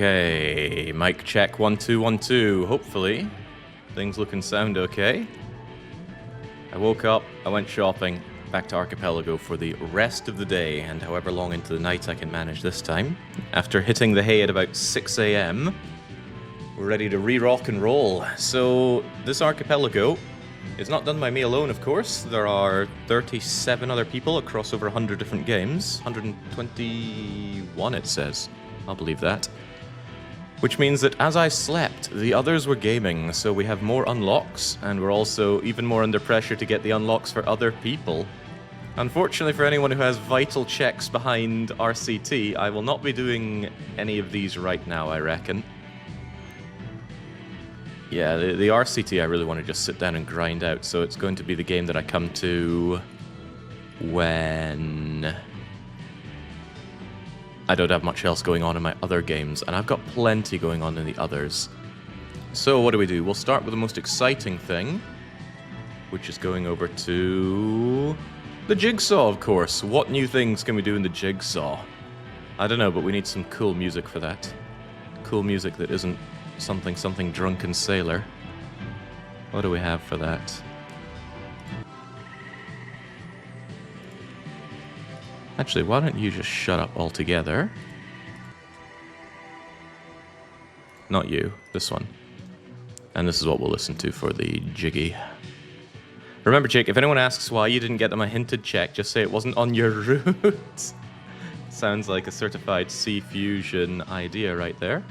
Okay, mic check 1 2 1 2. Hopefully, things look and sound okay. I woke up, I went shopping, back to Archipelago for the rest of the day, and however long into the night I can manage this time. After hitting the hay at about 6 a.m, we're ready to re-rock and roll. So, this Archipelago is not done by me alone, of course. There are 37 other people across over 100 different games. 121, it says. I'll believe that. Which means that as I slept, the others were gaming, so we have more unlocks, and we're also even more under pressure to get the unlocks for other people. Unfortunately for anyone who has vital checks behind RCT, I will not be doing any of these right now, I reckon. Yeah, the RCT I really want to just sit down and grind out, so it's going to be the game that I come to when I don't have much else going on in my other games, and I've got plenty going on in the others. So what do? We'll start with the most exciting thing, which is going over to the Jigsaw, of course. What new things can we do in the Jigsaw? I don't know, but we need some cool music for that. Cool music that isn't something drunken sailor. What do we have for that? Actually, why don't you just shut up altogether? Not you, this one. And this is what we'll listen to for the jiggy. Remember, Jake, if anyone asks why you didn't get them a hinted check, just say it wasn't on your route. Sounds like a certified C-Fusion idea right there.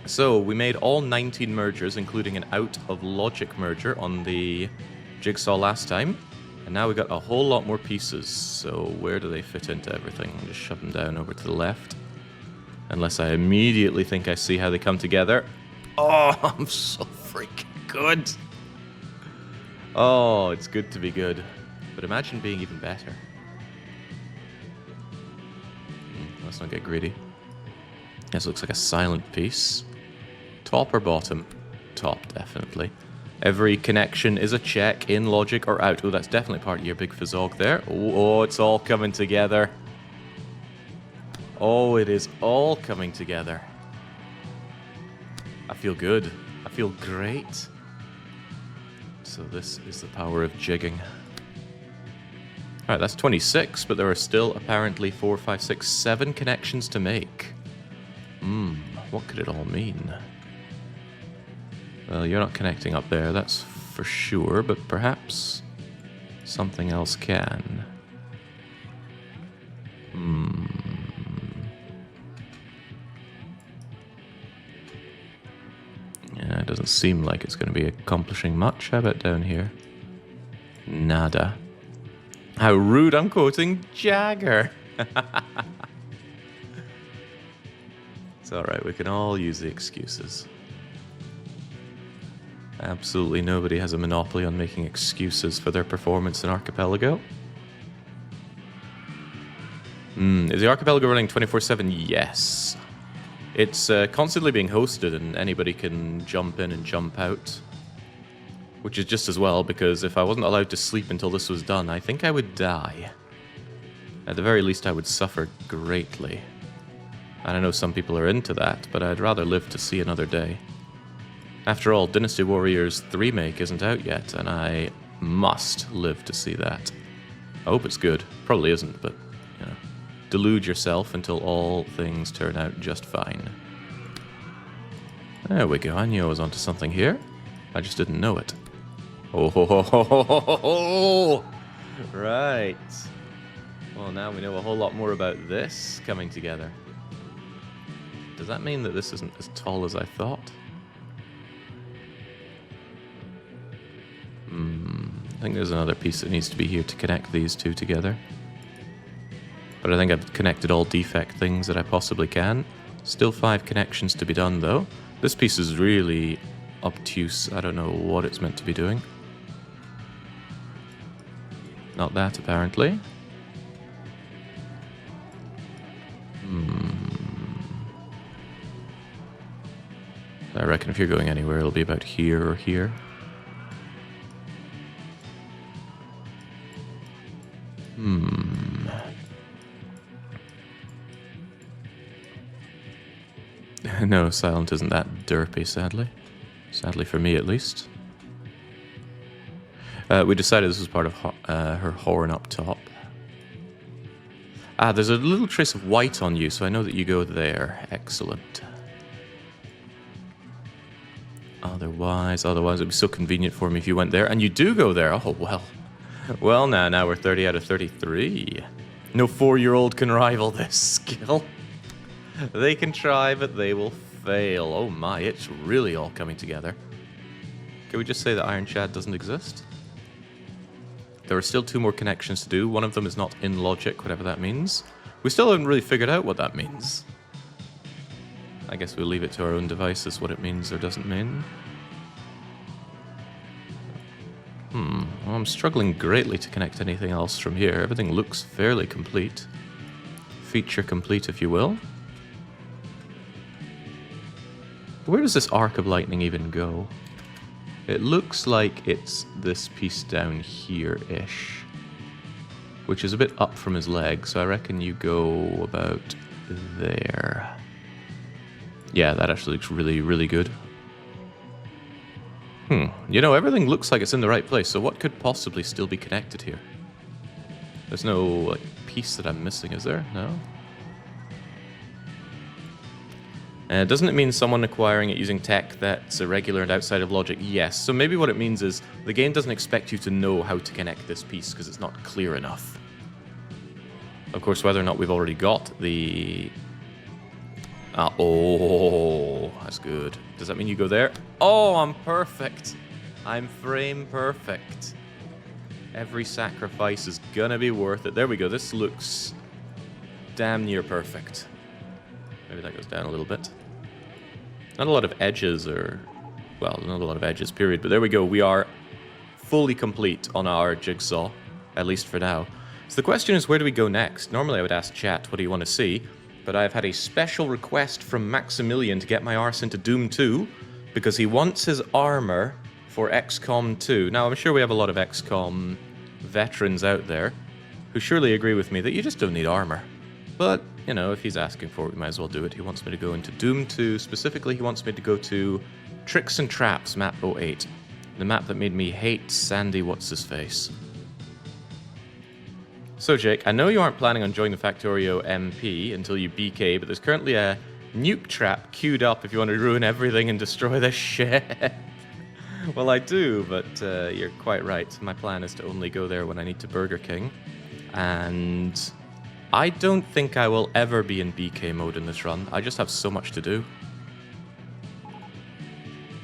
So, we made all 19 mergers, including an out-of-logic merger on the Jigsaw last time. And now we got a whole lot more pieces, so where do they fit into everything? I'll just shove them down over to the left. Unless I immediately think I see how they come together. Oh, I'm so freaking good. Oh, it's good to be good. But imagine being even better. Let's not get greedy. This looks like a silent piece. Top or bottom? Top, definitely. Every connection is a check, in, logic, or out. Oh, that's definitely part of your big fizzog there. Oh, it's all coming together. Oh, it is all coming together. I feel good. I feel great. So this is the power of jigging. Alright, that's 26, but there are still apparently 4, 5, 6, 7 connections to make. What could it all mean? Well, you're not connecting up there, that's for sure, but perhaps something else can. Yeah, it doesn't seem like it's going to be accomplishing much. How about down here? Nada. How rude, I'm quoting Jagger. It's alright, we can all use the excuses. Absolutely nobody has a monopoly on making excuses for their performance in Archipelago. Is the Archipelago running 24/7? Yes. It's constantly being hosted and anybody can jump in and jump out. Which is just as well, because if I wasn't allowed to sleep until this was done, I think I would die. At the very least, I would suffer greatly. And I know some people are into that, but I'd rather live to see another day. After all, Dynasty Warriors 3 remake isn't out yet, and I must live to see that. I hope it's good. Probably isn't, but, you know. Delude yourself until all things turn out just fine. There we go. I knew I was onto something here. I just didn't know it. Oh, ho, ho, ho, ho, ho, ho. Right. Well, now we know a whole lot more about this coming together. Does that mean that this isn't as tall as I thought? I think there's another piece that needs to be here to connect these two together. But I think I've connected all defect things that I possibly can. Still 5 connections to be done, though. This piece is really obtuse. I don't know what it's meant to be doing. Not that, apparently. I reckon if you're going anywhere, it'll be about here or here. No, Silent isn't that derpy, sadly. Sadly for me, at least. We decided this was part of her horn up top. Ah, there's a little trace of white on you, so I know that you go there. Excellent. Otherwise it'd be so convenient for me if you went there. And you do go there. Oh, well. Well, now we're 30 out of 33. No 4-year-old can rival this skill. They can try, but they will fail. Oh my, it's really all coming together. Can we just say that Iron Chad doesn't exist? There are still 2 more connections to do. One of them is not in logic, whatever that means. We still haven't really figured out what that means. I guess we'll leave it to our own devices what it means or doesn't mean. Well, I'm struggling greatly to connect anything else from here. Everything looks fairly complete. Feature complete, if you will. Where does this arc of lightning even go? It looks like it's this piece down here-ish. Which is a bit up from his leg, so I reckon you go about there. Yeah, that actually looks really, really good. You know, everything looks like it's in the right place, so what could possibly still be connected here? There's no, like, piece that I'm missing, is there? No? Doesn't it mean someone acquiring it using tech that's irregular and outside of logic? Yes. So maybe what it means is the game doesn't expect you to know how to connect this piece because it's not clear enough. Of course, whether or not we've already got the... oh, that's good. Does that mean you go there? Oh, I'm perfect. I'm frame perfect. Every sacrifice is gonna be worth it. There we go. This looks damn near perfect. Maybe that goes down a little bit. Not a lot of edges or... well, not a lot of edges, period. But there we go. We are fully complete on our jigsaw, at least for now. So the question is, where do we go next? Normally I would ask chat, what do you want to see? But I've had a special request from Maximilian to get my arse into Doom 2 because he wants his armor for XCOM 2. Now, I'm sure we have a lot of XCOM veterans out there who surely agree with me that you just don't need armor. But, you know, if he's asking for it, we might as well do it. He wants me to go into Doom 2. Specifically, he wants me to go to Tricks and Traps, map 08. The map that made me hate Sandy What's-His-Face. So, Jake, I know you aren't planning on joining the Factorio MP until you BK, but there's currently a nuke trap queued up if you want to ruin everything and destroy this ship. Well, I do, but you're quite right. My plan is to only go there when I need to Burger King. And I don't think I will ever be in BK mode in this run. I just have so much to do.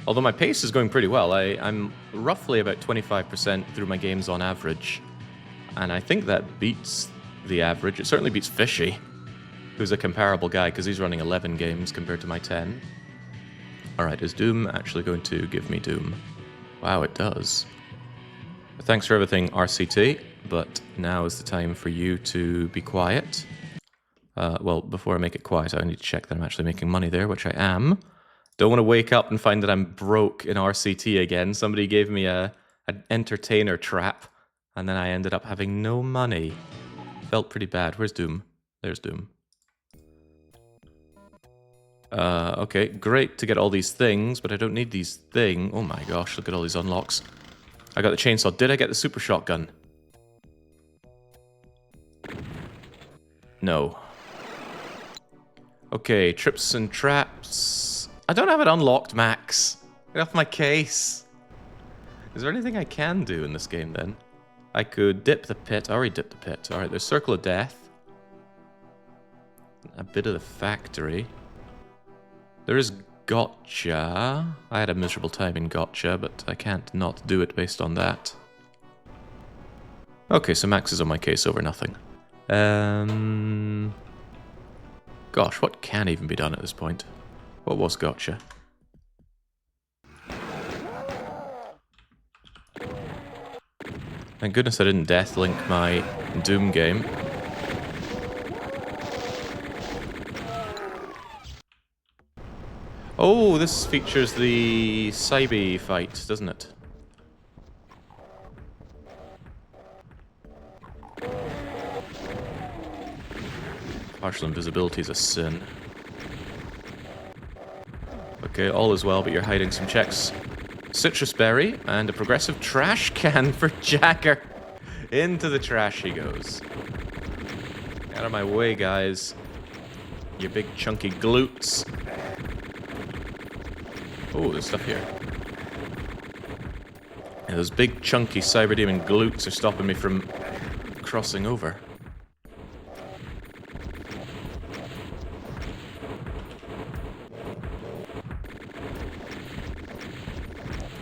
Although my pace is going pretty well. I'm roughly about 25% through my games on average. And I think that beats the average. It certainly beats Fishy, who's a comparable guy, because he's running 11 games compared to my 10. Alright, is Doom actually going to give me Doom? Wow, it does. Thanks for everything, RCT, but now is the time for you to be quiet. Well, before I make it quiet, I need to check that I'm actually making money there, which I am. Don't want to wake up and find that I'm broke in RCT again. Somebody gave me an entertainer trap. And then I ended up having no money. Felt pretty bad. Where's Doom? There's Doom. Okay, great to get all these things, but I don't need these things. Oh my gosh, look at all these unlocks. I got the chainsaw. Did I get the super shotgun? No. Okay, trips and traps. I don't have it unlocked, Max. Get off my case. Is there anything I can do in this game, then? I could dip the pit. I already dipped the pit. Alright, there's Circle of Death. A bit of the factory. There is Gotcha. I had a miserable time in Gotcha, but I can't not do it based on that. Okay, so Max is on my case over nothing. Gosh, what can even be done at this point? What was Gotcha? Thank goodness I didn't deathlink my Doom game. Oh, this features the Cybe fight, doesn't it? Partial invisibility is a sin. Okay, all is well, but you're hiding some checks. Citrus berry and a progressive trash can for Jagger. Into the trash he goes. Out of my way, guys. You big chunky glutes. Oh, there's stuff here. Yeah, those big chunky cyber demon glutes are stopping me from crossing over.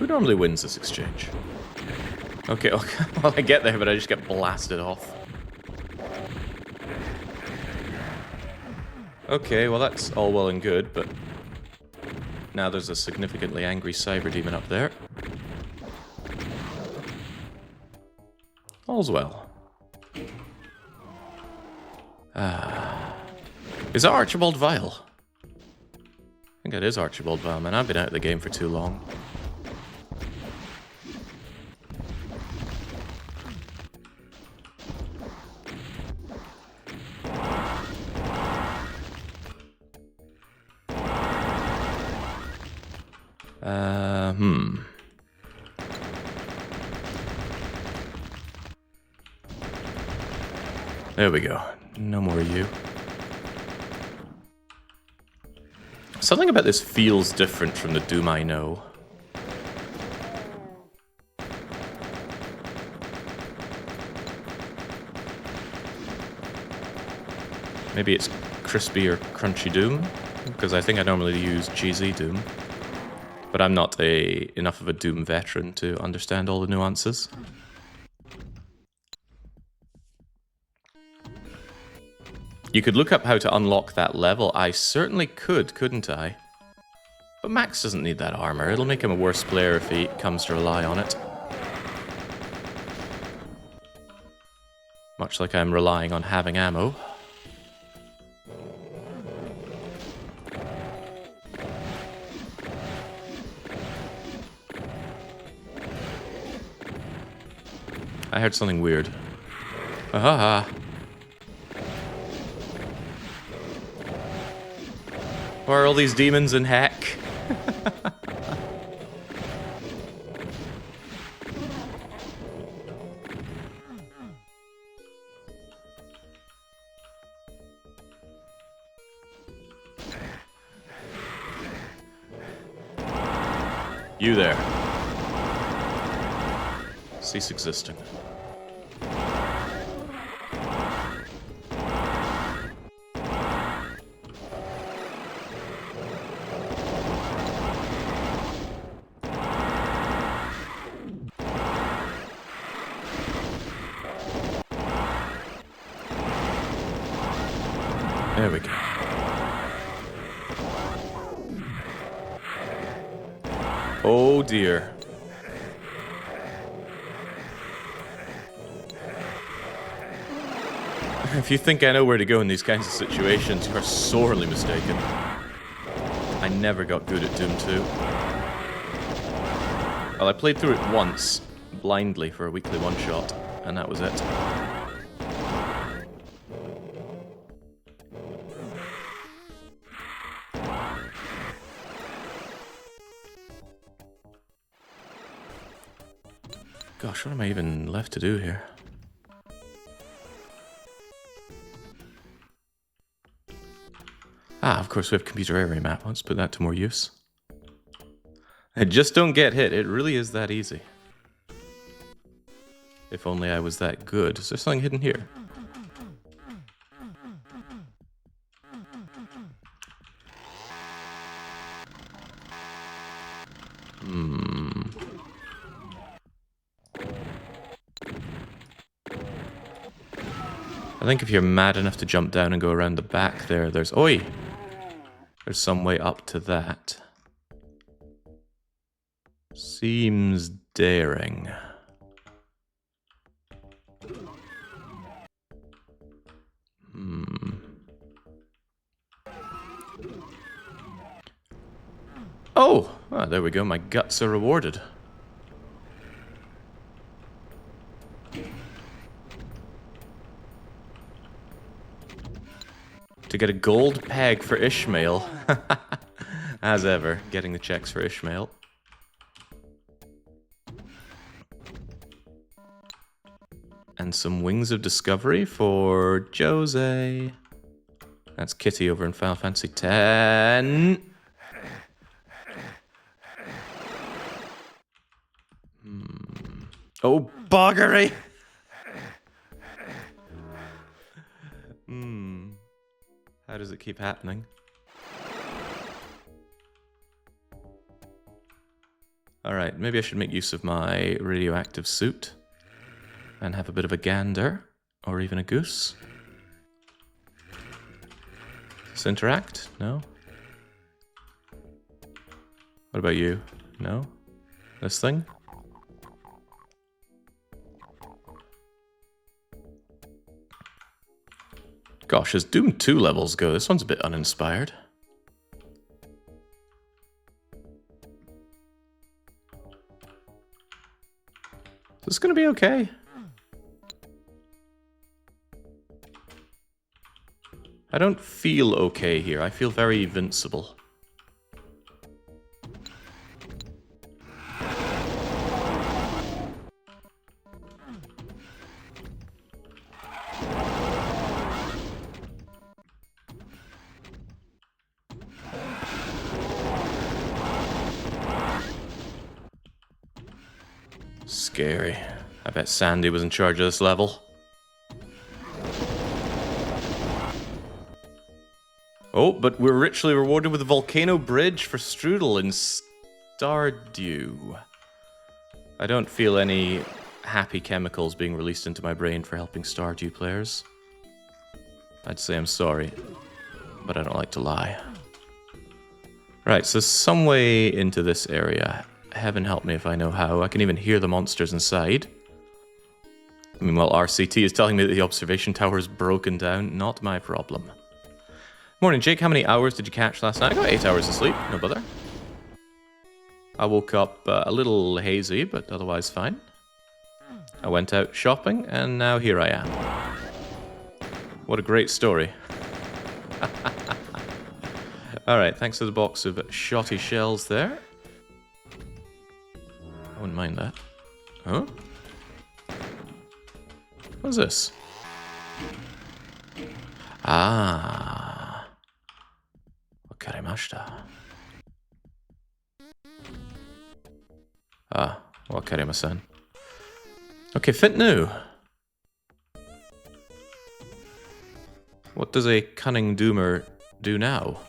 Who normally wins this exchange? Okay, well, I get there, but I just get blasted off. Okay, well that's all well and good, but now there's a significantly angry cyber demon up there. All's well. Is that Archibald Vile? I think it is Archibald Vile, man. I've been out of the game for too long. There we go. No more you. Something about this feels different from the Doom I know. Maybe it's crispy or crunchy Doom, because I think I normally use cheesy Doom. But I'm not enough of a Doom veteran to understand all the nuances. You could look up how to unlock that level. I certainly could, couldn't I? But Max doesn't need that armor. It'll make him a worse player if he comes to rely on it. Much like I'm relying on having ammo. I heard something weird. Ahaha. Why are all these demons in heck? You there. Cease existing. There we go. Oh dear. If you think I know where to go in these kinds of situations, you are sorely mistaken. I never got good at Doom 2. Well, I played through it once, blindly, for a weekly one-shot, and that was it. Gosh, what am I even left to do here? Ah, of course we have computer area map. Let's put that to more use. I just don't get hit. It really is that easy. If only I was that good. Is there something hidden here? I think if you're mad enough to jump down and go around the back there, there's... Oi! There's some way up to that. Seems daring. Oh! Ah, there we go. My guts are rewarded. To get a gold peg for Ishmael. As ever, getting the checks for Ishmael. And some Wings of Discovery for Jose. That's Kitty over in Final Fantasy X. Oh, buggery! How does it keep happening? Alright, maybe I should make use of my radioactive suit and have a bit of a gander, or even a goose. Does this interact? No? What about you? No? This thing? Gosh, as Doom 2 levels go, this one's a bit uninspired. Is this gonna be okay? I don't feel okay here. I feel very invincible. Scary. I bet Sandy was in charge of this level. Oh, but we're richly rewarded with a volcano bridge for Strudel in Stardew. I don't feel any happy chemicals being released into my brain for helping Stardew players. I'd say I'm sorry, but I don't like to lie. Right, so some way into this area. Heaven help me if I know how. I can even hear the monsters inside. Meanwhile, RCT is telling me that the observation tower is broken down. Not my problem. Morning, Jake. How many hours did you catch last night? I got 8 hours of sleep. No bother. I woke up a little hazy, but otherwise fine. I went out shopping, and now here I am. What a great story. Alright, thanks for the box of shotty shells there. I wouldn't mind that. Huh? What's this? Ah. Wakarimashita. Ah, wakarimasen. Okay, fit new. What does a cunning doomer do now?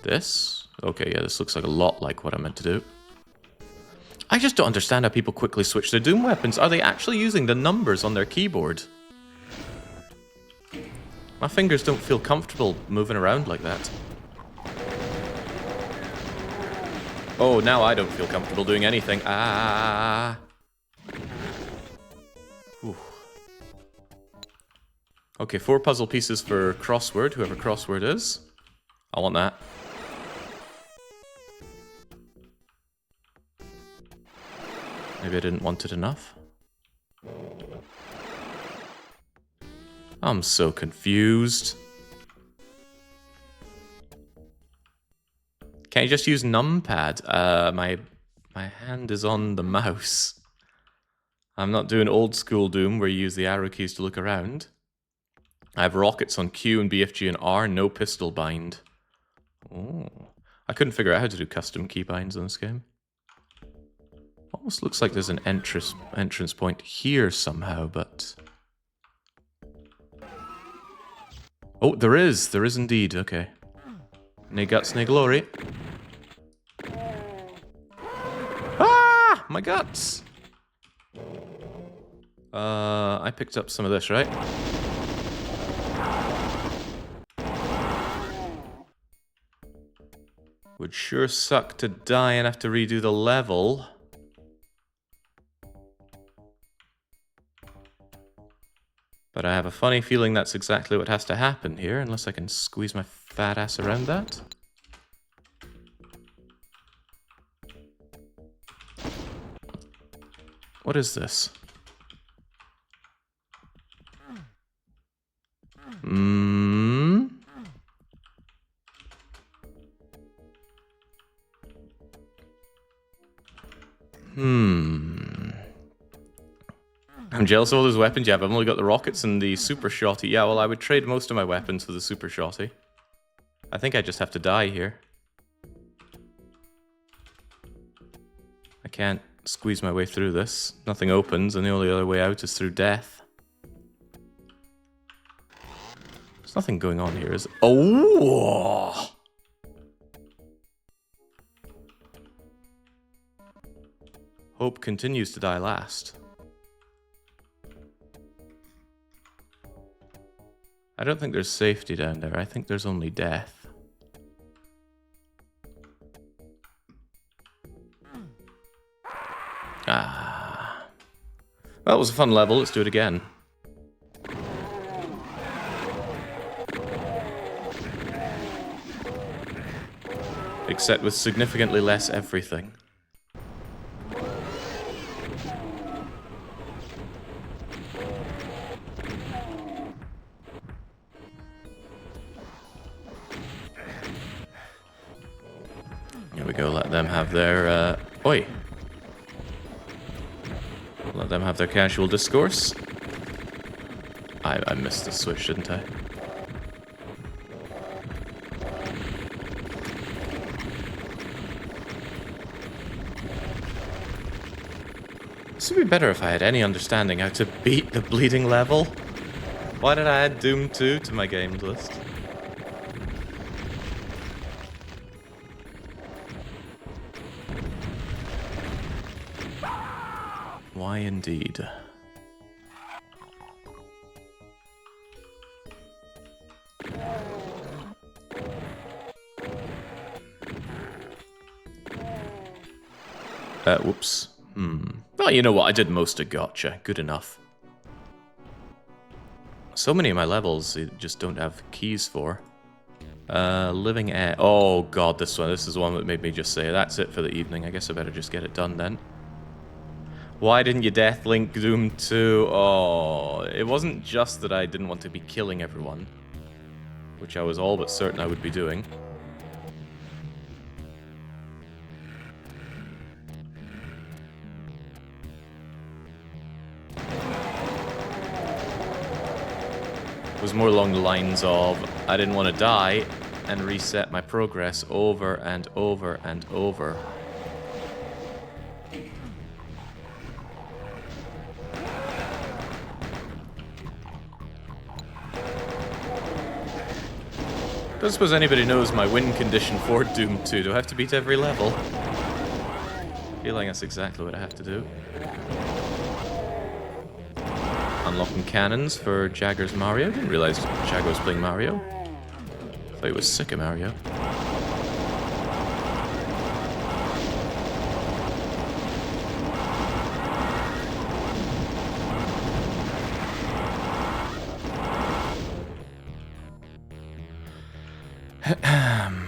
This? Okay, yeah, this looks like a lot like what I meant to do. I just don't understand how people quickly switch their Doom weapons. Are they actually using the numbers on their keyboard? My fingers don't feel comfortable moving around like that. Oh, now I don't feel comfortable doing anything. Ah. Whew. Okay, 4 puzzle pieces for crossword, whoever crossword is. I want that. Maybe I didn't want it enough. I'm so confused. Can't you just use numpad? My hand is on the mouse. I'm not doing old school Doom where you use the arrow keys to look around. I have rockets on Q and BFG and R, no pistol bind. Oh, I couldn't figure out how to do custom keybinds in this game. Almost looks like there's an entrance point here somehow, but... Oh, there is indeed, okay. Nae guts, nae glory. Ah! My guts! I picked up some of this, right? Would sure suck to die and have to redo the level. But I have a funny feeling that's exactly what has to happen here, unless I can squeeze my fat ass around that. What is this? I'm jealous of all those weapons you have. I've only got the rockets and the super shotty. Yeah, well, I would trade most of my weapons for the super shotty. I think I just have to die here. I can't squeeze my way through this. Nothing opens, and the only other way out is through death. There's nothing going on here, is it? Oh! Hope continues to die last. I don't think there's safety down there. I think there's only death. Ah. Well, it was a fun level. Let's do it again. Except with significantly less everything. Here we go, let them have their, oi! Let them have their casual discourse. I missed the switch, didn't I? This would be better if I had any understanding how to beat the bleeding level. Why did I add Doom 2 to my games list? Why indeed? Whoops. Well, you know what? I did most of Gotcha. Good enough. So many of my levels you just don't have keys for. Living air. Oh god, this one. This is the one that made me just say, that's it for the evening. I guess I better just get it done then. Why didn't you Deathlink Doom 2? Oh, it wasn't just that I didn't want to be killing everyone, which I was all but certain I would be doing. It was more along the lines of, I didn't want to die and reset my progress over and over and over. I don't suppose anybody knows my win condition for Doom 2. Do I have to beat every level? I feel like that's exactly what I have to do. Unlocking cannons for Jagger's Mario. Didn't realize Jagger was playing Mario. Thought he was sick of Mario.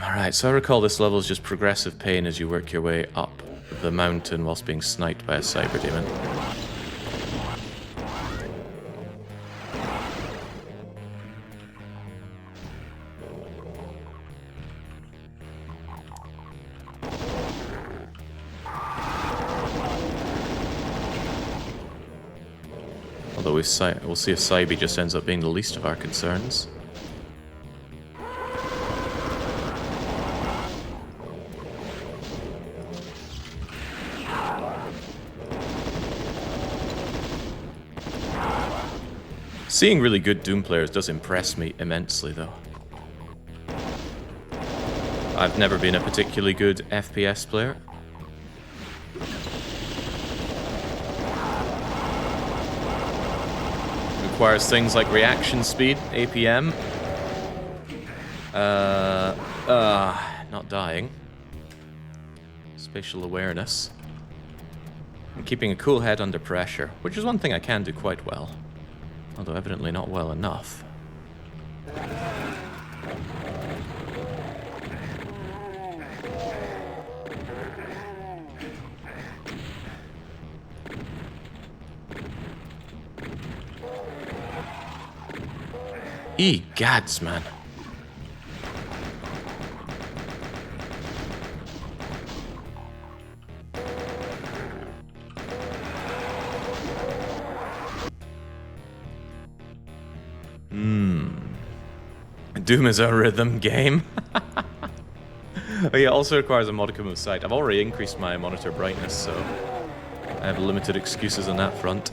Alright, so I recall this level is just progressive pain as you work your way up the mountain whilst being sniped by a cyber demon. Although we'll see if Cybe just ends up being the least of our concerns. Seeing really good Doom players does impress me immensely, though. I've never been a particularly good FPS player. Requires things like reaction speed, APM. Not dying. Spatial awareness. And keeping a cool head under pressure, which is one thing I can do quite well. Although evidently not well enough. Egads, man. Doom is a rhythm game. Oh yeah, it also requires a modicum of sight. I've already increased my monitor brightness, so I have limited excuses on that front.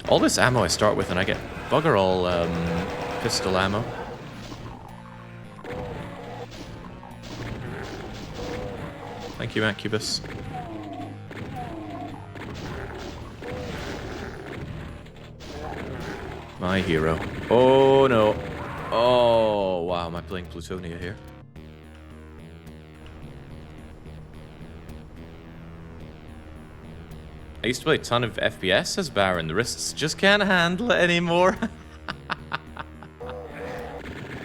All this ammo I start with, and I get bugger all pistol ammo. Thank you, Macubus. My hero. Oh no. Oh wow, am I playing Plutonia here? I used to play a ton of FPS as Baron. The wrists just can't handle it anymore.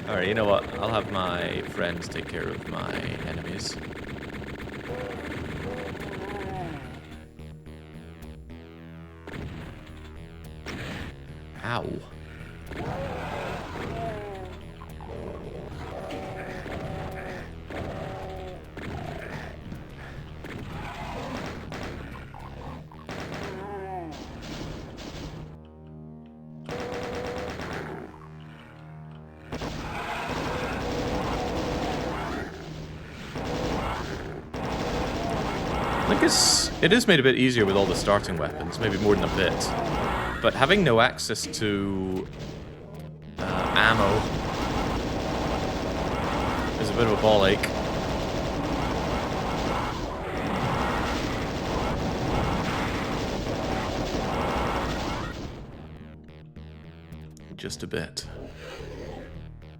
Alright, you know what? I'll have my friends take care of my enemies. Ow. I think it is made a bit easier with all the starting weapons, maybe more than a bit. But having no access to ammo is a bit of a ball ache. Just a bit.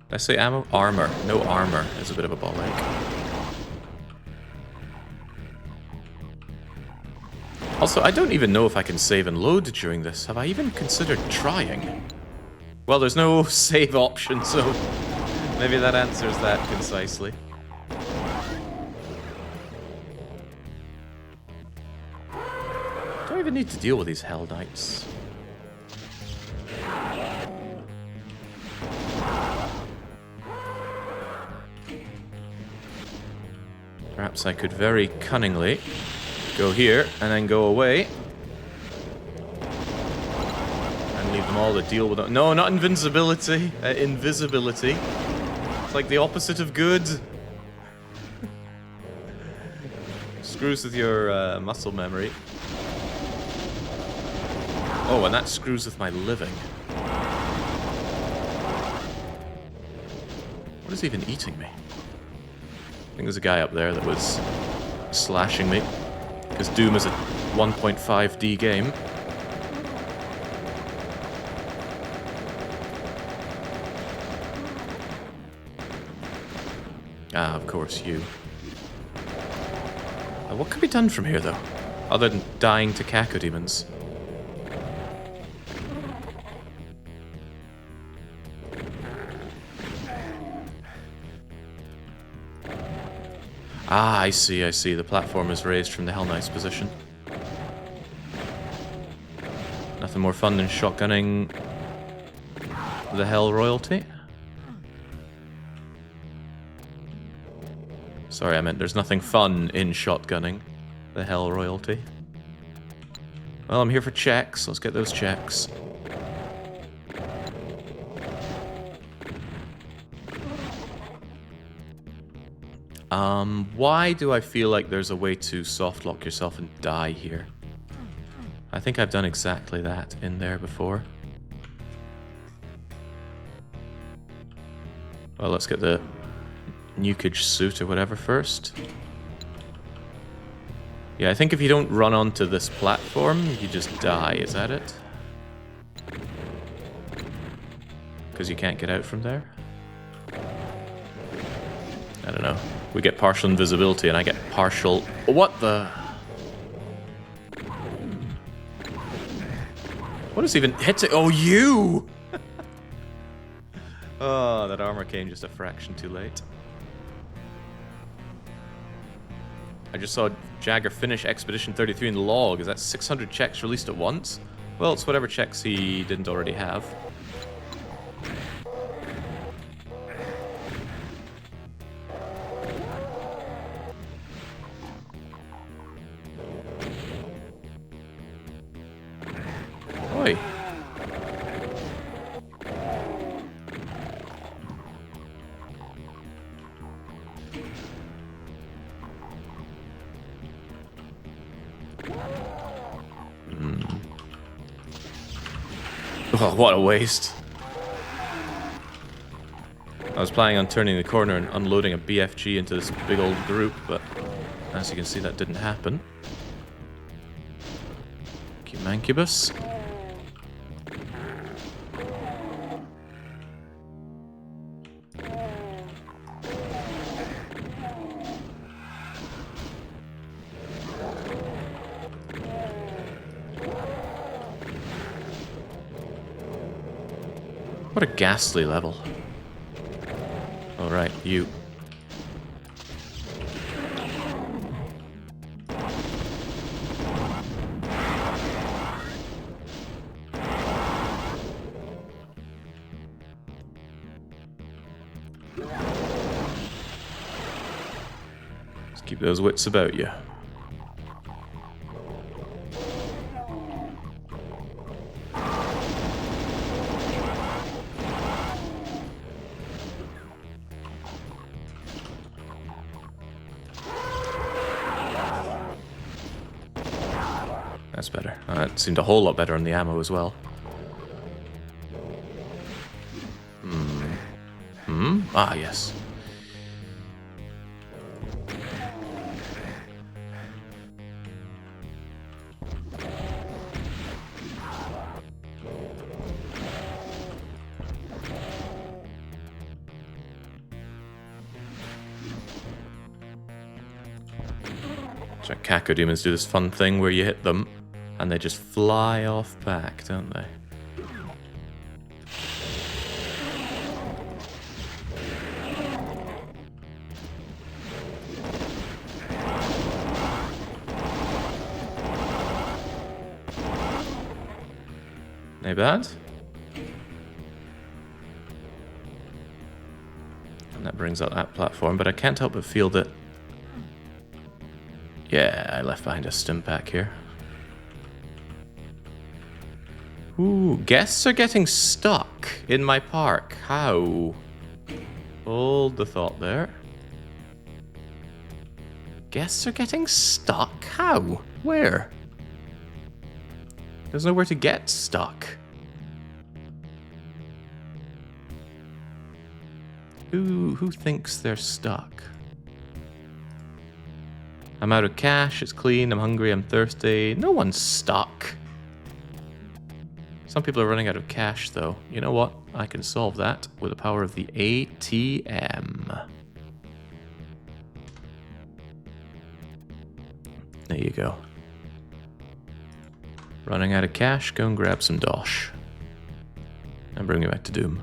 Did I say ammo? Armor. No armor is a bit of a ball ache. Also, I don't even know if I can save and load during this. Have I even considered trying? Well, there's no save option, so maybe that answers that concisely. Do I even need to deal with these Hell Knights? Perhaps I could very cunningly go here, and then go away. And leave them all to deal with it. No, not invincibility. Invisibility. It's like the opposite of good. Screws with your muscle memory. Oh, and that screws with my living. What is even eating me? I think there's a guy up there that was slashing me. Because Doom is a 1.5D game. Ah, of course, you. What could be done from here, though? Other than dying to cacodemons? Ah, I see, I see. The platform is raised from the Hell Knight's position. Nothing more fun than shotgunning the Hell Royalty. Sorry, I meant there's nothing fun in shotgunning the Hell Royalty. Well, I'm here for checks. Let's get those checks. Why do I feel like there's a way to soft lock yourself and die here? I think I've done exactly that in there before. Well, let's get the nukage suit or whatever first. Yeah, I think if you don't run onto this platform, you just die. Is that it? Because you can't get out from there? I don't know. We get partial invisibility and I get partial... What the... What is even hitting? Oh, you! Oh, that armor came just a fraction too late. I just saw Jagger finish Expedition 33 in the log. Is that 600 checks released at once? Well, it's whatever checks he didn't already have. Oi. Oh, what a waste. I was planning on turning the corner and unloading a BFG into this big old group, but as you can see, that didn't happen. Mancubus. What a ghastly level. Alright, you. Just keep those wits about you. That's better. That seemed a whole lot better on the ammo as well. Ah, yes. So Caco demons do this fun thing where you hit them and they just fly off back, don't they? Not bad. And that brings up that platform, but I can't help but feel that... Yeah, I left behind a stim pack here. Ooh, guests are getting stuck in my park. How? Hold the thought there. Guests are getting stuck? How? Where? There's nowhere to get stuck. Who thinks they're stuck? I'm out of cash, it's clean, I'm hungry, I'm thirsty. No one's stuck. Some people are running out of cash, though. You know what? I can solve that with the power of the ATM. There you go. Running out of cash, go and grab some dosh. And bring me back to Doom.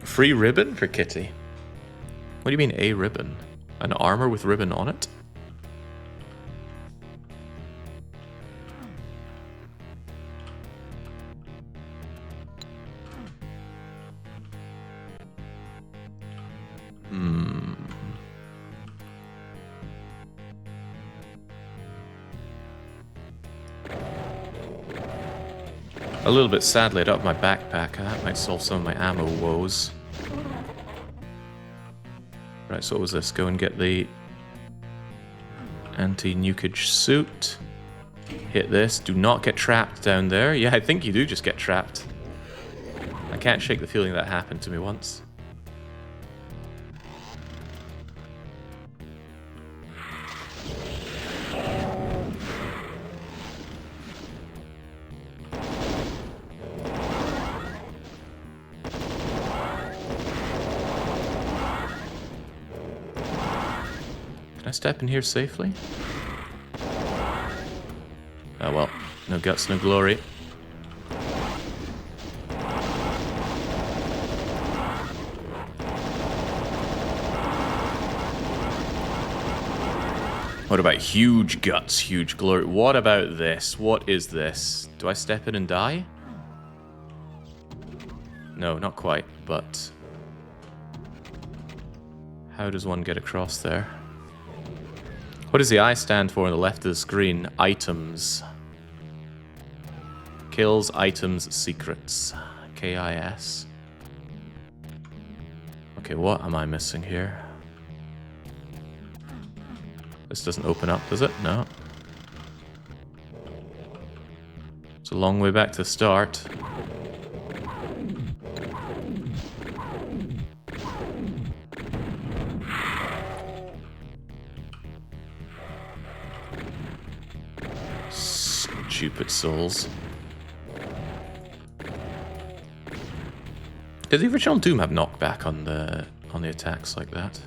Free ribbon for Kitty? What do you mean, a ribbon? An armor with ribbon on it? A little bit sadly, I don't have my backpack. That might solve some of my ammo woes. Right, so what was this? Go and get the anti-nukage suit. Hit this. Do not get trapped down there. Yeah, I think you do just get trapped. I can't shake the feeling that happened to me once. Can I step in here safely? Oh well, no guts, no glory. What about huge guts, huge glory? What about this? What is this? Do I step in and die? No, not quite, but... how does one get across there? What does the I stand for on the left of the screen? Items. Kills, items, secrets. KIS. Okay, what am I missing here? This doesn't open up, does it? No. It's a long way back to the start. Stupid souls. Does the original Doom have knockback on the attacks like that?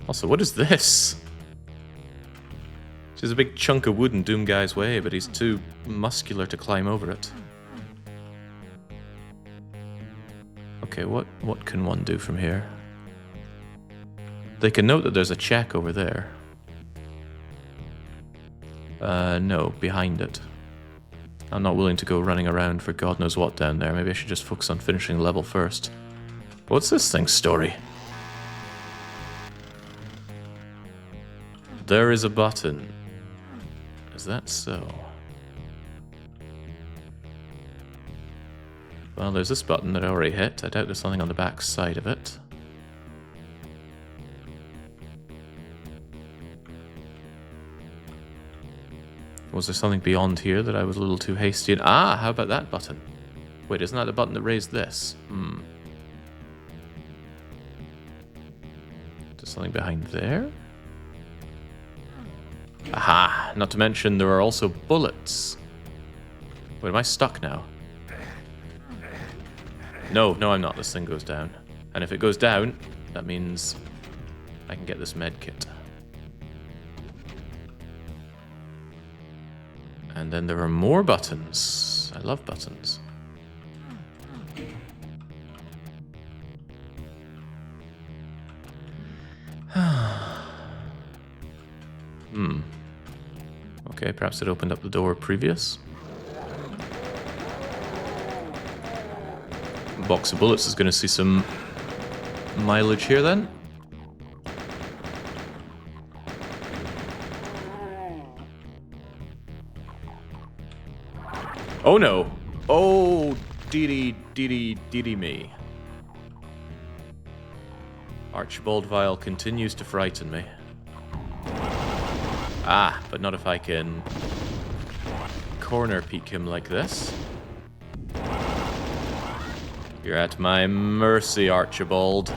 Also, what is this? There's a big chunk of wood in Doom Guy's way, but he's too muscular to climb over it. Okay, what can one do from here? They can note that there's a check over there. No, behind it. I'm not willing to go running around for God knows what down there. Maybe I should just focus on finishing the level first. But what's this thing's story? There is a button. Is that so? Well, there's this button that I already hit. I doubt there's something on the back side of it. Was there something beyond here that I was a little too hasty in? Ah, how about that button? Wait, isn't that the button that raised this? There's something behind there? Aha! Not to mention there are also bullets. Wait, am I stuck now? No, I'm not. This thing goes down. And if it goes down, that means I can get this med kit. And then there are more buttons. I love buttons. Okay, perhaps it opened up the door previous. Box of bullets is going to see some mileage here then. Oh no! Oh, dee me. Archibald Vial continues to frighten me. Ah, but not if I can corner peek him like this. You're at my mercy, Archibald.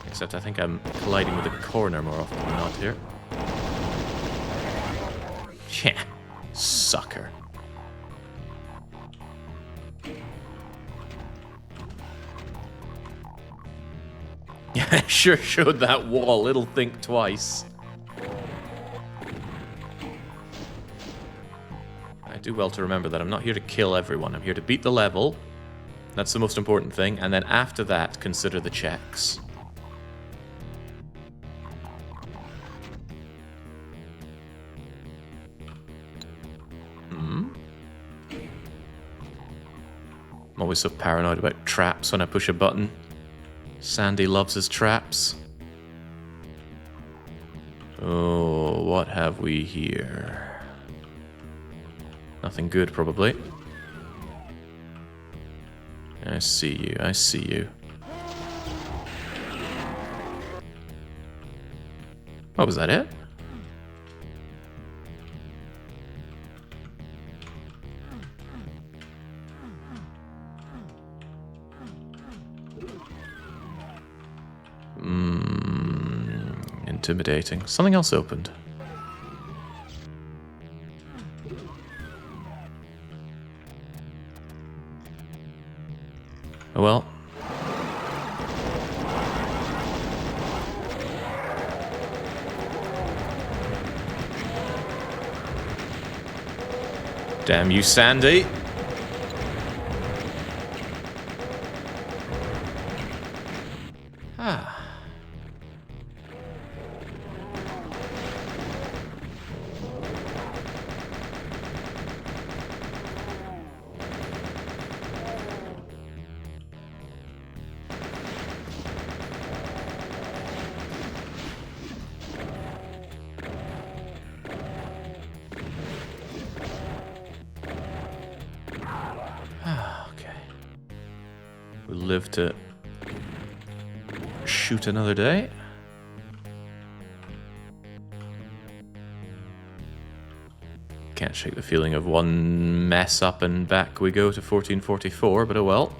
Except I think I'm colliding with a corner more often than not here. Yeah, sucker. Yeah, I sure showed that wall. It'll think twice. I do well to remember that I'm not here to kill everyone. I'm here to beat the level. That's the most important thing. And then after that, consider the checks. I'm always so paranoid about traps when I push a button. Sandy loves his traps. Oh, what have we here? Nothing good, probably. I see you, I see you. Oh, was that it? Intimidating. Something else opened. Oh well. Damn you, Sandy. We'll live to shoot another day. Can't shake the feeling of one mess up and back we go to 1444, but oh well.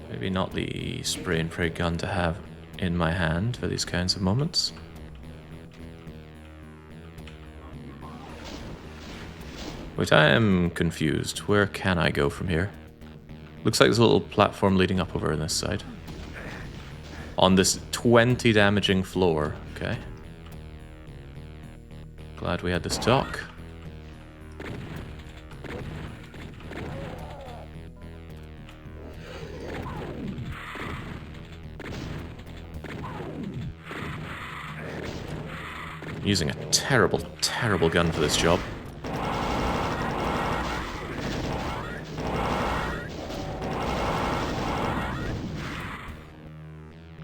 Maybe not the spray and pray gun to have in my hand for these kinds of moments. Wait, I am confused. Where can I go from here? Looks like there's a little platform leading up over on this side. On this 20 damaging floor. Okay. Glad we had this talk. Using a terrible, terrible gun for this job.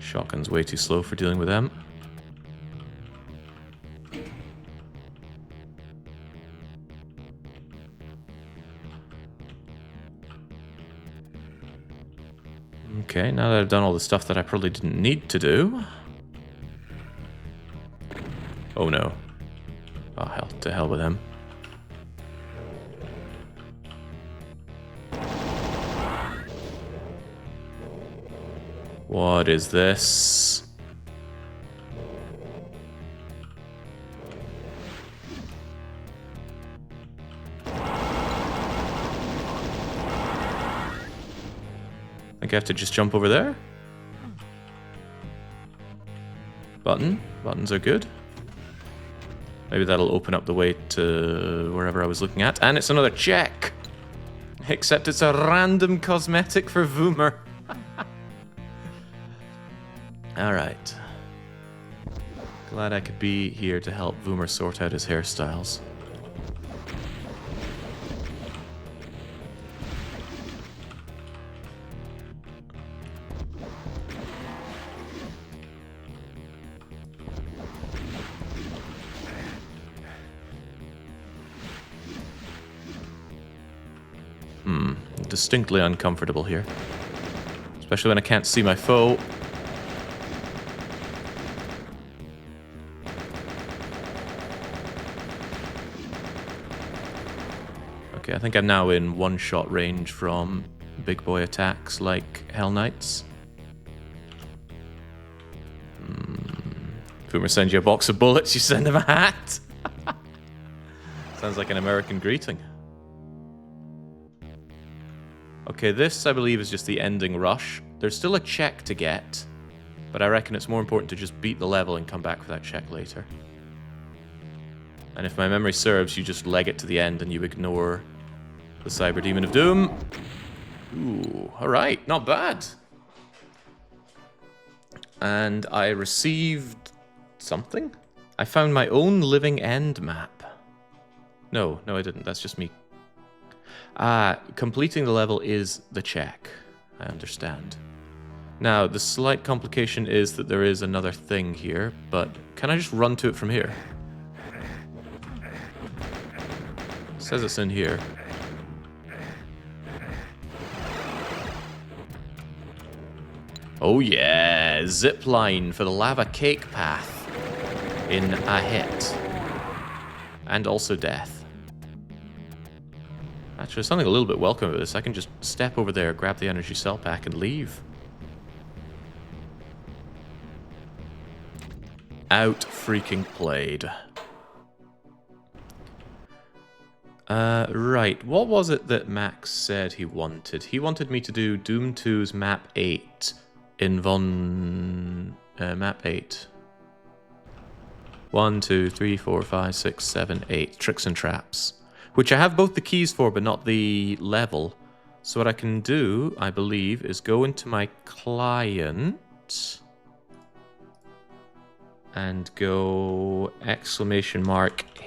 Shotgun's way too slow for dealing with them. Okay, now that I've done all the stuff that I probably didn't need to do. Oh no. Oh hell, to hell with him. What is this? I think I have to just jump over there? Button. Buttons are good. Maybe that'll open up the way to wherever I was looking at. And it's another check! Except it's a random cosmetic for Voomer. Alright. Glad I could be here to help Voomer sort out his hairstyles. Distinctly uncomfortable here. Especially when I can't see my foe. Okay, I think I'm now in one-shot range from big boy attacks like Hell Knights. If Boomer sends you a box of bullets, you send him a hat. Sounds like an American greeting. Okay, this, I believe, is just the ending rush. There's still a check to get, but I reckon it's more important to just beat the level and come back for that check later. And if my memory serves, you just leg it to the end and you ignore the Cyber Demon of Doom. Ooh, alright, not bad. And I received something? I found my own living end map. No, I didn't. That's just me. Completing the level is the check. I understand. Now, the slight complication is that there is another thing here, but can I just run to it from here? It says it's in here. Oh yeah, zip line for the lava cake path in a hit. And also death. Actually, there's something a little bit welcome about this. I can just step over there, grab the energy cell pack, and leave. Out freaking played. Right. What was it that Max said he wanted? He wanted me to do Doom 2's Map 8 in Map 8. 1, 2, 3, 4, 5, 6, 7, 8. Tricks and Traps. Which I have both the keys for, but not the level. So what I can do, I believe, is go into my client and go !,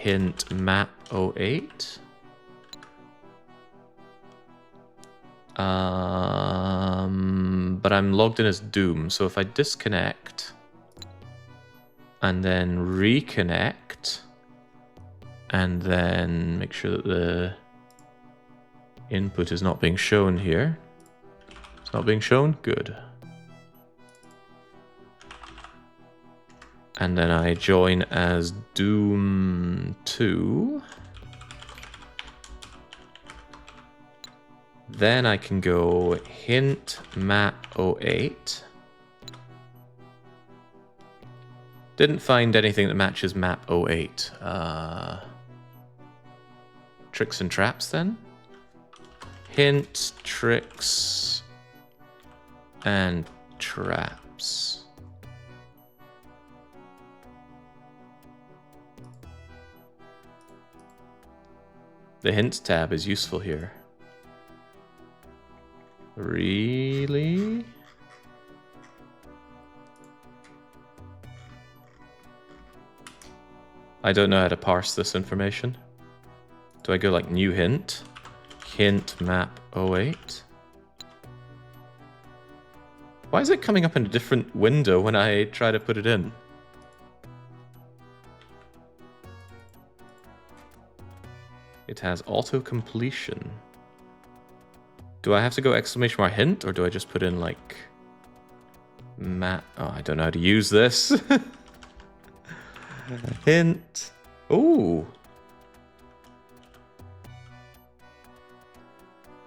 hint map 08. But I'm logged in as Doom, so if I disconnect and then reconnect and then make sure that the input is not being shown here. It's not being shown? Good. And then I join as Doom2. Then I can go hint map 08. Didn't find anything that matches map 08. Tricks and traps then? Hint, tricks, and traps. The hints tab is useful here. Really? I don't know how to parse this information. Do I go like new hint? Hint map 08? Why is it coming up in a different window when I try to put it in? It has auto-completion. Do I have to go exclamation mark hint, or do I just put in like... map? Oh, I don't know how to use this. Hint. Ooh.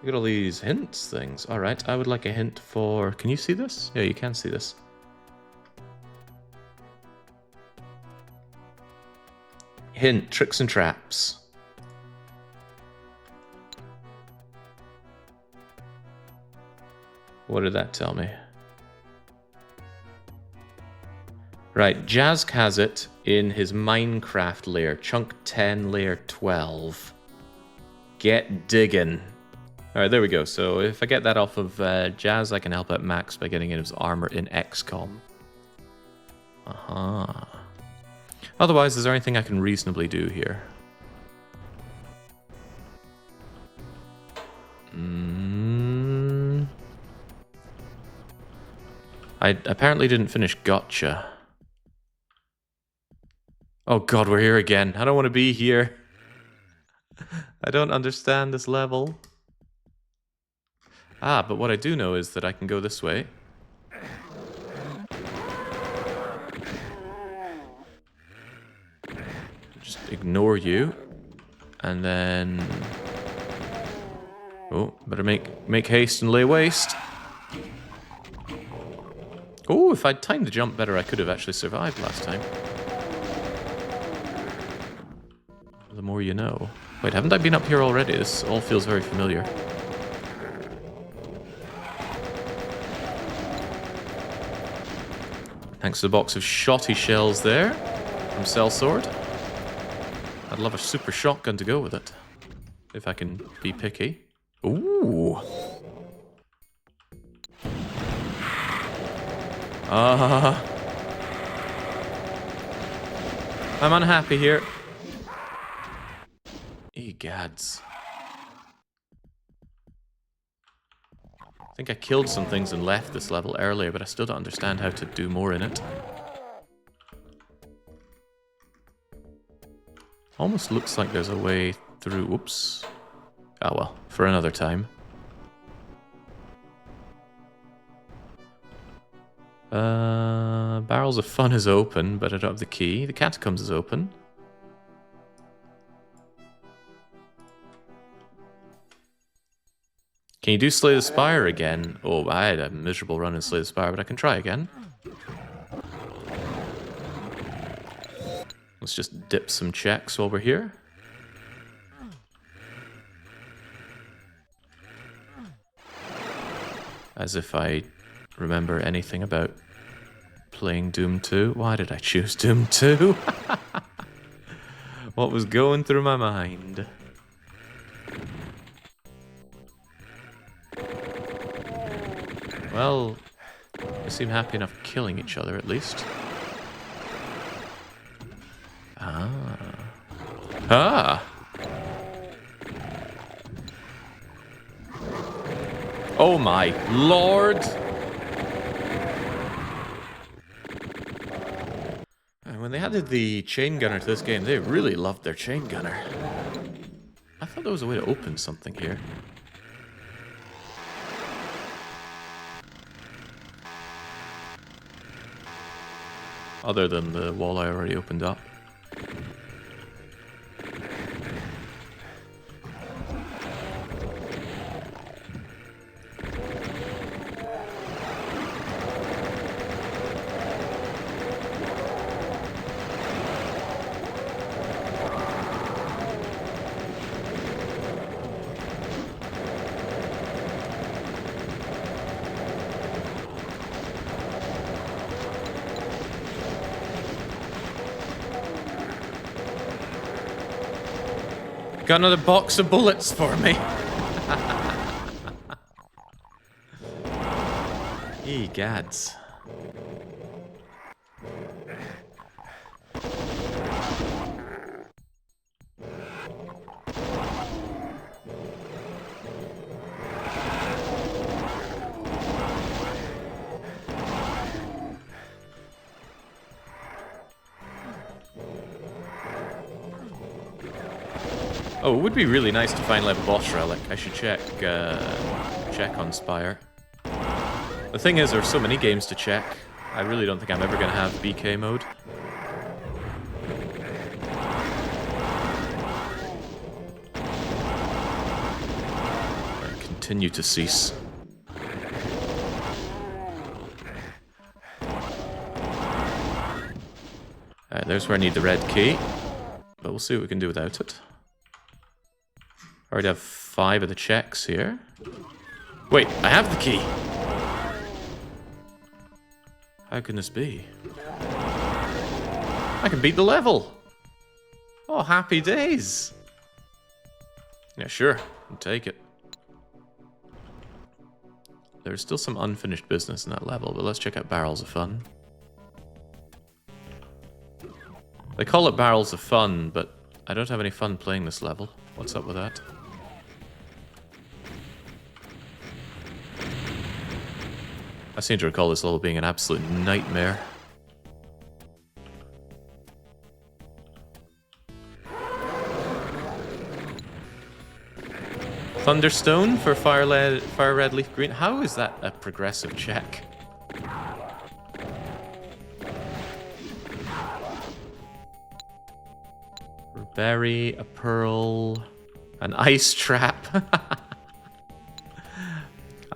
Look at all these hints things. Alright, I would like a hint for... Can you see this? Yeah, you can see this. Hint, tricks and traps. What did that tell me? Right, Jazz has it in his Minecraft layer, chunk 10, layer 12. Get diggin'. Alright, there we go. So if I get that off of Jazz, I can help out Max by getting his armor in XCOM. Aha. Otherwise, is there anything I can reasonably do here? I apparently didn't finish Gotcha. Oh god, we're here again. I don't want to be here. I don't understand this level. Ah, but what I do know is that I can go this way. Just ignore you. And then... Oh, better make haste and lay waste. Oh, if I'd timed the jump better, I could have actually survived last time. The more you know. Wait, haven't I been up here already? This all feels very familiar. Thanks to the box of shotty shells there from Sellsword. I'd love a super shotgun to go with it, if I can be picky. Ooh. I'm unhappy here. Egads. I think I killed some things and left this level earlier, but I still don't understand how to do more in it. Almost looks like there's a way through. Whoops. Ah well, for another time. Barrels of Fun is open, but I don't have the key. The Catacombs is open. Can you do Slay the Spire again? Oh, I had a miserable run in Slay the Spire, but I can try again. Let's just dip some checks while we're here. As if I remember anything about playing Doom 2. Why did I choose Doom 2? What was going through my mind? Well, they seem happy enough killing each other, at least. Ah. Ah! Oh my lord! And when they added the chain gunner to this game, they really loved their chain gunner. I thought there was a way to open something here. Other than the wall I already opened up. Got another box of bullets for me. Egads. Oh, it would be really nice to finally have a boss relic. I should check on Spire. The thing is, there's so many games to check. I really don't think I'm ever going to have BK mode. I continue to cease. Alright, there's where I need the red key. But we'll see what we can do without it. I already have 5 of the checks here. Wait, I have the key! How can this be? I can beat the level! Oh, happy days! Yeah, sure. I'll take it. There's still some unfinished business in that level, but let's check out Barrels of Fun. They call it Barrels of Fun, but I don't have any fun playing this level. What's up with that? I seem to recall this level being an absolute nightmare. Thunderstone for Fire Red Leaf Green. How is that a progressive check? A berry, a pearl, an ice trap.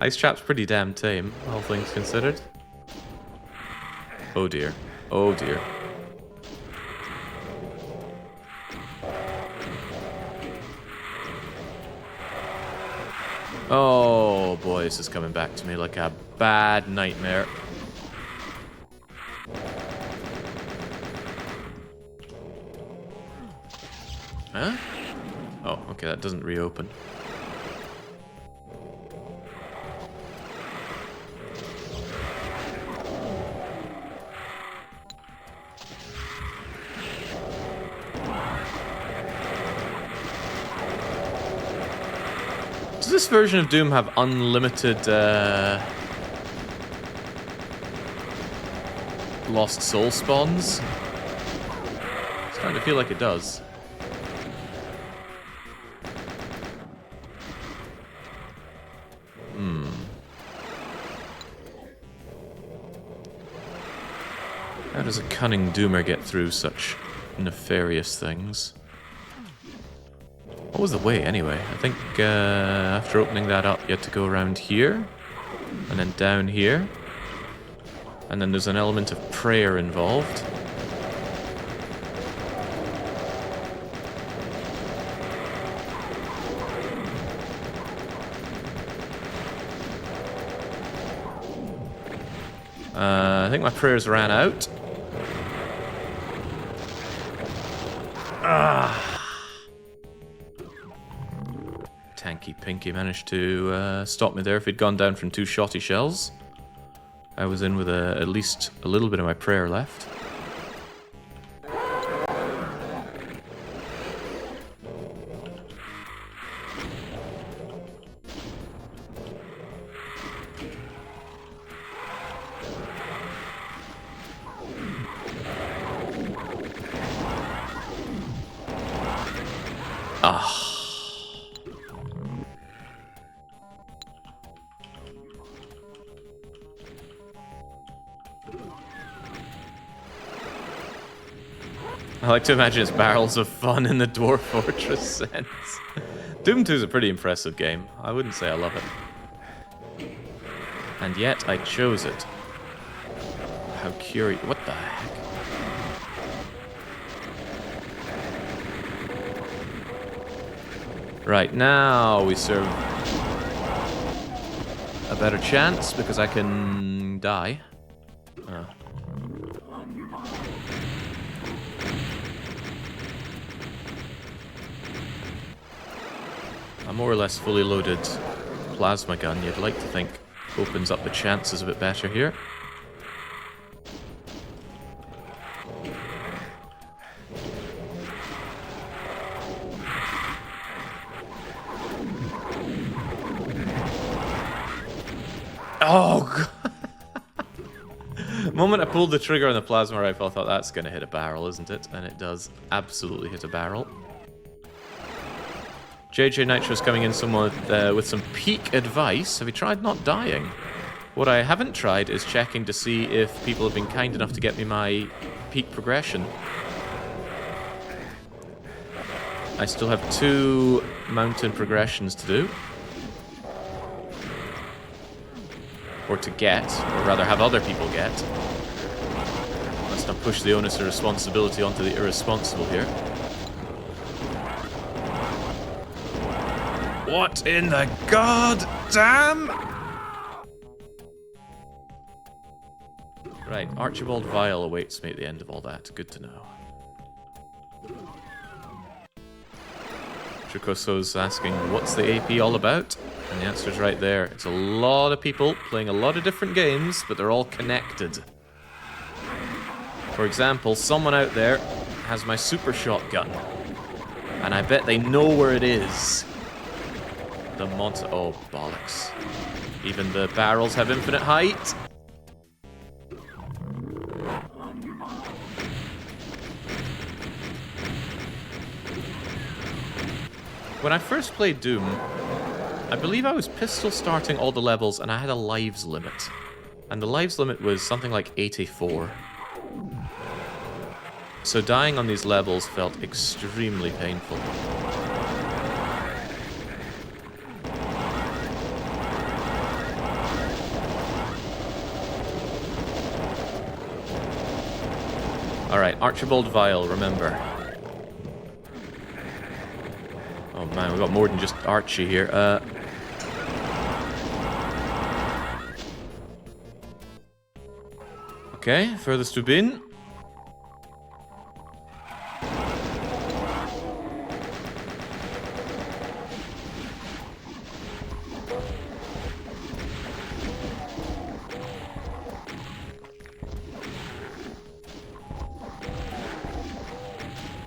Ice Trap's pretty damn tame, all things considered. Oh dear. Oh dear. Oh boy, this is coming back to me like a bad nightmare. Huh? Oh, okay, that doesn't reopen. Does this version of Doom have unlimited lost soul spawns? It's starting to feel like it does. How does a cunning doomer get through such nefarious things? What was the way, anyway? I think after opening that up, you had to go around here, and then down here, and then there's an element of prayer involved. I think my prayers ran out. Tanky Pinky managed to stop me there. If he'd gone down from 2 shotty shells, I was in with at least a little bit of my prayer left. I like to imagine it's barrels of fun in the Dwarf Fortress sense. Doom 2 is a pretty impressive game. I wouldn't say I love it. And yet, I chose it. How curious. What the heck? Right, now we serve a better chance because I can die. Oh. A more or less fully loaded plasma gun, you'd like to think, opens up the chances a bit better here. Oh, God. The moment I pulled the trigger on the plasma rifle, I thought that's going to hit a barrel, isn't it? And it does absolutely hit a barrel. JJ Nitro's coming in somewhat with some peak advice. Have you tried not dying? What I haven't tried is checking to see if people have been kind enough to get me my peak progression. I still have 2 mountain progressions to do. Or to get, or rather have other people get. Let's not push the onus of responsibility onto the irresponsible here. What in the goddamn? Right, Archibald Vial awaits me at the end of all that. Good to know. Tricoso's asking, what's the AP all about? And the answer's right there. It's a lot of people playing a lot of different games, but they're all connected. For example, someone out there has my super shotgun. And I bet they know where it is. The monster... Oh, bollocks. Even the barrels have infinite height. When I first played Doom, I believe I was pistol starting all the levels and I had a lives limit. And the lives limit was something like 84. So dying on these levels felt extremely painful. Alright, Archibald Vial, remember. Oh man, we've got more than just Archie here. Okay, furthest to bin.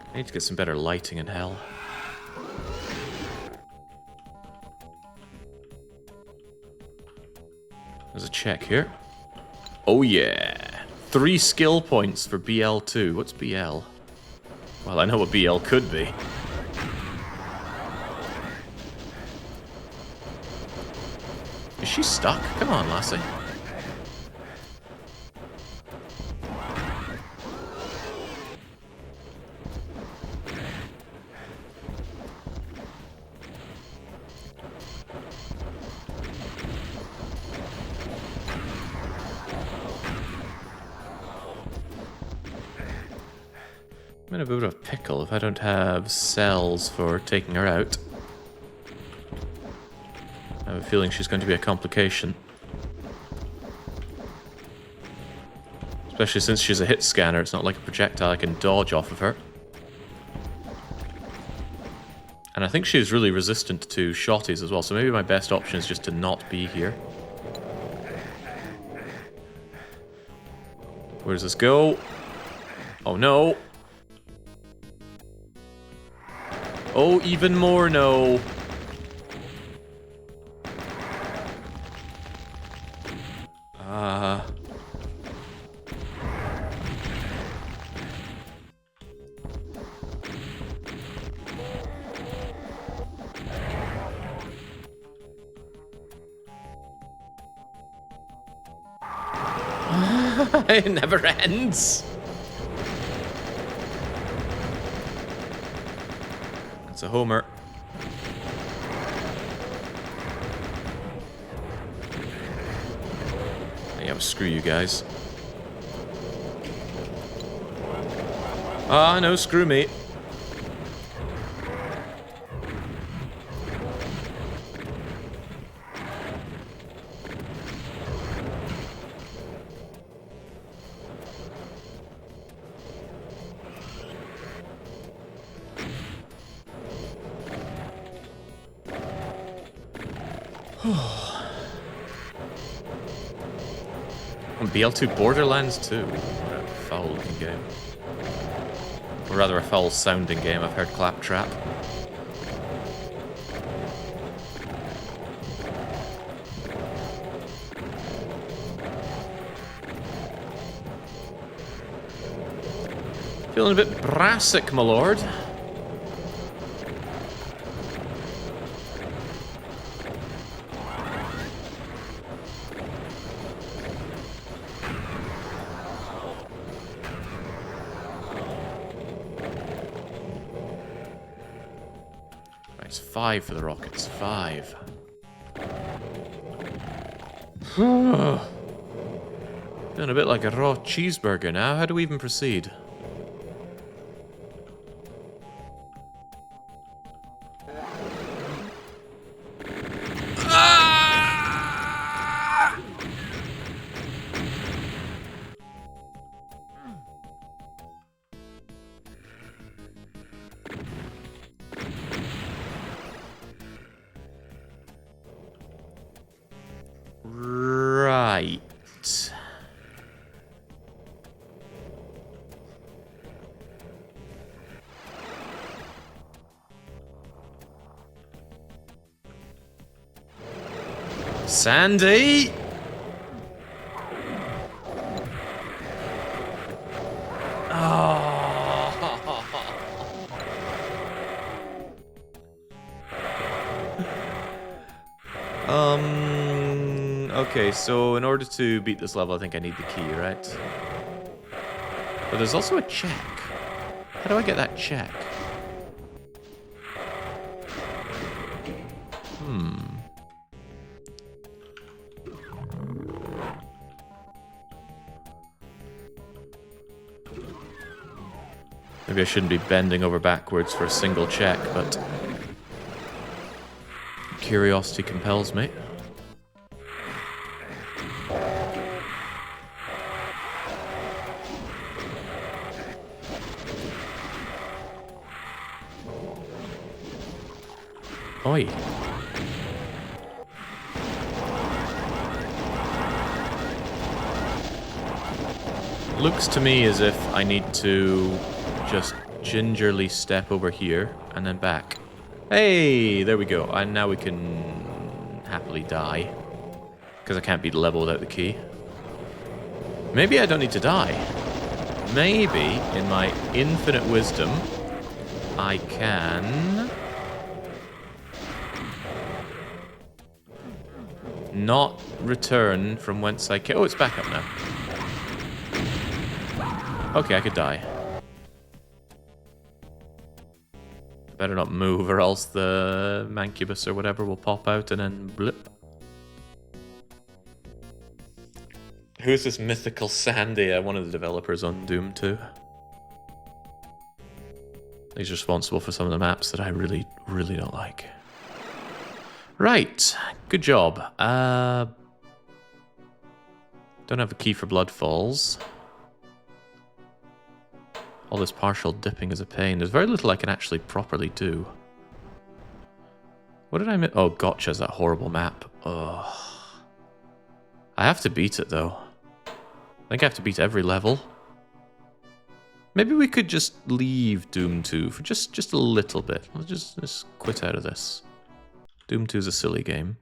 I need to get some better lighting in hell. There's a check here. Oh yeah! 3 skill points for BL2. What's BL? Well, I know what BL could be. Is she stuck? Come on, lassie. I'm in a bit of a pickle if I don't have cells for taking her out. I have a feeling she's going to be a complication. Especially since she's a hit scanner, it's not like a projectile I can dodge off of her. And I think she's really resistant to shotties as well, so maybe my best option is just to not be here. Where does this go? Oh no! Oh, even more no. It never ends. That's a homer. Yeah, screw you guys. Ah, no, screw me. On BL2 Borderlands 2. What a foul-looking game. Or rather, a foul-sounding game. I've heard Claptrap. Feeling a bit brassic, my lord. It's 5 for the Rockets. 5. Feeling a bit like a raw cheeseburger now. How do we even proceed? Right. Sandy! Okay, so in order to beat this level, I think I need the key, right? But there's also a check. How do I get that check? Maybe I shouldn't be bending over backwards for a single check, but curiosity compels me. Oi. Looks to me as if I need to just gingerly step over here and then back. Hey, there we go. And now we can happily die. Because I can't beat the level without the key. Maybe I don't need to die. Maybe, in my infinite wisdom, I can not return from whence I came. Oh, it's back up now. Okay, I could die. Better not move or else the mancubus or whatever will pop out and then blip. Who's this mythical Sandy? One of the developers on Doom 2. He's responsible for some of the maps that I really, really don't like. Right, good job. Don't have a key for Bloodfalls. All this partial dipping is a pain. There's very little I can actually properly do. What did I miss? Oh, Gotcha's that horrible map. Ugh. I have to beat it, though. I think I have to beat every level. Maybe we could just leave Doom 2 for just a little bit. Let's just quit out of this. Doom 2 is a silly game.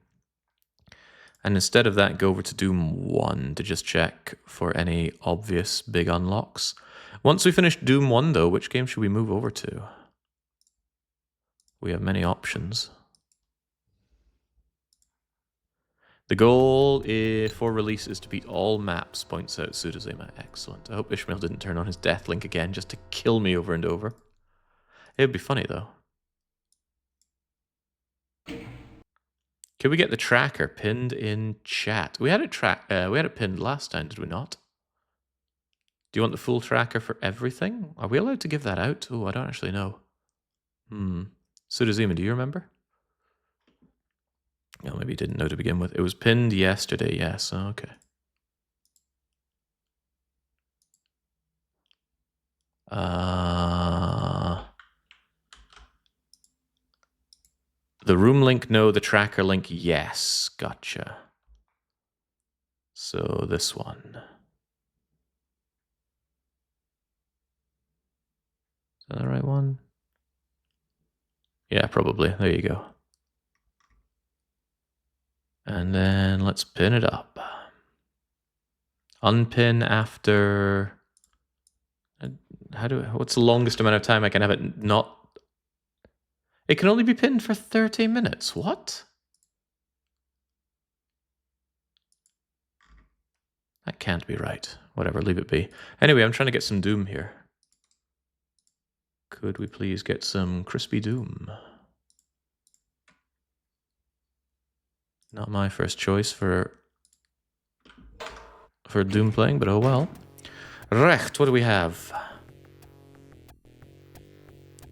And instead of that, go over to Doom 1 to just check for any obvious big unlocks. Once we finish Doom 1, though, which game should we move over to? We have many options. The goal for release is to beat all maps, points out Sudazima. Excellent. I hope Ishmael didn't turn on his death link again just to kill me over and over. It would be funny, though. Can we get the tracker pinned in chat? We had it pinned last time, did we not? Do you want the full tracker for everything? Are we allowed to give that out? Oh, I don't actually know. Sudazima, do you remember? No, maybe you didn't know to begin with. It was pinned yesterday, yes. Oh, okay. The room link, no. The tracker link, yes. Gotcha. So this one. Is that the right one? Yeah, probably. There you go. And then let's pin it up. Unpin after... What's the longest amount of time I can have it not... It can only be pinned for 30 minutes. What? That can't be right. Whatever, leave it be. Anyway, I'm trying to get some Doom here. Could we please get some crispy Doom? Not my first choice for Doom playing, but oh well. Recht, what do we have?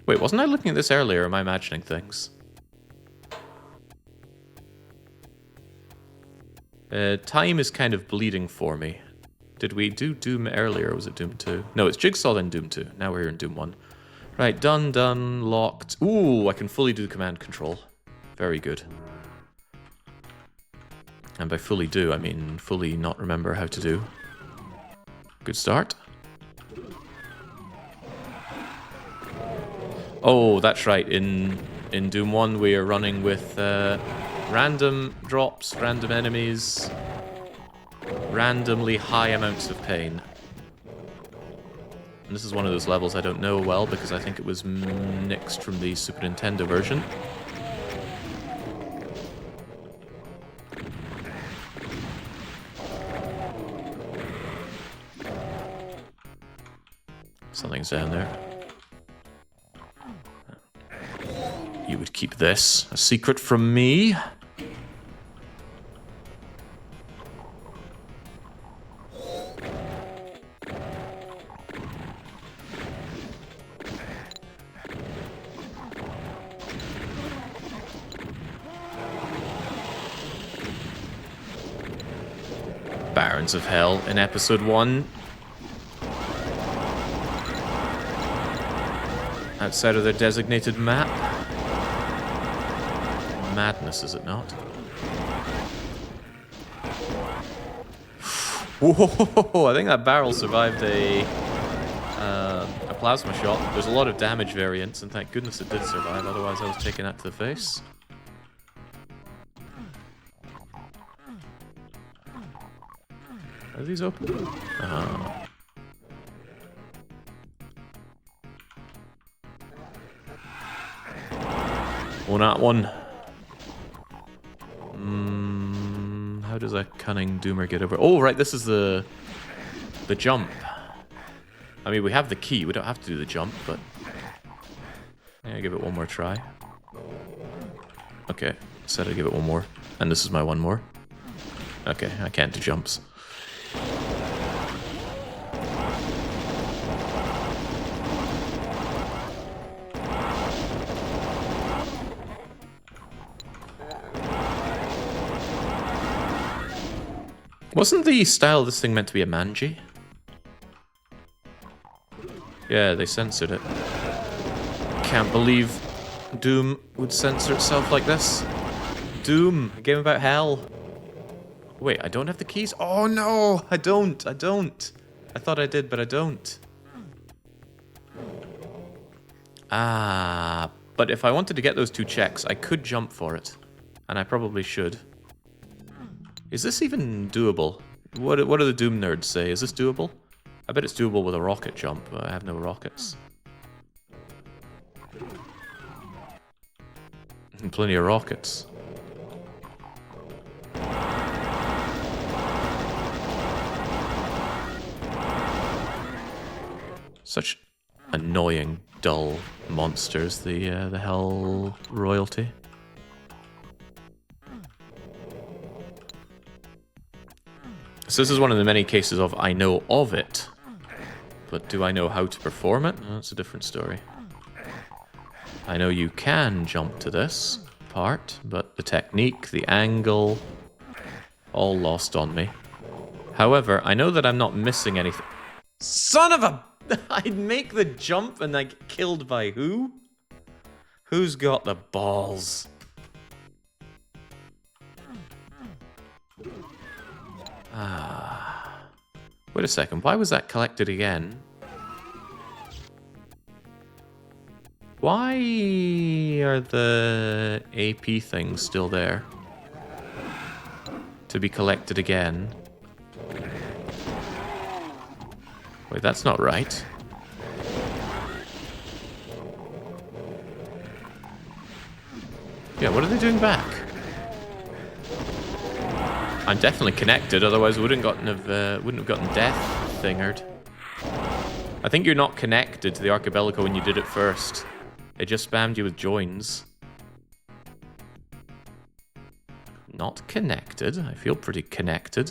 Wait, wasn't I looking at this earlier, or am I imagining things? Time is kind of bleeding for me. Did we do Doom earlier, or was it Doom 2? No, it's Jigsaw then Doom 2. Now we're here in Doom 1. Right, done, locked. Ooh, I can fully do command control. Very good. And by fully do, I mean fully not remember how to do. Good start. Oh, that's right. In Doom 1, we are running with random drops, random enemies, randomly high amounts of pain. And this is one of those levels I don't know well because I think it was nixed from the Super Nintendo version. Something's down there. You would keep this a secret from me. Barons of Hell in episode 1. Outside of their designated map. Madness, is it not? Whoa! I think that barrel survived a plasma shot. There's a lot of damage variance, and thank goodness it did survive, otherwise I was taken out to the face. Are these open? Oh, not one. How does a cunning doomer get over? Oh, right, this is the jump. I mean, we have the key. We don't have to do the jump, but... Yeah, give it one more try. Okay, said I'd give it one more. And this is my one more. Okay, I can't do jumps. Wasn't the style of this thing meant to be a manji? Yeah, they censored it. Can't believe Doom would censor itself like this. Doom, a game about hell. Wait, I don't have the keys? Oh no, I don't. I thought I did, but I don't. Ah, but if I wanted to get those 2 checks, I could jump for it. And I probably should. Is this even doable? What do the Doom nerds say? Is this doable? I bet it's doable with a rocket jump, but I have no rockets. And plenty of rockets. Such annoying, dull monsters, the Hell royalty. So this is one of the many cases of I know of it, but do I know how to perform it? Well, that's a different story. I know you can jump to this part, but the technique, the angle, all lost on me. However, I know that I'm not missing anything. Son of a... I'd make the jump and I get killed by who? Who's got the balls? Ah. Wait a second, why was that collected again? Why are the AP things still there? To be collected again. Wait, that's not right. Yeah, what are they doing back? I'm definitely connected, otherwise we wouldn't have gotten death thingered. I think you're not connected to the Archipelago when you did it first. It just spammed you with joins. Not connected. I feel pretty connected.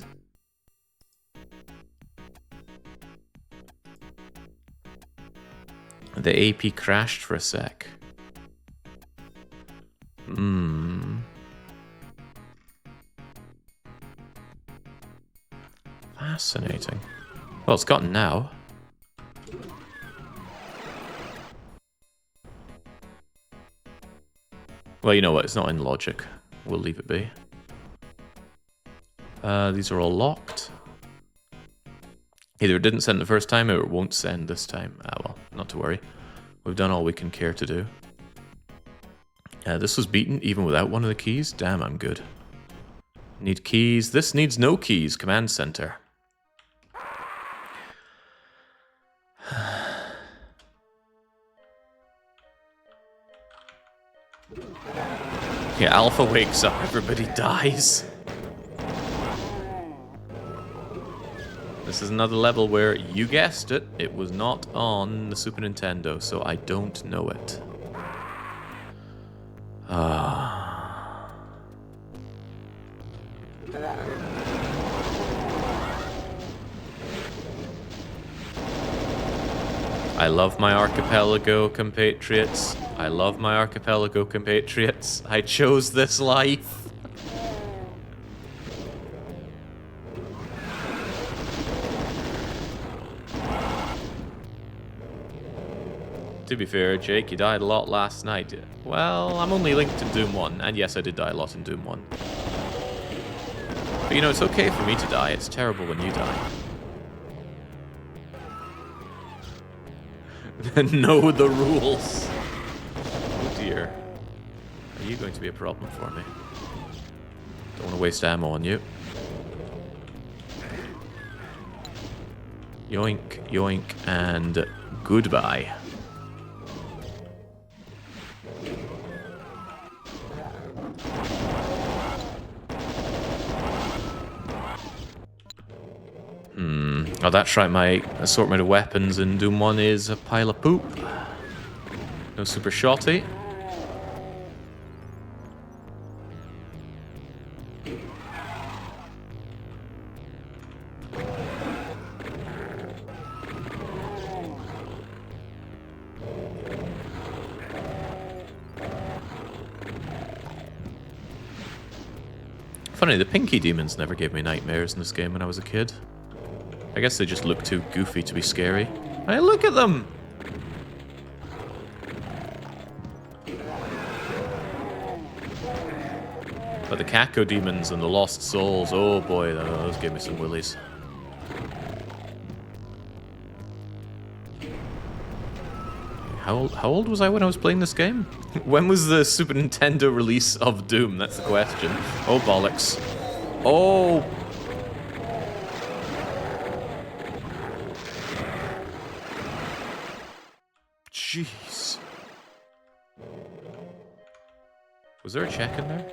The AP crashed for a sec. Fascinating. Well, it's gotten now. Well, you know what? It's not in logic. We'll leave it be. These are all locked. Either it didn't send the first time or it won't send this time. Ah, well, not to worry. We've done all we can care to do. This was beaten even without one of the keys? Damn, I'm good. Need keys. This needs no keys. Command center. Yeah, Alpha wakes up, everybody dies. This is another level where, you guessed it, it was not on the Super Nintendo, so I don't know it. I love my Archipelago compatriots. I love my Archipelago compatriots. I chose this life. To be fair, Jake, you died a lot last night. Well, I'm only linked to Doom 1, and yes, I did die a lot in Doom 1. But you know, it's okay for me to die. It's terrible when you die. Know the rules. Oh dear. Are you going to be a problem for me? Don't want to waste ammo on you. Yoink, yoink, and goodbye. Oh, that's right, my assortment of weapons in Doom 1 is a pile of poop. No super shotty. Funny, the Pinky Demons never gave me nightmares in this game when I was a kid. I guess they just look too goofy to be scary. Hey, look at them! But the Caco Demons and the Lost Souls, oh boy, those gave me some willies. How old was I when I was playing this game? When was the Super Nintendo release of Doom? That's the question. Oh, bollocks. Oh! Jeez. Was there a check in there?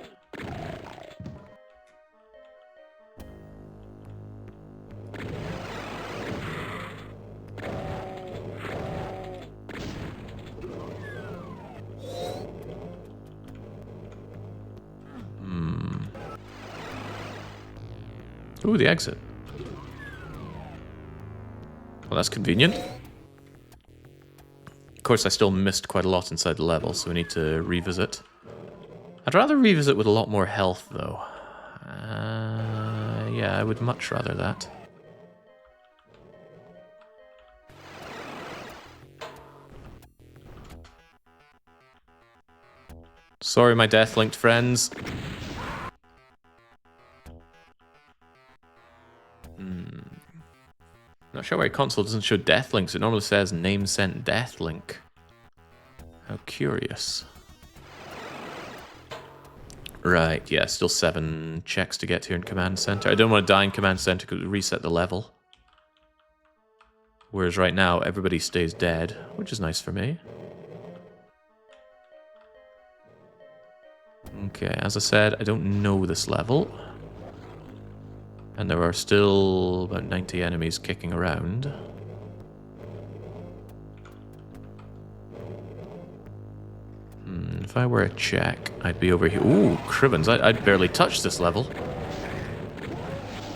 Ooh, the exit. Well, that's convenient. Of course, I still missed quite a lot inside the level, so we need to revisit. I'd rather revisit with a lot more health, though. Yeah, I would much rather that. Sorry, my death-linked friends. Not sure why console doesn't show death links. It normally says name sent death link. How curious. Right, yeah, still 7 checks to get here in Command Center. I don't want to die in Command Center because it would reset the level. Whereas right now, everybody stays dead, which is nice for me. Okay, as I said, I don't know this level. And there are still about 90 enemies kicking around. If I were a check, I'd be over here. Ooh, cribbins, I'd barely touch this level.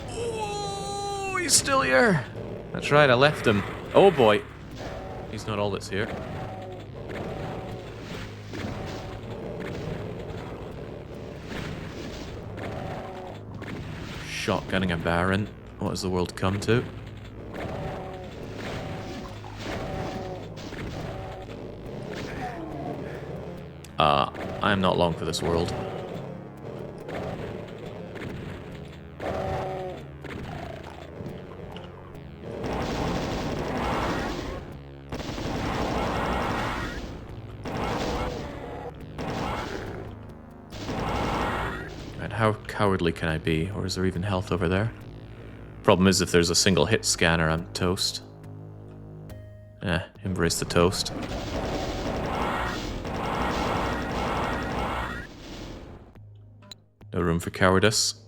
Oh, he's still here. That's right, I left him. Oh boy. He's not all that's here. Shotgunning a Baron. What has the world come to? I am not long for this world. And how cowardly can I be? Or is there even health over there? Problem is, if there's a single hit scanner, I'm toast. Embrace the toast. No room for cowardice.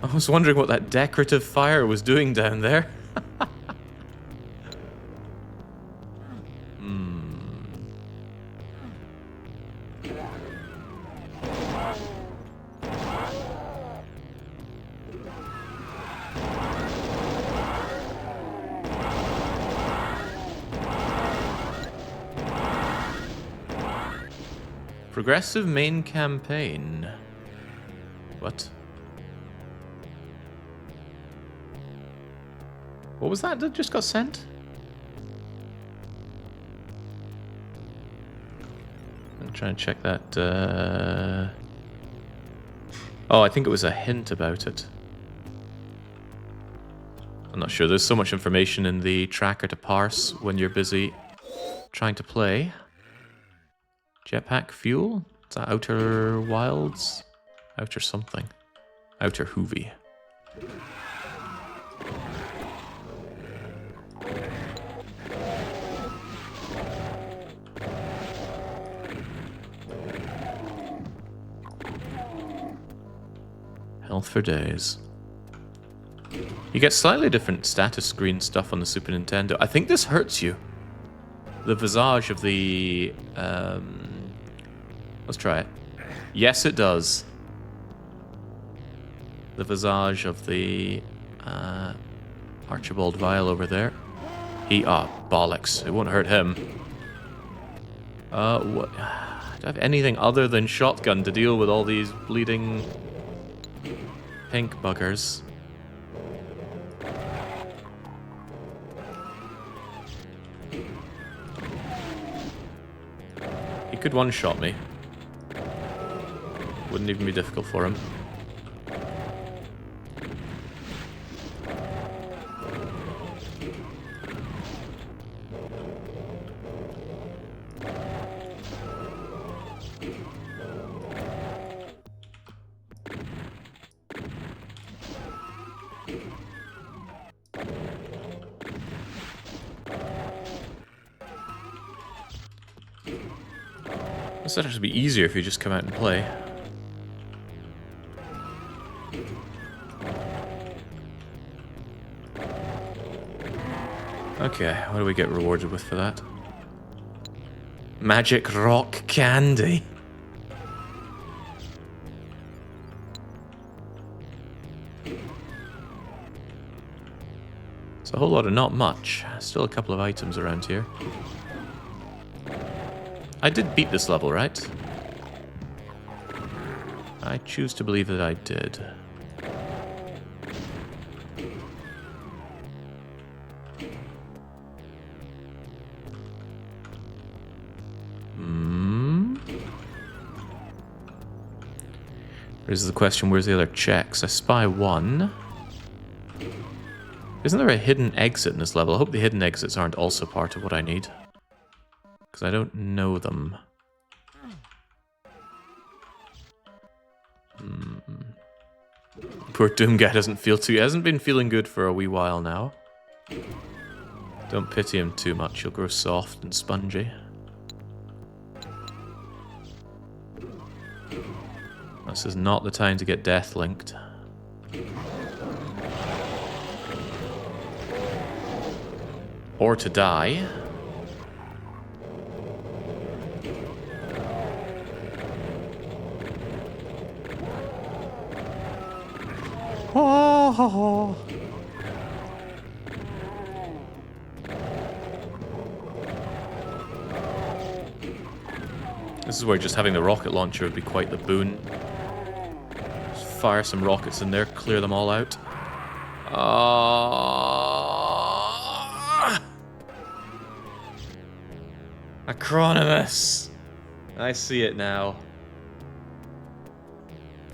I was wondering what that decorative fire was doing down there. Progressive main campaign. What? What was that just got sent? I'm trying to check that. Oh, I think it was a hint about it. I'm not sure. There's so much information in the tracker to parse when you're busy trying to play. Jetpack fuel? Is that Outer Wilds? Outer something. Outer Hoovy. Health for days. You get slightly different status screen stuff on the Super Nintendo. I think this hurts you. The visage of the... let's try it. Yes, it does. The visage of the Archibald Vial over there. Bollocks. It won't hurt him. What? Do I have anything other than shotgun to deal with all these bleeding pink buggers? He could one-shot me. Wouldn't even be difficult for him. This would actually be easier if you just come out and play. Okay, what do we get rewarded with for that? Magic rock candy. It's a whole lot of not much. Still a couple of items around here. I did beat this level, right? I choose to believe that I did. Raises the question, where's the other checks? I spy one. Isn't there a hidden exit in this level? I hope the hidden exits aren't also part of what I need. Because I don't know them. Poor Doom guy doesn't feel too... He hasn't been feeling good for a wee while now. Don't pity him too much. He'll grow soft and spongy. This is not the time to get death linked. Or to die. Oh. This is where just having the rocket launcher would be quite the boon. Just fire some rockets in there, clear them all out. Acronymus! I see it now.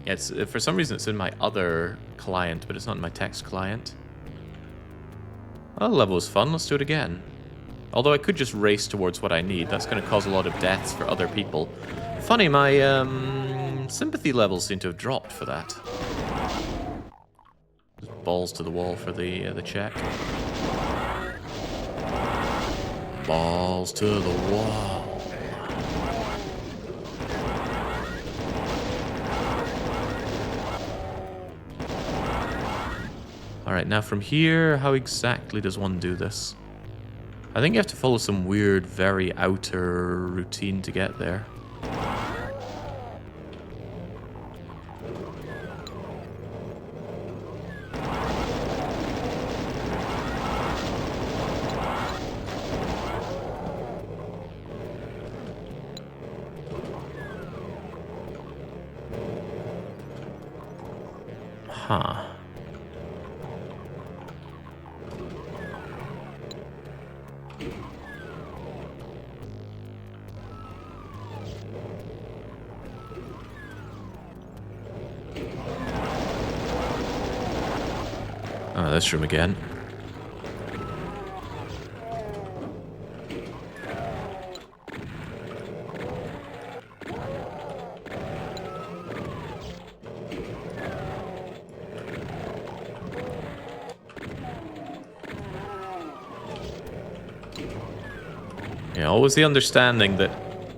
Yeah, it's, for some reason it's in my other client, but it's not in my text client. Well, the level was fun, let's do it again. Although I could just race towards what I need, that's going to cause a lot of deaths for other people. Funny, my sympathy levels seem to have dropped for that. Just balls to the wall for the check. Balls to the wall. Alright, now from here, how exactly does one do this? I think you have to follow some weird, very outer routine to get there. Huh. Oh, this room again. Yeah, always the understanding that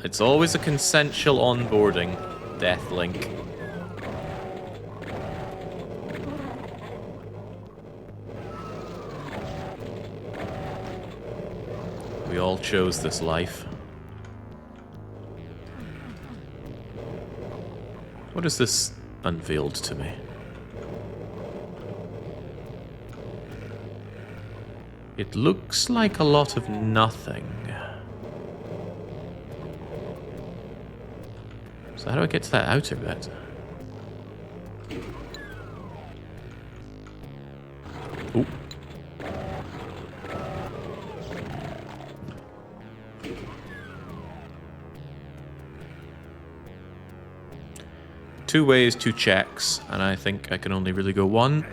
it's always a consensual onboarding, Death Link. We all chose this life. What is this unveiled to me? It looks like a lot of nothing. So how do I get to that outer bit? Ooh. Two ways, two checks, and I think I can only really go one.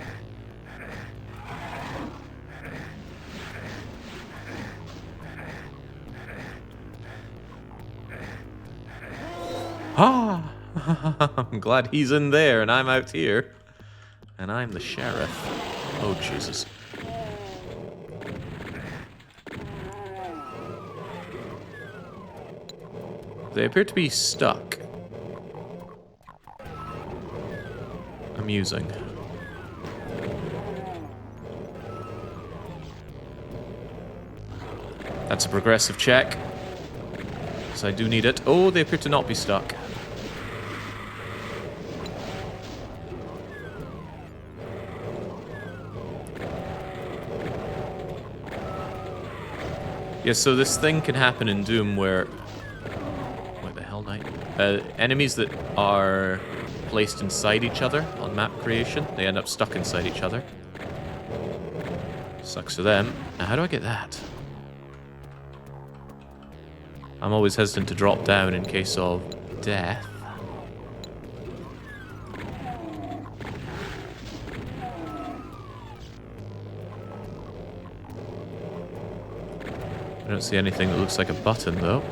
Ah! I'm glad he's in there and I'm out here. And I'm the sheriff. Oh, Jesus. They appear to be stuck. Amusing. That's a progressive check. because I do need it. Oh, they appear to not be stuck. Yeah, so this thing can happen in Doom where... What the hell, Knight? Enemies that are placed inside each other on map creation, they end up stuck inside each other. Sucks for them. Now, how do I get that? I'm always hesitant to drop down in case of death. I don't see anything that looks like a button, though.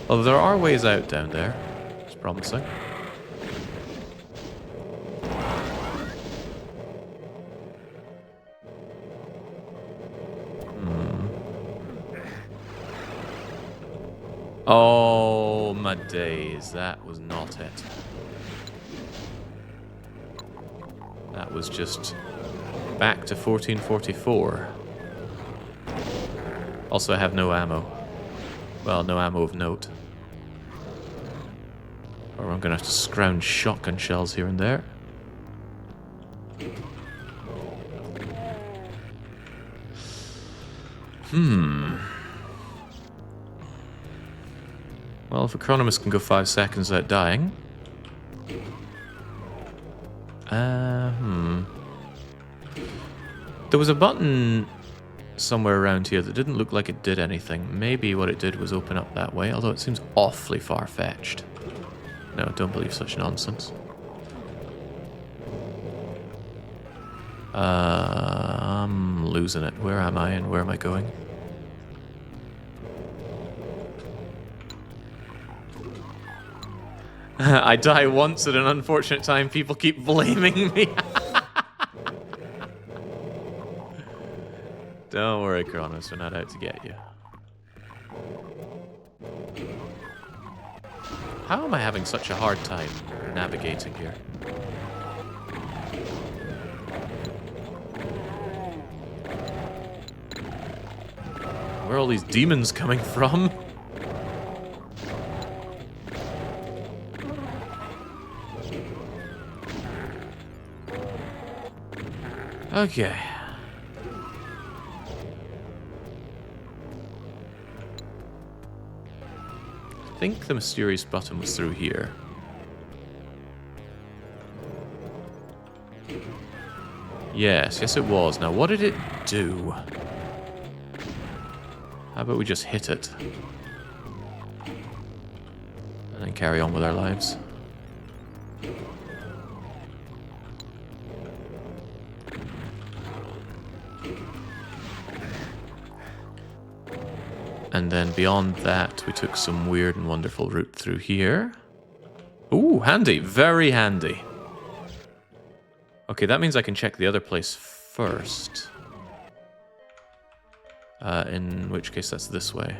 Although there are ways out down there. It's promising. Oh, my days. That was not it. That was just back to 1444. Also, I have no ammo. Well, no ammo of note. Or I'm gonna have to scrounge shotgun shells here and there. Well, if Economist can go 5 seconds without dying... There was a button somewhere around here that didn't look like it did anything. Maybe what it did was open up that way, although it seems awfully far-fetched. No, don't believe such nonsense. I'm losing it. Where am I and where am I going? I die once at an unfortunate time. People keep blaming me. Don't worry, Kronos. We're not out to get you. How am I having such a hard time navigating here? Where are all these demons coming from? Okay. I think the mysterious button was through here. Yes, it was. Now, what did it do? How about we just hit it? And then carry on with our lives. And then beyond that, we took some weird and wonderful route through here. Ooh, handy. Very handy. Okay, that means I can check the other place first. In which case, that's this way.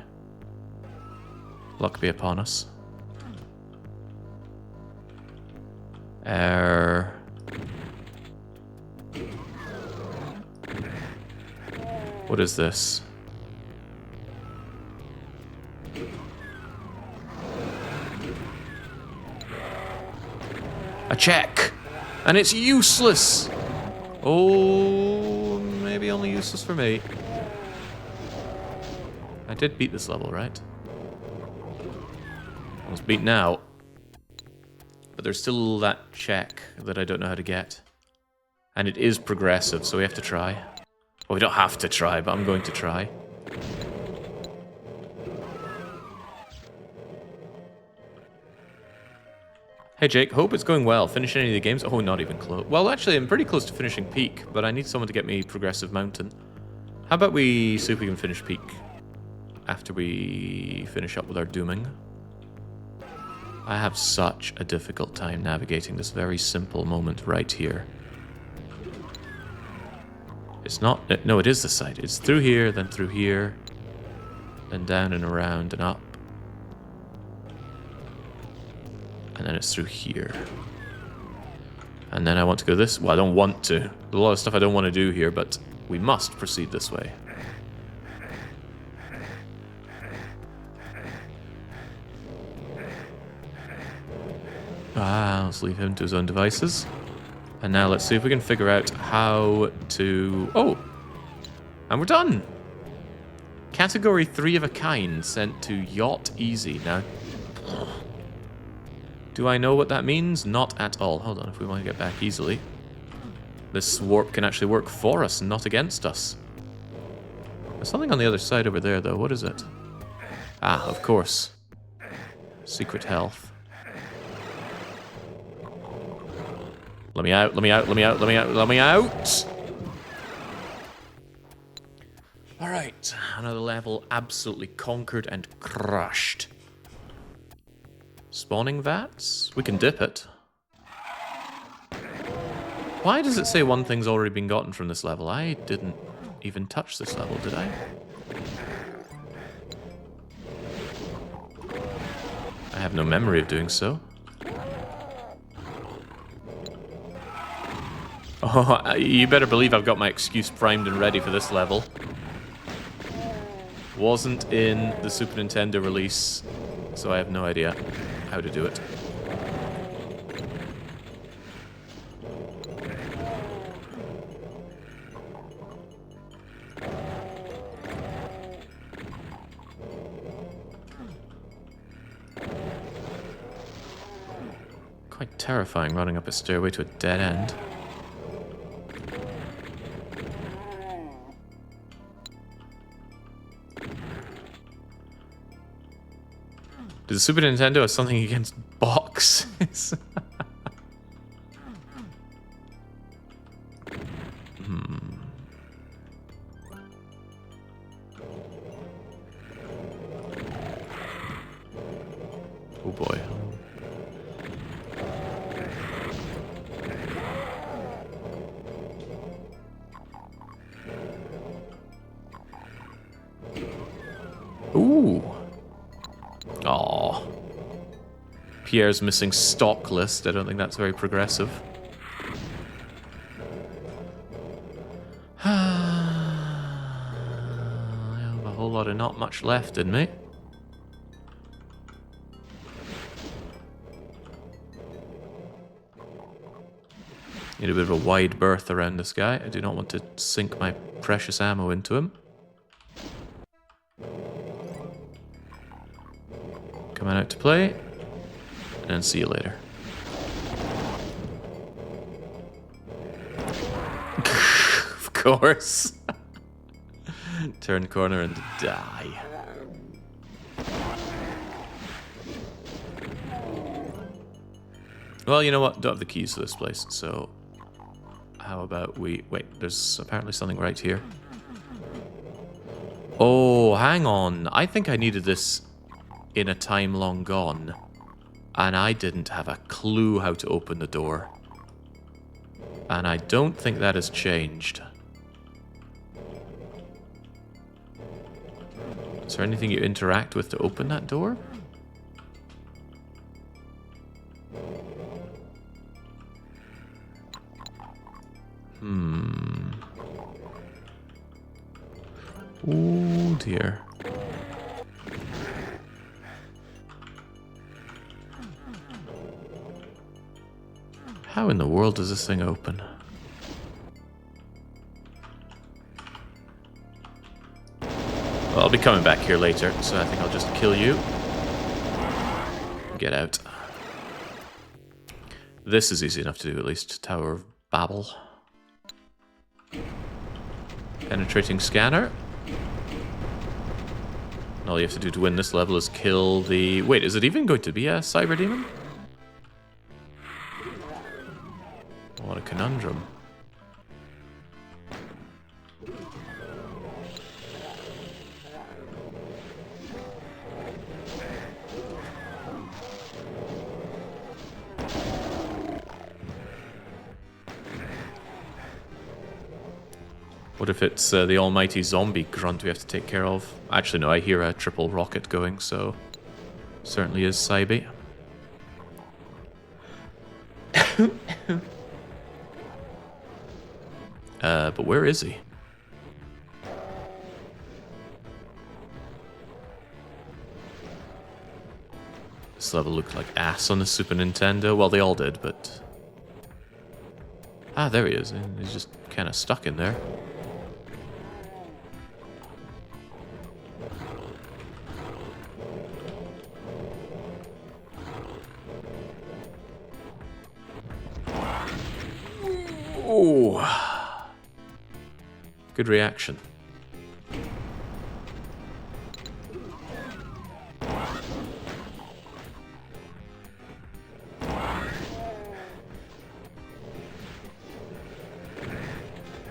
Luck be upon us. What is this? A check! And it's useless! Oh, maybe only useless for me. I did beat this level, right? I was beaten out. But there's still that check that I don't know how to get. And it is progressive, so we have to try. Well, we don't have to try, but I'm going to try. Hey Jake, hope it's going well. Finish any of the games? Oh, not even close. Well, actually, I'm pretty close to finishing Peak, but I need someone to get me Progressive Mountain. How about we see if we can finish Peak after we finish up with our dooming? I have such a difficult time navigating this very simple moment right here. It's not... No, it is the side. It's through here, then down and around and up. And then it's through here. And then I want to go this... Well, I don't want to. There's a lot of stuff I don't want to do here, but we must proceed this way. Let's leave him to his own devices. And now let's see if we can figure out how to... Oh! And we're done! Category 3 of a kind sent to Yacht Easy. Now, do I know what that means? Not at all. Hold on, if we want to get back easily. This warp can actually work for us, not against us. There's something on the other side over there, though. What is it? Ah, of course. Secret health. Let me out, let me out, let me out, let me out, let me out! Alright, another level absolutely conquered and crushed. Spawning vats? We can dip it. Why does it say one thing's already been gotten from this level? I didn't even touch this level, did I? I have no memory of doing so. Oh, you better believe I've got my excuse primed and ready for this level. Wasn't in the Super Nintendo release, so I have no idea how to do it. Quite terrifying running up a stairway to a dead end. Does the Super Nintendo have something against boxes? Oh boy. Ooh. Aww. Pierre's missing stock list. I don't think that's very progressive. I have a whole lot of not much left in me. Need a bit of a wide berth around this guy. I do not want to sink my precious ammo into him. Coming out to play, and see you later. Of course. Turn corner and die. Well, you know what? Don't have the keys to this place, so how about we... Wait, there's apparently something right here. Oh, hang on. I think I needed this in a time long gone, and I didn't have a clue how to open the door. And I don't think that has changed. Is there anything you interact with to open that door? Oh dear. How in the world does this thing open? Well, I'll be coming back here later, so I think I'll just kill you. Get out. This is easy enough to do, at least. Tower of Babel. Penetrating scanner. And all you have to do to win this level is kill the... Wait, is it even going to be a cyber demon? What a conundrum. What if it's the almighty zombie grunt we have to take care of? Actually, no, I hear a triple rocket going, so... Certainly is Cybe. But where is he? this level looked like ass on the Super Nintendo. Well, they all did, but... Ah, there he is. He's just kind of stuck in there. Oh, good reaction.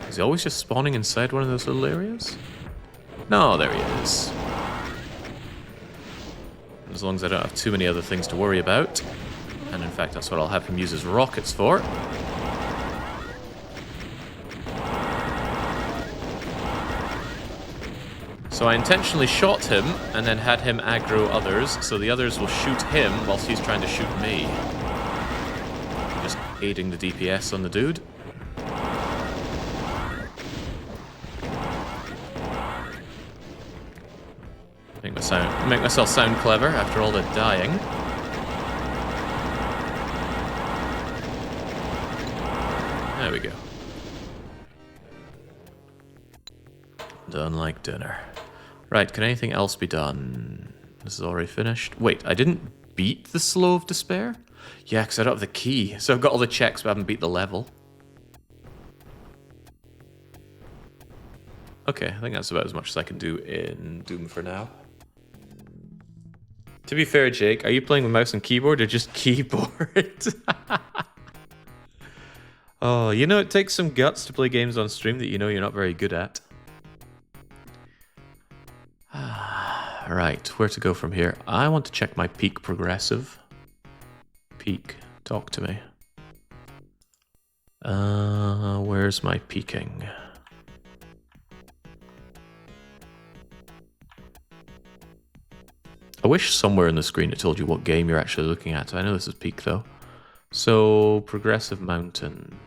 Is he always just spawning inside one of those little areas? No, there he is. As long as I don't have too many other things to worry about. And in fact, that's what I'll have him use his rockets for. So I intentionally shot him and then had him aggro others, so the others will shoot him whilst he's trying to shoot me. Just aiding the DPS on the dude. Make myself sound clever after all the dying. There we go. Done like dinner. Right, can anything else be done? This is already finished. Wait, I didn't beat the Slough of Despair? Yeah, because I don't have the key. So I've got all the checks, but I haven't beat the level. Okay, I think that's about as much as I can do in Doom for now. To be fair, Jake, are you playing with mouse and keyboard or just keyboard? Oh, you know, it takes some guts to play games on stream that you know you're not very good at. Right, where to go from here? I want to check my peak progressive. Peak, talk to me. Where's my peaking? I wish somewhere in the screen it told you what game you're actually looking at. I know this is peak though. So, Progressive Mountain.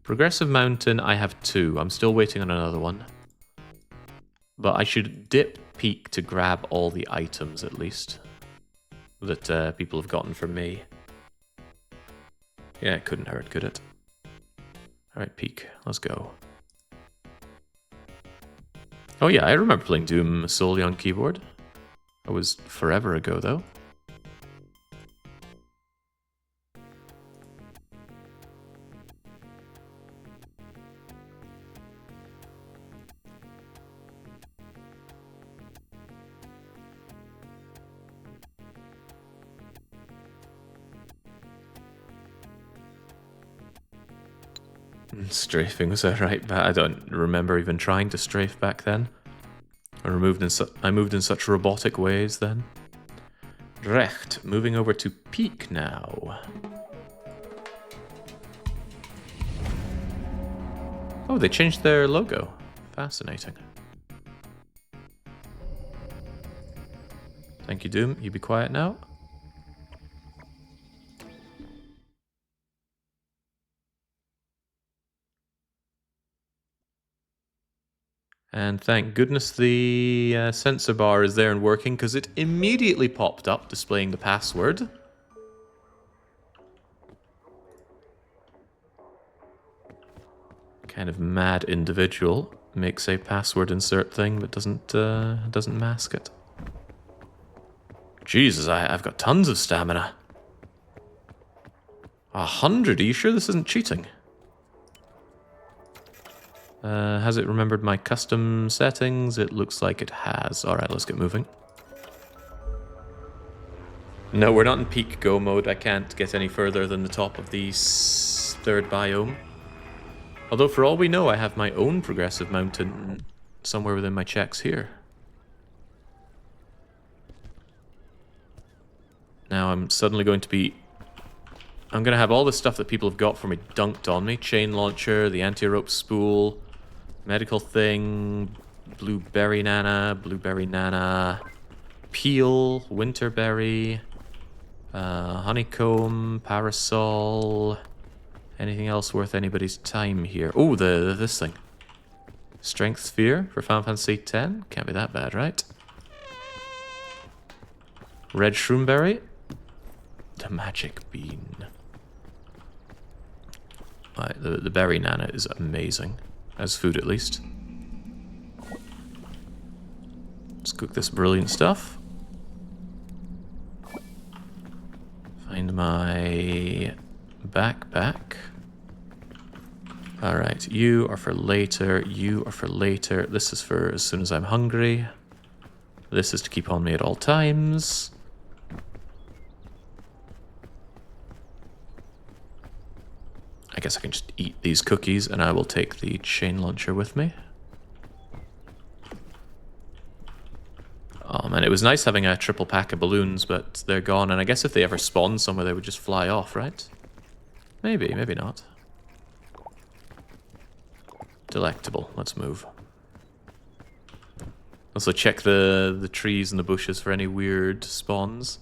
Progressive Mountain, I have 2. I'm still waiting on another one. But I should dip peak to grab all the items at least that people have gotten from me. Yeah, it couldn't hurt, could it? Alright, peak. Let's go. Oh yeah, I remember playing Doom solely on keyboard. That was forever ago, though. Strafing was alright, but I don't remember even trying to strafe back then. I moved in such robotic ways then. Recht, moving over to peak now. Oh, they changed their logo. Fascinating. Thank you, Doom. You be quiet now. And thank goodness the sensor bar is there and working, because it immediately popped up displaying the password. Kind of mad individual makes a password insert thing but doesn't mask it. Jesus, I've got tons of stamina. 100? Are you sure this isn't cheating? Has it remembered my custom settings? It looks like it has. Alright, let's get moving. No, we're not in peak go mode. I can't get any further than the top of the 3rd biome. Although for all we know, I have my own progressive mountain somewhere within my checks here. Now I'm suddenly going to be... I'm going to have all the stuff that people have got for me dunked on me. Chain launcher, the anti-rope spool, medical thing, blueberry nana, peel, winterberry, honeycomb, parasol, anything else worth anybody's time here. Oh, this thing. Strength sphere for Final Fantasy X? Can't be that bad, right? Red shroomberry. The magic bean. Right, the berry nana is amazing. As food, at least. Let's cook this brilliant stuff. Find my backpack. Alright, you are for later, you are for later. This is for as soon as I'm hungry. This is to keep on me at all times. I guess I can just eat these cookies and I will take the chain launcher with me. Oh man, it was nice having a triple pack of balloons, but they're gone. And I guess if they ever spawned somewhere, they would just fly off, right? Maybe, maybe not. Delectable. Let's move. Also check the trees and the bushes for any weird spawns.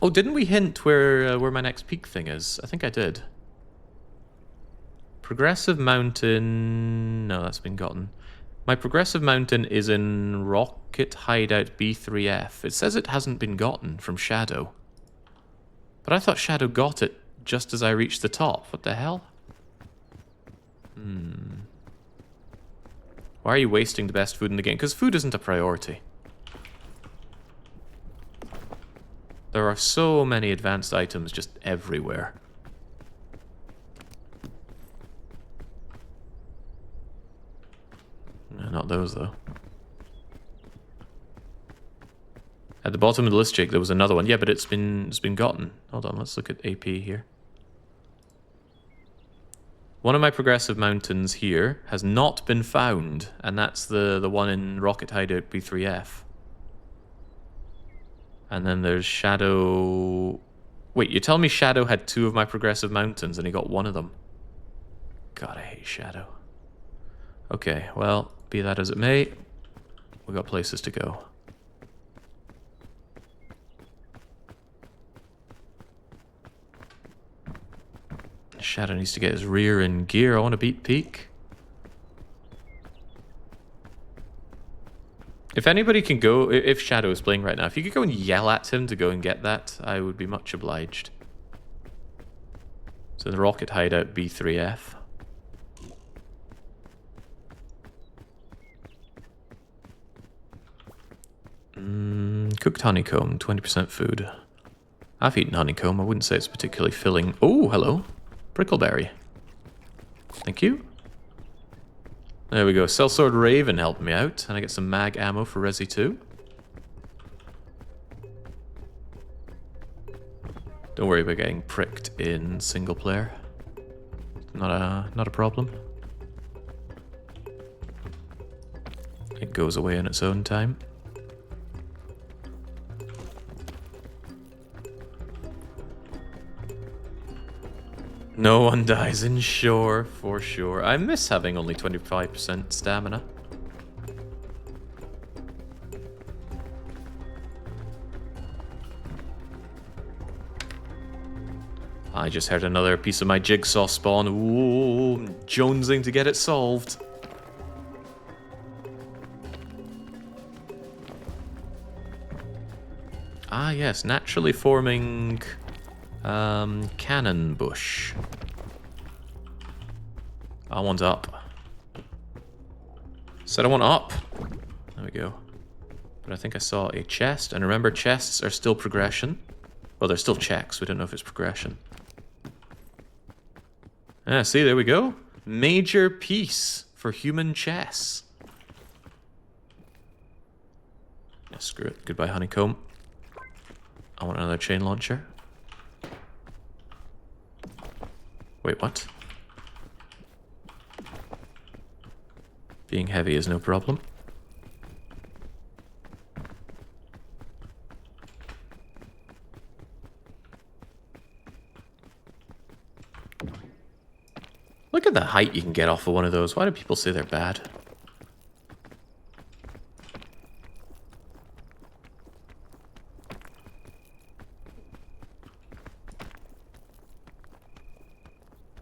Oh, didn't we hint where my next peak thing is? I think I did. Progressive Mountain... No, that's been gotten. My Progressive Mountain is in Rocket Hideout B3F. It says it hasn't been gotten from Shadow. But I thought Shadow got it just as I reached the top. What the hell? Why are you wasting the best food in the game? Because food isn't a priority. There are so many advanced items just everywhere. No, not those, though. At the bottom of the list, Jake, there was another one. Yeah, but it's been gotten. Hold on, let's look at AP here. One of my Progressive Mountains here has not been found, and that's the one in Rocket Hideout B3F. And then there's Shadow... Wait, you tell me Shadow had 2 of my Progressive Mountains and he got 1 of them? God, I hate Shadow. Okay, well, be that as it may, we got places to go. Shadow needs to get his rear in gear. I want to beat Peak. If anybody can go, if Shadow is playing right now, if you could go and yell at him to go and get that, I would be much obliged. So the Rocket Hideout B3F. Cooked honeycomb, 20% food. I've eaten honeycomb. I wouldn't say it's particularly filling. Oh, hello. Prickleberry. Thank you. There we go. Sellsword Raven helped me out. And I get some mag ammo for Resi 2. Don't worry about getting pricked in single player. Not a problem. It goes away in its own time. No one dies in shore, for sure. I miss having only 25% stamina. I just heard another piece of my jigsaw spawn. Ooh, I'm jonesing to get it solved. Ah, yes, naturally forming... cannon bush. I want up. Said I want up. There we go. But I think I saw a chest, and remember, chests are still progression. Well, they're still checks. We don't know if it's progression. Ah, see, there we go. Major piece for human chess. Yeah, screw it. Goodbye, honeycomb. I want another chain launcher. Wait, what? Being heavy is no problem. Look at the height you can get off of one of those. Why do people say they're bad?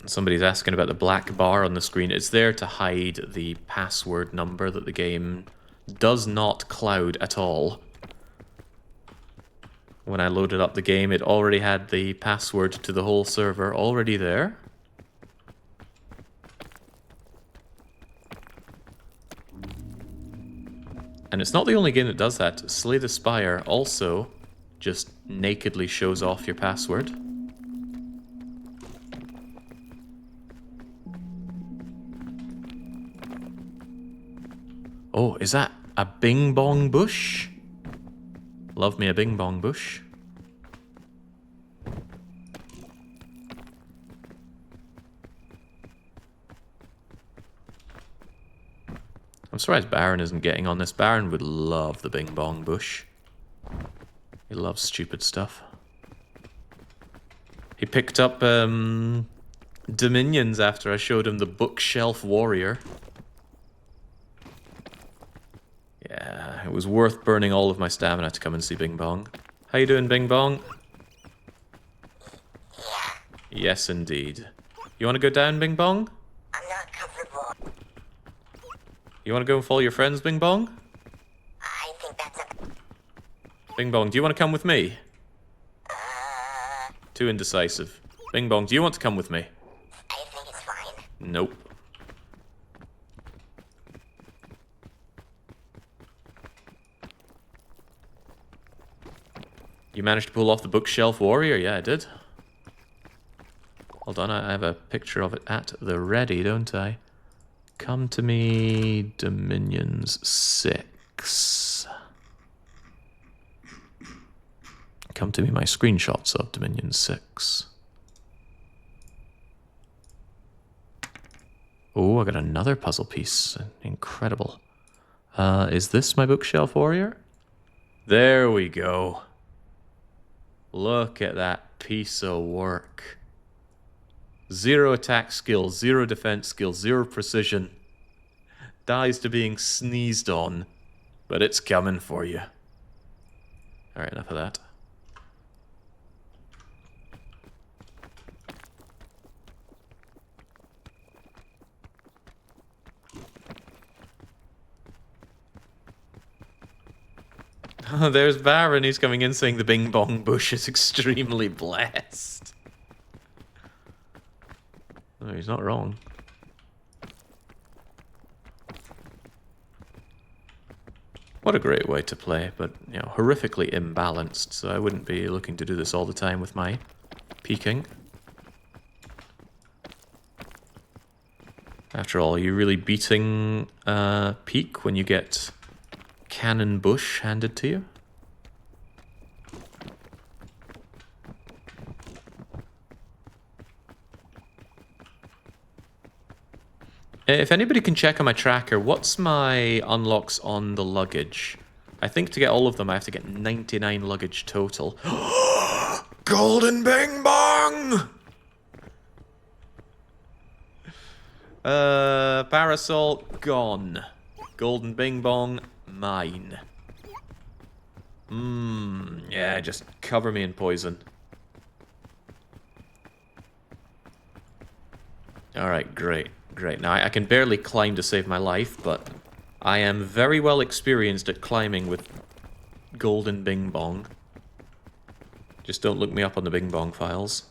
Somebody's asking about the black bar on the screen. It's there to hide the password number that the game does not cloud at all. When I loaded up the game, it already had the password to the whole server already there. And it's not the only game that does that. Slay the Spire also just nakedly shows off your password. Oh, is that a bing bong bush? Love me a bing bong bush. I'm surprised Baron isn't getting on this. Baron would love the bing bong bush. He loves stupid stuff. He picked up Dominions after I showed him the Bookshelf Warrior. Yeah, it was worth burning all of my stamina to come and see Bing Bong. How you doing, Bing Bong? Yeah. Yes, indeed. You want to go down, Bing Bong? I'm not comfortable. You want to go and follow your friends, Bing Bong? I think that's a... Bing Bong, do you want to come with me? Too indecisive. Bing Bong, do you want to come with me? I think it's fine. Nope. You managed to pull off the Bookshelf Warrior? Yeah, I did. Hold on, I have a picture of it at the ready, don't I? Come to me, Dominions 6. Come to me, my screenshots of Dominions 6. Oh, I got another puzzle piece. Incredible. Is this my Bookshelf Warrior? There we go. Look at that piece of work. 0 attack skill, 0 defense skill, 0 precision. Dies to being sneezed on. But it's coming for you. Alright, enough of that. Oh, there's Baron. He's coming in saying the Bing Bong Bush is extremely blessed. No, he's not wrong. What a great way to play, but, you know, horrifically imbalanced, so I wouldn't be looking to do this all the time with my peeking. After all, are you really beating peak when you get Cannon Bush handed to you? If anybody can check on my tracker, what's my unlocks on the luggage? I think to get all of them, I have to get 99 luggage total. Golden Bing Bong! Parasol, gone. Golden Bing Bong, mine. Yeah, just cover me in poison. Alright, great. Great. Now, I can barely climb to save my life, but I am very well experienced at climbing with Golden Bing Bong. Just don't look me up on the Bing Bong files.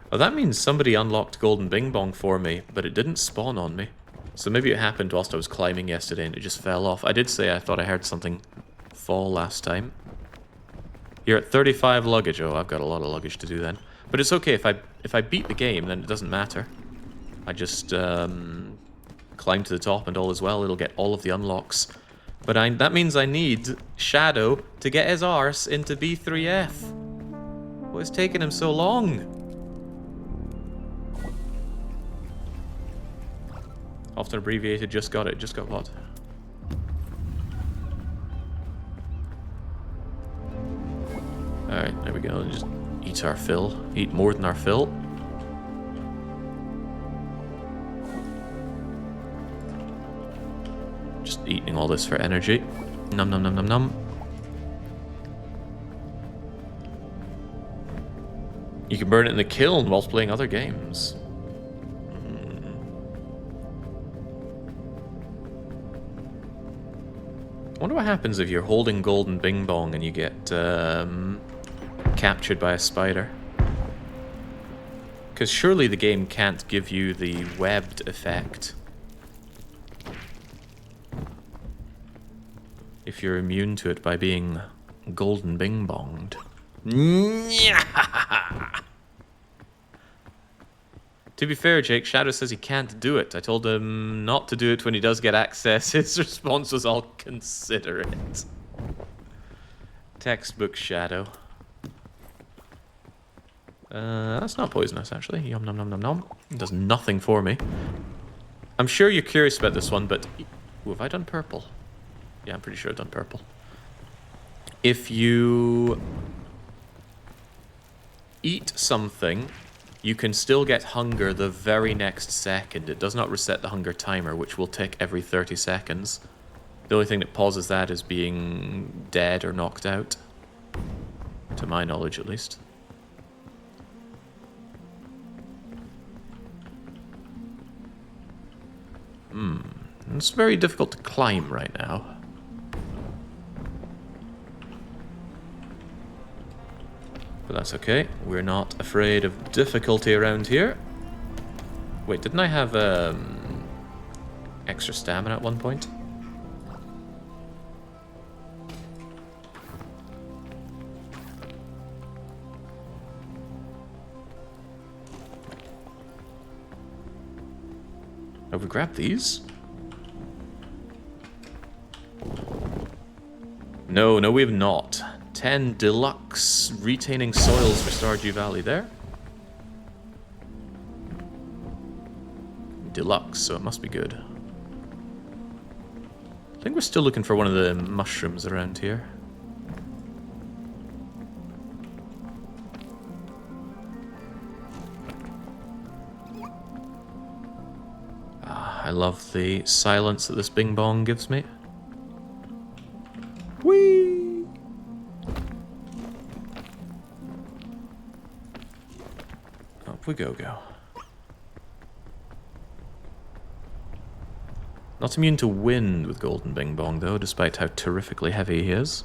Oh, that means somebody unlocked Golden Bing Bong for me, but it didn't spawn on me. So maybe it happened whilst I was climbing yesterday and it just fell off. I did say I thought I heard something fall last time. You're at 35 luggage. Oh, I've got a lot of luggage to do then. But it's okay, if I beat the game, then it doesn't matter. I just climb to the top and all is well. It'll get all of the unlocks. But that means I need Shadow to get his arse into B3F. What's taking him so long? Often abbreviated, just got it. Just got what? Alright, there we go. Just eat our fill. Eat more than our fill. Just eating all this for energy. Num num num num num. You can burn it in the kiln whilst playing other games. I wonder what happens if you're holding golden bing bong and you get captured by a spider. Because surely the game can't give you the webbed effect if you're immune to it by being golden bing bonged. To be fair, Jake, Shadow says he can't do it. I told him not to do it when he does get access. His response was, I'll consider it. Textbook Shadow. That's not poisonous, actually. Yum nom nom nom nom. It does nothing for me. I'm sure you're curious about this one, but... Ooh, have I done purple? Yeah, I'm pretty sure I've done purple. If you eat something, you can still get hunger the very next second. It does not reset the hunger timer, which will tick every 30 seconds. The only thing that pauses that is being dead or knocked out. To my knowledge, at least. It's very difficult to climb right now. But that's okay. We're not afraid of difficulty around here. Wait, didn't I have extra stamina at one point? Have we grabbed these? No, we have not. 10 deluxe retaining soils for Stardew Valley there. Deluxe, so it must be good. I think we're still looking for one of the mushrooms around here. I love the silence that this bing bong gives me. Whee! Up we go. Not immune to wind with Golden Bing Bong, though, despite how terrifically heavy he is.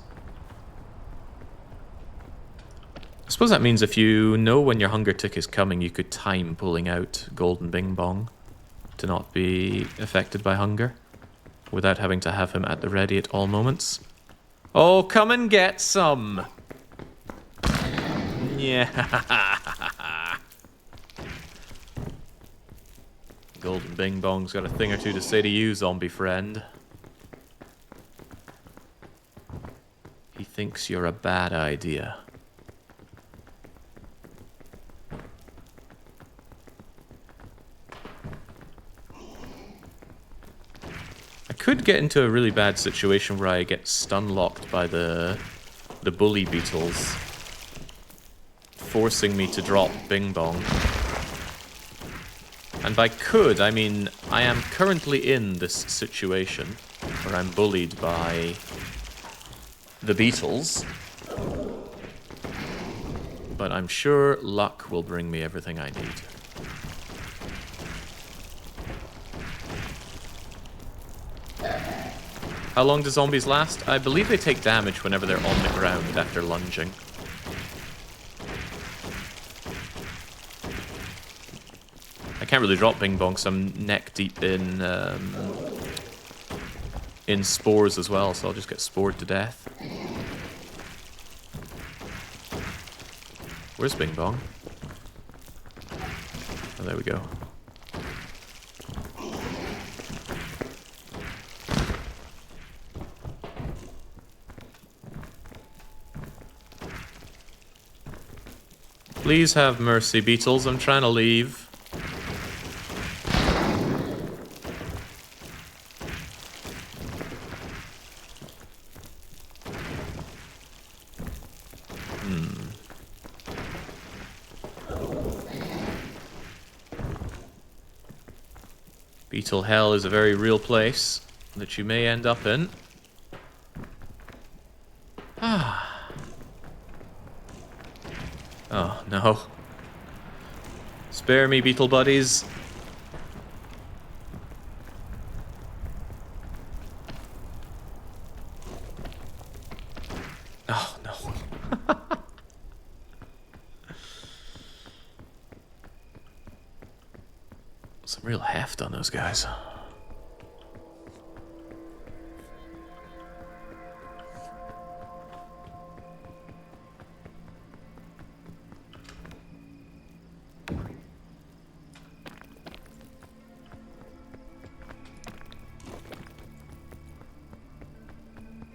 I suppose that means if you know when your hunger tick is coming, you could time pulling out Golden Bing Bong to not be affected by hunger, without having to have him at the ready at all moments. Oh, come and get some! Yeah. Golden Bing Bong's got a thing or two to say to you, zombie friend. He thinks you're a bad idea. I could get into a really bad situation where I get stun-locked by the bully beetles, forcing me to drop Bing Bong. And by could, I mean I am currently in this situation where I'm bullied by the beetles. But I'm sure luck will bring me everything I need. How long do zombies last? I believe they take damage whenever they're on the ground after lunging. I can't really drop Bing Bong, so I'm neck deep in spores as well, so I'll just get spored to death. Where's Bing Bong? Oh, there we go. Please have mercy, beetles. I'm trying to leave. Beetle hell is a very real place that you may end up in. Oh, no. Spare me, beetle buddies. Some real heft on those guys.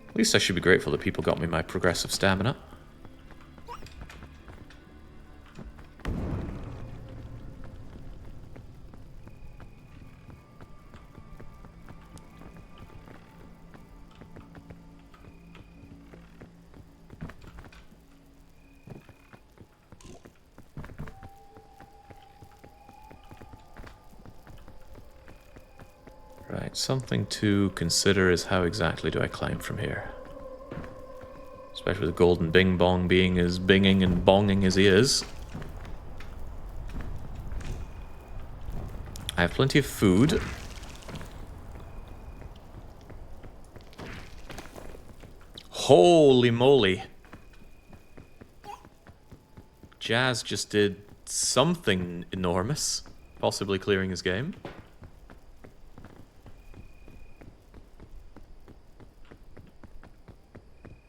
At least I should be grateful that people got me my progressive stamina. Right, something to consider is how exactly do I climb from here? Especially with Golden Bing Bong being as binging and bonging as he is. I have plenty of food. Holy moly. Jazz just did something enormous, possibly clearing his game.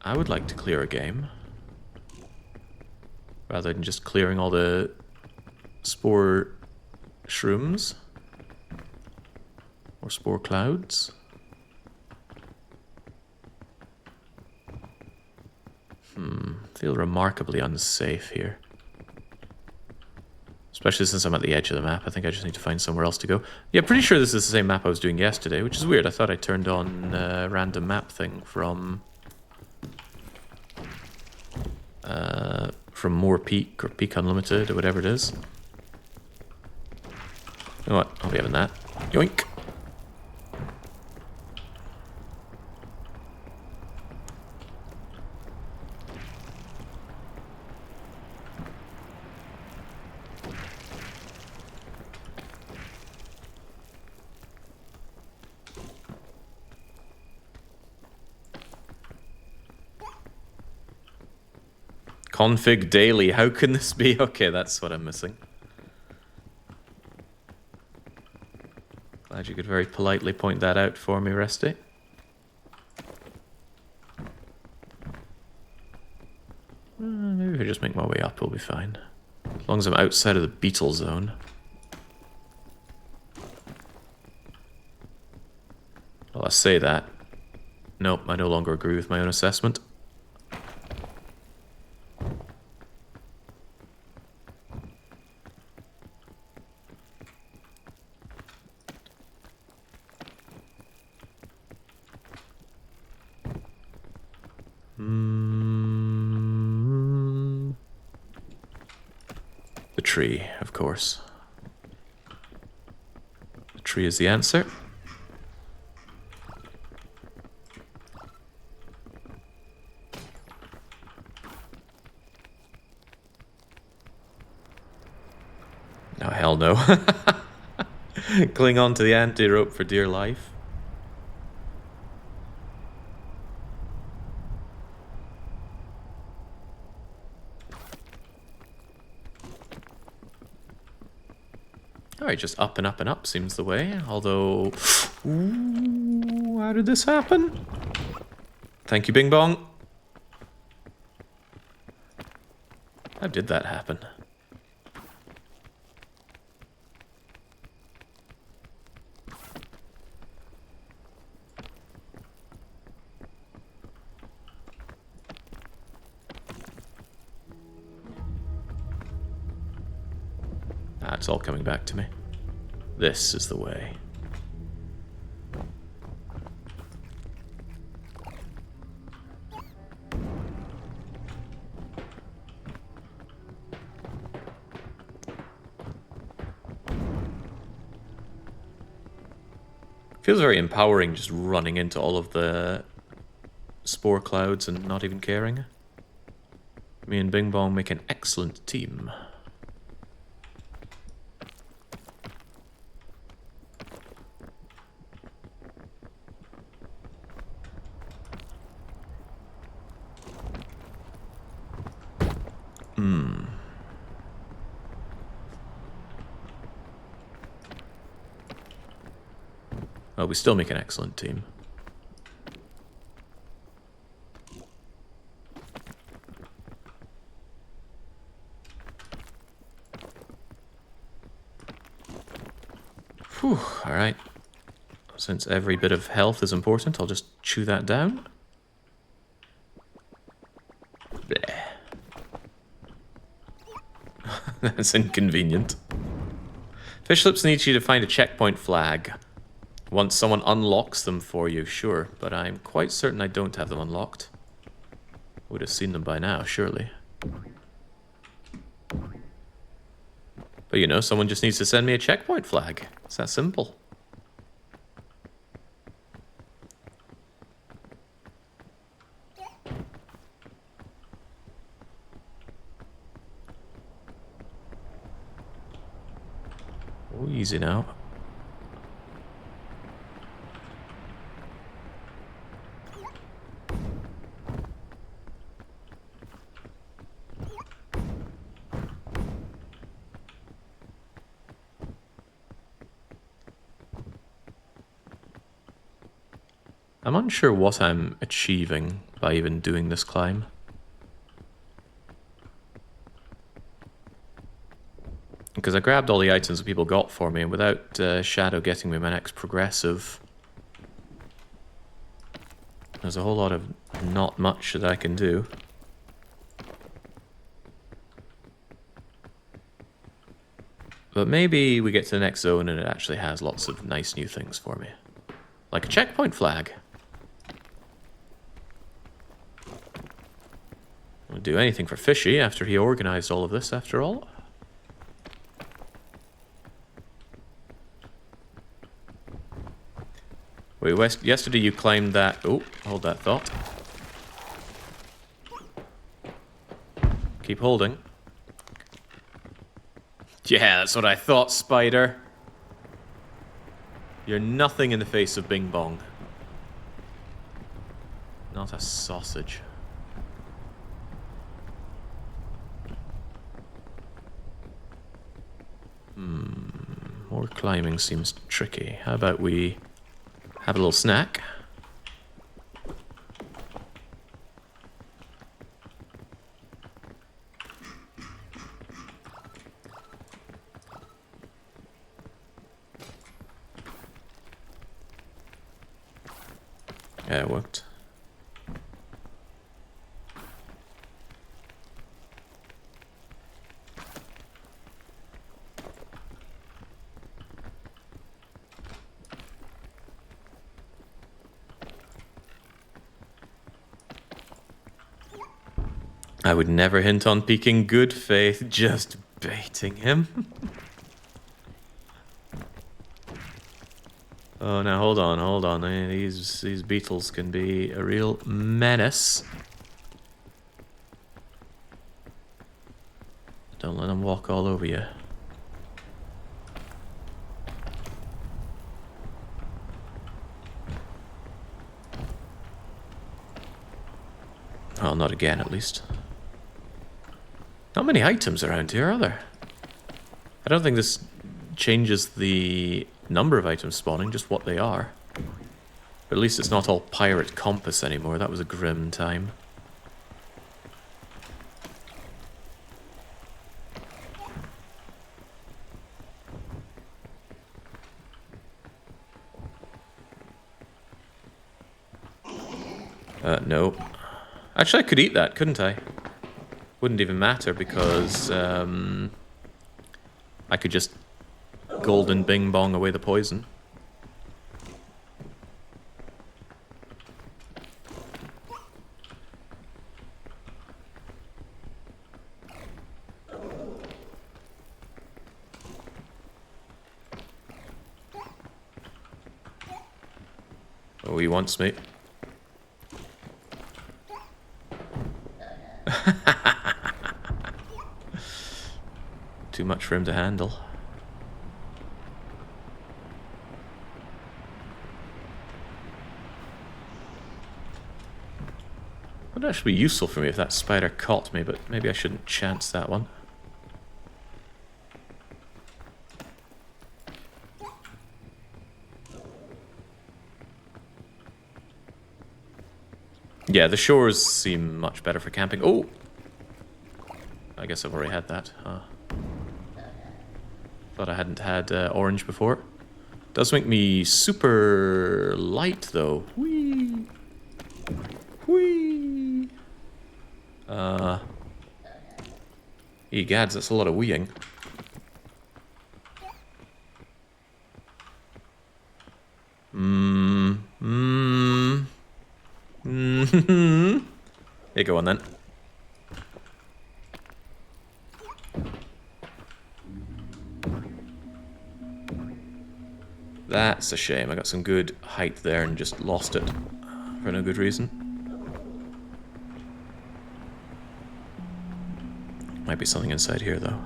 I would like to clear a game, rather than just clearing all the spore shrooms, or spore clouds. Feel remarkably unsafe here. Especially since I'm at the edge of the map. I think I just need to find somewhere else to go. Yeah, pretty sure this is the same map I was doing yesterday, which is weird. I thought I turned on a random map thing from More Peak or Peak Unlimited or whatever it is. You know what? I'll be having that. Yoink! Config daily. How can this be? Okay, that's what I'm missing. Glad you could very politely point that out for me, Resty. Maybe if I just make my way up, we'll be fine. As long as I'm outside of the beetle zone. Well, I say that. Nope, I no longer agree with my own assessment. The tree, of course. The tree is the answer. Oh, hell no. Cling on to the anti-rope for dear life. Alright, just up and up and up seems the way, although... Ooh, how did this happen? Thank you, Bing Bong. How did that happen? Ah, it's all coming back to me. This is the way. Feels very empowering just running into all of the spore clouds and not even caring. Me and Bing Bong make an excellent team. Well, we still make an excellent team. Whew, alright. Since every bit of health is important, I'll just chew that down. Bleh. That's inconvenient. Fish slips needs you to find a checkpoint flag. Once someone unlocks them for you, sure, but I'm quite certain I don't have them unlocked. Would have seen them by now, surely. But you know, someone just needs to send me a checkpoint flag. It's that simple. Oh, easy now. I'm unsure what I'm achieving by even doing this climb. Because I grabbed all the items that people got for me, and without Shadow getting me my next progressive, there's a whole lot of not much that I can do. But maybe we get to the next zone and it actually has lots of nice new things for me. Like a checkpoint flag. I'll do anything for Fishy after he organized all of this, after all. Wait, yesterday you claimed that... Oh, hold that thought. Keep holding. Yeah, that's what I thought, Spider. You're nothing in the face of Bing Bong. Not a sausage. More climbing seems tricky. How about we have a little snack? Yeah, it worked. I would never hint on peeking good faith, just baiting him. Oh, now hold on. These beetles can be a real menace. Don't let them walk all over you. Oh, not again, at least. Not many items around here, are there? I don't think this changes the number of items spawning, just what they are. But at least it's not all pirate compass anymore. That was a grim time. No. Actually, I could eat that, couldn't I? Wouldn't even matter because I could just golden bing bong away the poison. Oh, he wants me. Too much for him to handle. Would actually be useful for me if that spider caught me, but maybe I shouldn't chance that one. Yeah, the shores seem much better for camping. Oh! I guess I've already had that. Huh. Thought I hadn't had orange before. Does make me super light, though. Whee! Whee! Egads, that's a lot of weeing. Here, go on then. That's a shame. I got some good height there and just lost it for no good reason. Might be something inside here, though.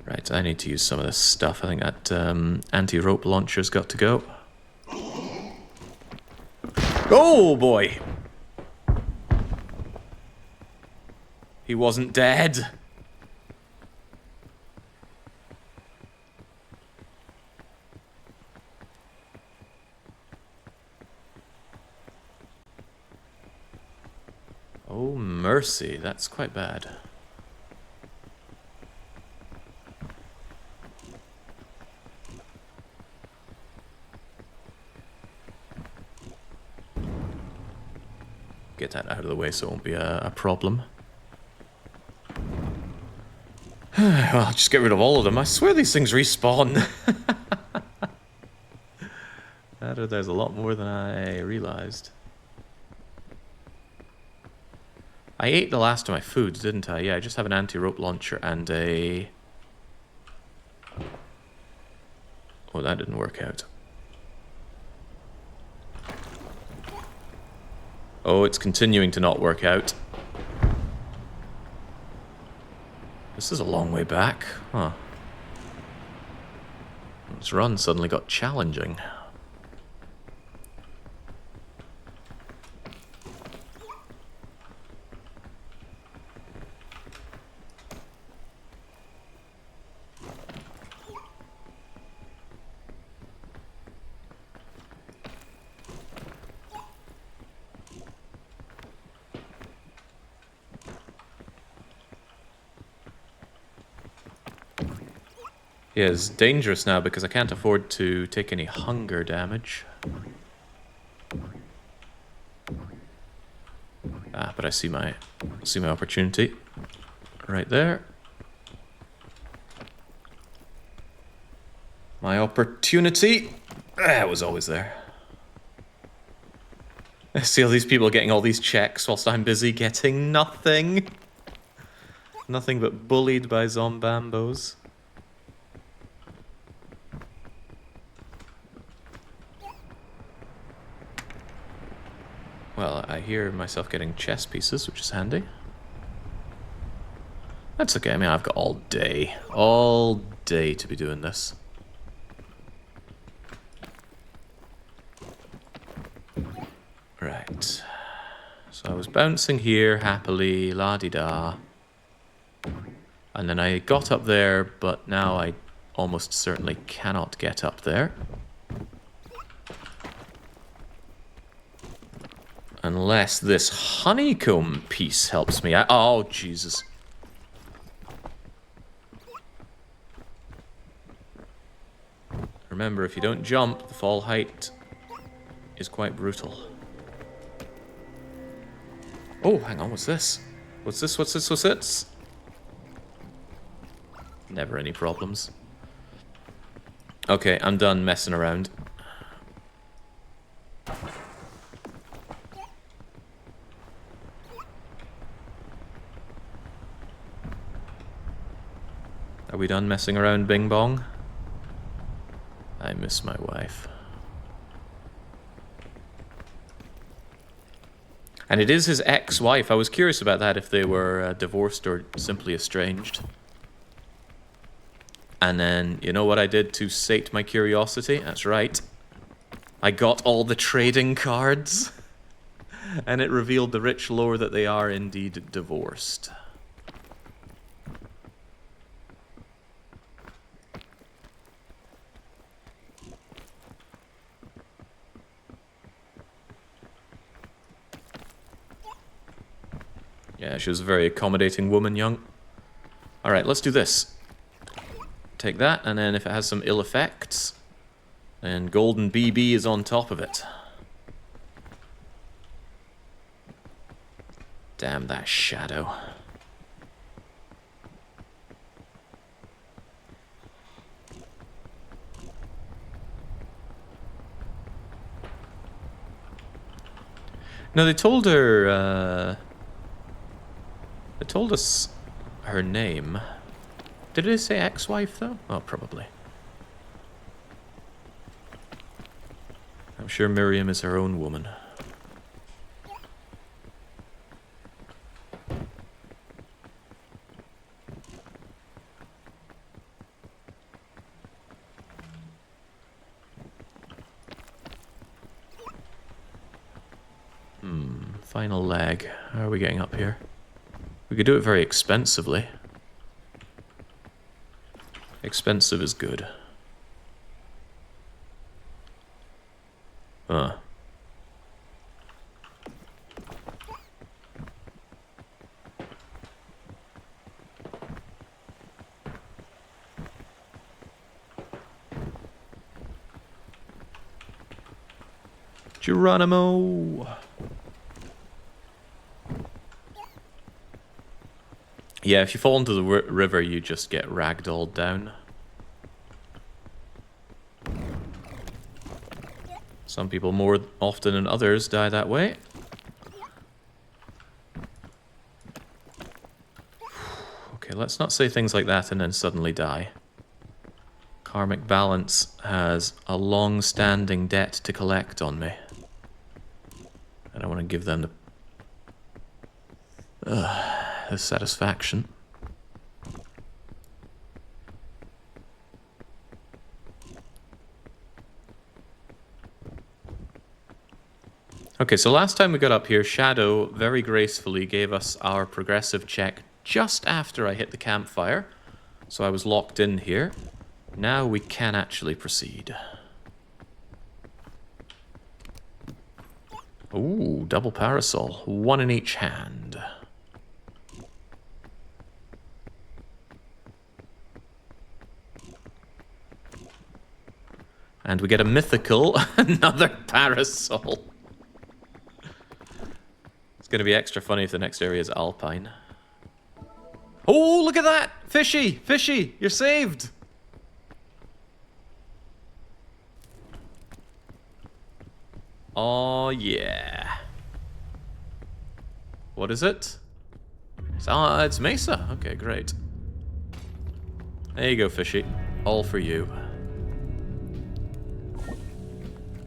Right, I need to use some of this stuff. I think that anti-rope launcher's got to go. Oh, boy! He wasn't dead. Oh, mercy. That's quite bad. Get that out of the way so it won't be a problem. Well, I'll just get rid of all of them. I swear these things respawn. There's a lot more than I realized. I ate the last of my food, didn't I? Yeah, I just have an anti-rope launcher and a... Oh, that didn't work out. Oh, it's continuing to not work out. This is a long way back. Huh. This run suddenly got challenging. Yeah, it's dangerous now because I can't afford to take any hunger damage. Ah, but I see my opportunity right there. My opportunity. It was always there. I see all these people getting all these checks whilst I'm busy getting nothing. Nothing but bullied by zombambos. Well, I hear myself getting chess pieces, which is handy. That's okay. I mean, I've got all day to be doing this. Right. So I was bouncing here happily, la-di-da. And then I got up there, but now I almost certainly cannot get up there. Unless this honeycomb piece helps me out. Oh, Jesus. Remember, if you don't jump, the fall height is quite brutal. Oh, hang on, what's this? What's this? What's this? What's this? Never any problems. Okay, I'm done messing around. Are we done messing around, Bing Bong? I miss my wife. And it is his ex-wife. I was curious about that, if they were divorced or simply estranged. And then, you know what I did to sate my curiosity? That's right. I got all the trading cards. And it revealed the rich lore that they are indeed divorced. Yeah, she was a very accommodating woman, young. Alright, let's do this. Take that, and then if it has some ill effects, then Golden BB is on top of it. Damn that shadow. No, they told her, they told us her name. Did they say ex-wife, though? Oh, probably. I'm sure Miriam is her own woman. Final leg. How are we getting up here? We could do it very expensively. Expensive is good. Geronimo! Yeah, if you fall into the river, you just get ragdolled down. Some people more often than others die that way. Okay, let's not say things like that and then suddenly die. Karmic balance has a long-standing debt to collect on me. And I want to give them the satisfaction. Okay, so last time we got up here, Shadow very gracefully gave us our progressive check just after I hit the campfire. So I was locked in here. Now we can actually proceed. Ooh, double parasol. One in each hand. And we get a mythical, another parasol. It's going to be extra funny if the next area is alpine. Oh, look at that! Fishy! Fishy! You're saved! Oh, yeah. What is it? It's Mesa. Okay, great. There you go, Fishy. All for you.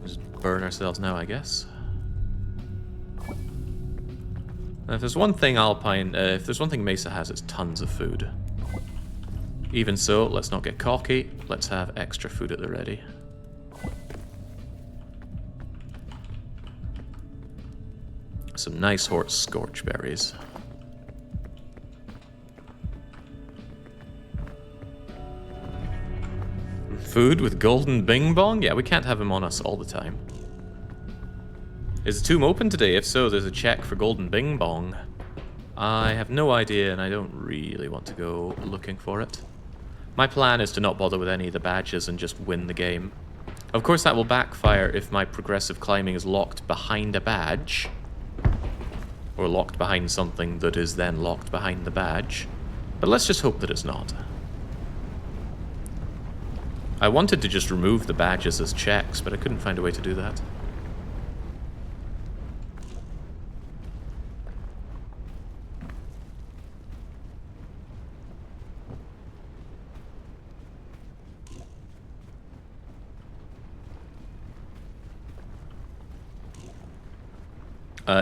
Just burn ourselves now, I guess. If there's one thing if there's one thing Mesa has, it's tons of food. Even so, let's not get cocky. Let's have extra food at the ready. Some nice horse scorch berries. Food with golden bing bong? Yeah, we can't have him on us all the time. Is the tomb open today? If so, there's a check for golden bing bong. I have no idea, and I don't really want to go looking for it. My plan is to not bother with any of the badges and just win the game. Of course, that will backfire if my progressive climbing is locked behind a badge. Or locked behind something that is then locked behind the badge. But let's just hope that it's not. I wanted to just remove the badges as checks, but I couldn't find a way to do that.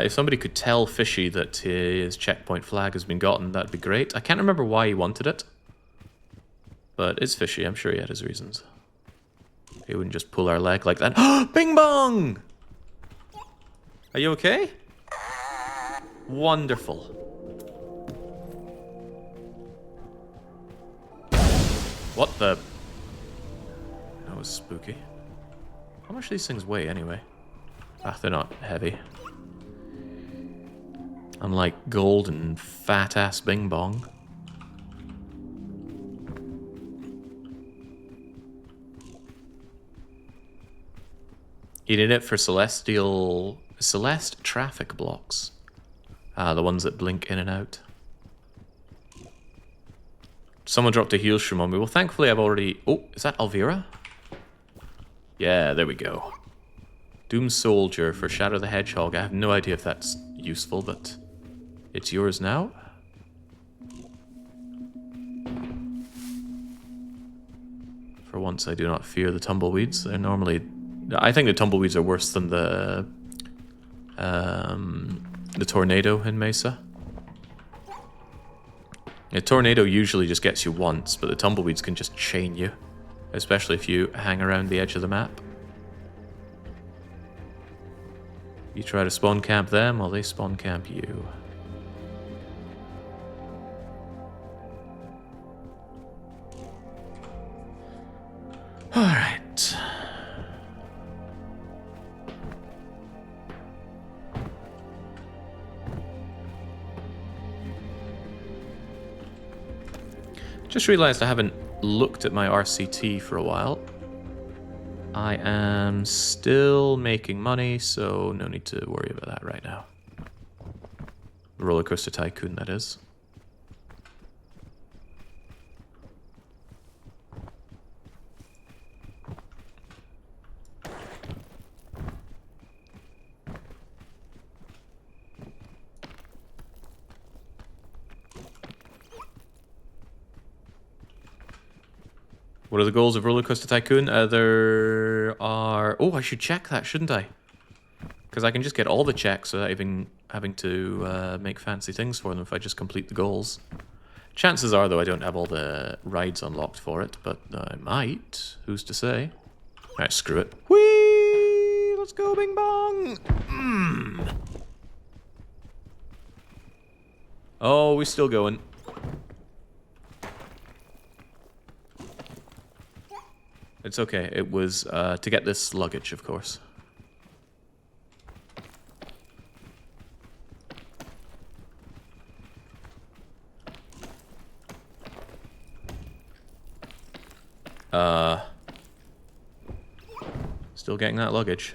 If somebody could tell Fishy that his checkpoint flag has been gotten, that'd be great. I can't remember why he wanted it. But it's Fishy, I'm sure he had his reasons. He wouldn't just pull our leg like that. Bing bong! Are you okay? Wonderful. What the... That was spooky. How much do these things weigh, anyway? Ah, they're not heavy. Unlike gold and fat-ass Bing Bong. You need it for Celeste traffic blocks. The ones that blink in and out. Someone dropped a heal shroom on me. Well, thankfully I've already... Oh, is that Alvira? Yeah, there we go. Doom Soldier for Shadow the Hedgehog. I have no idea if that's useful, but it's yours now. For once, I do not fear the tumbleweeds. They're normally... I think the tumbleweeds are worse than the tornado in Mesa. A tornado usually just gets you once, but the tumbleweeds can just chain you. Especially if you hang around the edge of the map. You try to spawn camp them, while they spawn camp you. Alright. Just realized I haven't looked at my RCT for a while. I am still making money, so no need to worry about that right now. Roller Coaster Tycoon, that is. What are the goals of Roller Coaster Tycoon? There are... Oh, I should check that, shouldn't I? Because I can just get all the checks without even having to make fancy things for them if I just complete the goals. Chances are, though, I don't have all the rides unlocked for it, but I might. Who's to say? Alright, screw it. Whee! Let's go, Bing Bong! Mm. Oh, we're still going. It's okay. It was to get this luggage, of course. Still getting that luggage.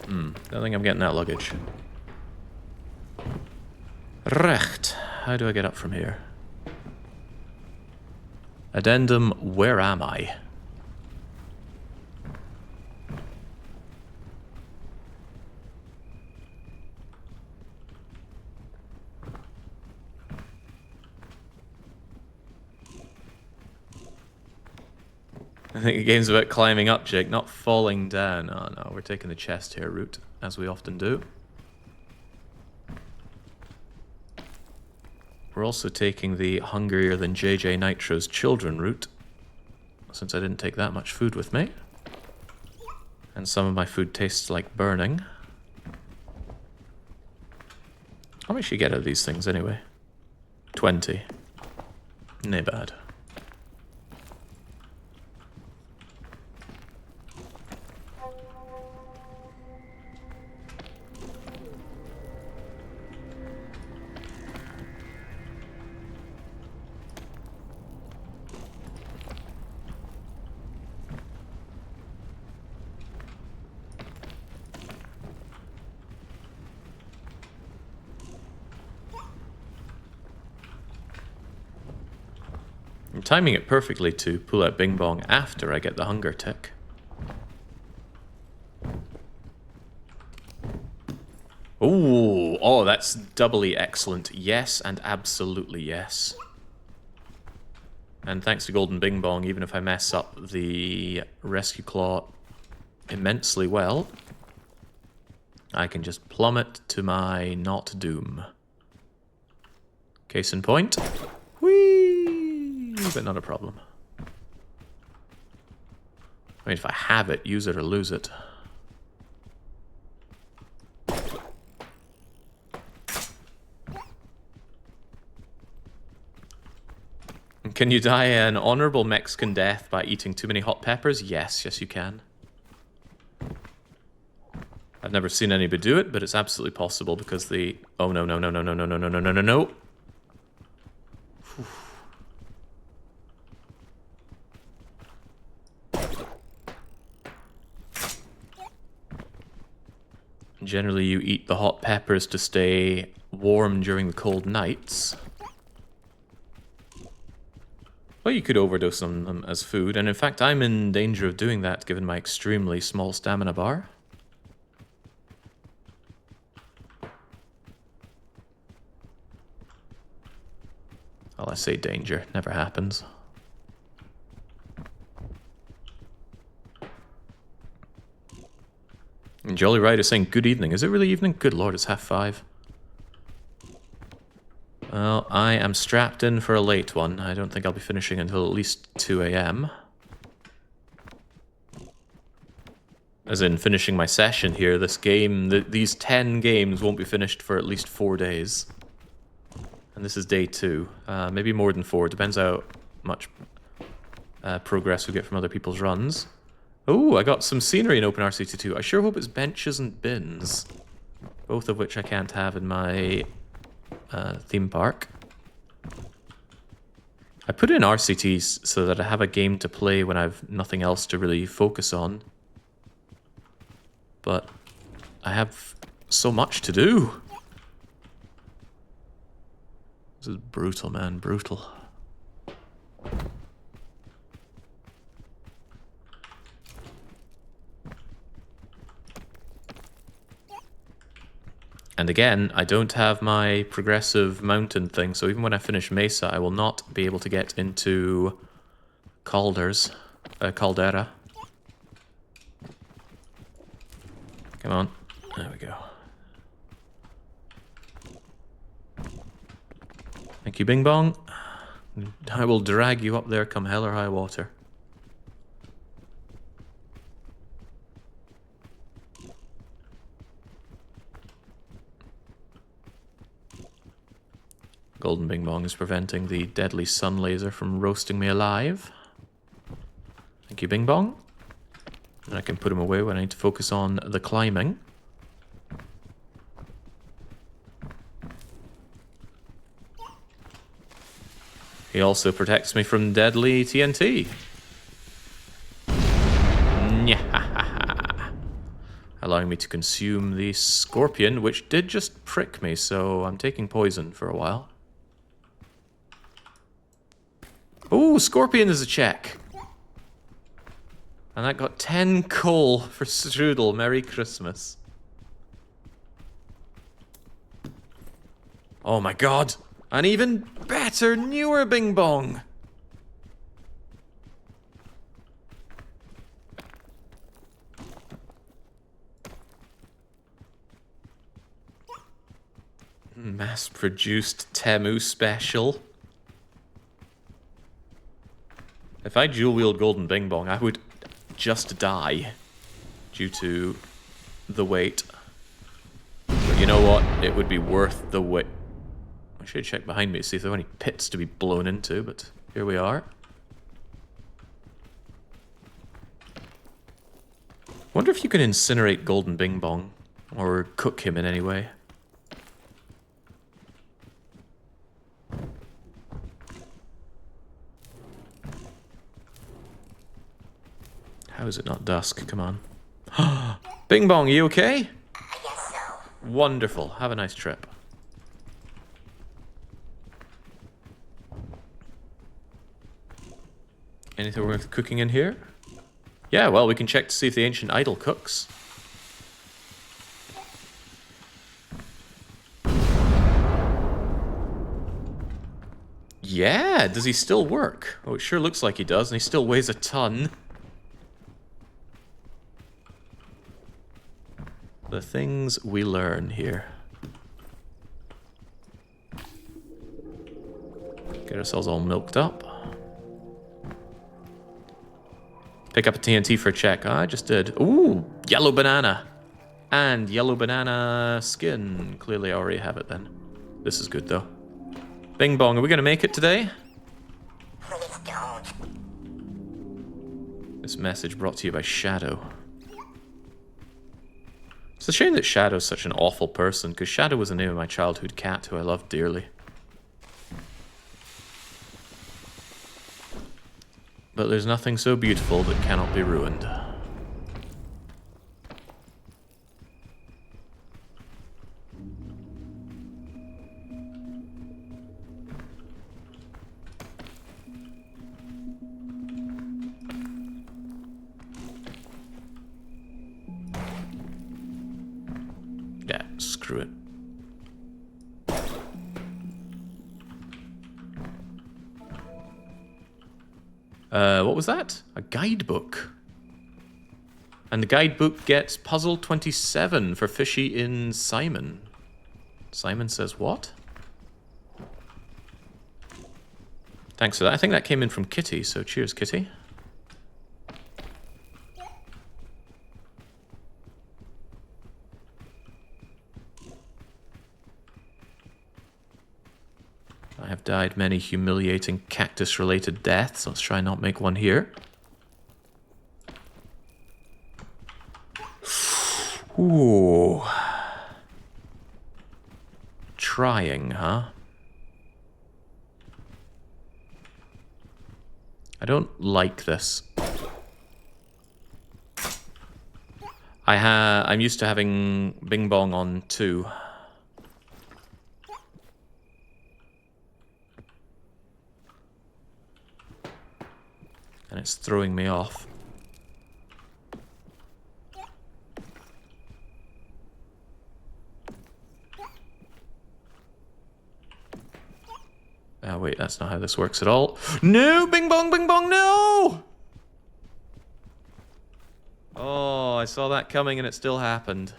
I don't think I'm getting that luggage. Recht. How do I get up from here? Addendum, where am I? I think the game's about climbing up, Jake, not falling down. Oh no, we're taking the chest hair route, as we often do. We're also taking the hungrier than JJ Nitro's children route, since I didn't take that much food with me. And some of my food tastes like burning. How much you get out of these things anyway? 20. Nay bad. I'm timing it perfectly to pull out Bing Bong after I get the hunger tick. Ooh, oh, that's doubly excellent. Yes, and absolutely yes. And thanks to Golden Bing Bong, even if I mess up the Rescue Claw immensely well, I can just plummet to my not doom. Case in point. Whee! But not a problem. I mean, if I have it, use it or lose it. Can you die an honorable Mexican death by eating too many hot peppers? Yes, yes you can. I've never seen anybody do it, but it's absolutely possible because the... Oh, no, no, no, no, no, no, no, no, no, no, no, no. Generally, you eat the hot peppers to stay warm during the cold nights. Well, you could overdose on them as food, and in fact, I'm in danger of doing that given my extremely small stamina bar. Well, I say danger, never happens. And Jolly Ride is saying, good evening. Is it really evening? Good lord, it's 5:30. Well, I am strapped in for a late one. I don't think I'll be finishing until at least 2 a.m. As in finishing my session here. This game, these 10 games won't be finished for at least 4 days. And this is day 2. Maybe more than 4. Depends how much progress we get from other people's runs. Oh, I got some scenery in OpenRCT2. I sure hope it's benches and bins. Both of which I can't have in my theme park. I put in RCTs so that I have a game to play when I've nothing else to really focus on. But I have so much to do. This is brutal, man, brutal. And again, I don't have my progressive mountain thing, so even when I finish Mesa, I will not be able to get into Caldera. Come on. There we go. Thank you, Bing Bong. I will drag you up there come hell or high water. Golden Bing Bong is preventing the deadly sun laser from roasting me alive. Thank you, Bing Bong. And I can put him away when I need to focus on the climbing. He also protects me from deadly TNT. Allowing me to consume the scorpion, which did just prick me, so I'm taking poison for a while. Oh, scorpion is a check. And that got 10 coal for Strudel. Merry Christmas. Oh my god. An even better, newer Bing Bong. Mass-produced Temu special. If I dual-wield Golden Bing Bong, I would just die due to the weight. But you know what? It would be worth the wait. I should check behind me to see if there are any pits to be blown into, but here we are. Wonder if you can incinerate Golden Bing Bong or cook him in any way. How is it not dusk? Come on. Bing Bong, you okay? I guess so. Wonderful. Have a nice trip. Anything worth cooking in here? Yeah, well, we can check to see if the ancient idol cooks. Yeah, does he still work? Oh, it sure looks like he does, and he still weighs a ton. The things we learn here. Get ourselves all milked up. Pick up a TNT for a check. I just did. Ooh, yellow banana. And yellow banana skin. Clearly I already have it then. This is good though. Bing Bong, are we going to make it today? Please This message brought to you by Shadow. It's a shame that Shadow's such an awful person, because Shadow was the name of my childhood cat who I loved dearly. But there's nothing so beautiful that cannot be ruined. Yeah, screw it. What was that? A guidebook. And the guidebook gets puzzle 27 for Fishy in Simon. Simon says what? Thanks for that. I think that came in from Kitty, so cheers, Kitty. I have died many humiliating cactus-related deaths. Let's try and not make one here. Ooh. Trying, huh? I don't like this. I'm used to having Bing Bong on 2. And it's throwing me off. Oh, wait, that's not how this works at all. No! Bing Bong, no! Oh, I saw that coming and it still happened.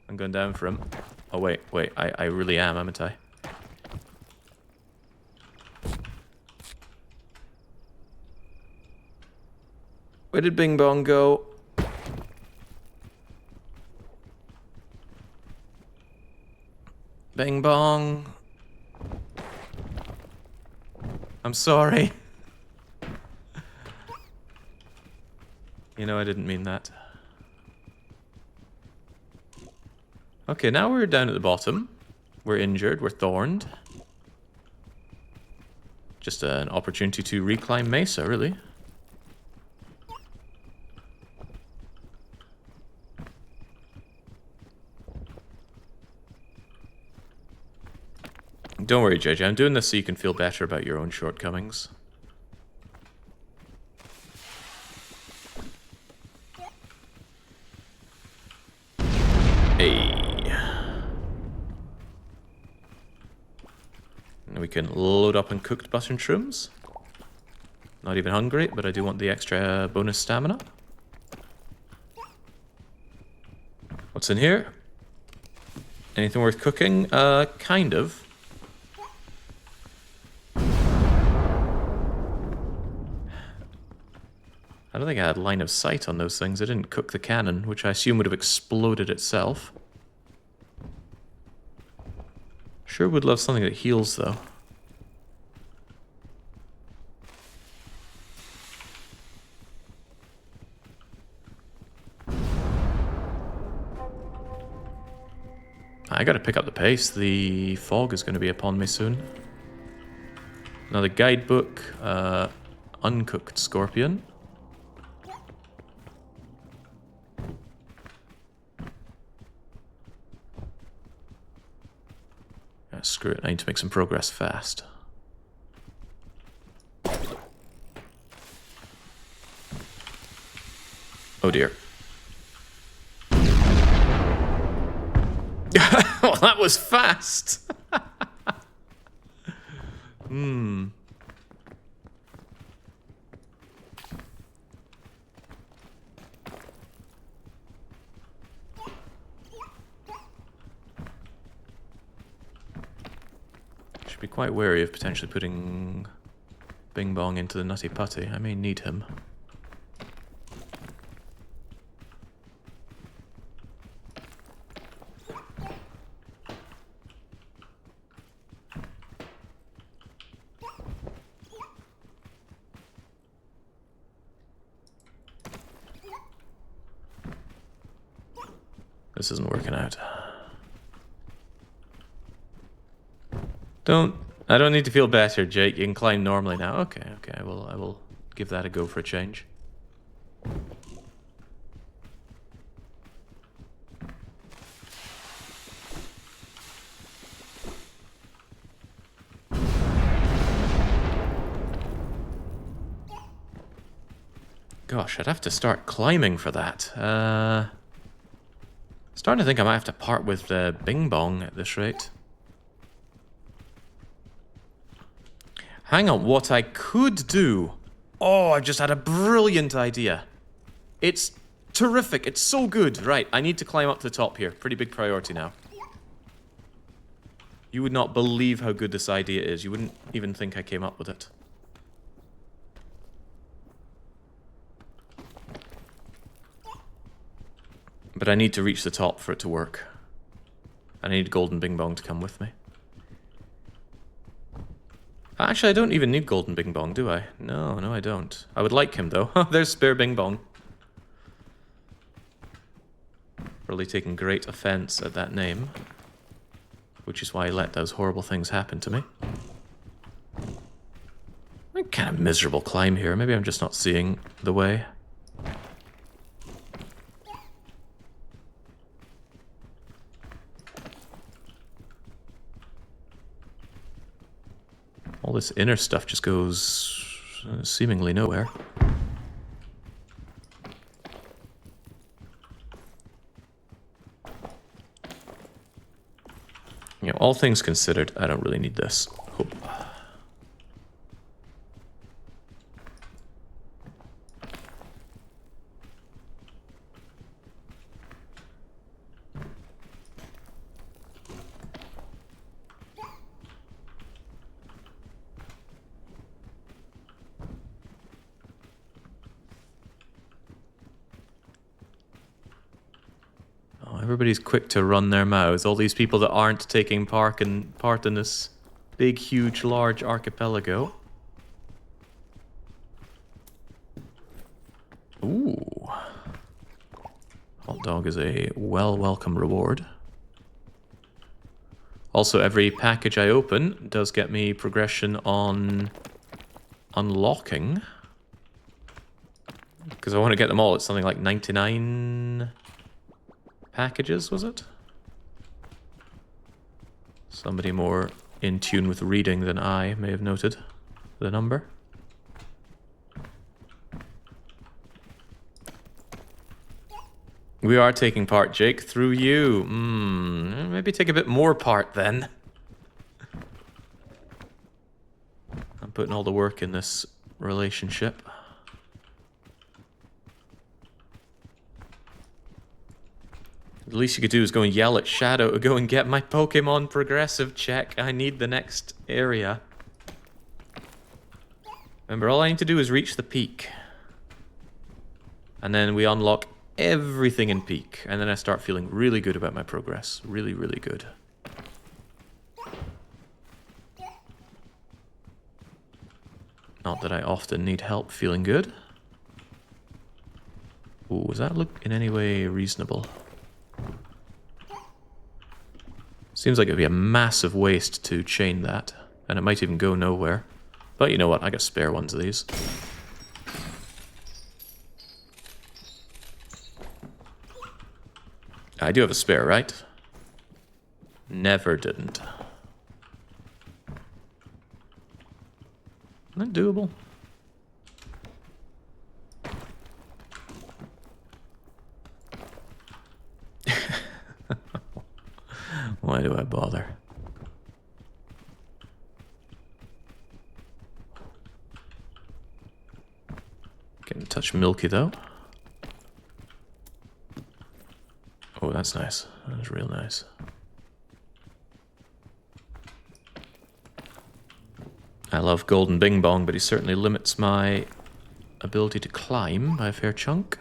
I'm going down for him. Oh, wait, I really am, haven't I? Where did Bing Bong go? Bing Bong. I'm sorry. You know, I didn't mean that. Okay, now we're down at the bottom. We're injured, we're thorned. Just an opportunity to reclimb Mesa, really. Don't worry, JJ. I'm doing this so you can feel better about your own shortcomings. Hey. And we can load up on cooked mushrooms. Not even hungry, but I do want the extra bonus stamina. What's in here? Anything worth cooking? Kind of. I don't think I had line of sight on those things. I didn't cook the cannon, which I assume would have exploded itself. Sure would love something that heals, though. I gotta pick up the pace. The fog is gonna be upon me soon. Another guidebook. Uncooked scorpion. Screw it, I need to make some progress fast. Oh dear. Well, that was fast! Should be quite wary of potentially putting Bing Bong into the Nutty Putty. I may need him. This isn't working out. I don't need to feel better, Jake. You can climb normally now. Okay, I will give that a go for a change. Gosh, I'd have to start climbing for that. Starting to think I might have to part with Bing Bong at this rate. Hang on, what I could do... Oh, I've just had a brilliant idea. It's terrific, it's so good. Right, I need to climb up to the top here. Pretty big priority now. You would not believe how good this idea is. You wouldn't even think I came up with it. But I need to reach the top for it to work. I need Golden Bing Bong to come with me. Actually, I don't even need Golden Bing Bong, do I? No, I don't. I would like him, though. There's Spare Bing Bong. Really taking great offense at that name. Which is why I let those horrible things happen to me. A kind of miserable climb here. Maybe I'm just not seeing the way. All this inner stuff just goes seemingly nowhere. You know, all things considered, I don't really need this. Hope. Everybody's quick to run their mouths. All these people that aren't taking part in this big, huge, large archipelago. Ooh. Hot dog is a welcome reward. Also, every package I open does get me progression on unlocking. Because I want to get them all. It's something like 99... packages, was it? Somebody more in tune with reading than I may have noted the number. We are taking part, Jake, through you. Maybe take a bit more part then. I'm putting all the work in this relationship. The least you could do is go and yell at Shadow to go and get my Pokemon progressive check. I need the next area. Remember, all I need to do is reach the peak. And then we unlock everything in peak. And then I start feeling really good about my progress. Really, really good. Not that I often need help feeling good. Ooh, does that look in any way reasonable? Seems like it'd be a massive waste to chain that, and it might even go nowhere. But you know what, I got spare ones of these. I do have a spare, right? Never didn't. Isn't that doable? Why do I bother? Getting a touch milky though. Oh, that's nice. That's real nice. I love Golden Bing Bong, but he certainly limits my ability to climb by a fair chunk.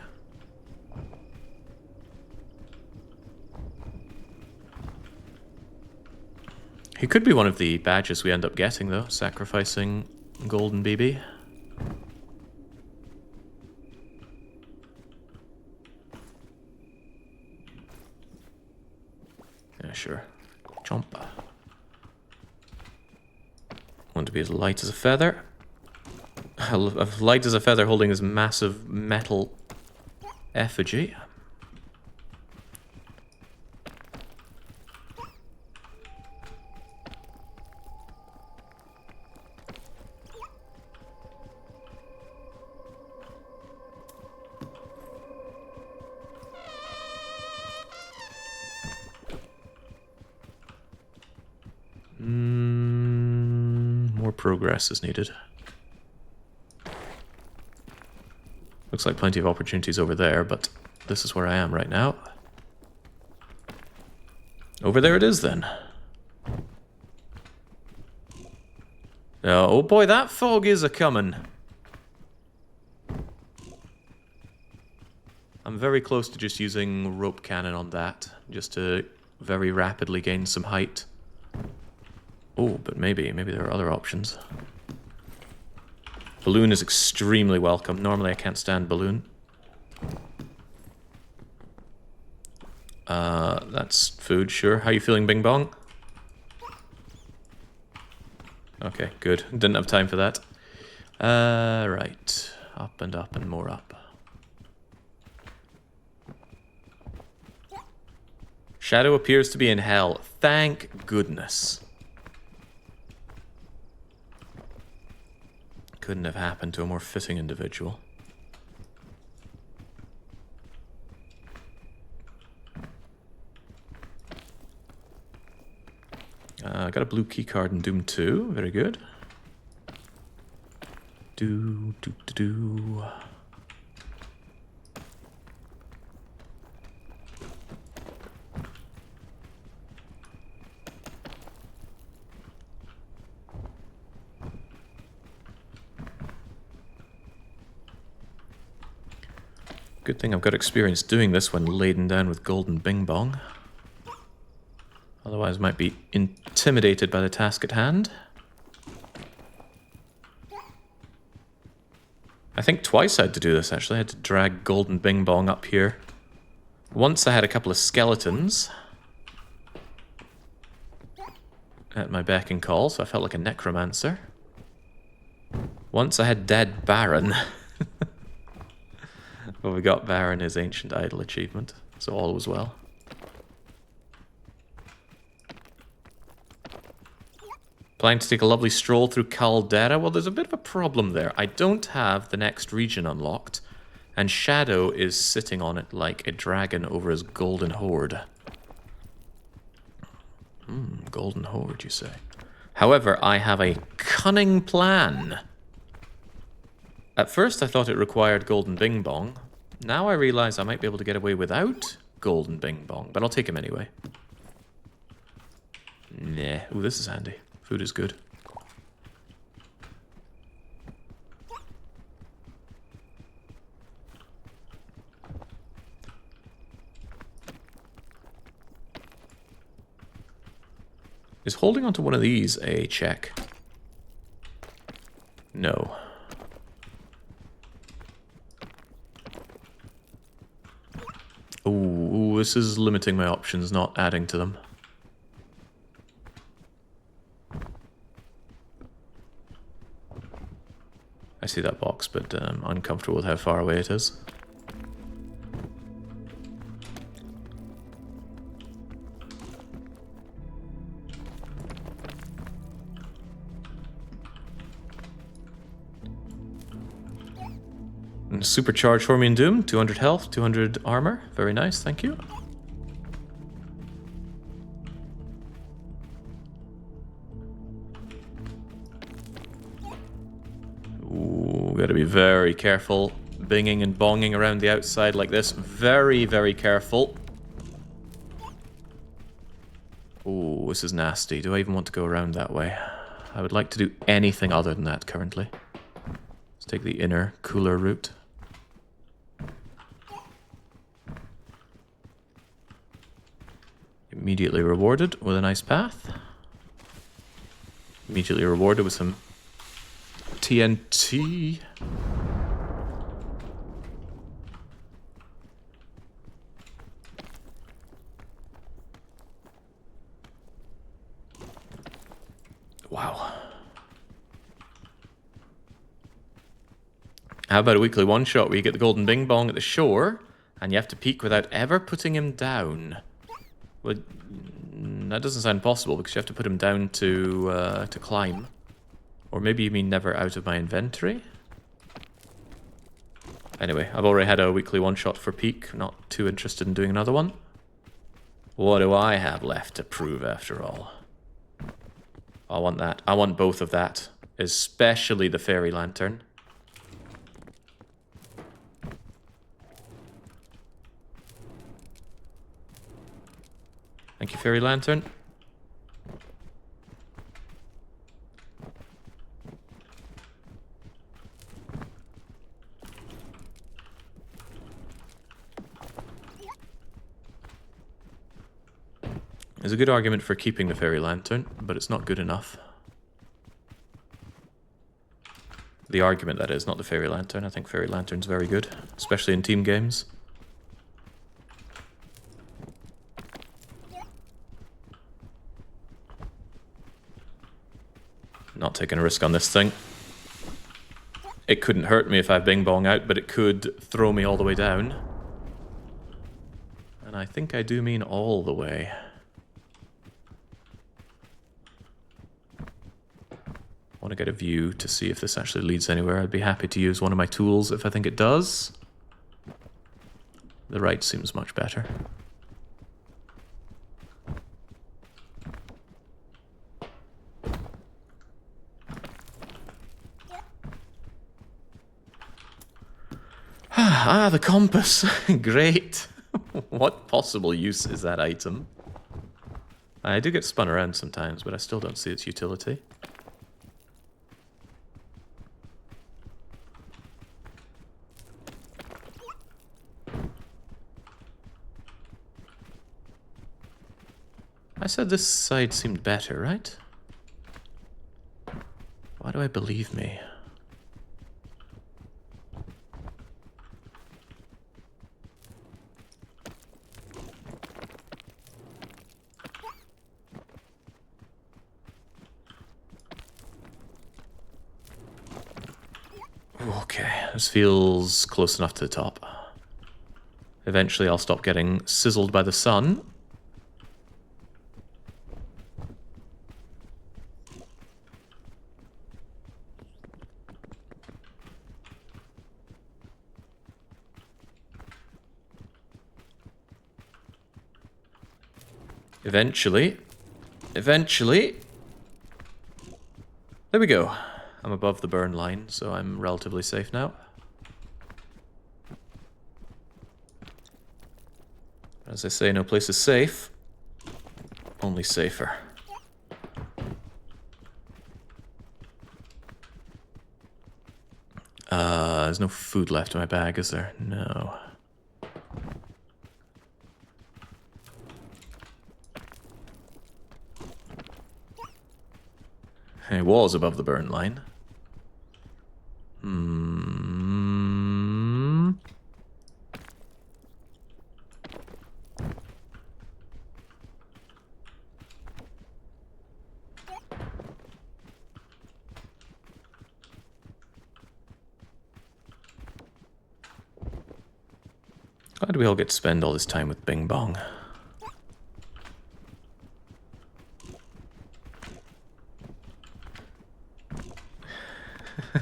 He could be one of the badges we end up getting, though, sacrificing Golden BB. Sure. Chomp. Want to be as light as a feather. As light as a feather holding this massive metal effigy. More progress is needed. Looks like plenty of opportunities over there, but this is where I am right now. Over there it is then. Oh boy, that fog is a-coming. I'm very close to just using rope cannon on that, just to very rapidly gain some height. Oh, but maybe there are other options. Balloon is extremely welcome. Normally I can't stand balloon. That's food, sure. How you feeling, Bing Bong? Okay, good. Didn't have time for that. Right. Up and up and more up. Shadow appears to be in hell. Thank goodness. Couldn't have happened to a more fitting individual. I got a blue key card in Doom 2. Very good. Do. Good thing I've got experience doing this when laden down with golden bing bong. Otherwise, might be intimidated by the task at hand. I think twice I had to do this, actually. I had to drag golden bing bong up here. Once I had a couple of skeletons at my beck and call, so I felt like a necromancer. Once I had dead Baron. Well, we got Baron his Ancient Idol achievement, so all was well. Planning to take a lovely stroll through Caldera? Well, there's a bit of a problem there. I don't have the next region unlocked, and Shadow is sitting on it like a dragon over his golden hoard. Golden hoard, you say? However, I have a cunning plan. At first, I thought it required golden bing bong. Now I realize I might be able to get away without golden bing bong, but I'll take him anyway. Nah. Ooh, this is handy. Food is good. Is holding onto one of these a check? No. Ooh, this is limiting my options, not adding to them. I see that box, but I'm uncomfortable with how far away it is. And supercharged Hormian Doom, 200 health, 200 armor. Very nice, thank you. Gotta be very careful. Binging and bonging around the outside like this. Very, very careful. Ooh, this is nasty. Do I even want to go around that way? I would like to do anything other than that currently. Let's take the inner, cooler route. Immediately rewarded with a nice path. Immediately rewarded with some TNT. Wow. How about a weekly one-shot where you get the golden bing bong at the shore, and you have to peek without ever putting him down? Well, that doesn't sound possible, because you have to put him down to climb. Or maybe you mean never out of my inventory? Anyway, I've already had a weekly one-shot for peek. Not too interested in doing another one. What do I have left to prove, after all? I want that. I want both of that. Especially the fairy lantern. Thank you, fairy lantern. There's a good argument for keeping the fairy lantern, but it's not good enough. The argument, that is, not the fairy lantern. I think fairy lantern's very good, especially in team games. Not taking a risk on this thing. It couldn't hurt me if I bing bong out, but it could throw me all the way down. And I think I do mean all the way. I want to get a view to see if this actually leads anywhere. I'd be happy to use one of my tools if I think it does. The right seems much better. Ah, the compass. Great. What possible use is that item? I do get spun around sometimes, but I still don't see its utility. I said this side seemed better, right? Why do I believe me? Okay, this feels close enough to the top. Eventually I'll stop getting sizzled by the sun. Eventually. There we go. I'm above the burn line, so I'm relatively safe now. As I say, no place is safe. Only safer. There's no food left in my bag, is there? No. It was above the burn line. Why do we all get to spend all this time with Bing Bong?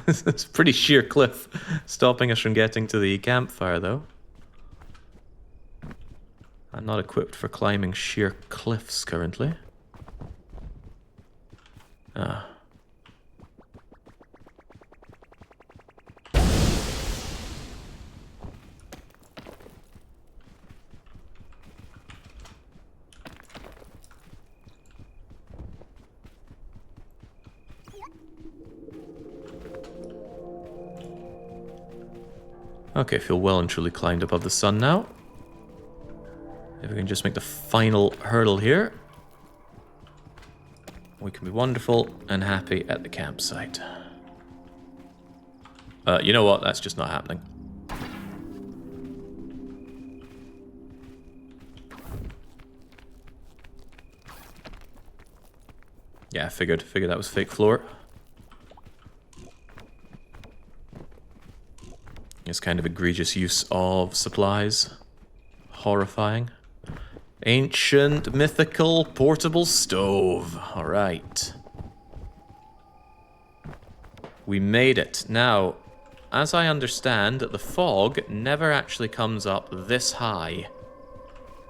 It's a pretty sheer cliff, stopping us from getting to the campfire, though. I'm not equipped for climbing sheer cliffs currently. Ah. Okay, feel well and truly climbed above the sun now. If we can just make the final hurdle here, we can be wonderful and happy at the campsite. You know what? That's just not happening. Yeah, I figured that was fake floor. It's kind of egregious use of supplies. Horrifying. Ancient, mythical, portable stove. Alright. We made it. Now, as I understand, the fog never actually comes up this high.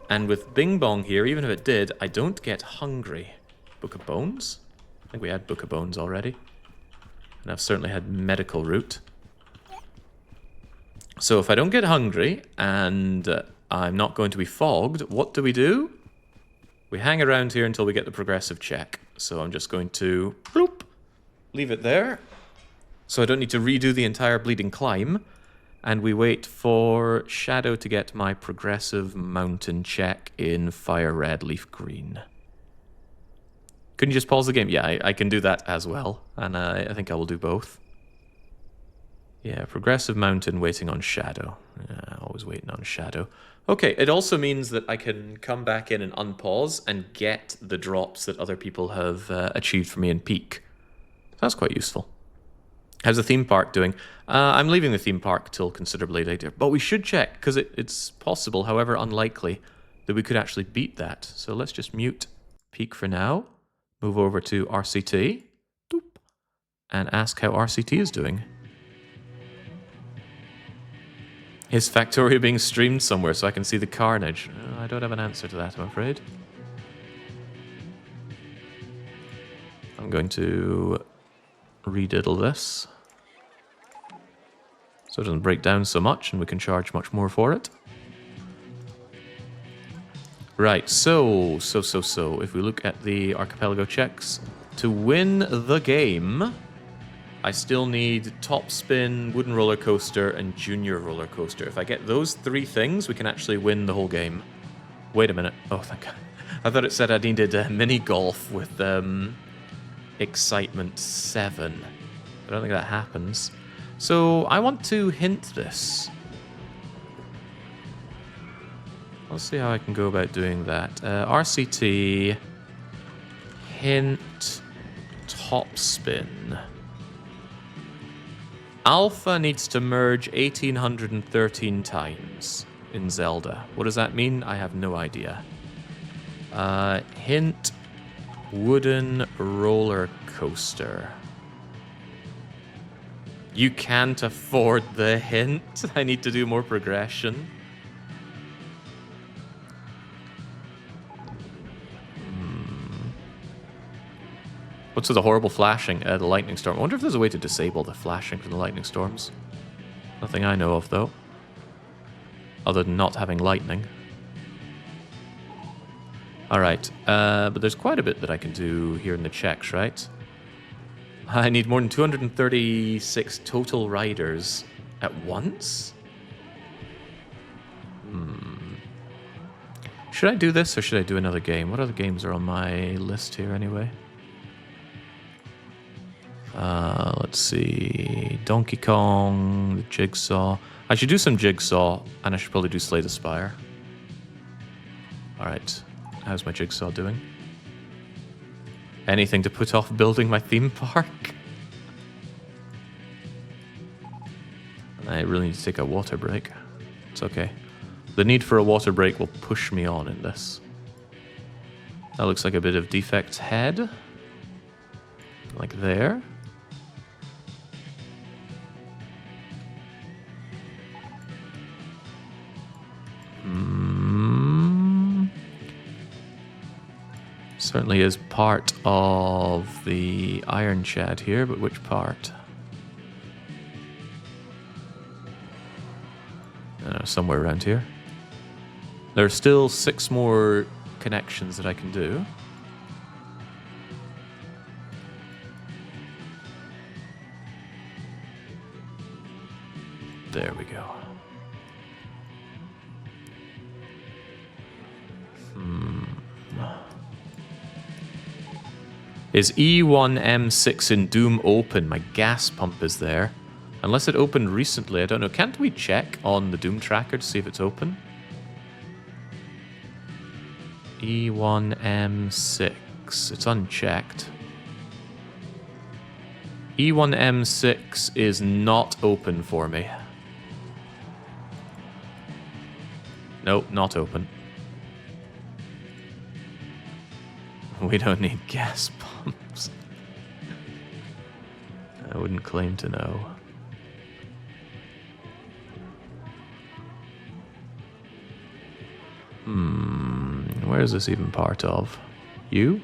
And with Bing Bong here, even if it did, I don't get hungry. Book of Bones? I think we had Book of Bones already. And I've certainly had medical route. So if I don't get hungry, and I'm not going to be fogged, what do? We hang around here until we get the progressive check. So I'm just going to bloop, leave it there. So I don't need to redo the entire bleeding climb. And we wait for Shadow to get my progressive mountain check in fire red, leaf green. Couldn't you just pause the game? Yeah, I can do that as well. And I think I will do both. Yeah, progressive mountain waiting on Shadow. Yeah, always waiting on Shadow. Okay, it also means that I can come back in and unpause and get the drops that other people have achieved for me in Peak. So that's quite useful. How's the theme park doing? I'm leaving the theme park till considerably later, but we should check, because it's possible, however unlikely, that we could actually beat that. So let's just mute Peak for now, move over to RCT, doop, and ask how RCT is doing. Is Factorio being streamed somewhere so I can see the carnage? I don't have an answer to that, I'm afraid. I'm going to rediddle this so it doesn't break down so much and we can charge much more for it. Right, so if we look at the archipelago checks, to win the game, I still need top spin, wooden roller coaster, and junior roller coaster. If I get those 3 things, we can actually win the whole game. Wait a minute. Oh, thank God. I thought it said I needed mini golf with excitement 7. I don't think that happens. So I want to hint this. Let's see how I can go about doing that. RCT, hint, top spin. Alpha needs to merge 1813 times in Zelda. What does that mean? I have no idea. Hint, wooden roller coaster. You can't afford the hint. I need to do more progression. What's with the horrible flashing? The lightning storm. I wonder if there's a way to disable the flashing from the lightning storms. Nothing I know of, though. Other than not having lightning. Alright, but there's quite a bit that I can do here in the checks, right? I need more than 236 total riders at once? Should I do this or should I do another game? What other games are on my list here anyway? Let's see. Donkey Kong, the Jigsaw. I should do some Jigsaw, and I should probably do Slay the Spire. Alright. How's my Jigsaw doing? Anything to put off building my theme park? I really need to take a water break. It's okay. The need for a water break will push me on in this. That looks like a bit of Defect's head. Like there. Certainly is part of the Iron Chad here, but which part? I don't know, somewhere around here. There are still 6 more connections that I can do. There we go. Is E1M6 in Doom open? My gas pump is there. Unless it opened recently, I don't know. Can't we check on the Doom tracker to see if it's open? E1M6. It's unchecked. E1M6 is not open for me. Nope, not open. We don't need gas pumps. I wouldn't claim to know. Where is this even part of? You?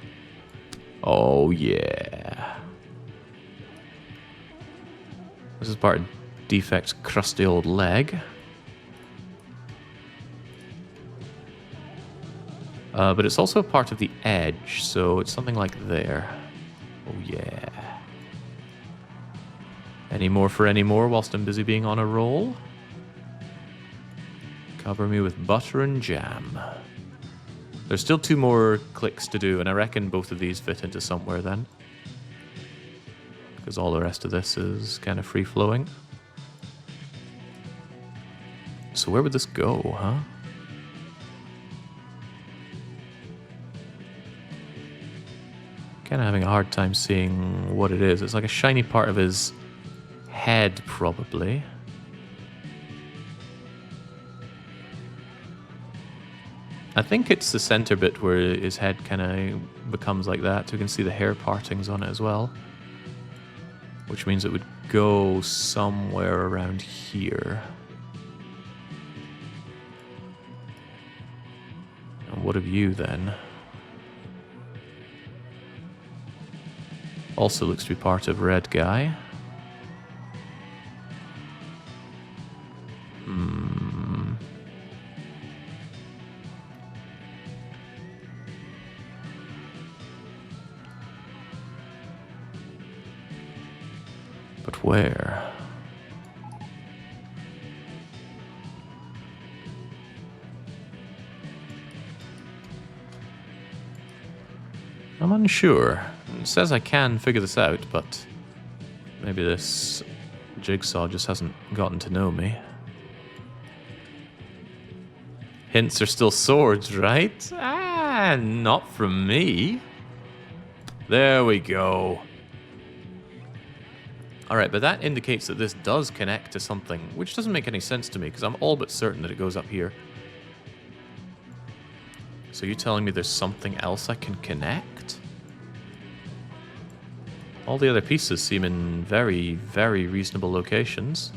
Oh, yeah. This is part of Defect's crusty old leg. But it's also part of the edge, so it's something like there. Oh, yeah. Any more for any more whilst I'm busy being on a roll? Cover me with butter and jam. There's still 2 more clicks to do, and I reckon both of these fit into somewhere then. Because all the rest of this is kind of free-flowing. So where would this go, huh? Kind of having a hard time seeing what it is. It's like a shiny part of his head, probably. I think it's the center bit where his head kind of becomes like that. We can see the hair partings on it as well. Which means it would go somewhere around here. And what of you then? Also looks to be part of Red Guy. But where? I'm unsure. It says I can figure this out, but maybe this jigsaw just hasn't gotten to know me. Hints are still swords, right? Ah, not from me. There we go. Alright, but that indicates that this does connect to something, which doesn't make any sense to me, because I'm all but certain that it goes up here. So you're telling me there's something else I can connect? All the other pieces seem in very, very reasonable locations.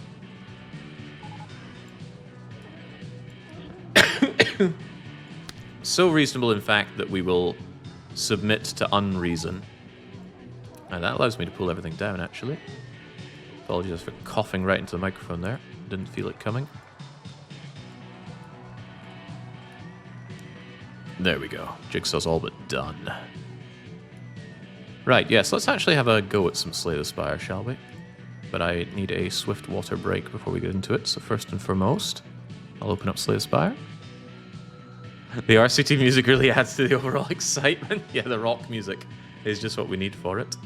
So reasonable, in fact, that we will submit to unreason. And that allows me to pull everything down, actually. Apologies for coughing right into the microphone there. Didn't feel it coming. There we go. Jigsaw's all but done. Right, yes, let's actually have a go at some Slay the Spire, shall we? But I need a swift water break before we get into it, so first and foremost, I'll open up Slay the Spire. The RCT music really adds to the overall excitement. Yeah, the rock music is just what we need for it.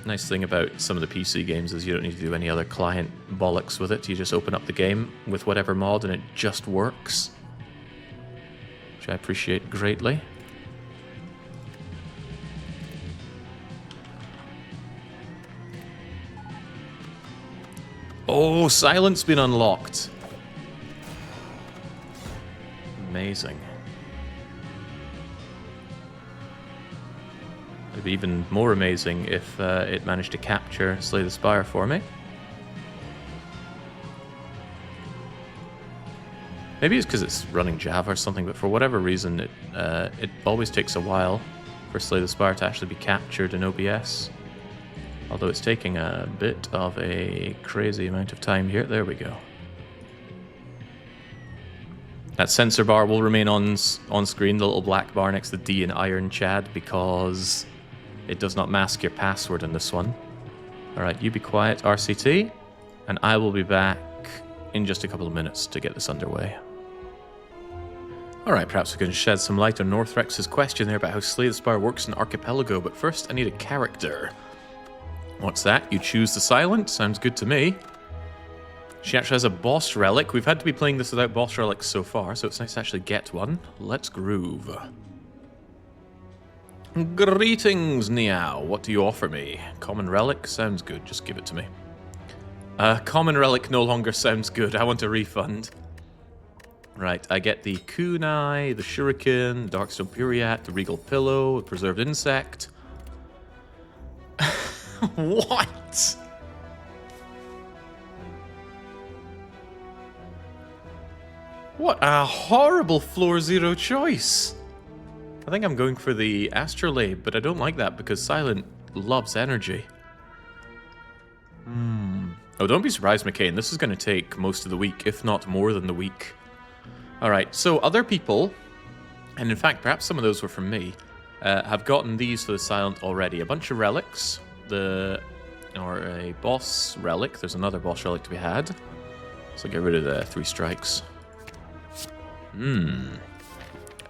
Nice thing about some of the PC games is you don't need to do any other client bollocks with it. You just open up the game with whatever mod and it just works. Which I appreciate greatly. Oh, silence been unlocked. Amazing. It'd be even more amazing if it managed to capture Slay the Spire for me. Maybe it's because it's running Java or something, but for whatever reason, it always takes a while for Slay the Spire to actually be captured in OBS. Although it's taking a bit of a crazy amount of time here. There we go. That sensor bar will remain on screen, the little black bar next to D in Iron Chad, because it does not mask your password in this one. Alright, you be quiet, RCT, and I will be back in just a couple of minutes to get this underway. Alright, perhaps we can shed some light on Northrex's question there about how Slay the Spire works in Archipelago, but first I need a character. What's that? You choose the silent? Sounds good to me. She actually has a boss relic. We've had to be playing this without boss relics so far, so it's nice to actually get one. Let's groove. Greetings, Niao. What do you offer me? Common relic? Sounds good. Just give it to me. Common relic no longer sounds good. I want a refund. Right, I get the kunai, the shuriken, the darkstone puriat, the regal pillow, the preserved insect. What? What a horrible floor zero choice. I think I'm going for the astrolabe, but I don't like that because Silent loves energy. Oh, don't be surprised, McCain. This is going to take most of the week, if not more than the week. Alright, so other people, and in fact, perhaps some of those were from me, have gotten these for the Silent already. A bunch of relics, or a boss relic. There's another boss relic to be had. So get rid of the 3 strikes.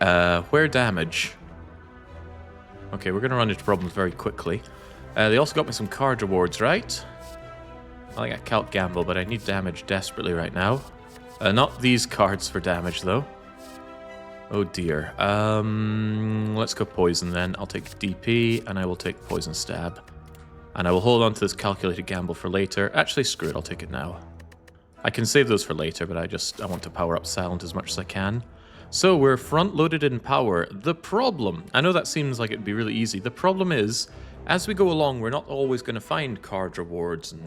Where damage? Okay, we're going to run into problems very quickly. They also got me some card rewards, right? I like a calc gamble, but I need damage desperately right now. Not these cards for damage, though. Oh dear. Let's go poison then. I'll take DP, and I will take poison stab. And I will hold on to this calculated gamble for later. Actually, screw it, I'll take it now. I can save those for later, but I want to power up Silent as much as I can. So we're front-loaded in power. The problem, I know that seems like it'd be really easy. The problem is, as we go along, we're not always going to find card rewards and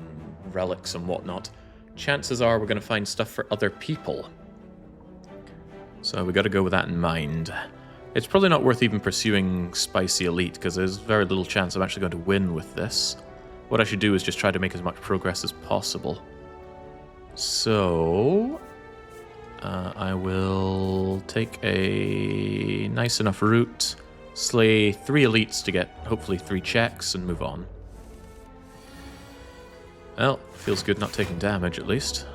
relics and whatnot. Chances are we're going to find stuff for other people. So we got to go with that in mind. It's probably not worth even pursuing Spicy Elite, because there's very little chance I'm actually going to win with this. What I should do is just try to make as much progress as possible. So I will take a nice enough route, slay 3 elites to get hopefully 3 checks, and move on. Well, feels good not taking damage at least.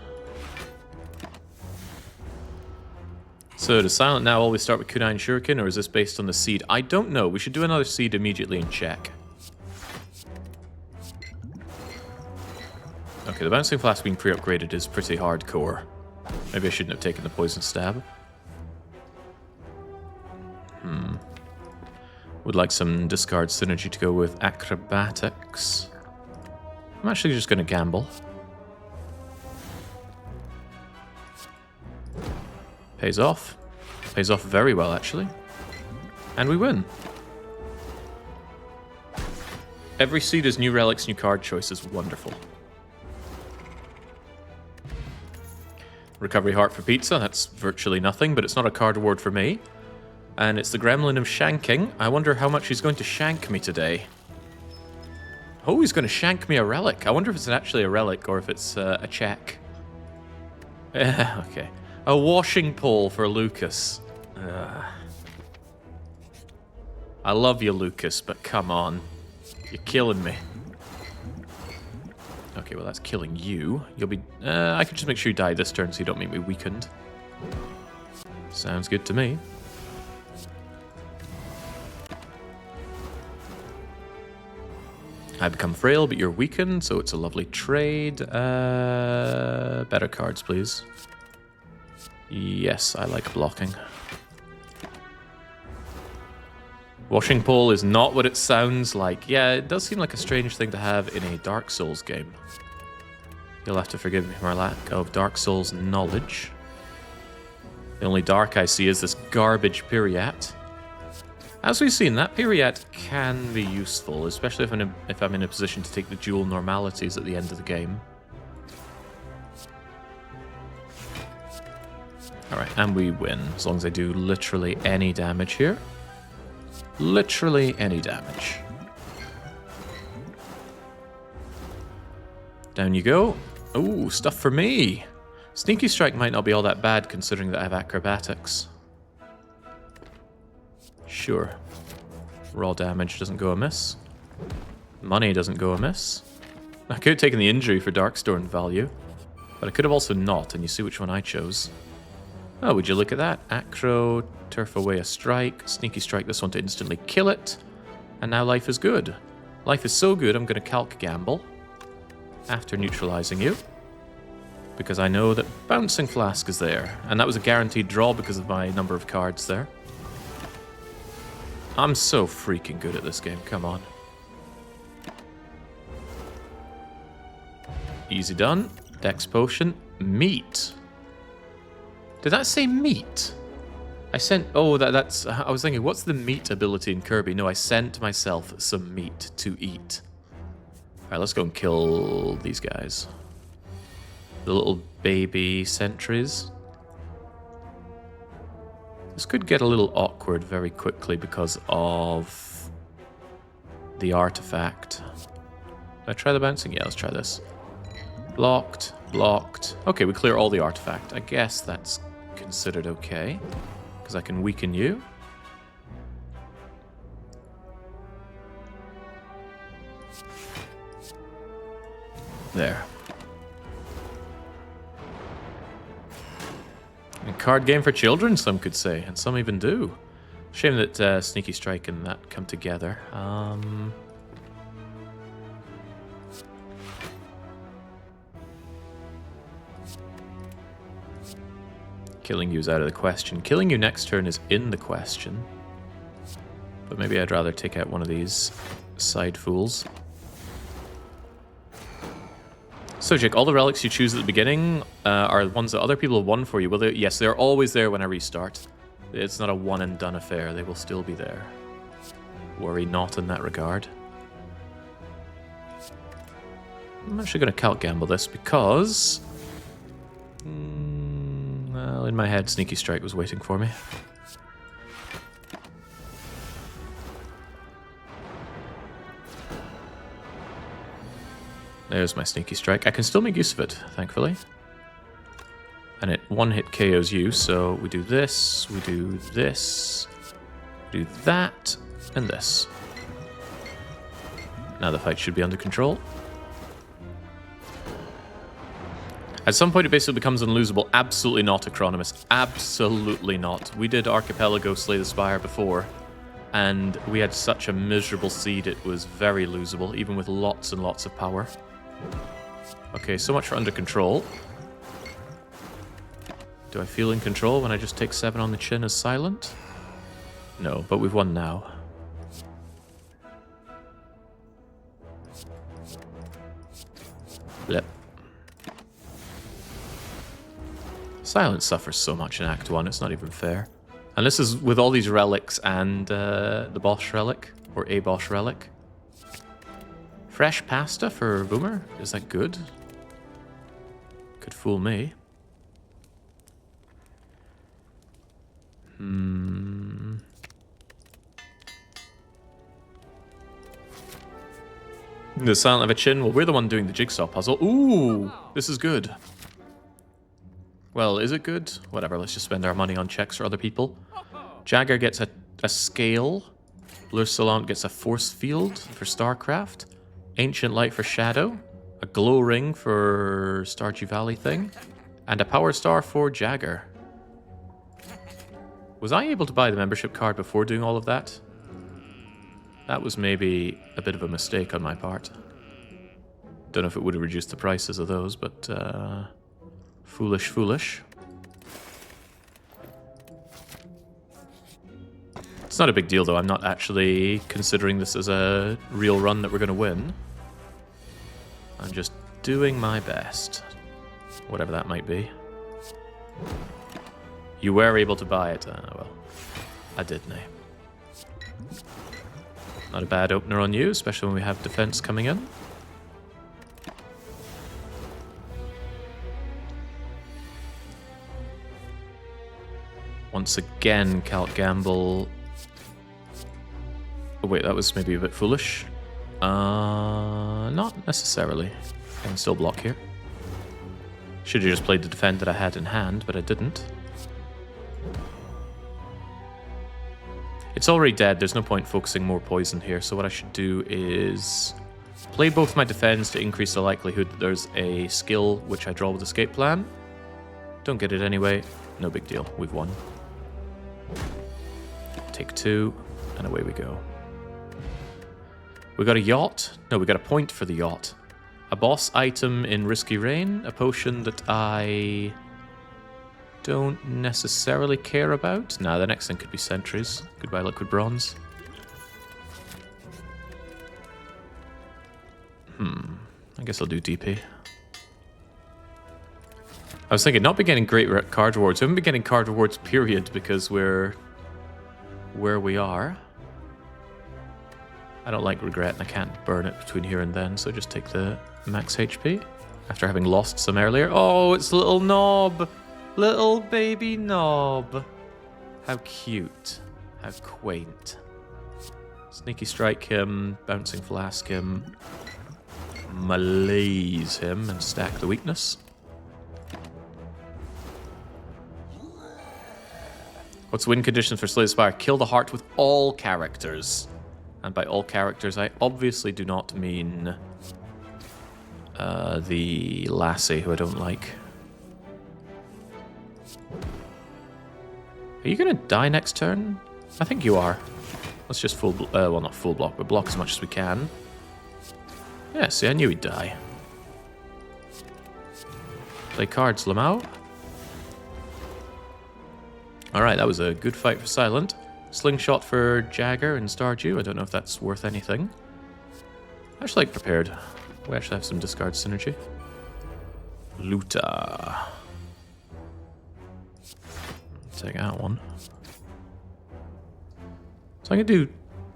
So does Silent now always start with Kunai and Shuriken, or is this based on the seed? I don't know. We should do another seed immediately and check. Okay, the bouncing flask being pre-upgraded is pretty hardcore. Maybe I shouldn't have taken the poison stab. Would like some discard synergy to go with acrobatics. I'm actually just going to gamble. Pays off. Pays off very well, actually. And we win. Every seed is new relics, new card choices. Wonderful. Recovery heart for pizza. That's virtually nothing, but it's not a card reward for me. And it's the gremlin of shanking. I wonder how much he's going to shank me today. Oh, he's going to shank me a relic. I wonder if it's actually a relic or if it's a check. Okay. A washing pole for Lucas. I love you, Lucas, but come on. You're killing me. Okay, well, that's killing you. You'll be... I could just make sure you die this turn so you don't make me weakened. Sounds good to me. I become frail, but you're weakened, so it's a lovely trade. Better cards, please. Yes, I like blocking. Washing pole is not what it sounds like. Yeah, it does seem like a strange thing to have in a Dark Souls game. You'll have to forgive me for my lack of Dark Souls knowledge. The only dark I see is this garbage Piriat. As we've seen, that Piriat can be useful, especially if I'm in a position to take the dual normalities at the end of the game. Alright, and we win, as long as I do literally any damage here. Literally any damage. Down you go. Ooh, stuff for me. Sneaky Strike might not be all that bad, considering that I have acrobatics. Sure. Raw damage doesn't go amiss. Money doesn't go amiss. I could have taken the injury for Darkstone value, but I could have also not, and you see which one I chose. Oh, would you look at that? Acro, turf away a strike, sneaky strike this one to instantly kill it, and now life is good. Life is so good, I'm going to calc gamble after neutralizing you, because I know that Bouncing Flask is there, and that was a guaranteed draw because of my number of cards there. I'm so freaking good at this game, come on. Easy done. Dex potion. Meat. Did that say meat? I sent... Oh, that's... I was thinking, what's the meat ability in Kirby? No, I sent myself some meat to eat. Alright, let's go and kill these guys. The little baby sentries. This could get a little awkward very quickly because of the artifact. Did I try the bouncing? Yeah, let's try this. Blocked, blocked. Okay, we clear all the artifact. I guess that's considered okay. Because I can weaken you. There. A card game for children, some could say, and some even do. Shame that Sneaky Strike and that come together. Killing you is out of the question. Killing you next turn is in the question. But maybe I'd rather take out one of these side fools. So, Jake, all the relics you choose at the beginning are the ones that other people have won for you. Well, yes, they're always there when I restart. It's not a one-and-done affair. They will still be there. Worry not in that regard. I'm actually going to count gamble this because... well, in my head, Sneaky Strike was waiting for me. There's my Sneaky Strike. I can still make use of it, thankfully. And it one-hit KOs you, so we do this, we do this, we do that, and this. Now the fight should be under control. At some point it basically becomes unlosable. Absolutely not, Acronymus. Absolutely not. We did Archipelago Slay the Spire before, and we had such a miserable seed it was very losable, even with lots and lots of power. Okay, so much for under control. Do I feel in control when I just take 7 on the chin as silent? No, but we've won now. Blip. Silence suffers so much in Act 1, it's not even fair. And this is with all these relics and the Bosch relic, or a Bosch relic. Fresh pasta for Boomer? Is that good? Could fool me. The Silent of a Chin? Well, we're the one doing the jigsaw puzzle. Ooh, this is good. Well, is it good? Whatever, let's just spend our money on checks for other people. Jagger gets a scale. Blur Salant gets a force field for Starcraft. Ancient Light for Shadow. A glow ring for Stardew Valley thing. And a power star for Jagger. Was I able to buy the membership card before doing all of that? That was maybe a bit of a mistake on my part. Don't know if it would have reduced the prices of those, but foolish, foolish. It's not a big deal, though. I'm not actually considering this as a real run that we're going to win. I'm just doing my best. Whatever that might be. You were able to buy it. Well, I didn't, eh? Not a bad opener on you, especially when we have defense coming in. Once again, Count Gamble. Oh wait, that was maybe a bit foolish. Not necessarily. I can still block here. Should have just played the defend that I had in hand, but I didn't. It's already dead, there's no point focusing more poison here, so what I should do is play both my defense to increase the likelihood that there's a skill which I draw with escape plan. Don't get it anyway, no big deal, we've won. Take 2, and away we go. We got a yacht. No, we got a point for the yacht. A boss item in Risky Rain. A potion that I don't necessarily care about. Nah, the next thing could be sentries. Goodbye, liquid bronze. guess I'll do DP. I was thinking, not be getting great card rewards. We haven't been getting card rewards, period, because we're where we are. I don't like regret, and I can't burn it between here and then, so just take the max HP after having lost some earlier. Oh, it's little Knob! Little baby Knob! How cute. How quaint. Sneaky strike him, bouncing flask him, malaise him, and stack the weakness. What's the win condition for Slay the Spire? Kill the heart with all characters. And by all characters, I obviously do not mean the lassie, who I don't like. Are you going to die next turn? I think you are. Let's just well, not full block, but block as much as we can. Yeah, see, I knew he'd die. Play cards, Lamau. Alright, that was a good fight for Silent. Slingshot for Jagger and Stardew. I don't know if that's worth anything. I actually like Prepared. We actually have some discard synergy. Luta. Take that one. So I can do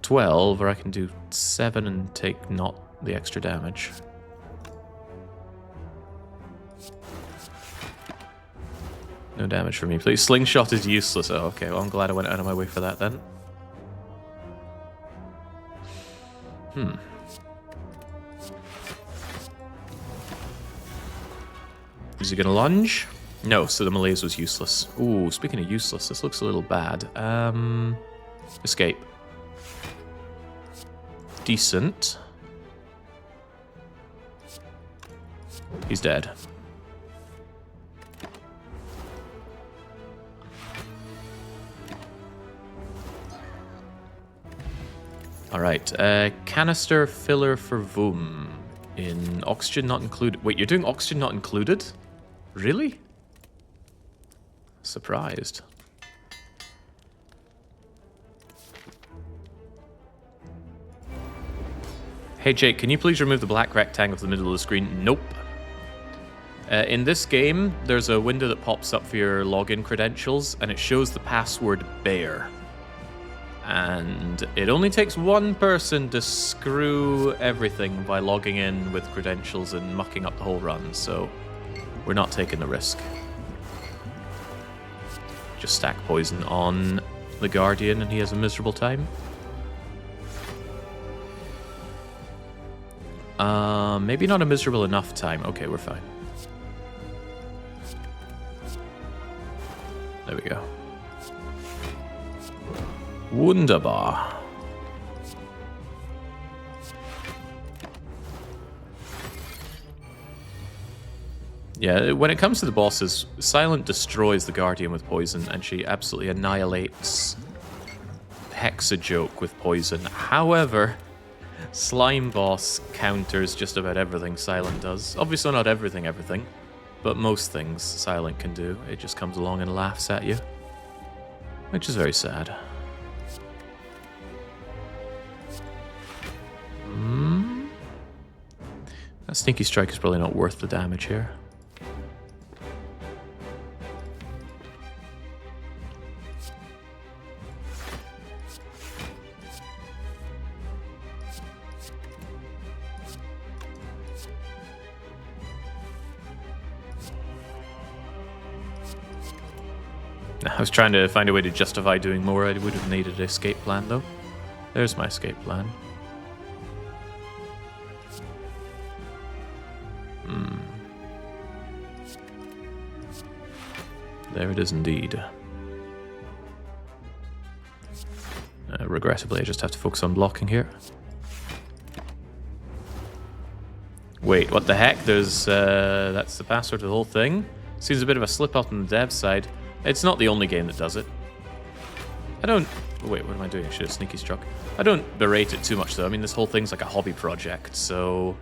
12, or I can do 7 and take not the extra damage. No damage for me, please. Slingshot is useless. Oh, okay. Well, I'm glad I went out of my way for that then. Is he gonna lunge? No, so the malaise was useless. Ooh, speaking of useless, this looks a little bad. Escape. Decent. He's dead. Alright, canister filler for Voom. In oxygen not included. Wait, you're doing oxygen not included? Really? Surprised. Hey Jake, can you please remove the black rectangle to the middle of the screen? Nope. In this game, there's a window that pops up for your login credentials, and it shows the password bear. And it only takes one person to screw everything by logging in with credentials and mucking up the whole run, so we're not taking the risk. Just stack poison on the Guardian and he has a miserable time. Maybe not a miserable enough time. Okay, we're fine. There we go. Wunderbar. Yeah, when it comes to the bosses, Silent destroys the Guardian with poison, and she absolutely annihilates Hexajoke with poison. However, Slime Boss counters just about everything Silent does. Obviously not everything, but most things Silent can do. It just comes along and laughs at you, which is very sad. That Sneaky Strike is probably not worth the damage here. I was trying to find a way to justify doing more. I would have needed an escape plan, though. There's my escape plan. There it is indeed. Regrettably, I just have to focus on blocking here. Wait, what the heck? There's, that's the password to the whole thing? Seems a bit of a slip-up on the dev side. It's not the only game that does it. I don't... Wait, what am I doing? I should have sneaky struck. I don't berate it too much, though. I mean, this whole thing's like a hobby project, so...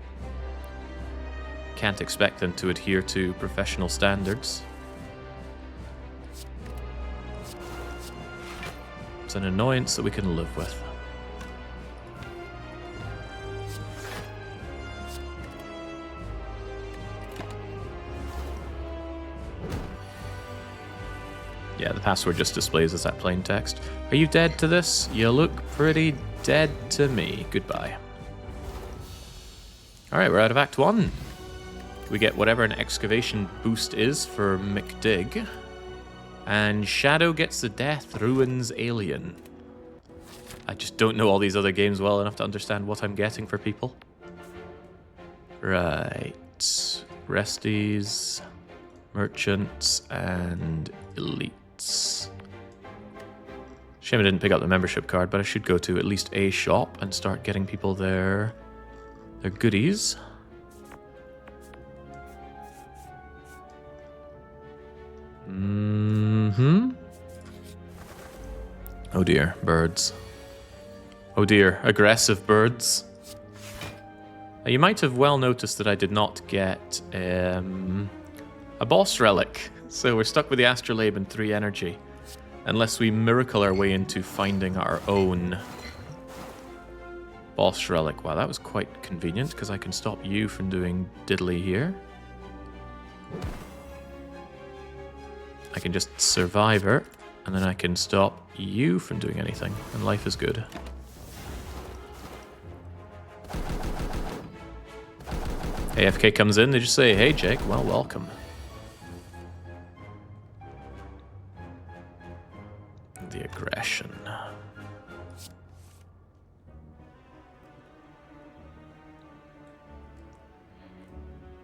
Can't expect them to adhere to professional standards. It's an annoyance that we can live with. Yeah, the password just displays as that plain text. Are you dead to this? You look pretty dead to me. Goodbye. Alright, we're out of Act 1. We get whatever an excavation boost is for McDig. And Shadow gets the Death Ruins Alien. I just don't know all these other games well enough to understand what I'm getting for people. Right. Resties, Merchants, and Elites. Shame I didn't pick up the membership card, but I should go to at least a shop and start getting people their goodies. Oh dear, birds. Oh dear, aggressive birds. You might have well noticed that I did not get a boss relic. So we're stuck with the Astrolabe and 3 energy. Unless we miracle our way into finding our own boss relic. Wow, that was quite convenient, because I can stop you from doing diddly here. I can just survive her, and then I can stop you from doing anything, and life is good. AFK comes in, they just say, hey Jake, well, welcome. The aggression.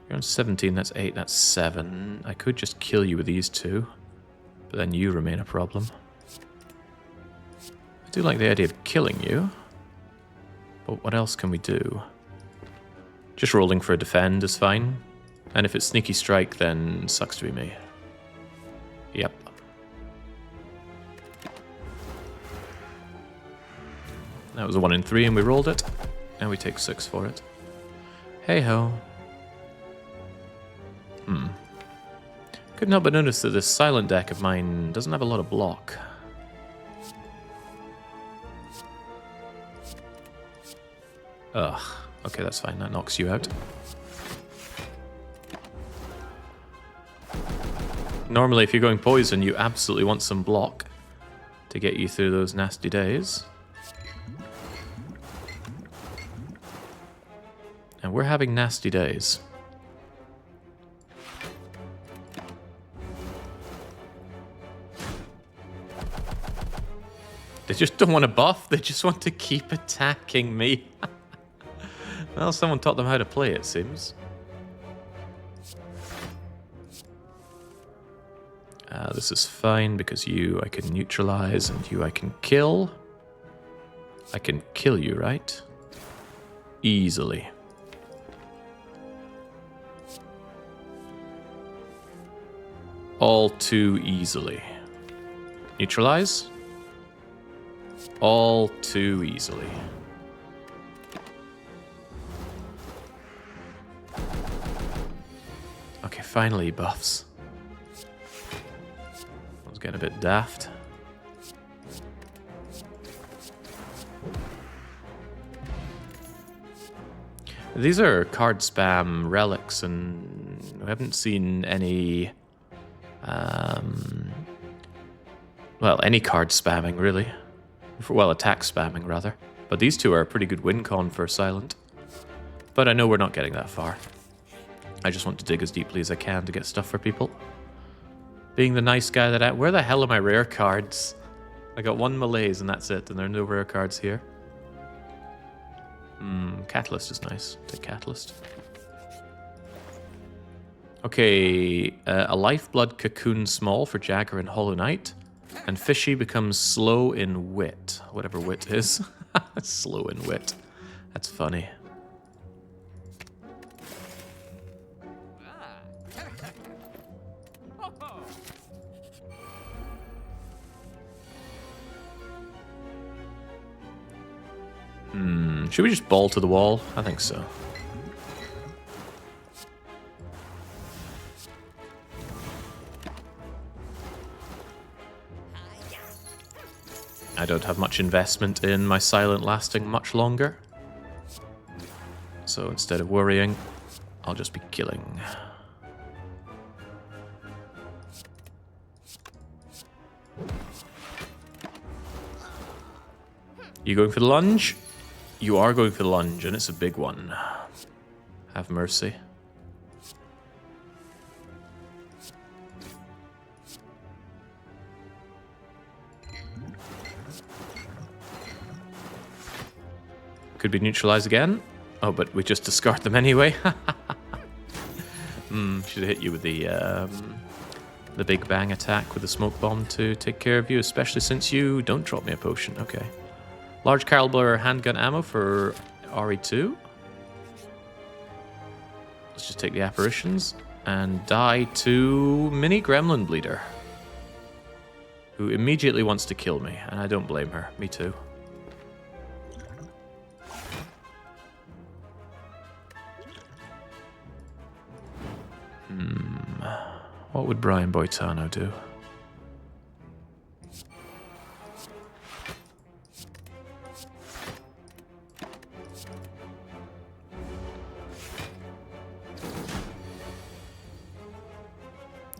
You're on 17, that's 8, that's 7. I could just kill you with these 2, but then you remain a problem. I do like the idea of killing you, but what else can we do? Just rolling for a defend is fine, and if it's sneaky strike, then sucks to be me. Yep. That was a 1 in 3 and we rolled it, and we take 6 for it. Hey ho. Couldn't help but notice that this silent deck of mine doesn't have a lot of block. Ugh. Okay, that's fine. That knocks you out. Normally, if you're going poison, you absolutely want some block to get you through those nasty days. And we're having nasty days. They just don't want to buff, they just want to keep attacking me. Well, someone taught them how to play, it seems. This is fine, because you I can neutralize, and you I can kill. I can kill you, right? Easily. All too easily. Neutralize? All too easily. Okay, finally buffs. I was getting a bit daft. These are card spam relics, and we haven't seen any... well, any card spamming, really. Well, attack spamming, rather. But these 2 are a pretty good win con for Silent. But I know we're not getting that far. I just want to dig as deeply as I can to get stuff for people. Being the nice guy that I... Where the hell are my rare cards? I got 1 Malaise and that's it, and there are no rare cards here. Catalyst is nice. Take Catalyst. Okay, a Lifeblood Cocoon Small for Jagger and Hollow Knight. And Fishy becomes slow in wit. Whatever wit is. Slow in wit. That's funny. Should we just ball to the wall? I think so. I don't have much investment in my Silent lasting much longer. So instead of worrying, I'll just be killing. You going for the lunge? You are going for the lunge, and it's a big one. Have mercy. Could be neutralized again. Oh, but we just discard them anyway. Should have hit you with the big bang attack with the smoke bomb to take care of you, especially since you don't drop me a potion. Okay. Large caliber handgun ammo for RE2. Let's just take the apparitions and die to Mini Gremlin Bleeder, who immediately wants to kill me, and I don't blame her. Me too. What would Brian Boitano do?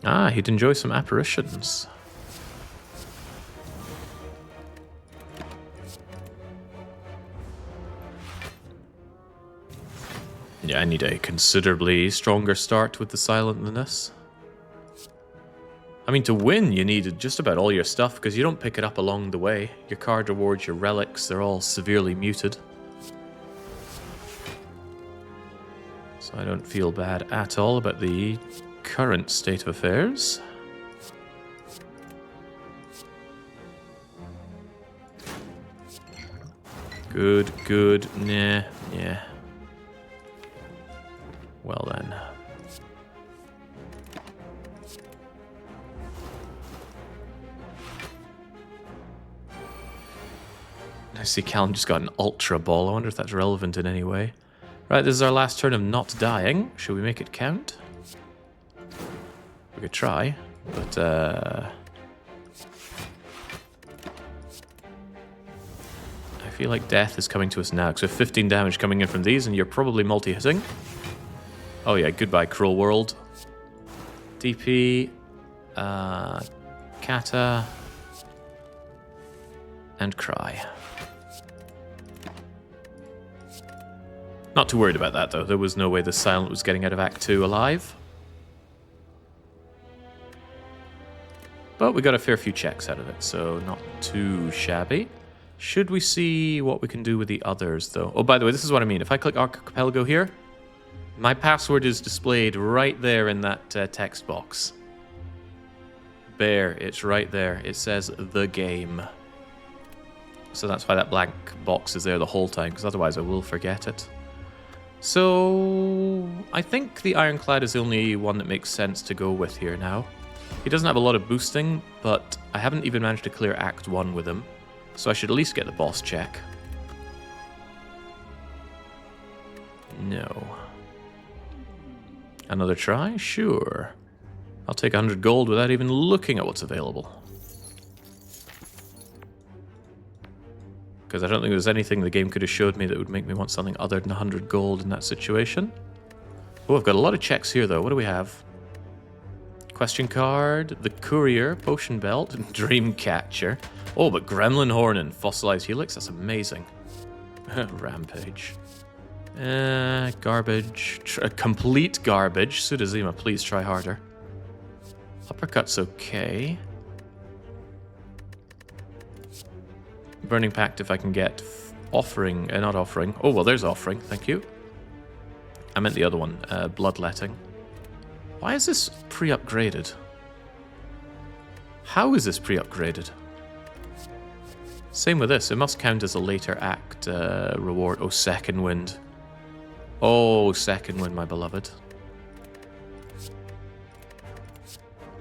Ah, he'd enjoy some apparitions. Yeah, I need a considerably stronger start with the silent than this. I mean, to win, you need just about all your stuff, because you don't pick it up along the way. Your card rewards, your relics, they're all severely muted. So I don't feel bad at all about the current state of affairs. Good, good, nah, yeah. Well then. I see Callum just got an Ultra Ball. I wonder if that's relevant in any way. Right, this is our last turn of not dying. Should we make it count? We could try, but I feel like death is coming to us now, because we have 15 damage coming in from these, and you're probably multi-hitting. Oh yeah, goodbye, Cruel World. DP, Kata, and Cry. Not too worried about that, though. There was no way the Silent was getting out of Act 2 alive. But we got a fair few checks out of it, so not too shabby. Should we see what we can do with the others, though? Oh, by the way, this is what I mean. If I click Archipelago here, my password is displayed right there in that text box. There, it's right there. It says the game. So that's why that blank box is there the whole time, because otherwise I will forget it. So I think the Ironclad is the only one that makes sense to go with here now. He doesn't have a lot of boosting, but I haven't even managed to clear Act 1 with him, so I should at least get the boss check. No. Another try? Sure. I'll take 100 gold without even looking at what's available. Because I don't think there's anything the game could have showed me that would make me want something other than 100 gold in that situation. Oh, I've got a lot of checks here, though. What do we have? Question card, the Courier, Potion Belt, and Dream Catcher. Oh, but Gremlin Horn and Fossilized Helix, that's amazing. Rampage. Garbage. Complete garbage. Sudazima, please try harder. Uppercut's okay. Burning Pact if I can get offering, not offering. Oh, well, there's offering, thank you. I meant the other one, Bloodletting. Why is this pre-upgraded? How is this pre-upgraded? Same with this, it must count as a later act reward. Oh, Second Wind. Oh, Second Wind, my beloved.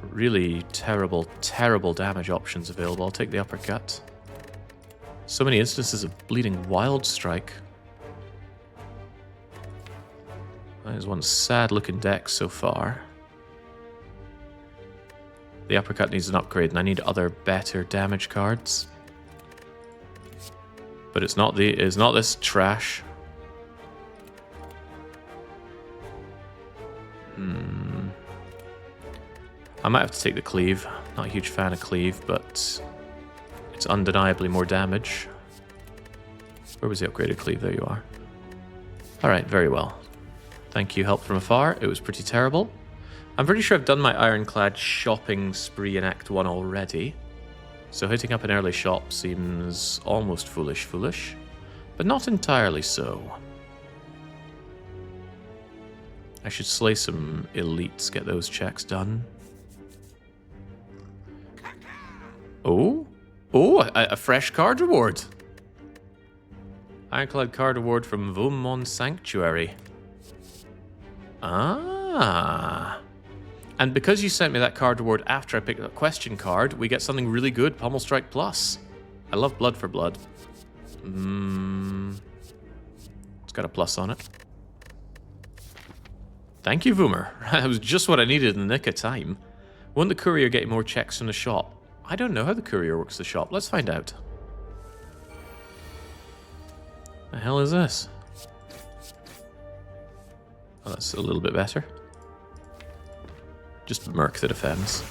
Really terrible, terrible damage options available. I'll take the uppercut. So many instances of bleeding Wild Strike. That is one sad looking deck so far. The uppercut needs an upgrade, and I need other better damage cards. But it's not this trash. I might have to take the Cleave. Not a huge fan of Cleave, but it's undeniably more damage. Where was the upgraded cleave? There you are. Alright, very well. Thank you, help from afar. It was pretty terrible. I'm pretty sure I've done my ironclad shopping spree in Act 1 already. So hitting up an early shop seems almost foolish, but not entirely so. I should slay some elites, get those checks done. Oh? Oh, a fresh card reward. Ironclad card reward from Vaumont Sanctuary. Ah. And because you sent me that card reward after I picked that question card, we get something really good, Pommel Strike Plus. I love blood for blood. It's got a plus on it. Thank you, Voomer. That was just what I needed in the nick of time. Won't the courier get more checks from the shop? I don't know how the courier works the shop. Let's find out. The hell is this? Oh, that's a little bit better. Just Merc the defense.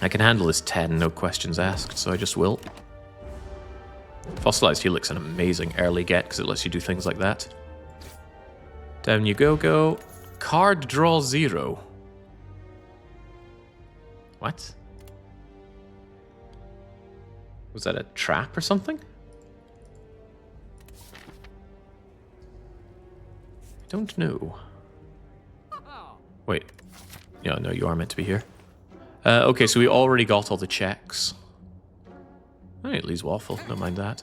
I can handle this 10, no questions asked, so I just will. Fossilized Helix, an amazing early get, because it lets you do things like that. Down you go. Card draw 0. What? Was that a trap or something? I don't know. Wait. Yeah, no, you are meant to be here. Okay, so we already got all the checks. Alright, Lee's Waffle, don't mind that.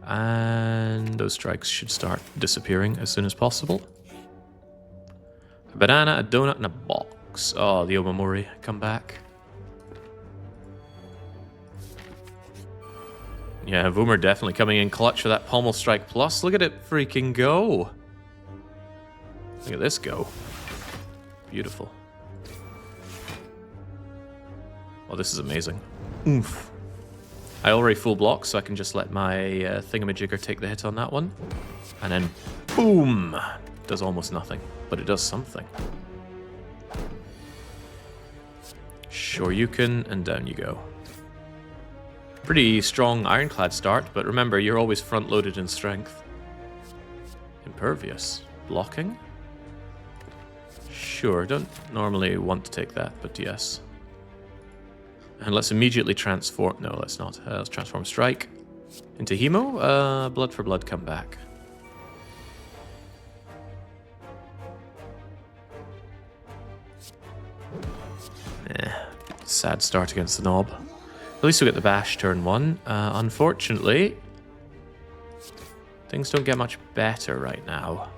And those strikes should start disappearing as soon as possible. A banana, a donut, and a box. Oh, the Omamori, come back. Yeah, Voomer definitely coming in clutch for that Pommel Strike Plus. Look at it freaking go. Look at this go. Beautiful. Oh, this is amazing. Oof. I already full block, so I can just let my thingamajigger take the hit on that one. And then, boom! Does almost nothing, but it does something. Sure you can, and down you go. Pretty strong ironclad start, but remember, you're always front-loaded in strength. Impervious. Blocking? Sure, don't normally want to take that, but yes. And let's immediately transform... No, let's not. Let's transform Strike into Hemo. Blood for blood, come back. Sad start against the Knob. At least we get the Bash turn 1. Unfortunately, things don't get much better right now.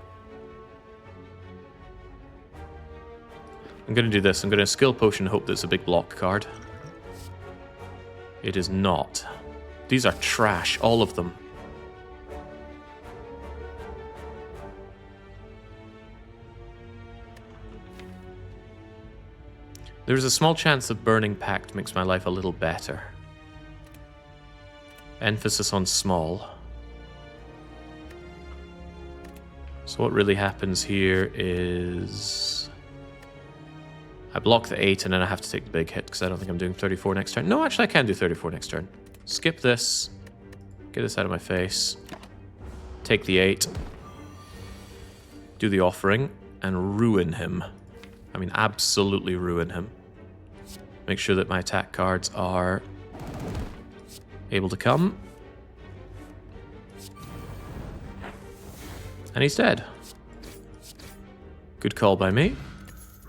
I'm going to do this. I'm going to skill potion and hope that it's a big block card. It is not. These are trash, all of them. There's a small chance that Burning Pact makes my life a little better. Emphasis on small. So what really happens here is... I block the 8 and then I have to take the big hit because I don't think I'm doing 34 next turn. No, actually I can do 34 next turn. Skip this. Get this out of my face. Take the 8. Do the offering and ruin him. I mean, absolutely ruin him. Make sure that my attack cards are able to come. And he's dead. Good call by me.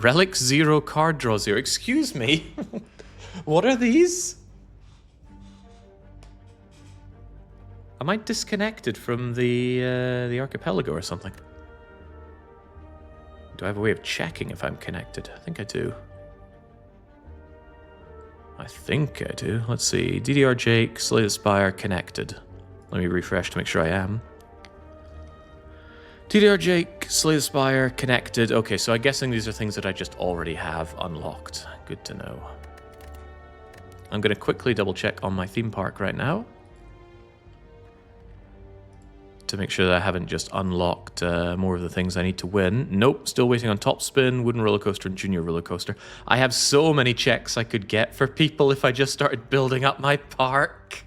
Relic 0, card draw 0. Excuse me. What are these? Am I disconnected from the archipelago or something? Do I have a way of checking if I'm connected? I think I do. I think I do. Let's see. DDR Jake, Slay the Spire, connected. Let me refresh to make sure I am. DDR Jake, Slay the Spire, connected. Okay, so I'm guessing these are things that I just already have unlocked. Good to know. I'm going to quickly double check on my theme park right now. To make sure that I haven't just unlocked more of the things I need to win. Nope, still waiting on Top Spin, Wooden Roller Coaster, and Junior Roller Coaster. I have so many checks I could get for people if I just started building up my park.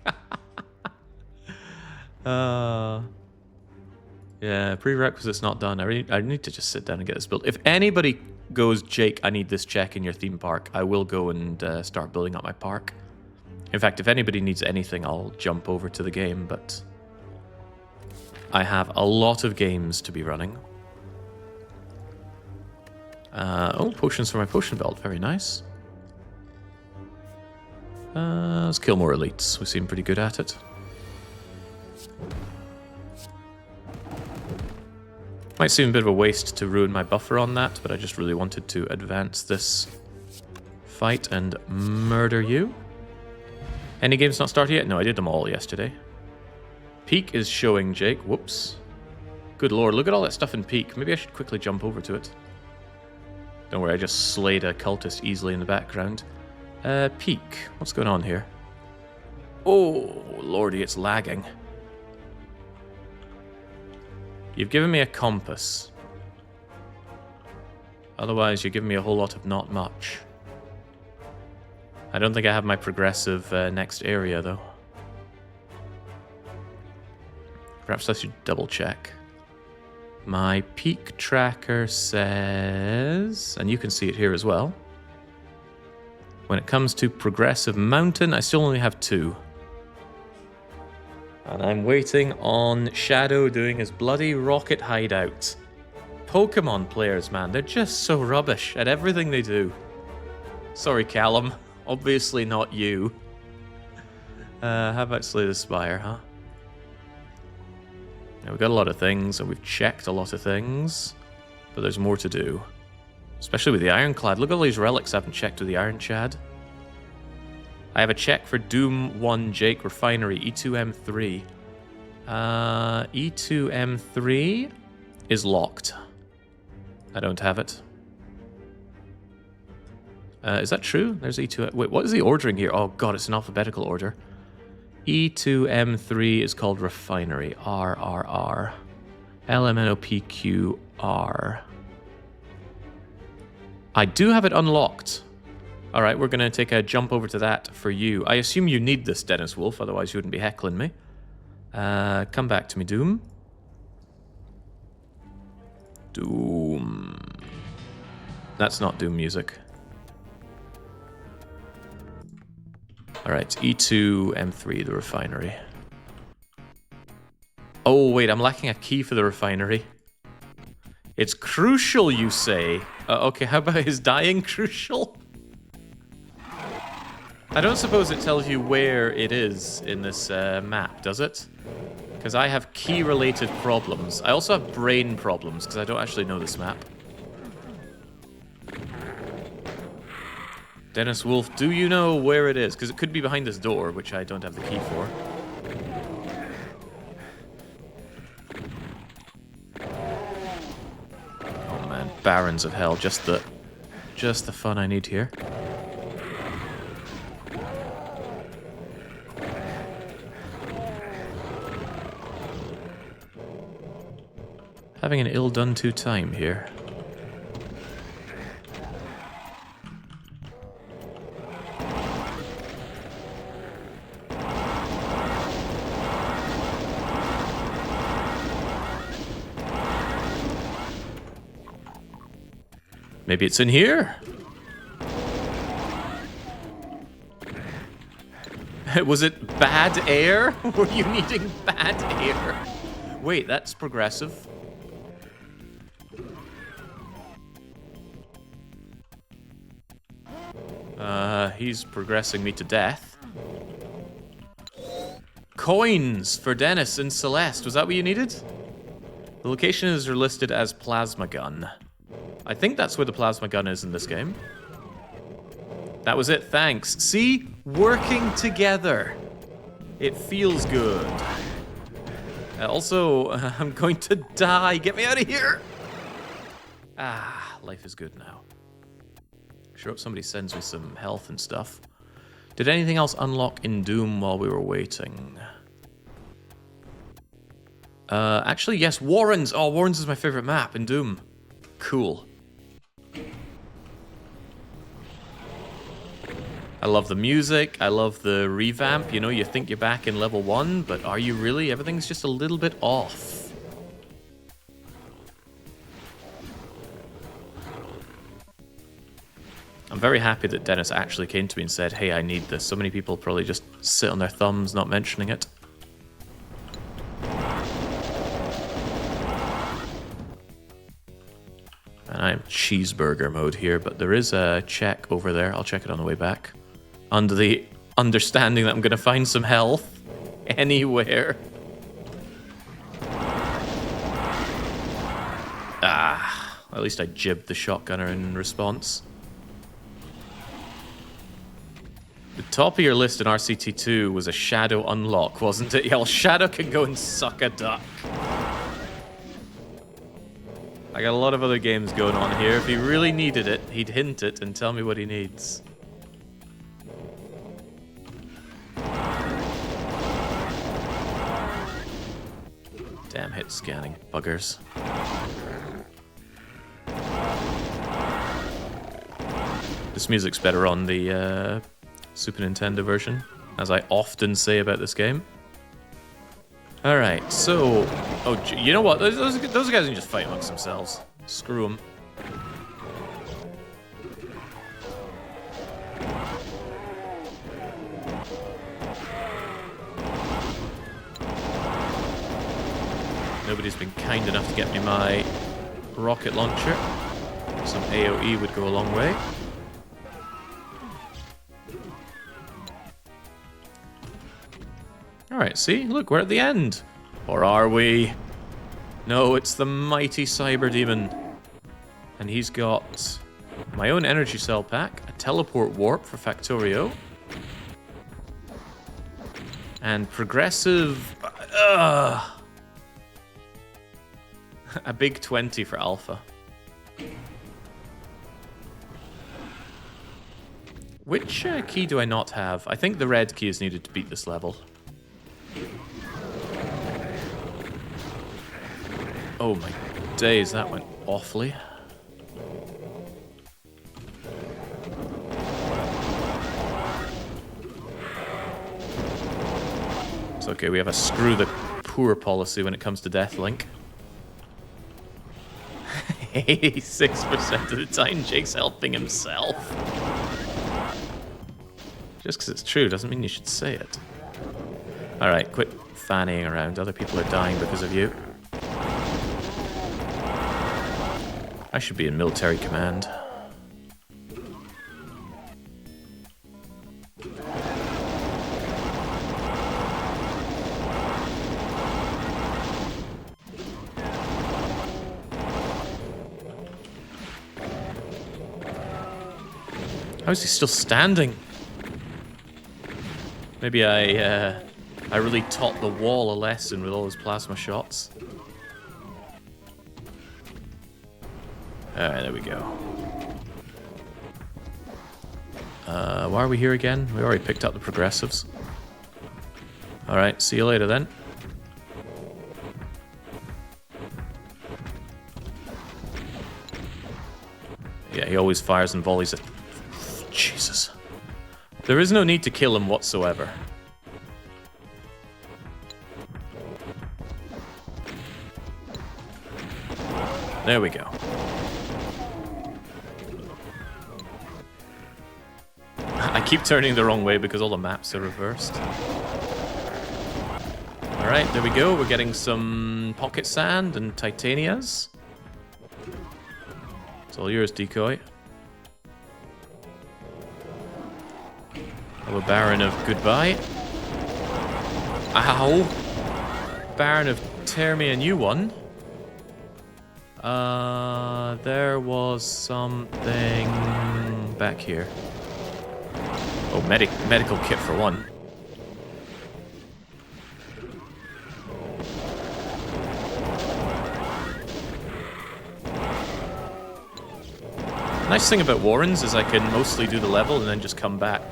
Yeah, prerequisites not done. I need to just sit down and get this built. If anybody goes, Jake, I need this check in your theme park, I will go and start building up my park. In fact, if anybody needs anything, I'll jump over to the game, but I have a lot of games to be running. Oh, potions for my potion belt. Very nice. Let's kill more elites. We seem pretty good at it. Might seem a bit of a waste to ruin my buffer on that, but I just really wanted to advance this fight and murder you. Any games not started yet? No, I did them all yesterday. Peak is showing, Jake. Whoops. Good lord, look at all that stuff in Peak. Maybe I should quickly jump over to it. Don't worry, I just slayed a cultist easily in the background. Peak. What's going on here? Oh, lordy, it's lagging. You've given me a compass. Otherwise, you're giving me a whole lot of not much. I don't think I have my progressive next area, though. Perhaps I should double check. My peak tracker says, and you can see it here as well, when it comes to progressive mountain, I still only have 2. And I'm waiting on Shadow doing his bloody rocket hideout. Pokemon players, man, they're just so rubbish at everything they do. Sorry, Callum. Obviously not you. How about Slay the Spire, huh? Now, we've got a lot of things, and we've checked a lot of things. But there's more to do. Especially with the Ironclad. Look at all these relics I haven't checked with the Iron Chad. I have a check for Doom 1 Jake Refinery, E2M3. E2M3 is locked. I don't have it. Is that true? There's E2... Wait, what is the ordering here? Oh god, it's in alphabetical order. E2M3 is called Refinery. RRR. LMNOPQR. I do have it unlocked. Alright, we're going to take a jump over to that for you. I assume you need this, Dennis Wolf, otherwise you wouldn't be heckling me. Come back to me, Doom. Doom. That's not Doom music. Alright, E2, M3, the refinery. Oh, wait, I'm lacking a key for the refinery. It's crucial, you say? Okay, how about his dying crucial? I don't suppose it tells you where it is in this map, does it? Because I have key-related problems. I also have brain problems, because I don't actually know this map. Dennis Wolf, do you know where it is? Because it could be behind this door, which I don't have the key for. Oh man, Barons of Hell, just the fun I need here. Having an ill-done-to time here. Maybe it's in here? Was it bad air? Were you needing bad air? Wait, that's progressive. He's progressing me to death. Coins for Dennis and Celeste. Was that what you needed? The locations are listed as plasma gun. I think that's where the plasma gun is in this game. That was it, thanks. See? Working together. It feels good. Also, I'm going to die. Get me out of here. Ah, life is good now. Sure hope somebody sends me some health and stuff. Did anything else unlock in Doom while we were waiting? Actually, yes, Warrens. Oh, Warrens is my favorite map in Doom. Cool. I love the music. I love the revamp. You know, you think you're back in level 1, but are you really? Everything's just a little bit off. I'm very happy that Dennis actually came to me and said, hey, I need this. So many people probably just sit on their thumbs not mentioning it. And I'm cheeseburger mode here, but there is a check over there. I'll check it on the way back. Under the understanding that I'm going to find some health anywhere. Ah, at least I jibbed the shotgunner in response. The top of your list in RCT2 was a Shadow unlock, wasn't it? Yeah, well, Shadow can go and suck a duck. I got a lot of other games going on here. If he really needed it, he'd hint it and tell me what he needs. Damn hit scanning buggers. This music's better on the Super Nintendo version, as I often say about this game. Alright, so... Oh, you know what? Those guys can just fight amongst themselves. Screw them. Nobody's been kind enough to get me my rocket launcher. Some AoE would go a long way. Alright, see? Look, we're at the end. Or are we? No, it's the mighty Cyber Demon. And he's got my own energy cell pack, a teleport warp for Factorio, and progressive... a big 20 for Alpha. Which key do I not have? I think the red key is needed to beat this level. Oh my days, that went awfully. It's okay, we have a screw the poor policy when it comes to Deathlink. 86% of the time Jake's helping himself. Just because it's true doesn't mean you should say it. Alright, quit fannying around. Other people are dying because of you. I should be in military command. How is he still standing? Maybe I really taught the wall a lesson with all those plasma shots. Alright, there we go. Why are we here again? We already picked up the progressives. Alright, see you later then. Yeah, he always fires and volleys at... Jesus. There is no need to kill him whatsoever. There we go. I keep turning the wrong way because all the maps are reversed. Alright, there we go. We're getting some pocket sand and titanias. It's all yours, decoy. Hello, Baron of Goodbye. Ow! Baron of Tear Me a New One. There was something back here. Oh, medical kit for one. Nice thing about Warrens is I can mostly do the level and then just come back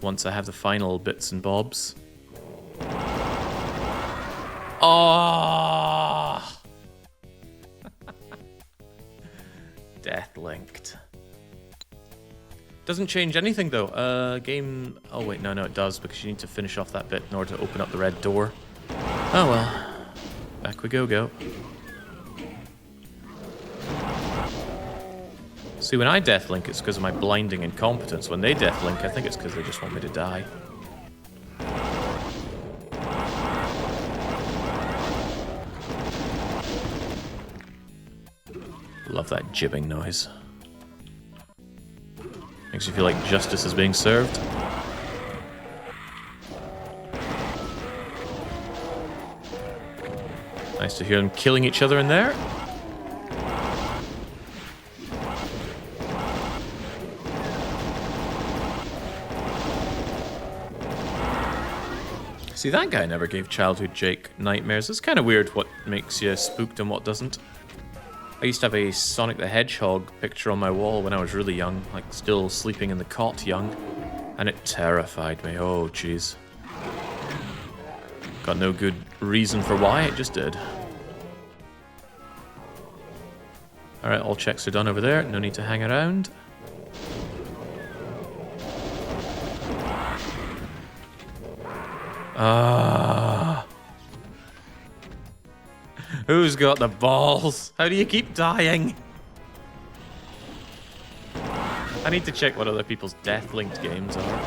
once I have the final bits and bobs. Oh! Death linked. Doesn't change anything though. Game... Oh wait, no, it does, because you need to finish off that bit in order to open up the red door. Oh well. Back we go. See, when I deathlink, it's because of my blinding incompetence. When they deathlink, I think it's because they just want me to die. Love that jibbing noise. Makes you feel like justice is being served. Nice to hear them killing each other in there. See, that guy never gave childhood Jake nightmares. It's kind of weird what makes you spooked and what doesn't. I used to have a Sonic the Hedgehog picture on my wall when I was really young, like still sleeping in the cot young, and it terrified me. Oh, jeez. Got no good reason for why, it just did. Alright, all checks are done over there, no need to hang around. Who's got the balls? How do you keep dying? I need to check what other people's death-linked games are.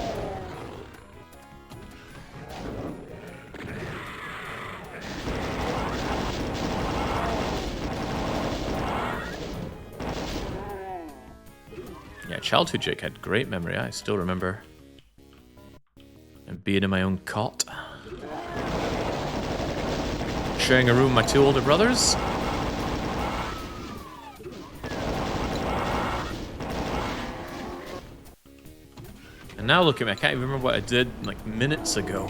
Yeah, childhood Jake had great memory. I still remember being in my own cot. Sharing a room with my two older brothers. And now look at me, I can't even remember what I did like minutes ago.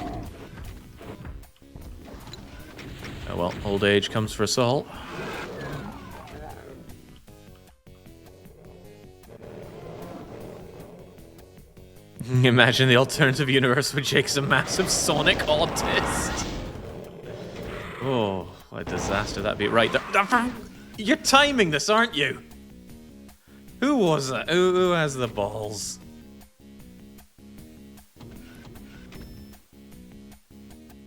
Oh well, old age comes for us all. Imagine the alternative universe where Jake's a massive Sonic autist. Oh, what a disaster that'd be. Right, you're timing this, aren't you? Who was that? Who has the balls?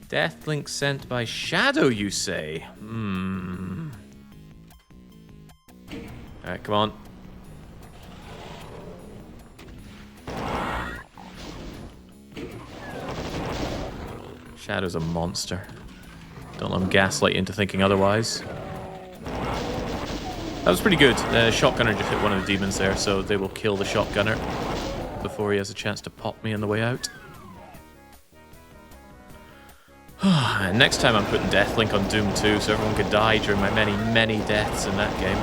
Deathlink sent by Shadow, you say? Alright, come on. Shadow's a monster. Don't let him gaslight you into thinking otherwise. That was pretty good. The shotgunner just hit one of the demons there, so they will kill the shotgunner before he has a chance to pop me on the way out. Next time I'm putting Deathlink on Doom 2 so everyone could die during my many, many deaths in that game.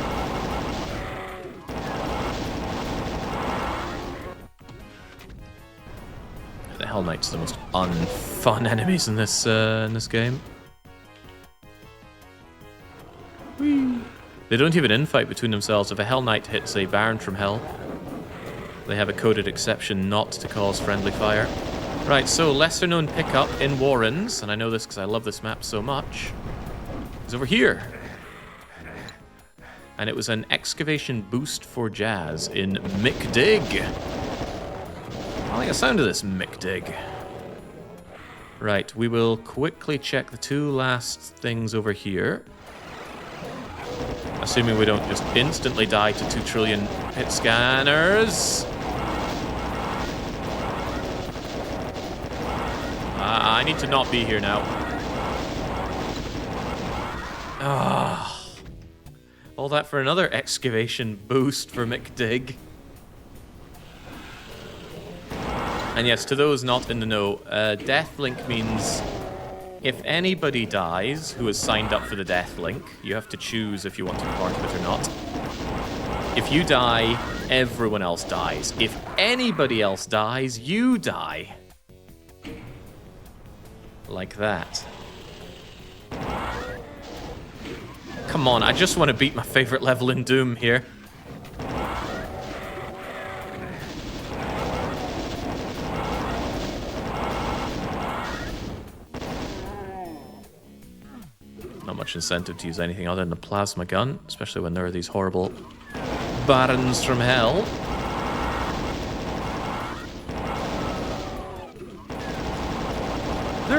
The Hell Knights are the most unfun enemies in this game. Whee. They don't even infight between themselves. If a Hell Knight hits a Baron from Hell, they have a coded exception not to cause friendly fire. Right, so lesser known pickup in Warrens, and I know this because I love this map so much, is over here. And it was an excavation boost for Jazz in McDig. I like the sound of this McDig. Right, we will quickly check the two last things over here. Assuming we don't just instantly die to 2 trillion hit scanners. I need to not be here now. All that for another excavation boost for McDig. And yes, to those not in the know, Deathlink means if anybody dies who has signed up for the Deathlink, you have to choose if you want to be part of it or not. If you die, everyone else dies. If anybody else dies, you die. Like that. Come on, I just want to beat my favorite level in Doom here. Not much incentive to use anything other than the plasma gun, especially when there are these horrible Barons from Hell.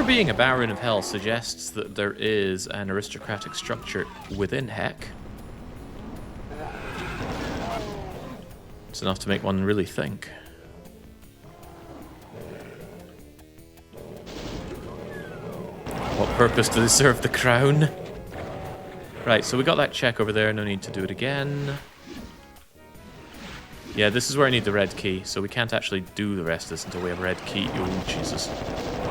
being a Baron of Hell suggests that there is an aristocratic structure within Heck. It's enough to make one really think. What purpose do they serve the crown? Right, so we got that check over there. No need to do it again. Yeah, this is where I need the red key, so we can't actually do the rest of this until we have a red key. Oh, Jesus.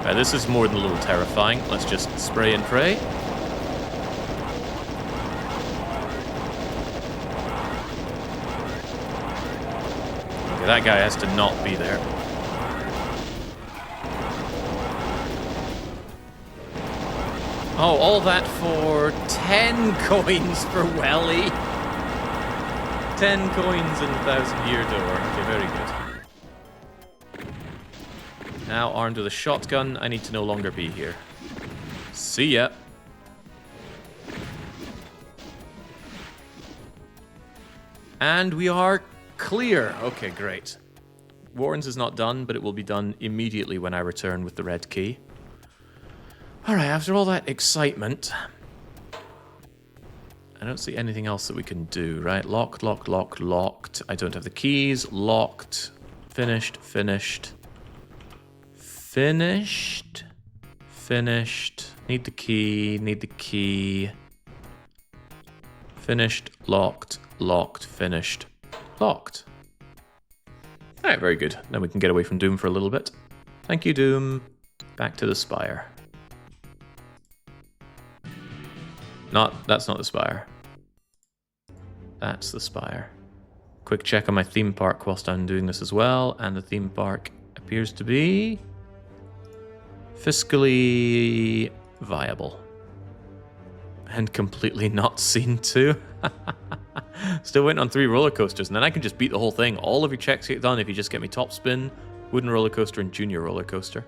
Right, this is more than a little terrifying. Let's just spray and pray. Okay, that guy has to not be there. Oh, all that for 10 coins for Welly. 10 coins in 1,000-year door. Okay, very good. Now armed with a shotgun, I need to no longer be here. See ya. And we are clear. Okay, great. Warren's is not done, but it will be done immediately when I return with the red key. Alright, after all that excitement, I don't see anything else that we can do, right? Locked, locked, locked, locked. I don't have the keys. Locked. Finished, finished. Finished. Finished. Need the key, need the key. Finished, locked, locked, finished, locked. Alright, very good. Then we can get away from Doom for a little bit. Thank you, Doom. Back to the spire. That's not the spire. That's the spire. Quick check on my theme park whilst I'm doing this as well, and the theme park appears to be fiscally viable. And completely not seen to. Still waiting on 3 roller coasters, and then I can just beat the whole thing. All of your checks get done if you just get me top spin, wooden roller coaster, and junior roller coaster.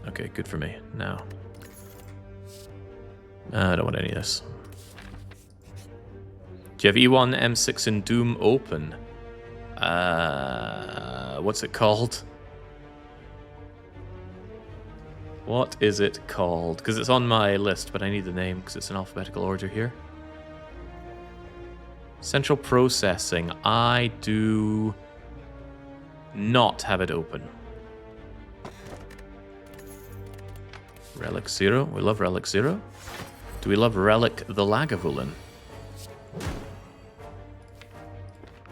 Okay, good for me. Now. I don't want any of this. Do you have E1, M6, and Doom open? What's it called? What is it called? Because it's on my list, but I need the name because it's in alphabetical order here. Central Processing. I do not have it open. Relic 0. We love Relic 0. Do we love Relic the Lagavulin?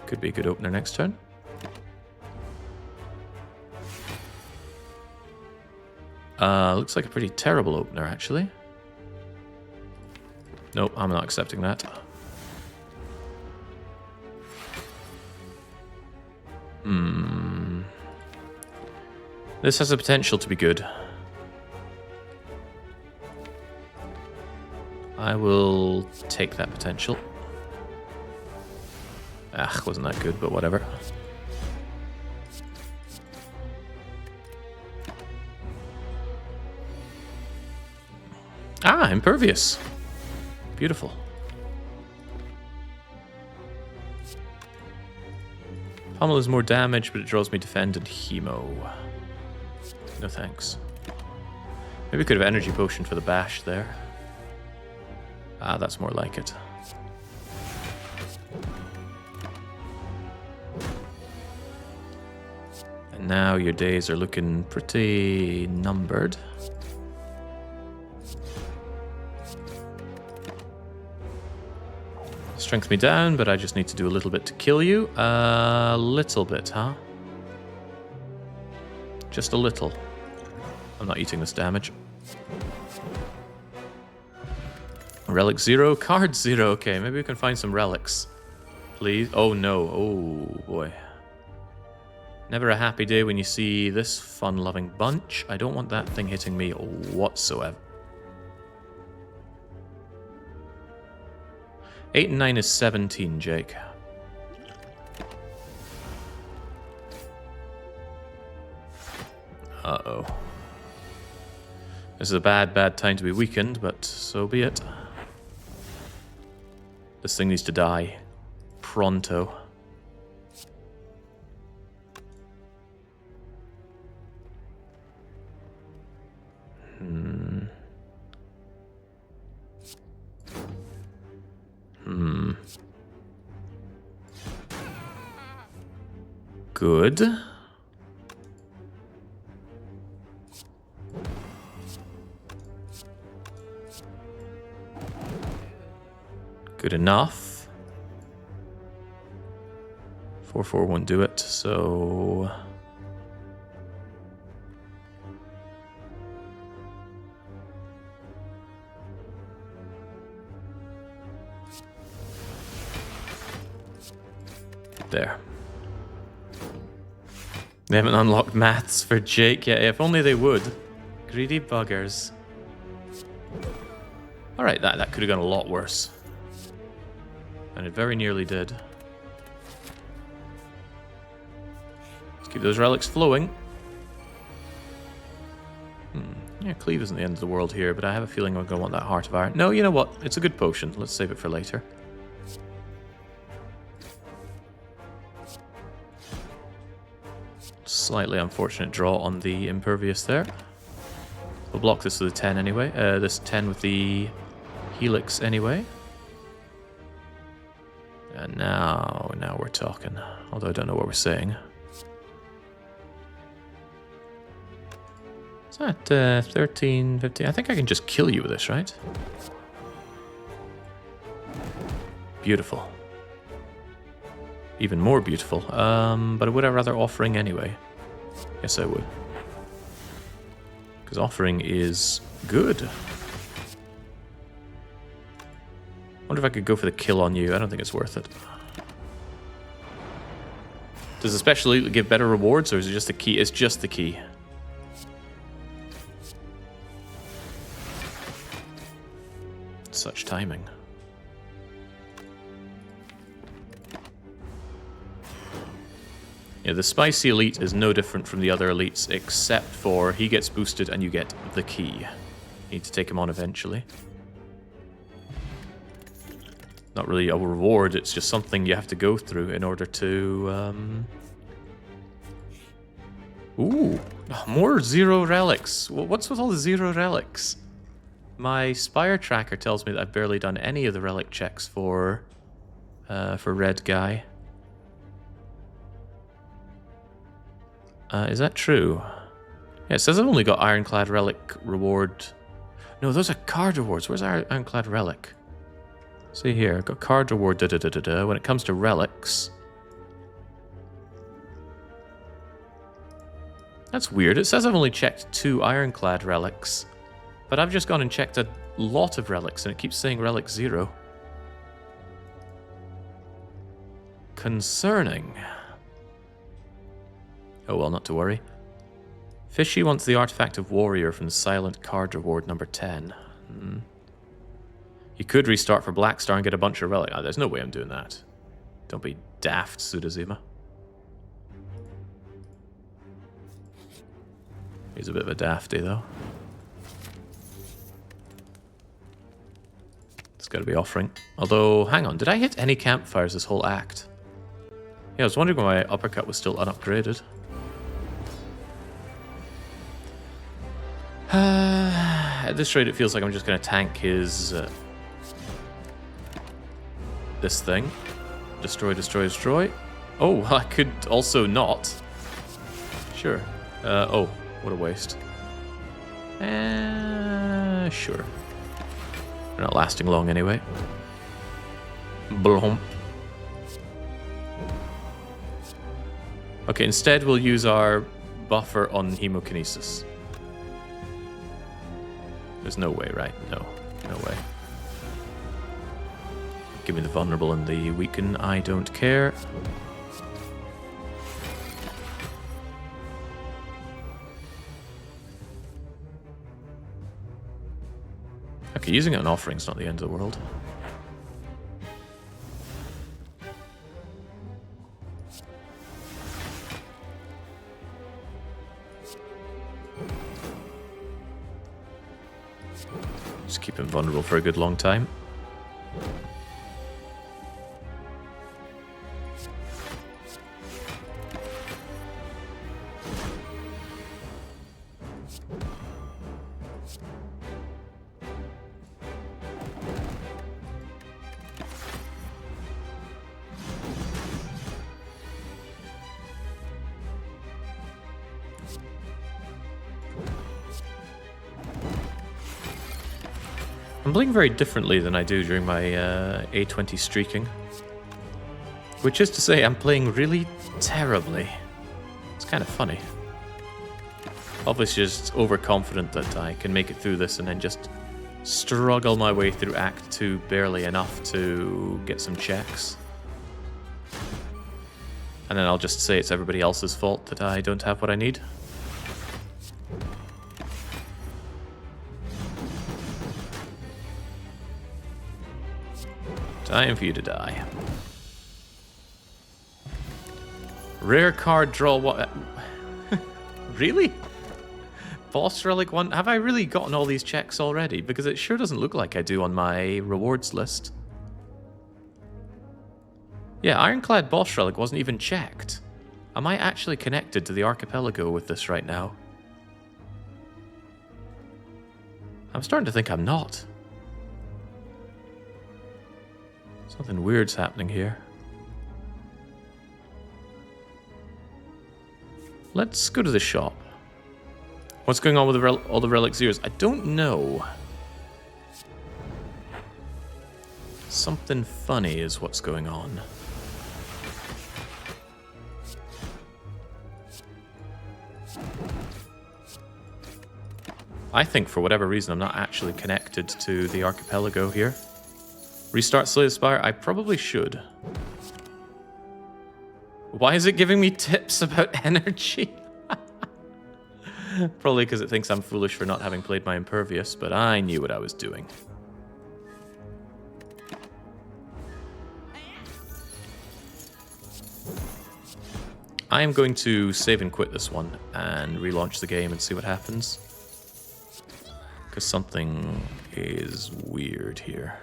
Could be a good opener next turn. Looks like a pretty terrible opener, actually. Nope, I'm not accepting that. This has the potential to be good. I will take that potential. Wasn't that good, but whatever. Impervious. Beautiful. Pommel is more damage, but it draws me defend and hemo. No thanks. Maybe we could have energy potion for the bash there. That's more like it. And now your days are looking pretty numbered. Strength me down, but I just need to do a little bit to kill you. A little bit, huh? Just a little. I'm not eating this damage. Relic 0, card 0. Okay, maybe we can find some relics. Please. Oh no. Oh boy. Never a happy day when you see this fun-loving bunch. I don't want that thing hitting me whatsoever. 8 and 9 is 17, Jake. Uh-oh. This is a bad time to be weakened, but so be it. This thing needs to die. Pronto. Good. Good enough. 4-4 won't do it, so... There. They haven't unlocked maths for Jake yet. If only they would. Greedy buggers. Alright, that could have gone a lot worse. And it very nearly did. Let's keep those relics flowing. Yeah, Cleave isn't the end of the world here, but I have a feeling I'm going to want that Heart of Iron. No, you know what? It's a good potion. Let's save it for later. Slightly unfortunate draw on the Impervious there. We'll block this with a 10 anyway. This 10 with the Helix anyway. And now we're talking. Although I don't know what we're saying. Is that 13, 15? I think I can just kill you with this, right? Beautiful. Even more beautiful. But would I rather Offering anyway? Yes, I would. Because Offering is good. Wonder if I could go for the kill on you. I don't think it's worth it. Does the special elite give better rewards, or is it just the key? It's just the key. Such timing. Yeah, the Spicy Elite is no different from the other elites, except for he gets boosted and you get the key. You need to take him on eventually. Not really a reward, it's just something you have to go through in order to... Ooh, more 0 relics. What's with all the 0 relics? My Spire tracker tells me that I've barely done any of the relic checks for Red Guy. Is that true? Yeah, it says I've only got Ironclad Relic reward. No, those are card rewards. Where's our Ironclad Relic? See here, I've got card reward, da-da-da-da-da. When it comes to relics... That's weird. It says I've only checked 2 Ironclad relics. But I've just gone and checked a lot of relics, and it keeps saying Relic 0. Concerning. Oh well, not to worry. Fishy wants the Artifact of Warrior from the Silent Card Reward number 10. You could restart for Blackstar and get a bunch of relics. Oh, there's no way I'm doing that. Don't be daft, Sudazima. He's a bit of a dafty, though. It's got to be Offering. Although, hang on, did I hit any campfires this whole act? Yeah, I was wondering why my uppercut was still unupgraded. At this rate, it feels like I'm just going to tank his... this thing. Destroy, destroy, destroy. Oh, I could also not. Sure. Oh, what a waste. Sure. They're not lasting long anyway. Blomp. Okay, instead we'll use our buffer on Hemokinesis. There's no way, right? No. No way. Give me the vulnerable and the weaken. I don't care. Okay, using it on Offering's not the end of the world. Just keep him vulnerable for a good long time. I'm playing very differently than I do during my A20 streaking. Which is to say, I'm playing really terribly. It's kind of funny. Obviously just overconfident that I can make it through this and then just struggle my way through Act 2 barely enough to get some checks. And then I'll just say it's everybody else's fault that I don't have what I need. Time for you to die. Rare card draw what? Really? Boss Relic 1? Have I really gotten all these checks already? Because it sure doesn't look like I do on my rewards list. Yeah, Ironclad Boss Relic wasn't even checked. Am I actually connected to the archipelago with this right now? I'm starting to think I'm not. Something weird's happening here. Let's go to the shop. What's going on with all the Relic Zeros? I don't know. Something funny is what's going on. I think for whatever reason I'm not actually connected to the archipelago here. Restart Slay the Spire? I probably should. Why is it giving me tips about energy? Probably because it thinks I'm foolish for not having played my Impervious, but I knew what I was doing. I am going to save and quit this one and relaunch the game and see what happens. Because something is weird here.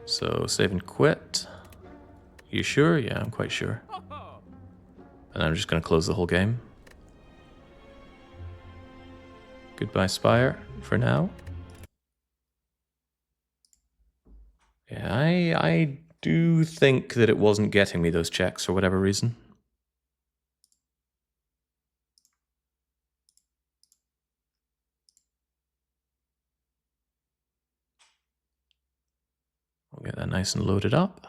So, save and quit. You sure? Yeah, I'm quite sure. And I'm just going to close the whole game. Goodbye, Spire, for now. Yeah, I do think that it wasn't getting me those checks for whatever reason. We'll get that nice and loaded up.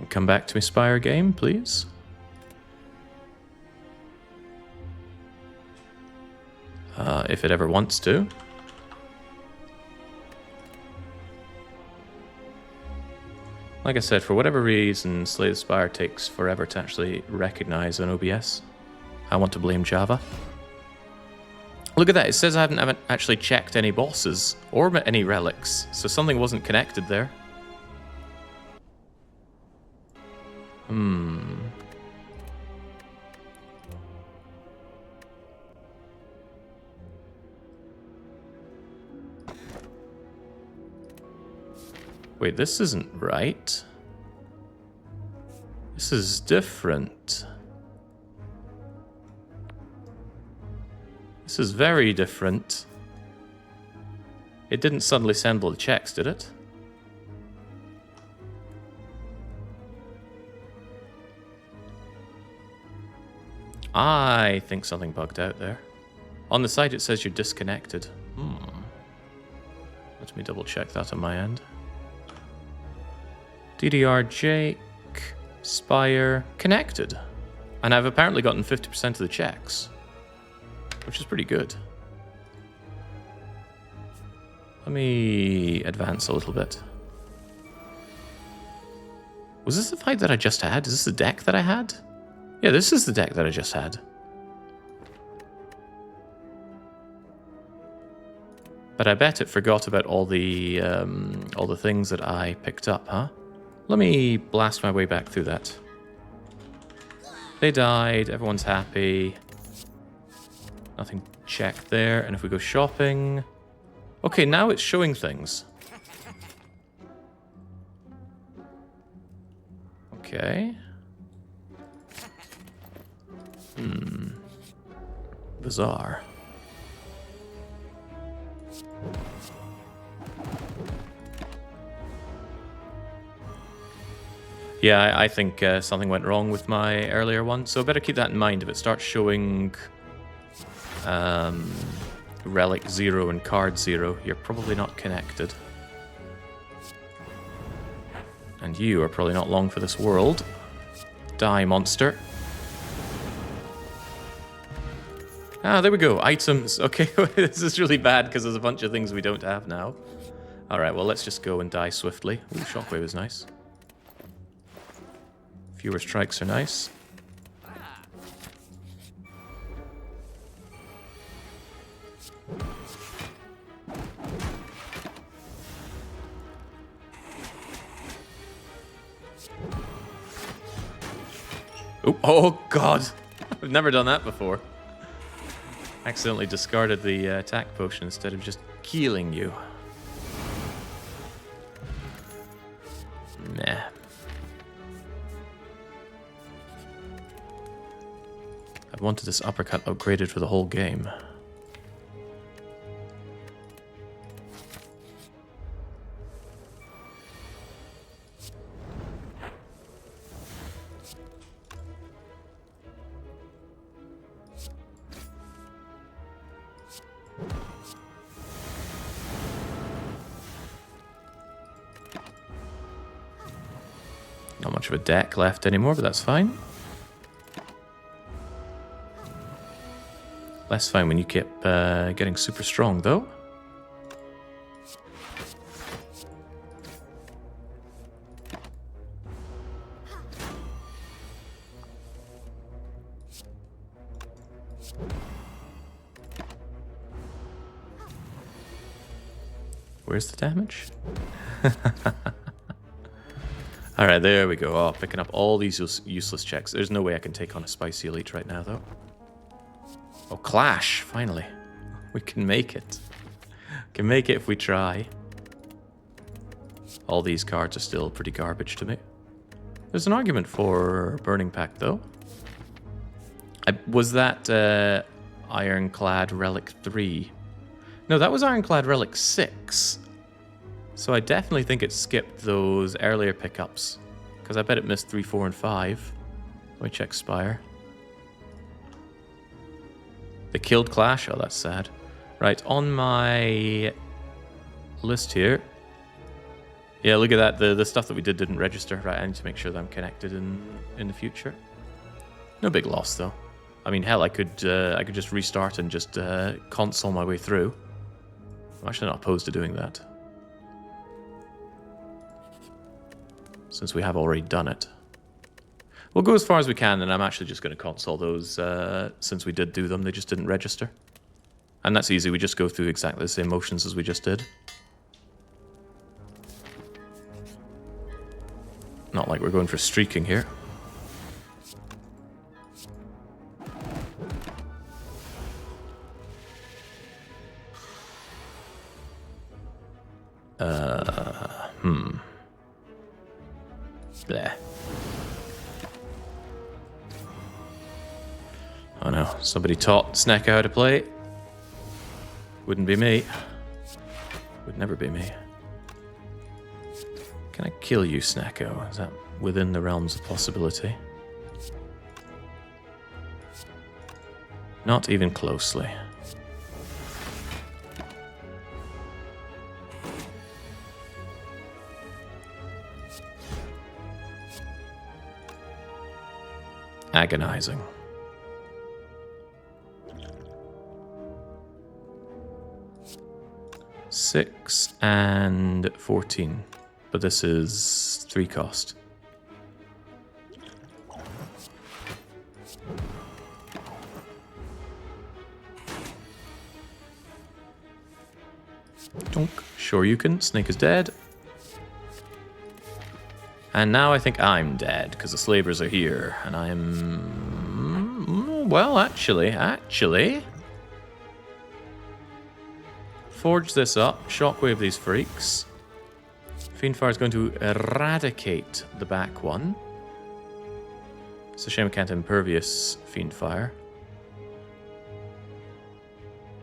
Come back to Aspire game, please. If it ever wants to. Like I said, for whatever reason, Slay the Spire takes forever to actually recognize an OBS. I want to blame Java. Look at that, it says I haven't actually checked any bosses or any relics, so something wasn't connected there. Wait, this isn't right. This is different. This is very different. It didn't suddenly send all the checks, did it? I think something bugged out there. On the site it says you're disconnected. Let me double check that on my end. DDR Jake, Spire, connected. And I've apparently gotten 50% of the checks, which is pretty good. Let me advance a little bit. Was this the fight that I just had? Is this the deck that I had? Yeah, this is the deck that I just had. But I bet it forgot about all the things that I picked up, huh? Let me blast my way back through that. They died, everyone's happy. Nothing checked there, and if we go shopping... Okay, now it's showing things. Okay. Bizarre. Yeah, I think something went wrong with my earlier one, so better keep that in mind. If it starts showing Relic 0 and Card 0, you're probably not connected. And you are probably not long for this world. Die, monster. Ah, there we go. Items. Okay, this is really bad because there's a bunch of things we don't have now. Alright, well, let's just go and die swiftly. Ooh, shockwave is nice. Fewer strikes are nice. Oh, God. I've never done that before. Accidentally discarded the attack potion instead of just killing you. Nah. I wanted this uppercut upgraded for the whole game. Not much of a deck left anymore, but that's fine. Less fine when you keep getting super strong, though. Where's the damage? Alright, there we go. Oh, picking up all these useless checks. There's no way I can take on a spicy elite right now, though. Oh, Clash! Finally. We can make it. Can make it if we try. All these cards are still pretty garbage to me. There's an argument for Burning Pact, though. Was that Ironclad Relic 3? No, that was Ironclad Relic 6. So I definitely think it skipped those earlier pickups. Because I bet it missed 3, 4, and 5. Let me check Spire. They killed Clash? Oh, that's sad. Right, on my list here. Yeah, look at that. The stuff that we didn't register. Right, I need to make sure that I'm connected in the future. No big loss, though. I mean, hell, I could just restart and just console my way through. I'm actually not opposed to doing that. Since we have already done it. We'll go as far as we can, and I'm actually just going to console those, since we did do them, they just didn't register. And that's easy, we just go through exactly the same motions as we just did. Not like we're going for streaking here. Bleh. Oh no, somebody taught Snecko how to play. Wouldn't be me. Would never be me. Can I kill you, Snecko? Is that within the realms of possibility? Not even closely. Agonizing. $6 and 14, but this is 3 cost. Donk. Sure you can. Snake is dead. And now I think I'm dead, because the slavers are here, and I'm... Well, actually... Forge this up, shockwave these freaks. Fiendfire is going to eradicate the back one. It's a shame I can't impervious Fiendfire.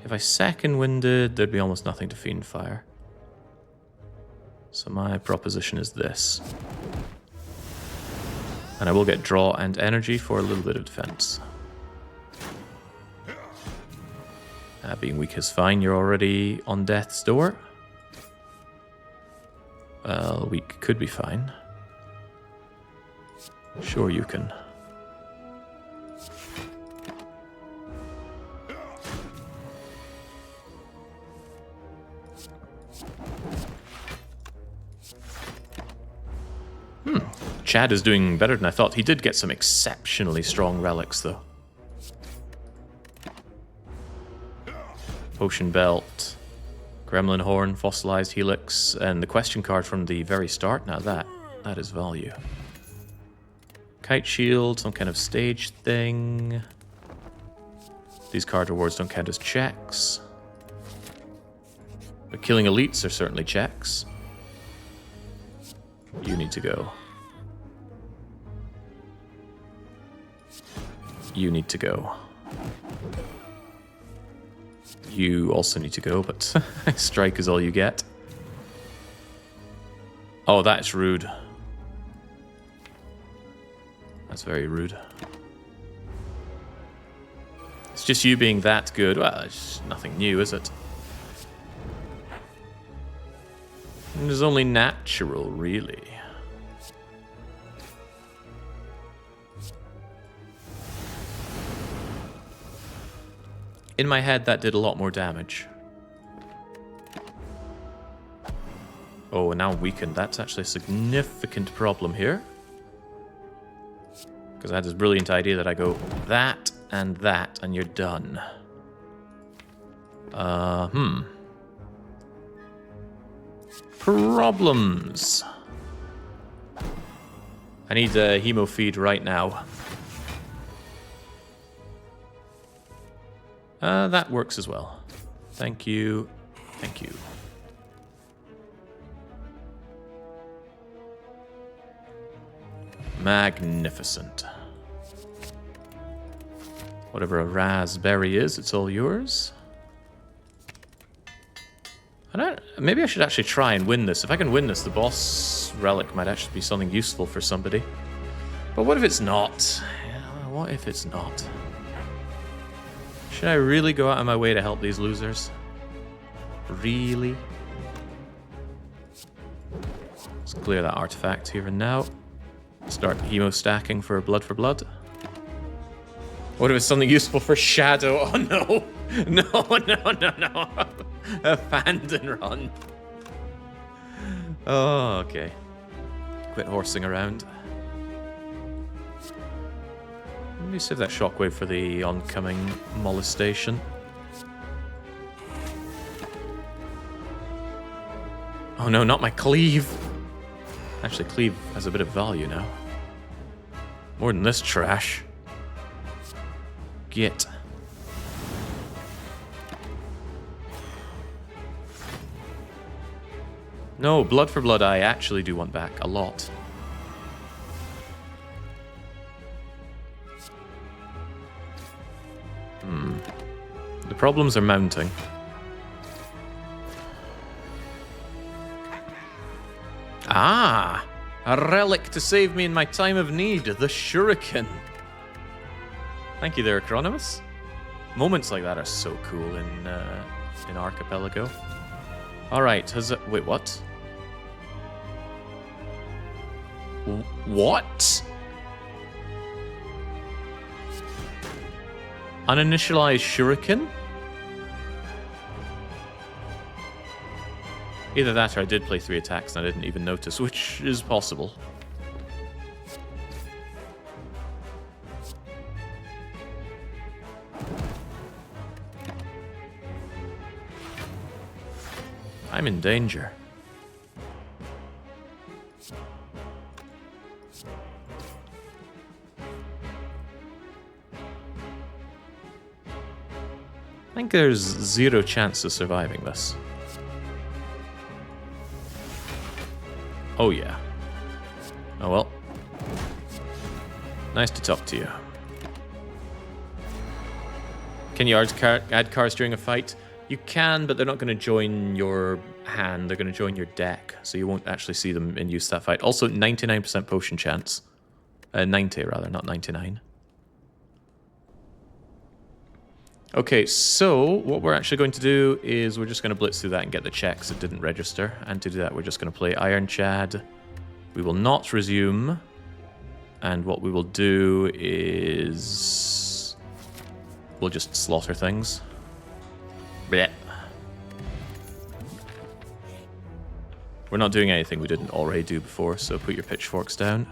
If I second winded, there'd be almost nothing to Fiendfire. So my proposition is this. And I will get draw and energy for a little bit of defense. Being weak is fine. You're already on death's door. Well, weak could be fine. Sure you can. Chad is doing better than I thought. He did get some exceptionally strong relics, though. Potion Belt, Gremlin Horn, Fossilized Helix, and the question card from the very start. Now that is value. Kite Shield, some kind of stage thing. These card rewards don't count as checks. But killing elites are certainly checks. You need to go. You need to go. You also need to go, but strike is all you get. Oh, that's rude. That's very rude. It's just you being that good. Well, it's nothing new, is it? It is only natural, really. In my head, that did a lot more damage. Oh, and now weakened. That's actually a significant problem here. Because I had this brilliant idea that I go that, and you're done. Problems. I need a hemo feed right now. That works as well. Thank you. Thank you. Magnificent. Whatever a raspberry is, it's all yours. Maybe I should actually try and win this. If I can win this, the boss relic might actually be something useful for somebody. But what if it's not? What if it's not? Should I really go out of my way to help these losers? Really? Let's clear that artifact here and now. Start hemo stacking for blood for blood. What if it's something useful for Shadow? Oh no! No. Abandon run. Oh, okay. Quit horsing around. Let me save that shockwave for the oncoming molestation. Oh no, not my cleave! Actually, cleave has a bit of value now. More than this trash. Get. No, blood for blood I actually do want back a lot. The problems are mounting. Ah! A relic to save me in my time of need, the Shuriken. Thank you there, Acronymus. Moments like that are so cool in Archipelago. Alright, wait, what? What? Uninitialized Shuriken? Either that or I did play 3 attacks and I didn't even notice, which is possible. I'm in danger. I think there's 0 chance of surviving this. Oh yeah. Oh well. Nice to talk to you. Can you add cards during a fight? You can, but they're not going to join your hand. They're going to join your deck, so you won't actually see them in use that fight. Also, 99% potion chance. 90 rather, not 99. Okay, so what we're actually going to do is we're just going to blitz through that and get the checks that didn't register. And to do that, we're just going to play Iron Chad. We will not resume. And what we will do is... we'll just slaughter things. Blech. We're not doing anything we didn't already do before, so put your pitchforks down.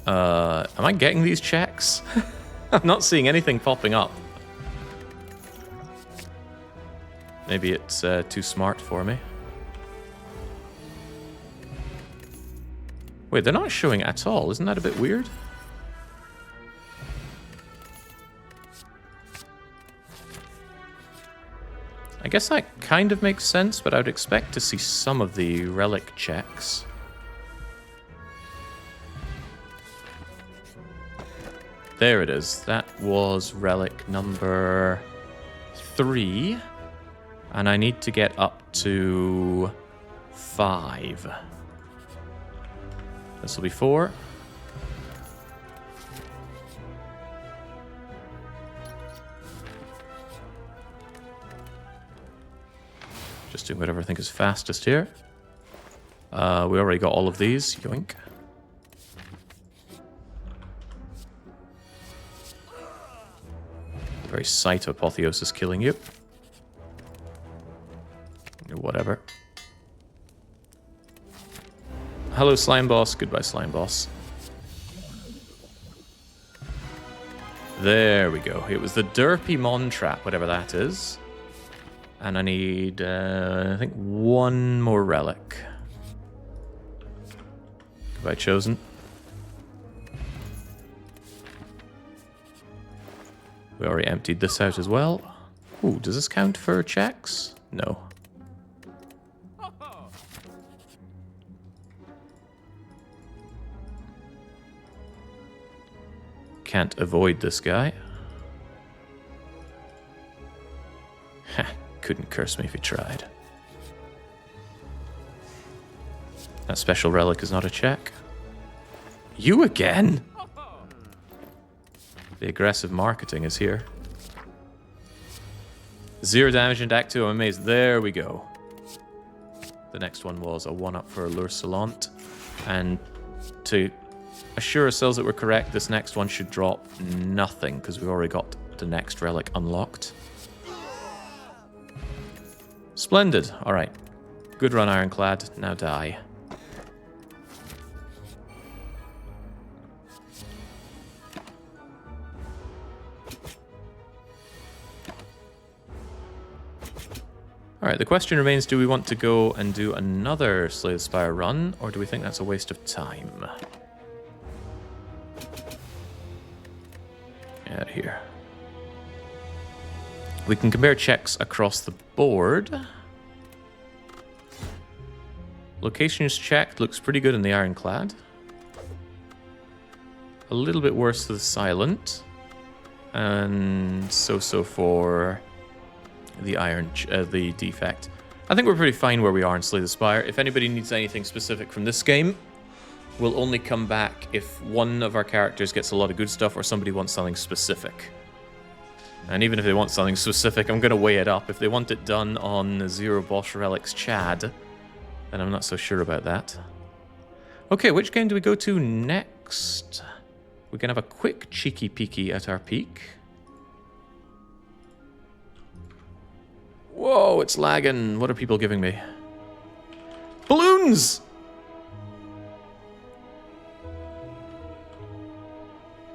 Am I getting these checks? I'm not seeing anything popping up. Maybe it's too smart for me. Wait, they're not showing at all. Isn't that a bit weird? I guess that kind of makes sense, but I would expect to see some of the relic checks. There it is. That was relic number 3. And I need to get up to 5. This will be 4. Just doing whatever I think is fastest here. We already got all of these. Yoink. The very sight of Apotheosis killing you. Whatever. Hello, Slime Boss. Goodbye, Slime Boss. There we go. It was the Derpy Mon Trap, whatever that is. And I need, I think, 1 more relic. Goodbye, Chosen. We already emptied this out as well. Ooh, does this count for checks? No. Can't avoid this guy. Couldn't curse me if he tried. That special relic is not a check. You again? The aggressive marketing is here. 0 damage in Act 2, I'm amazed. There we go. The next one was a 1-up for Allure Salant. And to assure ourselves that we're correct, this next one should drop nothing, because we've already got the next relic unlocked. Splendid. Alright. Good run, Ironclad. Now die. Alright, the question remains, do we want to go and do another Slay the Spire run, or do we think that's a waste of time? Out here. We can compare checks across the board. Locations checked looks pretty good in the Ironclad. A little bit worse for the Silent. And so for the the Defect. I think we're pretty fine where we are in Slay the Spire. If anybody needs anything specific from this game, we'll only come back if one of our characters gets a lot of good stuff or somebody wants something specific. And even if they want something specific, I'm going to weigh it up. If they want it done on 0 Bosch Relics Chad, then I'm not so sure about that. Okay, which game do we go to next? We can have a quick cheeky peeky at our peak. Whoa, it's lagging. What are people giving me? Balloons!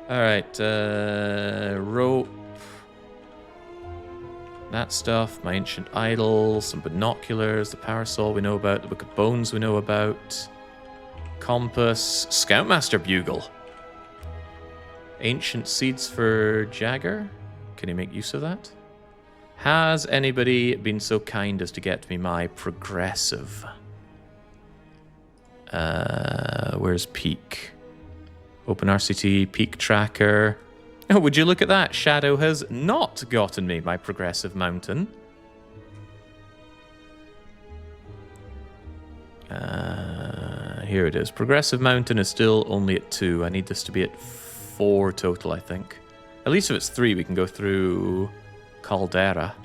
Alright, rope. That stuff, my ancient idol, some binoculars, the parasol we know about, the Book of Bones we know about, compass, Scoutmaster bugle, ancient seeds for Jagger. Can you make use of that? Has anybody been so kind as to get me my progressive? Where's peak? Open RCT, peak tracker. Oh, would you look at that? Shadow has not gotten me my progressive mountain. Here it is. Progressive Mountain is still only at 2. I need this to be at 4 total, I think. At least if it's 3, we can go through Caldera.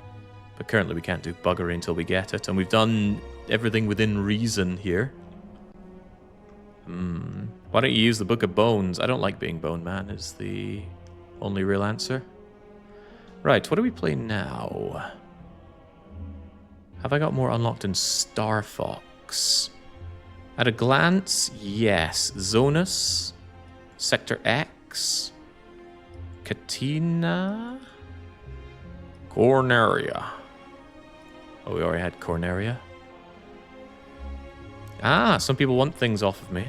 But currently we can't do buggery until we get it. And we've done everything within reason here. Why don't you use the Book of Bones? I don't like being Bone Man is the only real answer. Right, what do we play now? Have I got more unlocked in Star Fox? At a glance, yes. Zonus, Sector X, Katina, Corneria. Oh, we already had Corneria. Ah, some people want things off of me.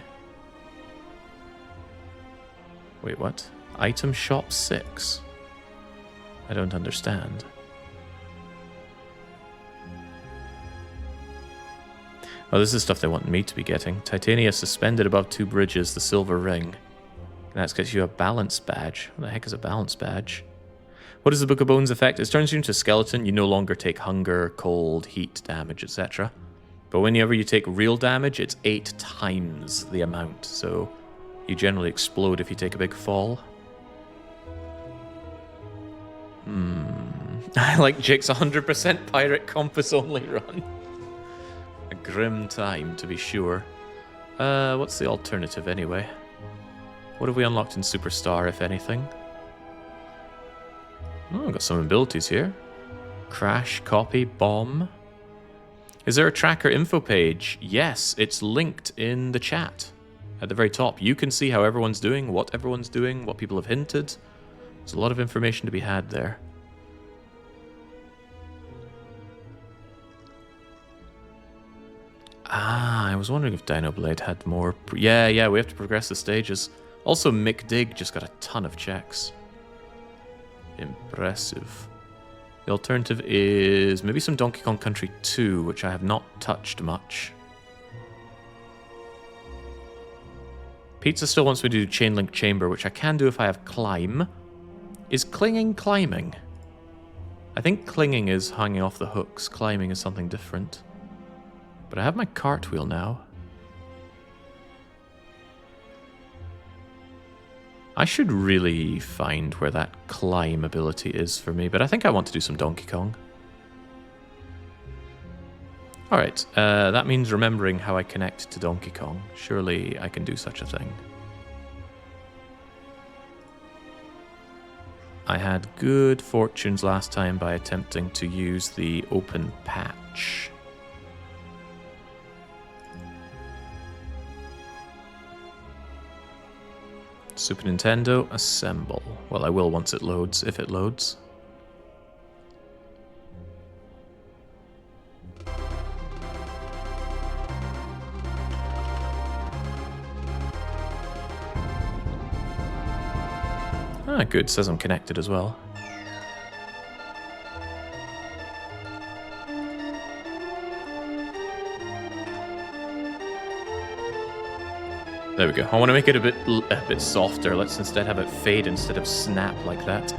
Wait, what? Item Shop 6. I don't understand. Oh, this is stuff they want me to be getting. Titania suspended above 2 bridges, the silver ring. And that gets you a balance badge. What the heck is a balance badge? What is the Book of Bones effect? It turns you into a skeleton. You no longer take hunger, cold, heat damage, etc. But whenever you take real damage, it's 8 times the amount. So you generally explode if you take a big fall. I like Jake's 100% pirate compass only run. A grim time, to be sure. What's the alternative anyway? What have we unlocked in Superstar, if anything? Oh, I've got some abilities here. Crash, copy, bomb. Is there a tracker info page? Yes, it's linked in the chat. At the very top, you can see how everyone's doing, what people have hinted. There's a lot of information to be had there. Ah, I was wondering if Dino Blade had more... Yeah, we have to progress the stages. Also, Mick Dig just got a ton of checks. Impressive. The alternative is maybe some Donkey Kong Country 2, which I have not touched much. Pizza still wants me to do Chain Link Chamber, which I can do if I have Climb. Is clinging climbing? I think clinging is hanging off the hooks. Climbing is something different. But I have my cartwheel now. I should really find where that climb ability is for me, but I think I want to do some Donkey Kong. Alright, that means remembering how I connect to Donkey Kong. Surely I can do such a thing. I had good fortunes last time by attempting to use the open patch. Super Nintendo, assemble. Well, I will once it loads, if it loads. Ah, good. Says I'm connected as well. There we go. I want to make it a bit softer. Let's instead have it fade instead of snap like that.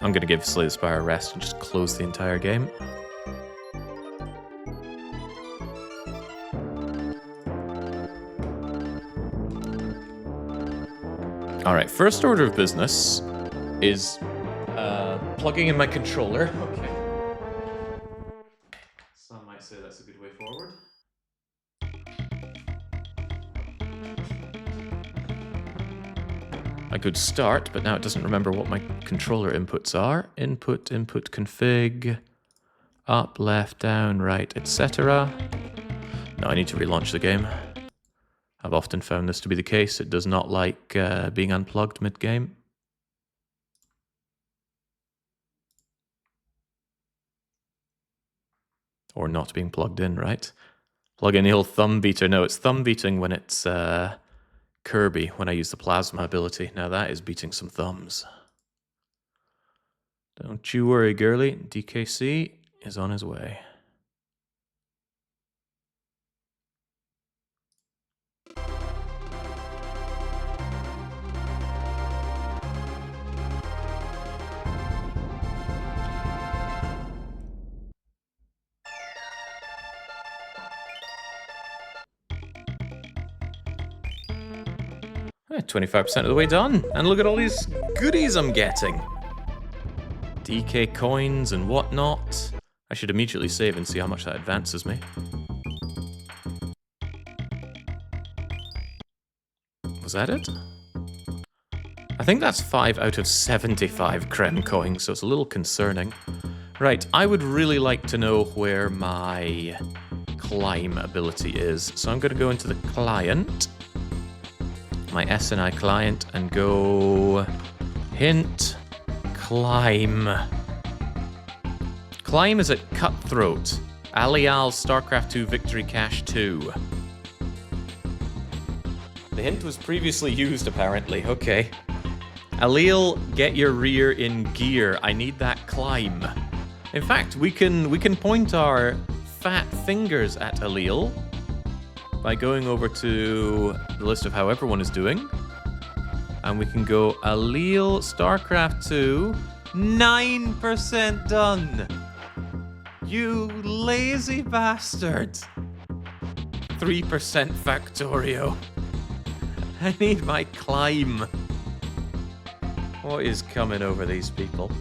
I'm going to give Slay the Spire a rest and just close the entire game. Alright, first order of business is plugging in my controller. Okay. Some might say that's a good way forward. A good start, but now it doesn't remember what my controller inputs are. Input config, up, left, down, right, etc. No, I need to relaunch the game. I've often found this to be the case. It does not like being unplugged mid-game. Or not being plugged in, right? Plug in the old thumb beater. No, it's thumb beating when it's Kirby, when I use the plasma ability. Now that is beating some thumbs. Don't you worry, girly. DKC is on his way. 25% of the way done. And look at all these goodies I'm getting. DK coins and whatnot. I should immediately save and see how much that advances me. Was that it? I think that's 5 out of 75 Krem coins, so it's a little concerning. Right, I would really like to know where my climb ability is. So I'm going to go into the client, my SNI client, and go hint climb. Climb is at Cutthroat. Alial StarCraft 2 Victory Cache 2. The hint was previously used, apparently. Okay. Allele, get your rear in gear. I need that climb. In fact, we can point our fat fingers at Allele by going over to the list of how everyone is doing. And we can go Allele StarCraft 2, 9% done. You lazy bastard. 3% Factorio. I need my climb. What is coming over these people?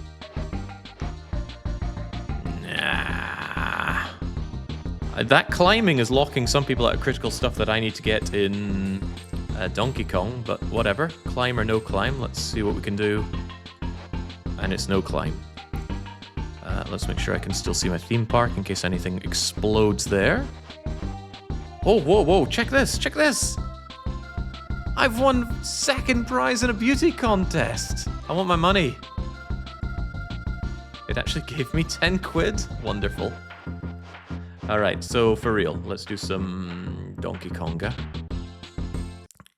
Nah. That climbing is locking some people out of critical stuff that I need to get in Donkey Kong, but whatever. Climb or no climb. Let's see what we can do. And it's no climb. Let's make sure I can still see my theme park in case anything explodes there. Oh, whoa, whoa, check this, check this! I've won second prize in a beauty contest! I want my money. It actually gave me 10 quid. Wonderful. Alright, so for real, let's do some Donkey Konga.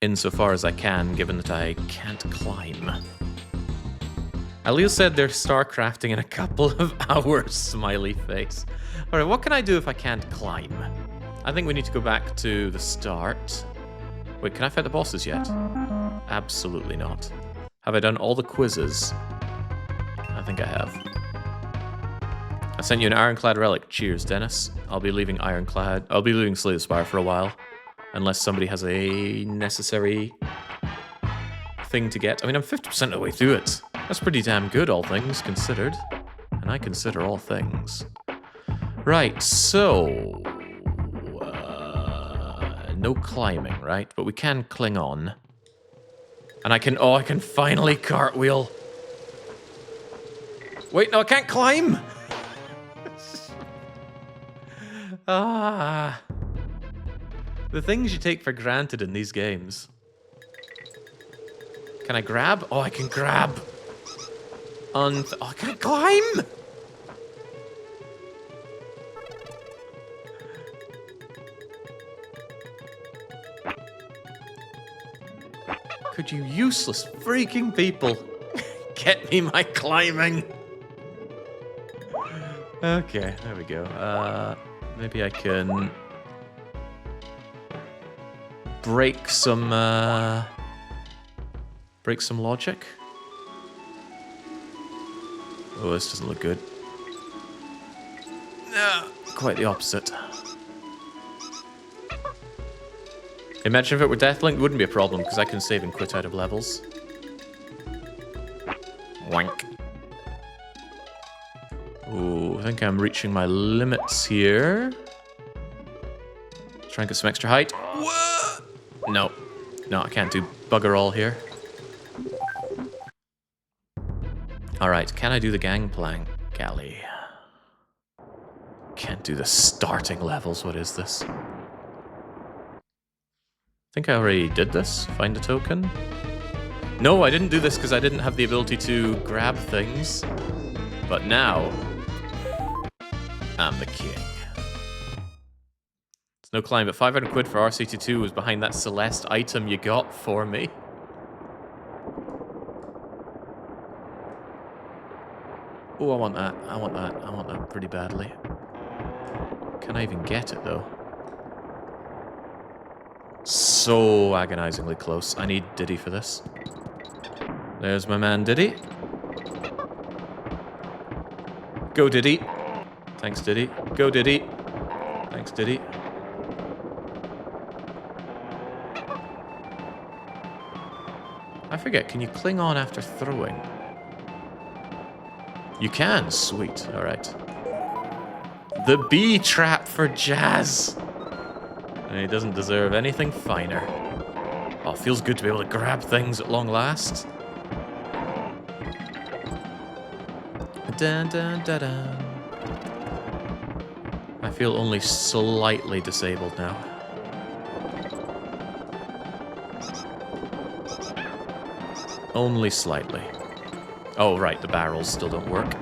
Insofar as I can, given that I can't climb. Allele said they're StarCrafting in a couple of hours, smiley face. Alright, what can I do if I can't climb? I think we need to go back to the start. Wait, can I fight the bosses yet? Absolutely not. Have I done all the quizzes? I think I have. I sent you an Ironclad relic. Cheers, Dennis. I'll be leaving Ironclad. I'll be leaving Slay the Spire for a while. Unless somebody has a necessary thing to get. I mean, I'm 50% of the way through it. That's pretty damn good, all things considered. And I consider all things. Right, so... no climbing, right? But we can cling on. And I can... oh, I can finally cartwheel. Wait, no, I can't climb! Ah... the things you take for granted in these games. Can I grab? Oh, I can grab. Oh, I can't climb! Could you useless freaking people get me my climbing? Okay, there we go. Maybe I can break some logic. Oh, this doesn't look good. Quite the opposite. Imagine if it were Deathlink, it wouldn't be a problem, because I can save and quit out of levels. Wank. Ooh, I think I'm reaching my limits here. Try and get some extra height. Whoa! No. No, I can't do bugger all here. Alright, can I do the gangplank galley? Can't do the starting levels, what is this? I think I already did this. Find a token. No, I didn't do this because I didn't have the ability to grab things. But now, I'm the king. There's no climb, but 500 quid for RCT2 was behind that Celeste item you got for me. Oh, I want that. I want that. I want that pretty badly. Can I even get it, though? So agonizingly close. I need Diddy for this. There's my man Diddy. Go Diddy. Thanks Diddy. Go Diddy. Thanks Diddy. I forget, can you cling on after throwing? You can, sweet, alright. The bee trap for Jazz! He doesn't deserve anything finer. Oh, feels good to be able to grab things at long last. Dun, dun, dun, dun. I feel only slightly disabled now. Only slightly. Oh, right, the barrels still don't work.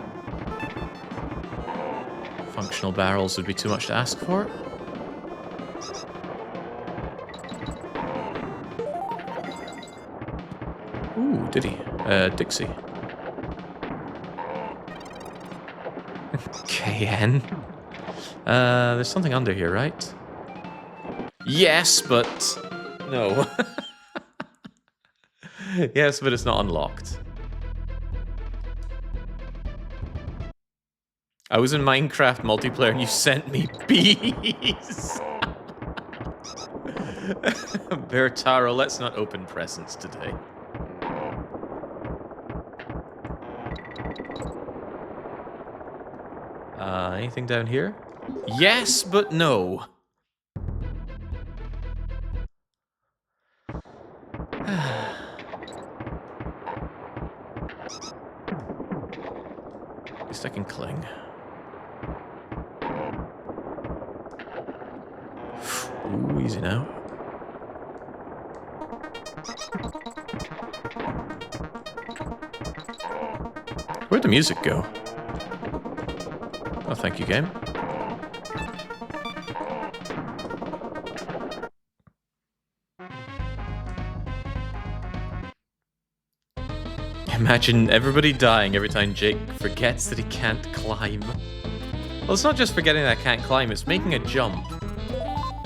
Functional barrels would be too much to ask for. Ooh, did he? Dixie. KN. There's something under here, right? Yes, but... no. Yes, but it's not unlocked. I was in Minecraft multiplayer and you sent me bees! Bear Taro, let's not open presents today. Anything down here? Yes, but no. At least I can cling. Ooh, easy now. Where'd the music go? Oh, thank you, game. Imagine everybody dying every time Jake forgets that he can't climb. Well, it's not just forgetting that I can't climb, it's making a jump.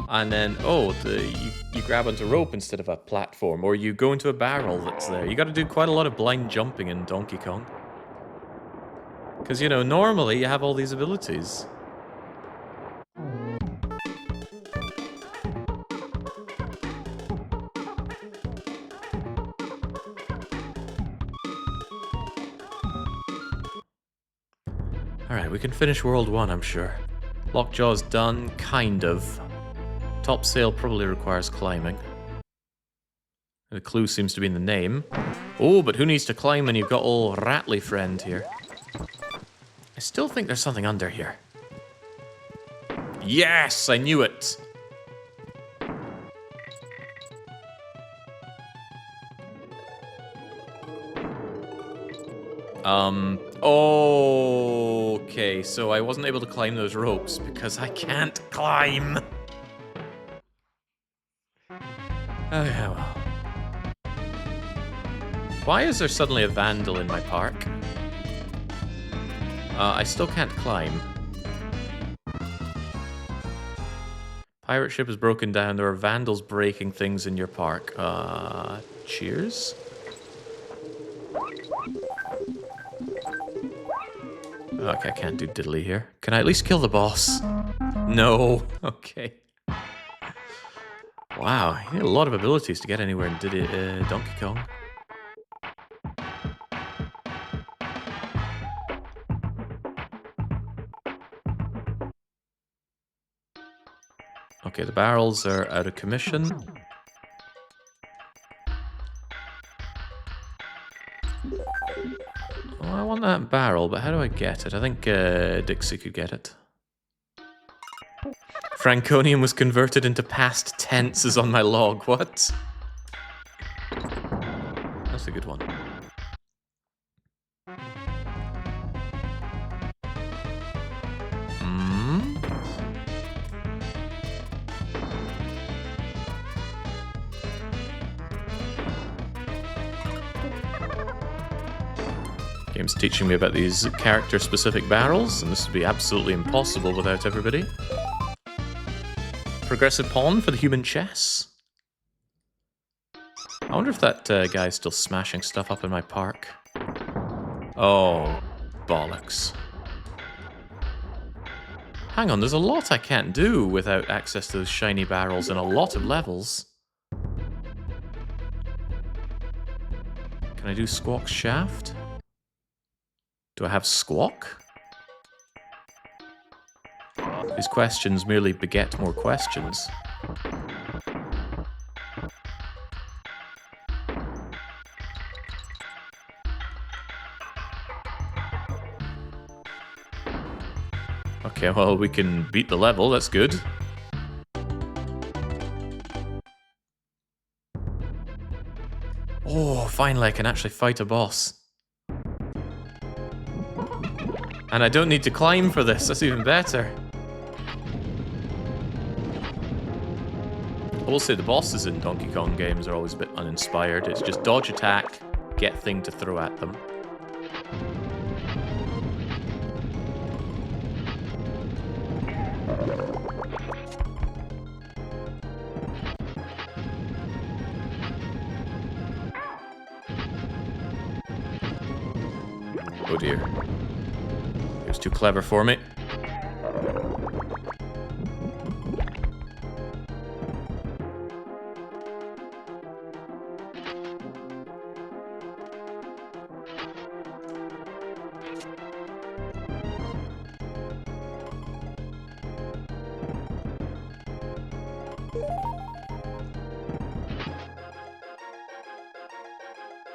And then, oh, you grab onto a rope instead of a platform, or you go into a barrel that's there. You gotta do quite a lot of blind jumping in Donkey Kong. Because, you know, normally you have all these abilities. Alright, we can finish World 1, I'm sure. Lockjaw's done, kind of. Top sail probably requires climbing. The clue seems to be in the name. Oh, but who needs to climb when you've got old Rattly friend here? I still think there's something under here. Yes, I knew it! Okay, so I wasn't able to climb those ropes because I can't climb. Oh, yeah, well. Why is there suddenly a vandal in my park? I still can't climb. Pirate ship is broken down. There are vandals breaking things in your park. Cheers? Okay, I can't do diddly here. Can I at least kill the boss? No. Okay. Wow, you need a lot of abilities to get anywhere in Donkey Kong. Okay, the barrels are out of commission. Oh, I want that barrel, but how do I get it? I think Dixie could get it. Franconium was converted into past tenses on my log. What? That's a good one. Game's teaching me about these character-specific barrels, and this would be absolutely impossible without everybody. Progressive pawn for the human chess. I wonder if that guy's still smashing stuff up in my park. Oh, bollocks. Hang on, there's a lot I can't do without access to those shiny barrels in a lot of levels. do Squawk's shaft? Do I have Squawk? These questions merely beget more questions. Okay, well, we can beat the level, that's good. Oh, finally I can actually fight a boss. And I don't need to climb for this, that's even better. I will say the bosses in Donkey Kong games are always a bit uninspired. It's just dodge attack, get thing to throw at them. Oh dear. It was too clever for me.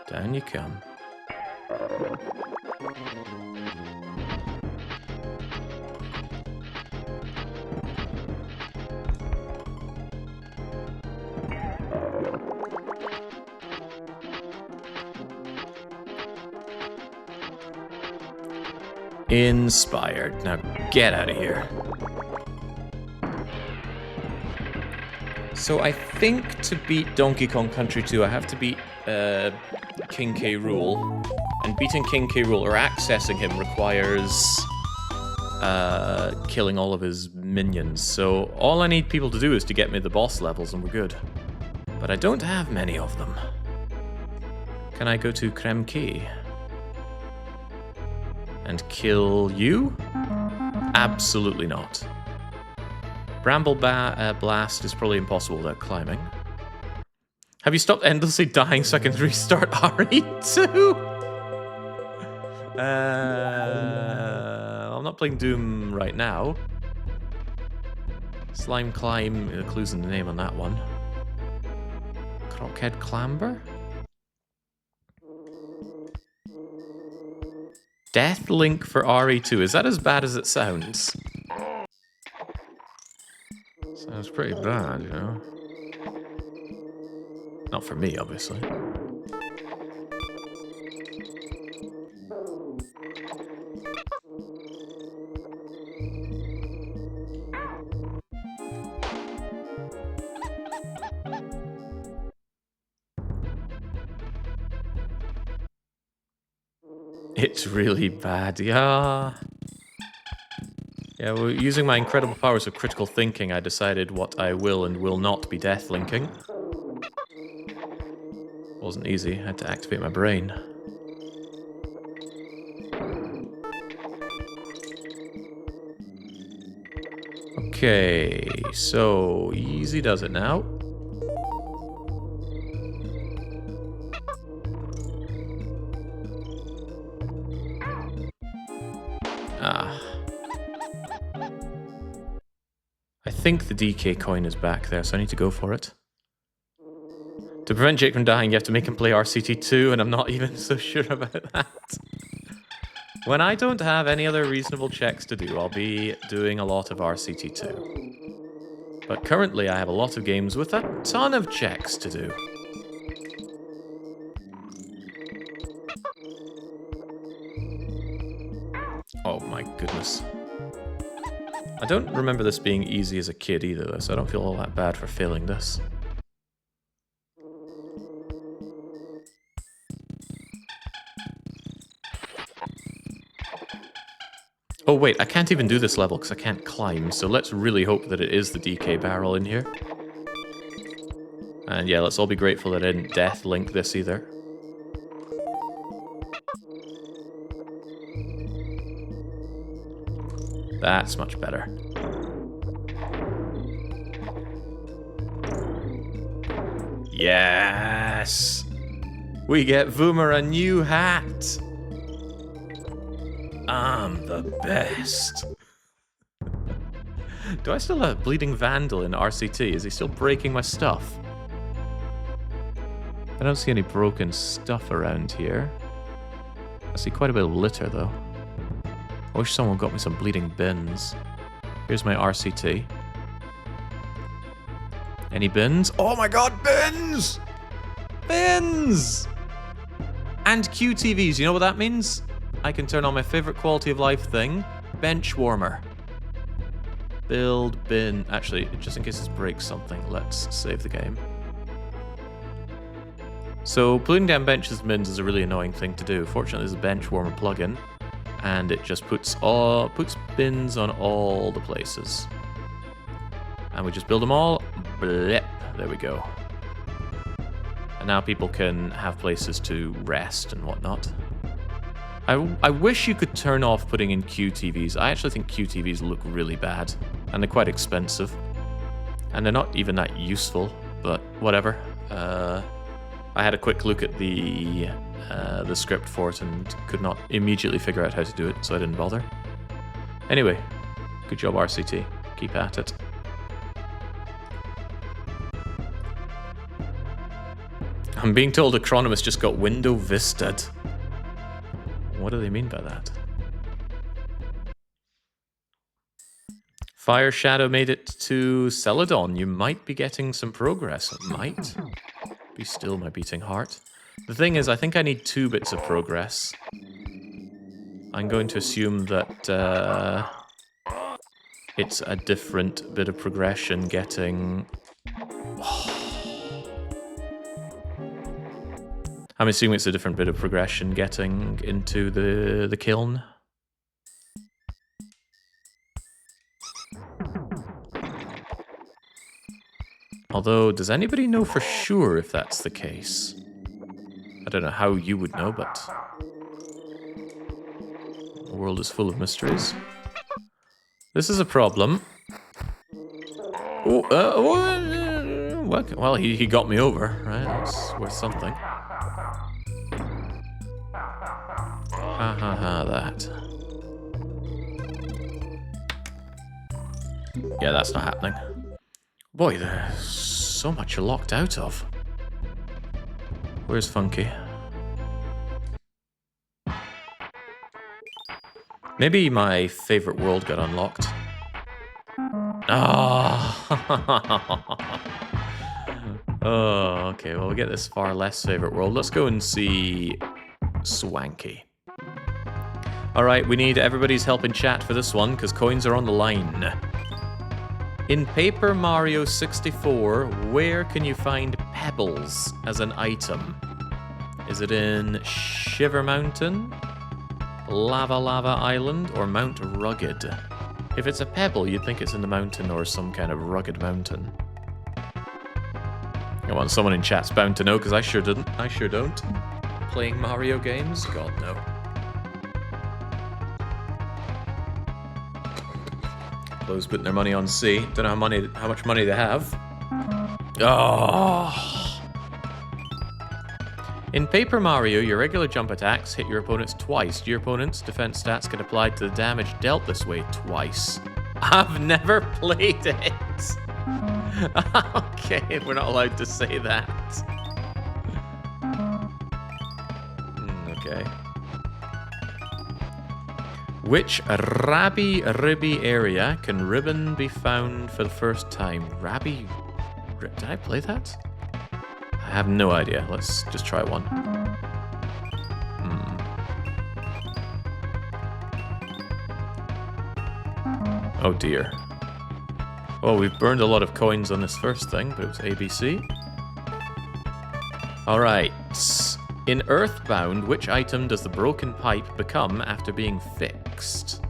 Down you come. Inspired. Now get out of here. So I think to beat Donkey Kong Country 2, I have to beat King K. Rool. And beating King K. Rool, or accessing him, requires killing all of his minions. So all I need people to do is to get me the boss levels and we're good. But I don't have many of them. Can I go to Kremke and kill you? Absolutely not. Bramble Blast is probably impossible without climbing. Have you stopped endlessly dying so I can restart RE2? I'm not playing Doom right now. Slime Climb, clues in the name on that one. Crockhead Clamber? Death Link for RE2. Is that as bad as it sounds? Sounds pretty bad, you know? Not for me, obviously. It's really bad, yeah. Yeah, well, using my incredible powers of critical thinking, I decided what I will and will not be death linking. Wasn't easy, I had to activate my brain. Okay, so easy does it now. I think the DK coin is back there, so I need to go for it. To prevent Jake from dying, you have to make him play RCT2, and I'm not even so sure about that. When I don't have any other reasonable checks to do, I'll be doing a lot of RCT2. But currently, I have a lot of games with a ton of checks to do. Oh my goodness. I don't remember this being easy as a kid either, though, so I don't feel all that bad for failing this. Oh wait, I can't even do this level because I can't climb, so let's really hope that it is the DK barrel in here. And yeah, let's all be grateful that I didn't death link this either. That's much better. Yes! We get Voomer a new hat. I'm the best. Do I still have Bleeding Vandal in RCT? Is he still breaking my stuff? I don't see any broken stuff around here. I see quite a bit of litter, though. I wish someone got me some bleeding bins. Here's my RCT. Any bins? Oh my god, bins! Bins! And QTVs, you know what that means? I can turn on my favorite quality of life thing, bench warmer. Build bin. Actually, just in case this breaks something, let's save the game. So, pulling down benches and bins is a really annoying thing to do. Fortunately, there's a bench warmer plugin, and it just puts bins on all the places. And we just build them all. Blip. There we go. And now people can have places to rest and whatnot. I wish you could turn off putting in QTVs. I actually think QTVs look really bad, and they're quite expensive. And they're not even that useful, but whatever. I had a quick look at the script for it and could not immediately figure out how to do it, so I didn't bother. Anyway, good job RCT. Keep at it. I'm being told Acronymus just got window vista'd. What do they mean by that? Fire Shadow made it to Celadon. You might be getting some progress. It might. Be still, my beating heart. The thing is, I think I need 2 bits of progress. I'm going to assume that it's a different bit of progression getting... I'm assuming it's a different bit of progression getting into the kiln. Although, does anybody know for sure if that's the case? I don't know how you would know, but the world is full of mysteries. This is a problem. Oh, well, he got me over, right? That's worth something. Ha ha ha, that. Yeah, that's not happening. Boy, there's so much you're locked out of. Where's Funky? Maybe my favorite world got unlocked. Oh, okay, well, we'll get this far less favorite world. Let's go and see Swanky. Alright, we need everybody's help in chat for this one, because coins are on the line. In Paper Mario 64, where can you find pebbles as an item? Is it in Shiver Mountain, Lava Lava Island, or Mount Rugged? If it's a pebble, you'd think it's in the mountain or some kind of rugged mountain. Come on, someone in chat's bound to know, because I sure didn't. I sure don't. Playing Mario games? God, no. Those putting their money on C. Don't know how much money they have. Oh. In Paper Mario, your regular jump attacks hit your opponents twice. Your opponent's defense stats get applied to the damage dealt this way twice. I've never played it. Okay, we're not allowed to say that. Okay. Which Rabbi Ribby area can ribbon be found for the first time? Rabbi... Did I play that? I have no idea. Let's just try one. Oh dear. Oh, we've burned a lot of coins on this first thing, but it was ABC. Alright. In Earthbound, which item does the broken pipe become after being fixed?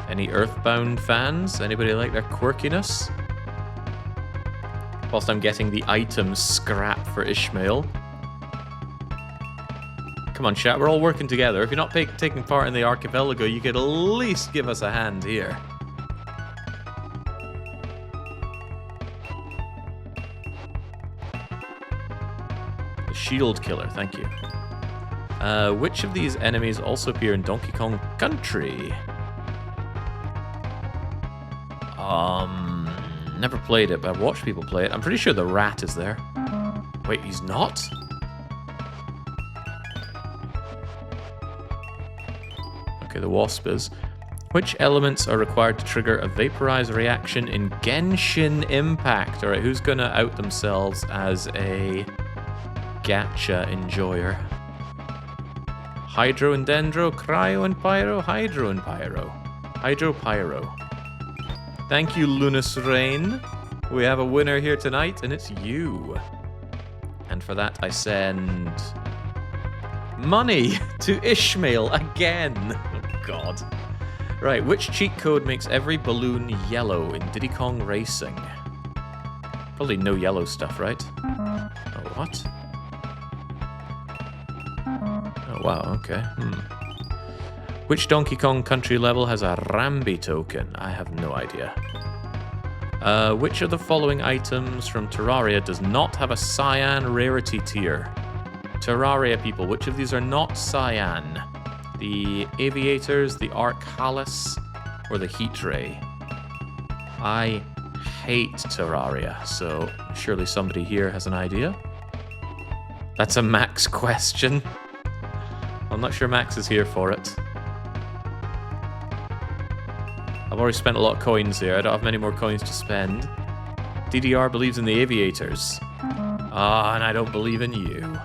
Any Earthbound fans? Anybody like their quirkiness? Whilst I'm getting the item scrap for Ishmael. Come on, chat, we're all working together. If you're not taking part in the archipelago, you could at least give us a hand here. shield killer, thank you. Which of these enemies also appear in Donkey Kong Country? Never played it, but I've watched people play it. I'm pretty sure the rat is there. Wait, he's not? Okay, the wasp is. Which elements are required to trigger a vaporize reaction in Genshin Impact? Alright, who's gonna out themselves as a gacha enjoyer? Hydro and Dendro, Cryo and Pyro, Hydro and Pyro. Hydro Pyro. Thank you, Lunas Rain. We have a winner here tonight, and it's you. And for that, I send money to Ishmael again. Oh, God. Right, which cheat code makes every balloon yellow in Diddy Kong Racing? Probably no yellow stuff, right? Oh, what? Oh, wow, okay. Which Donkey Kong Country level has a Rambi token? I have no idea. Which of the following items from Terraria does not have a cyan rarity tier? Terraria people, which of these are not cyan? The Aviators, the Arcalis, or the Heat Ray? I hate Terraria, so surely somebody here has an idea. That's a Max question. I'm not sure Max is here for it. I've already spent a lot of coins here. I don't have many more coins to spend. DDR believes in the Aviators. Ah, and I don't believe in you.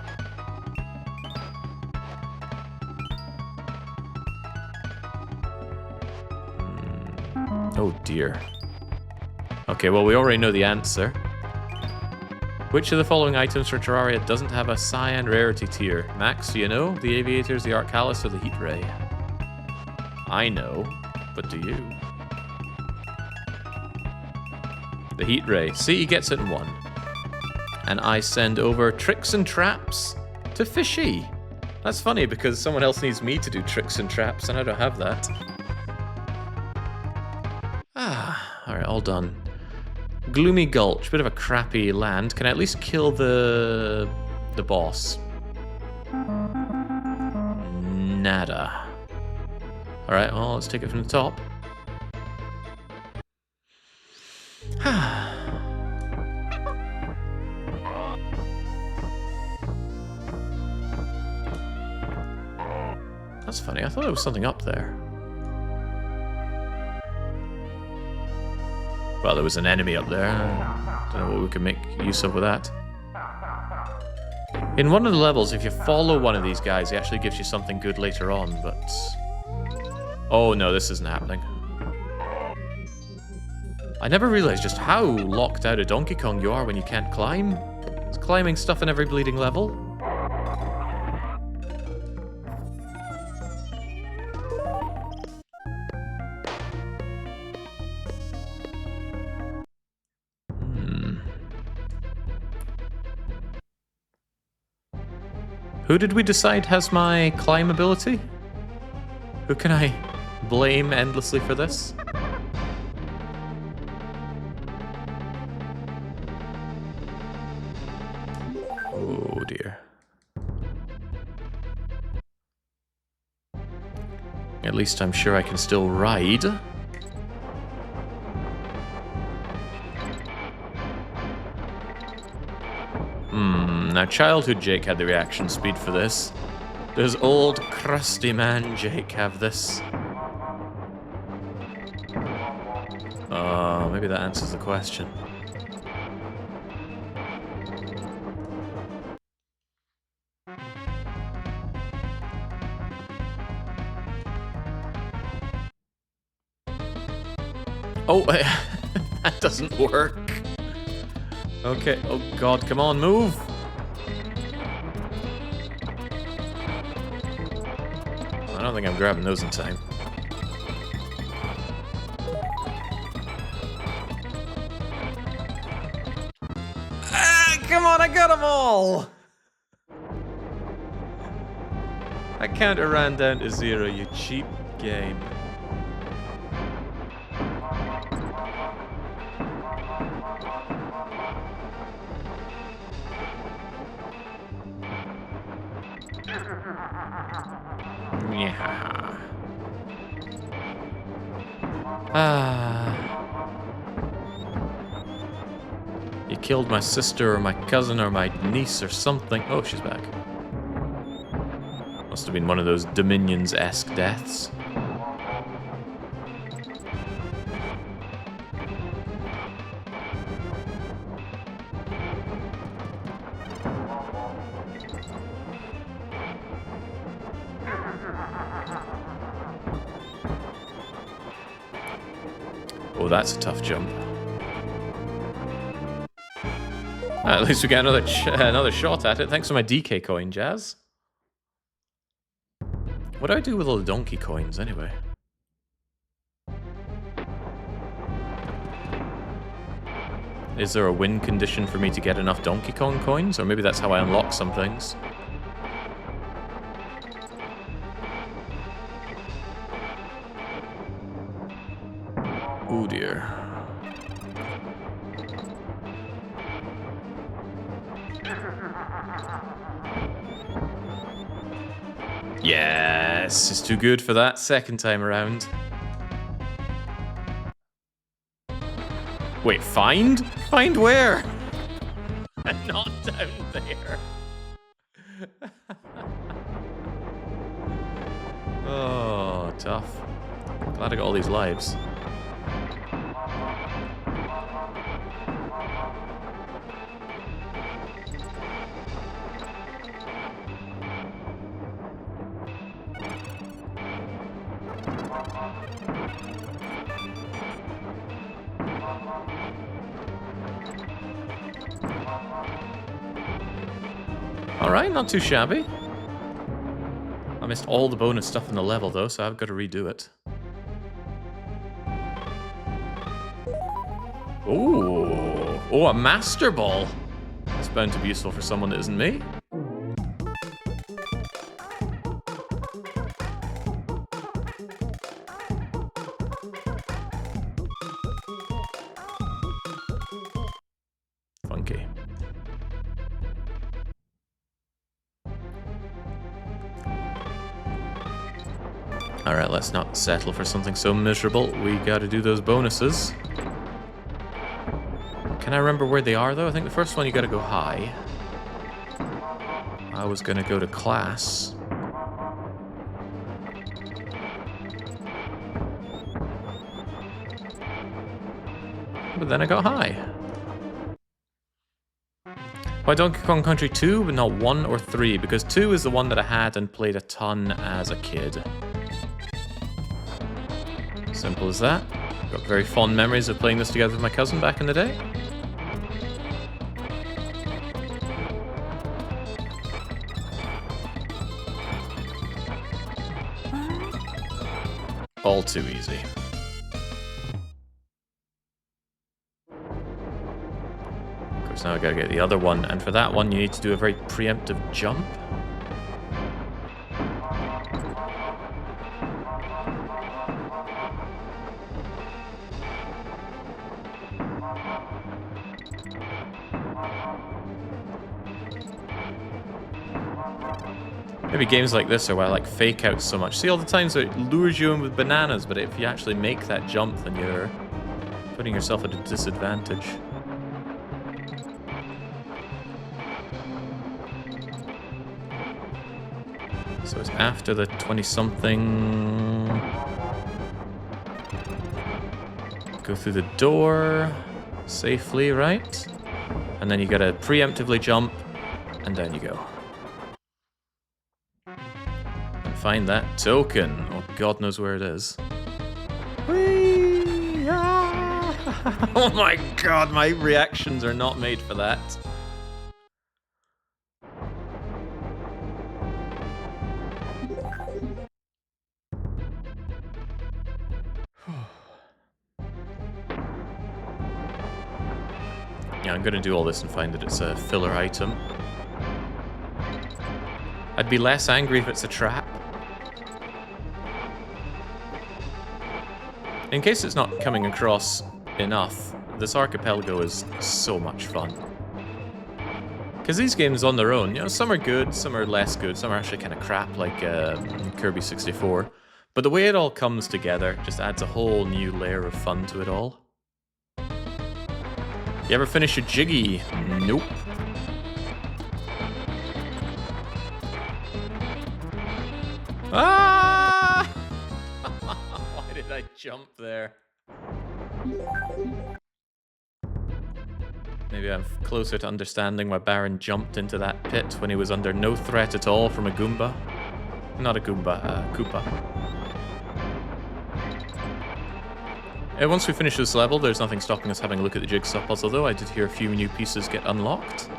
Oh dear. Okay, well, we already know the answer. Which of the following items for Terraria doesn't have a cyan rarity tier? Max, do you know? The Aviators, the Arcalis, or the Heat Ray? I know, but do you? The Heat Ray. See, he gets it in one. And I send over tricks and traps to Fishy. That's funny because someone else needs me to do tricks and traps, and I don't have that. Alright, all done. Gloomy Gulch, bit of a crappy land. Can I at least kill the boss? Nada. Alright, well, let's take it from the top. That's funny, I thought there was something up there. Well, there was an enemy up there. Don't know what we can make use of with that. In one of the levels, if you follow one of these guys, he actually gives you something good later on, but... Oh no, this isn't happening. I never realized just how locked out of Donkey Kong you are when you can't climb. It's climbing stuff in every bleeding level. Who did we decide has my climb ability? Who can I blame endlessly for this? Oh dear. At least I'm sure I can still ride. Now childhood Jake had the reaction speed for this. Does old crusty man Jake have this? Maybe that answers the question. Oh, that doesn't work. Okay, oh god, come on, move! I don't think I'm grabbing those in time. Ah, come on, I got them all! That counter ran down to 0, you cheap game. Yeah. Ah. You killed my sister or my cousin or my niece or something. Oh, she's back. Must have been one of those Dominions-esque deaths. Oh, that's a tough jump. At least we get another shot at it. Thanks for my DK coin, Jazz. What do I do with all the donkey coins, anyway? Is there a win condition for me to get enough Donkey Kong coins? Or maybe that's how I unlock some things. Oh dear. Yes, it's too good for that second time around. Wait, find? Find where? Not down there. Oh, tough. Glad I got all these lives. Alright, not too shabby. I missed all the bonus stuff in the level though, so I've got to redo it. Ooh. Oh, a Master Ball. That's bound to be useful for someone that isn't me. Funky. Alright, let's not settle for something so miserable. We gotta do those bonuses. Can I remember where they are, though? I think the first one you gotta go high. I was gonna go to class. But then I got high. Why Donkey Kong Country 2, but not 1 or 3? Because 2 is the one that I had and played a ton as a kid. Simple as that. Got very fond memories of playing this together with my cousin back in the day. All too easy. Of course, now I gotta get the other one, and for that one you need to do a very preemptive jump. Maybe games like this are where I like fake out so much. See all the times it lures you in with bananas, but if you actually make that jump, then you're putting yourself at a disadvantage. So it's after the 20-something. Go through the door safely, right? And then you gotta preemptively jump, and down you go. Find that token. Oh, God knows where it is. Whee! Ah! Oh my God, my reactions are not made for that. Yeah, I'm gonna do all this and find that it's a filler item. I'd be less angry if it's a trap. In case it's not coming across enough, this archipelago is so much fun. Because these games on their own, you know, some are good, some are less good, some are actually kind of crap, like Kirby 64. But the way it all comes together just adds a whole new layer of fun to it all. You ever finish a Jiggy? Nope. Ah! Why did I jump there? Maybe I'm closer to understanding why Baron jumped into that pit when he was under no threat at all from a Goomba. Not a Goomba, a Koopa. Once we finish this level, there's nothing stopping us having a look at the jigsaw puzzle, though. I did hear a few new pieces get unlocked.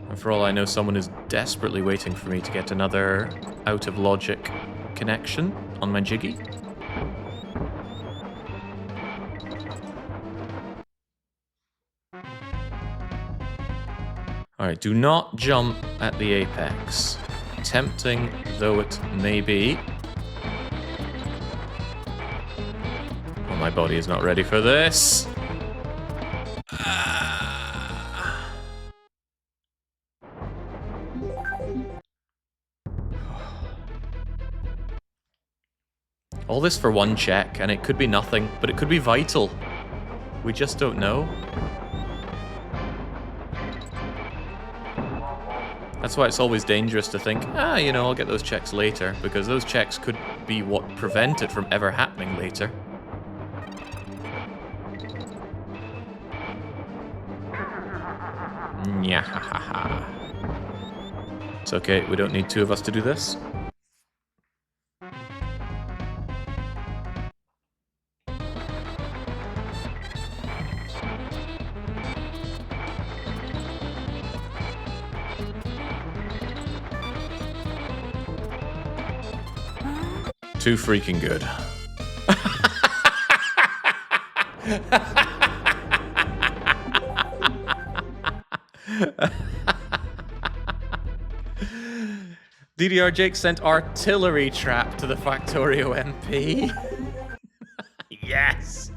And for all I know, someone is desperately waiting for me to get another out-of-logic connection on my Jiggy. Alright, do not jump at the apex. Tempting though it may be. Well, my body is not ready for this. All this for one check, and it could be nothing, but it could be vital. We just don't know. That's why it's always dangerous to think, you know, I'll get those checks later, because those checks could be what prevent it from ever happening later. Nyahaha. It's okay, we don't need two of us to do this. Too freaking good. DDR Jake sent artillery trap to the Factorio MP. Yes!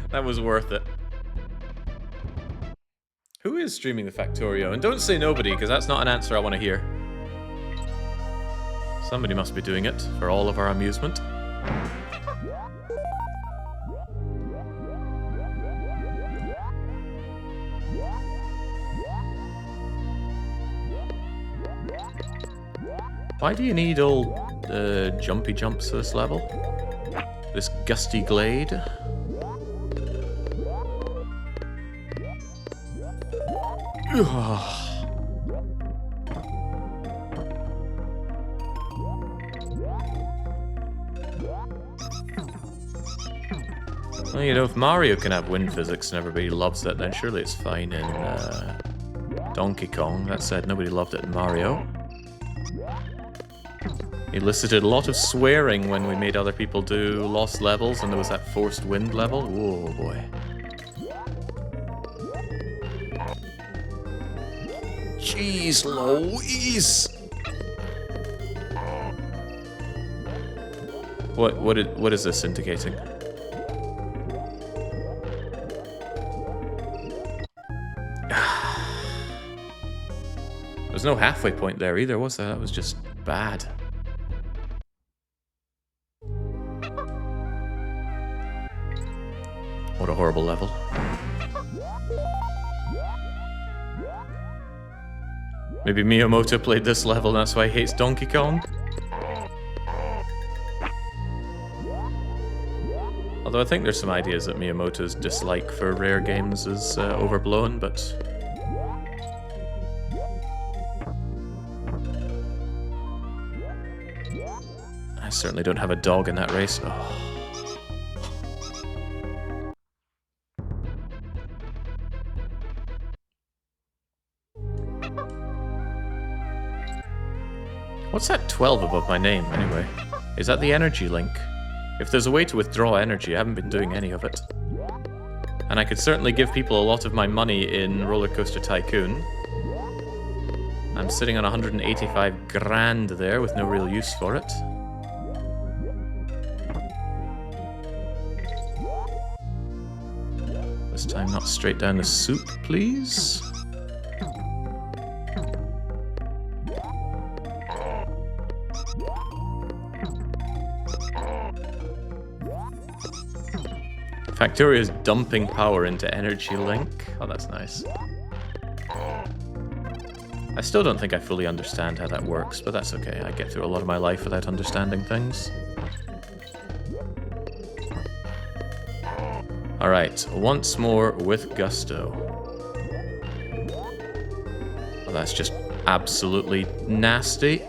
That was worth it. Who is streaming the Factorio? And don't say nobody, because that's not an answer I want to hear. Somebody must be doing it for all of our amusement. Why do you need all jumpy jumps for this level? This gusty glade? Ugh. Well, you know, if Mario can have wind physics and everybody loves it, then surely it's fine in Donkey Kong. That said, nobody loved it in Mario. He elicited a lot of swearing when we made other people do lost levels, and there was that forced wind level. Whoa, boy. Jeez Louise! What is this indicating? There's no halfway point there either, was there? That was just bad. What a horrible level. Maybe Miyamoto played this level and that's why he hates Donkey Kong? Although I think there's some ideas that Miyamoto's dislike for rare games is overblown, but... I certainly don't have a dog in that race. Oh. What's that 12 above my name, anyway? Is that the energy link? If there's a way to withdraw energy, I haven't been doing any of it. And I could certainly give people a lot of my money in Roller Coaster Tycoon. I'm sitting on 185 grand there with no real use for it. This time not straight down the soup, please. Factorio is dumping power into Energy Link. Oh, that's nice. I still don't think I fully understand how that works, but that's okay. I get through a lot of my life without understanding things. Alright, once more with gusto. Oh, that's just absolutely nasty.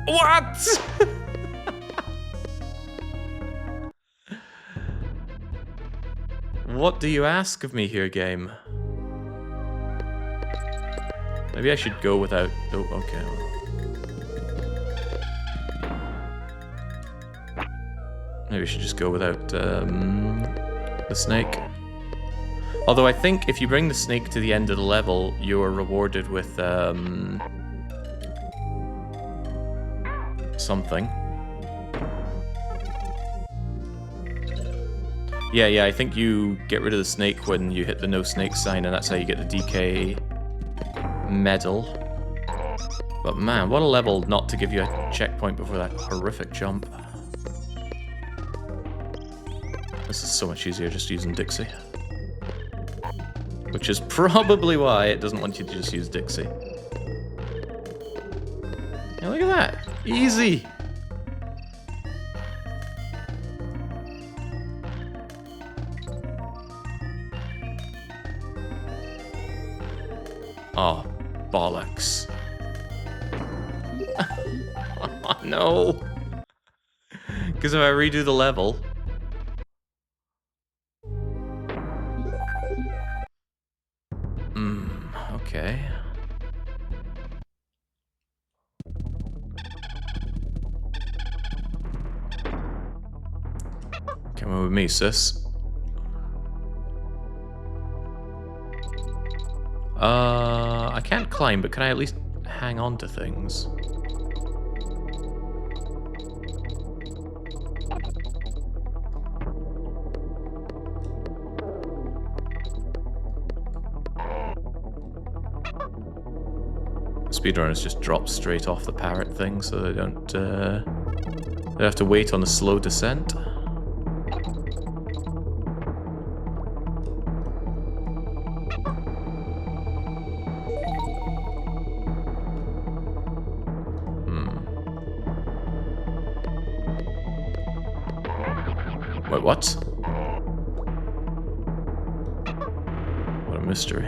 What? What do you ask of me here, game? Maybe I should go without... Oh, okay. Maybe I should just go without the snake. Although I think if you bring the snake to the end of the level, you are rewarded with something. Yeah, I think you get rid of the snake when you hit the no snake sign, and that's how you get the DK medal. But man, what a level not to give you a checkpoint before that horrific jump. This is so much easier just using Dixie. Which is probably why it doesn't want you to just use Dixie. Yeah, look at that! Easy! Oh, bollocks. Oh, no! Because if I redo the level... Okay. Come on with me, sis. I can't climb, but can I at least hang on to things? Speedrunners just drop straight off the parrot thing, so they don't they have to wait on a slow descent. Wait, what? What a mystery.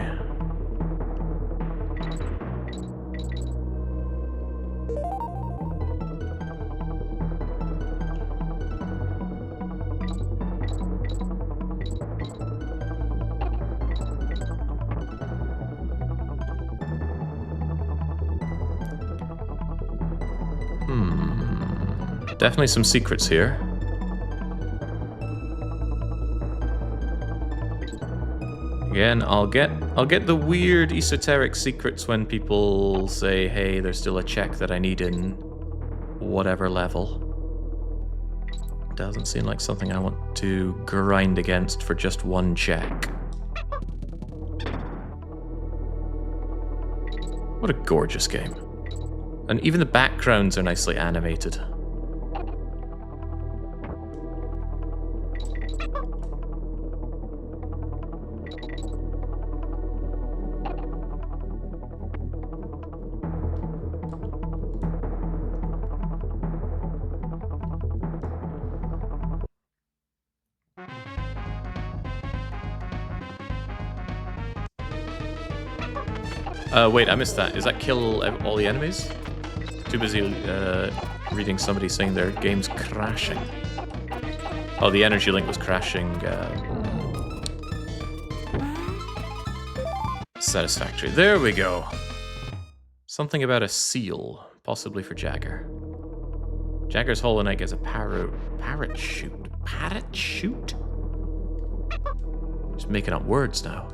Definitely some secrets here. Again, I'll get the weird esoteric secrets when people say, hey, there's still a check that I need in whatever level. Doesn't seem like something I want to grind against for just one check. What a gorgeous game. And even the backgrounds are nicely animated. Wait, I missed that. Does that kill all the enemies? Too busy reading somebody saying their game's crashing. Oh, the energy link was crashing. Satisfactory. There we go. Something about a seal, possibly for Jagger. Jagger's Hollow Knight gets a parrot shoot. Parrot shoot? Just making up words now.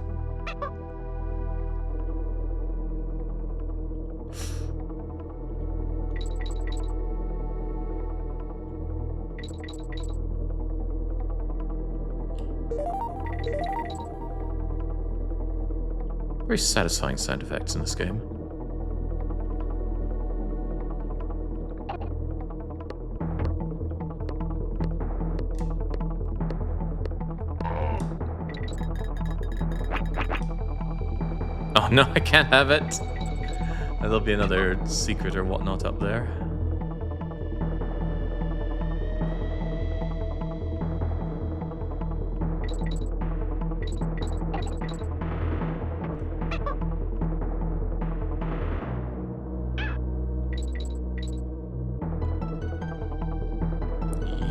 Very satisfying sound effects in this game. no, I can't have it. There'll be another secret or whatnot up there.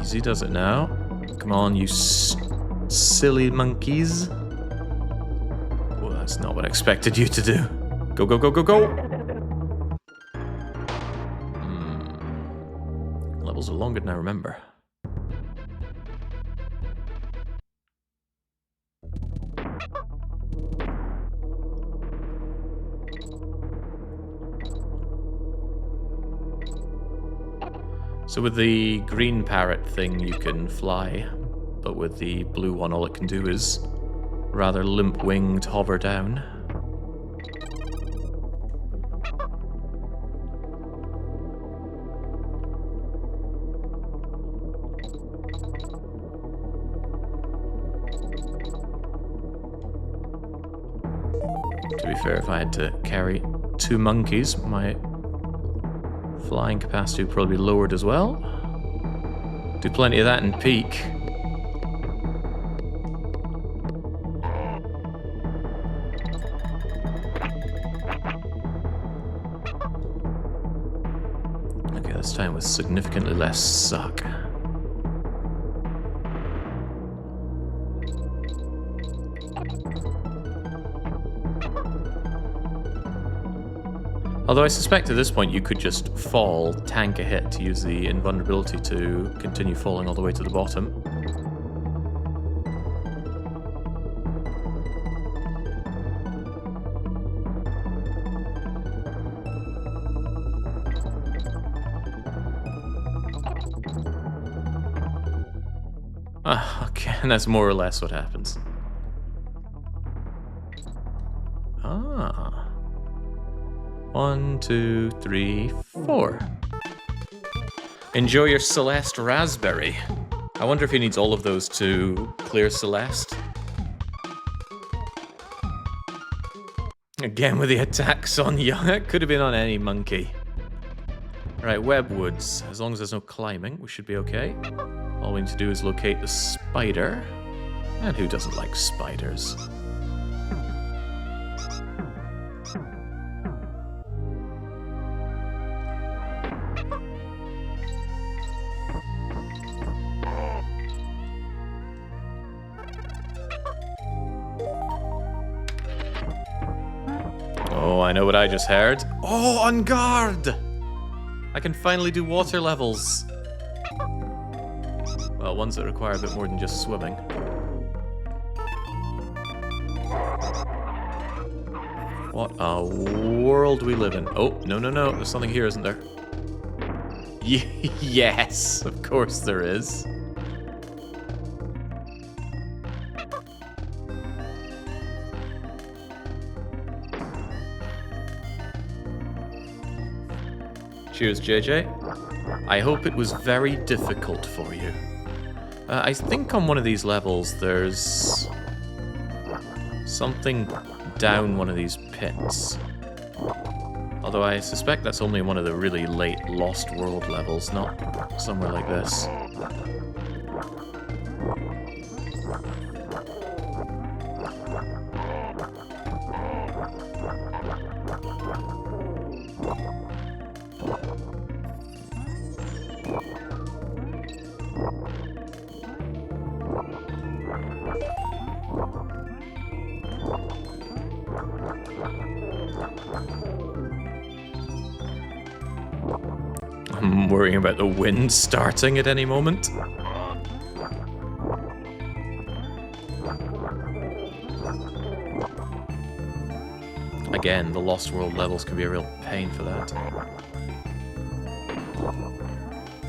Easy does it now. Come on, you silly monkeys. Well, that's not what I expected you to do. Go, go, go, go, go! Levels are longer than I remember. So with the green parrot thing you can fly, but with the blue one all it can do is rather limp-winged hover down. To be fair, if I had to carry 2 monkeys, my flying capacity would probably be lowered as well. Do plenty of that in peak. Okay, this time with significantly less suck. Although I suspect at this point you could just fall, tank a hit to use the invulnerability to continue falling all the way to the bottom. Ah, okay, and that's more or less what happens. Ah. 1, 2, 3, 4. Enjoy your Celeste Raspberry. I wonder if he needs all of those to clear Celeste. Again with the attacks on young. It could have been on any monkey. Right, webwoods. As long as there's no climbing, we should be okay. All we need to do is locate the spider. And who doesn't like spiders? Oh, I know what I just heard. Oh, on guard! I can finally do water levels. Well, ones that require a bit more than just swimming. What a world we live in. Oh, no, no, no. There's something here, isn't there? Yes, of course there is. Cheers, JJ. I hope it was very difficult for you. I think on one of these levels there's something down one of these pits. Although I suspect that's only one of the really late Lost World levels, not somewhere like this. I'm worrying about the wind starting at any moment. Again, the Lost World levels can be a real pain for that.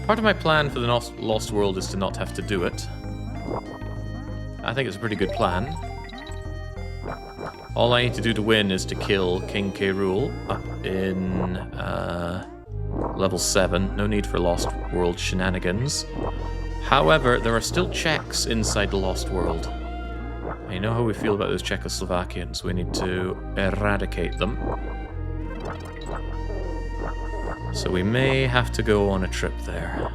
Part of my plan for the Lost World is to not have to do it. I think it's a pretty good plan. All I need to do to win is to kill King K. Rool up in level 7. No need for Lost World shenanigans. However, there are still checks inside the Lost World. I know how we feel about those Czechoslovakians. We need to eradicate them. So we may have to go on a trip there.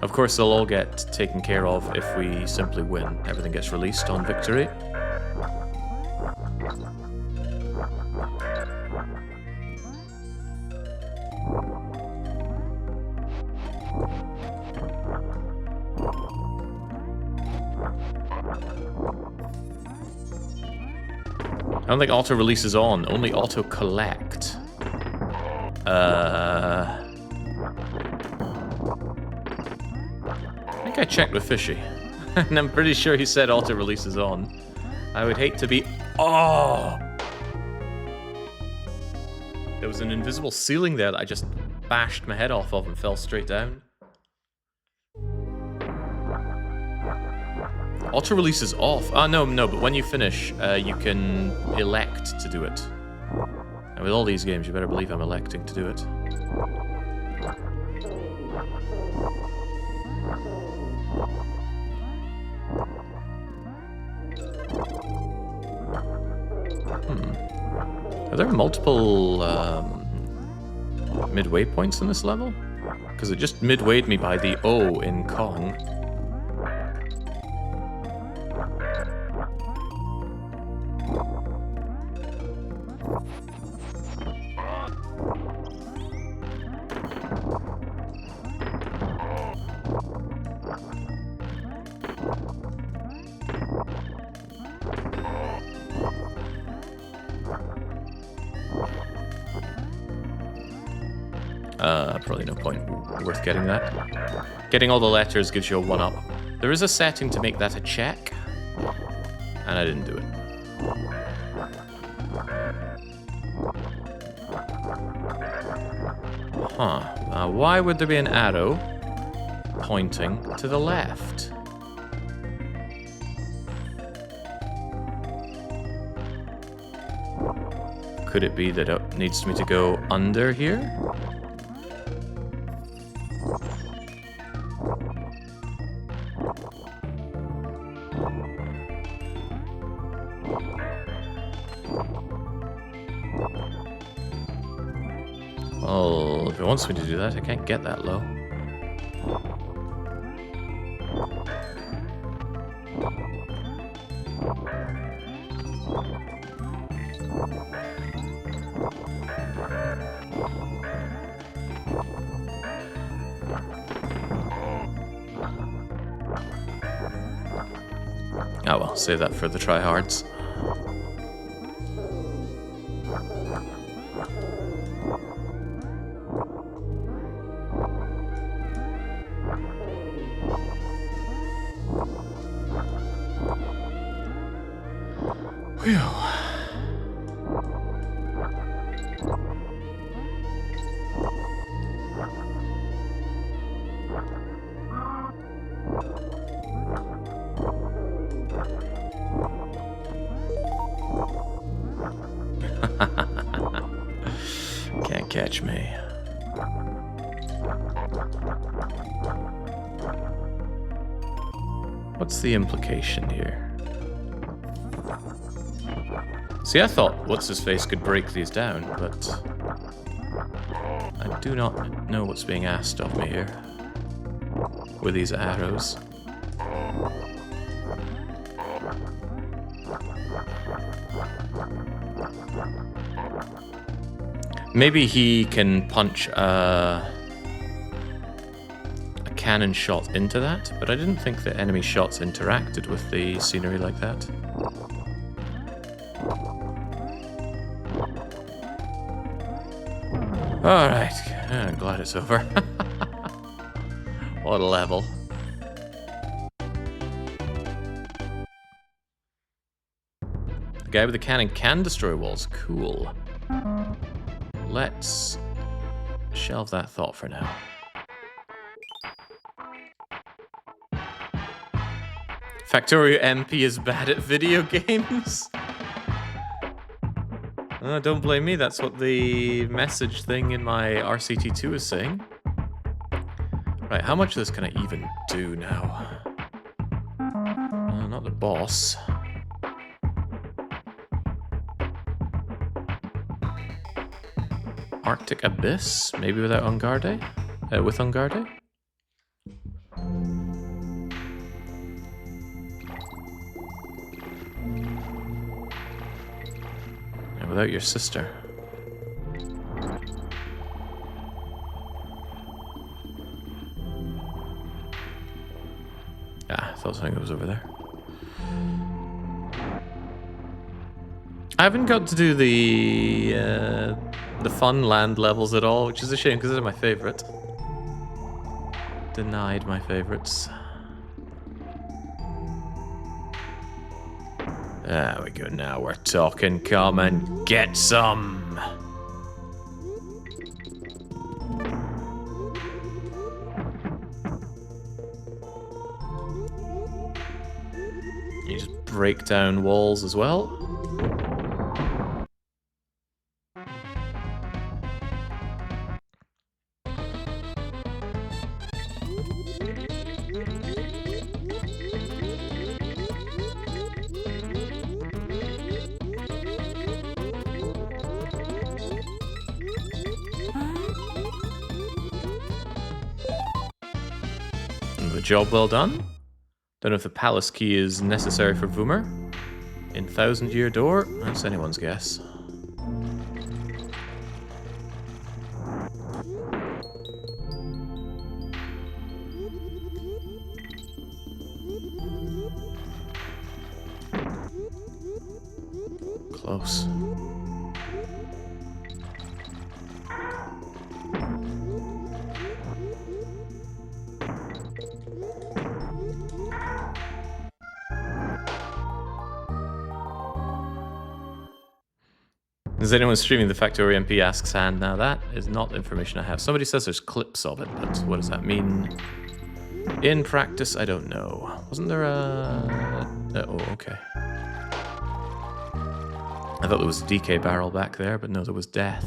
Of course, they'll all get taken care of if we simply win. Everything gets released on victory. I don't think auto release is on, only auto collect. I think I checked with Fishy, and I'm pretty sure he said auto release is on. I would hate to be. Oh! There was an invisible ceiling there that I just bashed my head off of and fell straight down. Auto release is off. No, but when you finish, you can elect to do it. And with all these games, you better believe I'm electing to do it. Are there multiple midway points in this level? Because it just midwayed me by the O in Kong. Probably no point worth getting that. Getting all the letters gives you a 1-up. There is a setting to make that a check, and I didn't do it. Huh. Why would there be an arrow pointing to the left? Could it be that it needs me to go under here? Well, if it wants me to do that, I can't get that low. Oh well, save that for the tryhards. Whew. Can't catch me. What's the implication here? See, I thought what's-his-face could break these down, but I do not know what's being asked of me here with these arrows. Maybe he can punch a cannon shot into that, but I didn't think that enemy shots interacted with the scenery like that. Alright, I'm glad it's over. What a level. The guy with the cannon can destroy walls. Cool. Let's shelve that thought for now. Factorio MP is bad at video games? Don't blame me, that's what the message thing in my RCT2 is saying. Right, how much of this can I even do now? Not the boss. Arctic Abyss? Maybe without Ungarde? With Ungarde? And without your sister. Ah, I thought something was over there. I haven't got to do the fun land levels at all, which is a shame because they're my favorite. Denied my favorites. There we go, now we're talking. Come and get some! You just break down walls as well. Job well done. Don't know if the palace key is necessary for Voomer. In Thousand Year Door? That's anyone's guess. Close. Is anyone streaming the Factory MP asks Hand? Now that is not information I have. Somebody says there's clips of it, but what does that mean? In practice, I don't know. Wasn't there a... oh, okay. I thought there was a DK barrel back there, but no, there was death.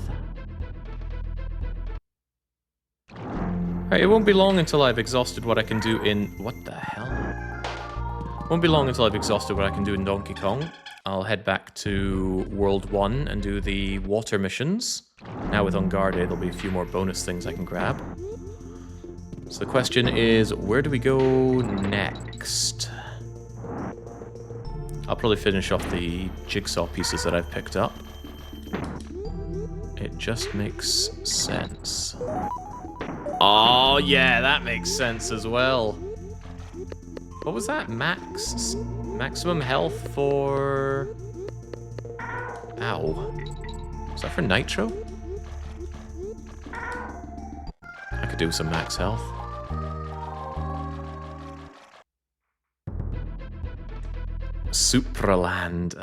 Alright, it won't be long until I've exhausted what I can do in... What the hell? Won't be long until I've exhausted what I can do in Donkey Kong. I'll head back to World 1 and do the water missions. Now with Ungarde, there'll be a few more bonus things I can grab. So the question is, where do we go next? I'll probably finish off the jigsaw pieces that I've picked up. It just makes sense. Oh yeah, that makes sense as well. What was that? Maximum health for... Ow. Is that for Nitro? I could do with some max health. Supraland.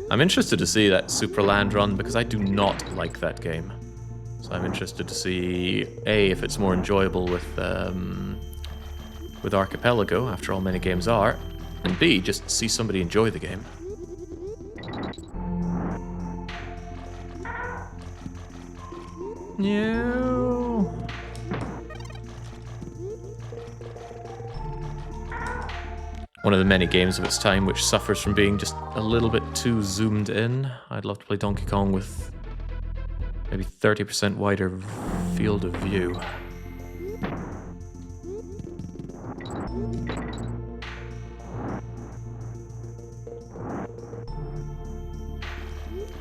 I'm interested to see that Supraland run because I do not like that game. So I'm interested to see A, if it's more enjoyable with Archipelago, after all many games are, and B, just see somebody enjoy the game. No. One of the many games of its time which suffers from being just a little bit too zoomed in. I'd love to play Donkey Kong with maybe 30% wider field of view.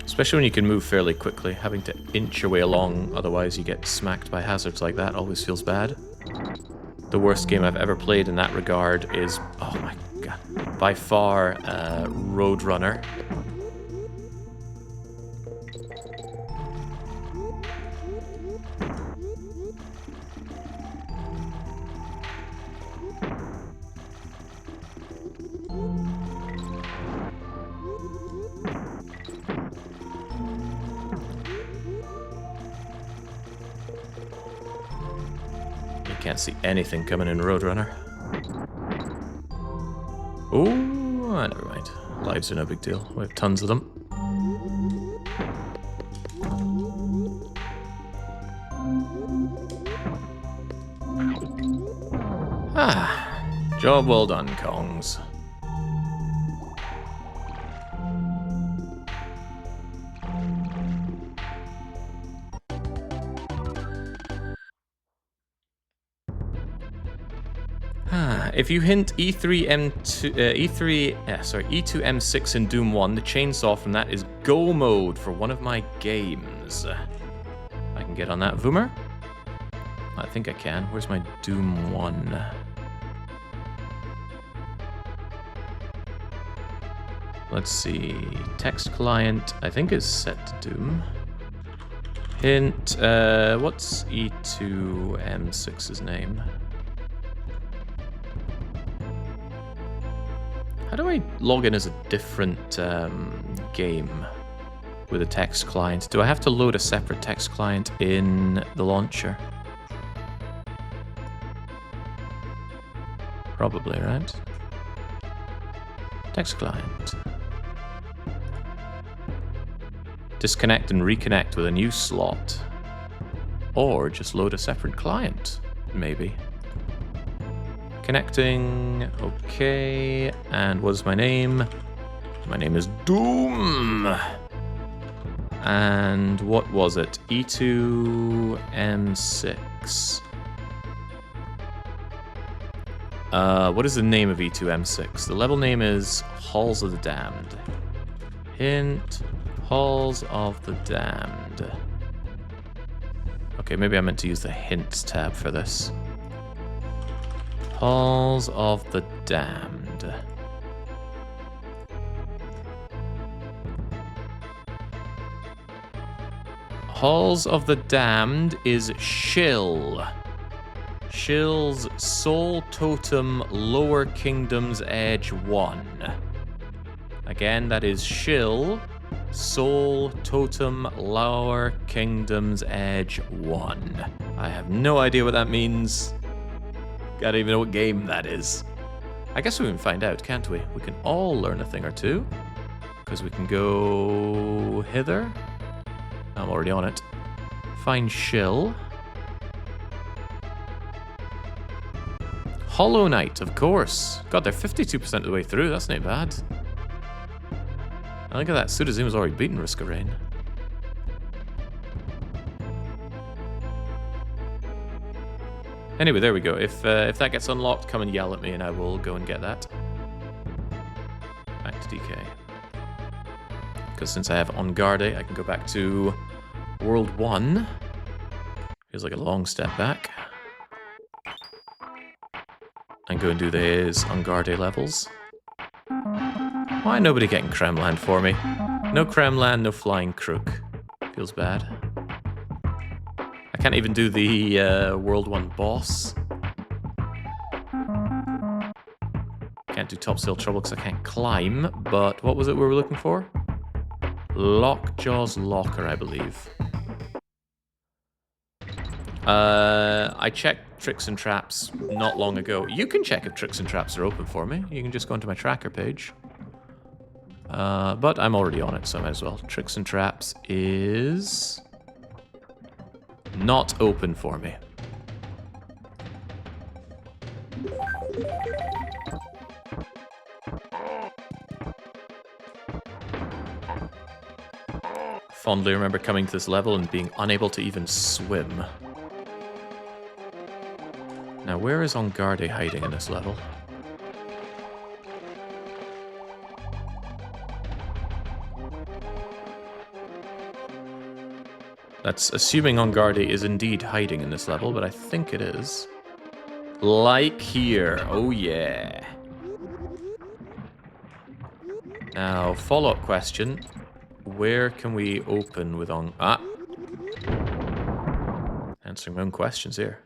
Especially when you can move fairly quickly. Having to inch your way along, otherwise you get smacked by hazards like that, always feels bad. The worst game I've ever played in that regard is, oh my god, by far, Roadrunner. Can't see anything coming in Roadrunner. Oh, never mind. Lives are no big deal. We have tons of them. Ah, job well done, Kongs. If you hint E2M6 in Doom 1, the chainsaw from that is go mode for one of my games. I can get on that, Voomer? I think I can. Where's my Doom 1? Let's see. Text client, I think, is set to Doom. Hint, what's E2M6's name? How do I log in as a different game with a text client? Do I have to load a separate text client in the launcher? Probably, right? Text client. Disconnect and reconnect with a new slot. Or just load a separate client, maybe. Connecting, okay, and what is my name? My name is Doom. And what was it? E2M6. What is the name of E2M6? The level name is Halls of the Damned. Hint, Halls of the Damned. Okay, maybe I meant to use the Hints tab for this. Halls of the Damned. Halls of the Damned is Shill. Shill's Soul Totem Lower Kingdom's Edge 1. Again, that is Shill, Soul Totem Lower Kingdom's Edge 1. I have no idea what that means. I don't even know what game that is. I guess we can find out, can't we? We can all learn a thing or two. Because we can go hither. I'm already on it. Find Shill. Hollow Knight, of course. God, they're 52% of the way through. That's not bad. And look at that. Sudazuma's already beaten Risk of Rain. Anyway, there we go. If that gets unlocked, come and yell at me and I will go and get that. Back to DK. Because since I have On Guard, I can go back to World 1. Feels like a long step back. And go and do these On Guard levels. Why nobody getting Kremland for me? No Kremland, no Flying Crook. Feels bad. I can't even do the World 1 boss. Can't do Topsail Trouble because I can't climb, but what was it we were looking for? Lockjaw's Locker, I believe. I checked Tricks and Traps not long ago. You can check if Tricks and Traps are open for me. You can just go onto my tracker page. But I'm already on it, so I might as well. Tricks and Traps is not open for me. Fondly remember coming to this level and being unable to even swim. Now, where is On Guard hiding in this level? That's assuming On Guard is indeed hiding in this level, but I think it is. Like here. Oh, yeah. Now, follow-up question. Where can we open with On... Ah! Answering my own questions here.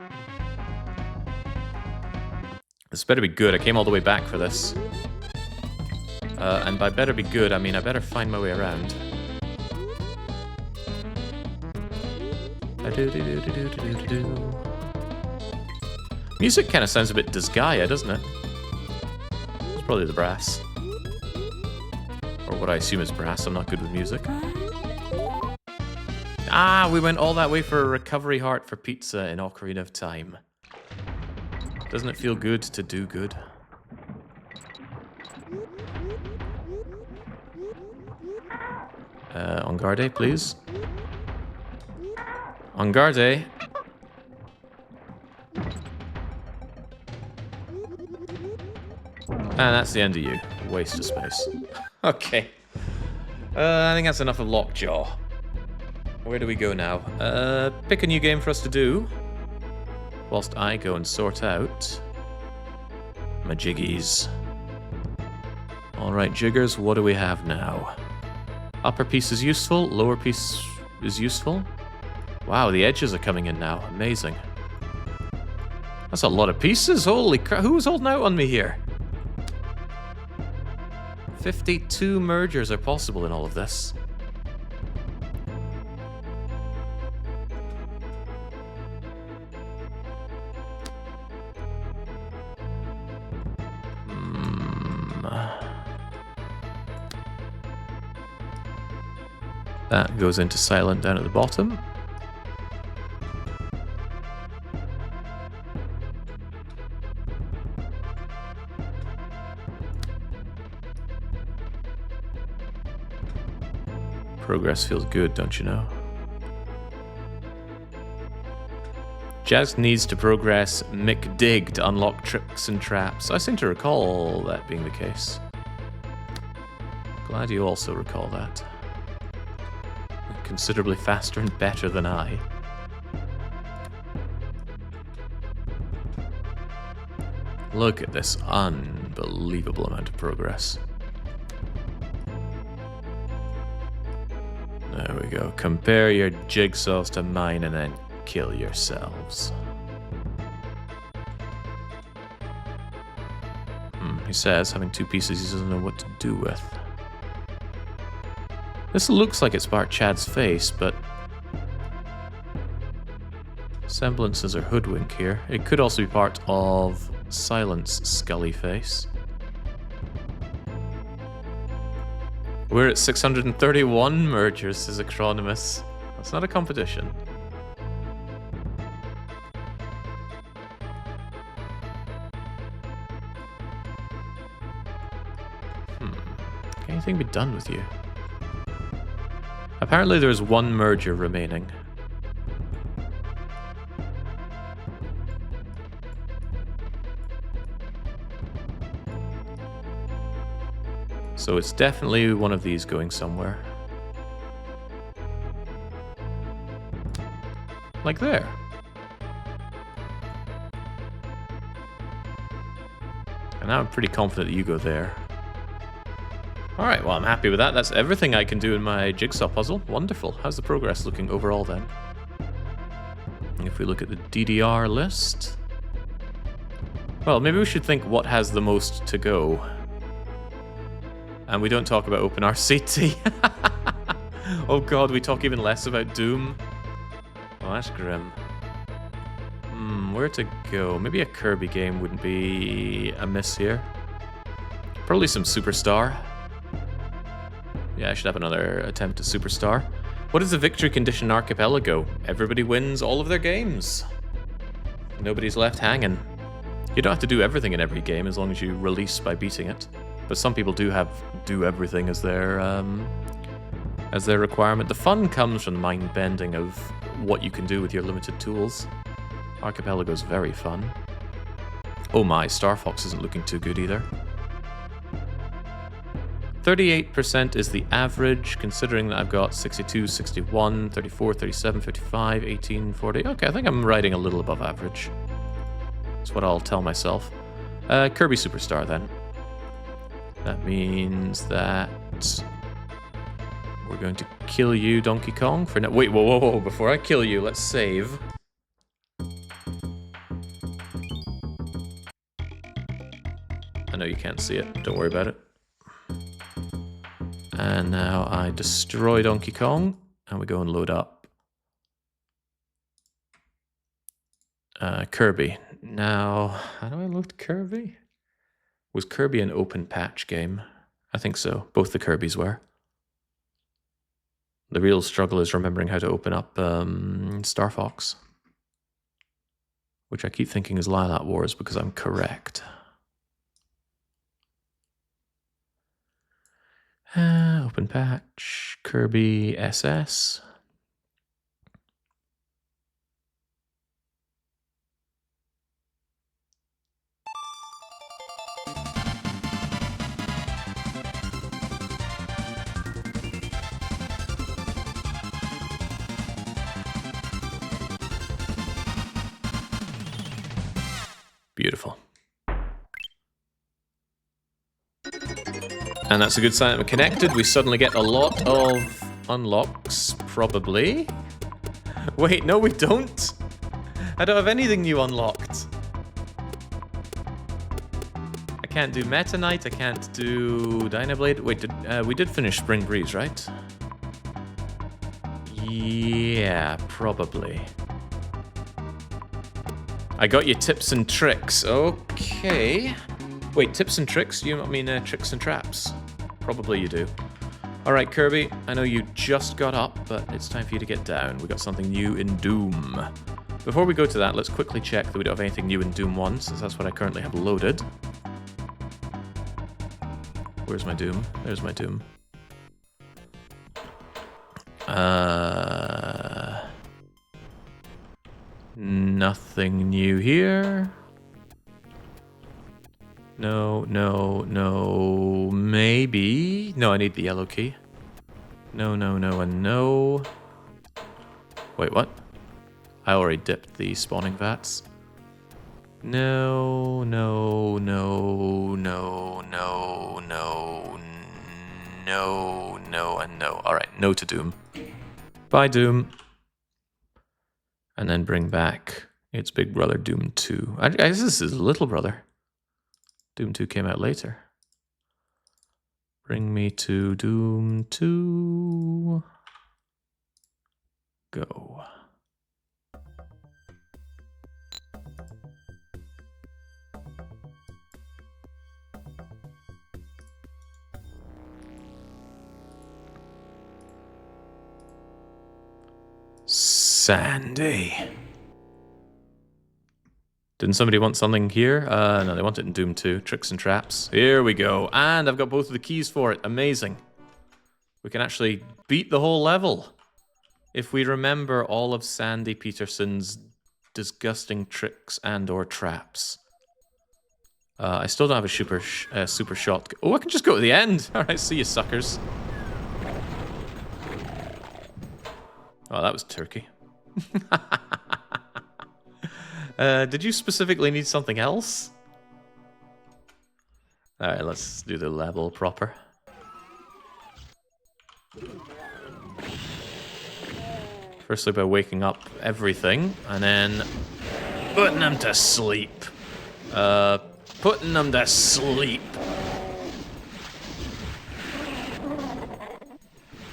This better be good. I came all the way back for this. And by better be good, I mean I better find my way around. Music kind of sounds a bit Disgaea, doesn't it? It's probably the brass. Or what I assume is brass. I'm not good with music. Ah, we went all that way for a recovery heart for pizza in Ocarina of Time. Doesn't it feel good to do good? On Guard, please. On Guard. And that's the end of you. Waste of space. Okay. I think that's enough of Lockjaw. Where do we go now? Pick a new game for us to do. Whilst I go and sort out my jiggies. Alright, jiggers, what do we have now? Upper piece is useful, lower piece is useful. Wow, the edges are coming in now. Amazing. That's a lot of pieces. Holy crap. Who's holding out on me here? 52 mergers are possible in all of this. That goes into silent down at the bottom. Progress feels good, don't you know? Jazz needs to progress McDig to unlock tricks and traps. I seem to recall that being the case. Glad you also recall that. Considerably faster and better than I. Look at this unbelievable amount of progress. There we go. Compare your jigsaws to mine and then kill yourselves. He says, having two pieces he doesn't know what to do with. This looks like it's part Chad's face, but semblances are hoodwink here. It could also be part of Silent's scully face. We're at 631 mergers, says Acronymus. That's not a competition. Can anything be done with you? Apparently there's one merger remaining. So it's definitely one of these going somewhere. Like there. And now I'm pretty confident that you go there. Alright, well I'm happy with that. That's everything I can do in my jigsaw puzzle. Wonderful. How's the progress looking overall then? If we look at the DDR list... Well, maybe we should think what has the most to go. And we don't talk about OpenRCT. Oh god, we talk even less about Doom. Oh, that's grim. Where to go? Maybe a Kirby game wouldn't be amiss here. Probably some Superstar. Yeah, I should have another attempt at Superstar. What is the victory condition in Archipelago? Everybody wins all of their games. Nobody's left hanging. You don't have to do everything in every game as long as you release by beating it. But some people do everything as their requirement. The fun comes from the mind bending of what you can do with your limited tools. Archipelago's very fun. Oh my, Star Fox isn't looking too good either. 38% is the average, considering that I've got 62, 61, 34, 37, 55, 18, 40. Okay, I think I'm riding a little above average. That's what I'll tell myself. Kirby Superstar then. That means that we're going to kill you, Donkey Kong, for now. Wait, whoa, before I kill you, let's save. I know you can't see it, don't worry about it. And now I destroy Donkey Kong, and we go and load up Kirby. Now, how do I load Kirby? Was Kirby an open patch game? I think so. Both the Kirbys were. The real struggle is remembering how to open up Star Fox. Which I keep thinking is Lilac Wars because I'm correct. Open patch, Kirby SS. Beautiful. And that's a good sign that we're connected. We suddenly get a lot of unlocks, probably. Wait, no we don't. I don't have anything new unlocked. I can't do Meta Knight, I can't do Dynablade. Wait, we did finish Spring Breeze, right? Yeah, probably. I got your tips and tricks. Okay. Wait, tips and tricks? You don't mean tricks and traps? Probably you do. Alright, Kirby, I know you just got up, but it's time for you to get down. We got something new in Doom. Before we go to that, let's quickly check that we don't have anything new in Doom 1, since that's what I currently have loaded. Where's my Doom? There's my Doom. Nothing new here. No, no, no, maybe. No, I need the yellow key. No, no, no, and no. Wait, what? I already dipped the spawning vats. No, no, no, no, no, no, no, no, and no. Alright, no to Doom. Bye, Doom. And then bring back its big brother, Doom 2. I guess this is little brother. Doom 2 came out later. Bring me to Doom 2. Go. Sandy. Didn't somebody want something here? No, they want it in Doom 2. Tricks and traps. Here we go. And I've got both of the keys for it. Amazing. We can actually beat the whole level. If we remember all of Sandy Peterson's disgusting tricks and or traps. I still don't have a super shot. Oh, I can just go to the end. Alright, see you suckers. Oh, that was turkey. Did you specifically need something else? Alright, let's do the level proper. Firstly by waking up everything, and then putting them to sleep. Putting them to sleep.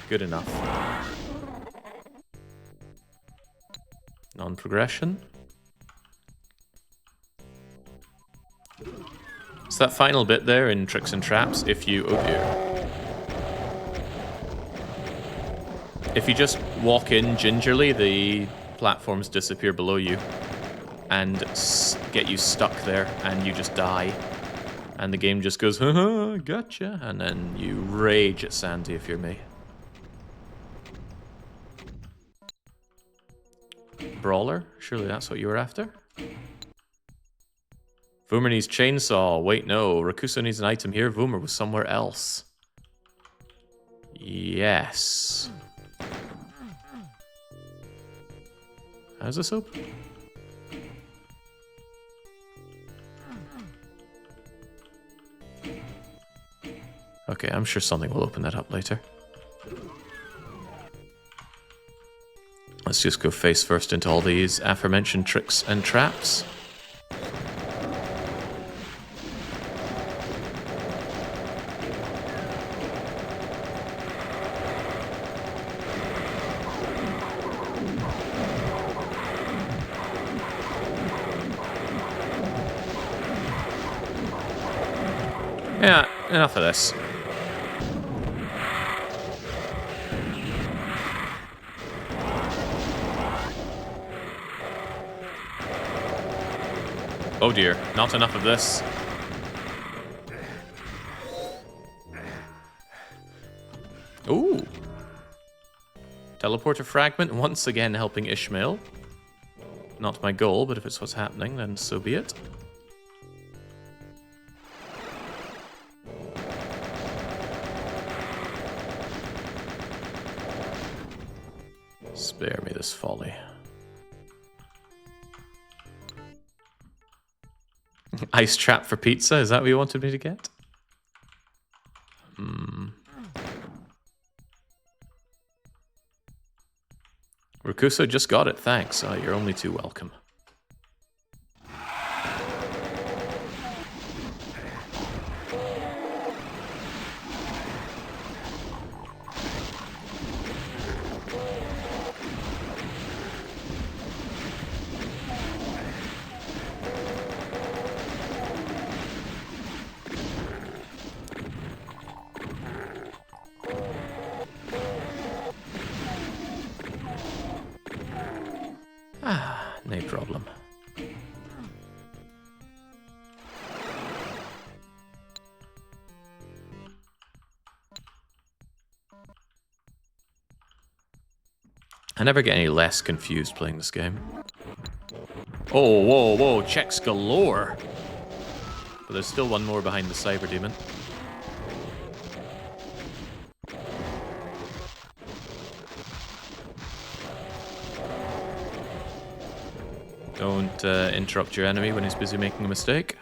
Good enough. Non-progression. It's that final bit there in Tricks and Traps. If you... oh dear. If you just walk in gingerly, the platforms disappear below you and get you stuck there, and you just die. And the game just goes, haha, gotcha. And then you rage at Sandy if you're me. Brawler? Surely that's what you were after? Voomer needs chainsaw. Wait, no. Rakuso needs an item here. Voomer was somewhere else. Yes. How's this open? Okay, I'm sure something will open that up later. Let's just go face first into all these aforementioned tricks and traps. Yeah, enough of this. Oh dear, not enough of this. Ooh. Teleporter fragment, once again helping Ishmael. Not my goal, but if it's what's happening, then so be it. Spare me this folly. Ice trap for pizza? Is that what you wanted me to get? Rakuso just got it, thanks. You're only too welcome. No problem. I never get any less confused playing this game. Oh, whoa, whoa, checks galore! But there's still one more behind the Cyber Demon. Don't interrupt your enemy when he's busy making a mistake.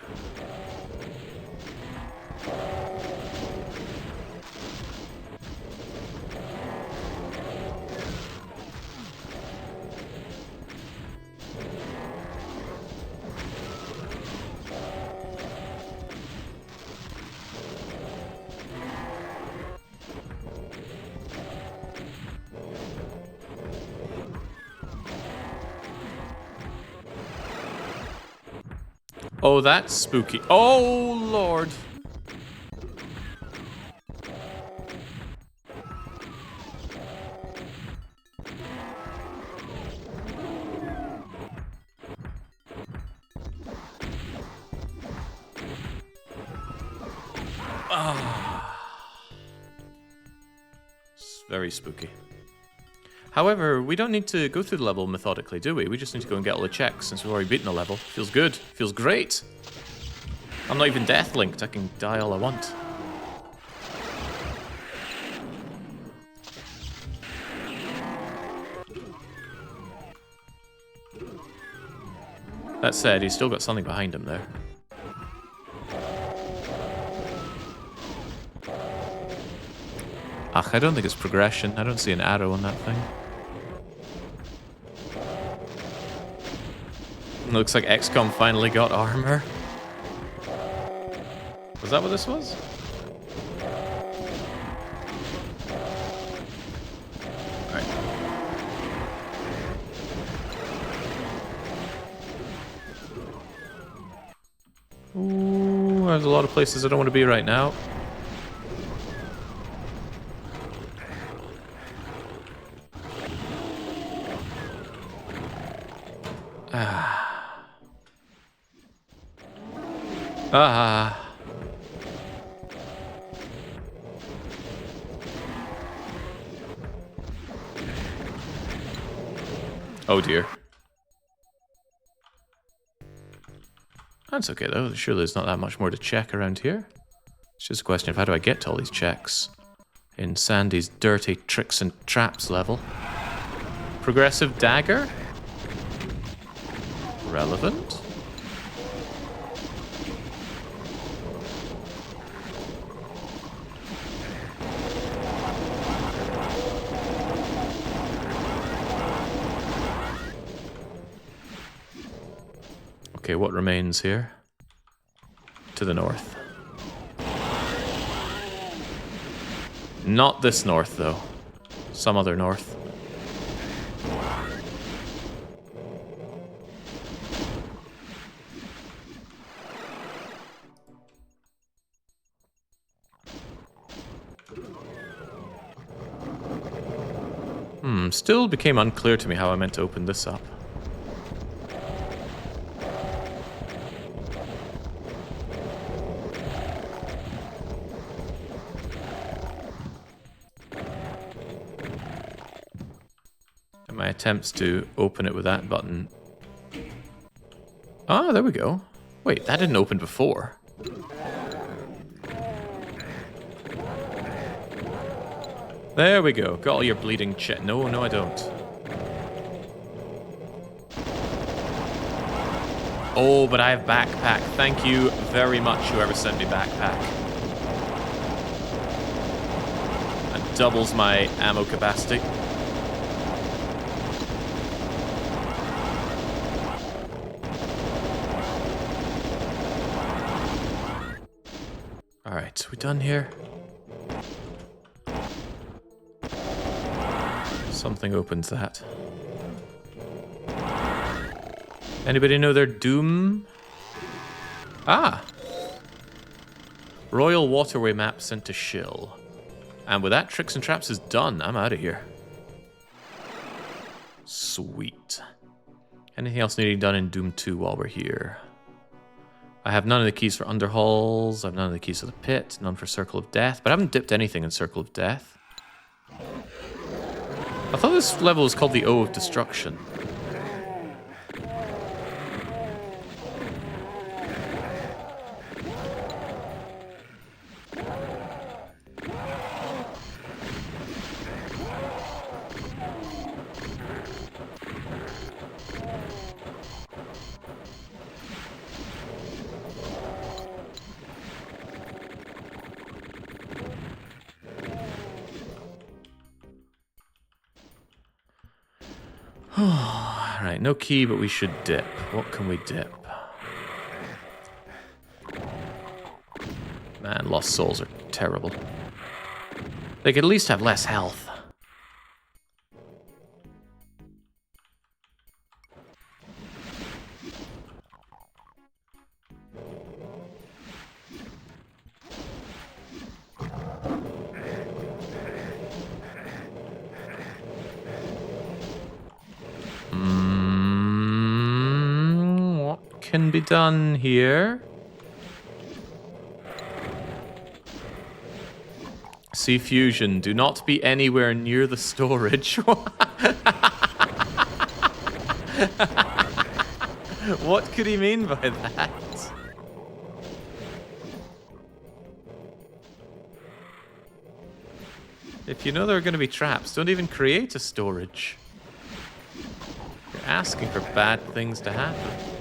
Oh, that's spooky. Oh, Lord. It's very spooky. However, we don't need to go through the level methodically, do we? We just need to go and get all the checks since we've already beaten the level. Feels good. Feels great. I'm not even death linked. I can die all I want. That said, he's still got something behind him there. Ach, I don't think it's progression. I don't see an arrow on that thing. It looks like XCOM finally got armor. Was that what this was? Alright. Ooh, there's a lot of places I don't want to be right now. Oh dear. That's okay though, surely there's not that much more to check around here. It's just a question of how do I get to all these checks in Sandy's dirty tricks and traps level. Progressive dagger? Relevant? Okay, what remains here? To the north. Not this north, though. Some other north. Still became unclear to me how I meant to open this up. My attempts to open it with that button. Ah, there we go. Wait, that didn't open before. There we go. Got all your bleeding shit. No, no, I don't. Oh, but I have backpack. Thank you very much, whoever sent me backpack. That doubles my ammo capacity. Alright, we done here? Something opens that. Anybody know their doom? Ah! Royal Waterway map sent to Shill. And with that, Tricks and Traps is done. I'm out of here. Sweet. Anything else needing done in Doom 2 while we're here? I have none of the keys for Underhalls. I have none of the keys for the Pit. None for Circle of Death. But I haven't dipped anything in Circle of Death. I thought this level was called the O of Destruction. Alright, no key, but we should dip. What can we dip? Man, Lost Souls are terrible. They could at least have less health. What can be done here? Sea Fusion, do not be anywhere near the storage. What could he mean by that? If you know there are going to be traps, don't even create a storage. You're asking for bad things to happen.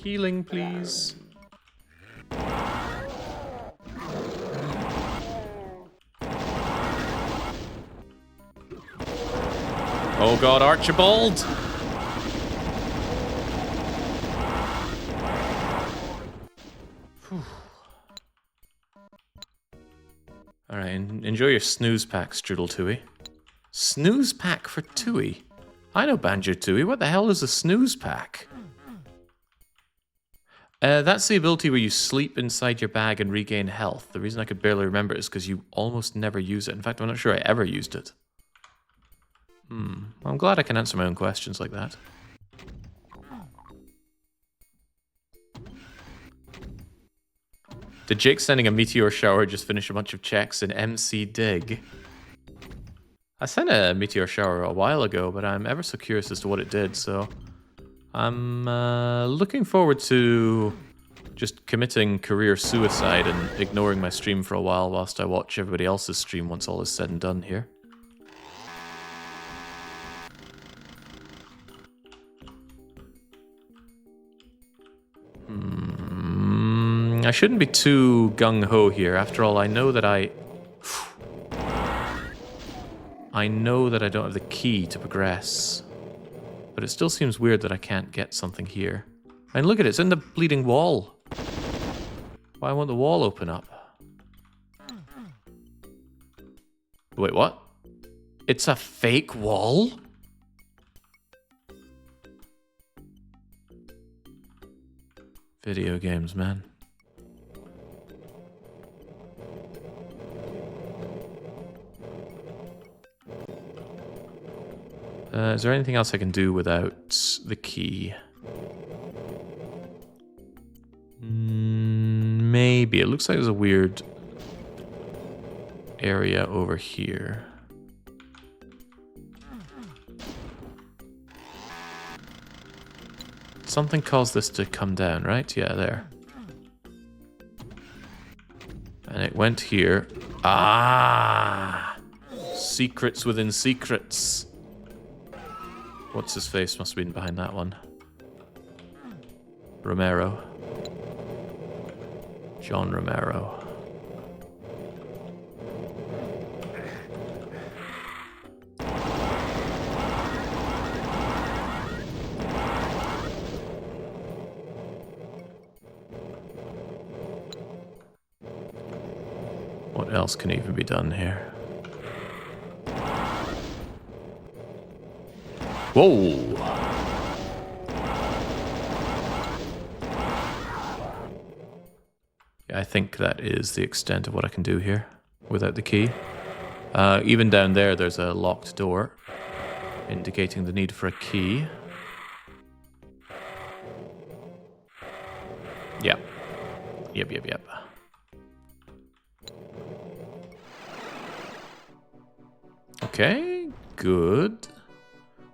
Healing, please. Oh god, Archibald! Alright, enjoy your snooze pack, Strudel Tui. Snooze pack for Tui? I know Banjo Tui, what the hell is a snooze pack? That's the ability where you sleep inside your bag and regain health. The reason I could barely remember it is because you almost never use it. In fact, I'm not sure I ever used it. I'm glad I can answer my own questions like that. Did Jake sending a meteor shower just finish a bunch of checks in MC Dig? I sent a meteor shower a while ago, but I'm ever so curious as to what it did, so... I'm looking forward to just committing career suicide and ignoring my stream for a while whilst I watch everybody else's stream once all is said and done here. I shouldn't be too gung-ho here. After all, I know that I don't have the key to progress. But it still seems weird that I can't get something here. And look at it, it's in the bleeding wall. Why won't the wall open up? Wait, what? It's a fake wall? Video games, man. Is there anything else I can do without the key? Maybe. It looks like there's a weird area over here. Something caused this to come down, right? Yeah, there. And it went here. Ah! Secrets within secrets. What's his face? Must have been behind that one. Romero. John Romero. What else can even be done here? Whoa! Yeah, I think that is the extent of what I can do here without the key. Even down there, there's a locked door, indicating the need for a key. Yep. Yep. Okay, good.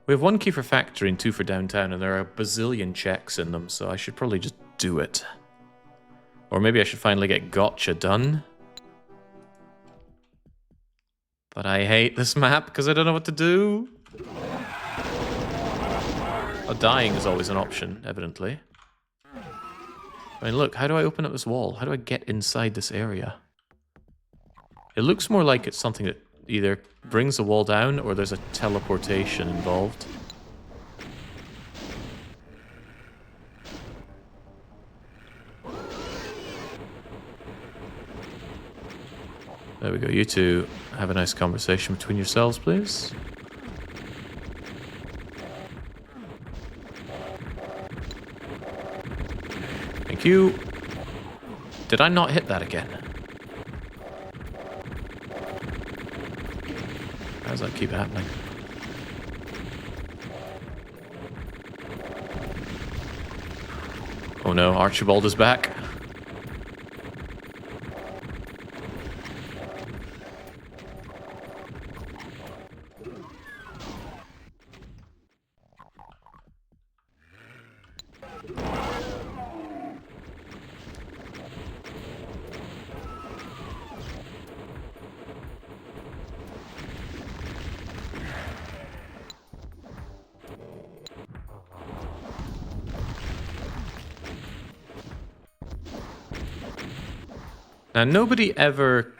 We have 1 key for factory and 2 for downtown, and there are a bazillion checks in them, so I should probably just do it. Or maybe I should finally get gotcha done. But I hate this map because I don't know what to do. Oh, dying is always an option, evidently. I mean, look, how do I open up this wall? How do I get inside this area? It looks more like it's something that either brings the wall down or there's a teleportation involved. There we go. You two have a nice conversation between yourselves, please. Thank you. Did I not hit that again? How does that keep happening? Oh no, Archibald is back. Now, nobody ever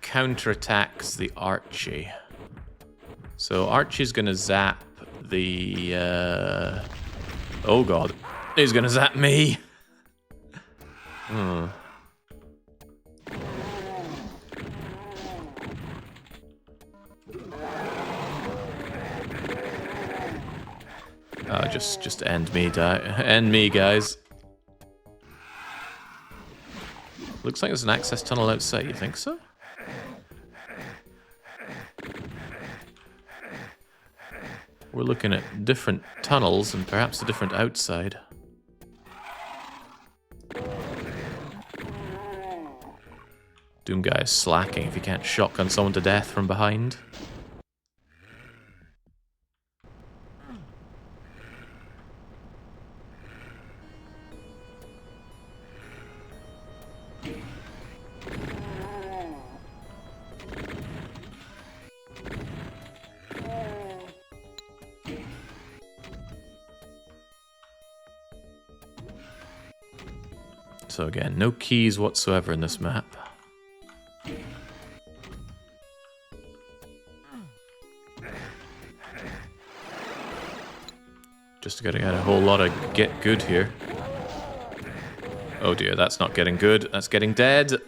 counterattacks the Archie. So Archie's gonna zap the... Oh god. He's gonna zap me! Oh, just end me, end me, guys. Looks like there's an access tunnel outside, you think so? We're looking at different tunnels and perhaps a different outside. Doom guy is slacking if he can't shotgun someone to death from behind. So again, no keys whatsoever in this map. Just gotta get a whole lot of get good here. Oh dear, that's not getting good. That's getting dead.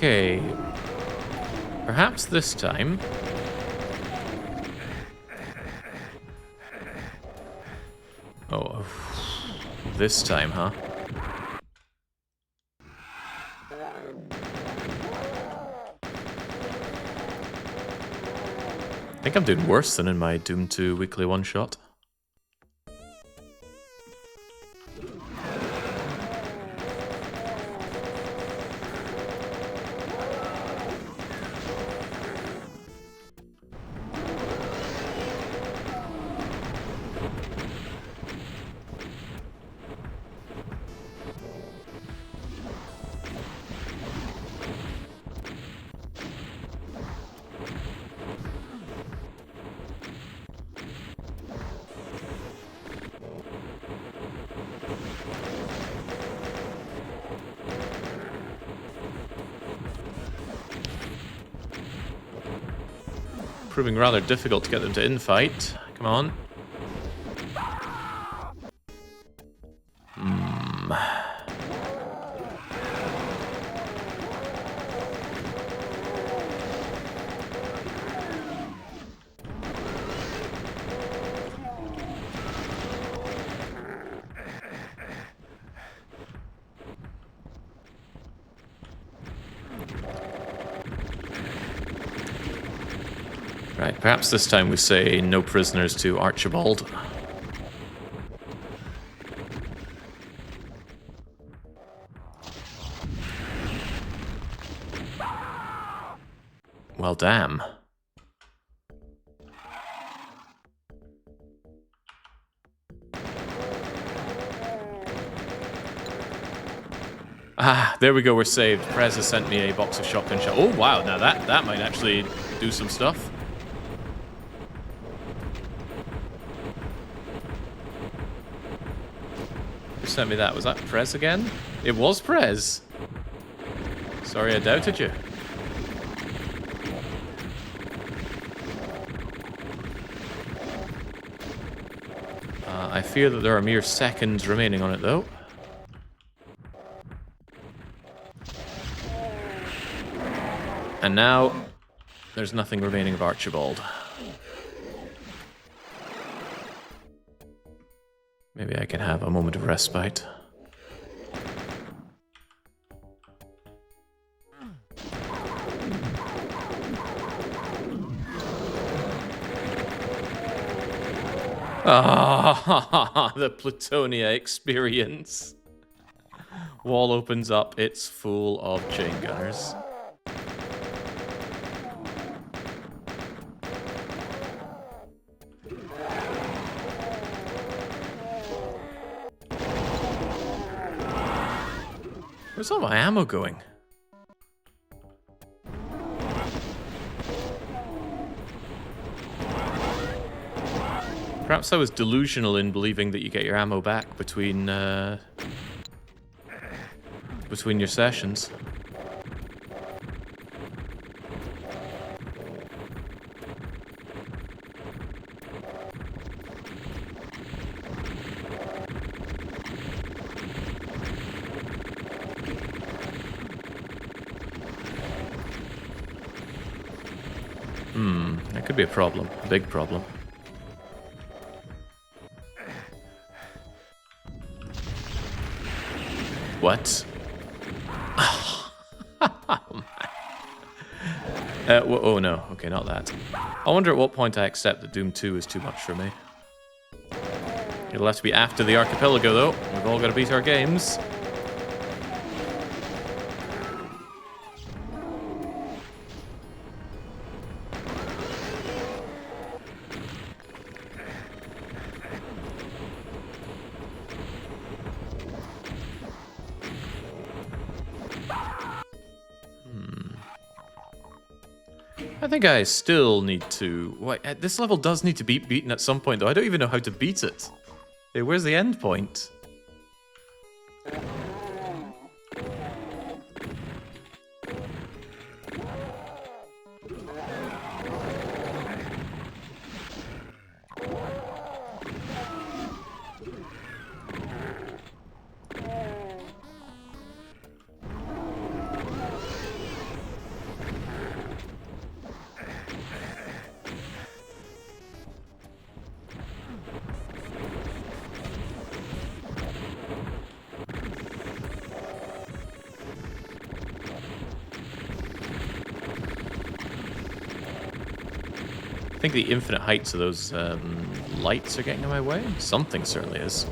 Okay. Perhaps this time... Oh, this time, huh? I think I'm doing worse than in my Doom 2 weekly one-shot. Proving rather difficult to get them to infight. Come on. Right, perhaps this time we say no prisoners to Archibald. Well, damn. Ah, there we go, we're saved. Prez has sent me a box of shotgun shell. Oh, wow, now that might actually do some stuff. Who sent me that? Was that Prez again? It was Prez. Sorry I doubted you. I fear that there are mere seconds remaining on it, though. And now, there's nothing remaining of Archibald. Maybe I can have a moment of respite. Ah, the Plutonia experience. Wall opens up, it's full of chain gunners. Where's all my ammo going? Perhaps I was delusional in believing that you get your ammo back between your sessions. That could be a problem, a big problem. What? Oh no, okay, not that. I wonder at what point I accept that Doom 2 is too much for me. It'll have to be after the archipelago though. We've all got to beat our games. I think I still need to... Wait, this level does need to be beaten at some point, though. I don't even know how to beat it. Hey, where's the end point? I think the infinite heights of those lights are getting in my way. Something certainly is.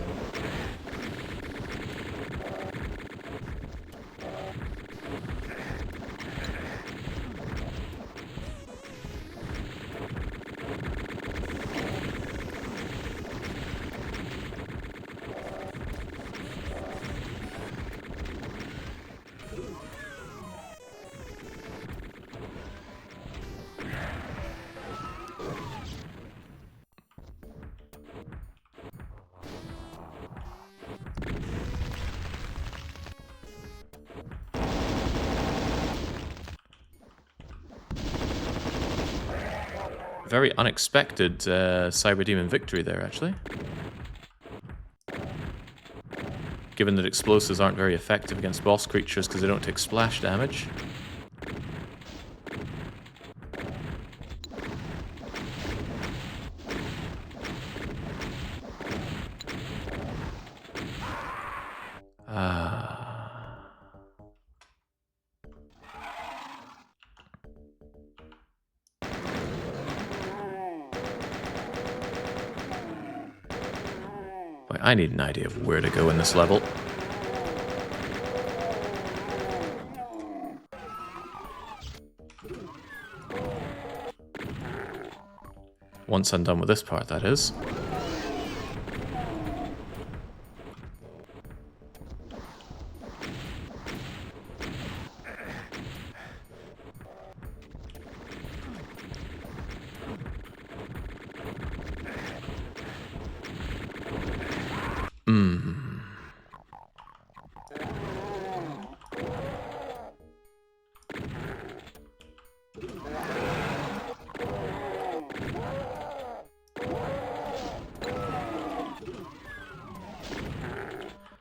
Very unexpected Cyber Demon victory there, actually. Given that explosives aren't very effective against boss creatures because they don't take splash damage. I need an idea of where to go in this level. Once I'm done with this part, that is.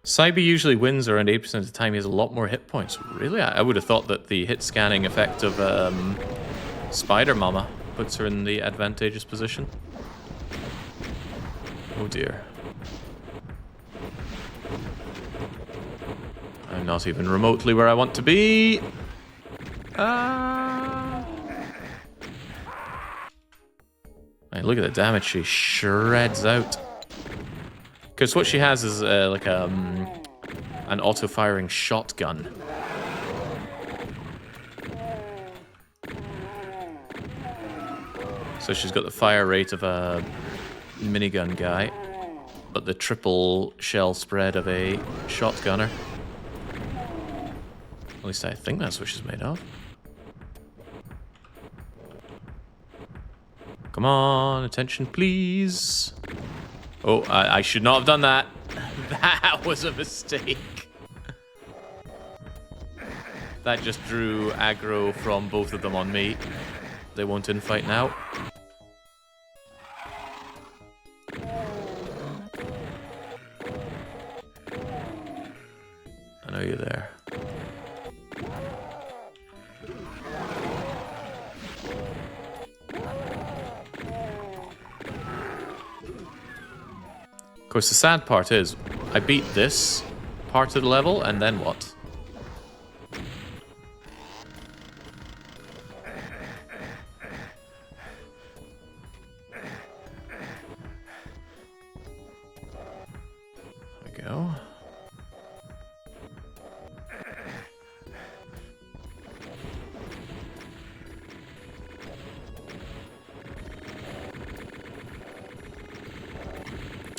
Cyber usually wins around 8% of the time. He has a lot more hit points. Really? I would have thought that the hit scanning effect of Spider Mama puts her in the advantageous position. Oh dear. I'm not even remotely where I want to be. Hey, look at the damage she shreds out. Because what she has is like an auto-firing shotgun. So she's got the fire rate of a minigun guy, but the triple shell spread of a shotgunner. At least I think that's what she's made of. Come on, attention please. Oh, I should not have done that. That was a mistake. That just drew aggro from both of them on me. They won't infight now. I know you're there. Of course, the sad part is, I beat this part of the level, and then what? There we go.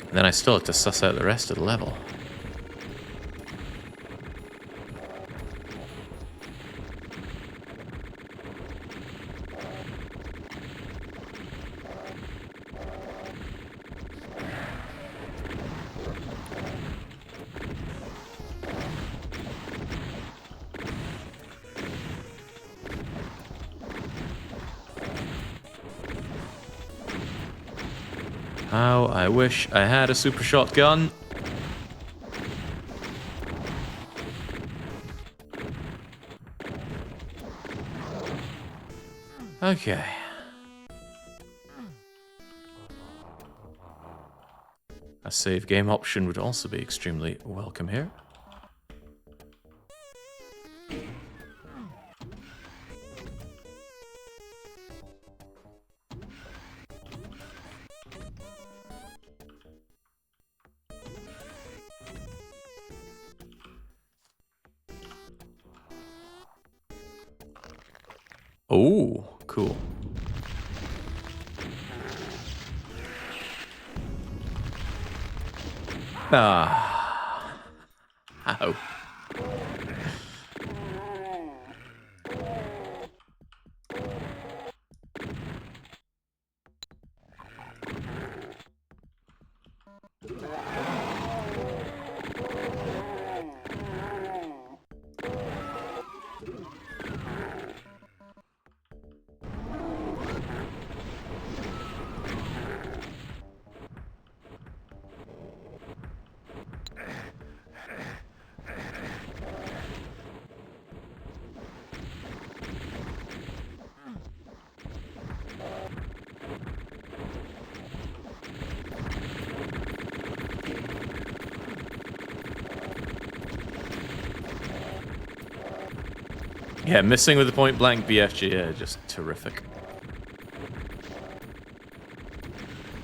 And then I still have to suss out the rest of the level. How I wish I had a super shotgun. Okay. A save game option would also be extremely welcome here. Oh, cool. Ah. Ow. Yeah, missing with the point blank BFG, yeah, just terrific.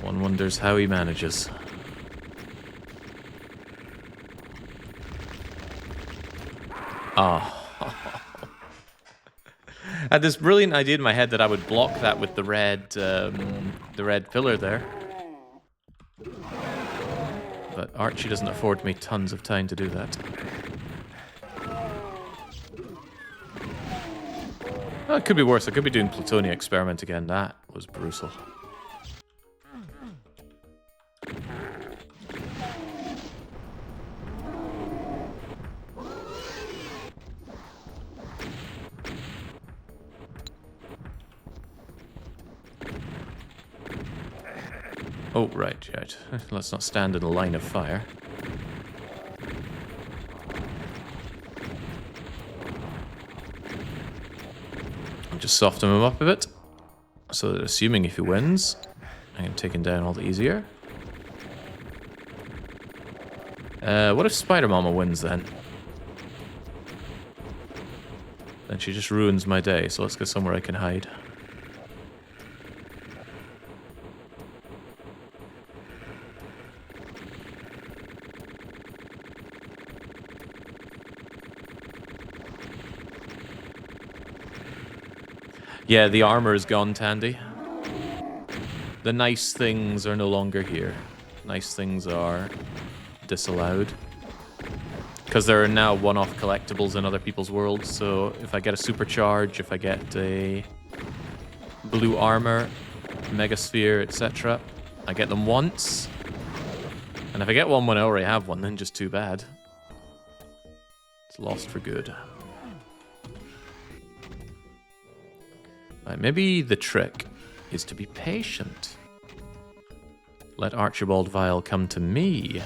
One wonders how he manages. Ah. I had this brilliant idea in my head that I would block that with the red pillar there. But Archie doesn't afford me tons of time to do that. Oh, it could be worse. I could be doing Plutonia experiment again. That was brutal. Oh, right, right. Let's not stand in a line of fire. I'll just soften him up a bit. So that assuming if he wins, I can take him down all the easier. What if Spider Mama wins then? Then she just ruins my day, so let's go somewhere I can hide. Yeah, the armor is gone, Tandy. The nice things are no longer here. Nice things are disallowed. Because there are now one-off collectibles in other people's worlds, so if I get a supercharge, if I get a blue armor, megasphere, etc., I get them once. And if I get one when I already have one, then just too bad. It's lost for good. Right, maybe the trick is to be patient. Let Archibald Vile come to me.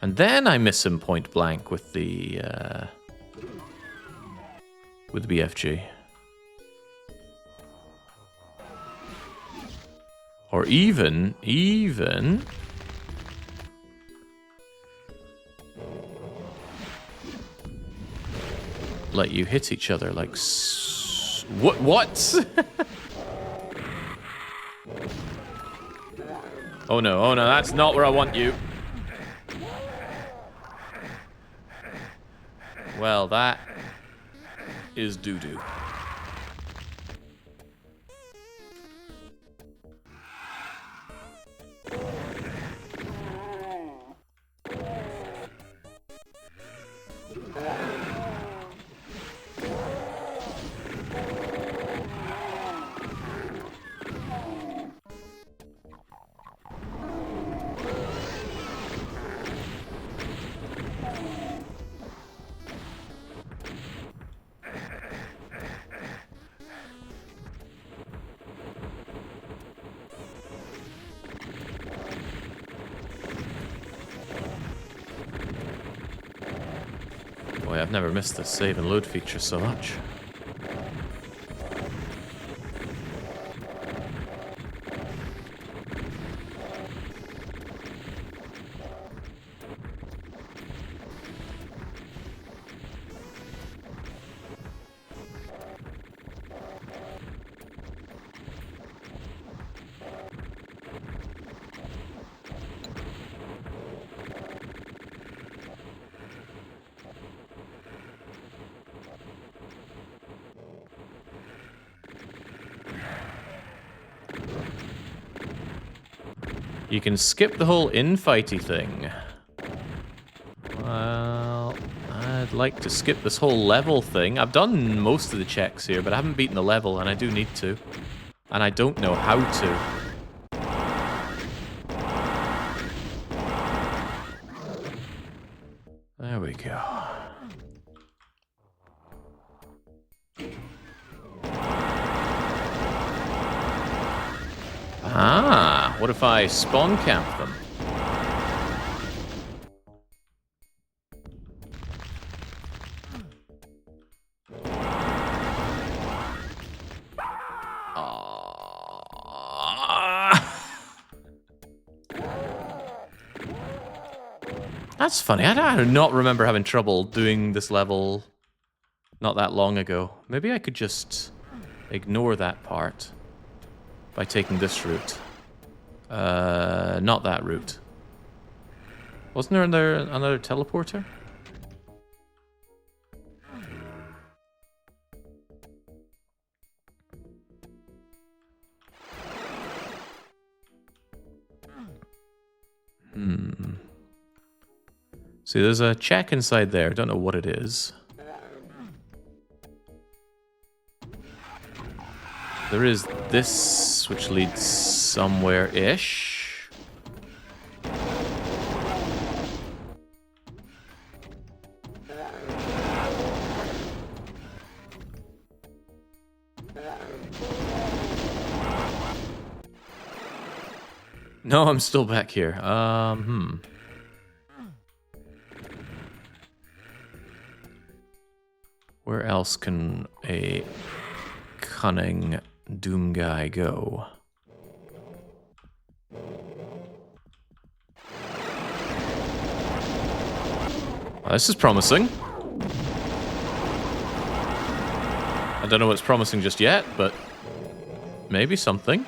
And then I miss him point blank with the BFG. Or even let you hit each other like what? Oh no, that's not where I want you. Well, that is doo-doo. Boy, I've never missed the save and load feature so much. You can skip the whole infighty thing. Well, I'd like to skip this whole level thing. I've done most of the checks here, but I haven't beaten the level, and I do need to. And I don't know how to. There we go. Ah, what if I spawn camp them? That's funny. I do not remember having trouble doing this level not that long ago. Maybe I could just ignore that part by taking this route. Not that route. Wasn't there another teleporter? See, there's a check inside there. Don't know what it is. There is this, which leads somewhere-ish. No, I'm still back here. Where else can a cunning Doom guy go? Well, this is promising. I don't know what's promising just yet, but maybe something.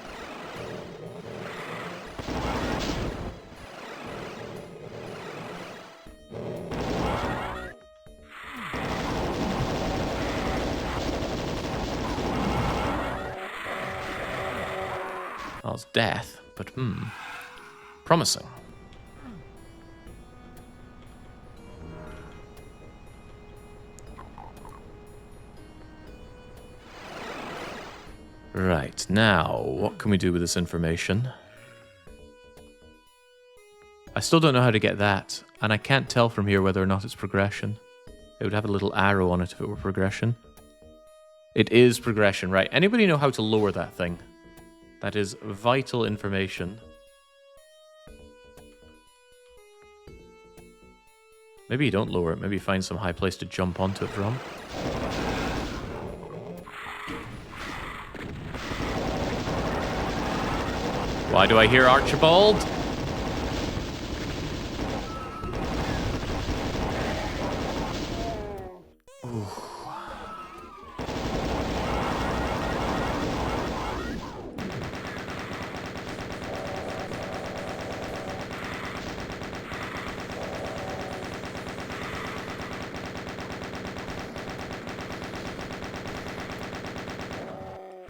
Well, it's death, but promising. Right, now, what can we do with this information? I still don't know how to get that, and I can't tell from here whether or not it's progression. It would have a little arrow on it if it were progression. It is progression, right. Anybody know how to lower that thing? That is vital information. Maybe you don't lower it. Maybe you find some high place to jump onto it from. Why do I hear Archibald? Ooh.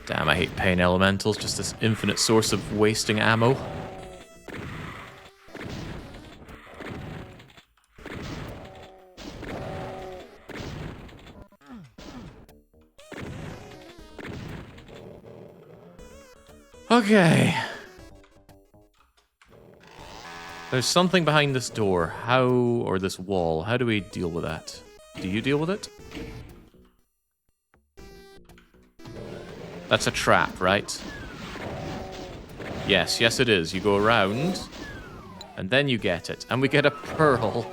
Damn, I hate pain elementals, just this infinite source of wasting ammo. Okay. There's something behind this door. How, or this wall, how do we deal with that? Do you deal with it? That's a trap, right? Yes, yes it is. You go around, and then you get it. And we get a pearl.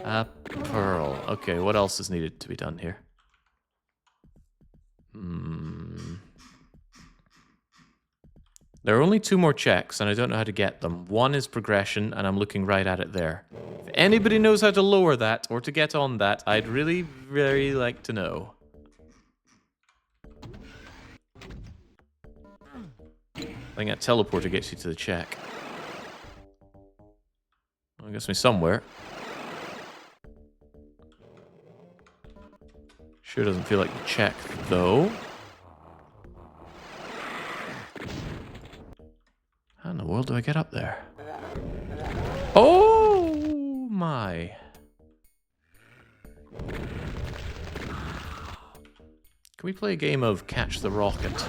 A pearl. Okay, what else is needed to be done here? There are only 2 more checks, and I don't know how to get them. One is progression, and I'm looking right at it there. If anybody knows how to lower that, or to get on that, I'd really, very like to know. I think that teleporter gets you to the check. Well, it gets me somewhere. Sure doesn't feel like the check, though. How hell do I get up there? Oh my. Can we play a game of Catch the Rocket?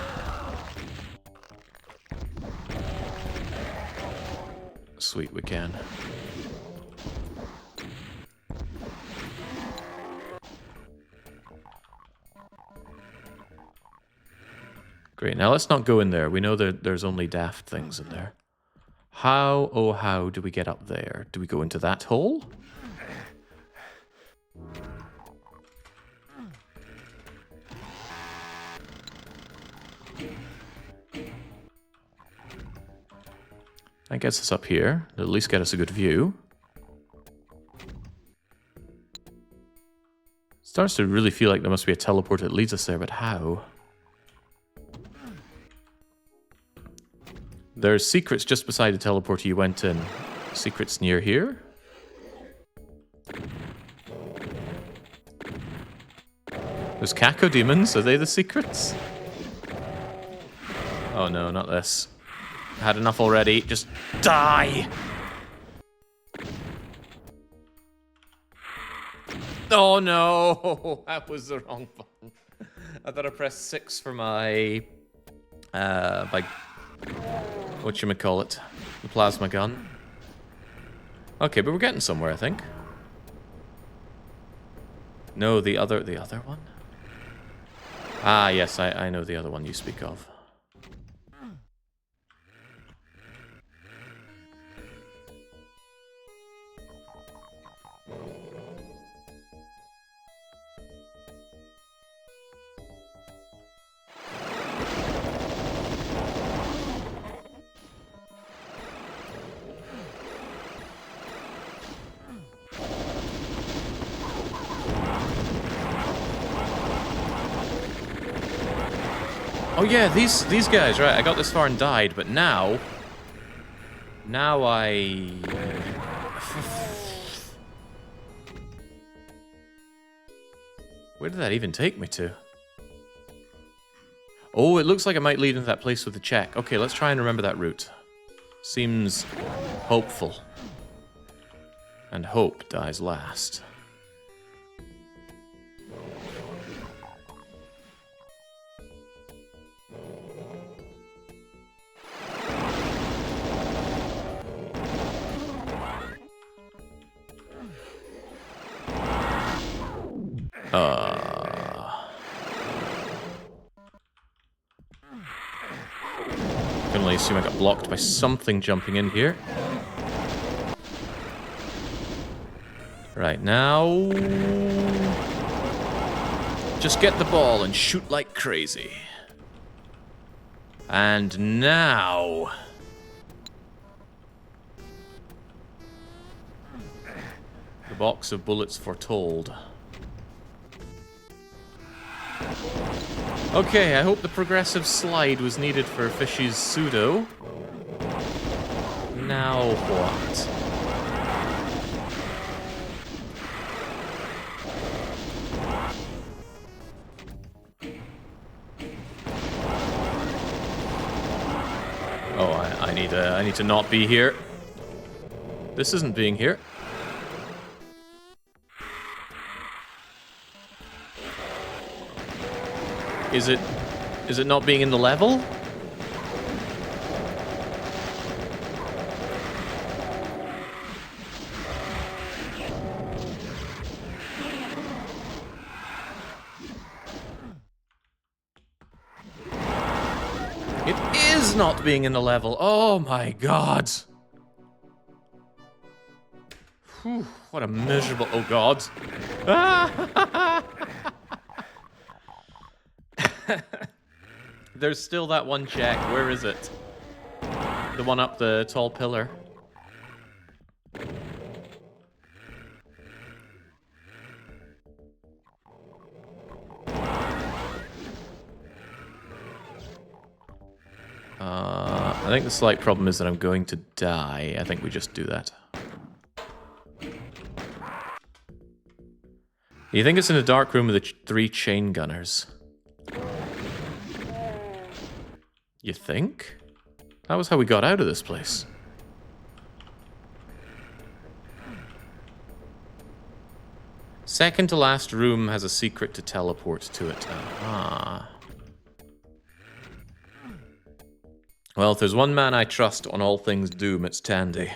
Sweet, we can. Great, now let's not go in there. We know that there's only daft things in there. How, oh how do we get up there? Do we go into that hole? That gets us up here. It'll at least get us a good view. Starts to really feel like there must be a teleport that leads us there, but how? There's secrets just beside the teleporter you went in. Secrets near here? Those cacodemons, are they the secrets? Oh no, not this. Had enough already. Just die! Oh no! That was the wrong button. I thought I pressed 6 for my... whatchamacallit? The plasma gun. Okay, but we're getting somewhere, I think. No, the other one? Ah, yes, I know the other one you speak of. Oh yeah, these guys, right, I got this far and died, but now I... Where did that even take me to? Oh, it looks like it might lead into that place with the check. Okay, let's try and remember that route. Seems hopeful. And hope dies last. Can only assume I got blocked by something jumping in here. Right, now... just get the ball and shoot like crazy. And now... the box of bullets foretold. Okay, I hope the progressive slide was needed for Fishy's pseudo. Now what? Oh, I need to not be here. This isn't being here. Is it not being in the level? It is not being in the level. Oh my god. Whew, what a miserable... oh god. There's still that one check. Where is it? The one up the tall pillar. I think the slight problem is that I'm going to die. I think we just do that. You think it's in a dark room with the 3 chain gunners? You think? That was how we got out of this place. Second to last room has a secret to teleport to it. Ah. Well, if there's one man I trust on all things Doom, it's Tandy.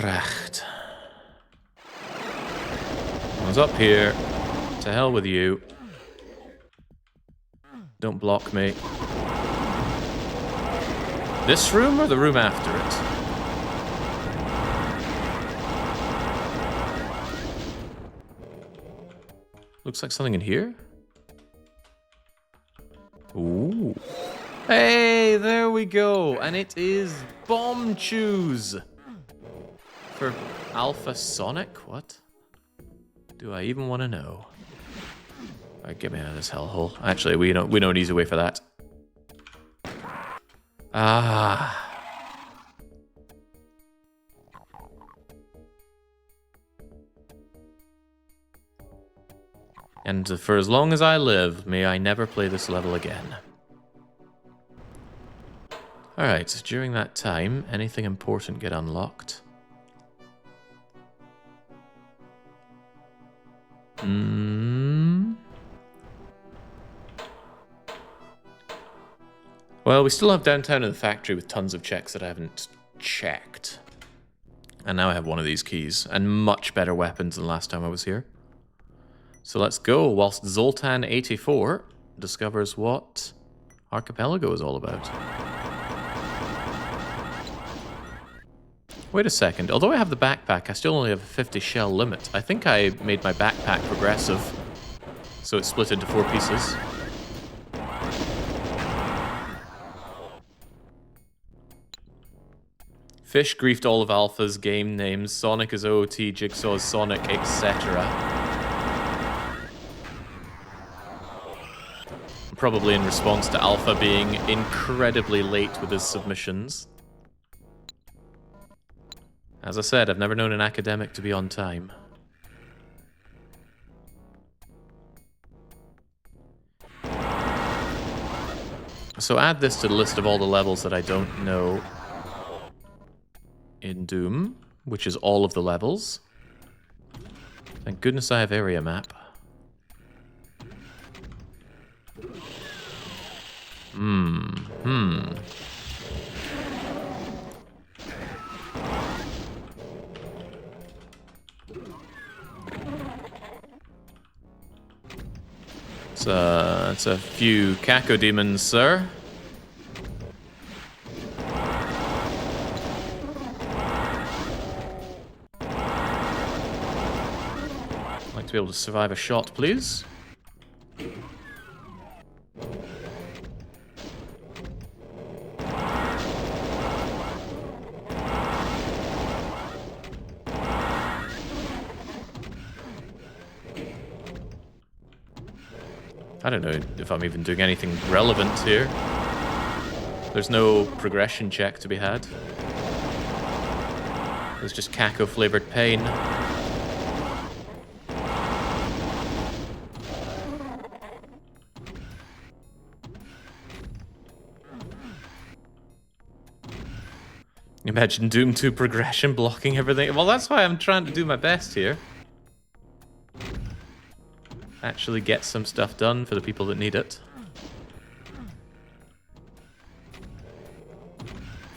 Right. I was up here. To hell with you. Don't block me. This room or the room after it? Looks like something in here. Ooh. Hey, there we go. And it is Bomb Choose. For Alpha Sonic? What? Do I even want to know? Alright, get me out of this hellhole. Actually, we know an easy way for that. Ah. And for as long as I live, may I never play this level again. Alright, during that time, anything important get unlocked? Well, we still have downtown in the factory with tons of checks that I haven't checked. And now I have one of these keys, and much better weapons than last time I was here. So let's go, whilst Zoltan84 discovers what Archipelago is all about. Wait a second, although I have the backpack, I still only have a 50 shell limit. I think I made my backpack progressive, so it's split into 4 pieces. Fish griefed all of Alpha's game names. Sonic is OOT, Jigsaw is Sonic, etc. Probably in response to Alpha being incredibly late with his submissions. As I said, I've never known an academic to be on time. So add this to the list of all the levels that I don't know in Doom, which is all of the levels. Thank goodness I have area map. It's a few Caco demons, sir. I'd like to be able to survive a shot, please. I don't know if I'm even doing anything relevant here. There's no progression check to be had. There's just Caco-flavored pain. Imagine Doom 2 progression blocking everything. Well, that's why I'm trying to do my best here. Actually get some stuff done for the people that need it.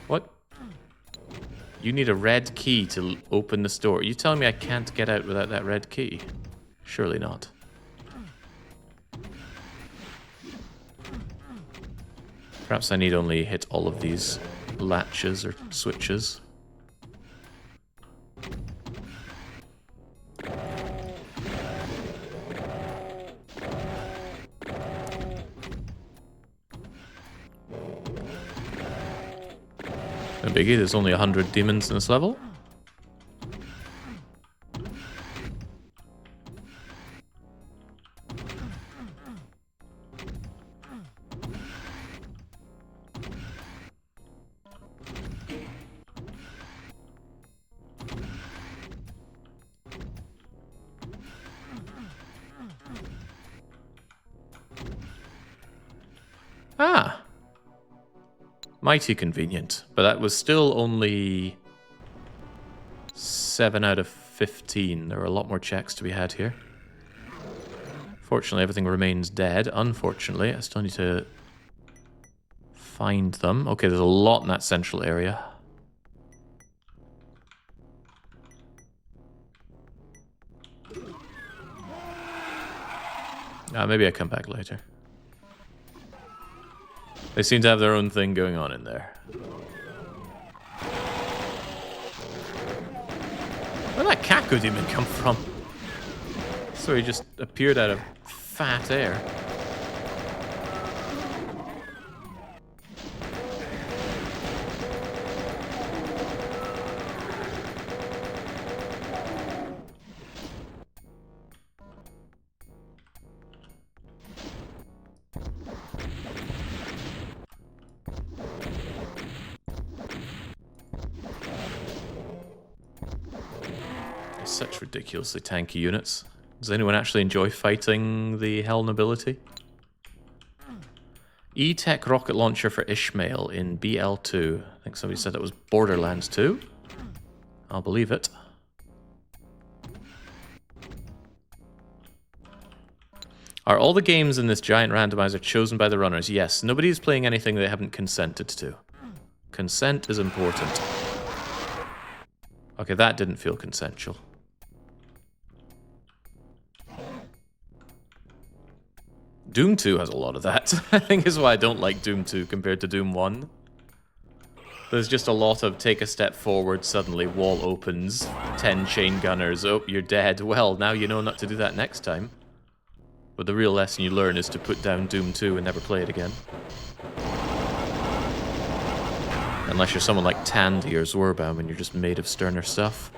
What? You need a red key to open the store. Are you telling me I can't get out without that red key? Surely not. Perhaps I need only hit all of these latches or switches. No biggie, there's only 100 demons in this level. Ah. Mighty convenient. But that was still only 7 out of 15. There are a lot more checks to be had here. Fortunately, everything remains dead. Unfortunately, I still need to find them. Okay, there's a lot in that central area. Maybe I come back later. They seem to have their own thing going on in there. Where'd that Kako demon come from? So he just appeared out of fat air. Such ridiculously tanky units. Does anyone actually enjoy fighting the Hell Nobility? E-Tech rocket launcher for Ishmael in BL2. I think somebody said that was Borderlands 2. I'll believe it. Are all the games in this giant randomizer chosen by the runners? Yes. Nobody is playing anything they haven't consented to. Consent is important. Okay, that didn't feel consensual. Doom 2 has a lot of that. I think is why I don't like Doom 2 compared to Doom 1. There's just a lot of take a step forward, suddenly wall opens, 10 chain gunners, oh, you're dead. Well, now you know not to do that next time. But the real lesson you learn is to put down Doom 2 and never play it again. Unless you're someone like Tandy or Zorbaum and you're just made of sterner stuff.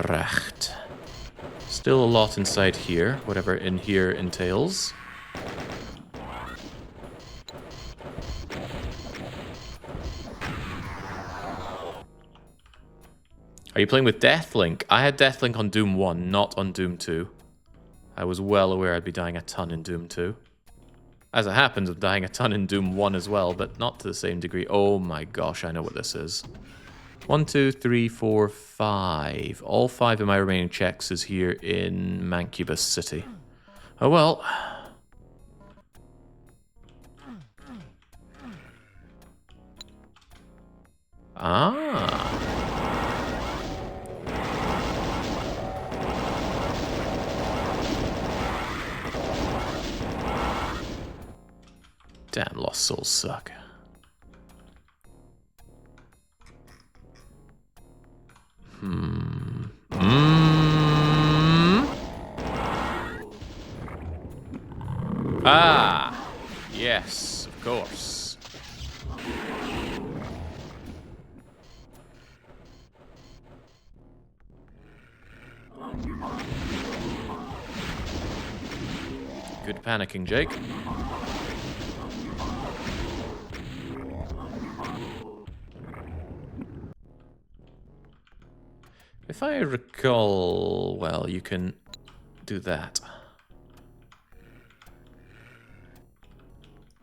Recht. Still a lot inside here, whatever in here entails. Are you playing with Deathlink? I had Deathlink on Doom 1, not on Doom 2. I was well aware I'd be dying a ton in Doom 2. As it happens, I'm dying a ton in Doom 1 as well, but not to the same degree. Oh my gosh, I know what this is. 1, 2, 3, 4, 5. All 5 of my remaining checks is here in Mancubus City. Oh well. Ah. Damn, Lost Souls suck. Ah, yes, of course. Good panicking, Jake. If I recall, well, you can do that.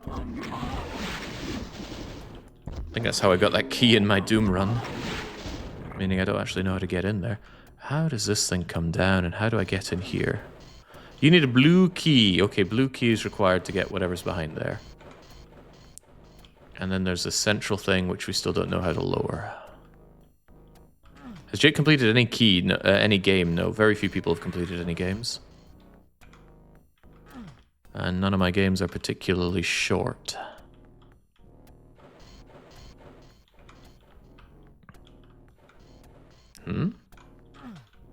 I think that's how I got that key in my Doom run. Meaning I don't actually know how to get in there. How does this thing come down and how do I get in here? You need a blue key. Okay, blue key is required to get whatever's behind there. And then there's a central thing which we still don't know how to lower. Has Jake completed any key? No, any game? No, very few people have completed any games. And none of my games are particularly short.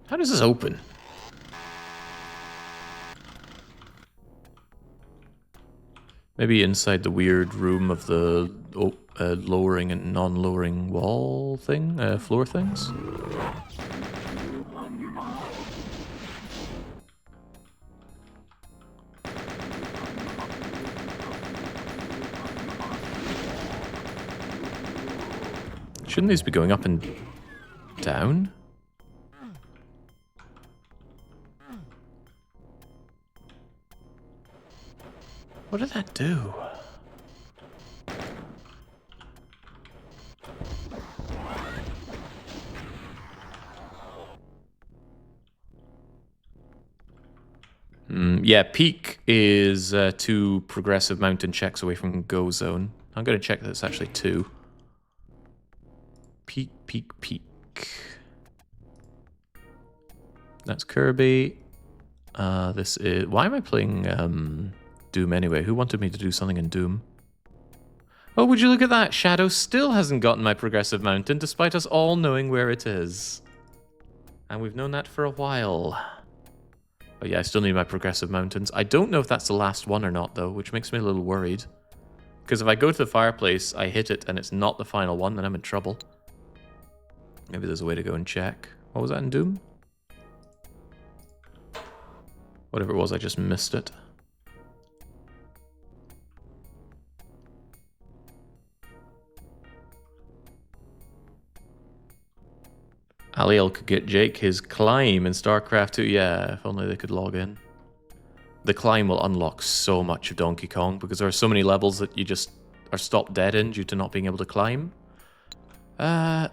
How does this open? Maybe inside the weird room of the lowering and non-lowering wall thing, floor things? Shouldn't these be going up and down? What did that do? Yeah, peak is 2 progressive mountain checks away from go zone. I'm going to check that it's actually 2. Peak, peak, peak. That's Kirby. This is... Why am I playing Doom anyway? Who wanted me to do something in Doom? Oh, would you look at that? Shadow still hasn't gotten my progressive mountain, despite us all knowing where it is. And we've known that for a while. Oh yeah, I still need my progressive mountains. I don't know if that's the last one or not, though, which makes me a little worried. Because if I go to the fireplace, I hit it, and it's not the final one, then I'm in trouble. Maybe there's a way to go and check. What was that in Doom? Whatever it was, I just missed it. Aliel could get Jake his climb in StarCraft 2. Yeah, if only they could log in. The climb will unlock so much of Donkey Kong because there are so many levels that you just are stopped dead in due to not being able to climb. What?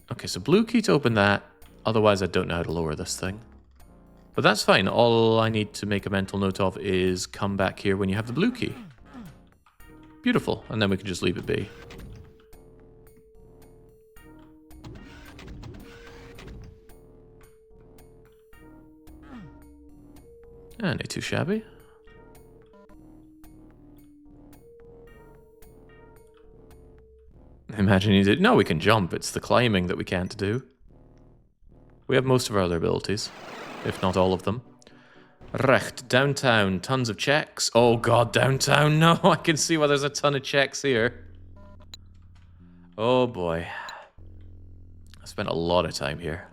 Okay, so blue key to open that. Otherwise, I don't know how to lower this thing. But that's fine. All I need to make a mental note of is come back here when you have the blue key. Beautiful. And then we can just leave it be. Ain't too shabby. Imagine you did. No, we can jump. It's the climbing that we can't do. We have most of our other abilities, if not all of them. Recht, downtown, tons of checks. Oh god, downtown, no, I can see why there's a ton of checks here. Oh boy. I spent a lot of time here.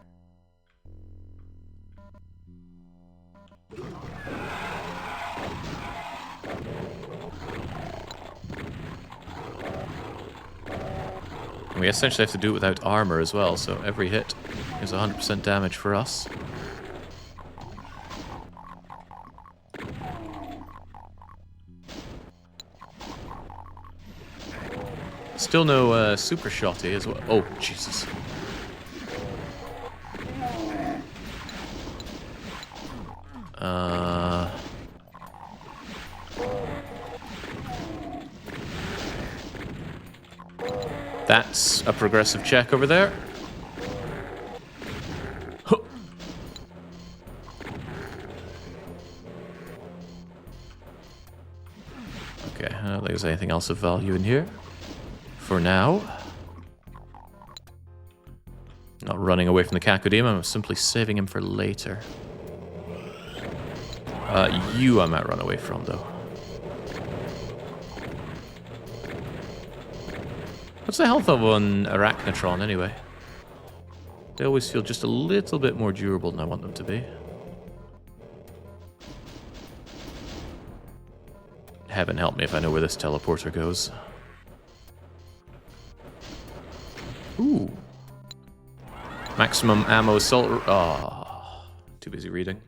We essentially have to do it without armor as well, so every hit is 100% damage for us. Still no super shotty as well. Oh, Jesus. That's a progressive check over there. Huh. Okay, I don't think there's anything else of value in here. For now. Not running away from the Kakudima, I'm simply saving him for later. You I might run away from, though. What's the health of an Arachnotron, anyway? They always feel just a little bit more durable than I want them to be. Heaven help me if I know where this teleporter goes. Ooh. Maximum ammo assault... Oh, too busy reading.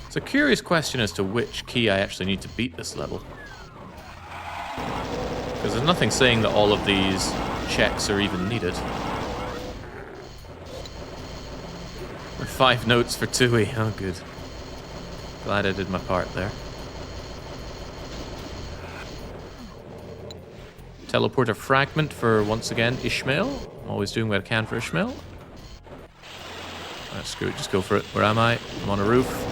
It's a curious question as to which key I actually need to beat this level. Because there's nothing saying that all of these checks are even needed. 5 notes for Tui. Oh, good. Glad I did my part there. Teleporter fragment for, once again, Ishmael. I'm always doing what I can for Ishmael. Alright, screw it. Just go for it. Where am I? I'm on a roof.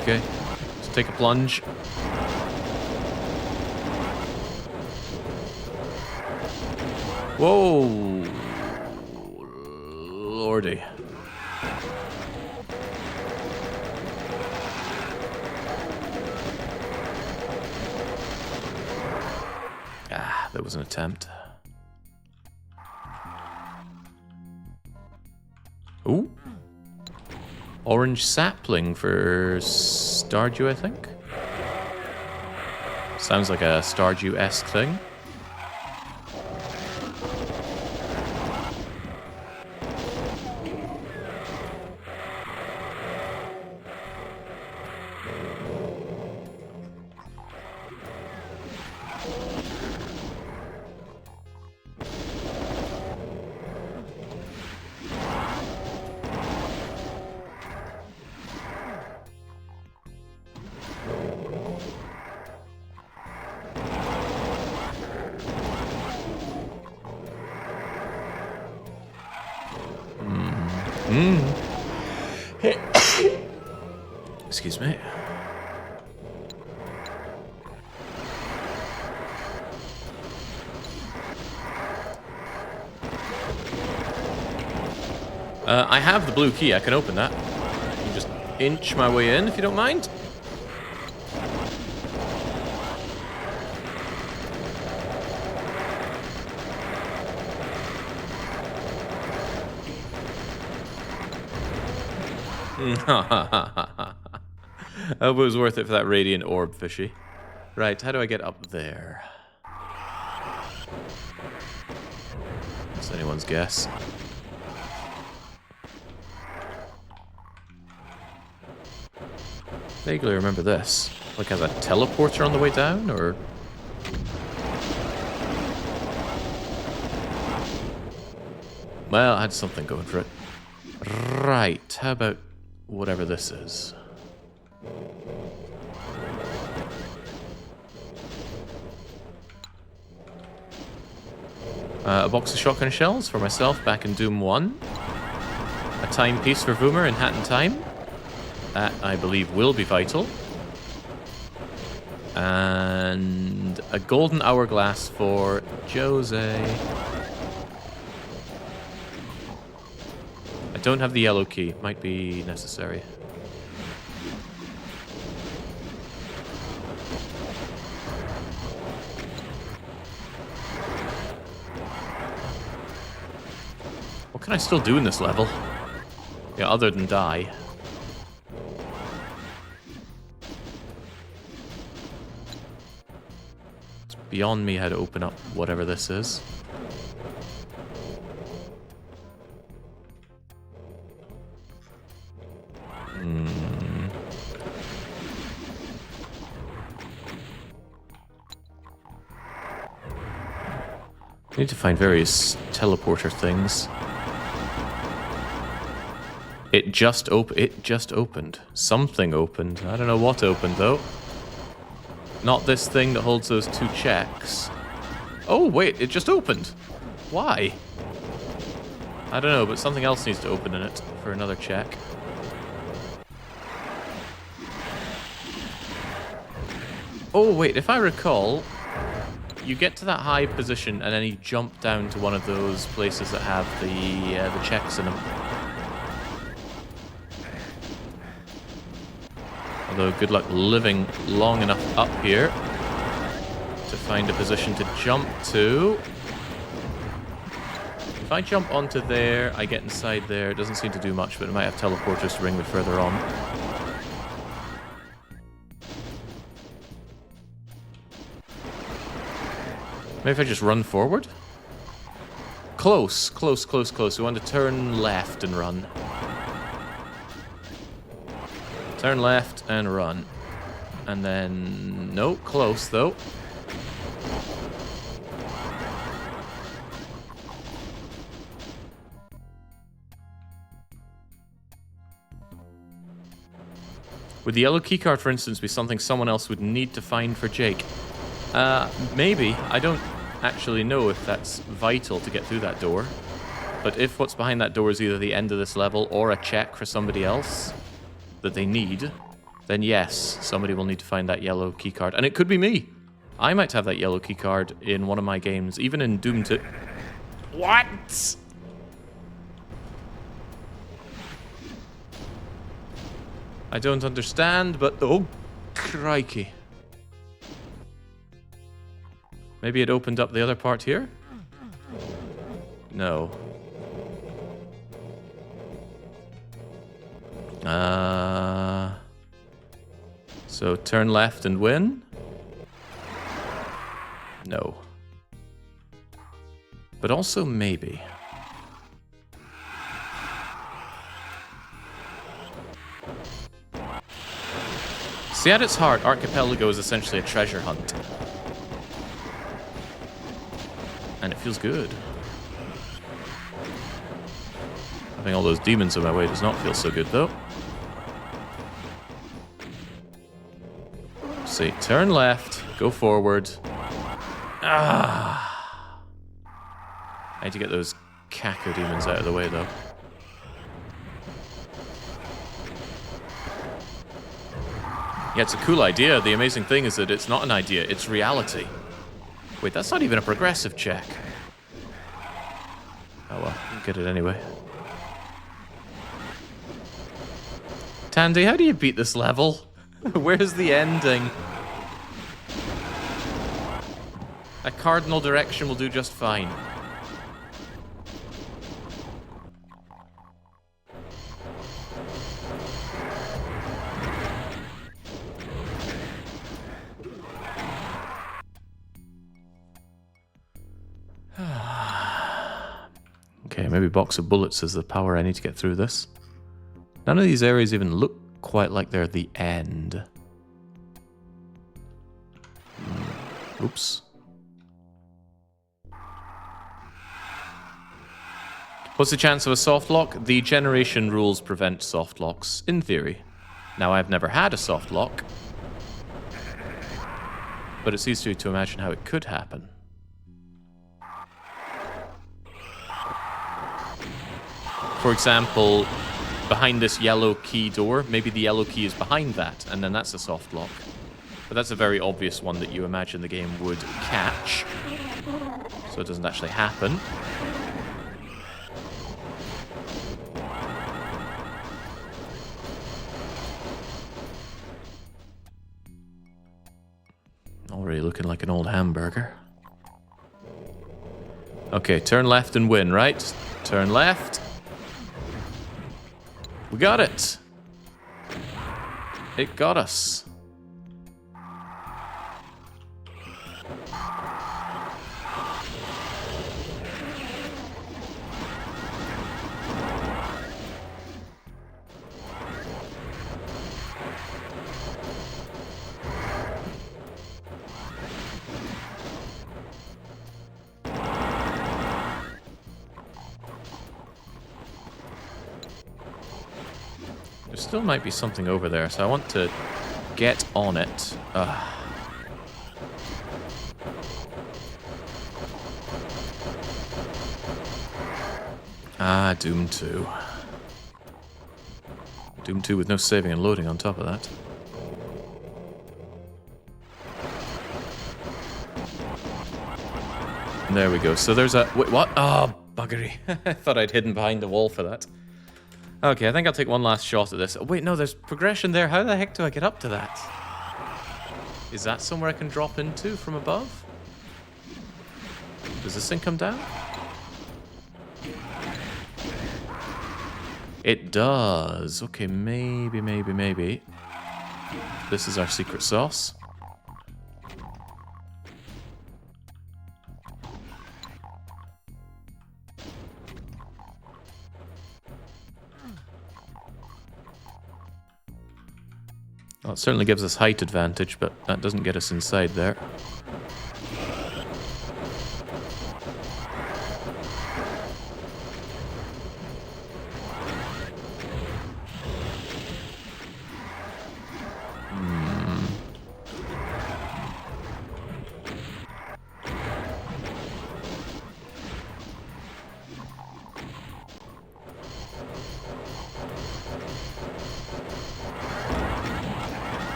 Okay. Let's take a plunge. Whoa! Lordy. That was an attempt. Ooh. Orange sapling for Stardew, I think. Sounds like a Stardew-esque thing. Excuse me. I have the blue key. I can open that. I can just inch my way in, if you don't mind. That was worth it for that radiant orb, fishy. Right, how do I get up there? It's anyone's guess. Vaguely remember this. Like, as a teleporter on the way down, or... Well, I had something going for it. Right, how about whatever this is? A box of shotgun shells for myself back in Doom 1. A timepiece for Voomer in Hat in Time. That, I believe, will be vital. And a golden hourglass for Jose. I don't have the yellow key. Might be necessary. What can I still do in this level? Yeah, other than die. It's beyond me how to open up whatever this is. I need to find various teleporter things. It just opened. Something opened. I don't know what opened, though. Not this thing that holds those two checks. Oh, wait, it just opened. Why? I don't know, but something else needs to open in it for another check. Oh, wait, if I recall, you get to that high position and then you jump down to one of those places that have the checks in them. Although, good luck living long enough up here to find a position to jump to. If I jump onto there, I get inside there. It doesn't seem to do much, but it might have teleporters to bring me further on. Maybe if I just run forward? Close, close, close, close. We want to turn left and run. Turn left and run. And then... no, close though. Would the yellow keycard, for instance, be something someone else would need to find for Jake? Maybe. I don't actually know if that's vital to get through that door. But if what's behind that door is either the end of this level or a check for somebody else that they need, then yes, somebody will need to find that yellow keycard. And it could be me. I might have that yellow keycard in one of my games, even in Doom 2. What? I don't understand, but... oh, crikey. Maybe it opened up the other part here? No. So turn left and win? No. But also maybe. See, at its heart, Archipelago is essentially a treasure hunt. And it feels good. Having all those demons in my way does not feel so good, though. See, turn left, go forward. Ah! I need to get those Caco demons out of the way, though. Yeah, it's a cool idea. The amazing thing is that it's not an idea, it's reality. Wait, that's not even a progressive check. Oh well, we'll get it anyway. Tandy, how do you beat this level? Where's the ending? A cardinal direction will do just fine. Okay, maybe box of bullets is the power I need to get through this. None of these areas even look quite like they're the end. Oops. What's the chance of a soft lock? The generation rules prevent soft locks, in theory. Now, I've never had a soft lock, but it's easy to imagine how it could happen. For example, behind this yellow key door, maybe the yellow key is behind that, and then that's a soft lock. But that's a very obvious one that you imagine the game would catch, so it doesn't actually happen. Already looking like an old hamburger. Okay, turn left and win, right? Turn left. We got it. It got us. There still might be something over there, so I want to get on it. Ah, Doom 2. Doom 2 with no saving and loading on top of that. There we go. So there's a... Wait, what? Oh, buggery. I thought I'd hidden behind the wall for that. Okay, I think I'll take one last shot at this. Oh, wait, no, there's progression there. How the heck do I get up to that? Is that somewhere I can drop into from above? Does this thing come down? It does. Okay, maybe. This is our secret sauce. Well, it certainly gives us height advantage, but that doesn't get us inside there.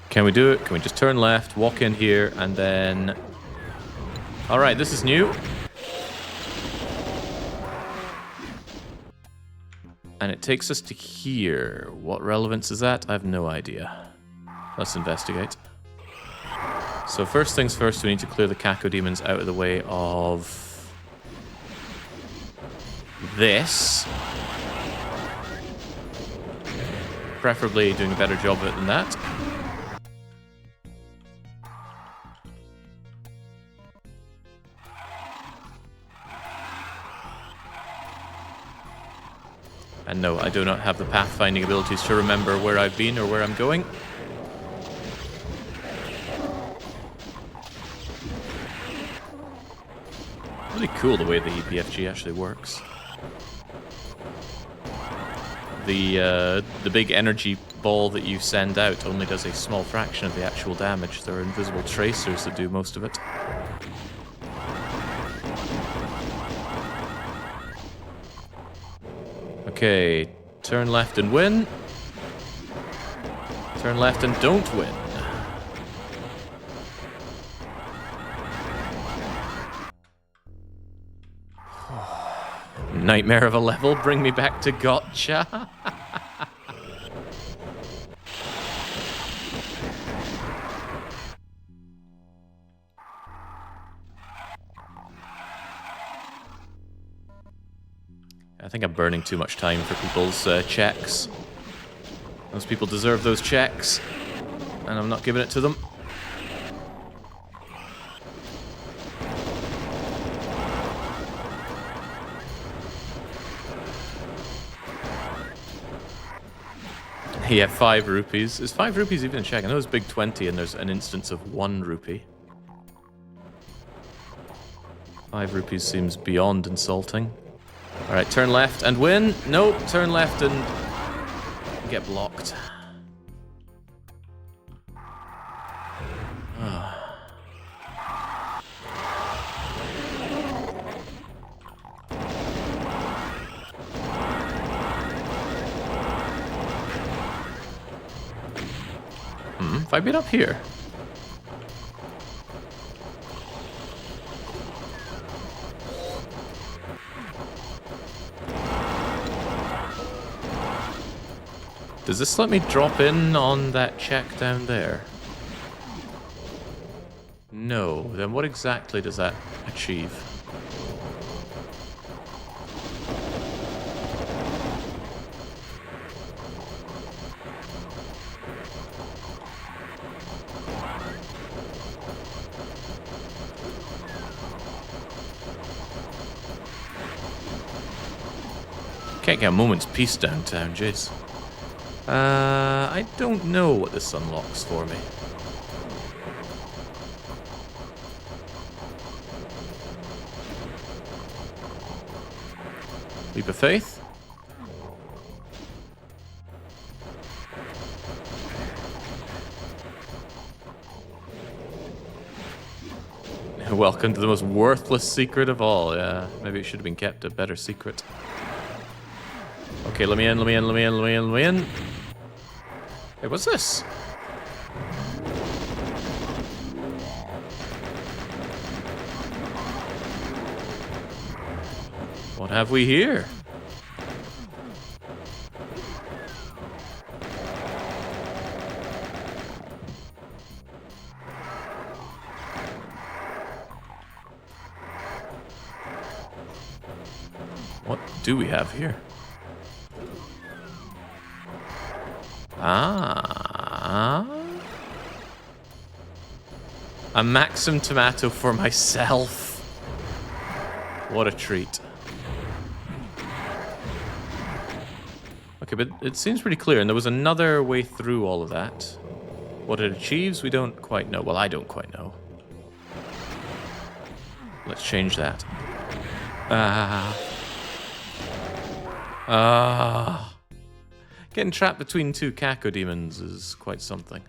Can we do it? Can we just turn left, walk in here, and then... Alright, this is new. And it takes us to here. What relevance is that? I have no idea. Let's investigate. So first things first, we need to clear the cacodemons out of the way of this. Preferably doing a better job of it than that. And no, I do not have the pathfinding abilities to remember where I've been or where I'm going. Really cool the way the EPFG actually works. The big energy ball that you send out only does a small fraction of the actual damage. There are invisible tracers that do most of it. Okay, turn left and win. Turn left and don't win. Nightmare of a level, bring me back to gotcha. I think I'm burning too much time for people's checks. Those people deserve those checks, and I'm not giving it to them. Yeah, 5 rupees. Is 5 rupees even a check? I know it's big 20 and there's an instance of 1 rupee. 5 rupees seems beyond insulting. Alright, turn left and win. No, turn left and get blocked. If I beat up here. Does this let me drop in on that check down there? No. Then what exactly does that achieve? Can't get a moment's peace downtown, jeez. I don't know what this unlocks for me. Leap of faith? Welcome to the most worthless secret of all. Yeah, maybe it should have been kept a better secret. Okay, let me in, let me in, let me in, let me in, let me in. Hey, what's this? What have we here? What do we have here? A Maxim tomato for myself. What a treat. Okay, but it seems pretty clear, and there was another way through all of that. What it achieves, we don't quite know. Well, I don't quite know. Let's change that. Getting trapped between 2 cacodemons is quite something.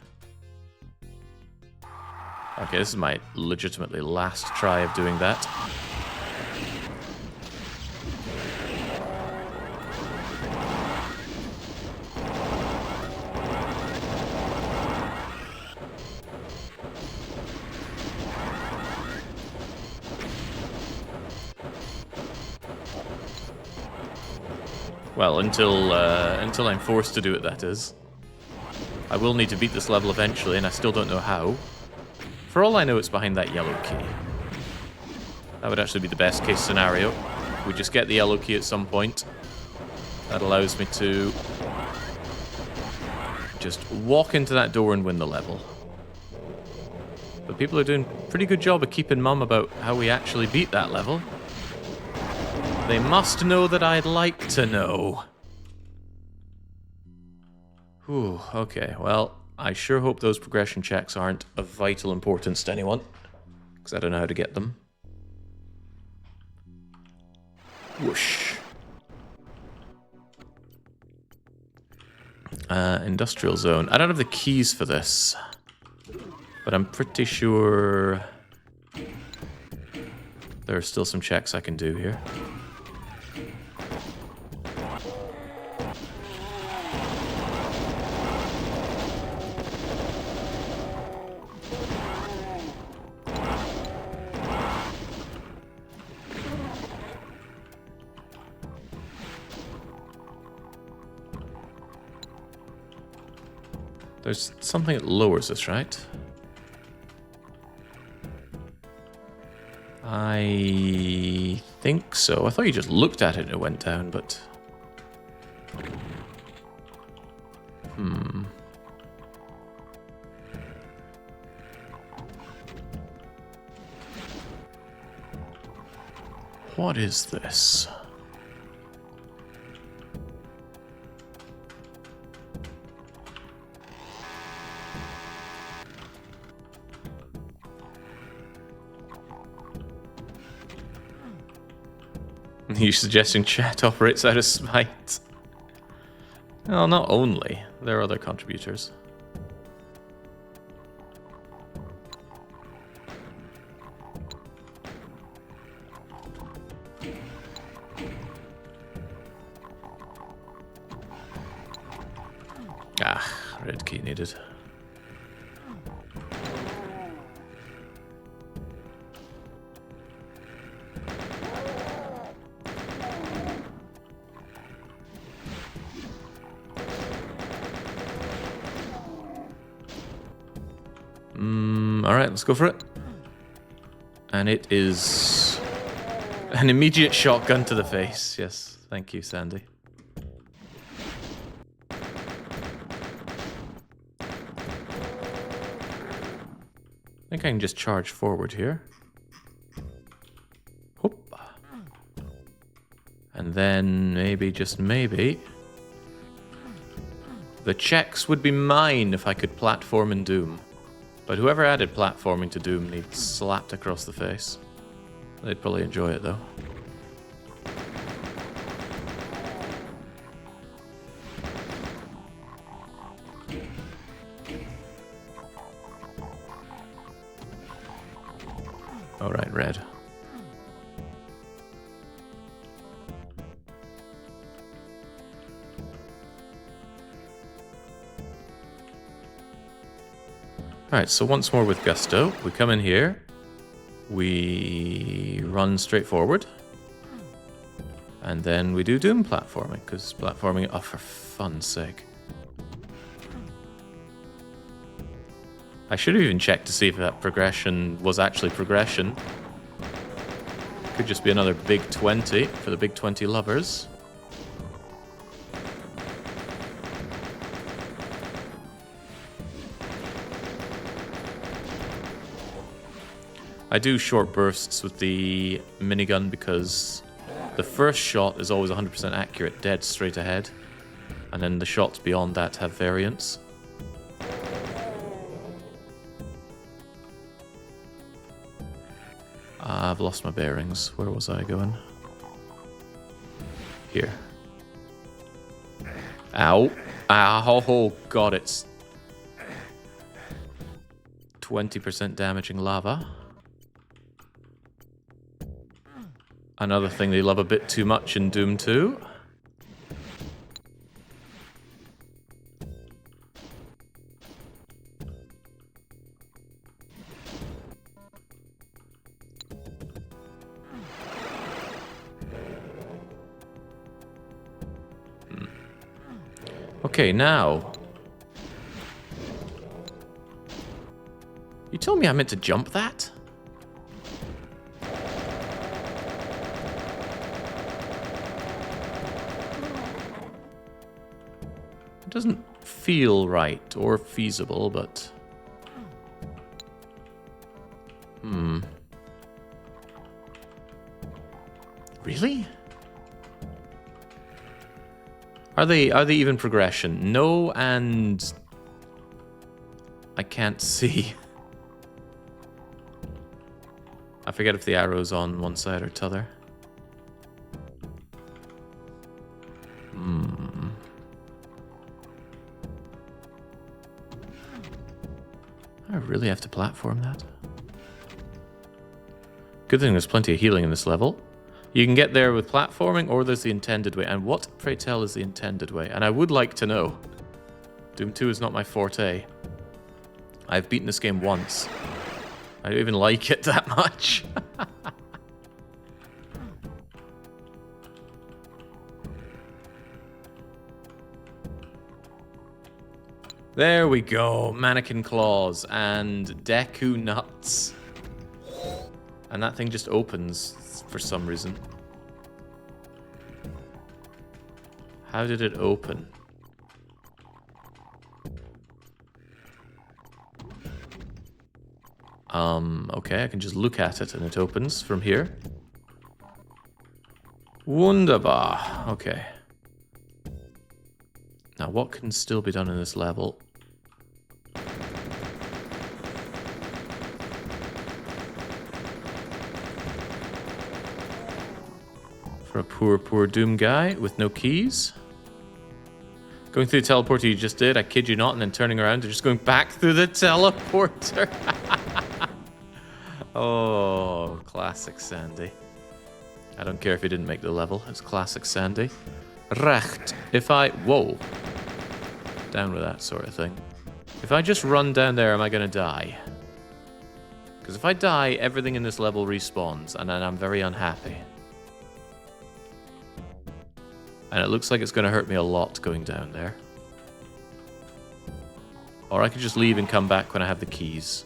Okay, this is my legitimately last try of doing that. Well, until I'm forced to do it, that is. I will need to beat this level eventually, and I still don't know how. For all I know, it's behind that yellow key. That would actually be the best case scenario. We just get the yellow key at some point. That allows me to just walk into that door and win the level. But people are doing a pretty good job of keeping mum about how we actually beat that level. They must know that I'd like to know. Whew, okay, well, I sure hope those progression checks aren't of vital importance to anyone, because I don't know how to get them. Whoosh. Industrial zone. I don't have the keys for this, but I'm pretty sure there are still some checks I can do here. There's something that lowers us, right? I think so. I thought you just looked at it and it went down, but... What is this? You're suggesting chat operates out of spite? Well, not only. There are other contributors. Ah, red key needed. Alright, let's go for it. And it is an immediate shotgun to the face. Yes, thank you, Sandy. I think I can just charge forward here. Whoop. And then maybe, just maybe, the checks would be mine if I could platform in Doom. But whoever added platforming to Doom needs slapped across the face. They'd probably enjoy it, though. Alright, red. Alright, so once more with gusto. We come in here. We run straight forward. And then we do Doom platforming, because platforming... Oh, for fun's sake. I should have even checked to see if that progression was actually progression. Could just be another Big 20 for the Big 20 lovers. I do short bursts with the minigun because the first shot is always 100% accurate, dead straight ahead. And then the shots beyond that have variance. I've lost my bearings. Where was I going? Here. Ow. Ow. Oh, God, it's 20% damaging lava. Another thing they love a bit too much in Doom 2. Okay, now. You told me I meant to jump that? It doesn't feel right or feasible, but... Really? Are they even progression? No, and I can't see. I forget if the arrow's on one side or t'other. I really have to platform that. Good thing there's plenty of healing in this level. You can get there with platforming, or there's the intended way. And what, pray tell, is the intended way? And I would like to know. Doom 2 is not my forte. I've beaten this game once. I don't even like it that much. There we go. Mannequin claws and Deku nuts. And that thing just opens for some reason. How did it open? Okay, I can just look at it and it opens from here. Wunderbar. Okay. Now, what can still be done in this level? For a poor Doom guy with no keys. Going through the teleporter you just did, I kid you not, and then turning around and just going back through the teleporter. Oh, classic Sandy. I don't care if he didn't make the level. It's classic Sandy. Recht. If I... Whoa. Down with that sort of thing. If I just run down there, am I going to die? Because if I die, everything in this level respawns, and then I'm very unhappy. And it looks like it's going to hurt me a lot going down there. Or I could just leave and come back when I have the keys.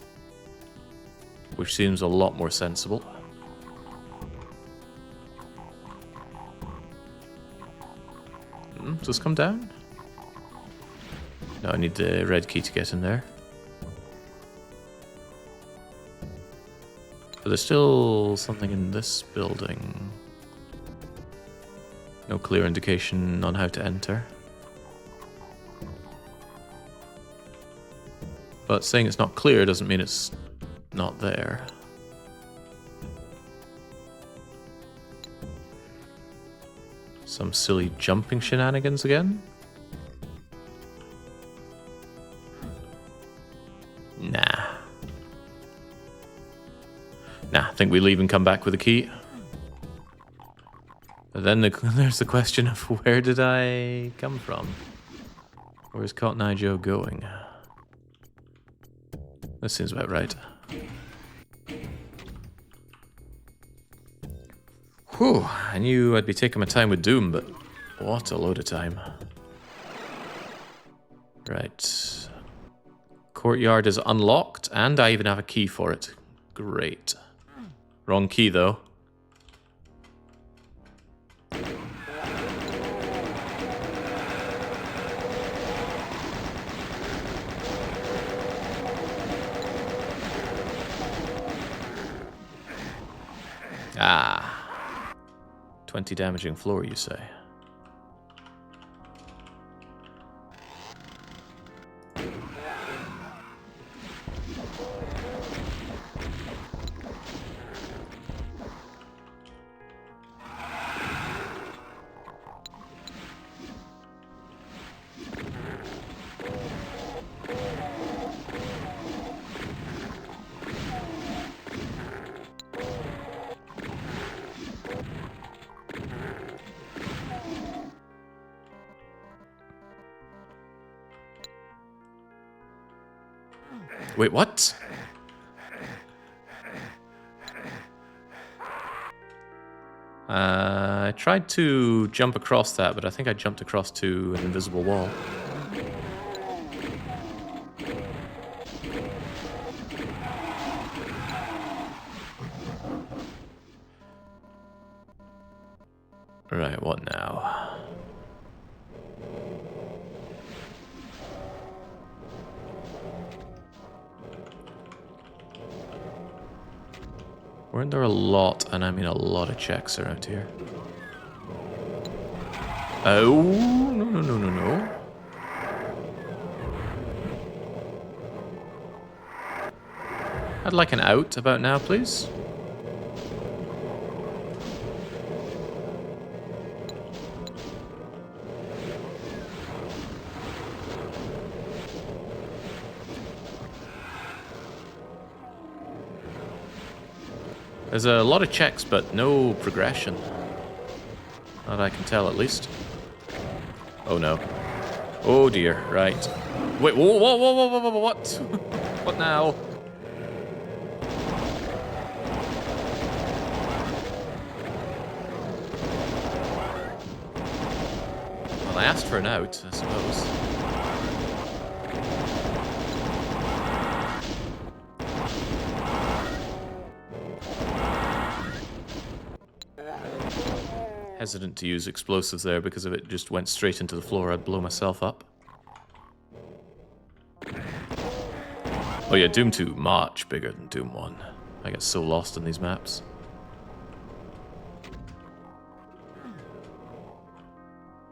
Which seems a lot more sensible. Does this come down? No, I need the red key to get in there. But there's still something in this building. No clear indication on how to enter. But saying it's not clear doesn't mean it's not there. Some silly jumping shenanigans again? Nah. Nah, I think we leave and come back with a key. But then there's the question of where did I come from? Where's Cotton Eye Joe going? That seems about right. Whew, I knew I'd be taking my time with Doom, but what a load of time. Right. Courtyard is unlocked, and I even have a key for it. Great. Wrong key, though. Ah. 20 damaging floor, you say? Wait, what? I tried to jump across that, but I think I jumped across to an invisible wall. what now? Weren't there a lot, and I mean a lot of checks around here? Oh, no, no, no, no, no. I'd like an out about now, please. There's a lot of checks, but no progression. That I can tell, at least. Oh, no. Oh, dear. Right. Wait, whoa, whoa, whoa, whoa, whoa, whoa, what? What now? Well, I asked for an out, I suppose. Hesitant to use explosives there because if it just went straight into the floor, I'd blow myself up. Oh yeah, Doom 2, much bigger than Doom 1. I get so lost in these maps.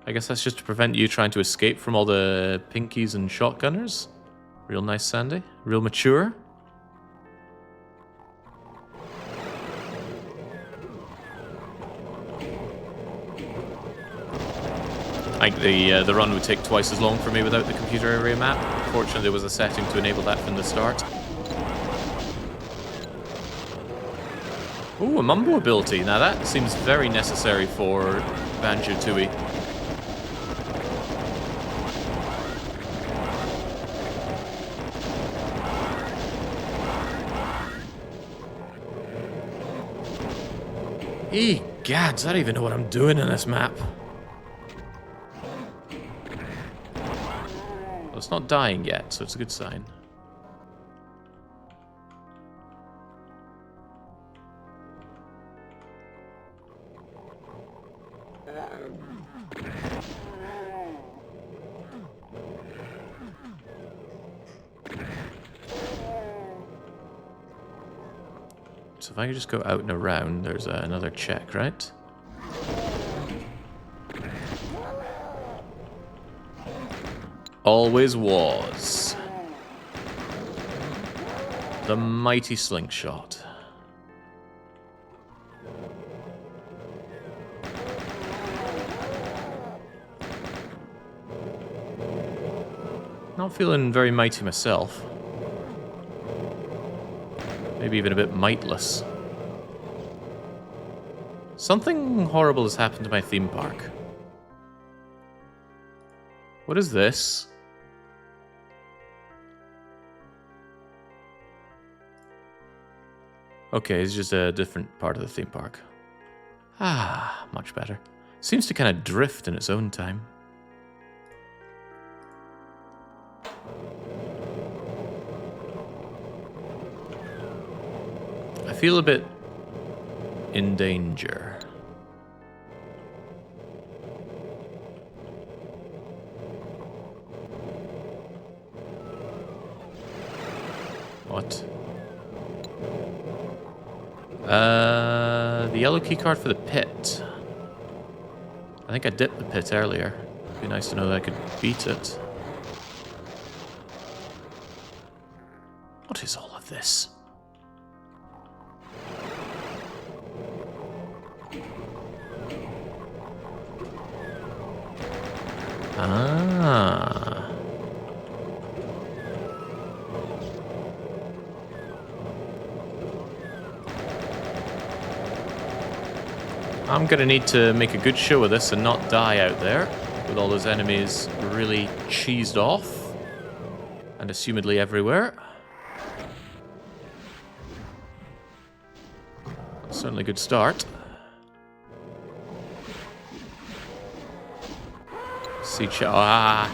I guess that's just to prevent you trying to escape from all the pinkies and shotgunners. Real nice, Sandy. Real mature. I think the run would take twice as long for me without the computer area map. Fortunately, there was a setting to enable that from the start. Ooh, a mumbo ability. Now that seems very necessary for Banjo-Tooie. Egads, I don't even know what I'm doing in this map. Well, it's not dying yet, so it's a good sign. So if I could just go out and around, there's another check, right? Always was. The mighty slingshot. Not feeling very mighty myself. Maybe even a bit mightless. Something horrible has happened to my theme park. What is this? Okay, it's just a different part of the theme park. Ah, much better. Seems to kind of drift in its own time. I feel a bit in danger. What? The yellow keycard for the pit. I think I dipped the pit earlier. It'd be nice to know that I could beat it. What is all of this? Ah. I'm gonna need to make a good show of this and not die out there with all those enemies really cheesed off and assumedly everywhere. Certainly a good start. Ah.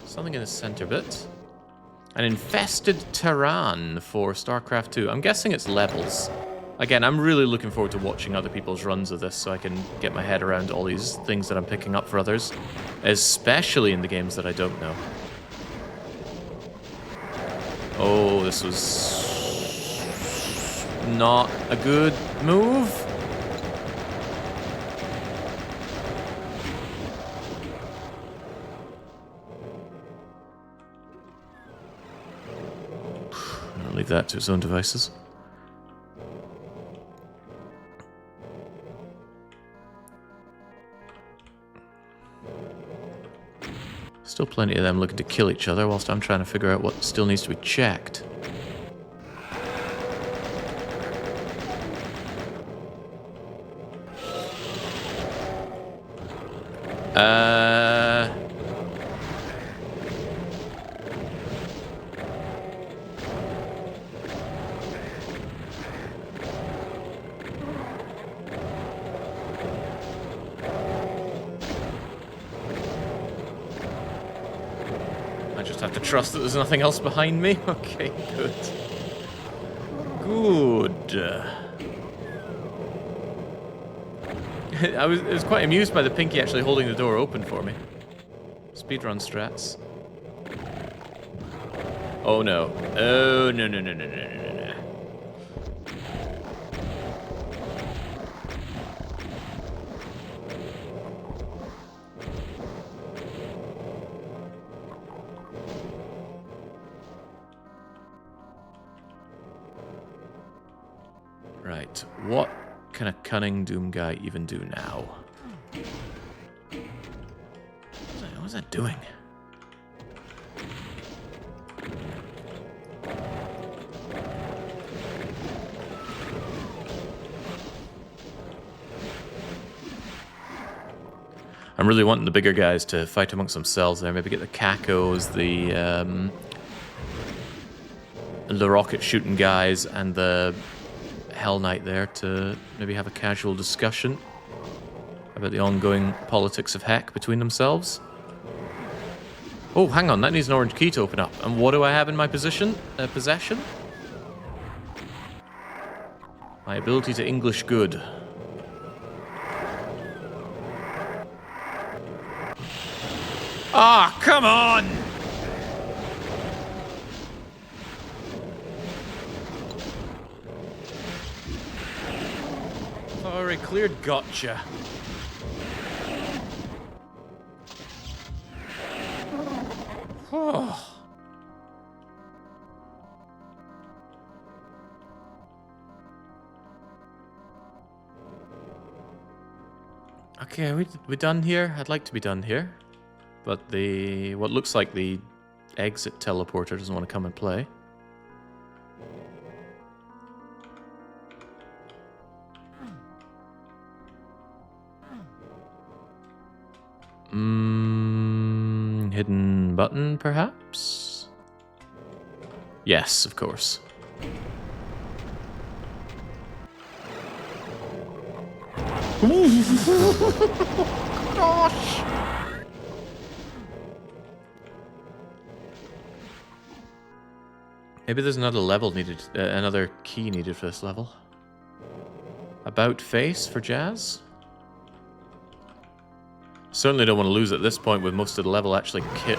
Something in the center bit. An infested terrain for StarCraft 2. I'm guessing it's levels. Again, I'm really looking forward to watching other people's runs of this so I can get my head around all these things that I'm picking up for others, especially in the games that I don't know. Oh, this was not a good move. I'll leave that to its own devices. Still plenty of them looking to kill each other whilst I'm trying to figure out what still needs to be checked. I just have to trust that there's nothing else behind me. Okay, good. Good. I was quite amused by the Pinky actually holding the door open for me. Speedrun strats. Oh no. Oh no no no no no no no. Right, what can a cunning Doom guy even do now? What was that doing? I'm really wanting the bigger guys to fight amongst themselves there. Maybe get the Cacos, the rocket shooting guys, and the Hell Knight there to maybe have a casual discussion about the ongoing politics of heck between themselves. Oh, hang on, that needs an orange key to open up. And what do I have in my possession? My ability to English good. Ah, come on! Already cleared, gotcha. Oh. Okay, we done here? I'd like to be done here. But what looks like the exit teleporter doesn't want to come and play. Hidden button, perhaps? Yes, of course. Gosh! Maybe there's another level needed, another key needed for this level. About face for Jazz? Certainly don't want to lose at this point with most of the level actually kit.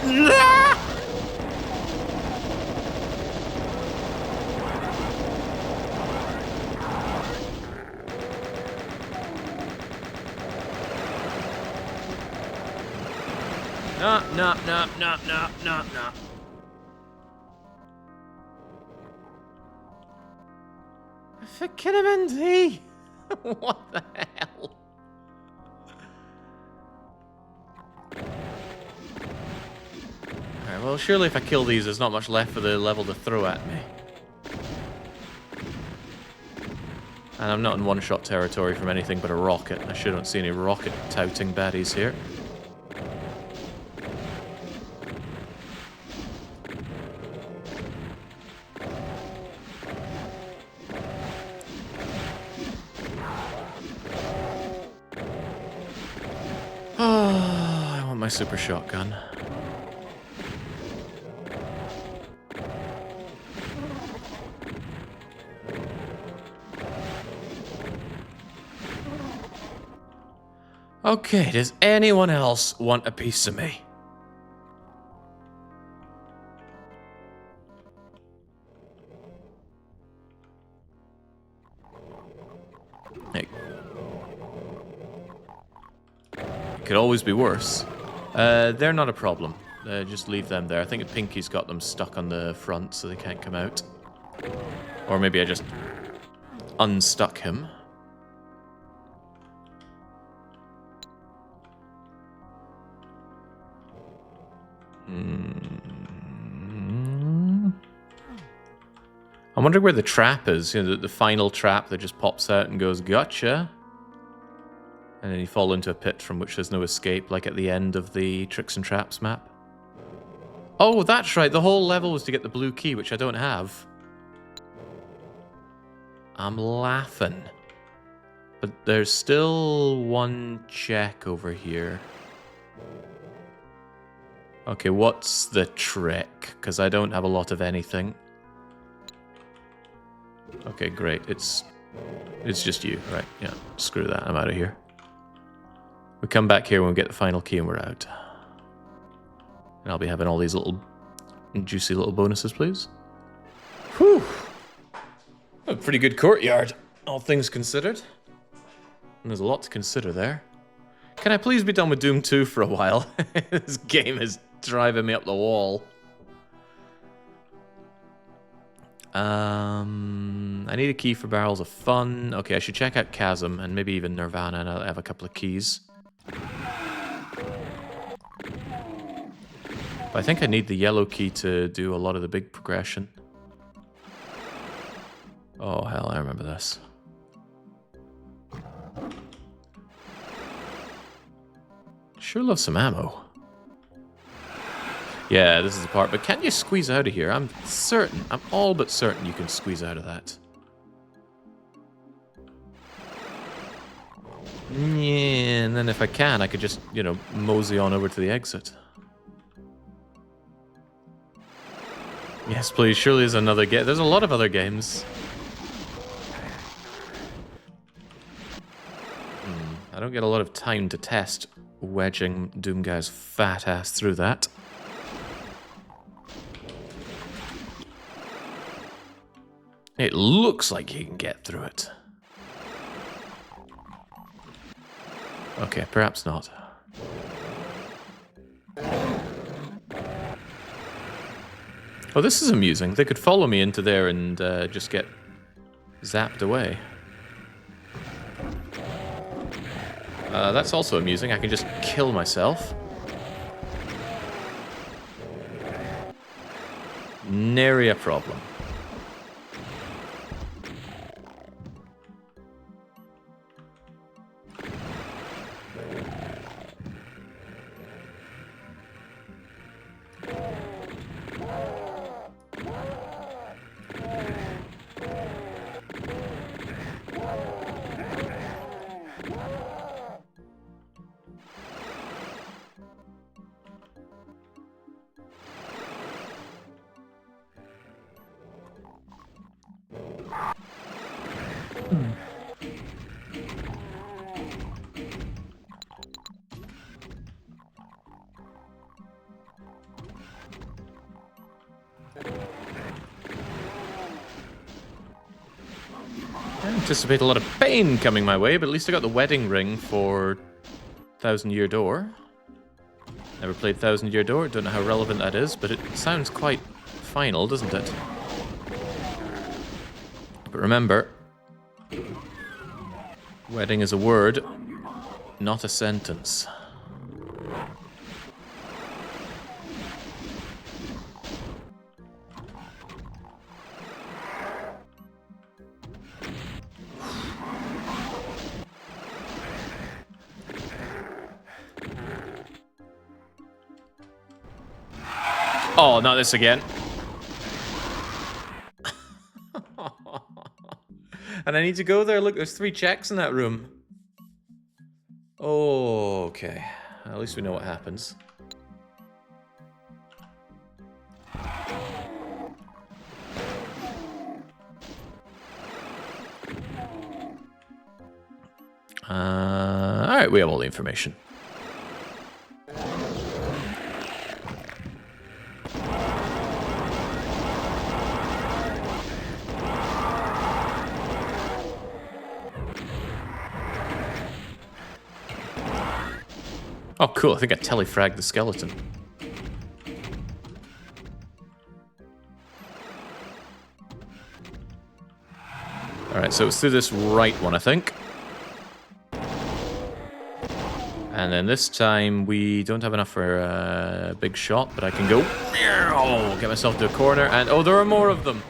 No. Finimenti! What the hell? Alright, well, surely if I kill these, there's not much left for the level to throw at me. And I'm not in one-shot territory from anything but a rocket. I sure don't see any rocket-touting baddies here. Oh, I want my super shotgun. Okay, does anyone else want a piece of me? Hey. It could always be worse. They're not a problem. Just leave them there. I think Pinky's got them stuck on the front so they can't come out. Or maybe I just unstuck him. I wonder where the trap is. You know, the final trap that just pops out and goes, gotcha. And then you fall into a pit from which there's no escape, like at the end of the Tricks and Traps map. Oh, that's right. The whole level was to get the blue key, which I don't have. I'm laughing. But there's still one check over here. Okay, what's the trick? Because I don't have a lot of anything. Okay, great. It's just you. Right, yeah. Screw that. I'm out of here. We come back here when we get the final key and we're out. And I'll be having all these little juicy little bonuses, please. Whew. A pretty good courtyard, all things considered. And there's a lot to consider there. Can I please be done with Doom 2 for a while? This game is driving me up the wall. I need a key for Barrels of Fun. Okay, I should check out Chasm and maybe even Nirvana, and I'll have a couple of keys. But I think I need the yellow key to do a lot of the big progression. Oh, hell, I remember this. Sure love some ammo. Yeah, this is the part, but can you squeeze out of here? I'm certain, I'm all but certain you can squeeze out of that. Yeah, and then if I can, I could just, you know, mosey on over to the exit. Yes, please, surely there's another game. There's a lot of other games. I don't get a lot of time to test wedging Doom Guy's fat ass through that. It looks like he can get through it. Okay, perhaps not. Oh, this is amusing. They could follow me into there and just get zapped away. That's also amusing. I can just kill myself. Nary a problem. I anticipate a lot of pain coming my way, but at least I got the wedding ring for Thousand Year Door. Never played Thousand Year Door, don't know how relevant that is, but it sounds quite final, doesn't it? But remember, wedding is a word, not a sentence. Oh, not this again. And I need to go there. Look, there's 3 checks in that room. Oh, okay. At least we know what happens. Alright. Alright, we have all the information. Oh, cool. I think I telefragged the skeleton. Alright, so it's through this right one, I think. And then this time we don't have enough for a big shot, but I can go... Get myself to a corner, and... Oh, there are more of them!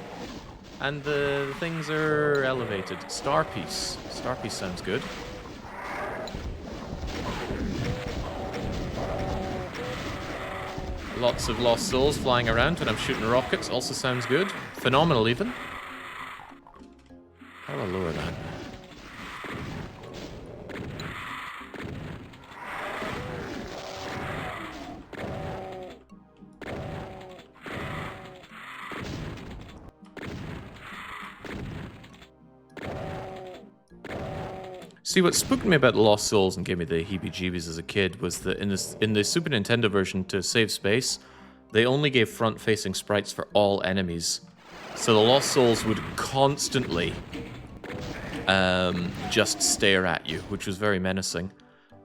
And the things are elevated. Star piece. Star piece sounds good. Lots of lost souls flying around when I'm shooting rockets. Also sounds good. Phenomenal, even. How do I lower that? See, what spooked me about the Lost Souls and gave me the heebie-jeebies as a kid was that in the Super Nintendo version, to save space, they only gave front-facing sprites for all enemies. So the Lost Souls would constantly just stare at you, which was very menacing.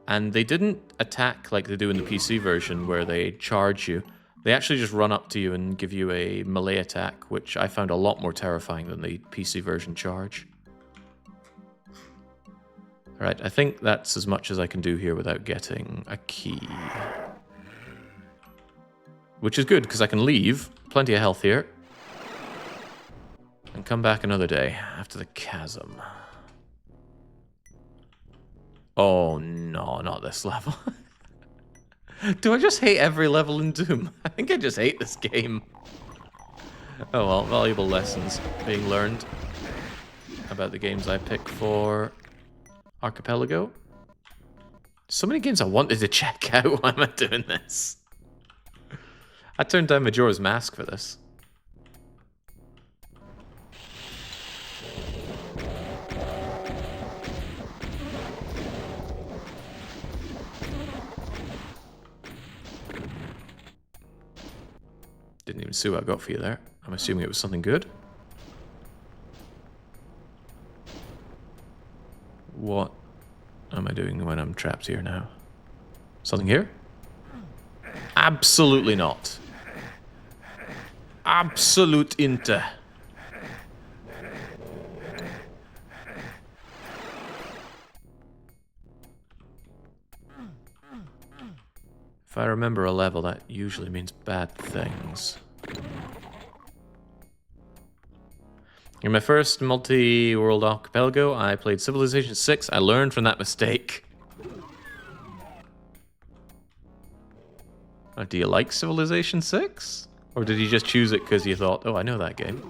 And they didn't attack like they do in the PC version, where they charge you. They actually just run up to you and give you a melee attack, which I found a lot more terrifying than the PC version charge. Alright, I think that's as much as I can do here without getting a key. Which is good, because I can leave. Plenty of health here. And come back another day, after the chasm. Oh no, not this level. Do I just hate every level in Doom? I think I just hate this game. Oh well, valuable lessons being learned about the games I pick for Archipelago. So many games I wanted to check out. Why am I doing this? I turned down Majora's Mask for this. Didn't even see what I got for you there. I'm assuming it was something good. What am I doing when I'm trapped here now? Something here? Absolutely not. Absolute inte. If I remember a level, that usually means bad things. In my first multi-world archipelago, I played Civilization 6. I learned from that mistake. Do you like Civilization 6? Or did you just choose it because you thought, oh, I know that game?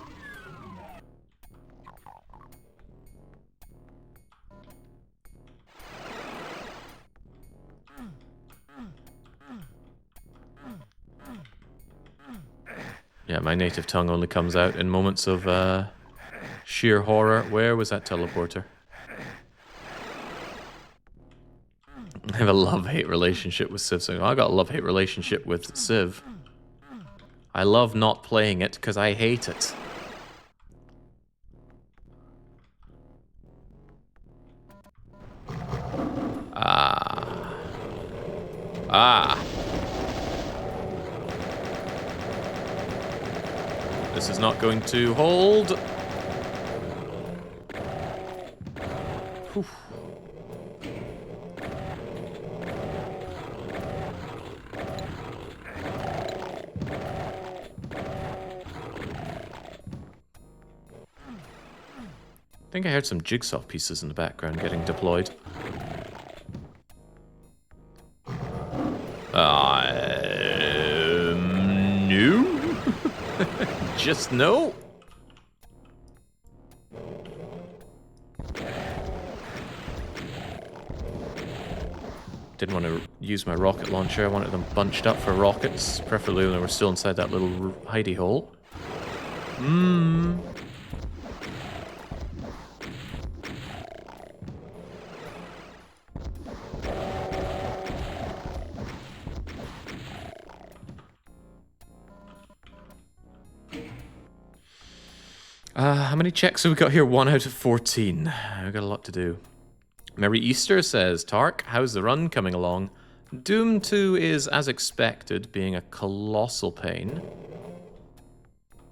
Yeah, my native tongue only comes out in moments of sheer horror. Where was that teleporter? I have a love-hate relationship with Civ. So I got a love-hate relationship with Civ. I love not playing it because I hate it. This is not going to hold. Whew. I think I heard some jigsaw pieces in the background getting deployed. No. Just no. Didn't want to use my rocket launcher. I wanted them bunched up for rockets, preferably when they were still inside that little hidey hole. How many checks have we got here? 1 out of 14. We've got a lot to do. Merry Easter says, Tark, how's the run coming along? Doom 2 is, as expected, being a colossal pain.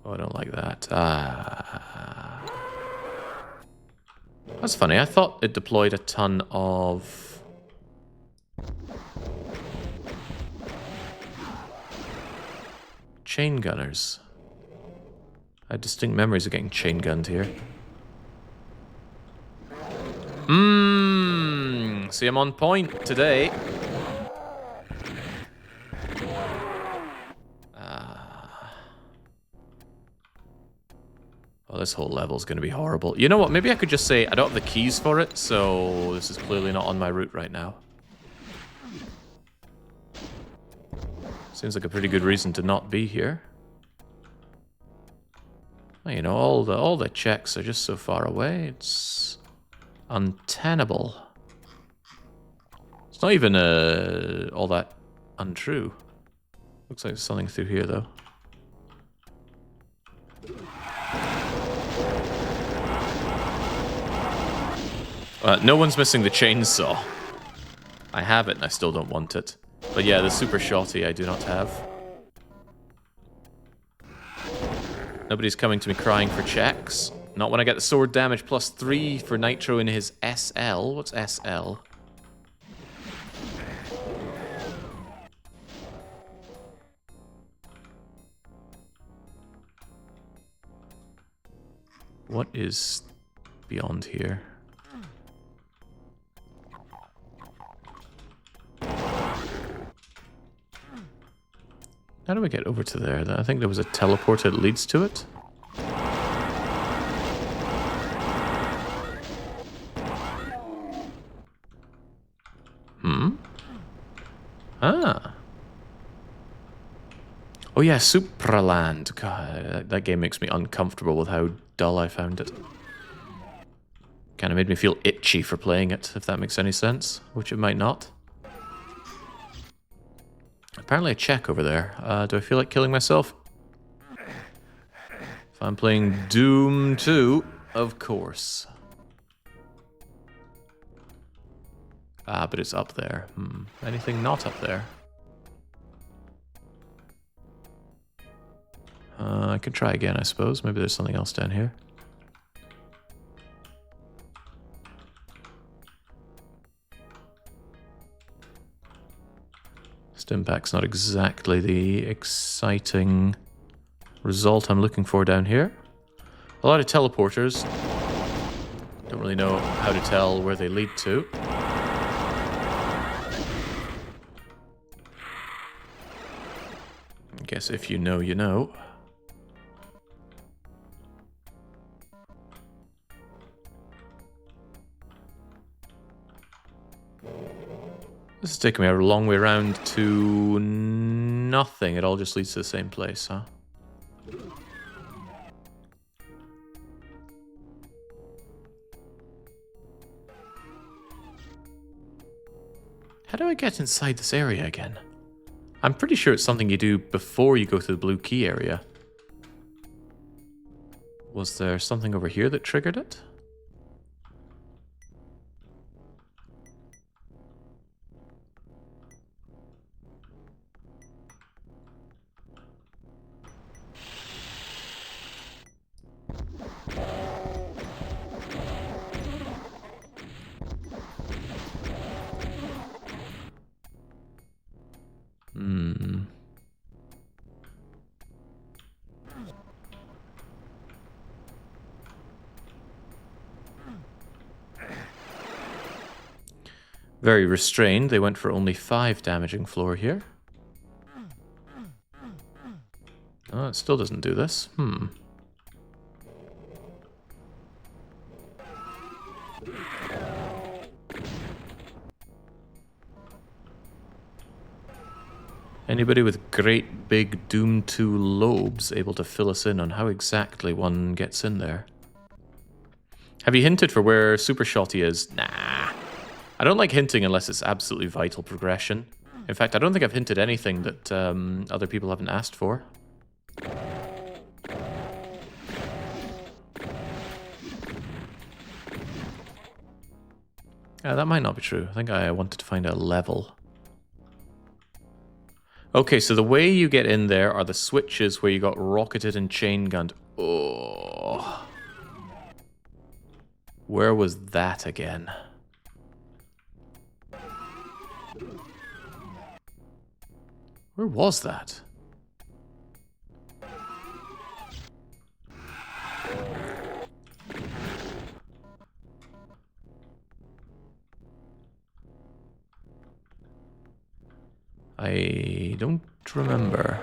Oh, I don't like that. That's funny. I thought it deployed a ton of... chain gunners. I had distinct memories of getting chain gunned here. See, I'm on point today. Oh, this whole level's going to be horrible. You know what? Maybe I could just say I don't have the keys for it, so this is clearly not on my route right now. Seems like a pretty good reason to not be here. Well, you know, all the checks are just so far away. It's untenable. It's not even all that untrue. Looks like there's something through here, though. No one's missing the chainsaw. I have it and I still don't want it. But yeah, the super shotty I do not have. Nobody's coming to me crying for checks. Not when I get the sword damage plus 3 for Nitro in his SL. What's SL? What is beyond here? How do we get over to there? I think there was a teleporter that leads to it. Ah. Oh yeah, Supraland. God, that game makes me uncomfortable with how dull I found it. Kind of made me feel itchy for playing it, if that makes any sense, which it might not. Apparently a check over there. Do I feel like killing myself? If I'm playing Doom 2, of course. But it's up there. Anything not up there? I could try again, I suppose. Maybe there's something else down here. Stimpack's not exactly the exciting result I'm looking for down here. A lot of teleporters. Don't really know how to tell where they lead to. I guess if you know, you know. This is taking me a long way around to nothing. It all just leads to the same place, huh? How do I get inside this area again? I'm pretty sure it's something you do before you go to the blue key area. Was there something over here that triggered it? Very restrained. They went for only 5 damaging floor here. Oh, it still doesn't do this. Anybody with great big Doom 2 lobes able to fill us in on how exactly one gets in there? Have you hinted for where Super Shotty is? Nah. I don't like hinting unless it's absolutely vital progression. In fact, I don't think I've hinted anything that other people haven't asked for. That might not be true. I think I wanted to find a level. Okay, so the way you get in there are the switches where you got rocketed and chain gunned. Oh. Where was that again? Where was that? I don't remember.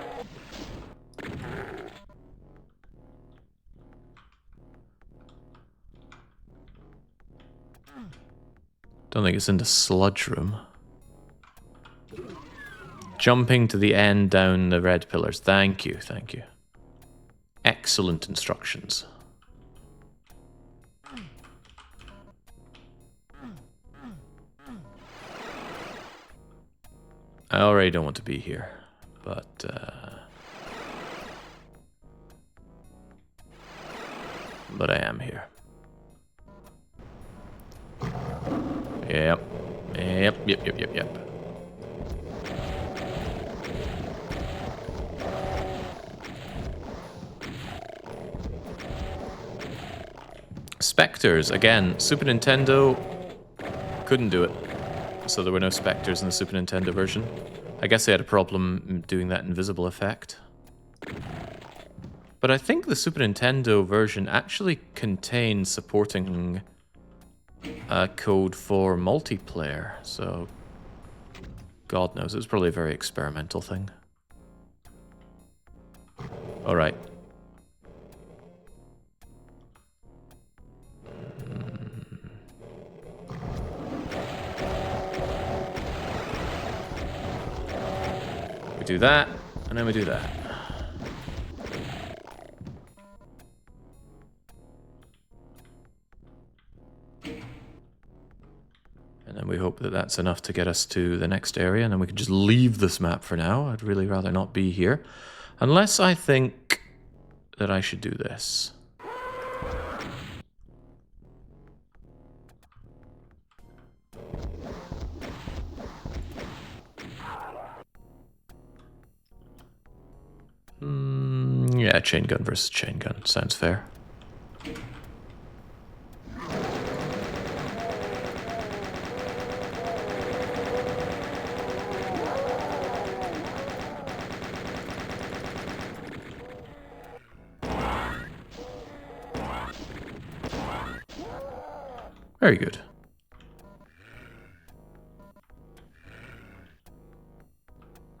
Don't think it's in the sludge room. Jumping to the end down the red pillars. Thank you, thank you. Excellent instructions. I already don't want to be here, but I am here. Yep. Spectres, again, Super Nintendo couldn't do it. So there were no specters in the Super Nintendo version. I guess they had a problem doing that invisible effect. But I think the Super Nintendo version actually contains supporting code for multiplayer, so God knows, it was probably a very experimental thing. Alright. We do that, and then we do that. And then we hope that that's enough to get us to the next area, and then we can just leave this map for now. I'd really rather not be here. Unless I think that I should do this. Yeah, chain gun versus chain gun. Sounds fair. Very good.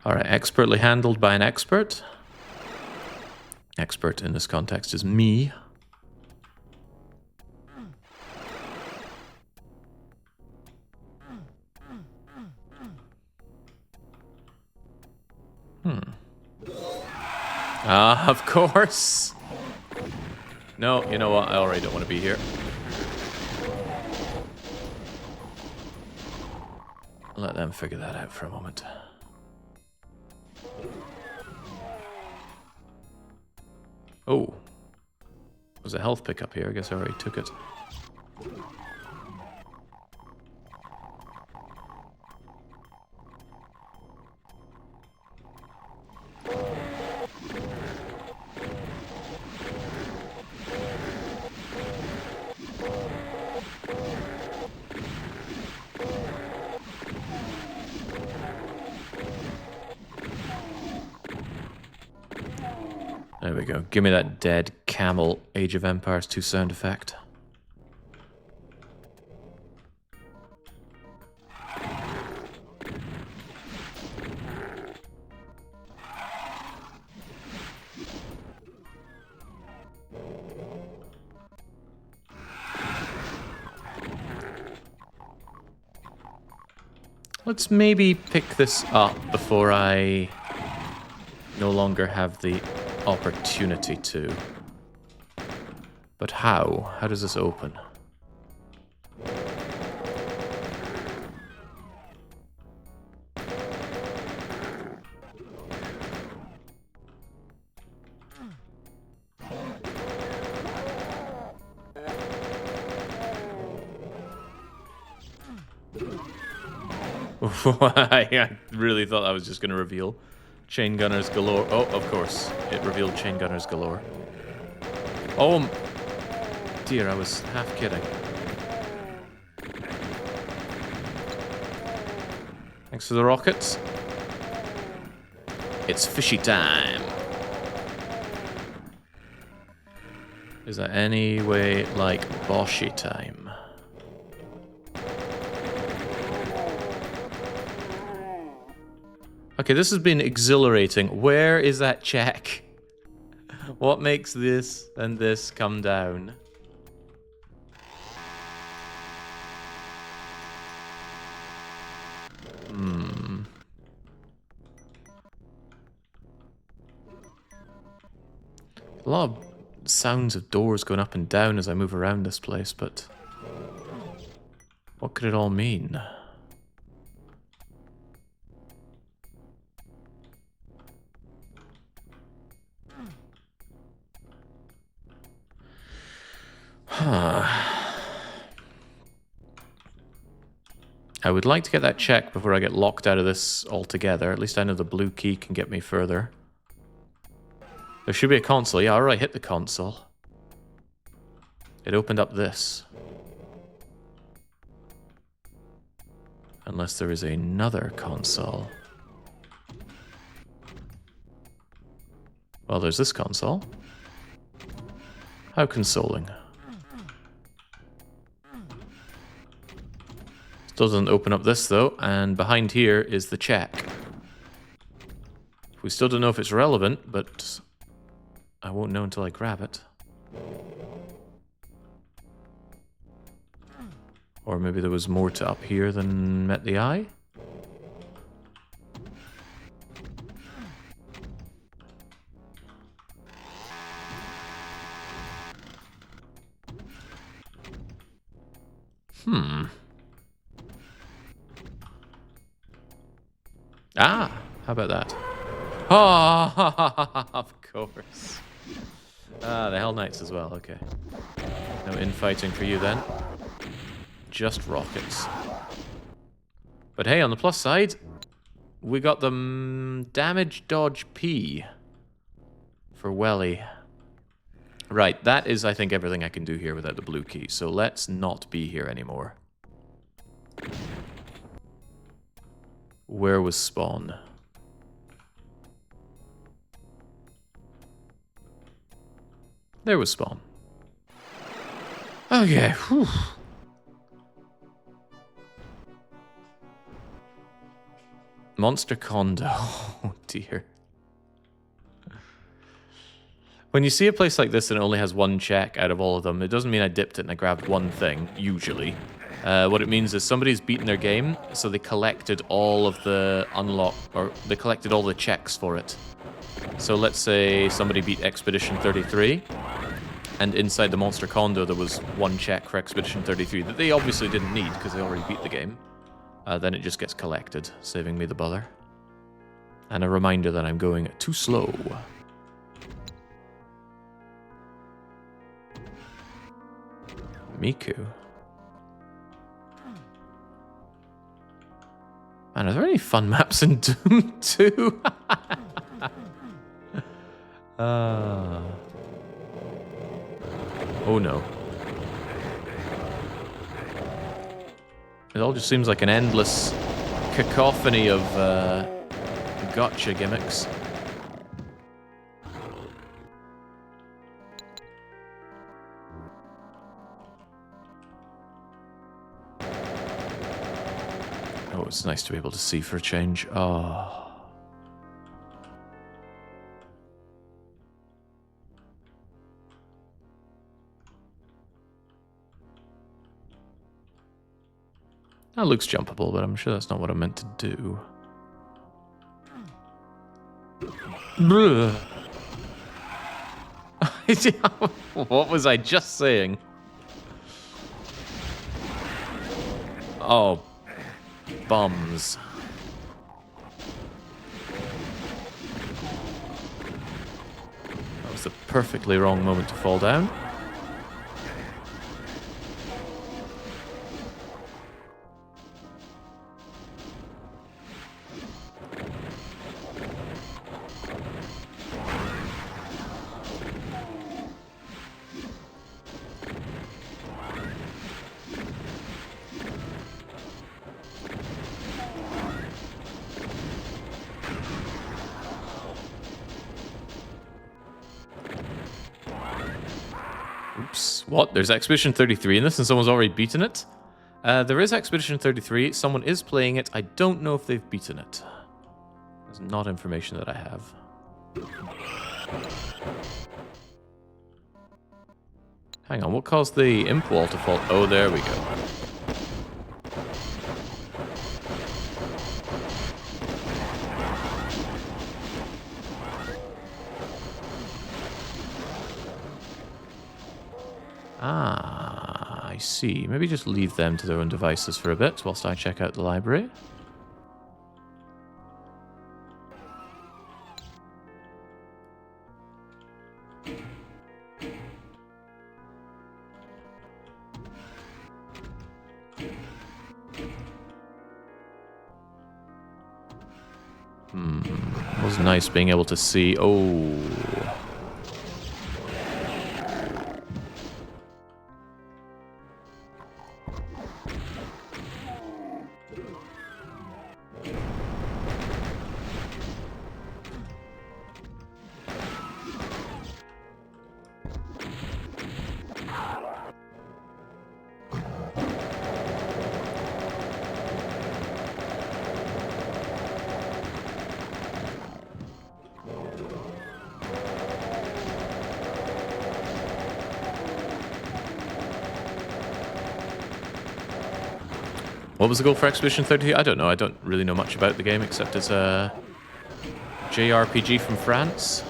Alright, expertly handled by an expert. Expert in this context is me. Ah, of course. No, you know what? I already don't want to be here. Let them figure that out for a moment. Oh. There's a health pickup here. I guess I already took it. There we go. Give me that dead camel Age of Empires 2 sound effect. Let's maybe pick this up before I no longer have the opportunity to. But how? How does this open? I really thought I was just going to reveal chain gunners galore. Oh, of course. It revealed chain gunners galore. Oh, dear, I was half kidding. Thanks for the rockets. It's fishy time. Is that any way like Boshy time? Okay, this has been exhilarating. Where is that check? What makes this and this come down? A lot of sounds of doors going up and down as I move around this place, but what could it all mean? I would like to get that check before I get locked out of this altogether. At least I know the blue key can get me further. There should be a console. Yeah, alright, hit the console. It opened up this. Unless there is another console. Well, there's this console. How consoling. Still doesn't open up this though, and behind here is the check. We still don't know if it's relevant, but I won't know until I grab it. Or maybe there was more to up here than met the eye? Ah, how about that? Oh, of course. Ah, the Hell Knights as well, okay. No infighting for you then. Just rockets. But hey, on the plus side, we got the damage dodge P for Welly. Right, that is, I think, everything I can do here without the blue key. So let's not be here anymore. Where was spawn? There was spawn. Okay, whew. Monster condo. Oh dear. When you see a place like this and it only has one check out of all of them, it doesn't mean I dipped it and I grabbed one thing, usually. What it means is somebody's beaten their game, so they collected all of the they collected all the checks for it. So let's say somebody beat Expedition 33, and inside the Monster Condo there was one check for Expedition 33 that they obviously didn't need because they already beat the game. Then it just gets collected, saving me the bother. And a reminder that I'm going too slow. Miku. Man, are there any fun maps in Doom 2? Oh no. It all just seems like an endless cacophony of gotcha gimmicks. Oh, it's nice to be able to see for a change. Oh. That looks jumpable, but I'm sure that's not what I meant to do. What was I just saying? Oh, bums. That was the perfectly wrong moment to fall down. Oops. What? There's Expedition 33 in this and someone's already beaten it? There is Expedition 33. Someone is playing it. I don't know if they've beaten it. That's not information that I have. Hang on, what caused the imp wall to fall? Oh, there we go. Ah, I see. Maybe just leave them to their own devices for a bit whilst I check out the library. It was nice being able to see. Oh. What was the goal for Expedition 33? I don't know. I don't really know much about the game except it's a JRPG from France.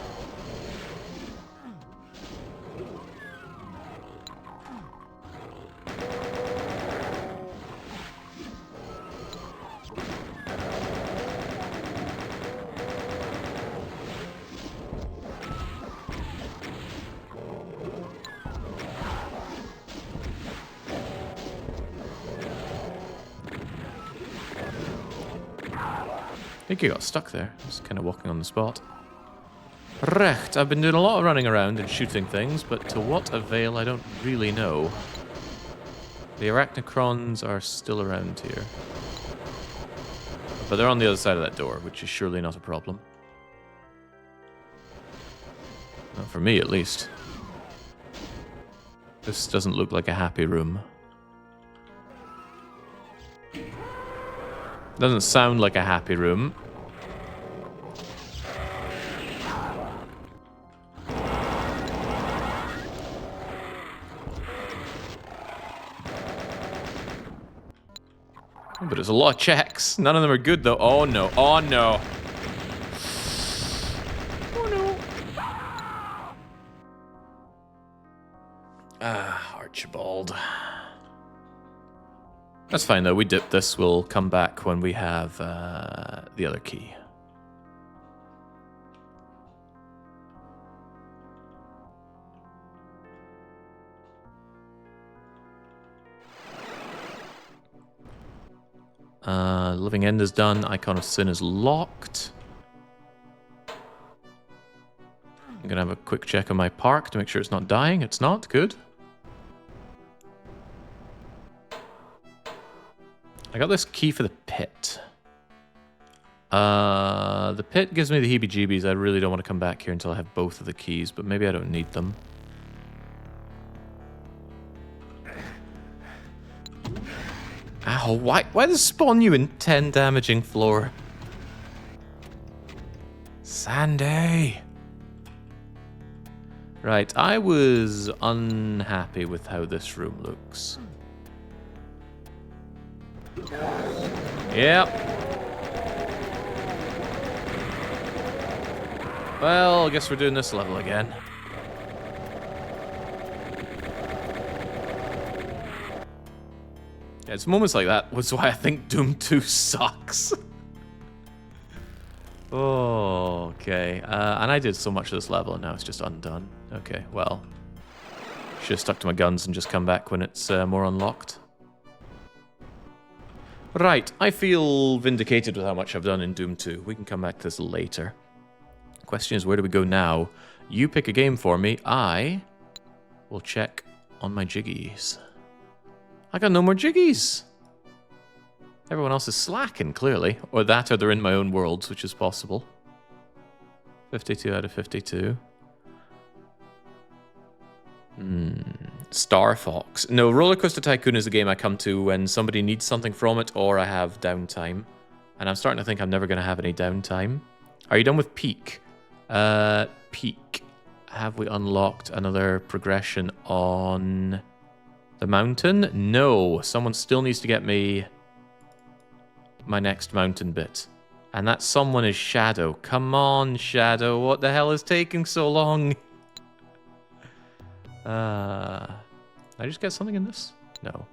I think you got stuck there. Just kind of walking on the spot. Recht, I've been doing a lot of running around and shooting things, but to what avail I don't really know. The arachnocrons are still around here. But they're on the other side of that door, which is surely not a problem. Not for me, at least. This doesn't look like a happy room. Doesn't sound like a happy room. But it's a lot of checks. None of them are good, though. Oh, no. Oh, no. Oh, no. Ah, Archibald. That's fine, though. We dip this. We'll come back when we have the other key. Living End is done. Icon of Sin is locked. I'm going to have a quick check on my park to make sure it's not dying. It's not. Good. I got this key for the pit. The pit gives me the heebie-jeebies. I really don't want to come back here until I have both of the keys, but maybe I don't need them. Ow, why does it spawn you in 10 damaging floor? Sandy! Right, I was unhappy with how this room looks. Yep. Well, I guess we're doing this level again. Yeah, it's moments like that was why I think Doom 2 sucks. Oh, okay. And I did so much of this level and now it's just undone. Okay, well. Should have stuck to my guns and just come back when it's more unlocked. Right, I feel vindicated with how much I've done in Doom 2. We can come back to this later. Question is, where do we go now? You pick a game for me. I will check on my jiggies. I got no more jiggies. Everyone else is slacking, clearly. Or that, or they're in my own worlds, which is possible. 52 out of 52. Star Fox. No, Roller Coaster Tycoon is a game I come to when somebody needs something from it or I have downtime. And I'm starting to think I'm never going to have any downtime. Are you done with Peak? Peak. Have we unlocked another progression on the mountain? No. Someone still needs to get me my next mountain bit. And that someone is Shadow. Come on, Shadow. What the hell is taking so long? Did I just get something in this? No.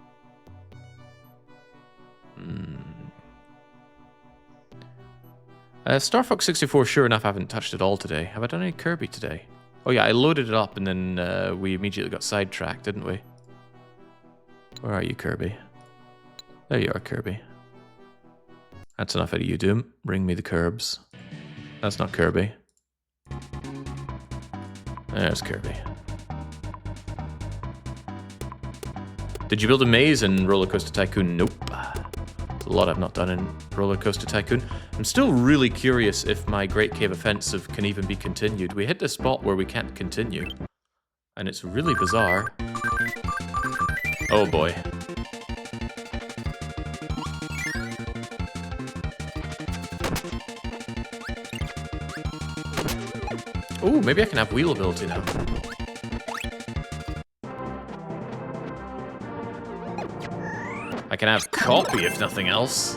Star Fox 64, sure enough, I haven't touched it all today. Have I done any Kirby today? Oh yeah, I loaded it up and then we immediately got sidetracked, didn't we? Where are you, Kirby? There you are, Kirby. That's enough out of you, Doom. Bring me the curbs. That's not Kirby. There's Kirby. Did you build a maze in Roller Coaster Tycoon? Nope. There's a lot I've not done in Roller Coaster Tycoon. I'm still really curious if my Great Cave Offensive can even be continued. We hit the spot where we can't continue. And it's really bizarre. Oh boy. Oh, maybe I can have wheel ability now. I can have copy if nothing else.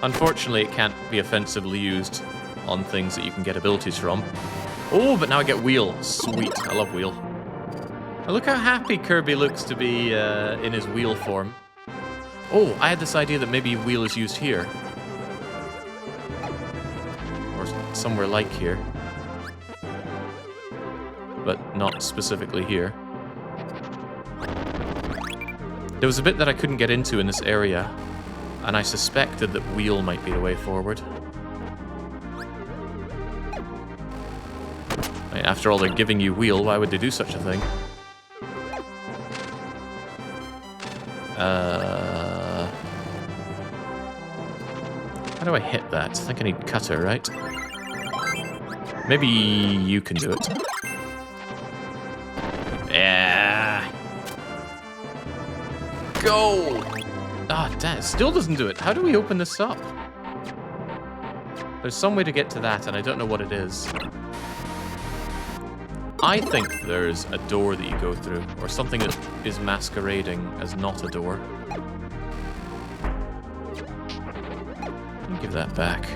Unfortunately, it can't be offensively used on things that you can get abilities from. Oh, but now I get wheel. Sweet, I love wheel. Oh, look how happy Kirby looks to be in his wheel form. Oh, I had this idea that maybe wheel is used here. Or somewhere like here. But not specifically here. There was a bit that I couldn't get into in this area, and I suspected that wheel might be the way forward. I mean, after all, they're giving you wheel, why would they do such a thing? How do I hit that? I think I need cutter, right? Maybe you can do it. Yeah. Go! Ah, damn, it still doesn't do it. How do we open this up? There's some way to get to that, and I don't know what it is. I think there's a door that you go through, or something that is masquerading as not a door. Let me give that back.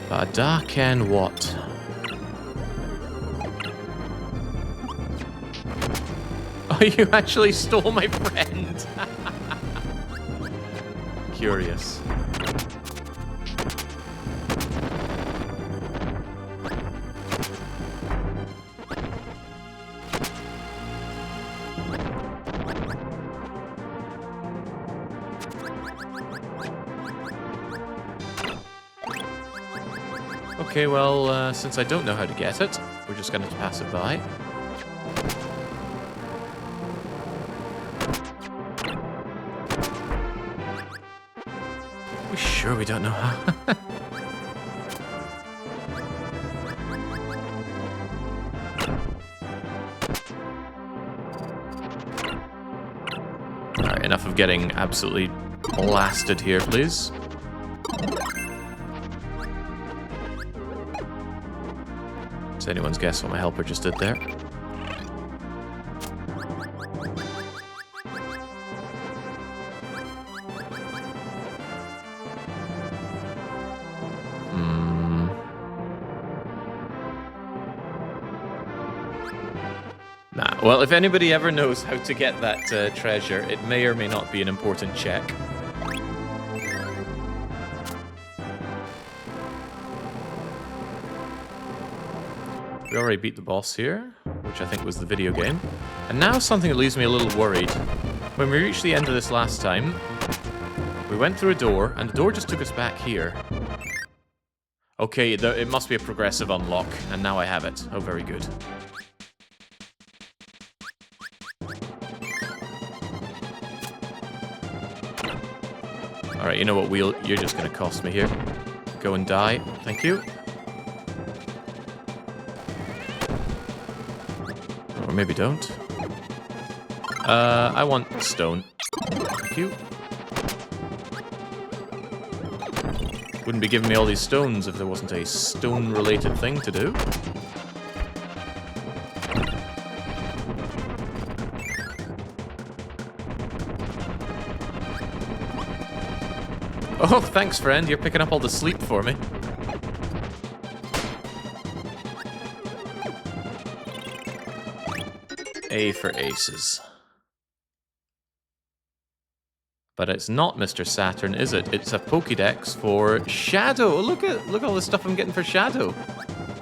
Badaken what? Oh, you actually stole my friend! Curious. Okay, well, since I don't know how to get it, we're just going to pass it by. We sure we don't know how? Alright, enough of getting absolutely blasted here, please. It's anyone's guess what my helper just did there. Nah, well, if anybody ever knows how to get that treasure, it may or may not be an important check. We already beat the boss here, which I think was the video game. And now something that leaves me a little worried. When we reached the end of this last time, we went through a door, and the door just took us back here. Okay, it must be a progressive unlock, and now I have it. Oh, very good. Alright, you know what, Wheel? You're just gonna cost me here. go and die. Thank you. Or maybe don't. I want stone. Thank you. Wouldn't be giving me all these stones if there wasn't a stone-related thing to do. Oh, thanks, friend. You're picking up all the sleep for me. A for aces. But it's not Mr. Saturn, is it? It's a Pokédex for Shadow. Look at all the stuff I'm getting for Shadow.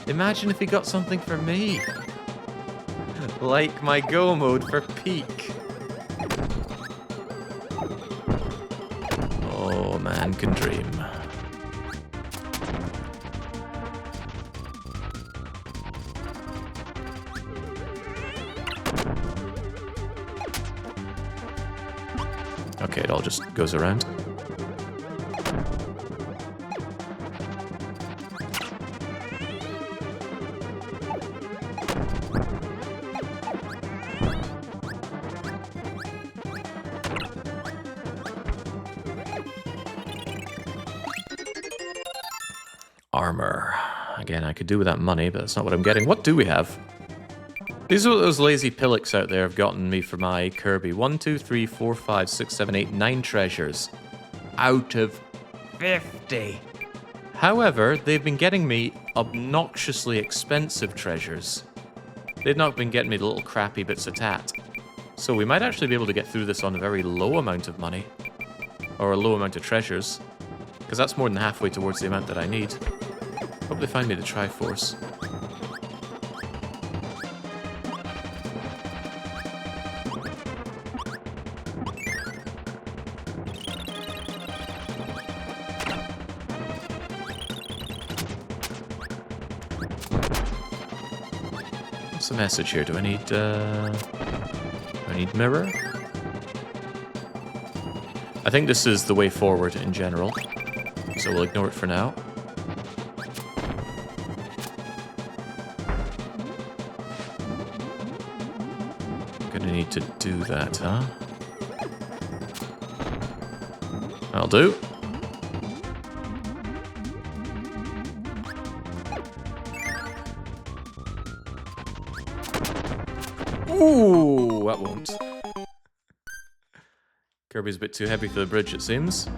Imagine if he got something for me. Like my Go mode for Peak. Oh, man can dream. Okay, it all just goes around. Armor. Again, I could do with that money, but that's not what I'm getting. What do we have? These are what those lazy pillocks out there have gotten me for my Kirby. 1, 2, 3, 4, 5, 6, 7, 8, 9 treasures. Out of 50. However, they've been getting me obnoxiously expensive treasures. They've not been getting me the little crappy bits of tat. So we might actually be able to get through this on a very low amount of money. Or a low amount of treasures. Because that's more than halfway towards the amount that I need. Hope they find me the Triforce. What's the message here? Do I need mirror? I think this is the way forward in general, so we'll ignore it for now. Gonna need to do that, huh? I'll do. Ooh, that won't. Kirby's a bit too heavy for the bridge, it seems.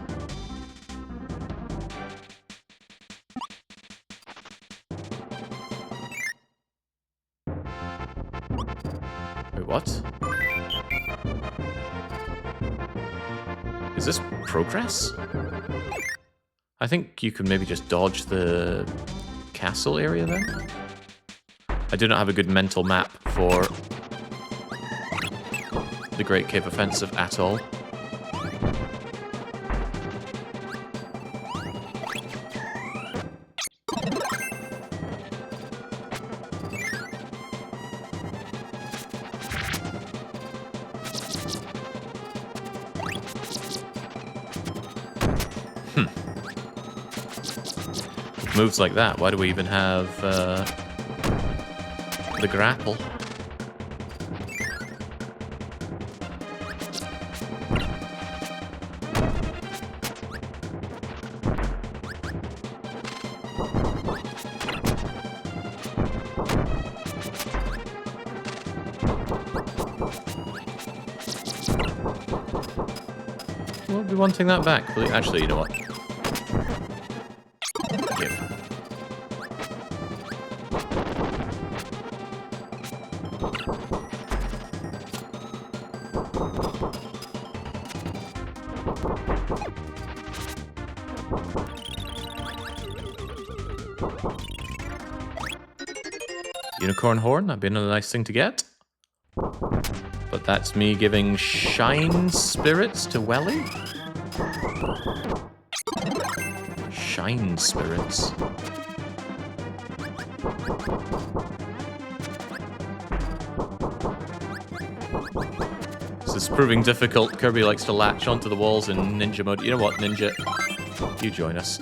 Wait, what? Is this progress? I think you can maybe just dodge the castle area then? I do not have a good mental map for the Great Cave Offensive at all. Moves like that, why do we even have the grapple? We'll be wanting that back. Actually, you know what? Unicorn horn, that'd be another nice thing to get. But that's me giving shine spirits to Welly? Shine spirits. This is proving difficult. Kirby likes to latch onto the walls in ninja mode. You know what, Ninja? You join us.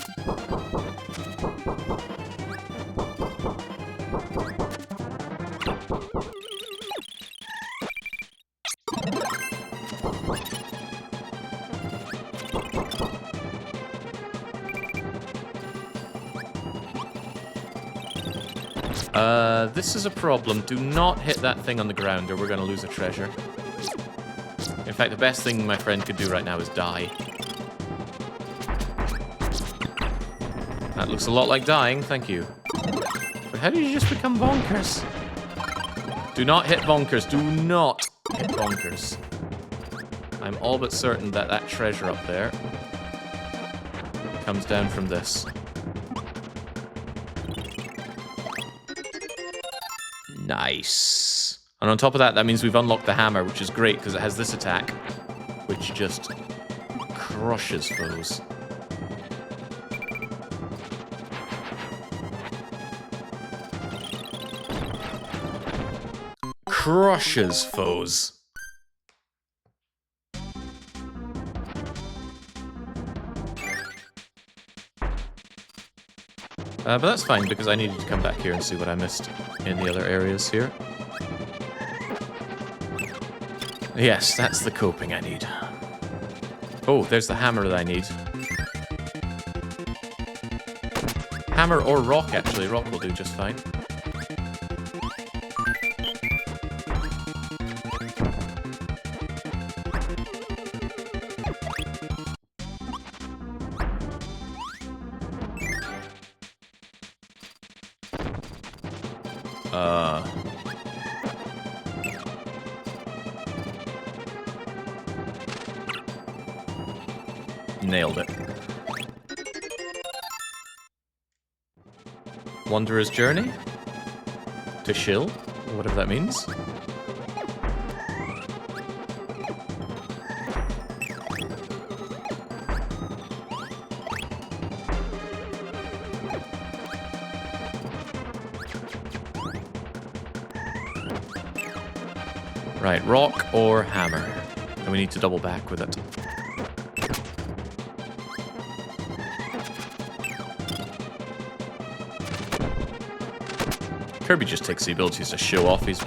This is a problem. Do not hit that thing on the ground or we're going to lose a treasure. In fact, the best thing my friend could do right now is die. That looks a lot like dying, thank you. But how did you just become bonkers? Do not hit bonkers. Do not hit bonkers. I'm all but certain that that treasure up there comes down from this. Nice. And on top of that, that means we've unlocked the hammer, which is great because it has this attack, which just crushes foes. Crushes foes. But that's fine, because I needed to come back here and see what I missed in the other areas here. Yes, that's the coping I need. Oh, there's the hammer that I need. Hammer or rock, actually. Rock will do just fine. Nailed it. Wanderer's Journey? To Shill? Or whatever that means. Right, rock or hammer. And we need to double back with it. Kirby just takes the abilities to show off. He's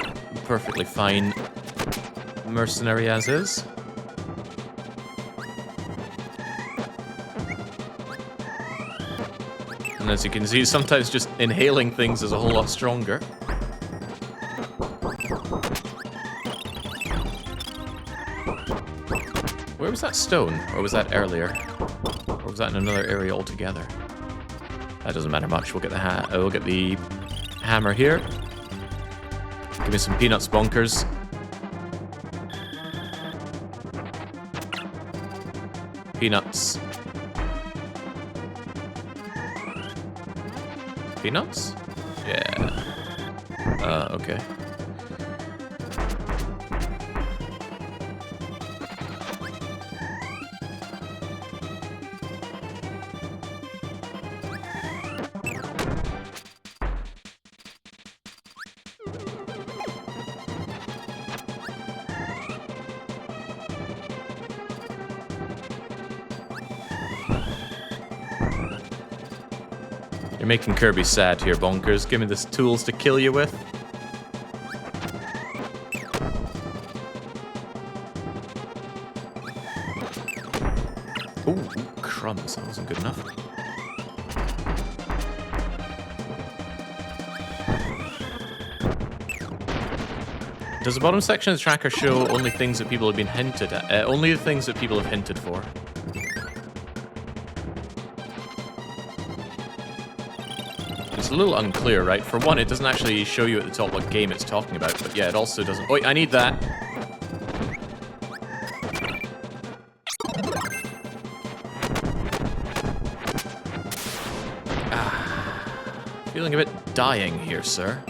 perfectly fine mercenary as is. And as you can see, sometimes just inhaling things is a whole lot stronger. Where was that stone? Or was that earlier? Or was that in another area altogether? That doesn't matter much. We'll get the we'll get the hammer here. Give me some peanuts, bonkers. Peanuts. Peanuts? Yeah. Okay. You're making Kirby sad here, bonkers. Give me the tools to kill you with. Ooh, crumbs. That wasn't good enough. Does the bottom section of the tracker show only things that people have been hinted at? Only the things that people have hinted for. It's a little unclear, right? For one, it doesn't actually show you at the top what game it's talking about, but yeah, it also doesn't... Oh, I need that! Feeling a bit dying here, sir.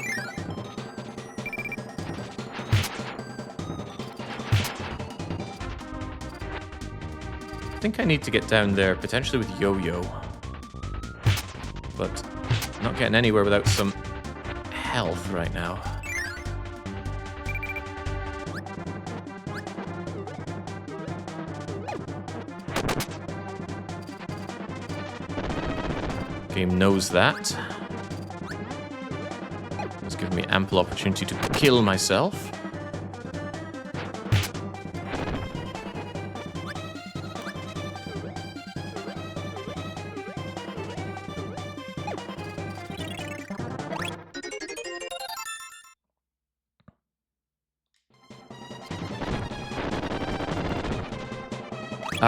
I think I need to get down there, potentially with Yo-Yo. But not getting anywhere without some health right now. Game knows that. It's given me ample opportunity to kill myself.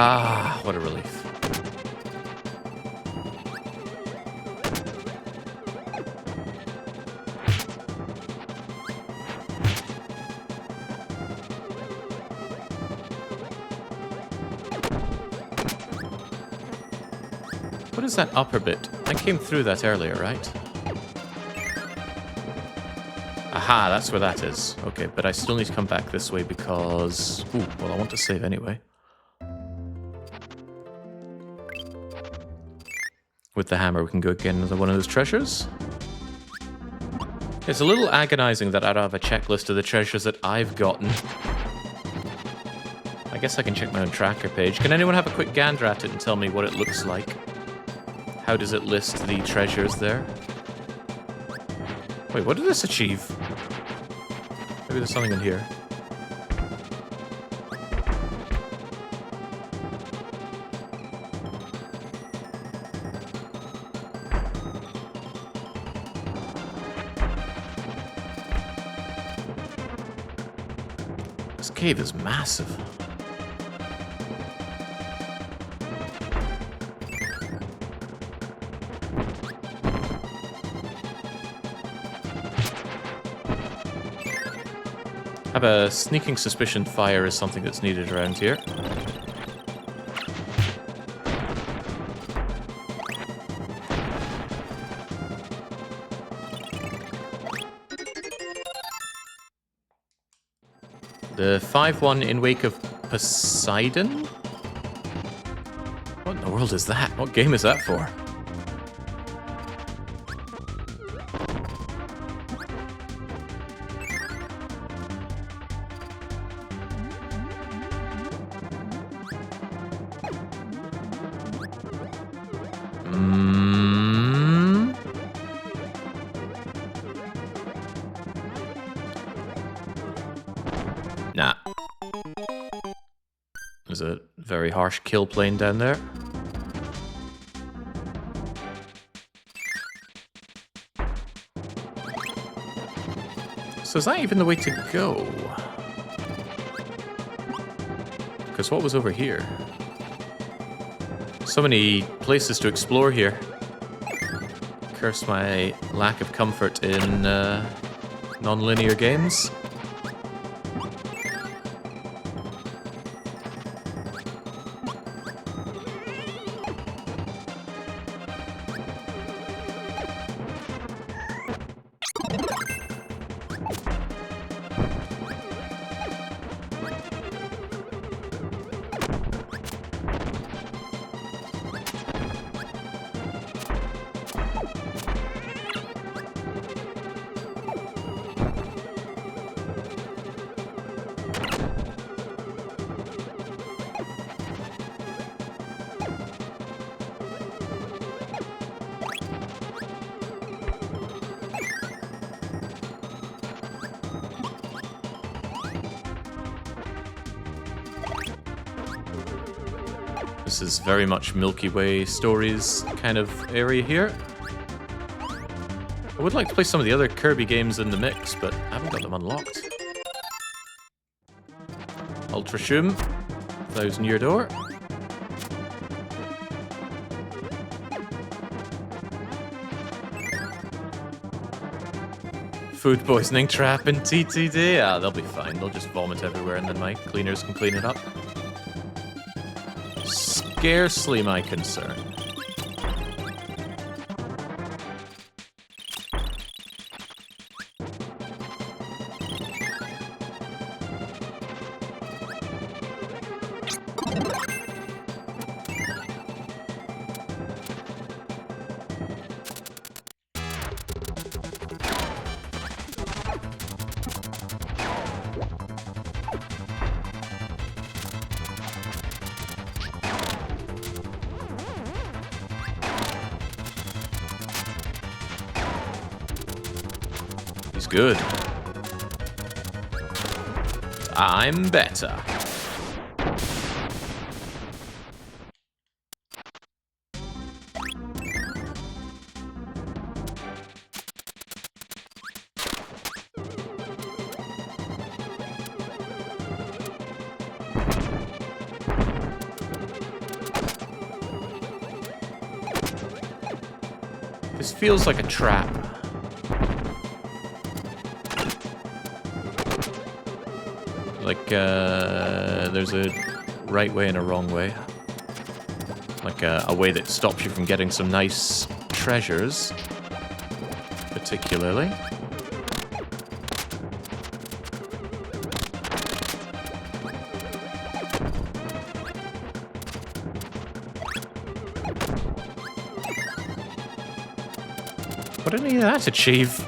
Ah, what a relief. What is that upper bit? I came through that earlier, right? Aha, that's where that is. Okay, but I still need to come back this way because... Ooh, well, I want to save anyway. With the hammer, we can go get another one of those treasures. It's a little agonizing that I don't have a checklist of the treasures that I've gotten. I guess I can check my own tracker page. Can anyone have a quick gander at it and tell me what it looks like? How does it list the treasures there? Wait, what did this achieve? Maybe there's something in here. This cave is massive. I have a sneaking suspicion fire is something that's needed around here. The 5-1 in wake of Poseidon? What in the world is that? What game is that for? Nah. There's a very harsh kill plane down there. So is that even the way to go? Because what was over here? So many places to explore here. Curse my lack of comfort in non-linear games. This is very much Milky Way stories kind of area here. I would like to play some of the other Kirby games in the mix, but I haven't got them unlocked. Ultra Shoom, 1,000-year door. Food poisoning trap in TTD. Ah, they'll be fine. They'll just vomit everywhere and then my cleaners can clean it up. Scarcely my concern. He's good. I'm better. This feels like a trap. Like, there's a right way and a wrong way. Like a way that stops you from getting some nice treasures, particularly. What did any of that achieve?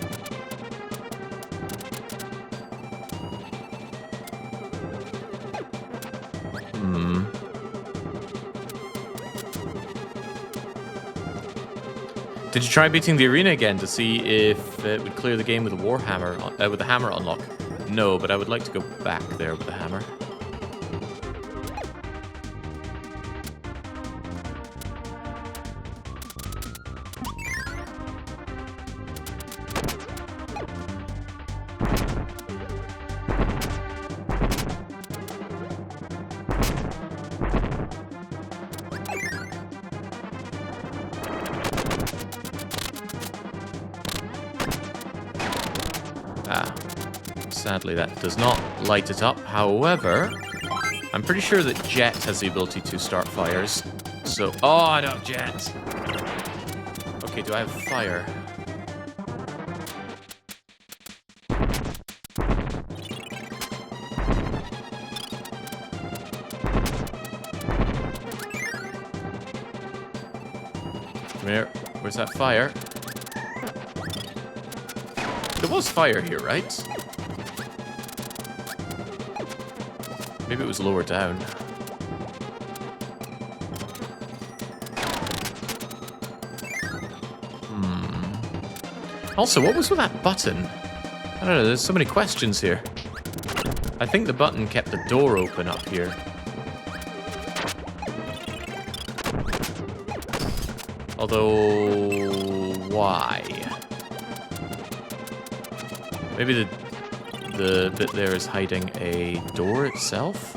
Did you try beating the arena again to see if it would clear the game with a warhammer, with the hammer unlock? No, but I would like to go back there with the hammer. Sadly, that does not light it up. However, I'm pretty sure that Jet has the ability to start fires. So, oh, I don't have Jet. Okay, do I have fire? Come here. Where's that fire? There was fire here, right? Maybe it was lower down. Also, what was with that button? I don't know, there's so many questions here. I think the button kept the door open up here. Although, why? Maybe the bit there is hiding a door itself?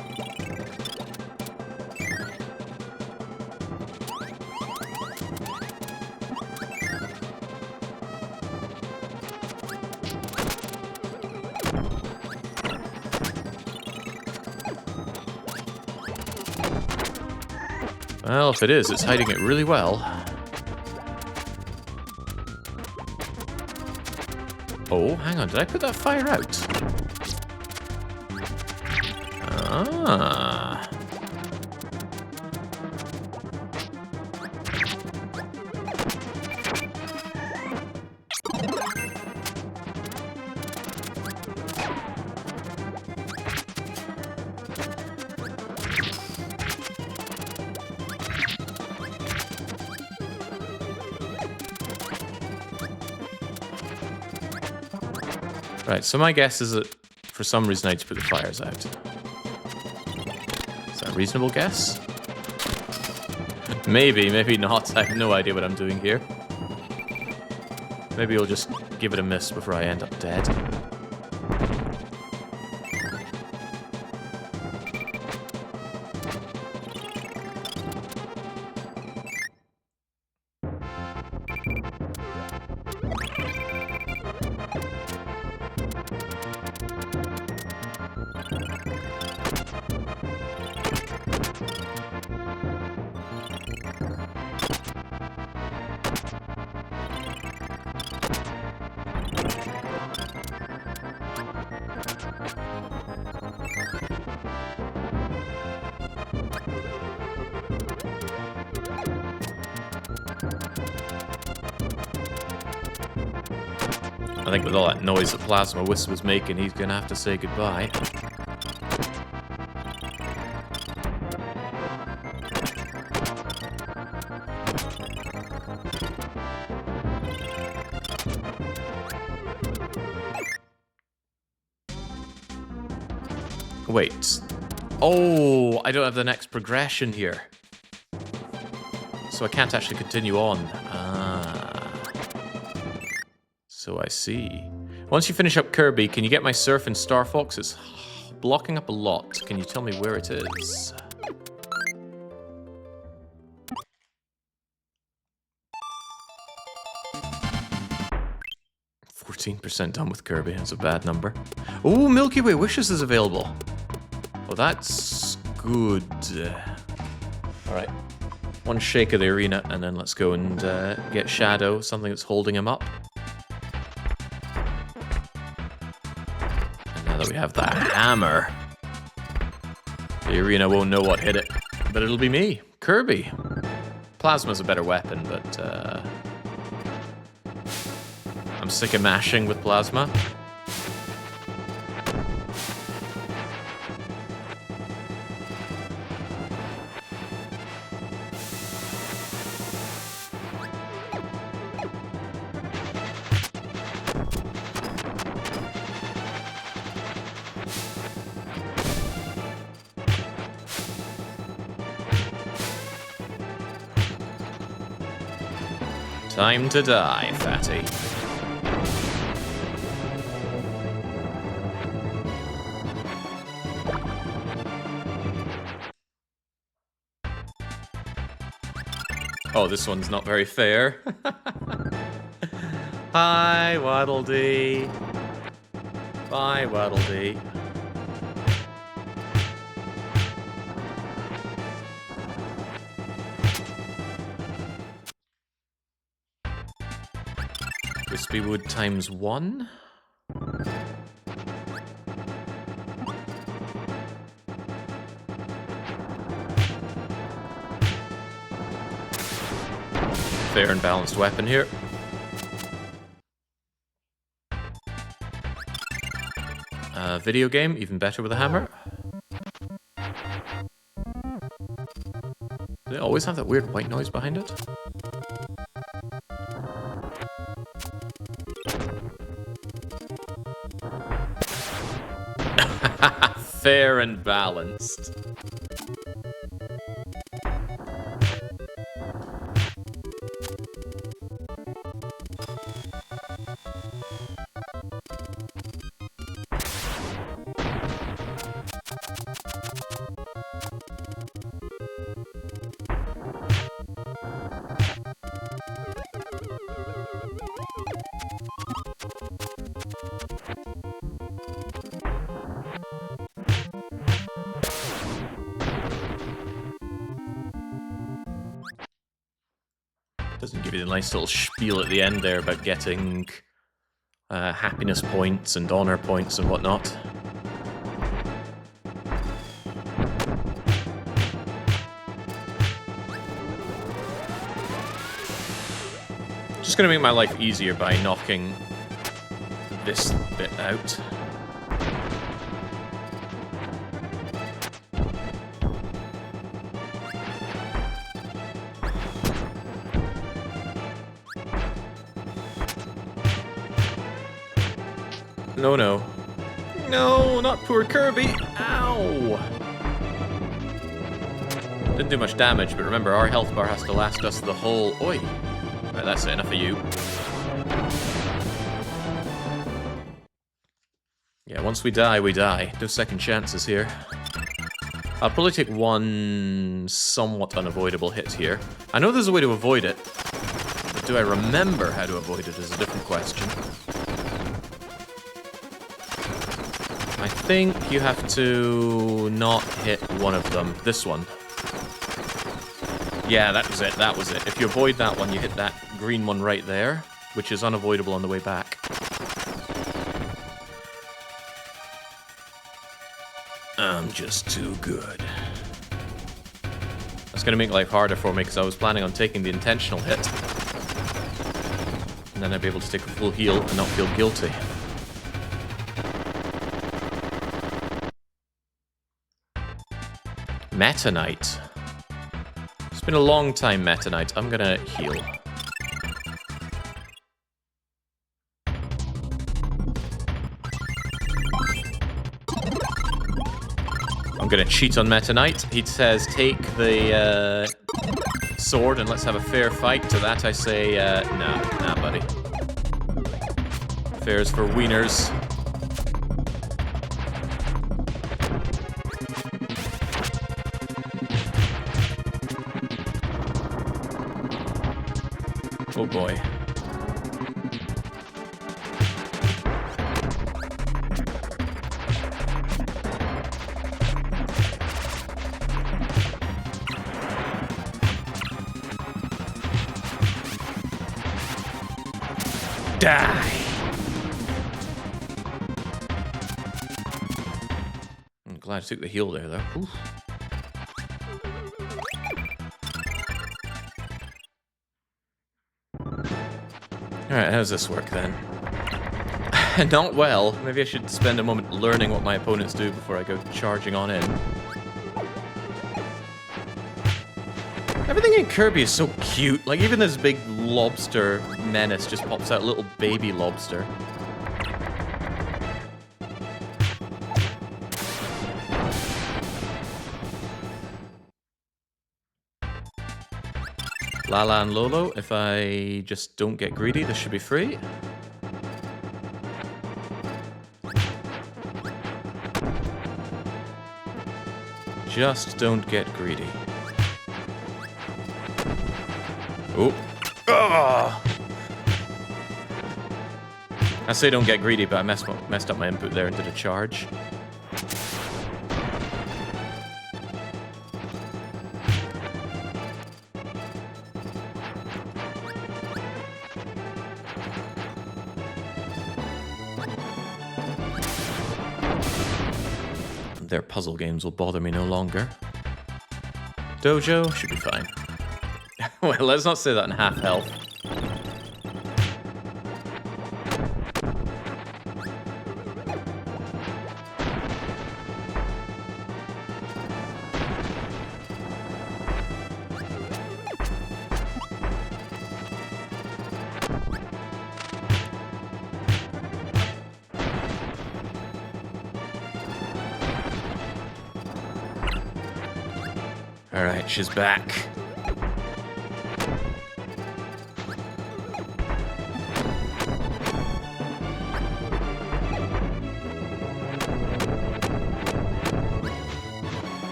Well, if it is, it's hiding it really well. Oh, hang on, did I put that fire out? Ah. Right, so my guess is that for some reason I need to put the fires out. Is that a reasonable guess? Maybe, maybe not. I have no idea what I'm doing here. Maybe I'll just give it a miss before I end up dead. I think with all that noise that Plasma Wisp was making, he's gonna have to say goodbye. Wait. Oh, I don't have the next progression here. So I can't actually continue on. So I see. Once you finish up Kirby, can you get my Surf and Star Fox? It's blocking up a lot. Can you tell me where it is? 15% done with Kirby. That's a bad number. Oh, Milky Way Wishes is available. Oh, that's good. Alright. One shake of the arena, and then let's go and get Shadow, something that's holding him up. And now that we have the hammer, the arena won't know what hit it, but it'll be me, Kirby. Plasma's a better weapon, but I'm sick of mashing with Plasma. Time to die, fatty. Oh, this one's not very fair. Hi, Waddle Dee. Bye, Waddle Dee. Crispy wood times 1. Fair and balanced weapon here. Video game, even better with a hammer. Do they always have that weird white noise behind it? Fair and balanced. Doesn't give you the nice little spiel at the end there about getting happiness points and honor points and whatnot. Just gonna make my life easier by knocking this bit out. No, no. No, not poor Kirby. Ow! Didn't do much damage, but remember, our health bar has to last us the whole... Oi! Right, that's it. Enough of you. Yeah, once we die, we die. No second chances here. I'll probably take one somewhat unavoidable hit here. I know there's a way to avoid it, but do I remember how to avoid it is a different question. I think you have to not hit one of them. This one. Yeah, that was it. That was it. If you avoid that one, you hit that green one right there, which is unavoidable on the way back. I'm just too good. That's going to make life harder for me because I was planning on taking the intentional hit. And then I'd be able to take a full heal and not feel guilty. Meta Knight. It's been a long time, Meta Knight. I'm gonna heal. I'm gonna cheat on Meta Knight. He says, take the sword and let's have a fair fight. To that I say, nah, buddy. Fair's for wieners. Oh boy. Die! I'm glad I took the heal there, though. Oof. Alright, how does this work then? Not well. Maybe I should spend a moment learning what my opponents do before I go charging on in. Everything in Kirby is so cute. Like, even this big lobster menace just pops out a little baby lobster. Lala and Lolo, if I just don't get greedy, this should be free. Just don't get greedy. Oh. Oh. I say don't get greedy, but I messed up my input there and did a charge. Their puzzle games will bother me no longer. Dojo should be fine. Well, let's not say that in half health. Alright, she's back.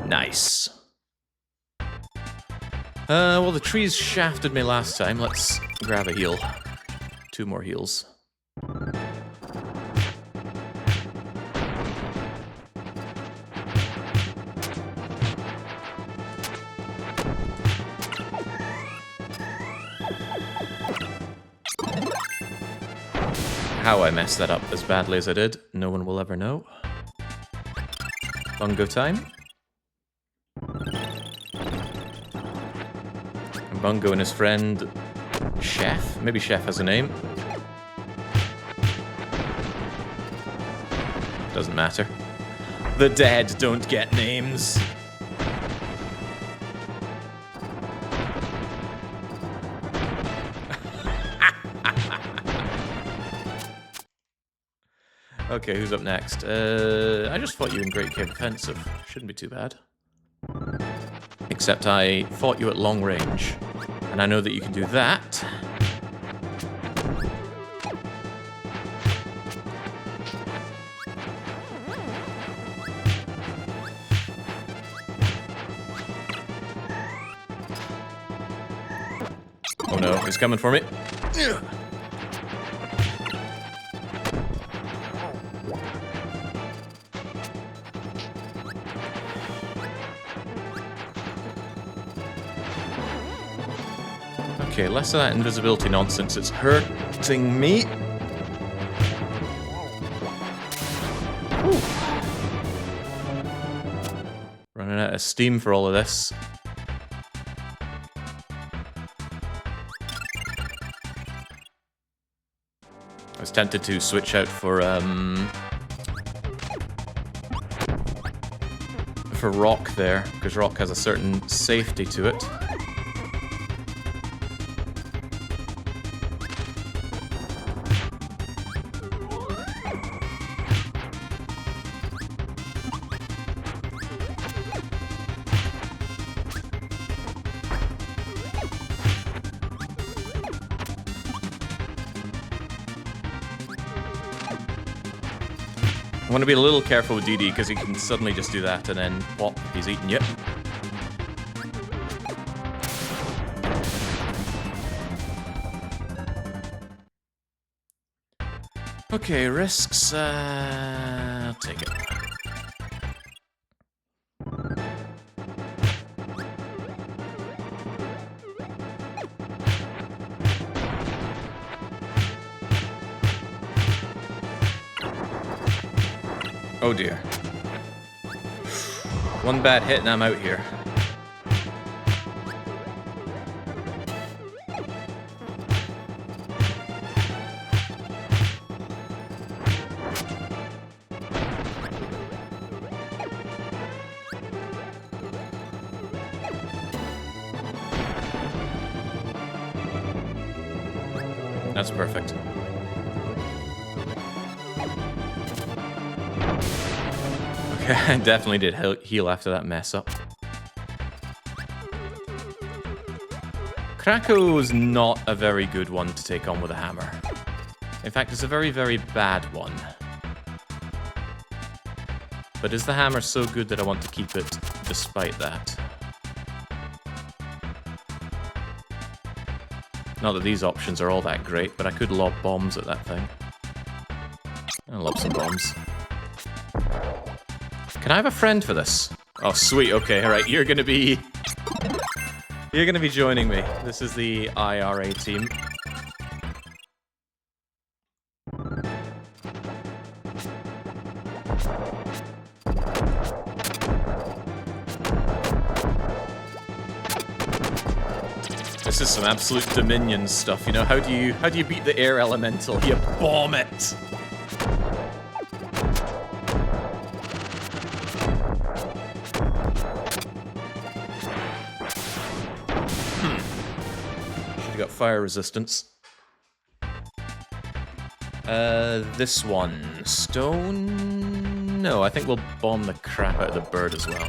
Nice. Well, the trees shafted me last time. Let's grab a heal. 2 more heals. How I messed that up as badly as I did, no one will ever know. Bungo time. Bungo and his friend Chef. Maybe Chef has a name. Doesn't matter. The dead don't get names. Okay, who's up next? I just fought you in Great Cave Offensive. Shouldn't be too bad. Except I fought you at long range. And I know that you can do that. Oh no, he's coming for me. Okay, less of that invisibility nonsense. It's hurting me. Ooh. Running out of steam for all of this. I was tempted to switch out for Rock there, because Rock has a certain safety to it. I want to be a little careful with DD because he can suddenly just do that and then pop, he's eating you. Okay, risks. I'll take it. Oh dear. One bad hit and I'm out here. That's perfect. Okay, I definitely did heal after that mess up. Krakow's not a very good one to take on with a hammer. In fact, it's a very, very bad one. But is the hammer so good that I want to keep it despite that? Not that these options are all that great, but I could lob bombs at that thing. I'll lob some bombs. Can I have a friend for this? Oh, sweet. Okay, all right. You're gonna be joining me. This is the IRA team. This is some absolute Dominion stuff, you know. How do you beat the air elemental? You bomb it. Should've got fire resistance. This one. Stone? No, I think we'll bomb the crap out of the bird as well.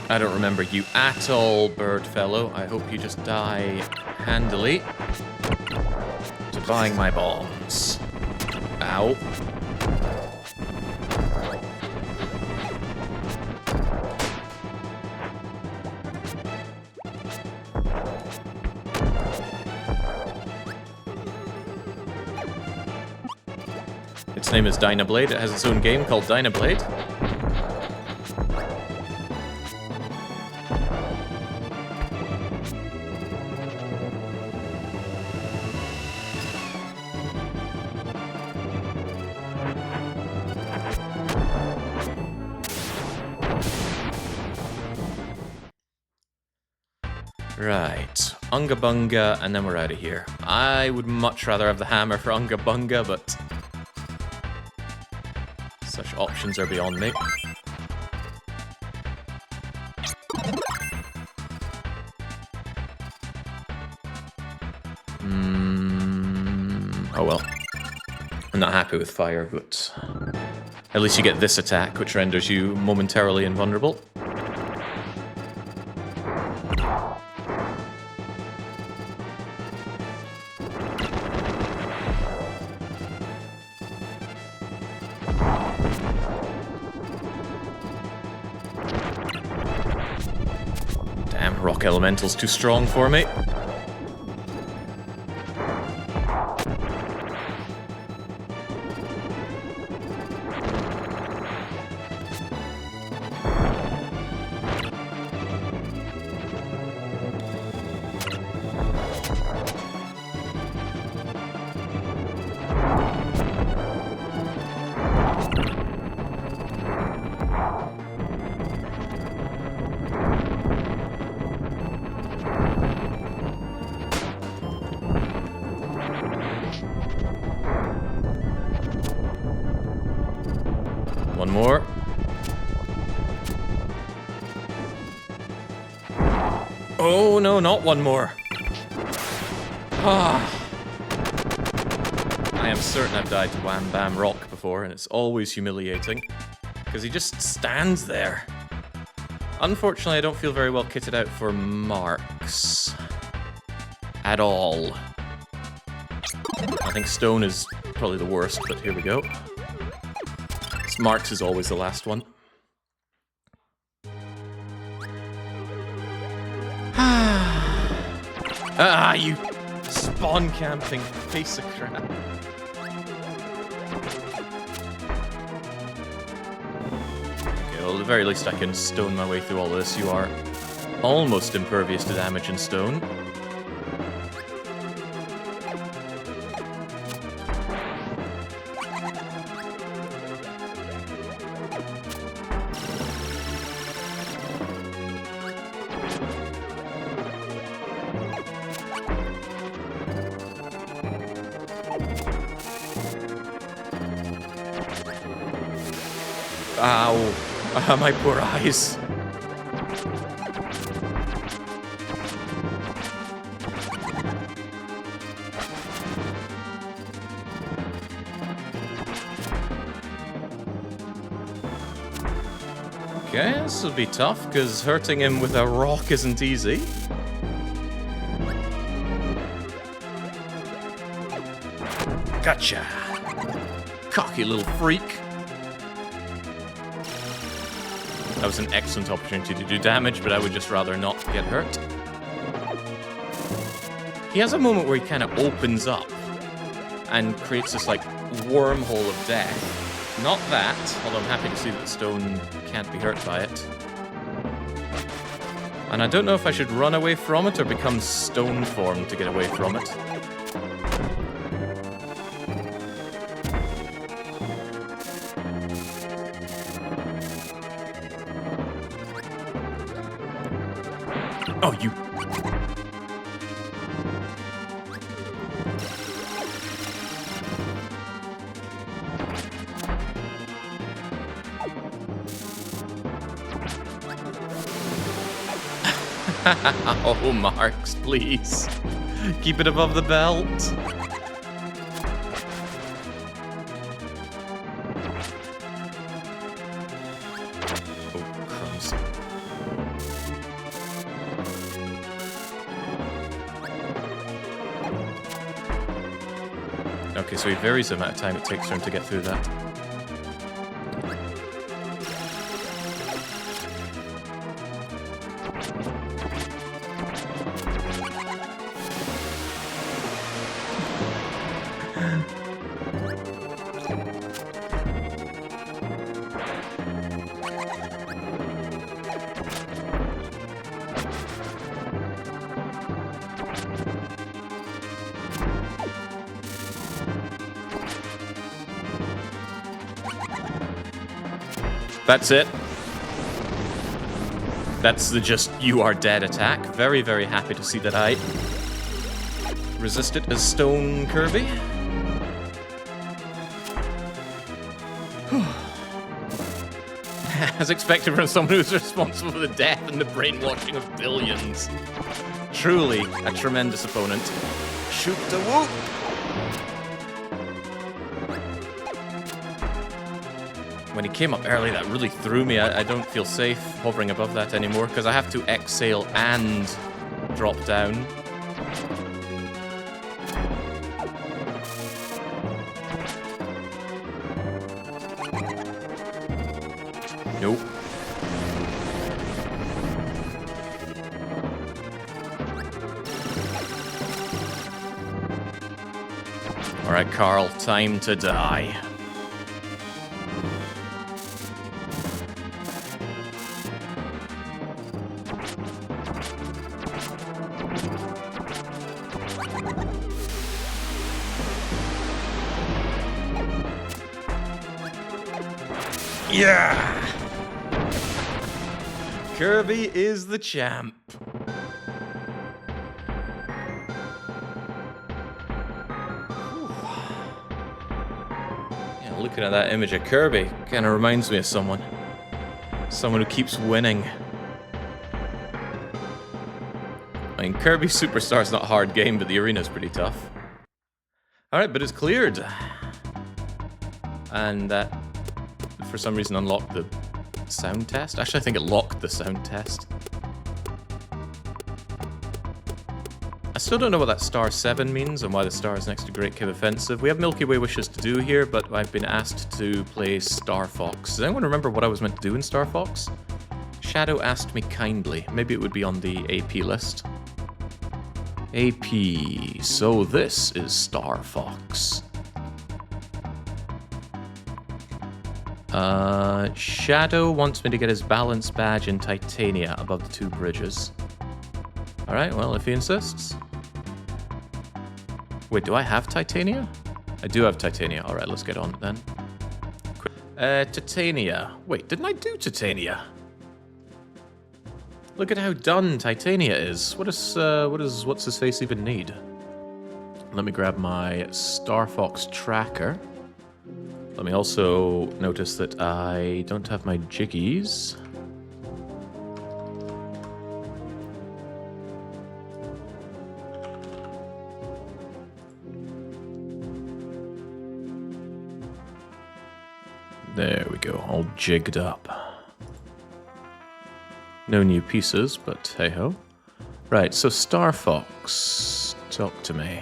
I don't remember you at all, bird fellow. I hope you just die handily to buying my bombs. Ow. Its name is Dynablade. It has its own game called Dynablade. Right, Unga Bunga, and then we're out of here. I would much rather have the hammer for Unga Bunga, but such options are beyond me. Oh well. I'm not happy with fire, but at least you get this attack, which renders you momentarily invulnerable. Rock Elemental's too strong for me. One more. Oh no, not one more. Ah. I am certain I've died to Wham Bam Rock before, and it's always humiliating. Because he just stands there. Unfortunately, I don't feel very well kitted out for marks. At all. I think stone is probably the worst, but here we go. Marks is always the last one. Ah, you spawn camping piece of crap. Okay, well, at the very least I can stone my way through all this. You are almost impervious to damage in stone. Ow. Ah, my poor eyes. Okay, this will be tough, because hurting him with a rock isn't easy. Gotcha. Cocky little freak. That was an excellent opportunity to do damage, but I would just rather not get hurt. He has a moment where he kind of opens up and creates this, like, wormhole of death. Not that, although I'm happy to see that the stone can't be hurt by it. And I don't know if I should run away from it or become stone form to get away from it. Oh, you... Oh, Marks, please. Keep it above the belt. Oh, crumbs. Okay, so he varies the amount of time it takes for him to get through that. That's it. That's the just you are dead attack. Very, very happy to see that I resisted as Stone Kirby. As expected from someone who's responsible for the death and the brainwashing of billions. Truly a tremendous opponent. Shoot the whoop! When he came up early, that really threw me. I don't feel safe hovering above that anymore, because I have to exhale and drop down. Nope. Alright, Carl, time to die. Yeah! Kirby is the champ. Yeah, looking at that image of Kirby kind of reminds me of someone. Someone who keeps winning. I mean, Kirby Superstar's not a hard game, but the arena's pretty tough. Alright, but it's cleared. And that, for some reason, unlocked the sound test. Actually, I think it locked the sound test. I still don't know what that star 7 means and why the star is next to Great Cave Offensive. We have Milky Way wishes to do here, but I've been asked to play Star Fox. Does anyone remember what I was meant to do in Star Fox? Shadow asked me kindly. Maybe it would be on the AP list. AP. So this is Star Fox. Shadow wants me to get his balance badge in Titania above the 2 bridges. Alright, well, if he insists. Wait, do I have Titania? I do have Titania. Alright, let's get on it then. Titania. Wait, didn't I do Titania? Look at how done Titania is. What's his face even need? Let me grab my Star Fox tracker. Let me also notice that I don't have my jiggies. There we go, all jigged up. No new pieces, but hey-ho. Right, so Star Fox, talk to me.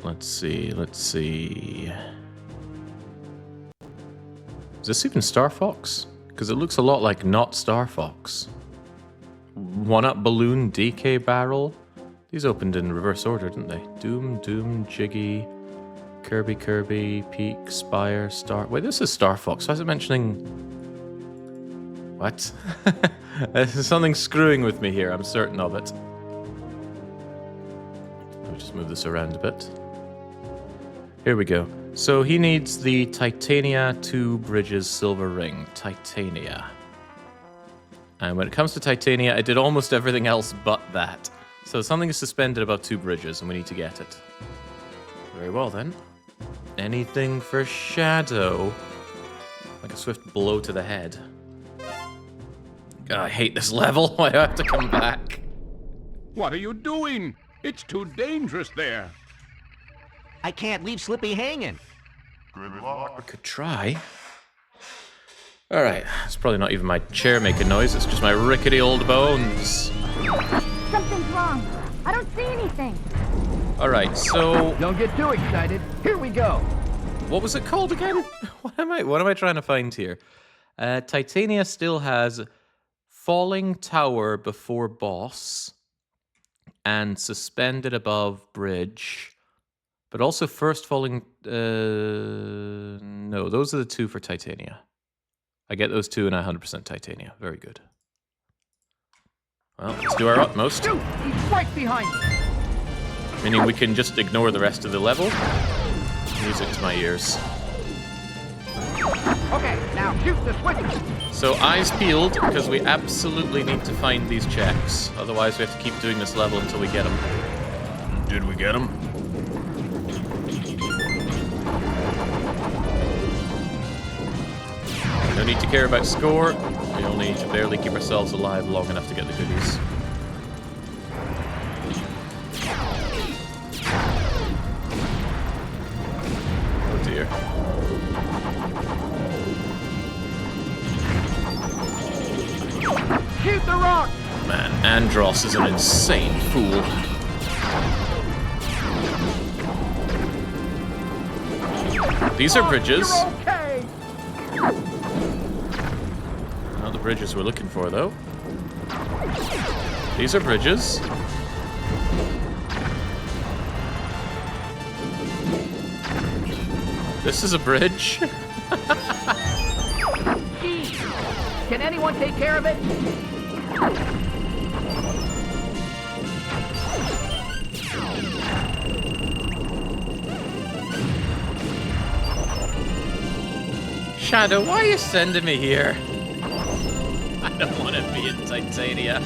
Let's see. Is this even Star Fox? Because it looks a lot like not Star Fox. 1-up balloon, DK barrel. These opened in reverse order, didn't they? Doom, Jiggy, Kirby, Peak, Spire, Star... Wait, this is Star Fox. Why is it mentioning... What? There's something screwing with me here, I'm certain of it. Let me just move this around a bit. Here we go. So he needs the Titania 2 Bridges Silver Ring. Titania. And when it comes to Titania, I did almost everything else but that. So something is suspended above 2 bridges, and we need to get it. Very well, then. Anything for Shadow. Like a swift blow to the head. God, I hate this level. Why do I have to come back? What are you doing? It's too dangerous there. I can't leave Slippy hanging. I could try. Alright, it's probably not even my chair making noise, it's just my rickety old bones. Something's wrong. I don't see anything. Alright, so... Don't get too excited. Here we go. What was it called again? What am I trying to find here? Titania still has Falling Tower before boss and Suspended above bridge. But also first falling... no, those are the 2 for Titania. I get those 2 and I 100% Titania. Very good. Well, let's do our utmost. Shoot! He's right behind me. Meaning we can just ignore the rest of the level. Music to my ears. Okay, now shoot the switch. So eyes peeled, because we absolutely need to find these checks. Otherwise we have to keep doing this level until we get them. Did we get them? No need to care about score. We only need to barely keep ourselves alive long enough to get the goodies. Oh dear. Shoot the rock. Man, Andros is an insane fool. These are bridges. You're okay. Not the bridges we're looking for, though. These are bridges. This is a bridge. Jeez. Can anyone take care of it? Shadow, why are you sending me here? I don't want to be in Titania.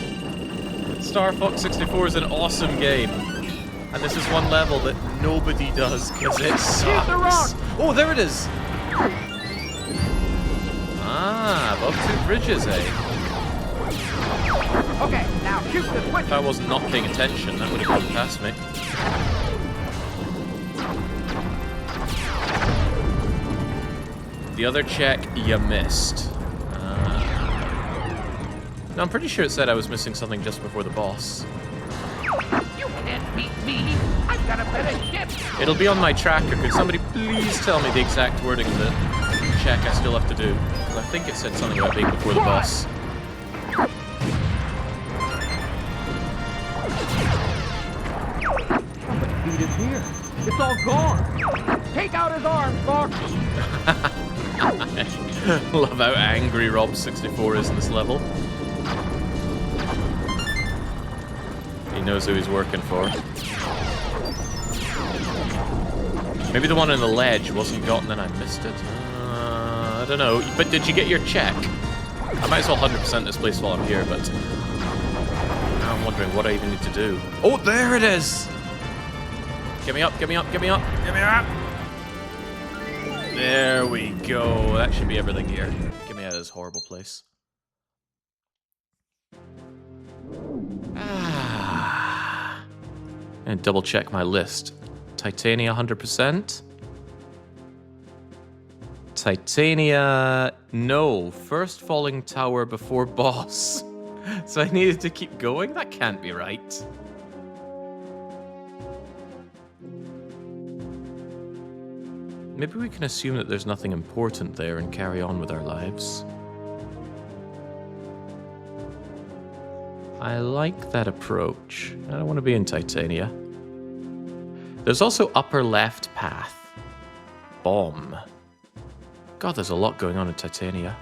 Star Fox 64 is an awesome game. And this is one level that nobody does because it sucks. the rock. Oh, there it is! Ah, above 2 bridges, eh? Okay, now shoot the switch. If I was not paying attention, that would have gone past me. The other check you missed. No, I'm pretty sure it said I was missing something just before the boss. You can't beat me. I've got a better ship. It'll be on my tracker. Could somebody please tell me the exact wording of the check I still have to do? 'Cause I think it said something about being before the boss. feet is here. It's all gone. Take out his arms, Fox. Love how angry Rob64 is in this level. He knows who he's working for. Maybe the one on the ledge wasn't gotten and I missed it. I don't know. But did you get your check? I might as well 100% this place while I'm here, but now I'm wondering what I even need to do. Oh, there it is! Get me up, get me up, get me up, get me up! There we go. That should be everything here. Get me out of this horrible place. And double check my list. Titania 100%. Titania, no. First falling tower before boss. So I needed to keep going? That can't be right. Maybe we can assume that there's nothing important there and carry on with our lives. I like that approach. I don't want to be in Titania. There's also upper left path. Bomb. God, there's a lot going on in Titania.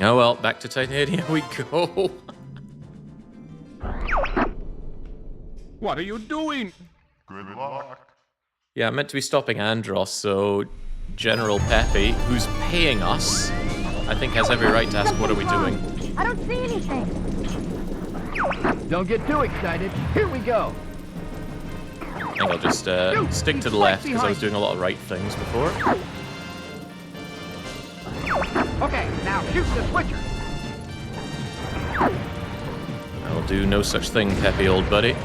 Oh well, back to Titania we go. What are you doing? Good luck. Yeah, I'm meant to be stopping Andros, so General Pepe, who's paying us, I think has every right to ask what are we doing. I don't see anything. Don't get too excited. Here we go. I think I'll just stick to the left because I was doing a lot of right things before. Okay, now shoot the switcher. I'll do no such thing, Pepe, old buddy.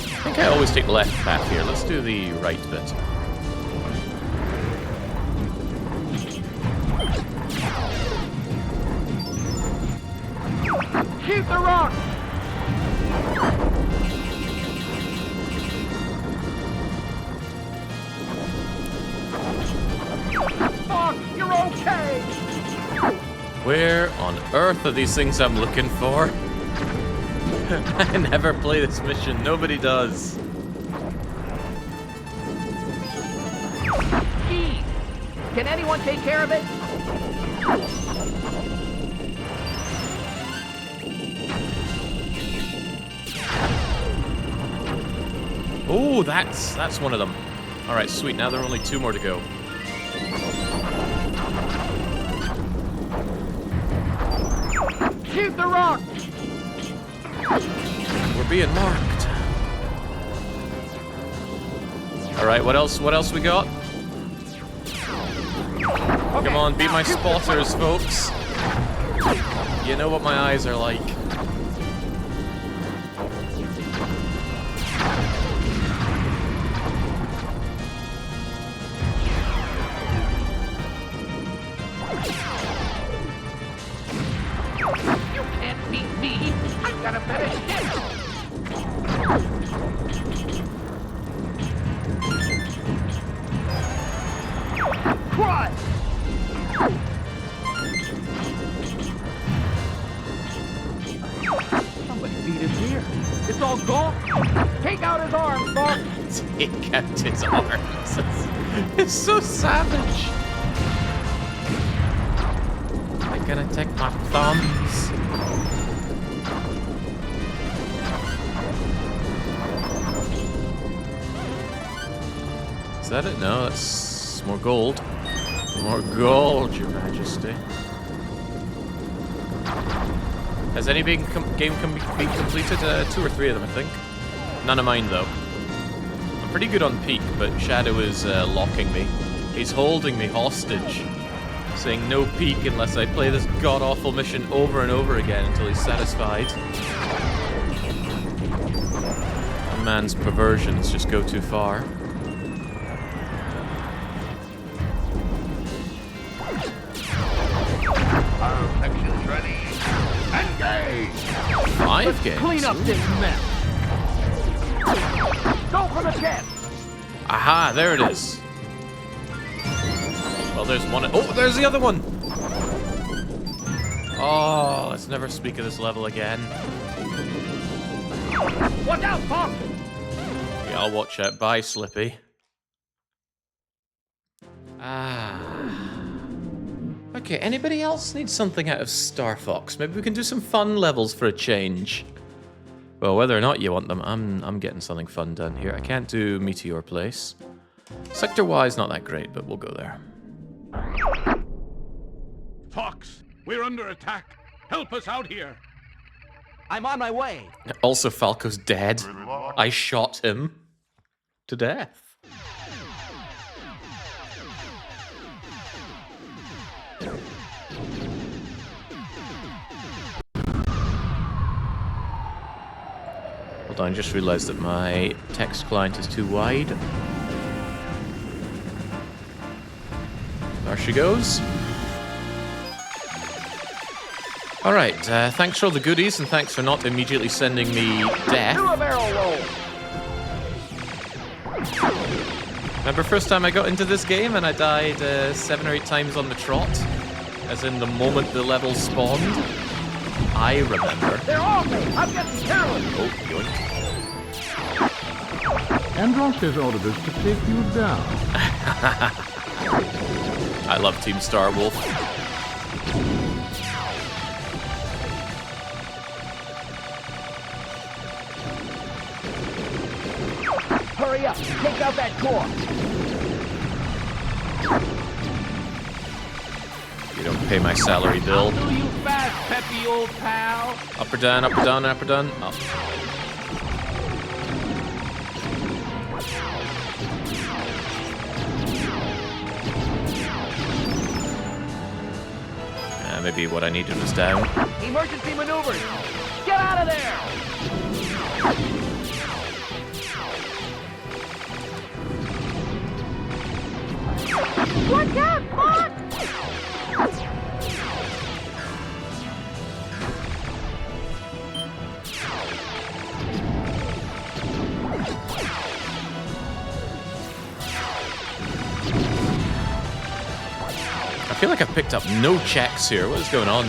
I think I always take the left path here. Let's do the right bit. Shoot the rock! Fox, you're okay! Where on earth are these things I'm looking for? I never play this mission. Nobody does. Geez! Can anyone take care of it? Oh, that's one of them. All right, sweet. Now there are only 2 more to go. Shoot the rock! We're being marked. All right, what else? What else we got? Come on, be my spotters, folks. You know what my eyes are like. You can't beat me! I've got a better ship! Crud! Somebody's feet is here. It's all gone. Take out his arms, Bob. Take out his arms. It's so savage. I'm gonna take my thumbs. Is that it? No, that's more gold. More gold, Your Majesty. Has any big game been completed? 2 or 3 of them, I think. None of mine, though. I'm pretty good on peak, but Shadow is locking me. He's holding me hostage, saying no peak unless I play this god-awful mission over and over again until he's satisfied. A man's perversions just go too far. Our section's ready. Engage! 5 games. Clean up this mess. Go for the chest. Aha, there it is. Well, there's one. Oh, there's the other one. Oh, let's never speak of this level again. Watch out, Fox! Yeah, I'll watch out. Bye, Slippy. Okay, anybody else need something out of Star Fox? Maybe we can do some fun levels for a change. Well, whether or not you want them, I'm getting something fun done here. I can't do Meteor Place. Sector-wise, not that great, but we'll go there. Fox, we're under attack. Help us out here. I'm on my way. Also, Falco's dead. I shot him to death. Hold on, I just realized that my text client is too wide. There she goes. Alright, thanks for all the goodies, and thanks for not immediately sending me death. Do a barrel roll. Remember first time I got into this game and I died 7 or 8 times on the trot? As in the moment the level spawned? I remember. They're on me. I'm getting careless. Oh, yoink. Andros has ordered us to take you down. I love Team Star Wolf. Hurry up. Take out that core. You don't pay my salary bill. Do you fast, peppy old pal. Up or down, up or down, up or down. Up. Maybe what I needed was down. Emergency maneuvers. Get out of there. Watch out, Fox! I feel like I've picked up no checks here. What is going on?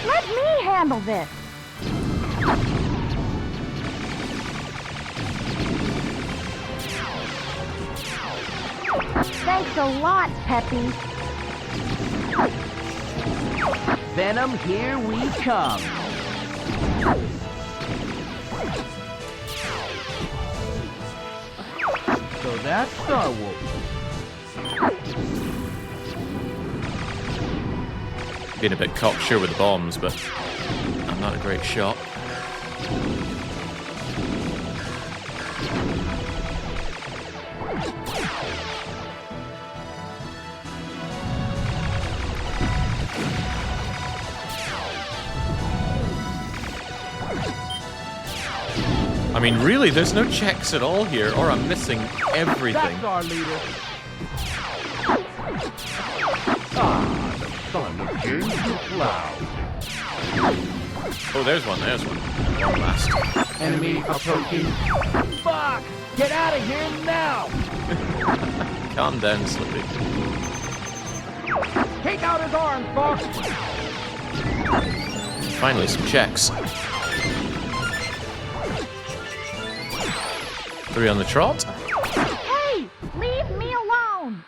Let me handle this. Thanks a lot, Peppy. Venom, here we come. So that's Star Wolf. Being a bit cocksure with the bombs, but I'm not a great shot. I mean, really, there's no checks at all here, or I'm missing everything. That's our leader. Ah, the son of James Cloud. Oh, there's one, there's one. One last. Enemy approaching. Fuck! Get out of here now! Calm down, Slippy. Take out his arms, Fox! Finally, some checks. 3 on the trot. Hey, leave me alone.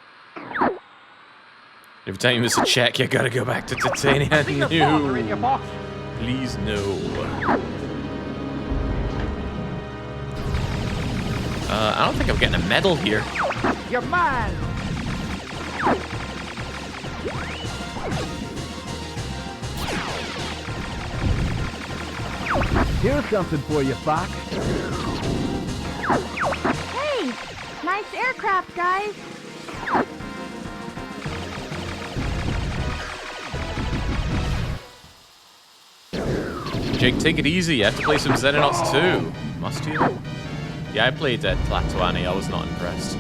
Every time you miss a check, you gotta go back to Titania. See your father in your No. box. Please, no. I don't think I'm getting a medal here. You're mine! Here's something for you, Fox. Hey, nice aircraft, guys. Jake, take it easy. You have to play some Xenonauts too. Must you? Yeah, I played Tlatoani. I was not impressed.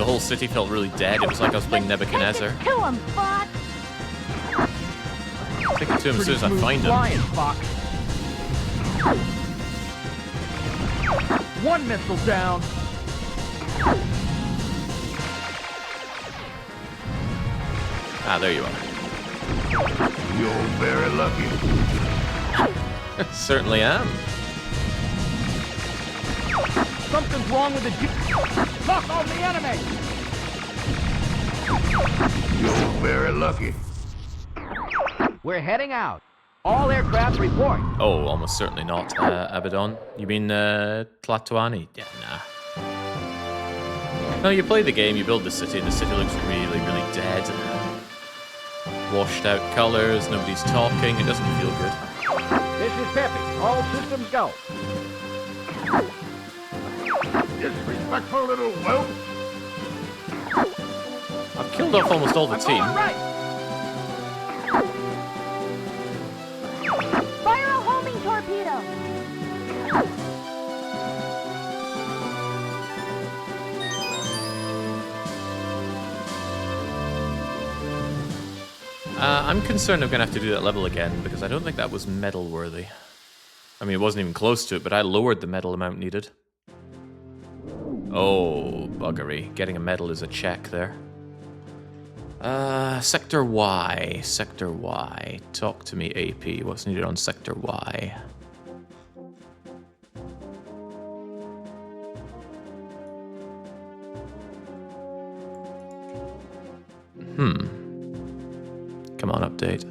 The whole city felt really dead. It was like I was playing Nebuchadnezzar. Take it to him, Fox! Take it to him as soon as I Pretty find smooth flying, him. Fox. One missile down. Ah, there you are. You're very lucky. Certainly am. Something's wrong with the Jeep. Knock on the enemy. You're very lucky. We're heading out. All aircraft report. Oh, almost certainly not. Abaddon. You mean, Tlatoani? Yeah, nah. No, you play the game, you build the city looks really, really dead. Washed out colors, nobody's talking, it doesn't feel good. This is Peppy. All systems go. Disrespectful little whelp. I've killed off almost all the I'm team. going right. Fire a homing torpedo! I'm concerned I'm gonna have to do that level again, because I don't think that was medal worthy. I mean, it wasn't even close to it, but I lowered the medal amount needed. Oh, buggery. Getting a medal is a check there. Sector Y. Sector Y. Talk to me, AP. What's needed on Sector Y? Come on, update.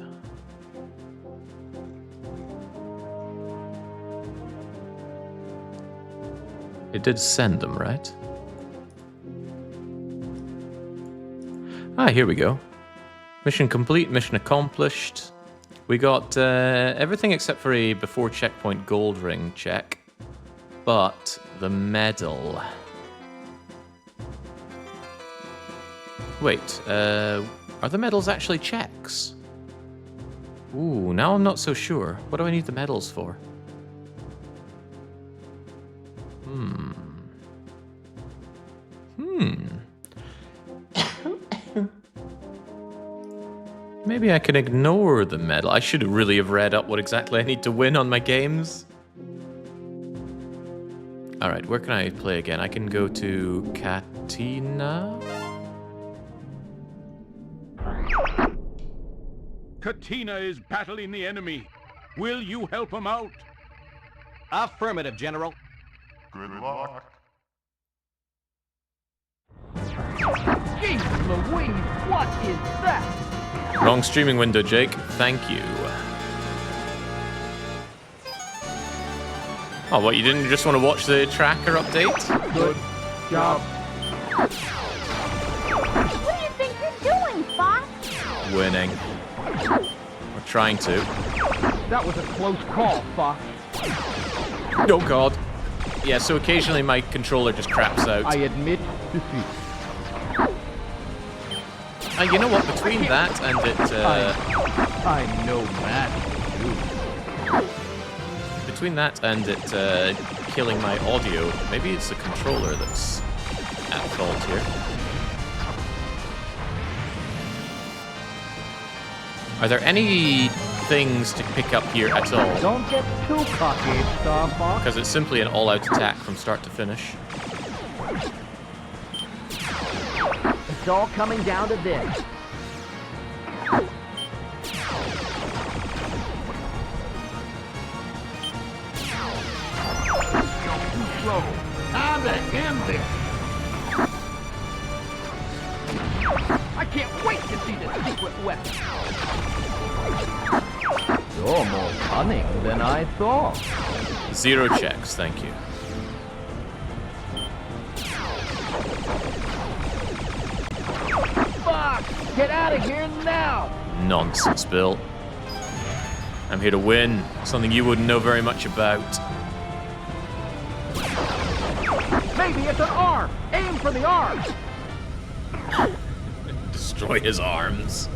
It did send them, right? Ah, here we go. Mission complete, mission accomplished. We got everything except for a before checkpoint gold ring check. But the medal. Wait, are the medals actually checks? Ooh, now I'm not so sure. What do I need the medals for? Maybe I can ignore the medal. I should really have read up what exactly I need to win on my games. Alright, where can I play again? I can go to Katina? Katina is battling the enemy. Will you help him out? Affirmative, General. Good luck. Jeez Louise, what is that? Wrong streaming window, Jake. Thank you. Oh, what, you didn't just want to watch the tracker update? Good job. What do you think you're doing, Fox? Winning. Or trying to. That was a close call, Fox. Oh god. Yeah, so occasionally my controller just craps out. I admit defeat. You know what, between that and it, I know that. between that and it, killing my audio, maybe it's the controller that's at fault here. Are there any things to pick up here at all? Don't get too cocky, Star Fox. Because it's simply an all-out attack from start to finish. It's all coming down to this. You're too slow. Time to end this. I can't wait to see the secret weapon. You're more cunning than I thought. 0 checks, thank you. Fuck! Get out of here now! Nonsense, Bill. I'm here to win. Something you wouldn't know very much about. Maybe it's an arm! Aim for the arm! Destroy his arms.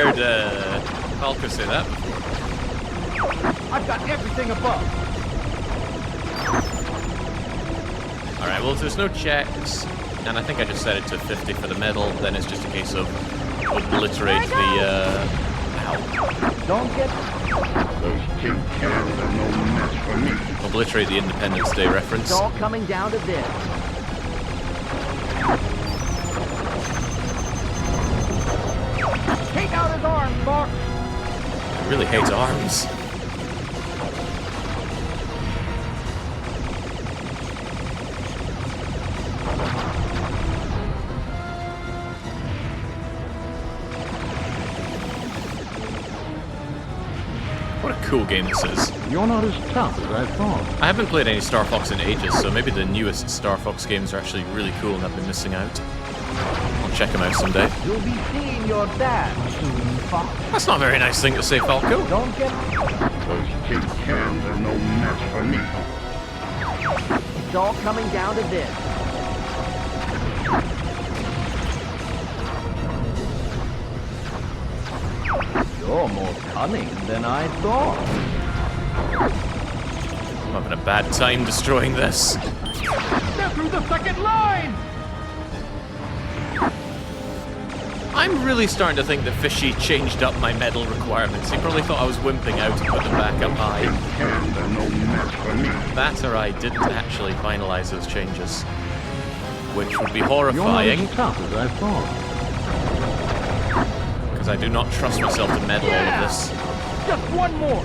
heard Falco say that before. I've got everything above. Alright, well, if there's no checks, and I think I just set it to 50 for the medal, then it's just a case of obliterate the, ow. Don't get... Those tin cans are no match for me. Obliterate the Independence Day reference. It's all coming down to this. Take out his arms, Mark. I really hate arms. What a cool game this is. You're not as tough as I thought. I haven't played any Star Fox in ages, so maybe the newest Star Fox games are actually really cool and I've been missing out. I'll check them out someday. You'll be seeing your dad soon, Fox. That's not a very nice thing to say, Falco. Don't get... Those tin cans are no match for me. It's all coming down to this. You're more cunning than I thought. I'm having a bad time destroying this. They're through the second line! I'm really starting to think that Fishy changed up my medal requirements. He probably thought I was wimping out and put them back up high. Cans are no match for me. That or I didn't actually finalize those changes. Which would be You're not horrifying, as tough as I thought. because I do not trust myself to medal all of this. Just one more.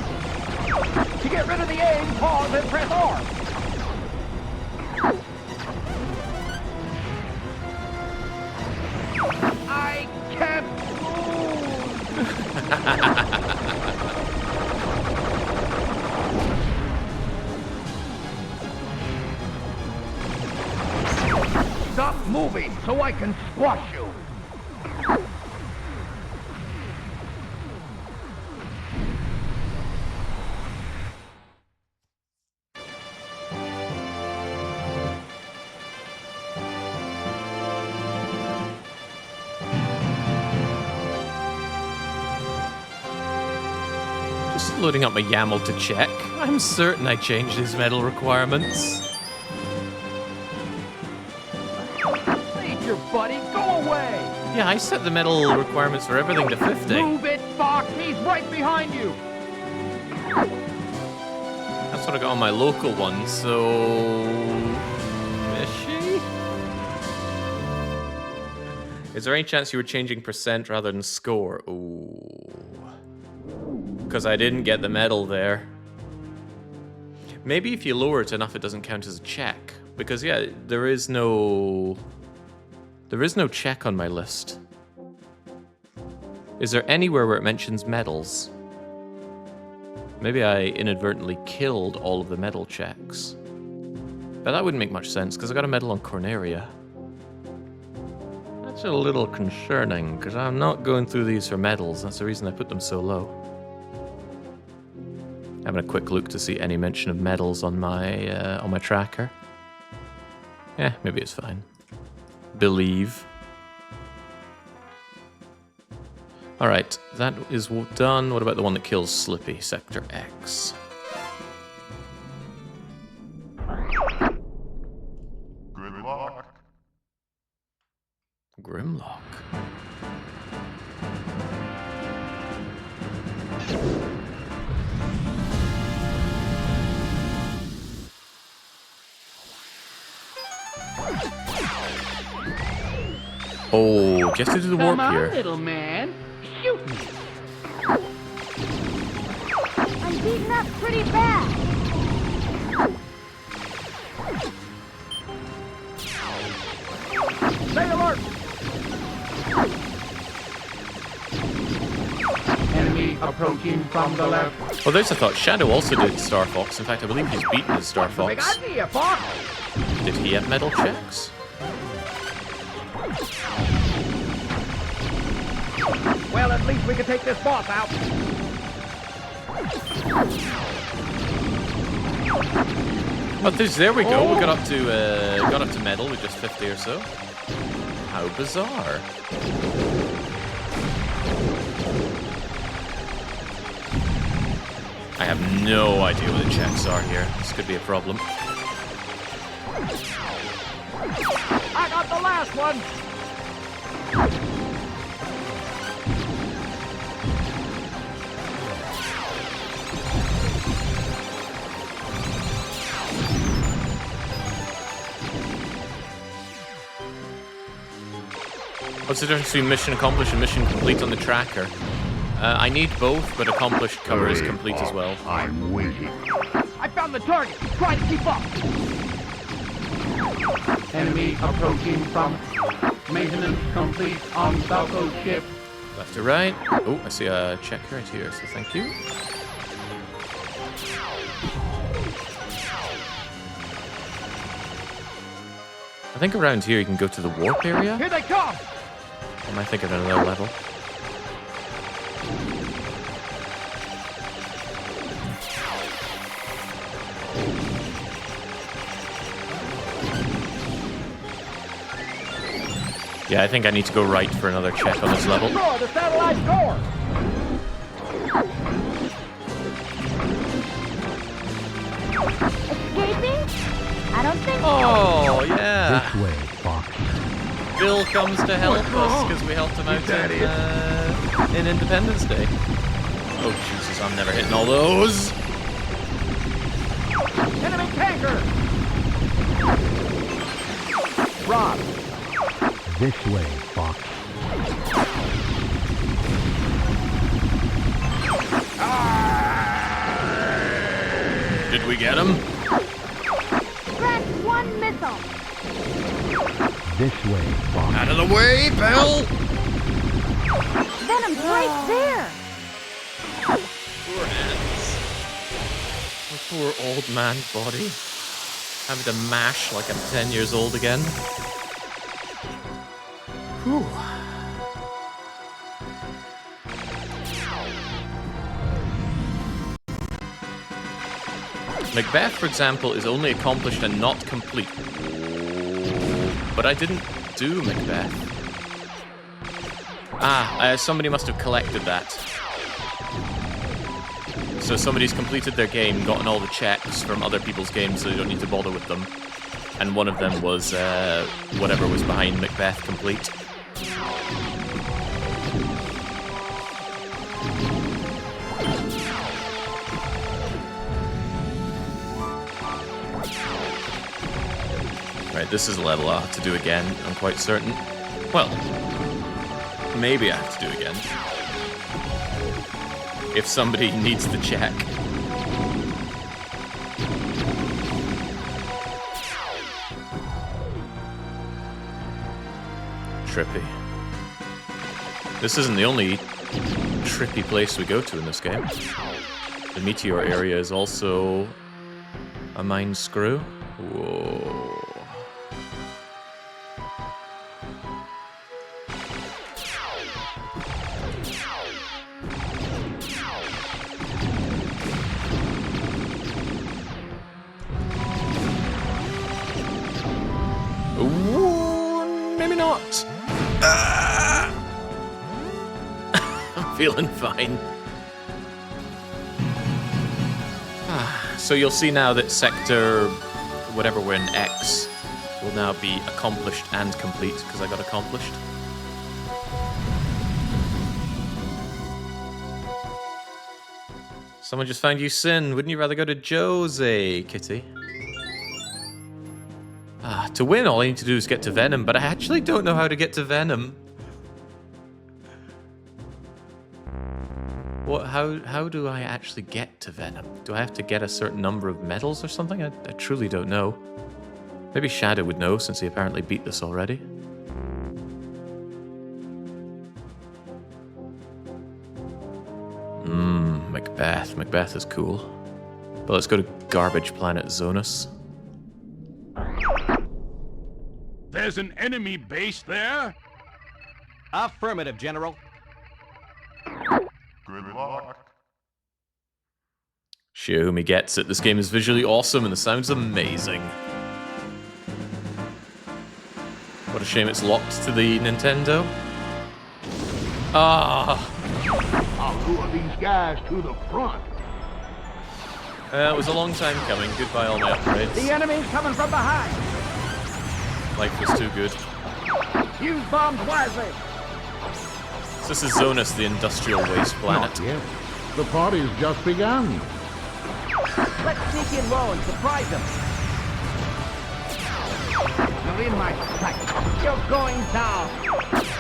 To get rid of the aim, pause and press R. I can't move. Stop moving so I can squash you. Just loading up my YAML to check. I'm certain I changed his medal requirements. Nature, buddy, go away. Yeah, I set the medal requirements for everything to 50. Move it, Fox. He's right behind you. That's what I got on my local one, so... Fishy? Is there any chance you were changing percent rather than score? Ooh. Because I didn't get the medal there. Maybe if you lower it enough, it doesn't count as a check. Because, yeah, there is no check on my list. Is there anywhere where it mentions medals? Maybe I inadvertently killed all of the medal checks. But that wouldn't make much sense, because I got a medal on Corneria. That's a little concerning, because I'm not going through these for medals. That's the reason I put them so low. Having a quick look to see any mention of medals on my tracker. Yeah, maybe it's fine. Believe. Alright, that is done. What about the one that kills Slippy, Sector X? Gridlock. Grimlock. Oh, you have to do the warp here. Little man. Shoot me. I'm beaten up pretty bad. Stay alert. Enemy approaching from the left. Well, there's a thought. Shadow also did Star Fox. In fact, I believe he's beaten his Star Big Fox. idea, Fox. Did he have medal checks? Well, at least we can take this boss out. Oh, there we go. We got up to medal with just 50 or so. How bizarre. I have no idea what the checks are here. This could be a problem. I got the last one. What's the difference between mission accomplished and mission complete on the tracker? I need both, but accomplished covers complete as well. I'm waiting. I found the target. Try to keep up. Enemy approaching from maintenance complete on Falco's ship. Left to right. Oh, I see a check right here, so thank you. I think around here you can go to the warp area. Here they come. Or am I thinking of another level? Yeah, I think I need to go right for another check on this level. Destroy the satellite door. Escaping? I don't think so. Oh, yeah. This way, Fox. Bill comes to help us because we helped him out in Independence Day. Oh, Jesus, I'm never hitting all those. Enemy tanker. Rob. This way, Fox. Did we get him? Scratch one missile. This way, Fox. Out of the way, Bill! Venom's right there. Poor hands. My poor old man body. Having to mash like I'm 10 years old again. Whew. Macbeth, for example, is only accomplished and not complete. But I didn't do Macbeth. Somebody must have collected that. So somebody's completed their game, gotten all the checks from other people's games so they don't need to bother with them. And one of them was whatever was behind Macbeth complete. Right, this is a level I'll have to do again, I'm quite certain. Well, maybe I have to do again. If somebody needs the check. Trippy. This isn't the only trippy place we go to in this game. The meteor area is also a mine screw. Whoa. Ooh, maybe not. I'm feeling fine. So you'll see now that sector, whatever we're in, X, will now be accomplished and complete, because I got accomplished. Someone just found you sin. Wouldn't you rather go to Jose, Kitty? To win, all I need to do is get to Venom, but I actually don't know how to get to Venom. What? How do I actually get to Venom? Do I have to get a certain number of medals or something? I truly don't know. Maybe Shadow would know, since he apparently beat this already. Macbeth. Macbeth is cool. But let's go to Garbage Planet Zonus. There's an enemy base there? Affirmative, General. Good luck. Xiaomi gets it. This game is visually awesome and the sound's amazing. What a shame it's locked to the Nintendo. I'll lure these guys to the front. It was a long time coming. Goodbye, all my upgrades. The enemy's coming from behind. Life was too good. Use bombs wisely. So this is Zonus, the industrial waste planet. Not yet. The party's just begun. Let's sneak in low and surprise them. You're in my sight. You're going down.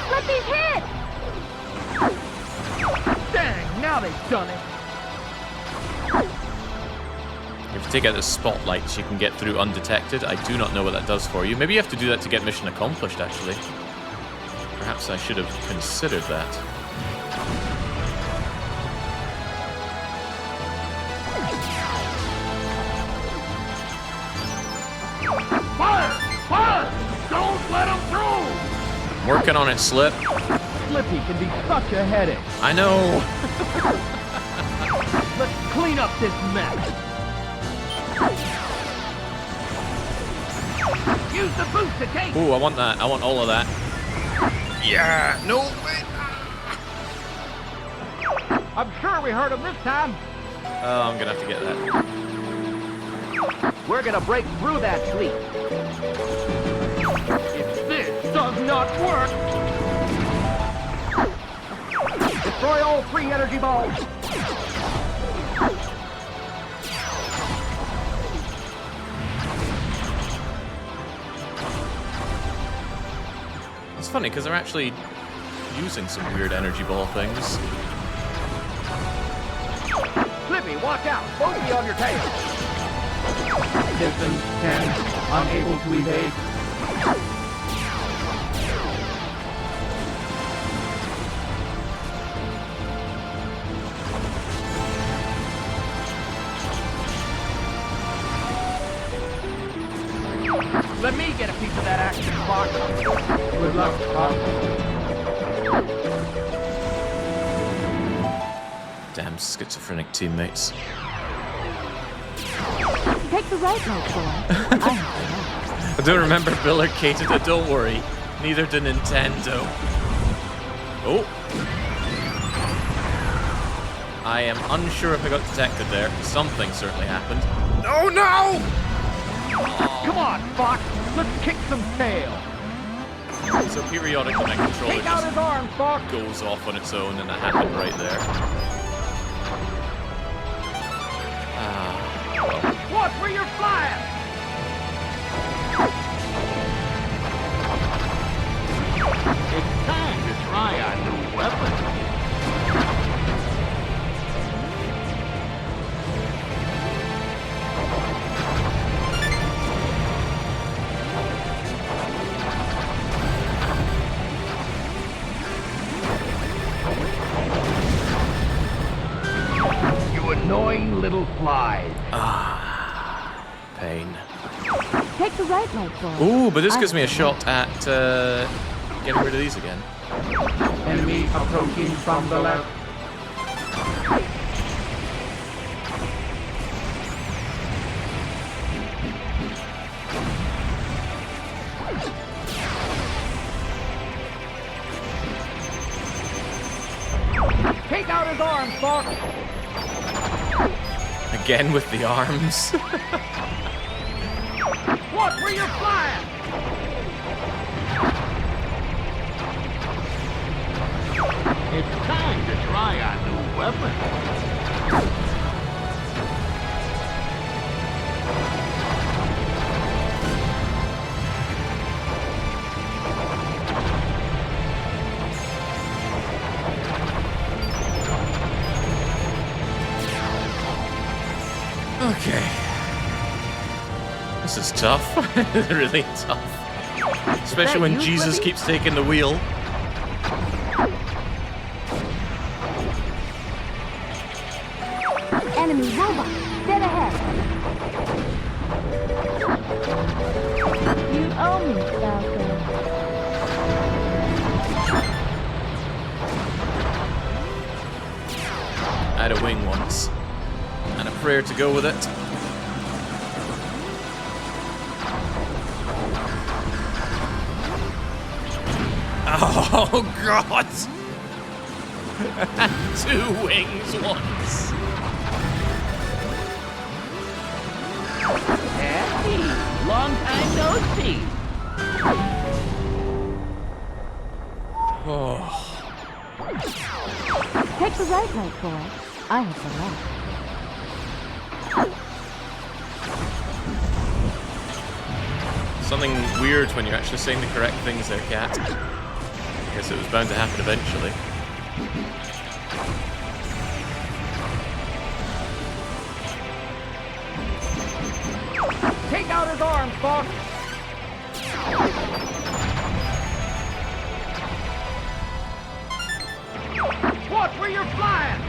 Let these hit! Dang, now they've done it. If you take out the spotlights, you can get through undetected. I do not know what that does for you. Maybe you have to do that to get mission accomplished, actually. Perhaps I should have considered that. Fire! Fire! Don't let them through! Working on it, Slip. Slippy can be such a headache. I know. Let's clean up this mess. Use the boost to take. Ooh, I want that. I want all of that. Yeah. No. Wait. I'm sure we heard him this time. Oh, I'm gonna have to get that. We're gonna break through that sleep. If this does not work, destroy all 3 energy balls. It's funny because they're actually using some weird energy ball things. Slippy, watch out! Bogey on your tail. Distance 10, unable to evade. Let me get a piece of that action, Fox. Good luck, Fox. Damn schizophrenic teammates. Take the right road, boy. I don't remember Bill or Katita, don't worry. Neither did Nintendo. Oh. I am unsure if I got detected there. Something certainly happened. Oh no! Come on, Fox. Let's kick some tail. So periodically my controller Take out his arms, Fox. goes off on its own, and that happened right there. Watch where you're flying. It's time to try our new weapon. You annoying little flies. Pain. Take the right road, boy. Ooh, but this gives me a shot at getting rid of these again. Enemy approaching from the left. Take out his arms, Fox. Again with the arms. Watch where you're flying. It's time to try our new weapon. Okay. This is tough. Really tough. Especially when you, Jesus Flippy? keeps taking the wheel. Enemy robot, dead ahead. You owe me, Falcon. I had a wing once. And a prayer to go with it. Oh, God! 2 wings once. right light, boy. I have the left. Something weird when you're actually saying the correct things there, Cat. I guess it was bound to happen eventually. Take out his arms, Fox. Watch where you're flying.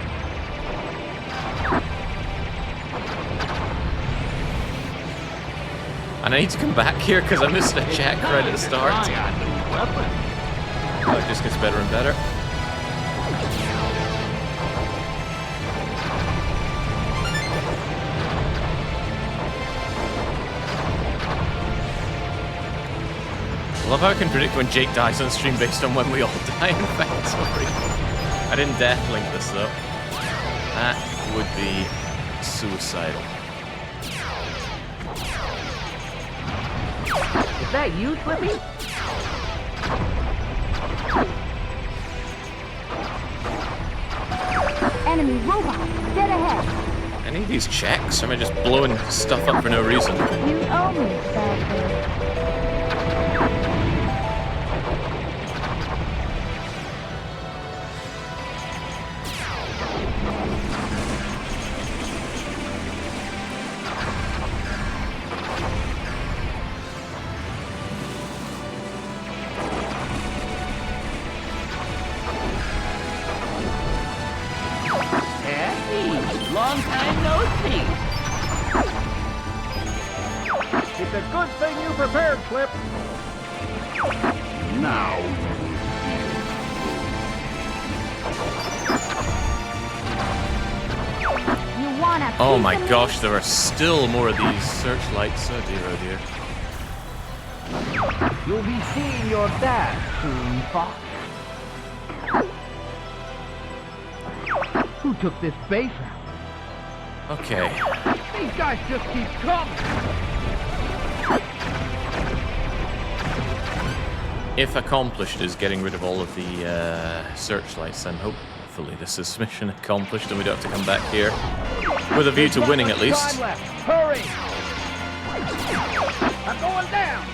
And I need to come back here because I missed a check right at the start. Oh, it just gets better and better. I love how I can predict when Jake dies on stream based on when we all die in fact. Sorry. I didn't death link this though. That would be suicidal. Is that you, Slippy? Enemy robot, dead ahead. Any of these checks? Or am I just blowing stuff up for no reason? You owe me, badly. Long time no see. It's a good thing you prepared, Clip. Now. You wanna Oh piece my of me? gosh, there are still more of these searchlights. Oh dear, oh dear. You'll be seeing your dad soon, Fox. Who took this base out? Okay. These guys just keep coming. If accomplished is getting rid of all of the searchlights, then hopefully this is mission accomplished and we don't have to come back here. With a view to winning at least. Time left. Hurry! I'm going down.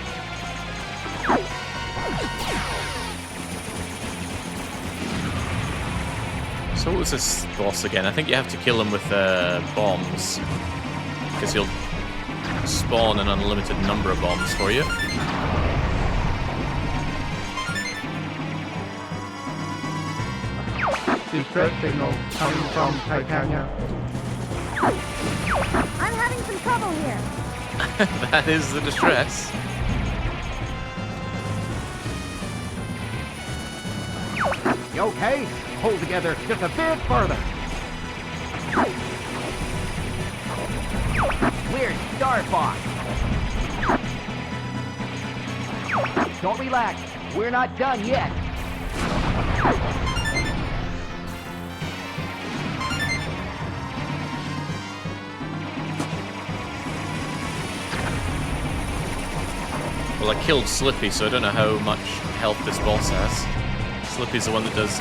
So what was this boss again? I think you have to kill him with bombs. Because he'll spawn an unlimited number of bombs for you. Distress signal coming from Titania. I'm having some trouble here. That is the distress. You okay? Hold together just a bit further. Weird Star Fox. Don't relax. We're not done yet. Well, I killed Slippy, so I don't know how much health this boss has. Slippy's the one that does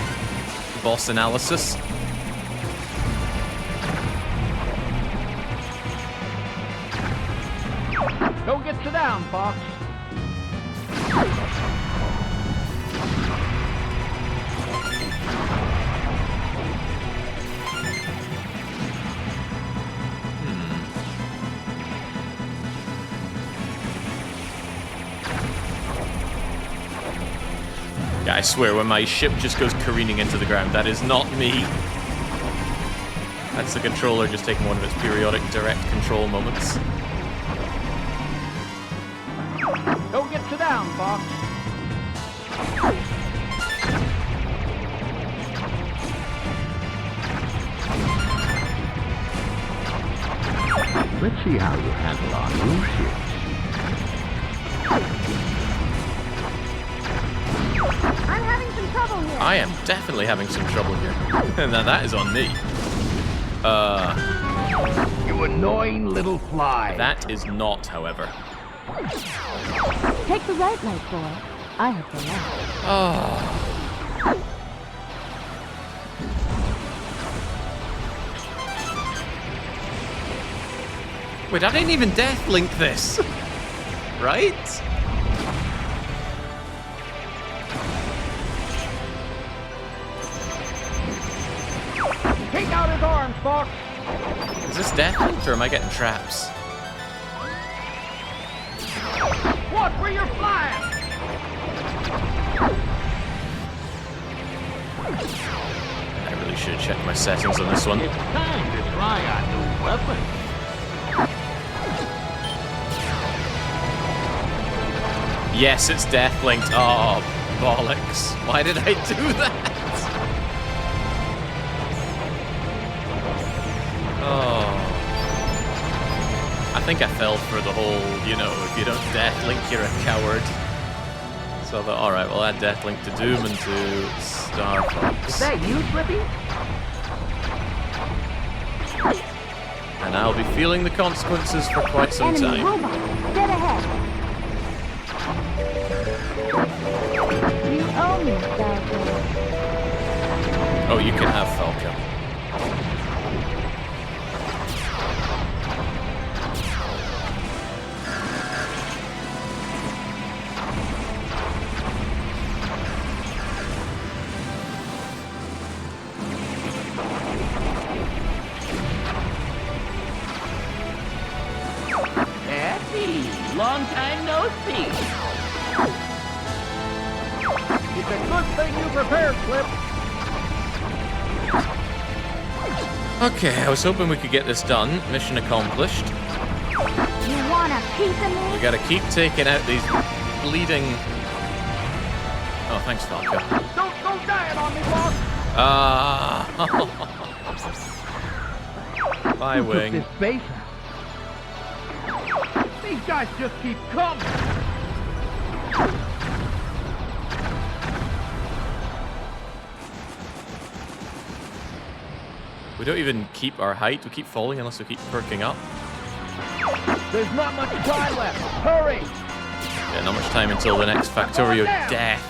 boss analysis. Don't get you down, Fox. Yeah, I swear, when my ship just goes careening into the ground, that is not me. That's the controller just taking one of its periodic direct control moments. Don't get you down, Fox. Let's see how you handle our new ships. I'm having some trouble here. I am definitely having some trouble here. Now that is on me. You annoying little fly. That is not, however. Take the right light, boy. I have the left. Oh. Wait, I didn't even deathlink this. Right? Take out his arms, Fox. Is this deathlinked or am I getting traps? Watch where you're flying. I really should have checked my settings on this one. It's time to try a new weapon. Yes, it's deathlinked. Oh, bollocks. Why did I do that? Oh. I think I fell for the whole, you know, if you don't deathlink, you're a coward. So I thought, alright, well, add deathlink to Doom and to Star Fox. Is that you, Flippy? And I'll be feeling the consequences for quite some Enemy time. robot, dead ahead. You owe me, Falcon. Oh, you can have Falcon. Long time no see. It's a good thing you prepared, Flip. Okay, I was hoping we could get this done. Mission accomplished. You want a piece of me? We gotta keep taking out these bleeding... Oh, thanks, Falco. Don't go dying on me, Fox. Bye, Wing. This base. These guys just keep coming. We don't even keep our height. We keep falling unless we keep perking up. There's not much time left. Hurry! Yeah, not much time until the next Factorio death.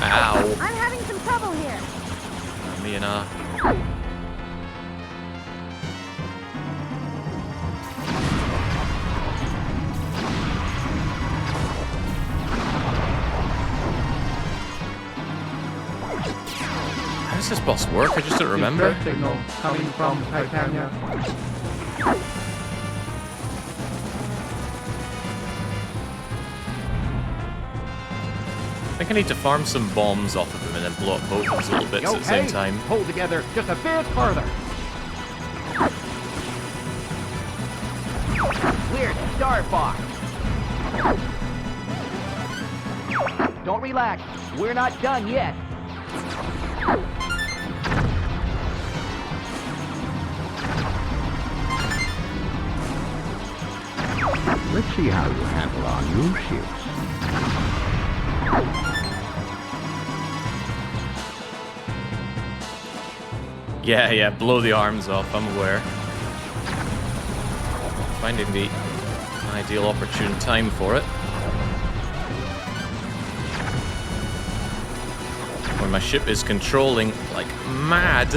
Ow. I'm having some trouble here. Me and How does this boss work? I just don't remember. Distress signal coming from Titania. I think I need to farm some bombs off of them and then blow up both of these little bits at the same time. Hold together just a bit further. Weird Star Fox. Don't relax. We're not done yet. Let's see how you handle our new ships. Yeah, blow the arms off, I'm aware. Finding the ideal opportune time for it. When my ship is controlling like mad.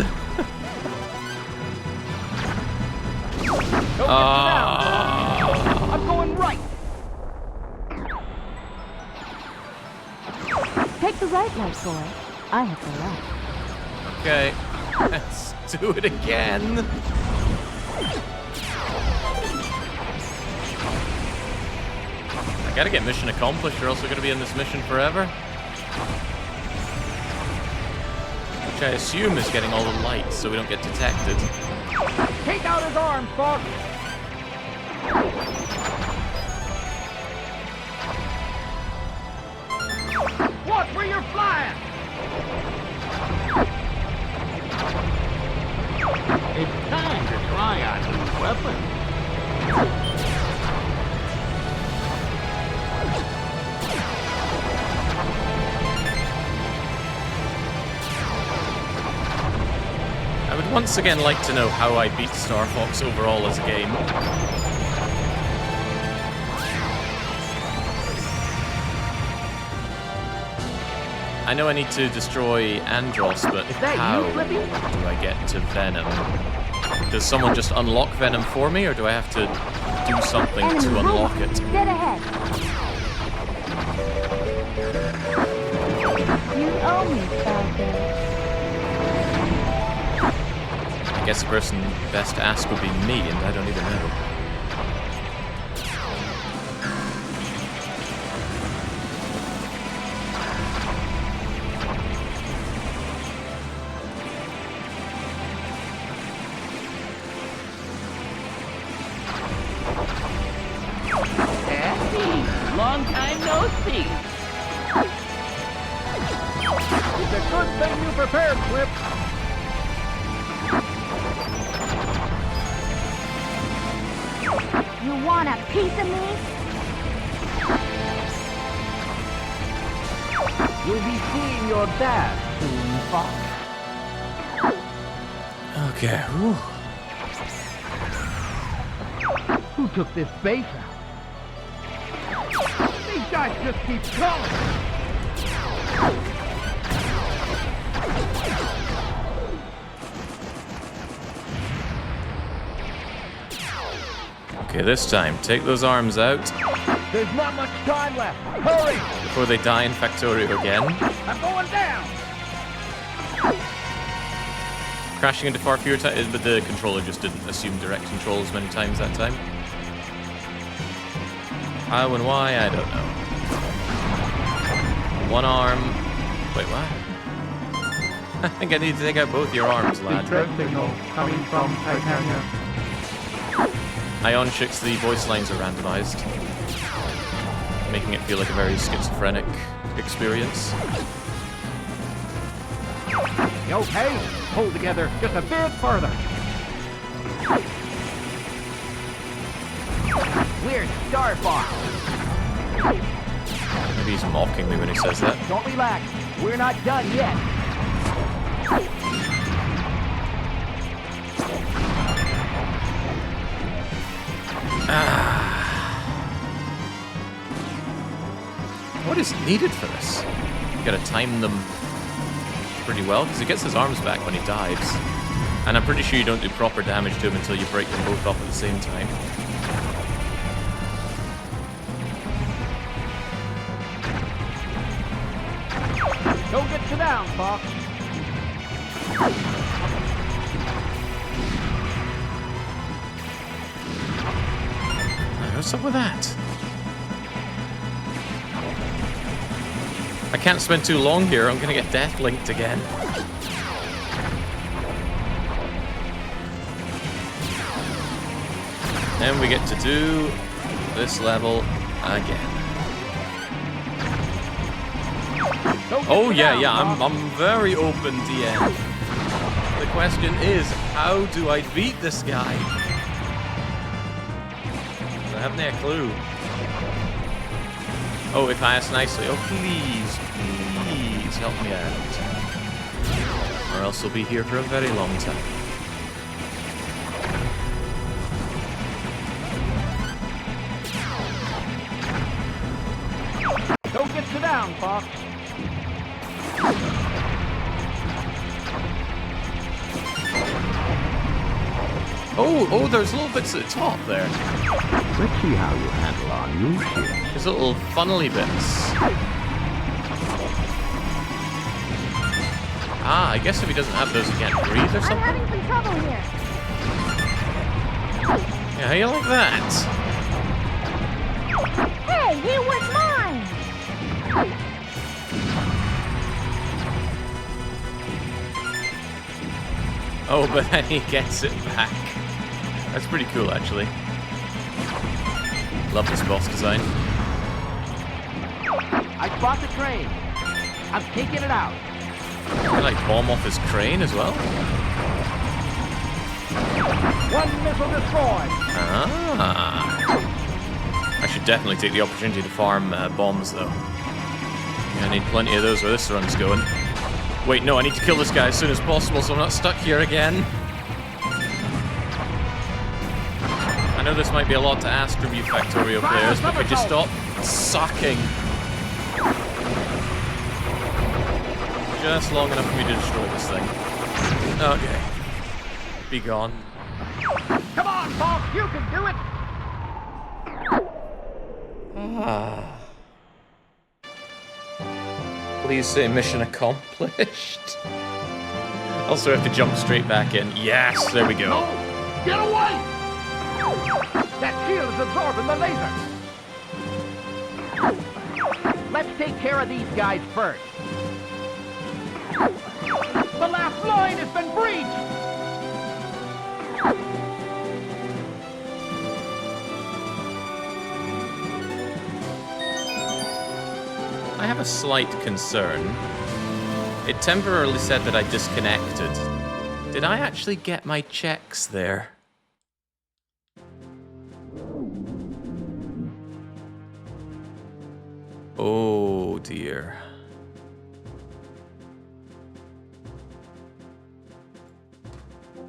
Don't get me down. I'm going right. Take the right leg, boy. I have the left. Okay, let's do it again. I gotta get mission accomplished or else we're gonna be in this mission forever. Which I assume is getting all the lights so we don't get detected. Take out his arms, Fox. Watch where you're flying. It's time to try a new weapon. I would once again like to know how I beat Star Fox overall as a game. I know I need to destroy Andros, but that how you, Flippy? do I get to Venom? Does someone just unlock Venom for me, or do I have to do something to unlock it? Dead ahead. You owe me, Falcon. I guess the person best to ask would be me, and I don't even know. Long time no see. It's a good thing you prepared, Flip. You want a piece of me? You'll be seeing your dad soon, Fox. Okay, whew. Who took this base out? These guys just keep coming. Okay, this time, take those arms out There's not much time left. Hurry! before they die in Factorio again. I'm going down! Crashing into far fewer times, but the controller just didn't assume direct control as many times that time. How and why, I don't know. One arm. Wait, what? I think I need to take out both your arms, lad. Distress signal coming from Titania. Ion Chicks, the voice lines are randomized, making it feel like a very schizophrenic experience. You okay? Hold together just a bit further. We're Star Fox. Maybe he's mocking me when he says that. Don't relax. We're not done yet. What is needed for this? You gotta time them pretty well, because he gets his arms back when he dives. And I'm pretty sure you don't do proper damage to him until you break them both up at the same time. Don't get you down, Fox. What's up with that? I can't spend too long here, I'm gonna get death linked again. And we get to do this level again. Oh yeah, I'm very open, DM. The question is, how do I beat this guy? I haven't a clue. Oh, if I ask nicely, oh please, please help me out. Or else I'll be here for a very long time. Don't get you down, Fox. Oh, there's little bits at the top there. Let's see how you handle our new ship. There's little funnely bits. Ah, I guess if he doesn't have those, he can't breathe or I'm something? having some trouble here. Yeah, how you like that? Hey, he was mine! Oh, but then he gets it back. That's pretty cool, actually. Love this boss design. I spot the train. I'm taking it out. Can I, like, bomb off his crane as well? One missile destroyed. Ah. I should definitely take the opportunity to farm bombs, though. Yeah, I need plenty of those where this run's going. Wait, no, I need to kill this guy as soon as possible so I'm not stuck here again. I know this might be a lot to ask from you Factorio players, but could you stop sucking? Just long enough for me to destroy this thing. Okay. Be gone. Come on, Bob, you can do it! Please say mission accomplished. Also have to jump straight back in. Yes, there we go. No! Get away! That shield is absorbing the laser. Let's take care of these guys first. The last line has been breached! I have a slight concern. It temporarily said that I disconnected. Did I actually get my checks there? Oh dear.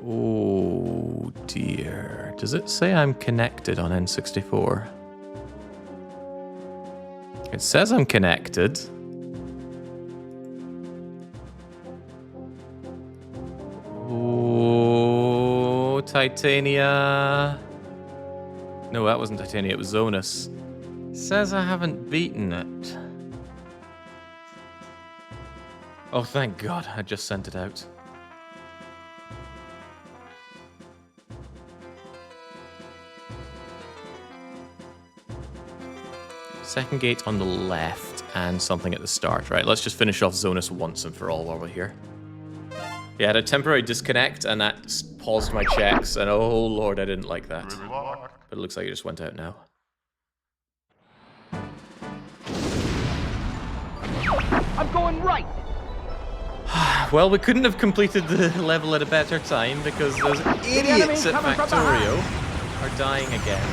Oh dear. Does it say I'm connected on N64? It says I'm connected. Oh, Titania. No, that wasn't Titania, it was Zonus. It says I haven't beaten it. Oh, thank God, I just sent it out. Second gate on the left and something at the start. Right, let's just finish off Zonus once and for all while we're here. Yeah, I had a temporary disconnect and that paused my checks, and oh lord, I didn't like that. But it looks like it just went out now. I'm going right! Well, we couldn't have completed the level at a better time because those idiots at Factorio are dying again.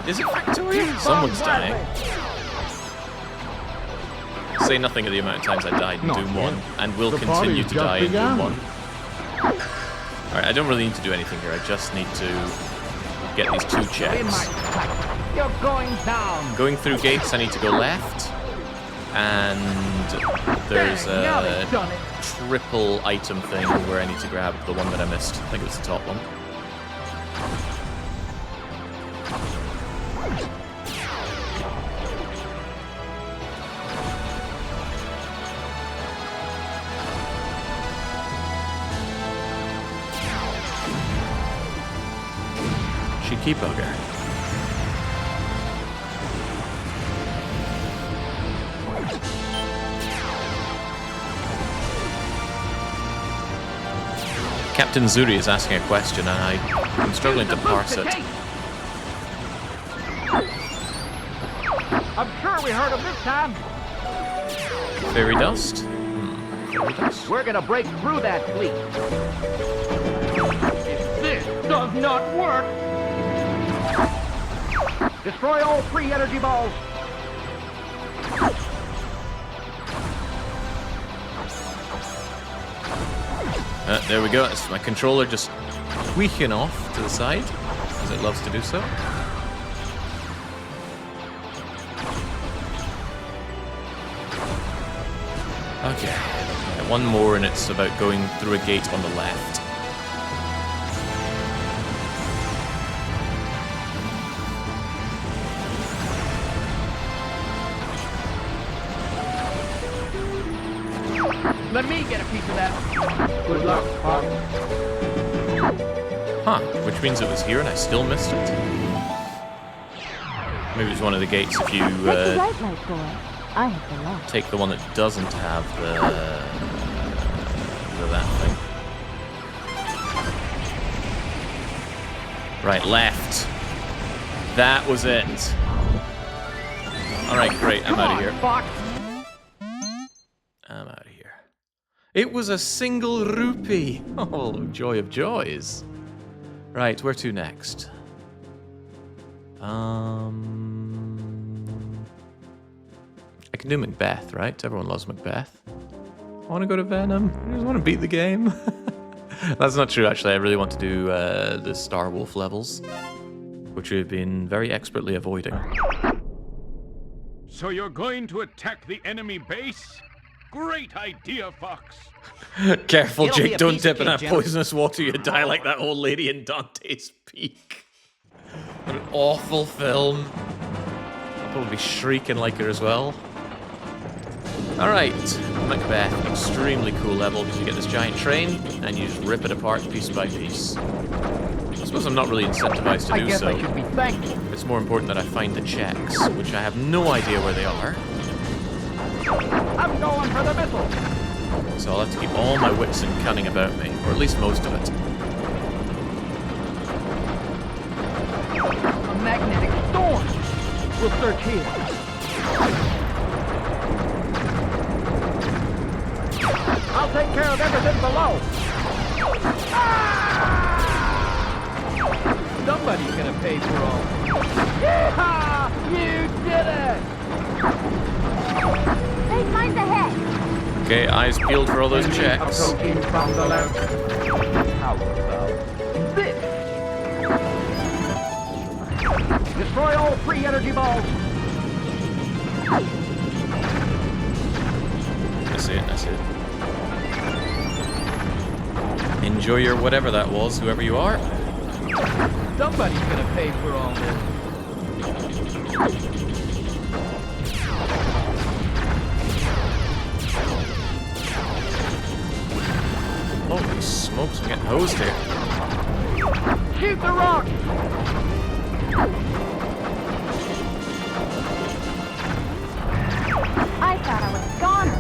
Is it Factorio? Someone's dying. Say nothing of the amount of times I died in Doom 1, and will continue to die in Doom 1. Alright, I don't really need to do anything here, I just need to get these 2 checks. You're going down! Going through gates, I need to go left, and there's a triple item thing where I need to grab the one that I missed. I think it was the top one. Cheeky bugger. Captain Zuri is asking a question and I'm struggling to parse it. I'm sure we heard him this time. Fairy dust? Fairy dust? We're gonna break through that fleet. If this does not work, destroy all 3 energy balls. There we go. It's my controller just tweaking off to the side, as it loves to do so. Okay. One more and it's about going through a gate on the left. Let me get a piece of that. Good luck, Pop. Huh, which means it was here and I still missed it. Maybe it's one of the gates if you Take the right light, boy. I have the left. take the one that doesn't have that thing. Right, left. That was it. Alright, great, I'm out of here. Fox. I'm out of here. It was a single rupee. Oh, joy of joys. Right, where to next? I can do Macbeth, right? Everyone loves Macbeth. I want to go to Venom. I just want to beat the game. That's not true, actually. I really want to do the Star Wolf levels, which we've been very expertly avoiding. So you're going to attack the enemy base? Great idea, Fox. Careful, It'll be Jake, a don't piece dip of in cake, that General. poisonous water, you die like that old lady in Dante's Peak. What an awful film. I'll probably be shrieking like her as well. Alright, Macbeth, extremely cool level because you get this giant train and you just rip it apart piece by piece. I suppose I'm not really incentivized to I do guess so. I should be thankful. It's more important that I find the checks, which I have no idea where they are. I'm going for the missile. So I'll have to keep all my wits and cunning about me, or at least most of it. A magnetic storm. We'll search here. I'll take care of everything below. Ah! Somebody's gonna pay for all. Yeehaw! You did it! Hey, mine's ahead. Okay, eyes peeled for all those checks. Approaching from the left. How about this? Destroy all 3 energy balls. That's it, that's it. Enjoy your whatever that was, whoever you are. Somebody's gonna pay for all this. Holy smokes, I'm getting hosed here. Shoot the rock! I thought I was goner.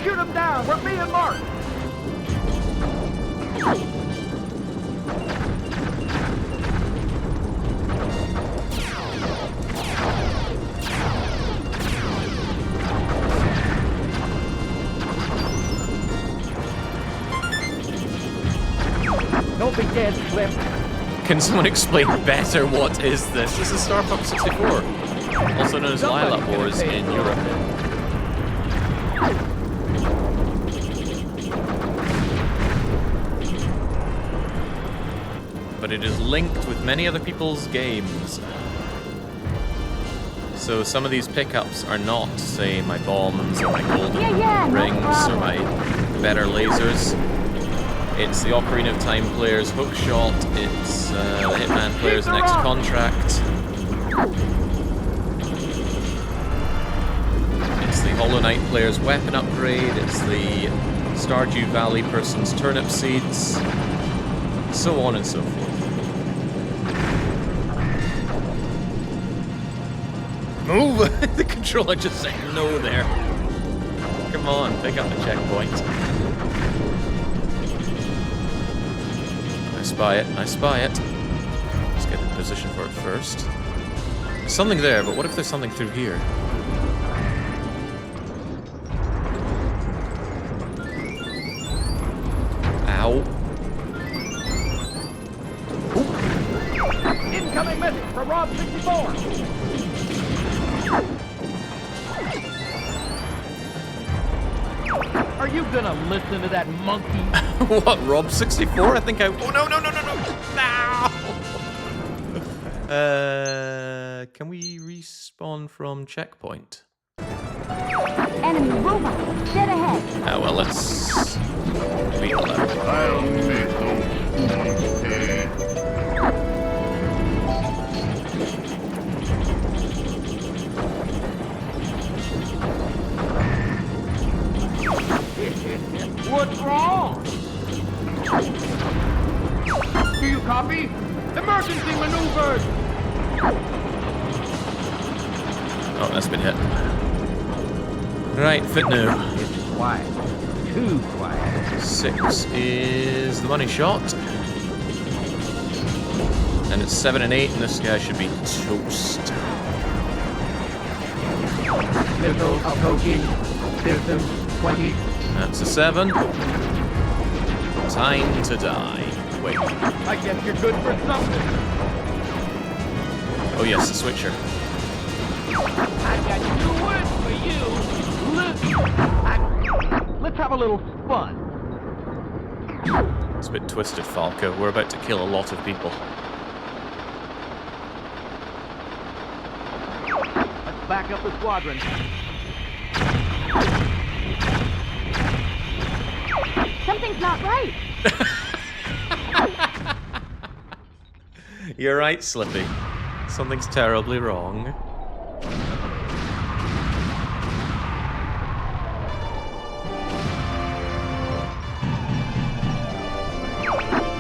Shoot him down! We're being marked! Don't be dead, Slip. Can someone explain better what is this? This is Star Fox 64, also known as Lilac Wars in Europe. But it is linked with many other people's games. So some of these pickups are not, say, my bombs or my golden Yeah, no rings or problem. my better lasers. It's the Ocarina of Time player's hookshot. It's the Hitman player's next contract. It's the Hollow Knight player's weapon upgrade. It's the Stardew Valley person's turnip seeds. So on and so forth. Move! The controller just said no there. Come on, pick up the checkpoint. I spy it, I spy it. Let's get in position for it first. There's something there, but what if there's something through here? Ow. Incoming message from Rob 64. Are you gonna listen to that monkey? What, Rob 64? I think I... Oh, no, no, no, no, no! No! Can we respawn from checkpoint? Enemy robot, dead ahead. Oh, well, let's... beat the level. I'll make those What's wrong? Do you copy? Emergency maneuvers! Oh, that's been hit. Right, fit new. It's quiet. Too quiet. 6 is the money shot. And it's 7 and 8, and this guy should be toast. Missile approaching. System 20. That's a 7. Time to die. Wait. I guess you're good for something. Oh yes, the switcher. I got 2 words for you. Let's have a little fun. It's a bit twisted, Falco. We're about to kill a lot of people. back up the squadron. Something's not right. You're right, Slippy. Something's terribly wrong.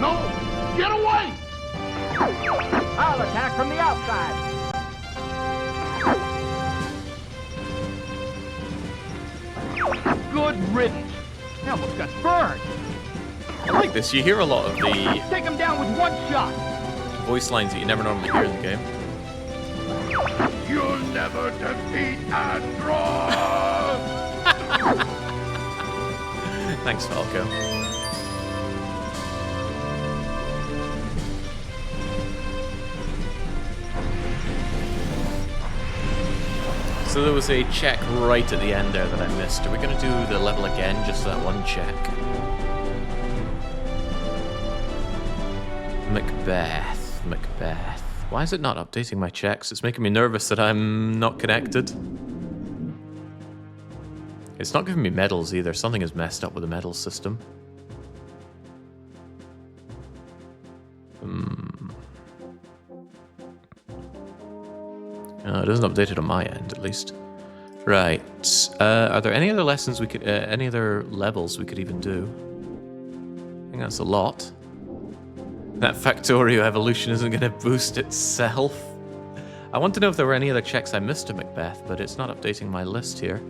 No! Get away! I'll attack from the outside. Good riddance. I almost got burned. I like this. You hear a lot of the Take him down with one shot. voice lines that you never normally hear in the game. You'll never defeat Android! Thanks, Falco. So there was a check right at the end there that I missed. Are we going to do the level again, just that one check? Macbeth. Why is it not updating my checks? It's making me nervous that I'm not connected. It's not giving me medals either. Something is messed up with the medal system. It doesn't update it on my end, at least. Right. Are there any other lessons we could, any other levels we could even do? I think that's a lot. That Factorio evolution isn't going to boost itself. I want to know if there were any other checks I missed to Macbeth, but it's not updating my list here.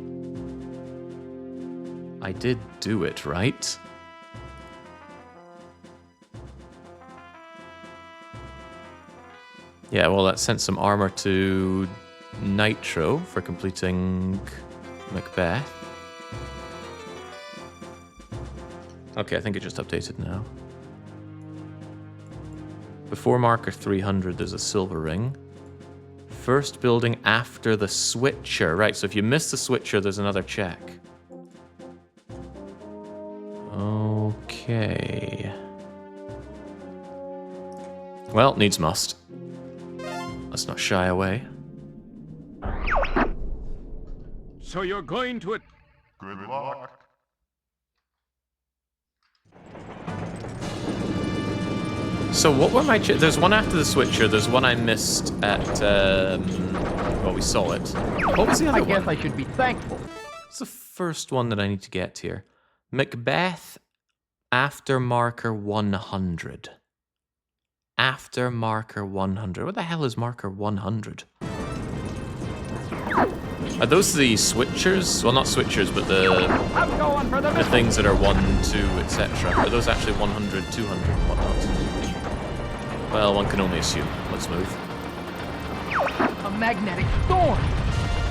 I did do it, right? Yeah, well, that sent some armor to Nitro for completing Macbeth. Okay, I think it just updated now. Before marker 300, there's a silver ring. First building after the switcher. Right, so if you miss the switcher, there's another check. Okay. Well, needs must. Let's not shy away. So you're going to it. Good luck. So what were my... There's one after the switcher. There's one I missed at... well, we saw it. What was the other I one? guess I should be thankful. What's the first one that I need to get here? Macbeth after marker 100. After marker 100. What the hell is marker 100? Are those the switchers? Well, not switchers, but I'm going for the things that are 1, 2, etc. Are those actually 100, 200, and whatnot? Well, one can only assume. Let's move. A magnetic storm.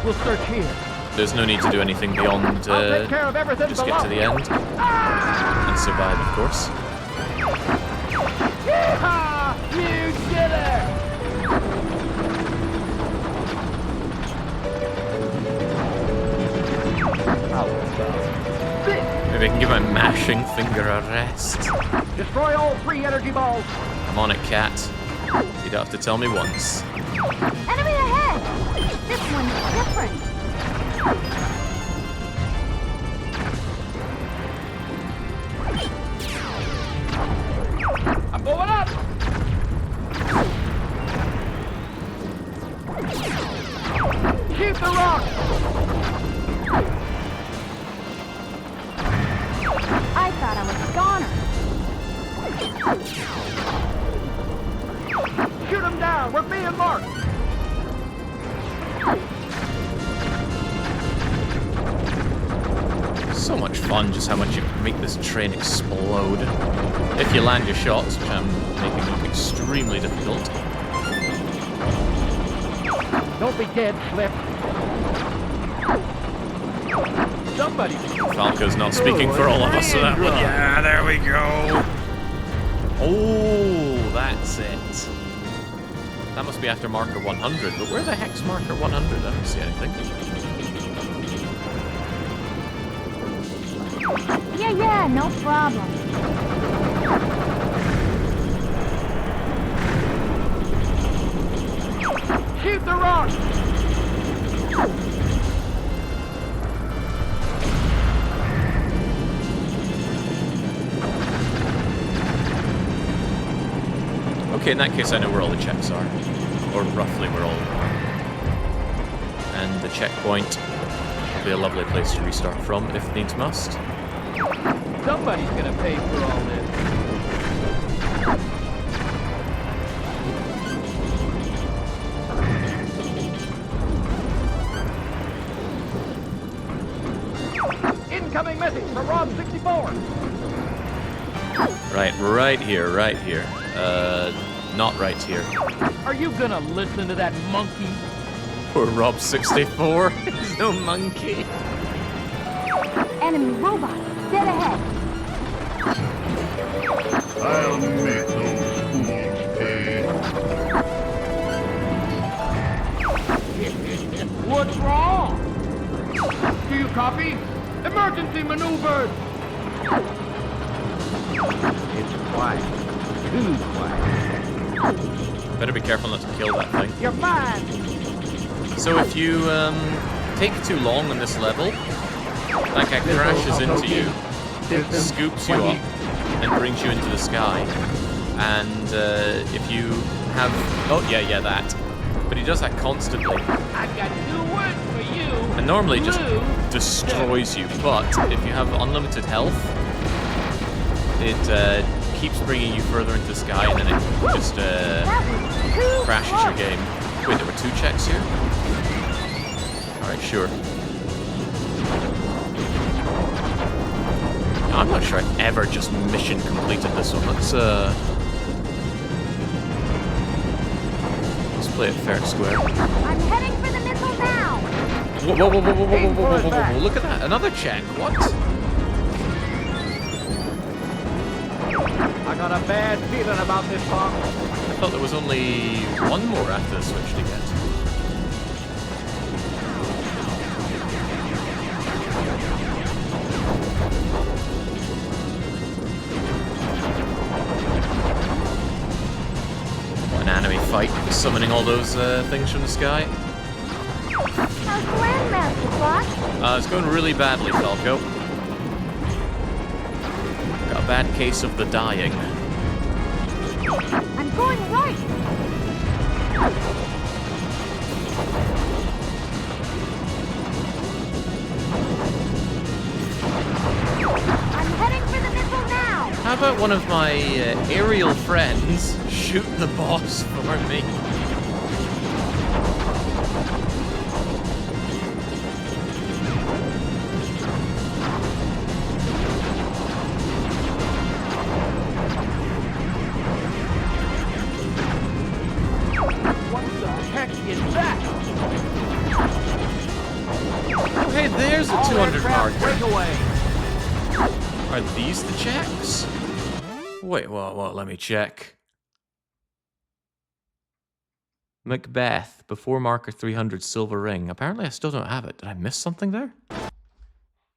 We'll search here. There's no need to do anything beyond I'll take care of everything just below. get to the end. And survive, of course. Yeehaw! You did it! Maybe I can give my mashing finger a rest. Destroy all 3 energy balls. I'm on it, cat. You don't have to tell me once. Enemy ahead! This one's different. I'm going up! Shoot the rock! I thought I was a goner. Shoot him down! We're being marked! So much fun just how much you make this train explode. If you land your shots, which I'm making look extremely difficult. Don't be dead, Slip. Somebody. Falco's not speaking for all of us, so that one. Yeah, there we go. Oh, that's it. That must be after marker 100, but where the heck's marker 100? I don't see anything. Yeah, no problem. Shoot the rock! Okay, in that case I know where all the checks are. Or roughly where all of them are. And the checkpoint will be a lovely place to restart from, if needs must. Somebody's gonna pay for all this. Incoming message from Rob 64. Right here, right here. Not right here. Are you gonna listen to that monkey? Poor Rob 64. He's no monkey. Enemy robot, dead ahead. I'll make those fools pay. What's wrong? Do you copy? Emergency maneuvers! It's quiet. Too quiet. Better be careful not to kill that thing. You're mine! So if you take too long on this level, that guy crashes into you, scoops you up, and brings you into the sky. And if you have... Oh, yeah, that. But he does that constantly. I got 2 words for you. And normally just Blue. destroys you. But if you have unlimited health, it keeps bringing you further into the sky, and then it just That was too crashes close. your game. Wait, there were 2 checks here? Alright, sure. I'm not sure I've ever just mission completed this one. Let's play it fair and square. I'm heading for the missile now. Whoa, look at that. Another check. What? I got a bad feeling about this box. I thought there was only one more after the switch to get. What an anime fight, summoning all those things from the sky. How's the landmaster, Fox? It's going really badly, Falco. Got a bad case of the dying. I'm going right. I'm heading for the missile now. How about one of my aerial friends shoot the boss for me? What the heck is that? Oh, hey, there's a 200 marker. Breakaway. Are these the checks? Wait, what? Let me check. Macbeth, before marker 300 silver ring. Apparently I still don't have it. Did I miss something there?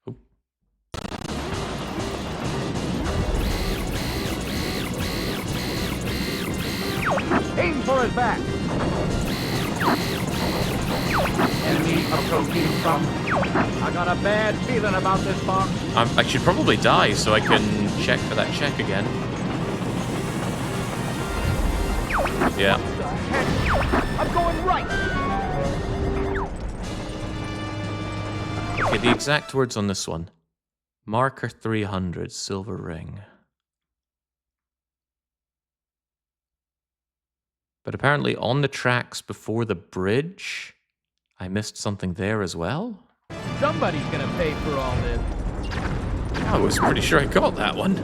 Oh. Aim for his back. Enemy approaching from. I got a bad feeling about this box. I should probably die so I can check for that check again. Yeah. What the heck? I'm going right. Okay, the exact words on this one. Marker 300, silver ring. But apparently on the tracks before the bridge, I missed something there as well. Somebody's gonna pay for all this. I was pretty sure I got that one.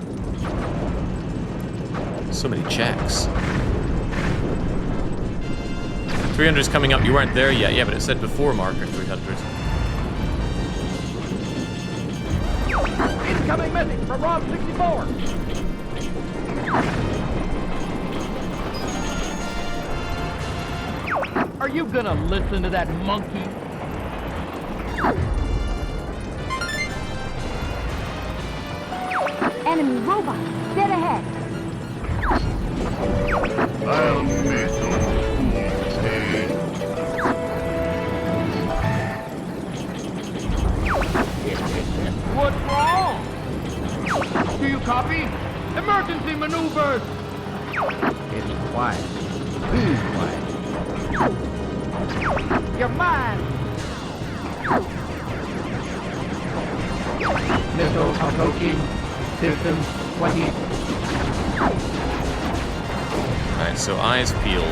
So many checks. 300 is coming up. You weren't there yet. Yeah, but it said before marker 300. Incoming message from Rob 64. Are you gonna listen to that monkey? Enemy robot, dead ahead. I'll make those fools pay. copy? Emergency maneuvers! It's quiet. Please quiet. You're mine! Missile approaching. System 20. Alright, so eyes peeled. I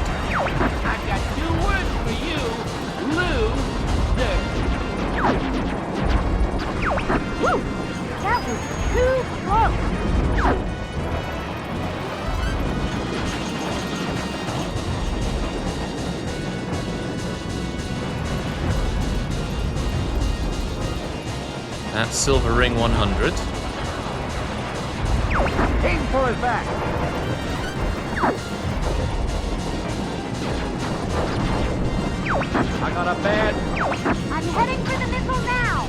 got 2 words for you. Loser. Woo! That was too close. That's Silver Ring 100. Aim for his back. I got a bad... I'm heading for the missile now.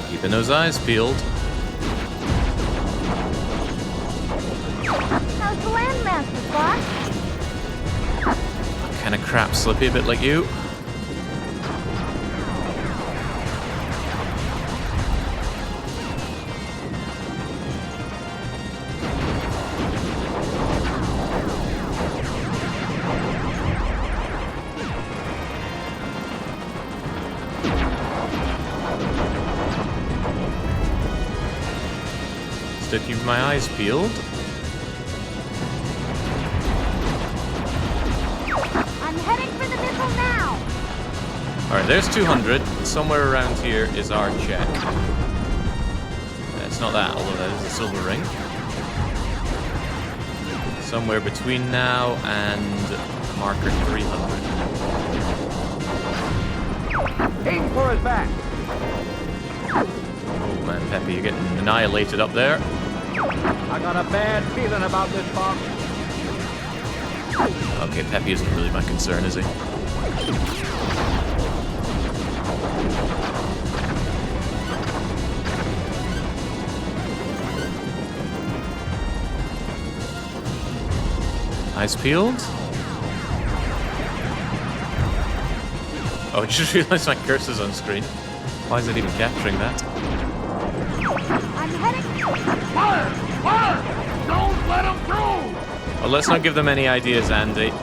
Keeping those eyes peeled. How's the landmaster, Fox? Kind of crap slippy, a bit like you. Still keeping my eyes peeled. I'm heading for the missile now. Alright, there's 200. Somewhere around here is our check. It's not that, although that is a silver ring. Somewhere between now and marker 300. Aim for his back. Oh man, Peppy, you're getting annihilated up there. I got a bad feeling about this, Fox. Okay, Peppy isn't really my concern, is he? Eyes peeled. Oh, I just realized my cursor's on screen. Why is it even capturing that? I'm heading. Fire! Fire! Don't let him through! Well, let's not give them any ideas, Andy.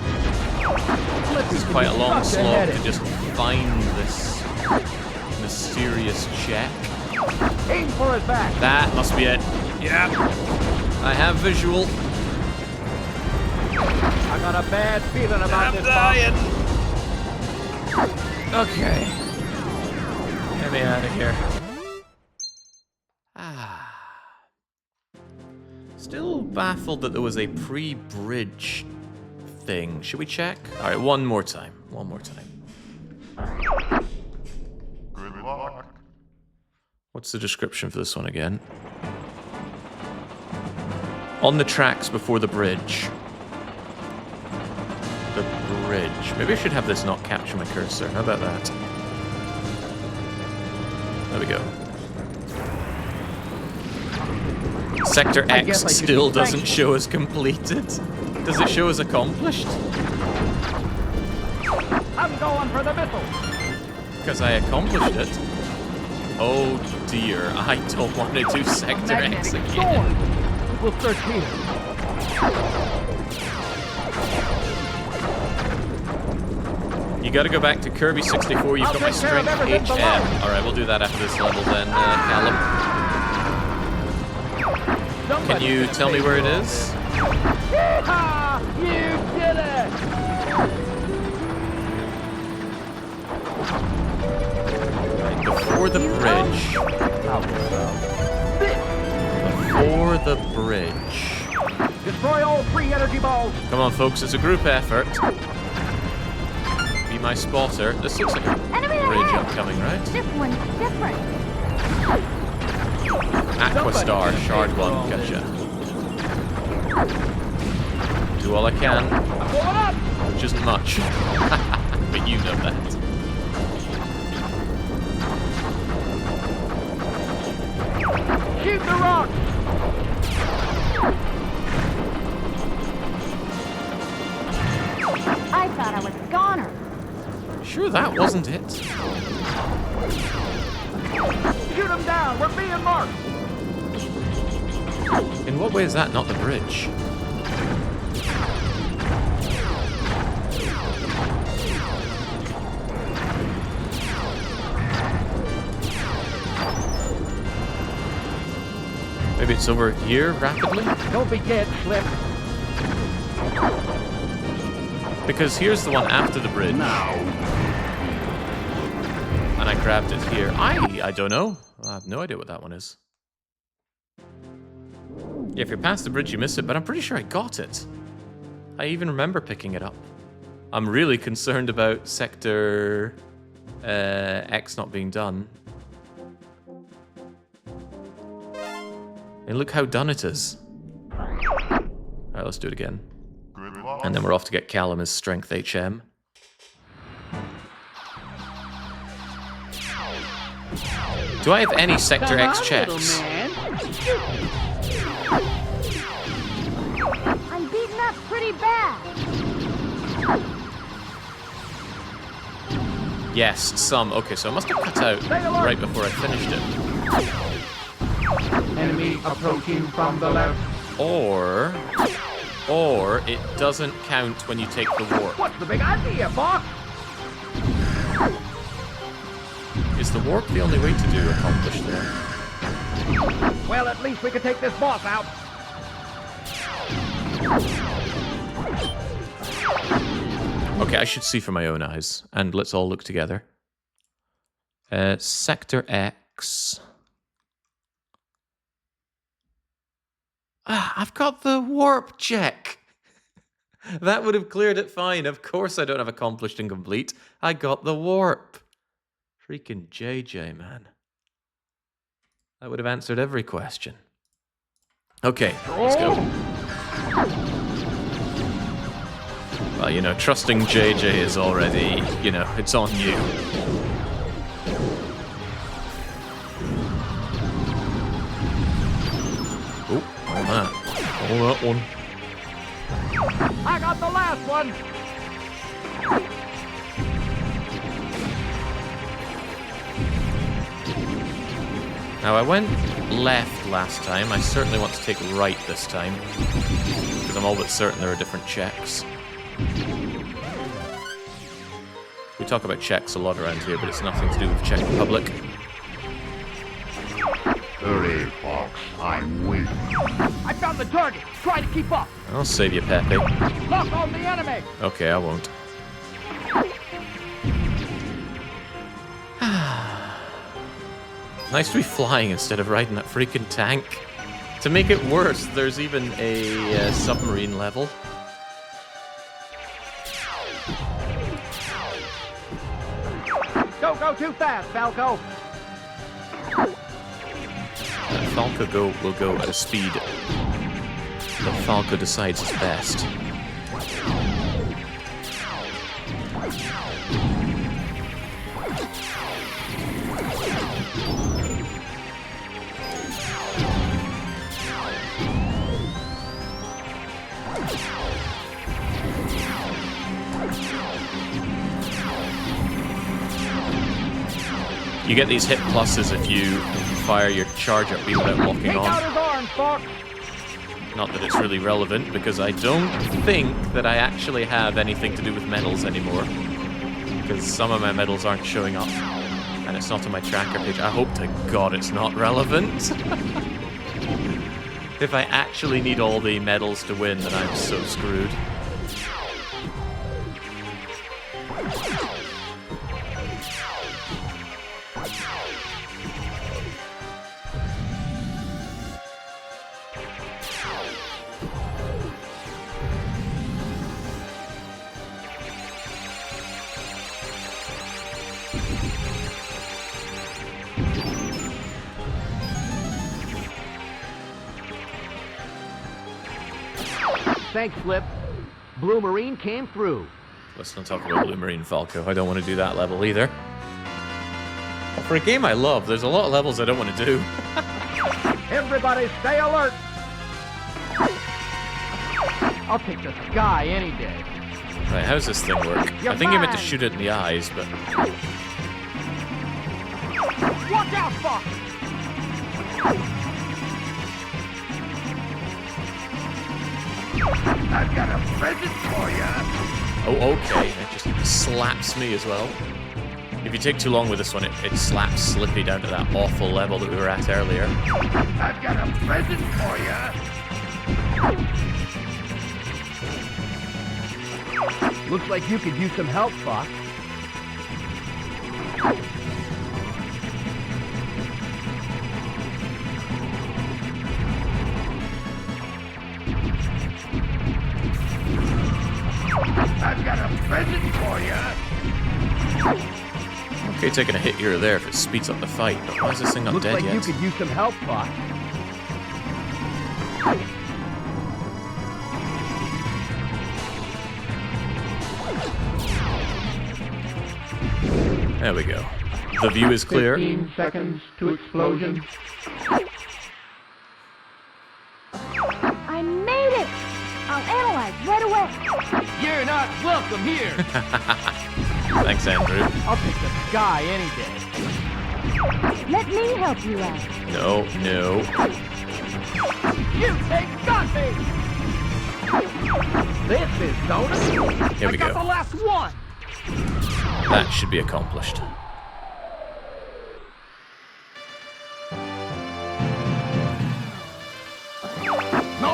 It's quite a long slog to just find this mysterious check. Aim for his back. That must be it. Yeah. I have visual. I got a bad feeling about I'm this, dying. Okay. Get me out of here. Still baffled that there was a pre-bridge thing. Should we check? Alright, one more time. One more time. Good luck. What's the description for this one again? On the tracks before the bridge. The bridge. Maybe I should have this not capture my cursor. How about that? There we go. Sector X still doesn't show as completed. Does it show as accomplished? I'm going for the missile. Because I accomplished it. Oh dear, I don't want to do Sector X again. We'll search here. You gotta go back to Kirby 64, you've got my strength HM. Alright, we'll do that after this level then, Callum. Can you tell me where it is? Yeehaw! You did it! Right, before the bridge. Before the bridge. Destroy all 3 energy balls. Come on, folks, it's a group effort. Be my spotter. This looks like a Enemy bridge ahead. upcoming, right? This one's different. Aquastar, Shard 1, gotcha. Do all I can, I'm going up. which isn't much. But you know that. Shoot the rock. sure that wasn't it? Shoot them down! We're being marked! In what way is that not the bridge? Maybe it's over here rapidly? Don't be dead, Slip. Because here's the one after the bridge. Now. And I grabbed it here. I don't know. I have no idea what that one is. Yeah, if you're past the bridge, you miss it, but I'm pretty sure I got it. I even remember picking it up. I'm really concerned about Sector X not being done. And look how done it is. Alright, let's do it again. And then we're off to get Callum his strength HM. Do I have any Sector X checks? I'm beaten up pretty bad. Yes, some. Okay, so I must have cut out right before I finished it. Enemy approaching from the left. Or it doesn't count when you take the warp. What's the big idea, boss? Is the warp the only way to do accomplish there? Well, at least we can take this boss out. Okay, I should see for my own eyes. And let's all look together. Sector X. Ah, I've got the warp check. That would have cleared it fine. Of course I don't have accomplished and complete. I got the warp. Freaking JJ, man. That would have answered every question. Okay, let's go. Well, you know, trusting JJ is already, you know, it's on you. Oh, on that. On that one. I got the last one. Now, I went left last time. I certainly want to take right this time. Because I'm all but certain there are different checks. We talk about checks a lot around here, but it's nothing to do with Czech Republic. Hurry, Fox. I'm waiting. I found the target. Try to keep up. I'll save you, Pepe. Lock on the enemy. Okay, I won't. Nice to be flying instead of riding that freaking tank. To make it worse, there's even a submarine level. Don't go too fast, Falco. Falco will go at a speed that Falco decides is best. You get these hit pluses if you fire your charge up beam without locking Take out on. his arms, Fox. Not that it's really relevant, because I don't think that I actually have anything to do with medals anymore. Because some of my medals aren't showing up, and it's not on my tracker page. I hope to God it's not relevant. If I actually need all the medals to win, then I'm so screwed. Thanks, Flip. Blue Marine came through. Let's not talk about Blue Marine Falco. I don't want to do that level either. But for a game I love, there's a lot of levels I don't want to do. Everybody stay alert. I'll take the sky any day. Right, how does this thing work? I think you meant to shoot it in the eyes, but... Watch out, Fox! I've got a present for you. Oh, okay. It just slaps me as well. If you take too long with this one, it slaps Slippy down to that awful level that we were at earlier. I've got a present for you. Looks like you could use some help, Fox. I've got a present for you. Okay, taking a hit here or there if it speeds up the fight, but why is this thing not dead yet? Looks like you could use some help, Fox. There we go. The view is clear. 15 seconds to explosion. I made it! I'll analyze right away. You're not welcome here. Thanks, Andrew. I'll take the sky any day. Let me help you out. No, no. You take nothing. This is Donut. Here we I got go. the last one. That should be accomplished. No,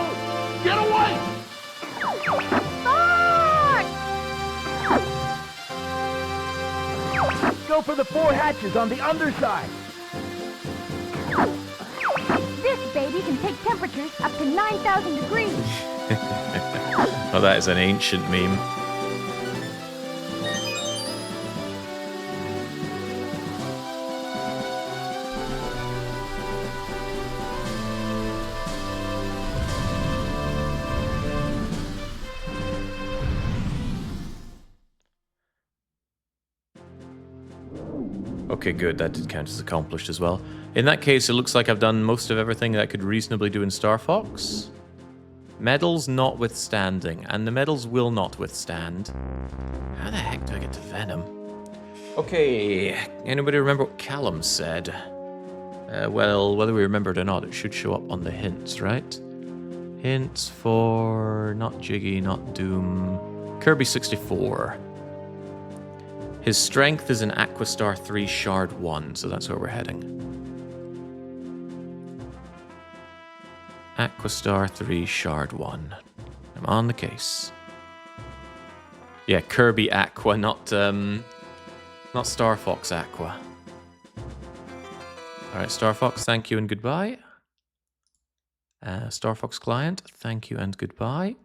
get away. Fuck! Go for the 4 hatches on the underside. This baby can take temperatures up to 9,000 degrees. Well, that is an ancient meme. Okay, good. That did count as accomplished as well. In that case, it looks like I've done most of everything that I could reasonably do in Star Fox. Medals notwithstanding, and the medals will not withstand. How the heck do I get to Venom? Okay, anybody remember what Callum said? Well, whether we remember it or not, it should show up on the hints, right? Hints for not Jiggy, not Doom. Kirby 64. His strength is an Aquastar 3 Shard 1, so that's where we're heading. Aquastar 3 Shard 1. I'm on the case. Yeah, Kirby Aqua, not Star Fox Aqua. Alright, Star Fox, thank you and goodbye. Star Fox client, thank you and goodbye.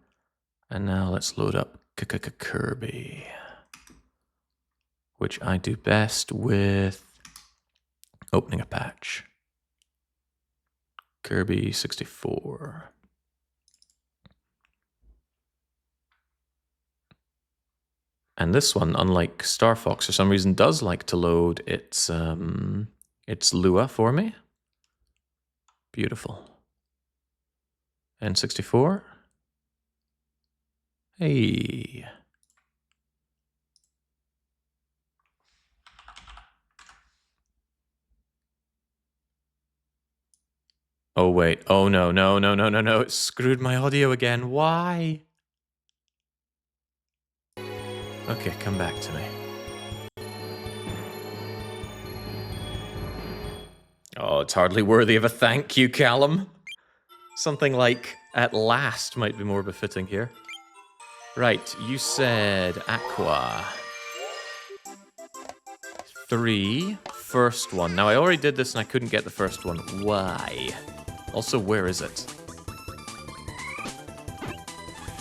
And now let's load up Kirby. Which I do best with opening a patch. Kirby 64. And this one, unlike Star Fox, for some reason does like to load its Lua for me. Beautiful. N64. Hey. Oh, wait. Oh, no, no, no, no, no, no. It screwed my audio again. Why? Okay, come back to me. Oh, it's hardly worthy of a thank you, Callum. Something like, at last, might be more befitting here. Right, you said Aqua. 3, first one. Now, I already did this and I couldn't get the first one. Why? Also, where is it?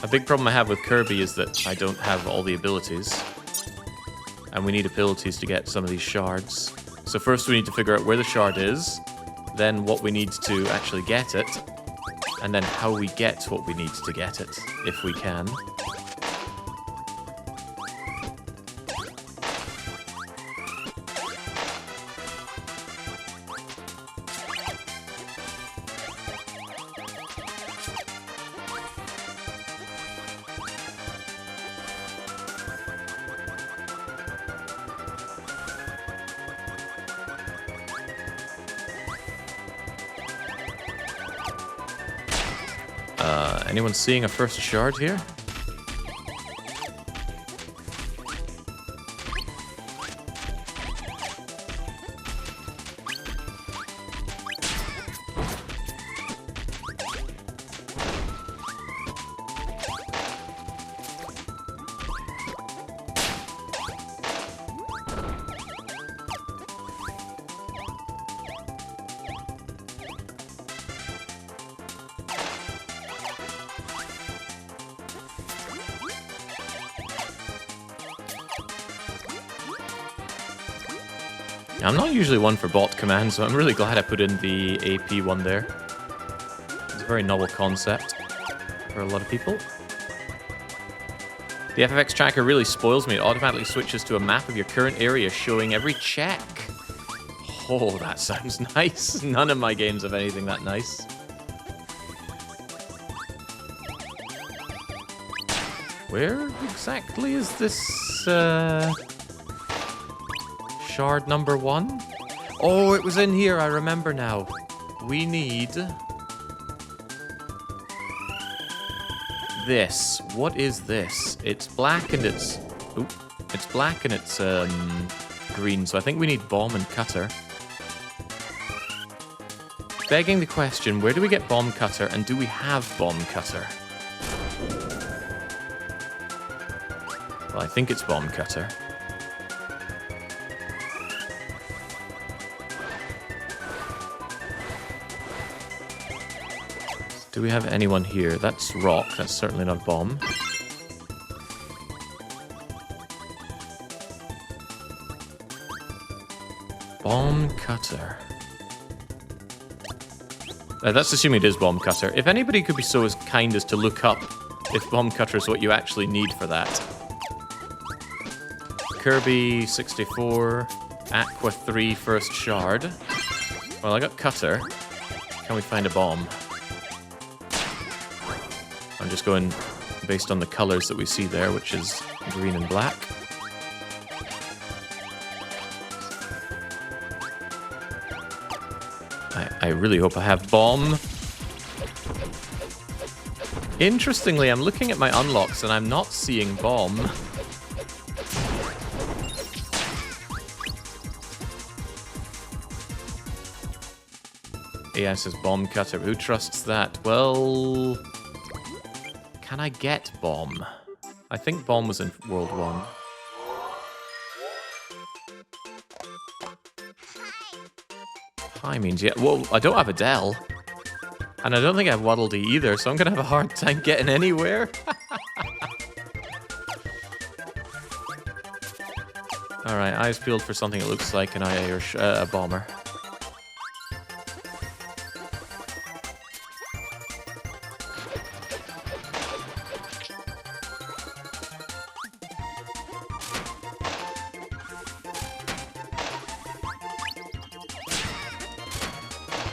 A big problem I have with Kirby is that I don't have all the abilities. And we need abilities to get some of these shards. So first we need to figure out where the shard is, then what we need to actually get it, and then how we get what we need to get it, if we can. Anyone seeing a first shard here? I'm not usually one for bot commands, so I'm really glad I put in the AP one there. It's a very novel concept for a lot of people. The FFX tracker really spoils me. It automatically switches to a map of your current area showing every check. Oh, that sounds nice. None of my games have anything that nice. Where exactly is this, shard number 1? Oh, it was in here, I remember now. We need... this. What is this? It's black and it's... Oop. It's black and it's, green, so I think we need bomb and cutter. Begging the question, where do we get bomb cutter, and do we have bomb cutter? Well, I think it's bomb cutter. Do we have anyone here? That's rock. That's certainly not bomb. Bomb cutter. That's assuming it is bomb cutter. If anybody could be so as kind as to look up if bomb cutter is what you actually need for that. Kirby 64, Aqua 3 first shard. Well, I got cutter. Can we find a bomb? I'm just going based on the colors that we see there, which is green and black. I really hope I have bomb. Interestingly, I'm looking at my unlocks and I'm not seeing bomb. AI says bomb cutter. Who trusts that? Well... Can I get bomb? I think bomb was in World 1. Hi means yeah. Well, I don't have Adele. And I don't think I have Waddle Dee either, so I'm going to have a hard time getting anywhere. Alright, eyes peeled for something that looks like an Irish a bomber.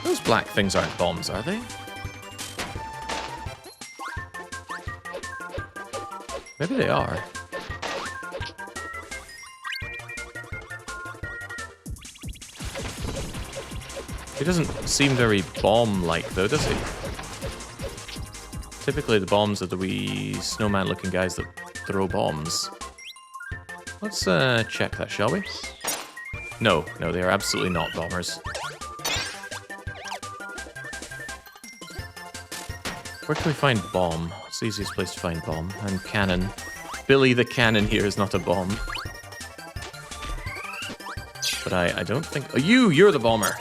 Those black things aren't bombs, are they? Maybe they are. He doesn't seem very bomb-like, though, does he? Typically, the bombs are the wee snowman-looking guys that throw bombs. Let's check that, shall we? No, they are absolutely not bombers. Where can we find bomb? It's the easiest place to find bomb. And cannon. Billy the cannon here is not a bomb. But I don't think... Oh, you're the bomber!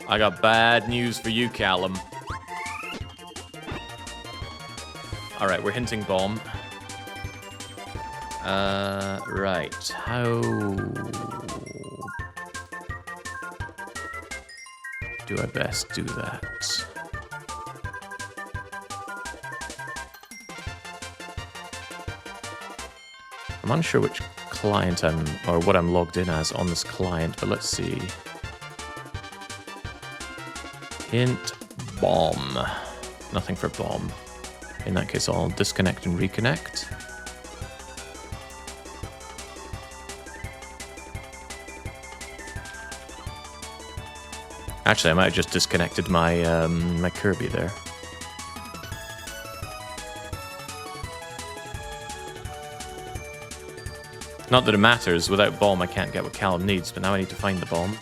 I got bad news for you, Callum. Alright, we're hinting bomb. Right. How... do I best do that? I'm unsure which client or what I'm logged in as on this client, but let's see. Hint bomb. Nothing for bomb. In that case, I'll disconnect and reconnect. Actually, I might have just disconnected my my Kirby there. Not that it matters. Without bomb, I can't get what Callum needs, but now I need to find the bomb.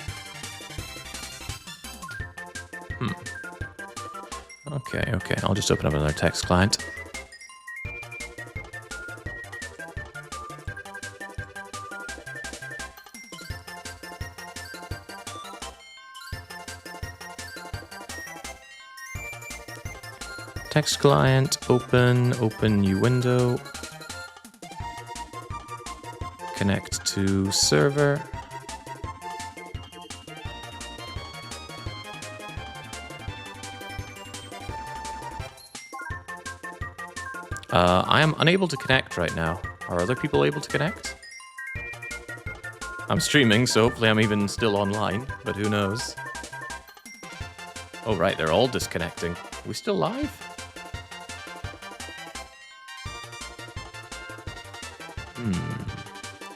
Okay, okay. I'll just open up another text client. Text client, open new window. Connect to server. I am unable to connect right now. Are other people able to connect? I'm streaming, so hopefully I'm even still online, but who knows? Oh right, they're all disconnecting. Are we still live?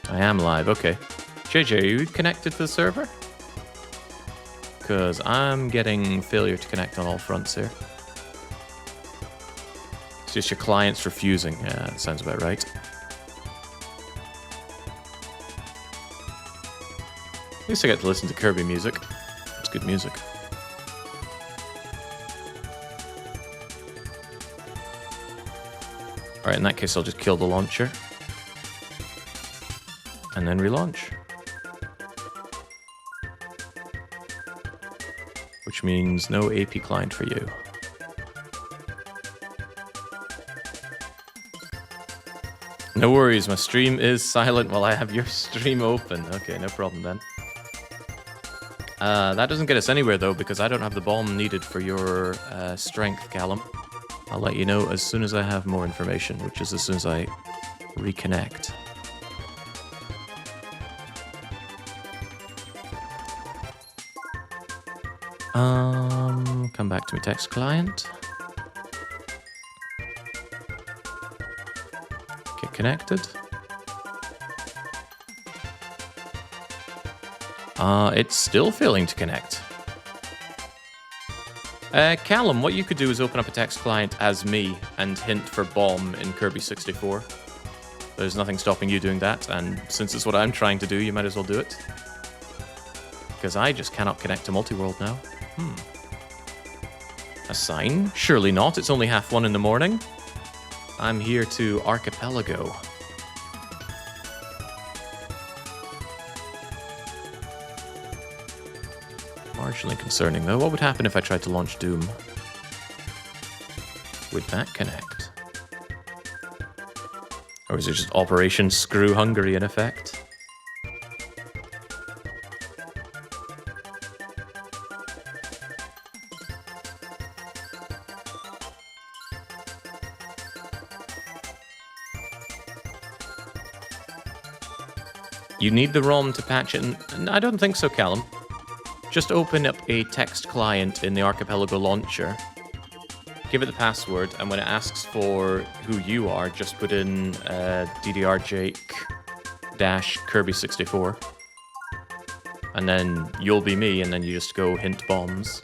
I am live, okay. JJ, are you connected to the server? Because I'm getting failure to connect on all fronts here. It's just your client's refusing. Yeah, that sounds about right. At least I get to listen to Kirby music. It's good music. Alright, in that case I'll just kill the launcher. And then relaunch. Which means no AP client for you. No worries, my stream is silent while I have your stream open. Okay, no problem then. That doesn't get us anywhere though, because I don't have the bomb needed for your strength, Callum. I'll let you know as soon as I have more information, which is as soon as I reconnect. Come back to my text client. Get connected. It's still failing to connect. Callum, what you could do is open up a text client as me and hint for bomb in Kirby 64. There's nothing stopping you doing that, and since it's what I'm trying to do, you might as well do it. Because I just cannot connect to multi-world now. A sign? Surely not, it's only 1:30 in the morning. I'm here to Archipelago. Marginally concerning though. What would happen if I tried to launch Doom? Would that connect? Or is it just Operation Screw Hungary in effect? You need the ROM to patch it? I don't think so, Callum. Just open up a text client in the Archipelago launcher, give it the password, and when it asks for who you are, just put in DDR-Jake-Kirby64. And then you'll be me, and then you just go hint bombs.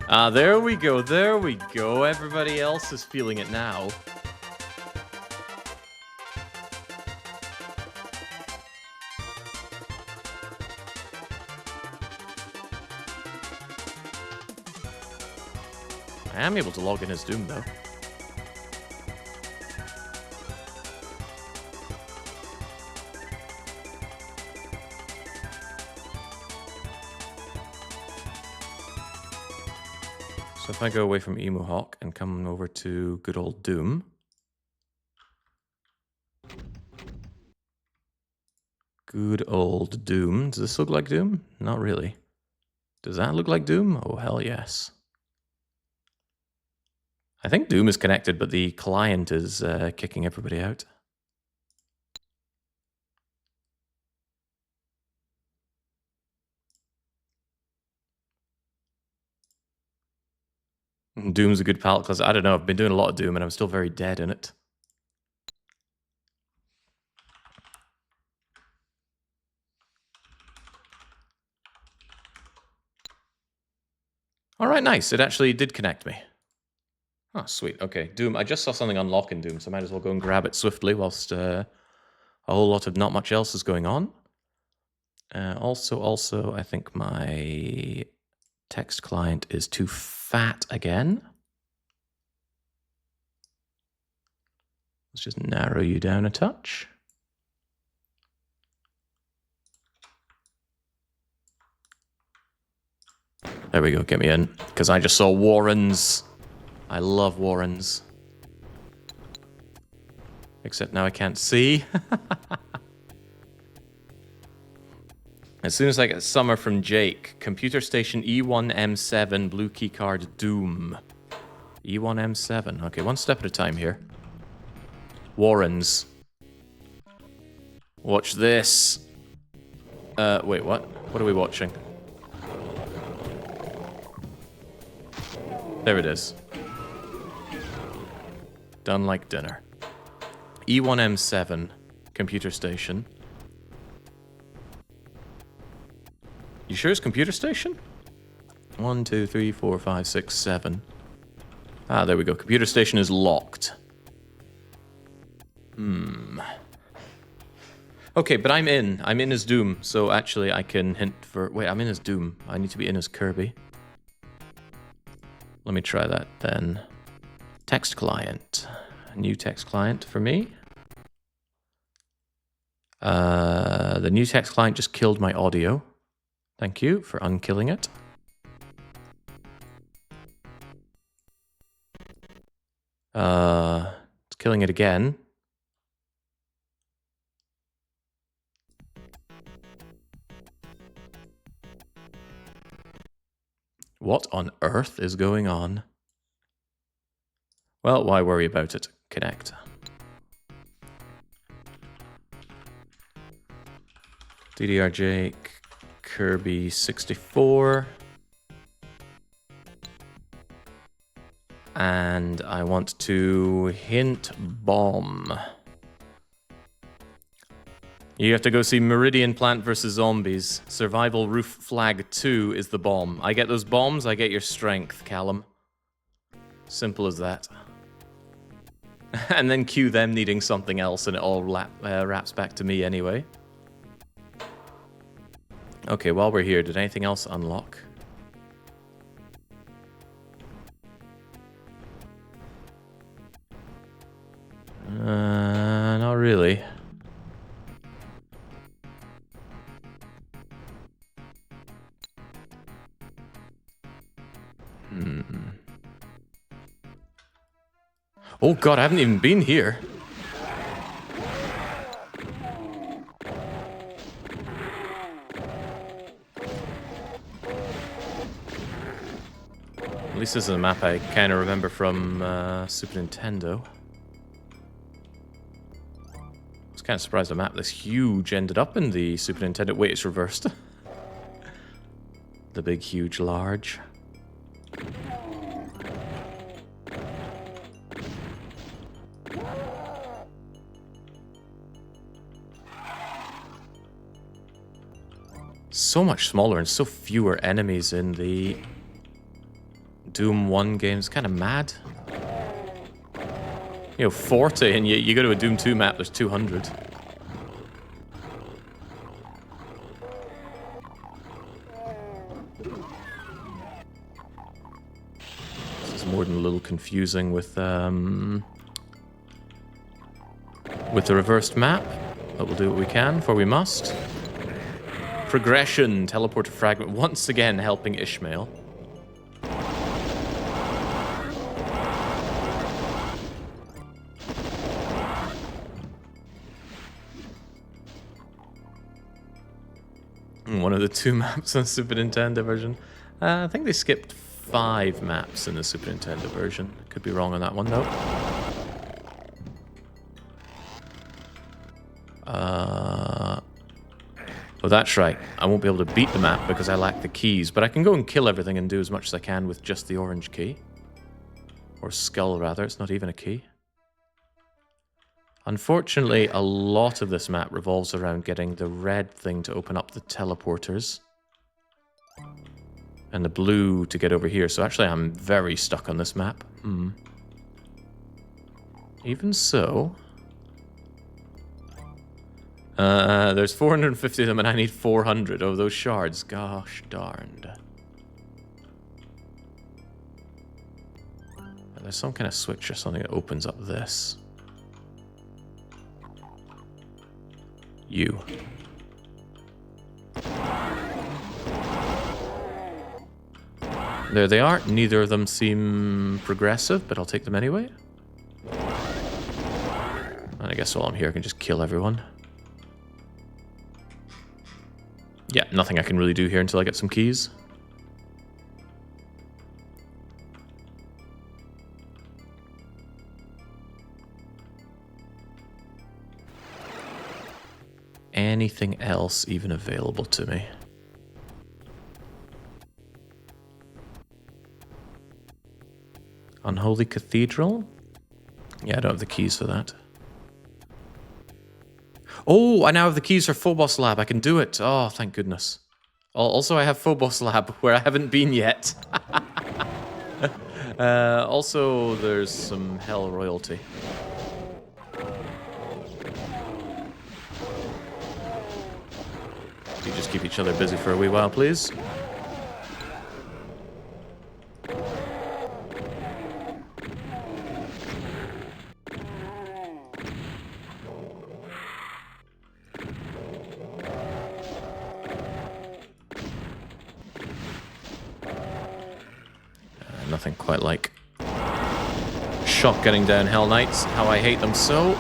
Ah, there we go, there we go. Everybody else is feeling it now. I am able to log in as Doom, though. So if I go away from Emu Hawk and come over to good old Doom. Good old Doom. Does this look like Doom? Not really. Does that look like Doom? Oh, hell yes. I think Doom is connected, but the client is kicking everybody out. Doom's a good palette class. I don't know, I've been doing a lot of Doom and I'm still very dead in it. Alright, nice. It actually did connect me. Oh, sweet. Okay, Doom. I just saw something unlock in Doom, so I might as well go and grab it swiftly whilst a whole lot of not much else is going on. Also, I think my text client is too fat again. Let's just narrow you down a touch. There we go, get me in. Because I just saw Warrens. I love Warrens. Except now I can't see. As soon as I get Summer from Jake. Computer station E1M7, blue keycard Doom. E1M7. Okay, one step at a time here. Warrens. Watch this. Wait, what? What are we watching? There it is. Done like dinner. E1M7, computer station. You sure it's computer station? 1, 2, 3, 4, 5, 6, 7. Ah, there we go. Computer station is locked. Okay, but I'm in. I'm in as Doom, so actually I can hint for... Wait, I'm in as Doom. I need to be in as Kirby. Let me try that then. Text client. A new text client for me. The new text client just killed my audio. Thank you for unkilling it. It's killing it again. What on earth is going on? Well, why worry about it? Connect. DDR Jake, Kirby 64. And I want to hint bomb. You have to go see Meridian Plant vs. Zombies. Survival Roof Flag 2 is the bomb. I get those bombs, I get your strength, Callum. Simple as that. And then cue them needing something else and it all wraps back to me anyway. Okay, while we're here, did anything else unlock? Not really. Oh god, I haven't even been here. At least this is a map I kind of remember from Super Nintendo. I was kind of surprised a map this huge ended up in the Super Nintendo. Wait, it's reversed. The Big Huge Large. So much smaller and so fewer enemies in the Doom 1 games. Kind of mad. You know, 40 and you go to a Doom 2 map, there's 200. This is more than a little confusing with the reversed map. But we'll do what we can, for we must. Progression, teleporter fragment, once again helping Ishmael. One of the 2 maps on the Super Nintendo version. I think they skipped 5 maps in the Super Nintendo version. Could be wrong on that one, though. Oh, that's right. I won't be able to beat the map because I lack the keys, but I can go and kill everything and do as much as I can with just the orange key. Or skull, rather. It's not even a key. Unfortunately, a lot of this map revolves around getting the red thing to open up the teleporters. And the blue to get over here. So actually, I'm very stuck on this map. Even so... There's 450 of them and I need 400. Oh, those shards. Gosh darned. There's some kind of switch or something that opens up this. You. There they are. Neither of them seem progressive, but I'll take them anyway. And I guess while I'm here I can just kill everyone. Yeah, nothing I can really do here until I get some keys. Anything else even available to me? Unholy Cathedral? Yeah, I don't have the keys for that. Oh, I now have the keys for Phobos Lab. I can do it. Oh, thank goodness. Also, I have Phobos Lab, where I haven't been yet. Also, there's some Hell royalty. You just keep each other busy for a wee while, please. Nothing quite like shotgunning down Hell Knights. How I hate them so.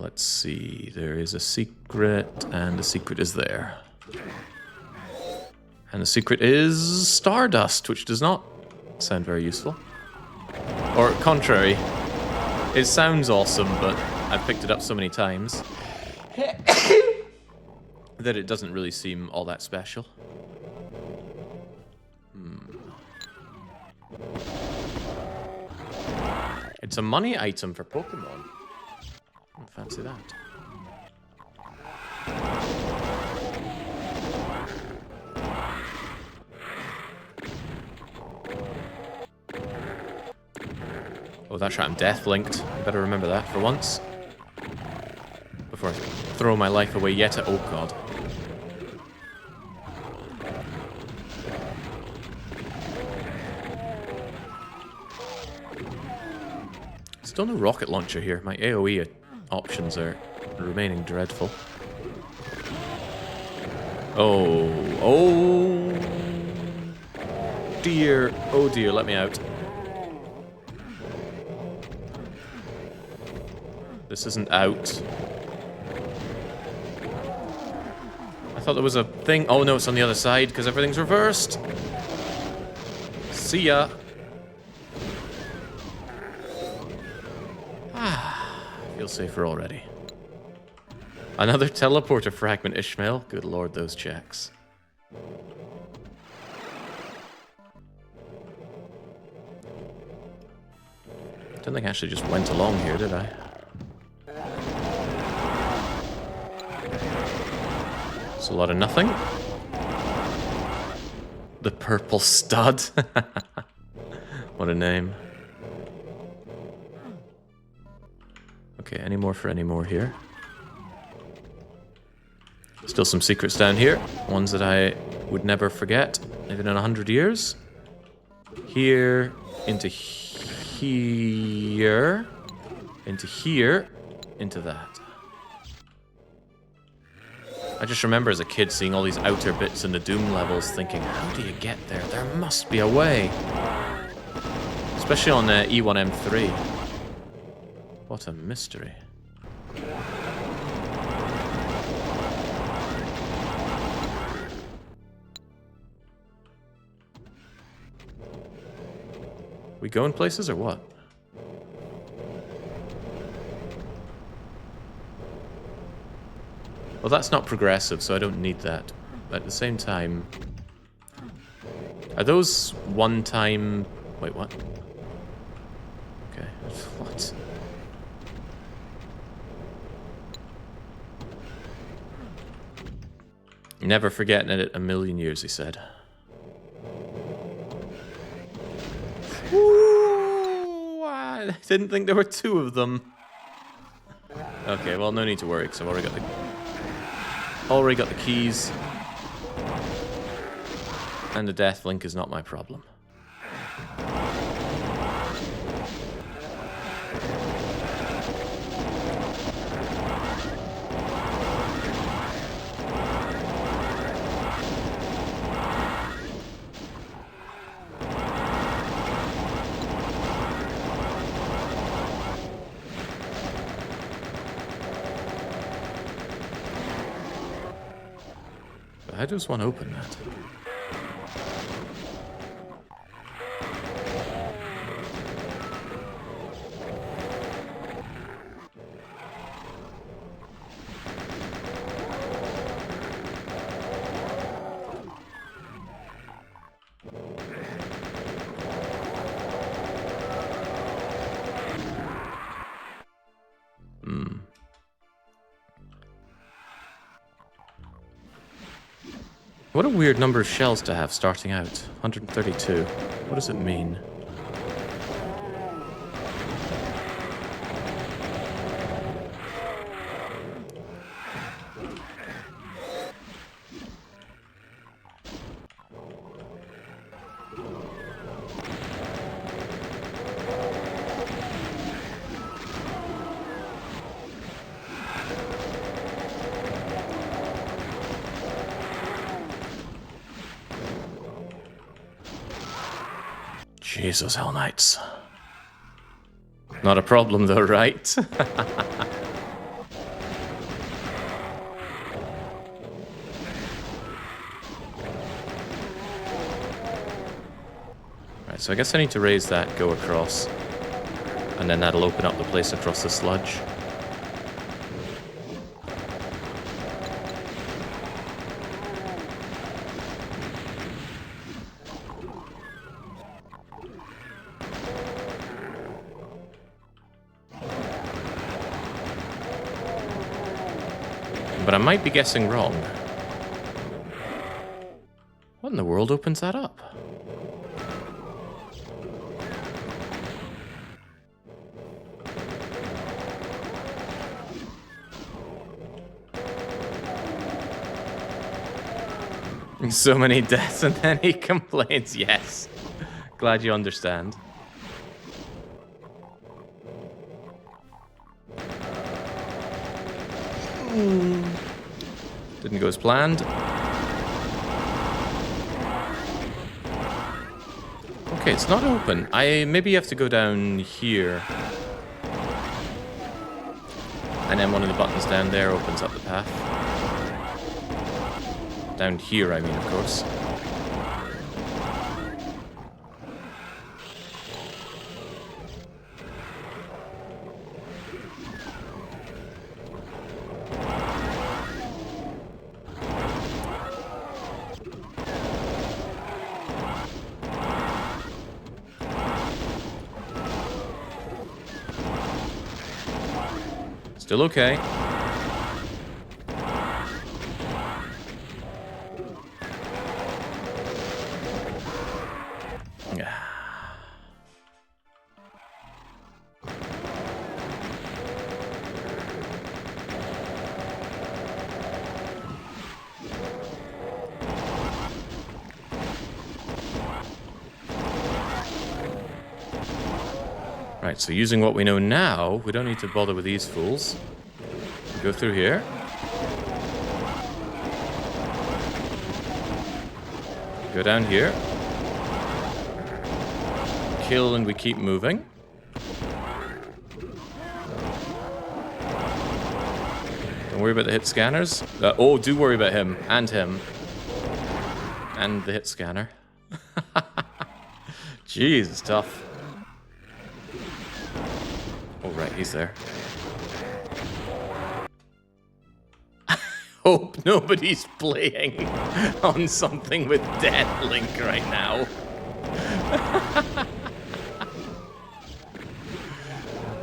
Let's see. There is a secret, and the secret is there. And the secret is Stardust, which does not sound very useful. Or contrary, it sounds awesome, but I've picked it up so many times that it doesn't really seem all that special. It's a money item for Pokemon. I don't fancy that. Oh, that's right, I'm death-linked. I better remember that for once. Before I throw my life away yet. Oh, God. Still no rocket launcher here. My AoE options are remaining dreadful. Oh. Oh. Dear. Oh, dear. Let me out. This isn't out. I thought there was a thing. Oh no, it's on the other side because everything's reversed. See ya. Feel safer already. Another teleporter fragment, Ishmael. Good lord, those checks. Don't think I actually just went along here, did I? It's a lot of nothing. The Purple Stud. What a name. Okay, any more for any more here? Still some secrets down here. Ones that I would never forget, even in 100 years. Here, into here, into here, into that. I just remember as a kid seeing all these outer bits in the Doom levels thinking, how do you get there? There must be a way. Especially on E1M3. What a mystery. We going places or what? Well, that's not progressive, so I don't need that. But at the same time... Are those one-time... Wait, what? Okay, what? Never forgetting it a million years, he said. Ooh, I didn't think there were two of them. Okay, well, no need to worry, because I've already got the keys. And the death link is not my problem. How does one open that? What a weird number of shells to have starting out. 132. What does it mean? Jesus, Hell Knights. Not a problem though, right? Right, so I guess I need to raise that, go across, and then that'll open up the place across the sludge. But I might be guessing wrong. What in the world opens that up? So many deaths, and then he complains. Yes. Glad you understand. Didn't go as planned. Okay, it's not open. Maybe have to go down here. And then one of the buttons down there opens up the path. Down here, I mean, of course. Still okay. Right, so using what we know now, we don't need to bother with these fools. Go through here. Go down here. Kill and we keep moving. Don't worry about the hit scanners. Oh, do worry about him. And him. And the hit scanner. Jeez, it's tough. Oh, right, he's there. Hope nobody's playing on something with Death Link right now.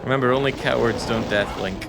Remember, only cowards don't Death Link.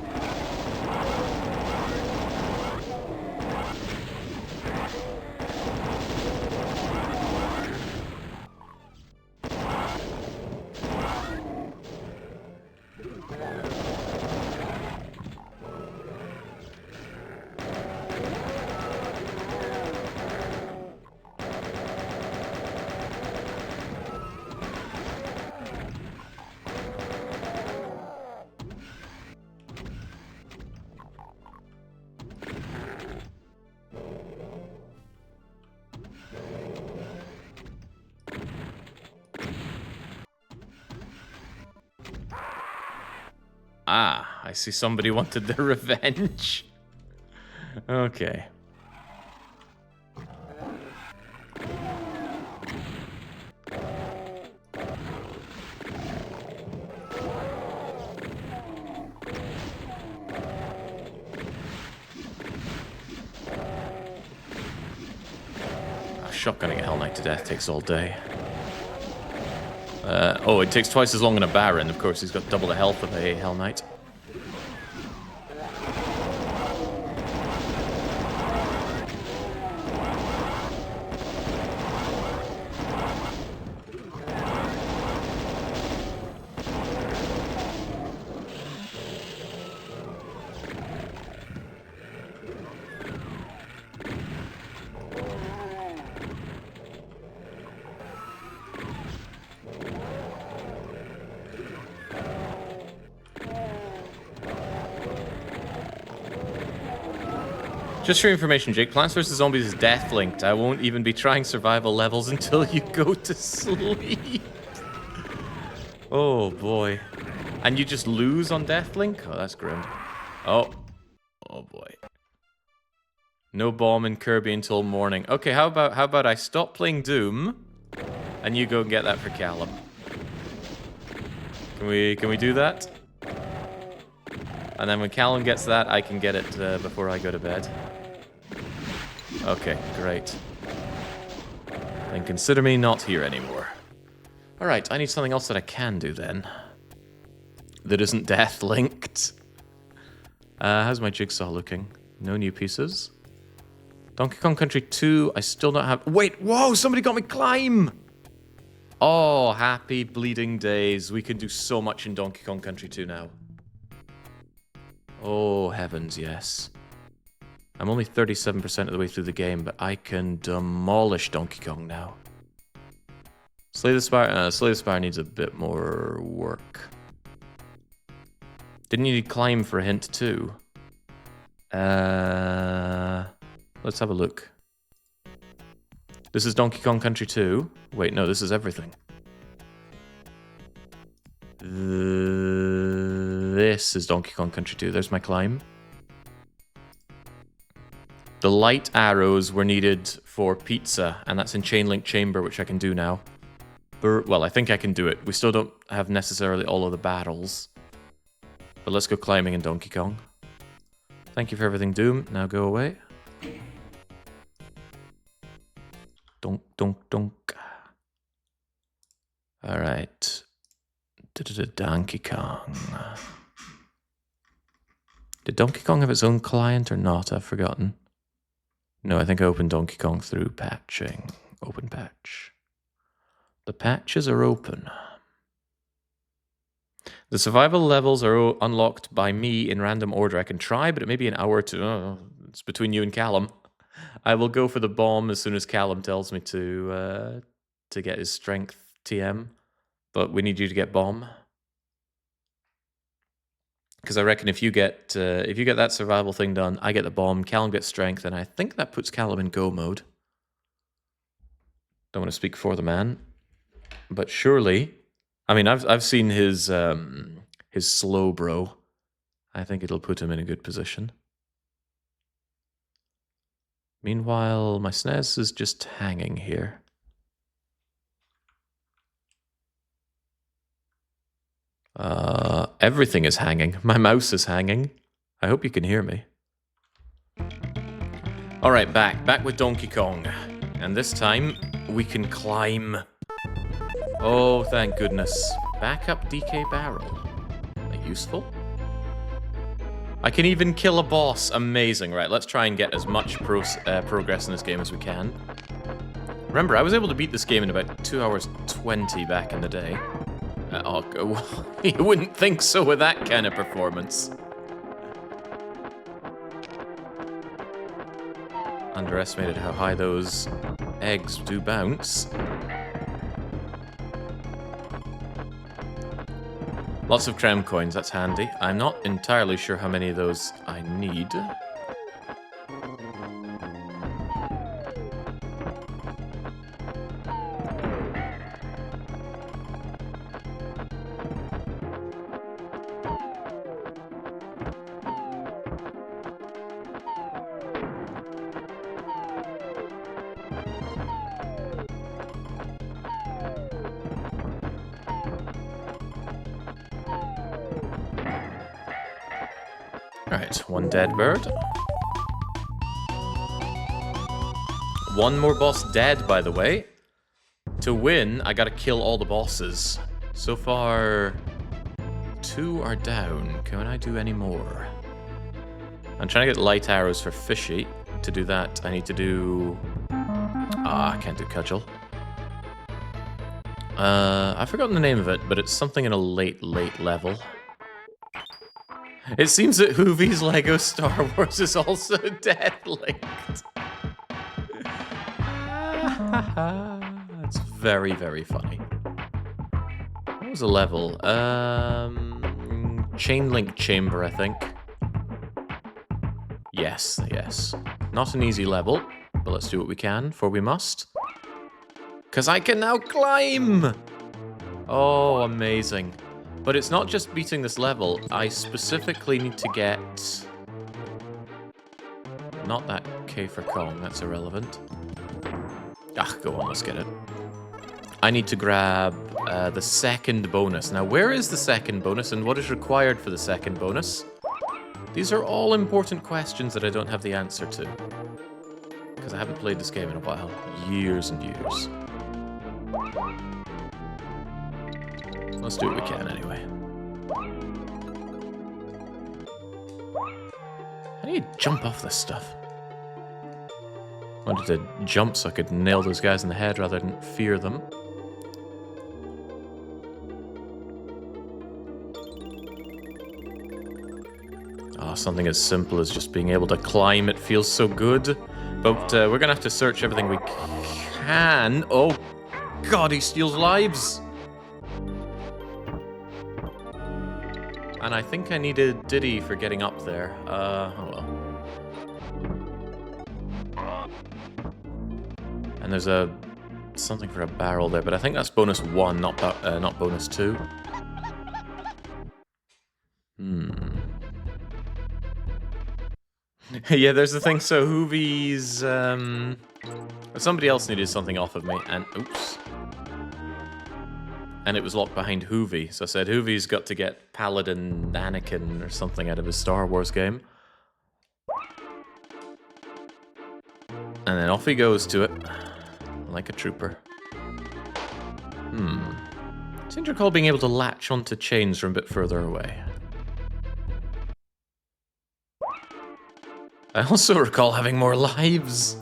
Ah, I see somebody wanted their revenge. Okay. Shotgunning a Hell Knight to death takes all day. Oh, it takes twice as long in a Baron. Of course, he's got double the health of a Hell Knight. Just for your information, Jake, Plants vs. Zombies is death-linked. I won't even be trying survival levels until you go to sleep. Oh, boy. And you just lose on Deathlink? Oh, that's grim. Oh. Oh, boy. No bomb in Kirby until morning. Okay, how about I stop playing Doom, and you go and get that for Callum? Can we do that? And then when Callum gets that, I can get it before I go to bed. Okay, great. Then consider me not here anymore. Alright, I need something else that I can do then. That isn't death-linked. How's my jigsaw looking? No new pieces. Donkey Kong Country 2, I still don't have... Wait, whoa, somebody got me climb! Oh, happy bleeding days. We can do so much in Donkey Kong Country 2 now. Oh, heavens, yes. I'm only 37% of the way through the game, but I can demolish Donkey Kong now. Slay the Spire needs a bit more work. Didn't you need climb for a hint too? Let's have a look. This is Donkey Kong Country 2. Wait, no, this is everything. This is Donkey Kong Country 2. There's my climb. The light arrows were needed for pizza, and that's in Chain Link Chamber, which I can do now. Well, I think I can do it. We still don't have necessarily all of the battles. But let's go climbing in Donkey Kong. Thank you for everything, Doom. Now go away. Donk, donk, donk. Alright. Donkey Kong. Did Donkey Kong have its own client or not? I've forgotten. No, I think I opened Donkey Kong through patching. Open patch. The patches are open. The survival levels are unlocked by me in random order. I can try, but it may be an hour or two. Oh, it's between you and Callum. I will go for the bomb as soon as Callum tells me to get his strength TM. But we need you to get bomb. Because I reckon if you get that survival thing done, I get the bomb, Callum gets strength, and I think that puts Callum in go mode. Don't want to speak for the man, but surely, I mean, I've seen his slow bro. I think it'll put him in a good position. Meanwhile, my SNES is just hanging here. Everything is hanging. My mouse is hanging. I hope you can hear me. Alright, back with Donkey Kong. And this time, we can climb. Oh, thank goodness. Backup DK barrel. Useful? I can even kill a boss. Amazing. Right, let's try and get as much progress in this game as we can. Remember, I was able to beat this game in about 2 hours 20 back in the day. You wouldn't think so with that kind of performance. Underestimated how high those eggs do bounce. Lots of crown coins, that's handy. I'm not entirely sure how many of those I need. Alright, one dead bird. One more boss dead, by the way. To win, I gotta kill all the bosses. So far, 2 are down. Can I do any more? I'm trying to get light arrows for Fishy. To do that, I need to do... I can't do Cudgel. I've forgotten the name of it, but it's something in a late level. It seems that Hoovie's Lego Star Wars is also dead linked. That's very, very funny. What was the level? Chain link chamber, I think. Yes. Not an easy level, but let's do what we can, for we must. 'Cause I can now climb! Oh, amazing. But it's not just beating this level, I specifically need to get... Not that K for Kong, that's irrelevant. Go on, let's get it. I need to grab the second bonus. Now, where is the second bonus and what is required for the second bonus? These are all important questions that I don't have the answer to. Because I haven't played this game in a while. Years and years. Let's do what we can anyway. How do you jump off this stuff? I wanted to jump so I could nail those guys in the head rather than fear them. Something as simple as just being able to climb, it feels so good. But we're gonna have to search everything we can. Oh god, he steals lives! And I think I needed Diddy for getting up there. Oh well. And there's something for a barrel there, but I think that's bonus 1, not bonus 2. Yeah, there's the thing. So Hoovie's somebody else needed something off of me, and oops. And it was locked behind Hoovie, so I said, Hoovie's got to get Paladin Anakin or something out of his Star Wars game. And then off he goes to it, like a trooper. I seem to recall being able to latch onto chains from a bit further away. I also recall having more lives.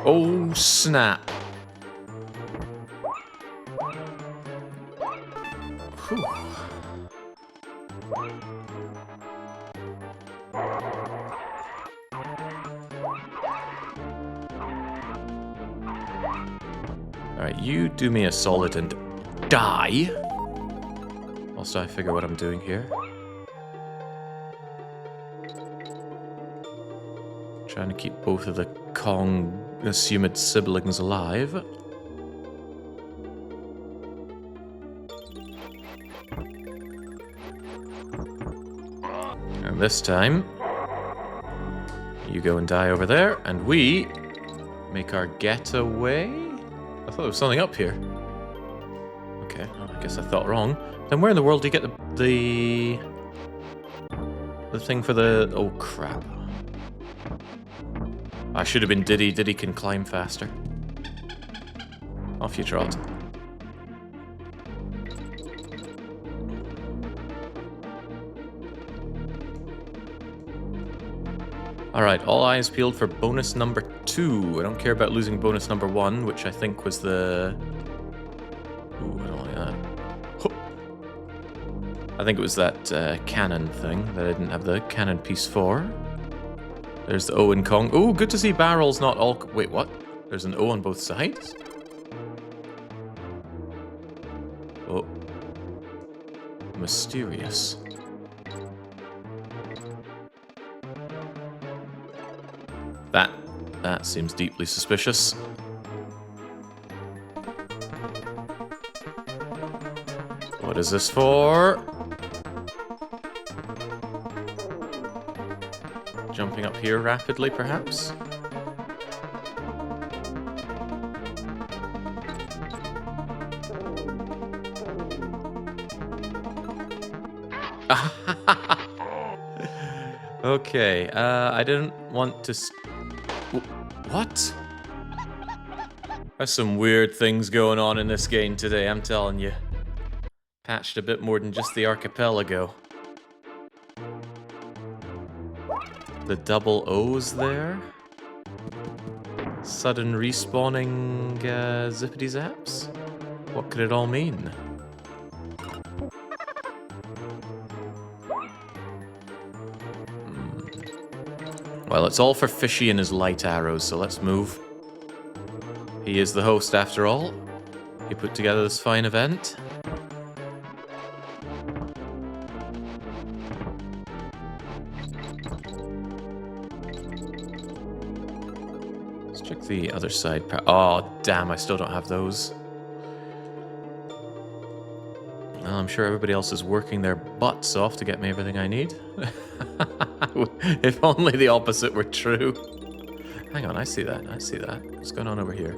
Oh, snap. Whew. Alright, you do me a solid and die. Also, I figure what I'm doing here. Trying to keep both of the Kong assumed siblings alive. And this time, you go and die over there, and we make our getaway. I thought there was something up here. Okay, well, I guess I thought wrong. Then where in the world do you get the thing for the... Oh, crap. I should have been Diddy. Diddy can climb faster. Off you trot. Alright, all eyes peeled for bonus number 2. I don't care about losing bonus number 1, which I think was the... Ooh, I don't like that. I think it was that cannon thing that I didn't have the cannon piece for. There's the O in Kong. Ooh, good to see barrels not all... Wait, what? There's an O on both sides? Oh. Mysterious. That seems deeply suspicious. What is this for? Jumping up here rapidly, perhaps? Okay, I didn't want to... What? There's some weird things going on in this game today, I'm telling you. Patched a bit more than just the archipelago. The double O's there. Sudden respawning zippity zaps? What could it all mean? Well, it's all for Fishy and his light arrows, so let's move. He is the host after all. He put together this fine event. Let's check the other side. Oh, damn, I still don't have those. Well, I'm sure everybody else is working their butts off to get me everything I need. If only the opposite were true. Hang on, I see that. I see that. What's going on over here?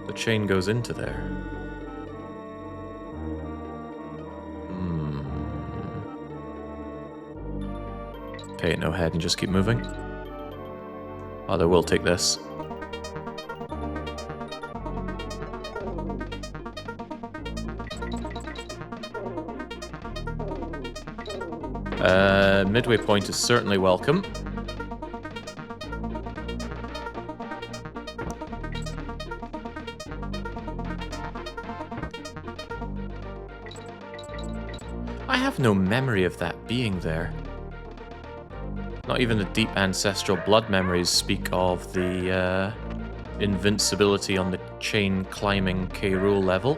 The chain goes into there. Pay it no head and just keep moving. Father will take this. Midway point is certainly welcome. I have no memory of that being there. Not even the deep ancestral blood memories speak of the invincibility on the chain climbing K. Rool level.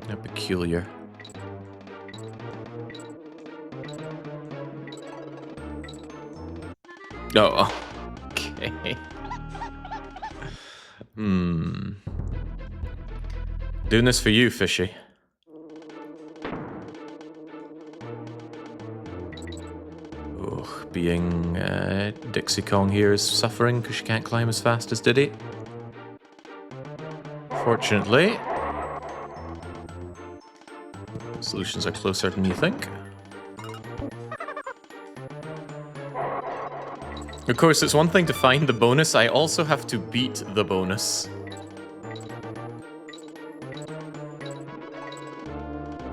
How peculiar. Oh, okay. Doing this for you, Fishy. Ugh, being Dixie Kong here is suffering because she can't climb as fast as Diddy. Fortunately, solutions are closer than you think. Of course, it's one thing to find the bonus, I also have to beat the bonus.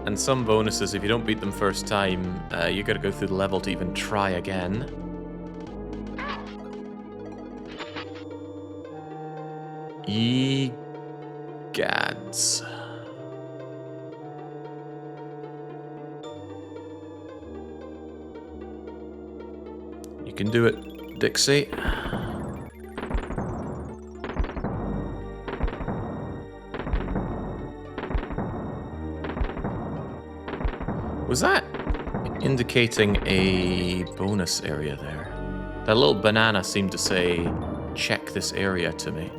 And some bonuses, if you don't beat them first time, you gotta go through the level to even try again. Egads. You can do it, Dixie. Was that indicating a bonus area there? That little banana seemed to say, check this area to me.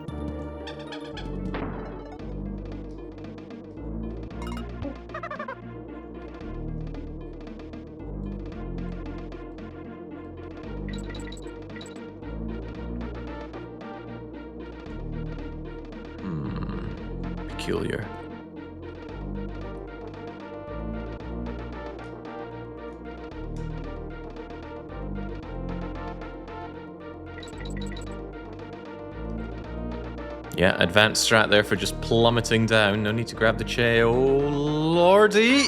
Peculiar. Yeah, advanced strat there for just plummeting down. No need to grab the Che. Oh, lordy!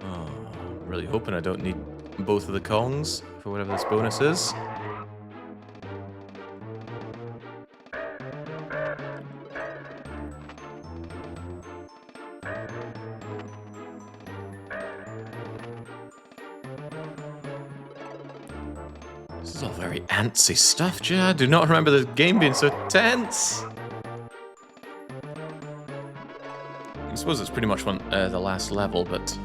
Oh, I'm really hoping I don't need both of the Kongs for whatever this bonus is. This is all very antsy stuff, gee. I do not remember the game being so tense. I suppose it's pretty much the last level, but...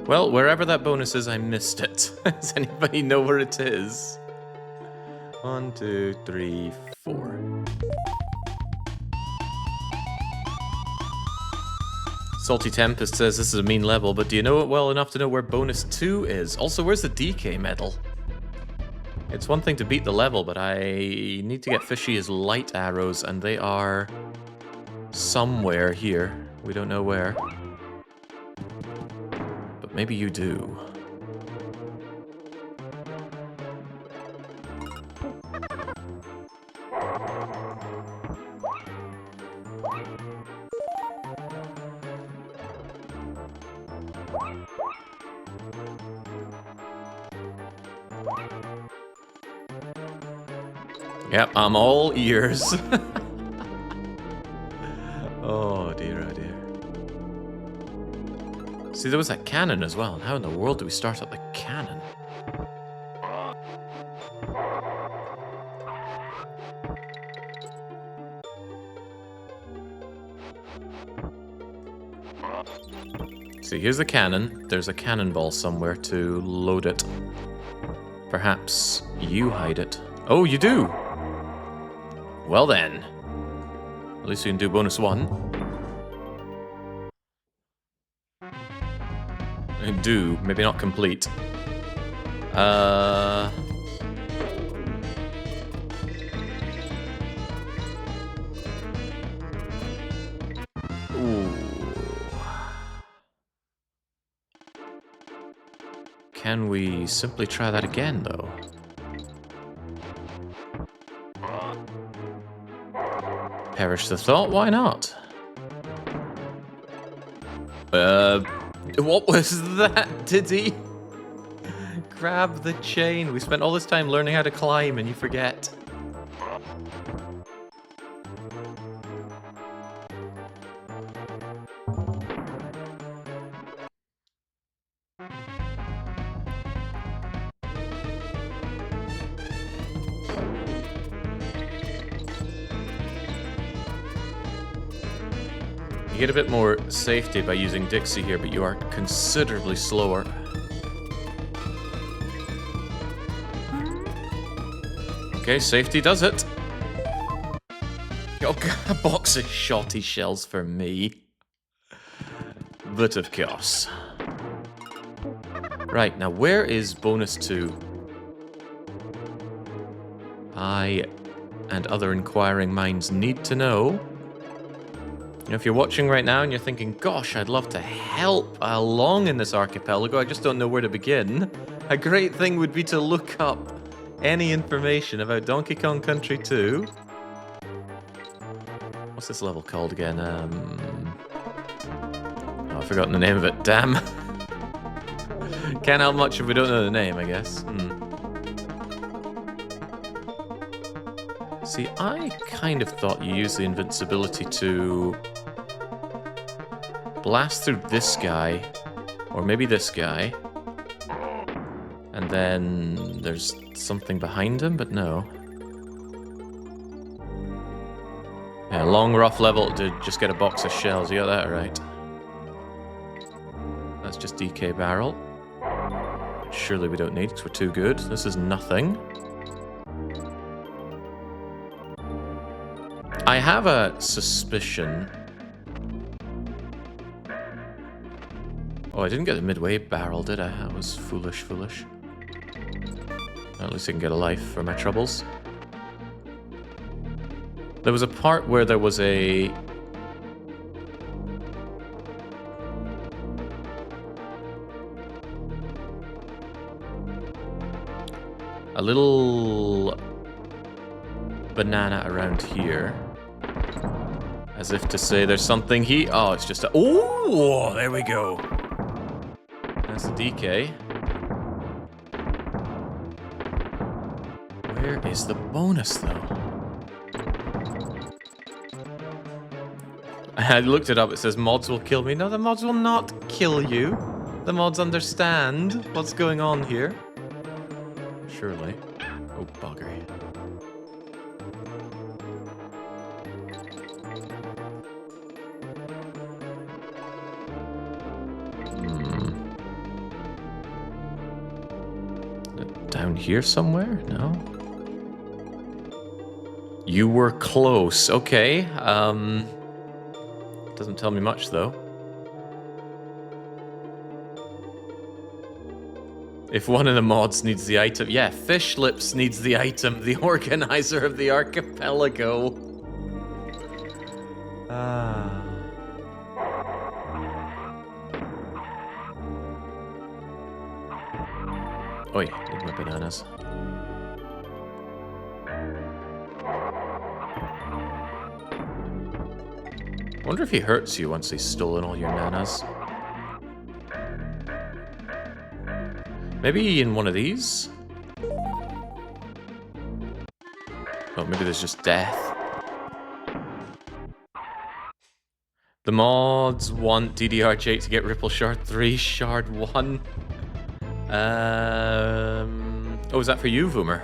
Well, wherever that bonus is, I missed it. Does anybody know where it is? 1, 2, 3, 4. Salty Tempest says this is a mean level, but do you know it well enough to know where bonus 2 is? Also, where's the DK medal? It's one thing to beat the level, but I need to get Fishy as light arrows, and they are somewhere here. We don't know where. But maybe you do. Yep, I'm all ears. Oh dear, oh dear. See, there was that cannon as well. How in the world do we start up the cannon? See, here's the cannon. There's a cannonball somewhere to load it. Perhaps you hide it. Oh, you do! Well then. At least we can do bonus 1. Do, maybe not complete. Ooh. Can we simply try that again, though? Perish the thought, why not? What was that, did he? Grab the chain. We spent all this time learning how to climb and you forget. You get a bit more safety by using Dixie here, but you are considerably slower. Okay, safety does it. Oh, a box of shotty shells for me. But of course. Right, now where is bonus 2? I and other inquiring minds need to know. You know, if you're watching right now and you're thinking, gosh, I'd love to help along in this archipelago, I just don't know where to begin, a great thing would be to look up any information about Donkey Kong Country 2. What's this level called again? Oh, I've forgotten the name of it, damn. Can't help much if we don't know the name, I guess. See, I kind of thought you used the invincibility to blast through this guy, or maybe this guy, and then there's something behind him, but no. Yeah, long rough level to just get a box of shells, you got that right. That's just DK barrel. Surely we don't need, because we're too good. This is nothing. I have a suspicion. Oh, I didn't get the midway barrel, did I? That was foolish. At least I can get a life for my troubles. There was a part where there was a... a little banana around here. As if to say there's something here. Oh, it's just a... Oh, there we go. That's the DK. Where is the bonus, though? I looked it up. It says mods will kill me. No, the mods will not kill you. The mods understand what's going on here. Surely. Oh, buggery. Down here somewhere? No? You were close. Okay. Doesn't tell me much, though. If one of the mods needs the item... Yeah, Fish Lips needs the item. The organizer of the archipelago. Ah... Oi, need my bananas. I wonder if he hurts you once he's stolen all your nanas. Maybe in one of these? Oh, maybe there's just death. The mods want DDR8 to get Ripple Shard 3, Shard 1. Oh, is that for you, Voomer?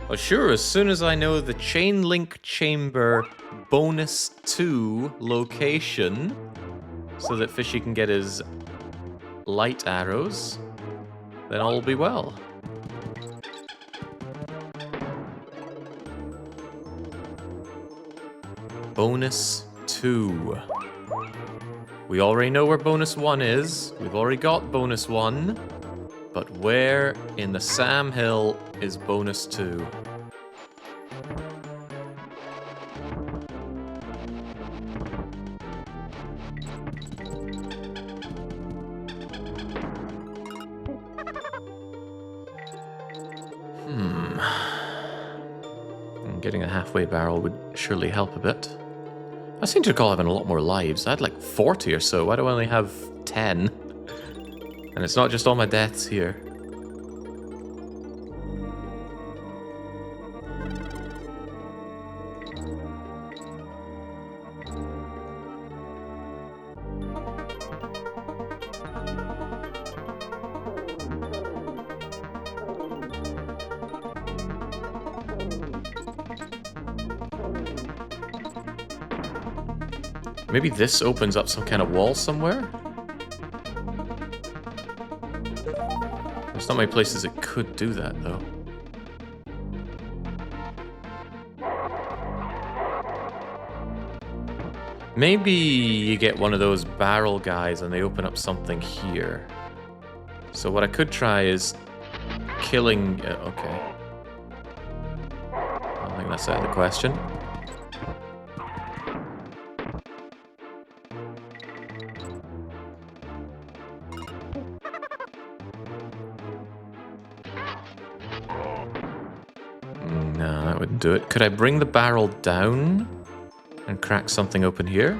Well, sure, as soon as I know the Chain Link Chamber bonus 2 location, so that Fishy can get his light arrows, then all will be well. Bonus 2. We already know where bonus 1 is. We've already got bonus 1. But where in the Sam Hill is bonus 2? Getting a halfway barrel would surely help a bit. I seem to recall having a lot more lives. I had like 40 or so. Why do I only have 10? And it's not just all my deaths here. Maybe this opens up some kind of wall somewhere? There's not many places it could do that, though. Maybe you get one of those barrel guys and they open up something here. So what I could try is killing... okay. I don't think that's out of the question. No, that wouldn't do it. Could I bring the barrel down and crack something open here?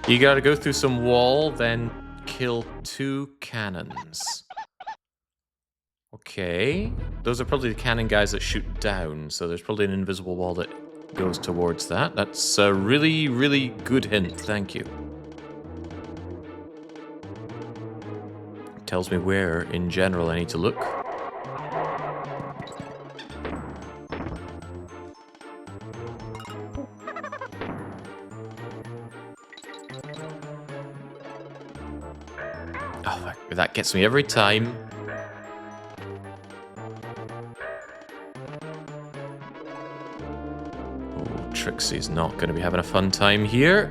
You gotta go through some wall, then kill 2 cannons. Okay. Those are probably the cannon guys that shoot down, so there's probably an invisible wall that goes towards that. That's a really, really good hint. Thank you. Tells me where, in general, I need to look. Oh, that gets me every time. Oh, Trixie's not going to be having a fun time here.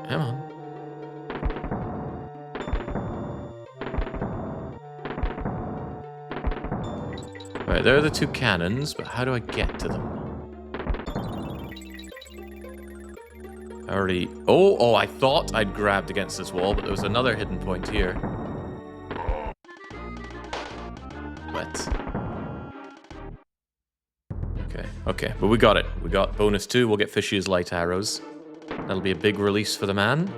Come on. Right, there are the 2 cannons, but how do I get to them? Already... Oh, I thought I'd grabbed against this wall, but there was another hidden point here. What? Okay, but we got it. We got bonus 2, we'll get Fishy as light arrows. That'll be a big release for the man.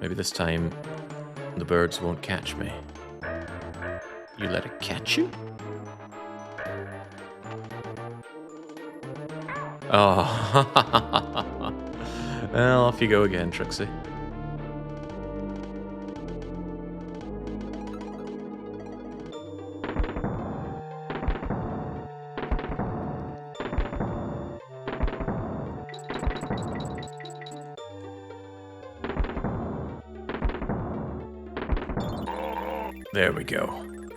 Maybe this time the birds won't catch me. You let it catch you? Oh. Well, off you go again, Trixie. There we go.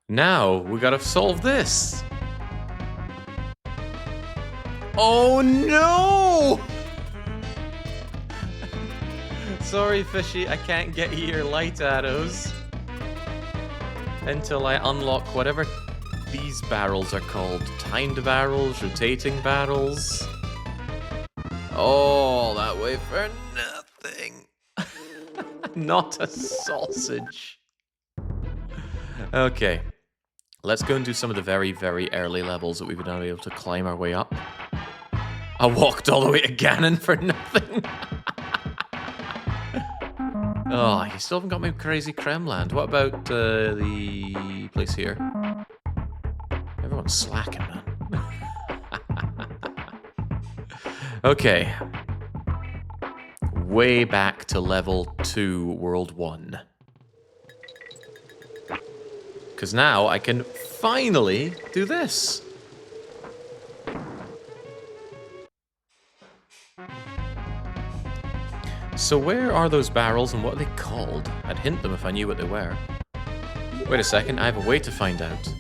Now, we gotta solve this. Oh no! Sorry, Fishy, I can't get you your light arrows until I unlock whatever these barrels are called. Timed barrels, rotating barrels. Oh, that way for nothing. Not a sausage. Okay, let's go and do some of the very, very early levels that we've been able to climb our way up. I walked all the way to Ganon for nothing. Oh, you still haven't got my crazy Kremland. What about the place here? Everyone's slacking, man. Okay. Way back to level 2, World 1. Because now I can finally do this. So where are those barrels and what are they called? I'd hint them if I knew what they were. Wait a second, I have a way to find out.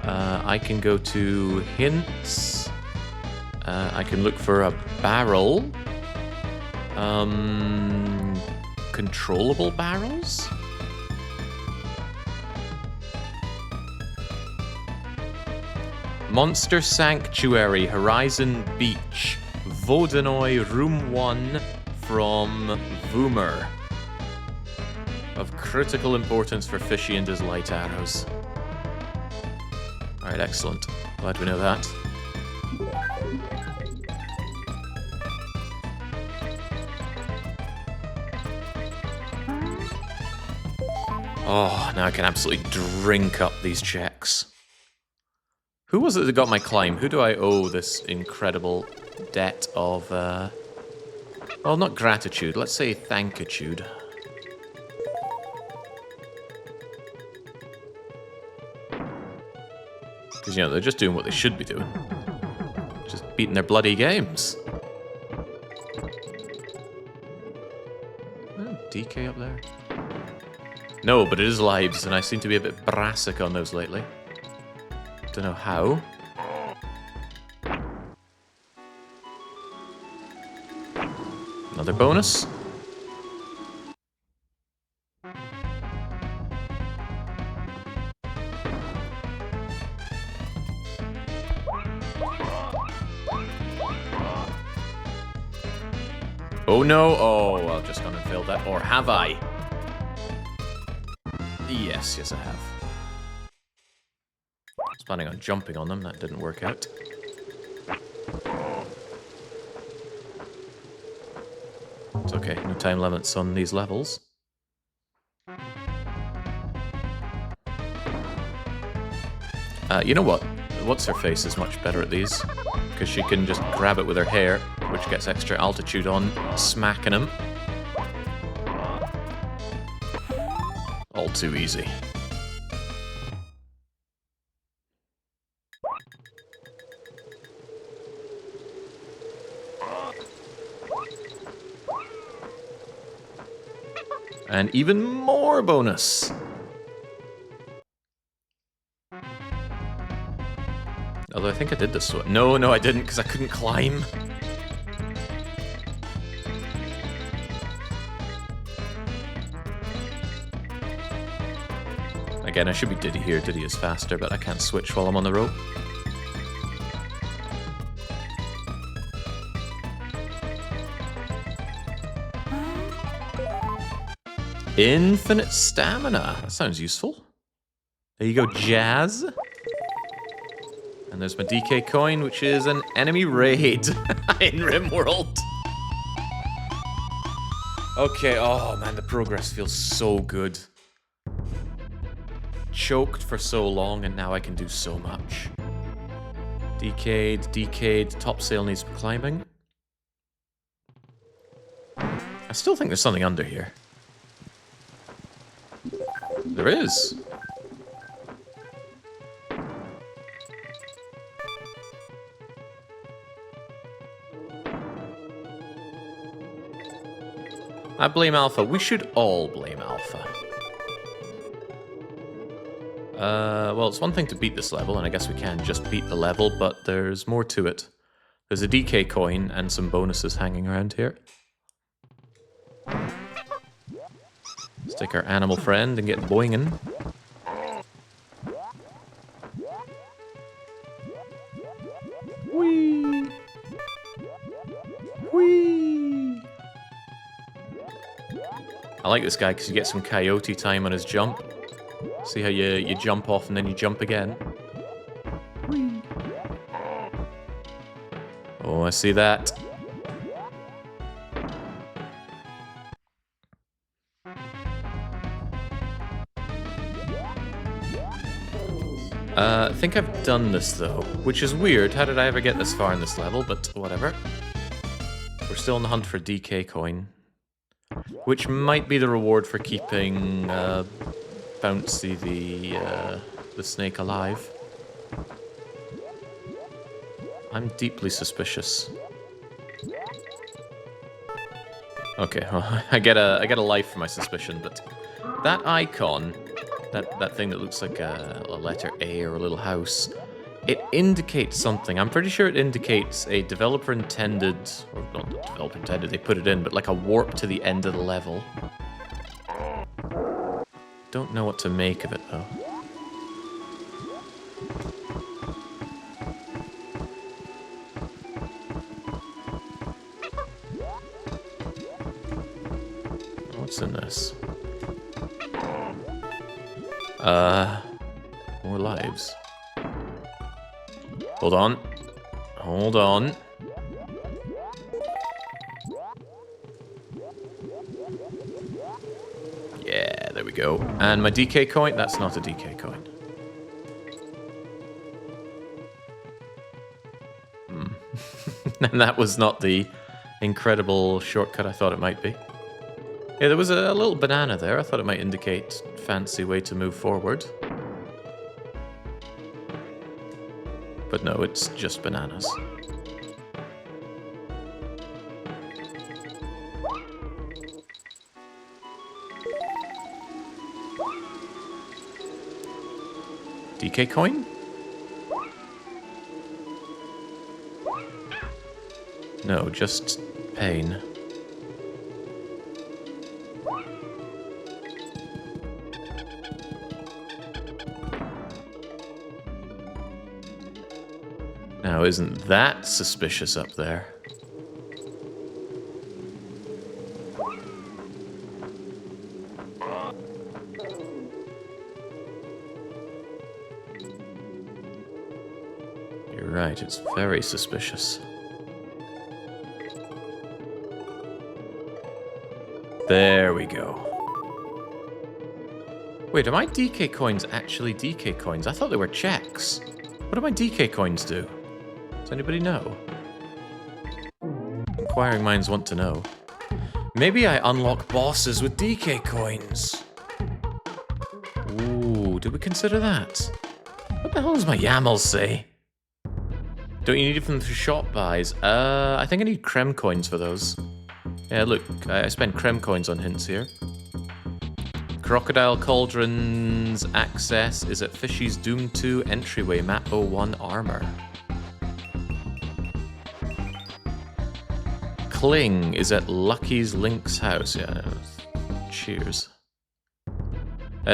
I can go to hints. I can look for a barrel. Controllable barrels? Monster Sanctuary, Horizon Beach, Vodenoy, Room 1 from Voomer. Of critical importance for Fishy and his light arrows. Alright, excellent. Glad we know that. Oh, now I can absolutely drink up these checks. Who was it that got my climb? Who do I owe this incredible debt of, well, not gratitude. Let's say thankitude. Because, you know, they're just doing what they should be doing. Just beating their bloody games. Oh, DK up there. No, but it is lives, and I seem to be a bit brassic on those lately. Don't know how. Another bonus. Oh no! Oh, I've just gone and failed that. Or have I? Yes, I have. I was planning on jumping on them, that didn't work out. It's okay, no time limits on these levels. You know what? What's-her-face is much better at these. Because she can just grab it with her hair, which gets extra altitude on smacking him. All too easy. And even more bonus. Although I think I did this one. No, I didn't, because I couldn't climb. Again, I should be Diddy here. Diddy is faster, but I can't switch while I'm on the rope. Infinite stamina. That sounds useful. There you go, Jazz. And there's my DK coin, which is an enemy raid in RimWorld. Okay, oh man, the progress feels so good. Choked for so long, and now I can do so much. Decayed, topsail needs climbing. I still think there's something under here. There is. I blame Alpha. We should all blame Alpha. Well, it's one thing to beat this level, and I guess we can just beat the level, but there's more to it. There's a DK coin and some bonuses hanging around here. Let's take our animal friend and get boinging. Whee! Whee! I like this guy because you get some coyote time on his jump. See how you jump off and then you jump again. Whee! Oh, I see that. I think I've done this though, which is weird. How did I ever get this far in this level? But whatever. We're still on the hunt for DK coin, which might be the reward for keeping Bouncy the snake alive. I'm deeply suspicious. Okay, well, I get a life for my suspicion, but that icon, that thing that looks like a letter A or a little house, it indicates something. I'm pretty sure it indicates a developer intended, or not the developer intended, they put it in, but like a warp to the end of the level. Don't know what to make of it though. What's in this? More lives. Hold on. Hold on. Yeah, there we go. And my DK coin? That's not a DK coin. And that was not the incredible shortcut I thought it might be. Yeah, there was a little banana there. I thought it might indicate a fancy way to move forward. But no, it's just bananas. DK coin? No, just pain. Now, isn't that suspicious up there? You're right, it's very suspicious. There we go. Wait, are my DK coins actually DK coins? I thought they were checks. What do my DK coins do? Does anybody know? Inquiring minds want to know. Maybe I unlock bosses with DK coins. Ooh, did we consider that? What the hell does my YAML say? Don't you need them for shop buys? I think I need Crem coins for those. Yeah, look, I spent Crem coins on hints here. Crocodile Cauldron's access is at Fishy's Doom 2 entryway, map 01 armor. Cling is at Lucky's Link's house. Yeah, cheers.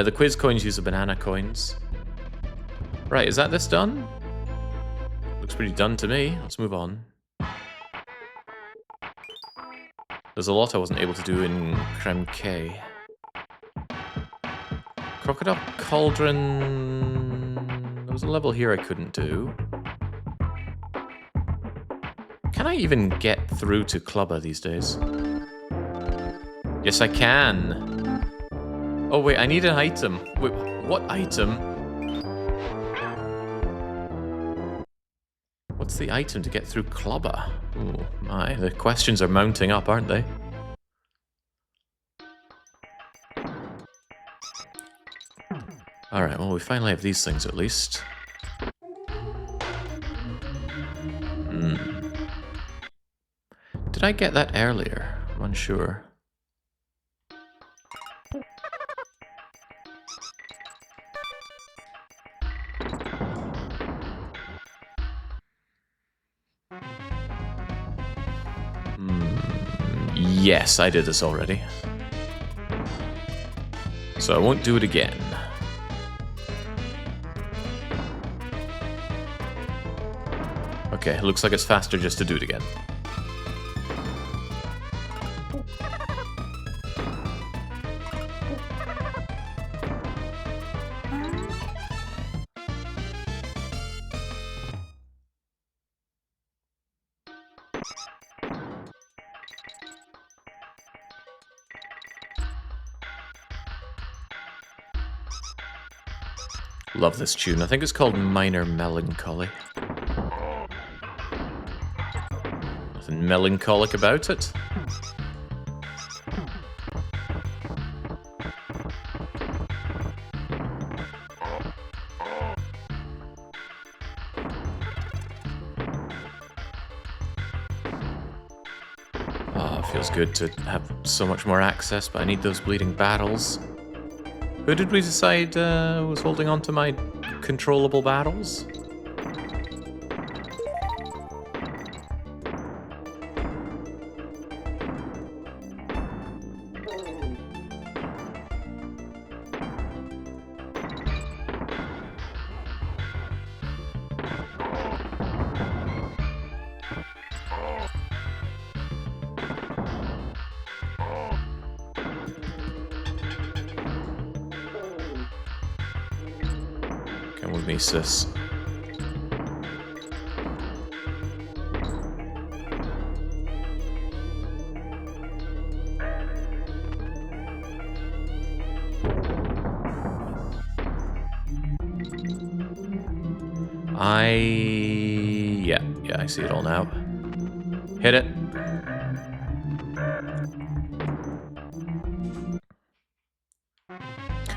The quiz coins use the banana coins. Right, is that this done? Looks pretty done to me. Let's move on. There's a lot I wasn't able to do in Creme K. Crocodile Cauldron... There was a level here I couldn't do. Can I even get through to Clubber these days? Yes, I can. Oh, wait, I need an item. Wait, what item? What's the item to get through Clubber? Oh, my. The questions are mounting up, aren't they? Alright, well, we finally have these things at least. Did I get that earlier? I'm unsure. Yes, I did this already. So I won't do it again. Okay, looks like it's faster just to do it again. Love this tune. I think it's called Minor Melancholy. Nothing melancholic about it. Oh, it feels good to have so much more access, but I need those bleeding battles. Who did we decide was holding on to my controllable battles? Come with me, sis. Yeah, I see it all now. Hit it.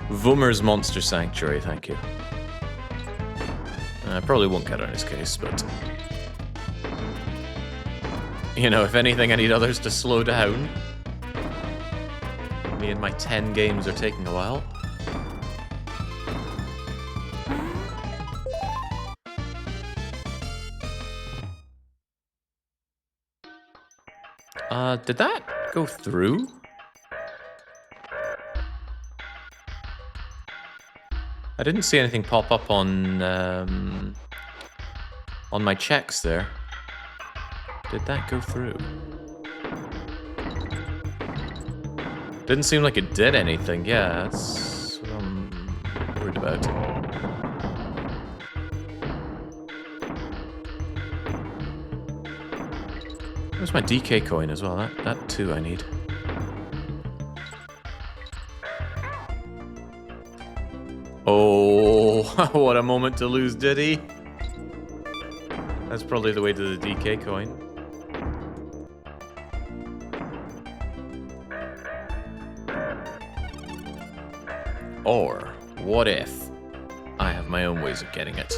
Vummer's Monster Sanctuary, thank you. I probably won't get on his case, but... You know, if anything, I need others to slow down. Me and my 10 games are taking a while. Did that go through? I didn't see anything pop up on my checks there. Did that go through? Didn't seem like it did anything. Yeah, that's what I'm worried about. Where's my DK coin as well? That too I need. Oh, what a moment to lose, Diddy. That's probably the way to the DK coin. Or, what if I have my own ways of getting it?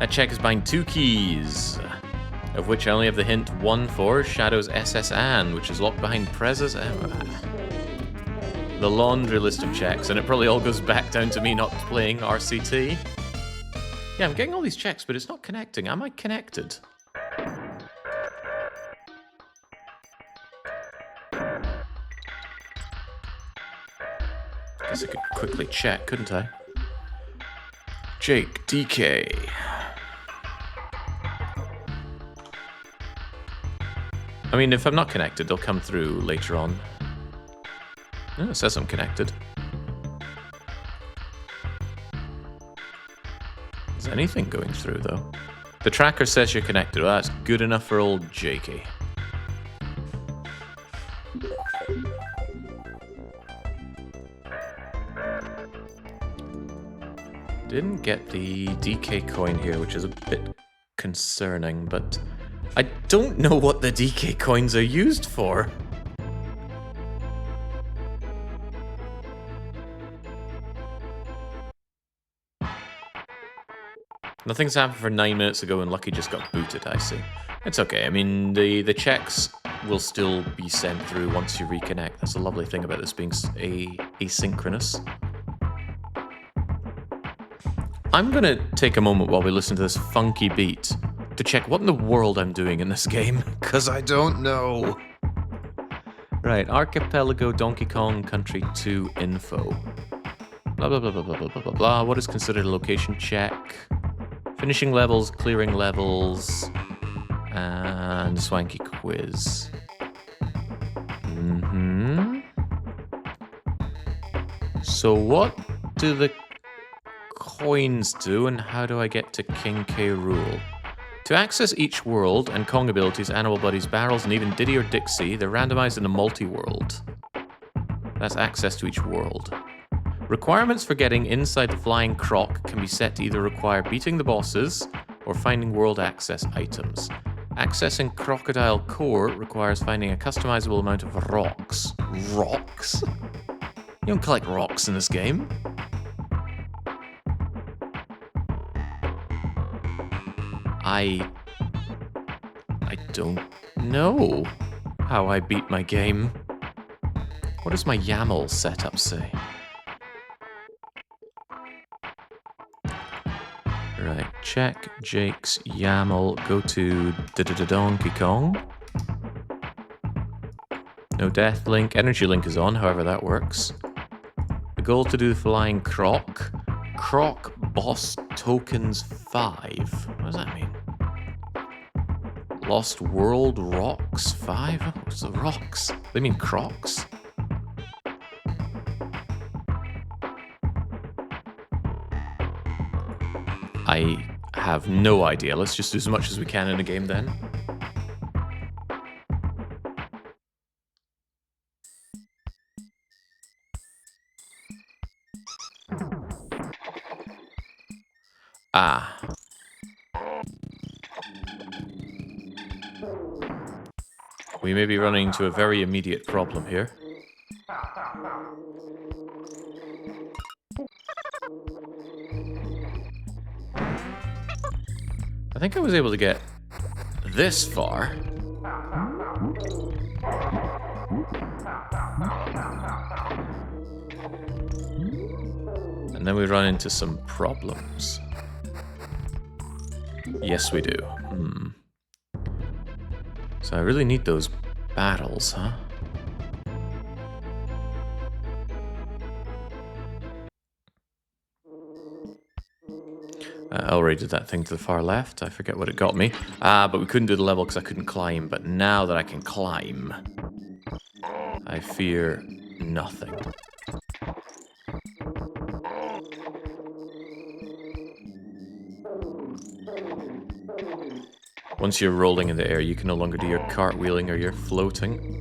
That check is buying 2 keys, of which I only have the hint 1 for Shadow's SS Anne, which is locked behind Prez's Emma. The laundry list of checks, and it probably all goes back down to me not playing RCT. Yeah, I'm getting all these checks, but it's not connecting. Am I connected? Guess I could quickly check, couldn't I? Jake, DK. I mean, if I'm not connected, they'll come through later on. Oh, it says I'm connected. Is anything going through, though? The tracker says you're connected. Well, that's good enough for old Jakey. Didn't get the DK coin here, which is a bit concerning, but I don't know what the DK coins are used for. Nothing's happened for 9 minutes ago and Lucky just got booted, I see. It's okay, I mean, the checks will still be sent through once you reconnect. That's a lovely thing about this being asynchronous. I'm gonna take a moment while we listen to this funky beat to check what in the world I'm doing in this game, because I don't know. Right, Archipelago Donkey Kong Country 2 info. Blah, blah, blah, blah, blah, blah, blah, blah, blah. What is considered a location check? Finishing levels, clearing levels, and swanky quiz. So what do the coins do, and how do I get to King K. Rool? To access each world and Kong abilities, Animal Buddies, Barrels, and even Diddy or Dixie, they're randomized in a multi-world. That's access to each world. Requirements for getting inside the Flying Croc can be set to either require beating the bosses or finding world access items. Accessing Crocodile Core requires finding a customizable amount of rocks. Rocks? You don't collect rocks in this game. I don't know how I beat my game. What does my YAML setup say? Right, check Jake's YAML, go to Donkey Kong. No death link, energy link is on, however that works. The goal to do the Flying Croc. Croc Boss Tokens 5. What does that mean? Lost World Rocks 5? What's the rocks? They mean crocs? I have no idea. Let's just do as much as we can in a game then. Ah. We may be running into a very immediate problem here. I think I was able to get this far. And then we run into some problems. Yes, we do. So I really need those battles, huh? I already did that thing to the far left. I forget what it got me. But we couldn't do the level because I couldn't climb. But now that I can climb, I fear nothing. Once you're rolling in the air, you can no longer do your cartwheeling or your floating.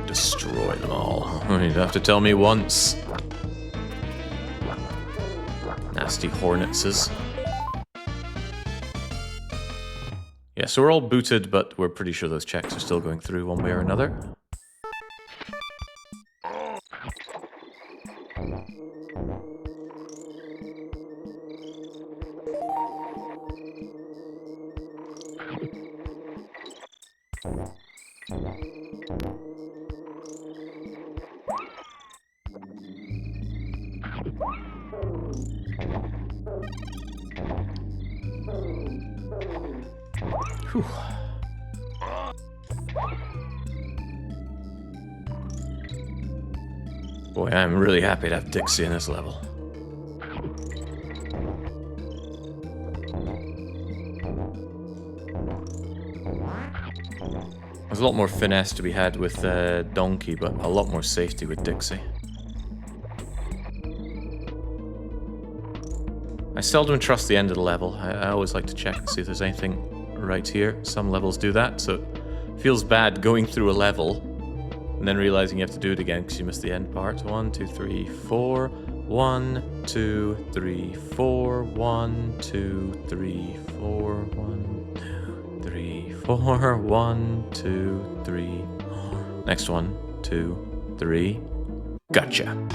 Destroy them all. You'd have to tell me once. Nasty Hornetses. Yeah, so we're all booted, but we're pretty sure those checks are still going through one way or another. Whew. Boy, I'm really happy to have Dixie in this level. There's a lot more finesse to be had with Donkey, but a lot more safety with Dixie. I seldom trust the end of the level. I always like to check and see if there's anything right here. Some levels do that, so it feels bad going through a level and then realizing you have to do it again because you missed the end part. 1, 2, 3, 4. 1, 2, 3, 4. 1, 2, 3, 4. 1, 2, 3, 4. 1, 2, 3, 4. Next 1, 2, 3. Gotcha.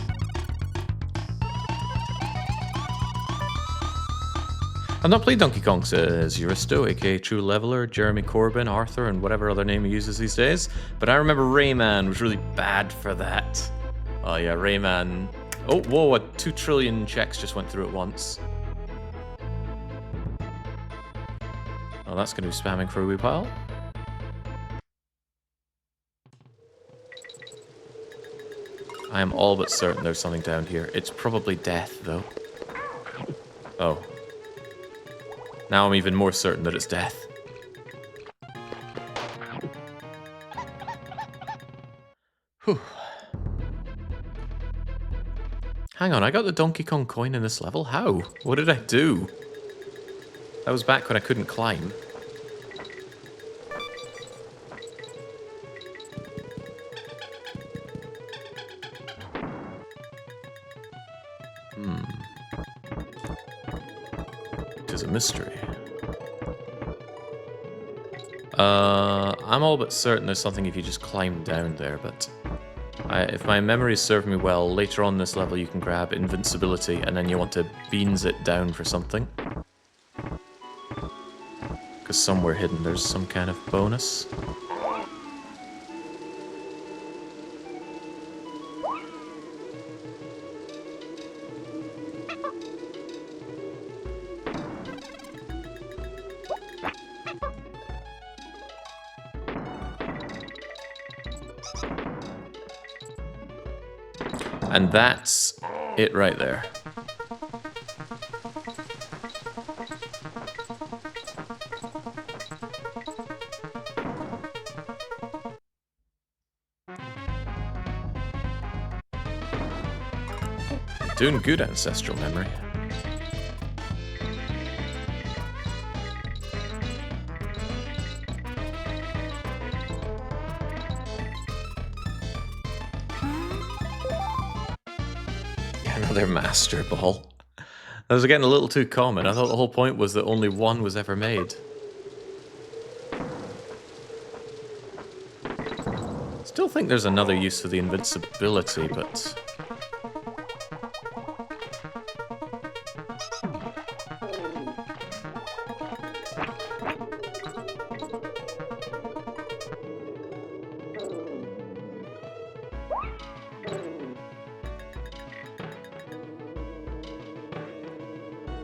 I've not played Donkey Kong, says Euristo, aka True Leveler, Jeremy Corbyn, Arthur, and whatever other name he uses these days. But I remember Rayman was really bad for that. Oh yeah, Rayman. Oh, whoa, 2 trillion checks just went through at once. Oh, that's going to be spamming for a wee pile. I am all but certain there's something down here. It's probably death, though. Oh. Now I'm even more certain that it's death. Whew. Hang on, I got the Donkey Kong coin in this level? How? What did I do? That was back when I couldn't climb. It is a mystery. I'm all but certain there's something if you just climb down there, but if my memories serve me well, later on this level you can grab invincibility and then you want to beans it down for something. Because somewhere hidden there's some kind of bonus. And that's it right there. Doing good, ancestral memory. Another Master Ball. That was getting a little too common. I thought the whole point was that only one was ever made. Still think there's another use for the invincibility, but...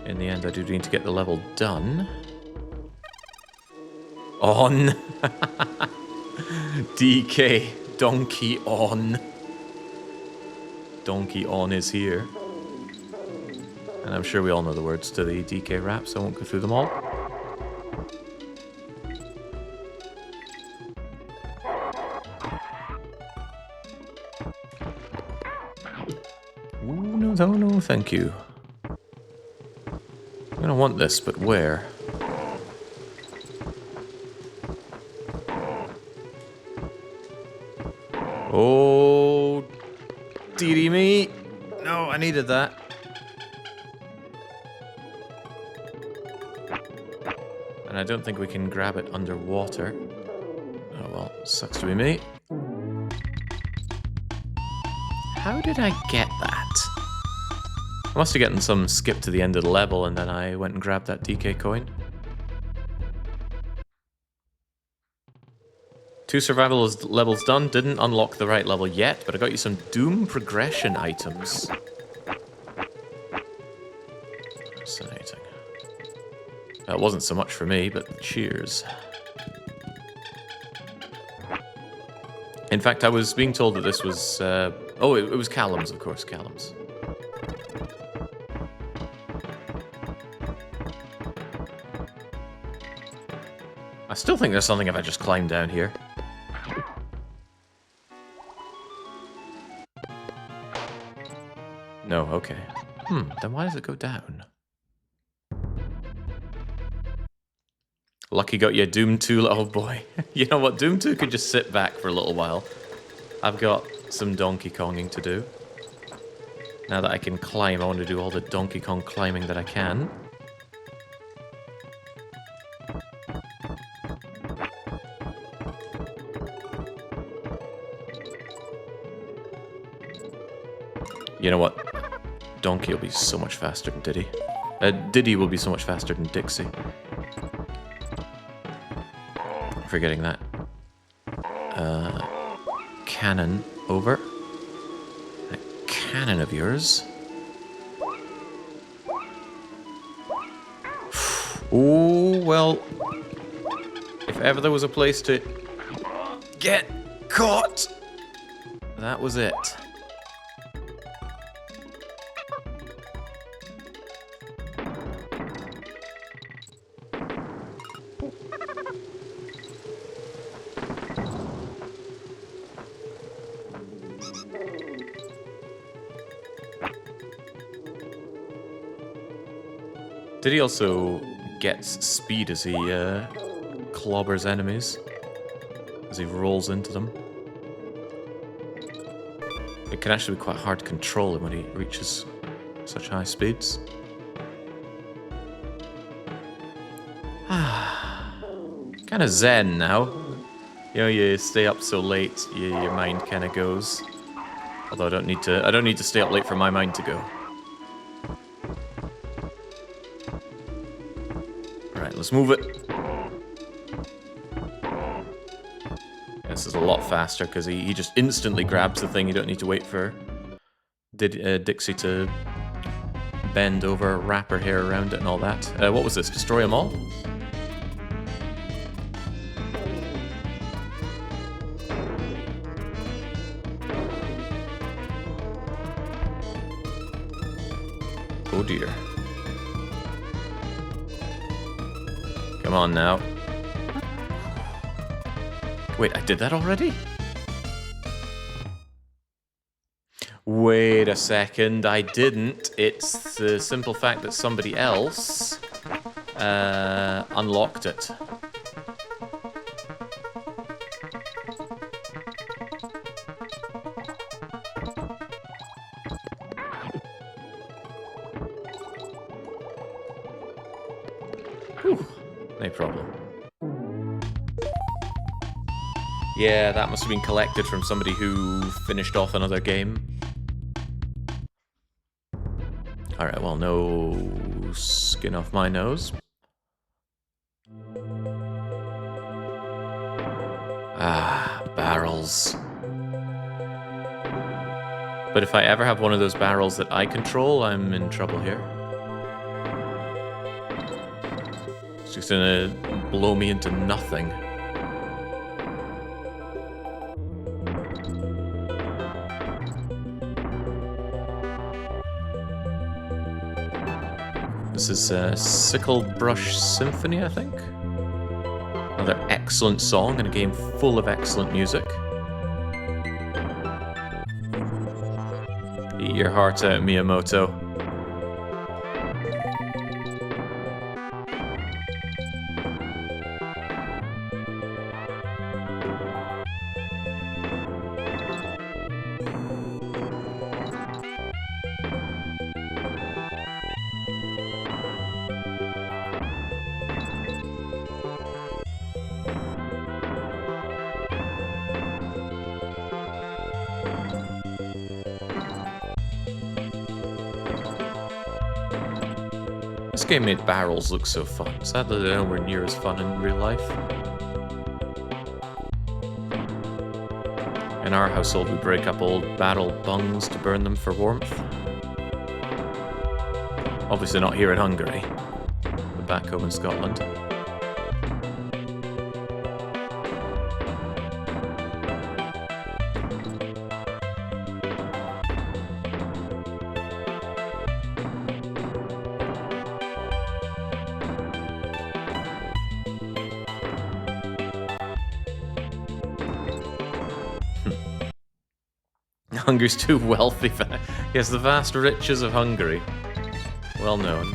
in the end, I do need to get the level done. On! DK. Donkey on. Donkey on is here. And I'm sure we all know the words to the DK rap, so I won't go through them all. Ooh, no, thank you. I'm gonna want this, but where? Oh, dearie me. No, I needed that. And I don't think we can grab it underwater. Oh well, sucks to be me. How did I get that? I must have gotten some skip to the end of the level and then I went and grabbed that DK coin. 2 survival levels done. Didn't unlock the right level yet, but I got you some Doom progression items. Fascinating. That wasn't so much for me, but cheers. In fact, I was being told that this was... oh, it was Callum's, of course, Callum's. I still think there's something if I just climb down here. No, okay. Then why does it go down? Lucky got you, Doom 2. Oh boy. You know what? Doom 2 could just sit back for a little while. I've got some Donkey Konging to do. Now that I can climb, I want to do all the Donkey Kong climbing that I can. You know what? Donkey will be so much faster than Diddy. Diddy will be so much faster than Dixie. Forgetting that. Cannon over. That cannon of yours. Oh, well. If ever there was a place to get caught, that was it. Diddy also gets speed as he clobbers enemies, as he rolls into them. It can actually be quite hard to control him when he reaches such high speeds. Kind of zen now. You know, you stay up so late, your mind kind of goes. Although I don't need to stay up late for my mind to go. Let's move it. This is a lot faster because he just instantly grabs the thing. You don't need to wait for Dixie to bend over, wrap her hair around it and all that. What was this? Destroy them all? Oh dear. Come on now. Wait, I did that already? Wait a second, I didn't. It's the simple fact that somebody else unlocked it. Whew. No problem. Yeah, that must have been collected from somebody who finished off another game. Alright, well, no skin off my nose. Ah, barrels. But if I ever have one of those barrels that I control, I'm in trouble here. It's just gonna blow me into nothing. This is Sickle Brush Symphony, I think. Another excellent song in a game full of excellent music. Eat your heart out, Miyamoto. This game made barrels look so fun. Sadly, they're nowhere near as fun in real life. In our household, we break up old barrel bungs to burn them for warmth. Obviously not here in Hungary, but back home in Scotland. Hungary's too wealthy for that. Yes, the vast riches of Hungary. Well known.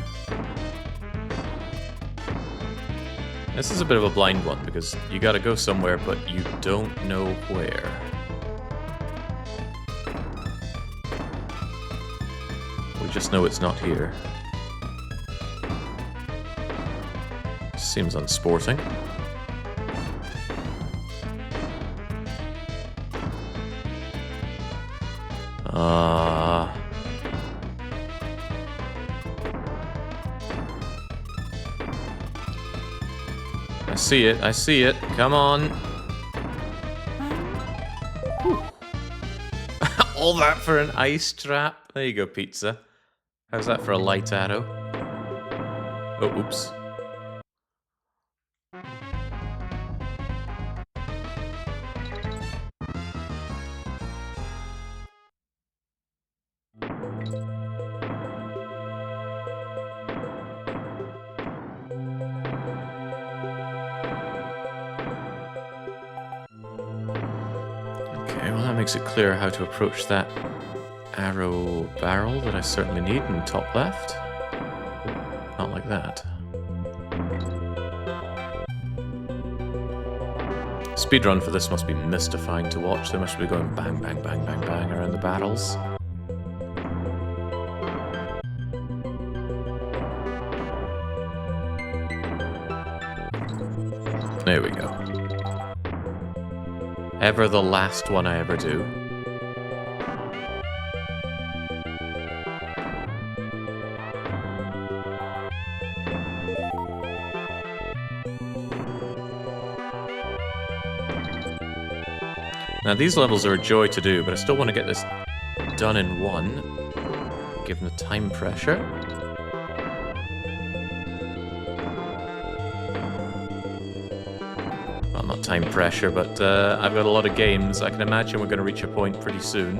This is a bit of a blind one because you gotta go somewhere, but you don't know where. We just know it's not here. Seems unsporting. I see it. Come on. All that for an ice trap? There you go, pizza. How's that for a light arrow? Oh, oops. Makes it clear how to approach that arrow barrel that I certainly need in top left. Not like that. Speedrun for this must be mystifying to watch. They must be going bang, bang, bang, bang, bang around the barrels. There we go. Ever the last one I ever do. Now these levels are a joy to do, but I still want to get this done in one, given the time pressure. Not time pressure, but I've got a lot of games. I can imagine we're going to reach a point pretty soon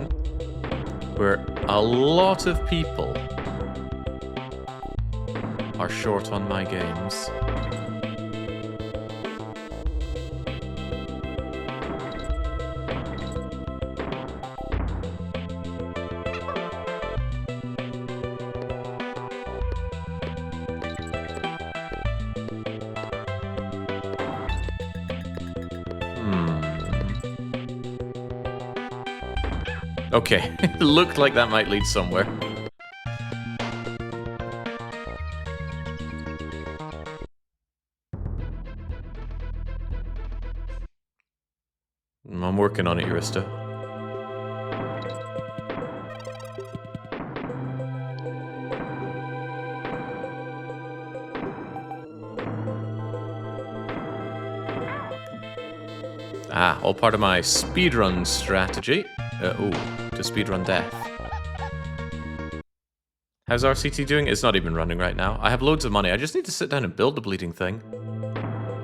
where a lot of people are short on my games. Okay, it looked like that might lead somewhere. I'm working on it, Eurista. Ah, all part of my speedrun strategy. To speedrun death. How's RCT doing? It's not even running right now. I have loads of money. I just need to sit down and build the bleeding thing.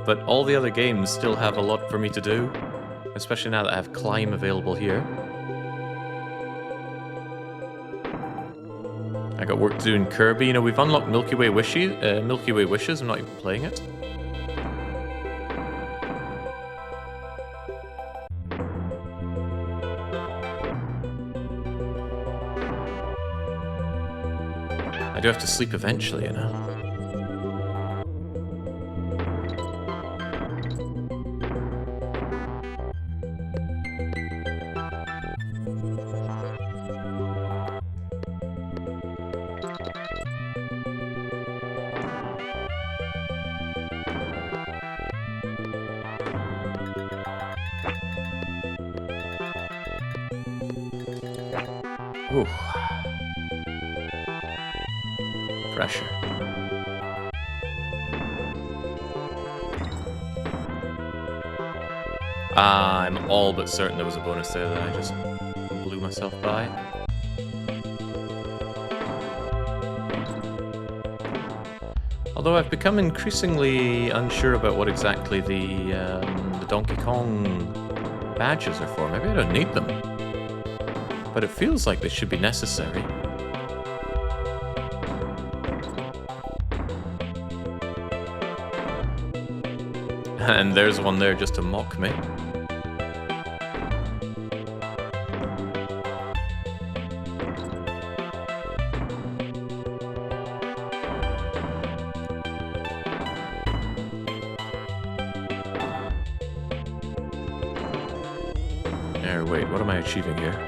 But all the other games still have a lot for me to do. Especially now that I have Climb available here. I got work to do in Kirby. You know, we've unlocked Milky Way Wishes. I'm not even playing it. I do have to sleep eventually, you know. Ooh. Pressure. I'm all but certain there was a bonus there that I just blew myself by. Although I've become increasingly unsure about what exactly the Donkey Kong badges are for. Maybe I don't need them. But it feels like they should be necessary. And there's one there just to mock me. Wait, what am I achieving here?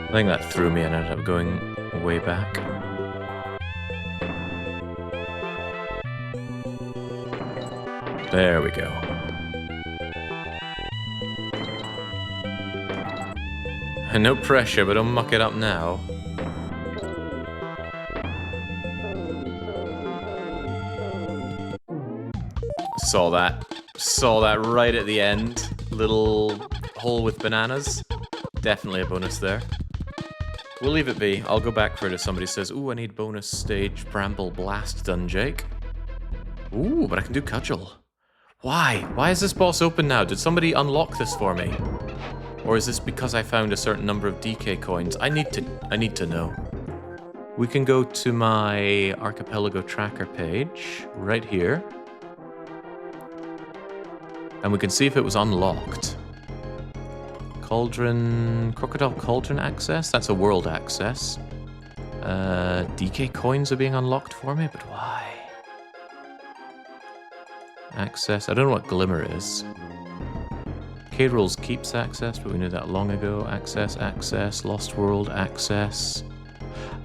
I think that threw me and ended up going way back. There we go. And no pressure, but don't muck it up now. Saw that. Saw that right at the end. Little hole with bananas. Definitely a bonus there. We'll leave it be. I'll go back for it if somebody says, ooh, I need bonus stage Bramble Blast done, Jake. Ooh, but I can do Cudgel. Why? Why is this boss open now? Did somebody unlock this for me? Or is this because I found a certain number of DK coins? I need to know. We can go to my Archipelago tracker page, right here. And we can see if it was unlocked. Cauldron... Crocodile Cauldron access? That's a world access. DK coins are being unlocked for me, but why? Access... I don't know what Glimmer is. K-Rolls keeps access, but we knew that long ago. Access, access, Lost World, access...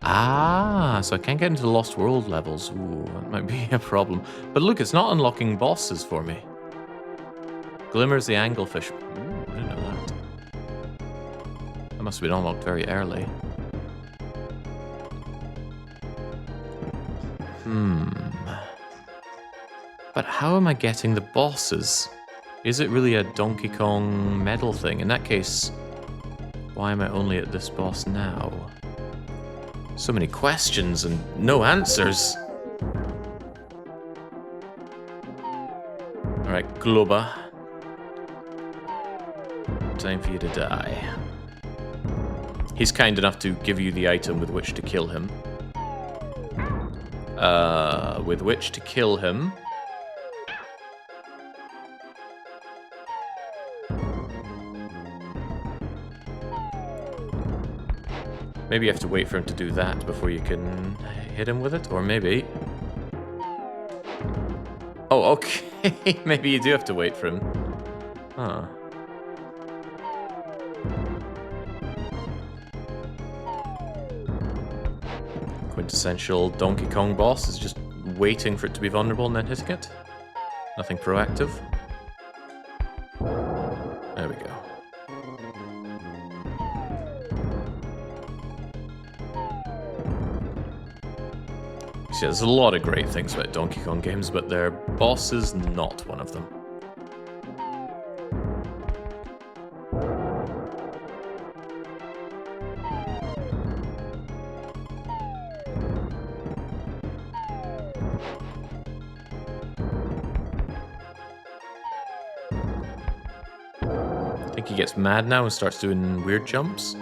Ah, so I can't get into the Lost World levels. Ooh, that might be a problem. But look, it's not unlocking bosses for me. Glimmer's the anglefish. Ooh, I didn't know that. That must have been unlocked very early. But how am I getting the bosses? Is it really a Donkey Kong medal thing? In that case, why am I only at this boss now? So many questions and no answers. Alright, Globa. Time for you to die. He's kind enough to give you the item with which to kill him. With which to kill him. Maybe you have to wait for him to do that before you can hit him with it, or maybe... Oh, okay. Maybe you do have to wait for him. Huh. Quintessential Donkey Kong boss is just waiting for it to be vulnerable and then hitting it. Nothing proactive. There we go. See, there's a lot of great things about Donkey Kong games, but their boss is not one of them. I think he gets mad now and starts doing weird jumps.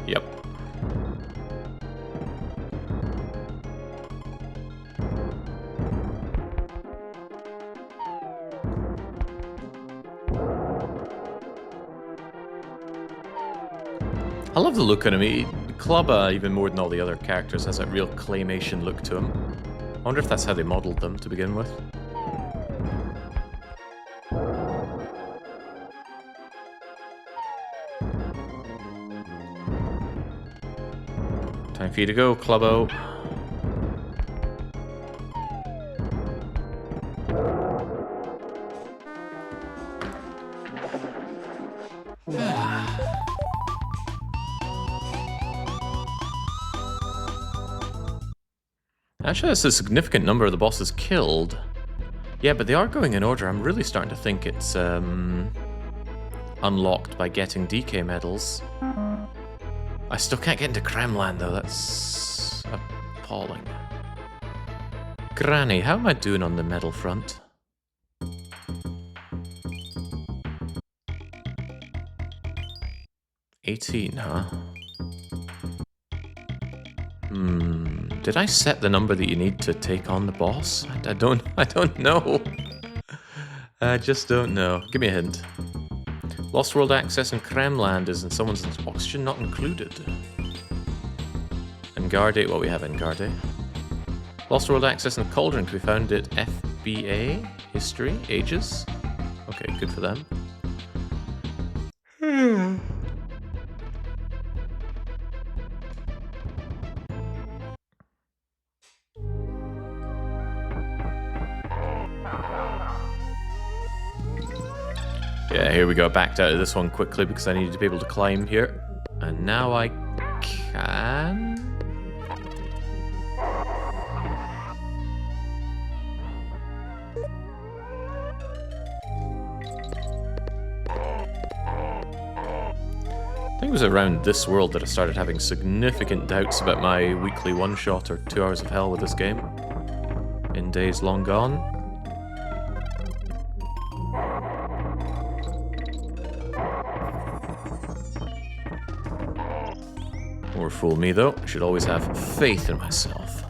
Yep. I love the look on him. Clubber, even more than all the other characters, has that real claymation look to him. I wonder if that's how they modelled them to begin with. Time for you to go, Clubbo. Actually, that's a significant number of the bosses killed. Yeah, but they are going in order. I'm really starting to think it's unlocked by getting DK medals. I still can't get into Kremland, though. That's appalling. Granny, how am I doing on the medal front? $18, huh? Did I set the number that you need to take on the boss? I don't know. I just don't know. Give me a hint. Lost World Access in Kremland is in someone's oxygen not included. Engarde, what we have Engarde. Lost World Access in Cauldron, we found it FBA, History, Ages. Okay, good for them. Yeah, here we go. Backed out of this one quickly because I needed to be able to climb here. And now I can... I think it was around this world that I started having significant doubts about my weekly one-shot or 2 hours of hell with this game. In days long gone. Or fool me though, I should always have faith in myself.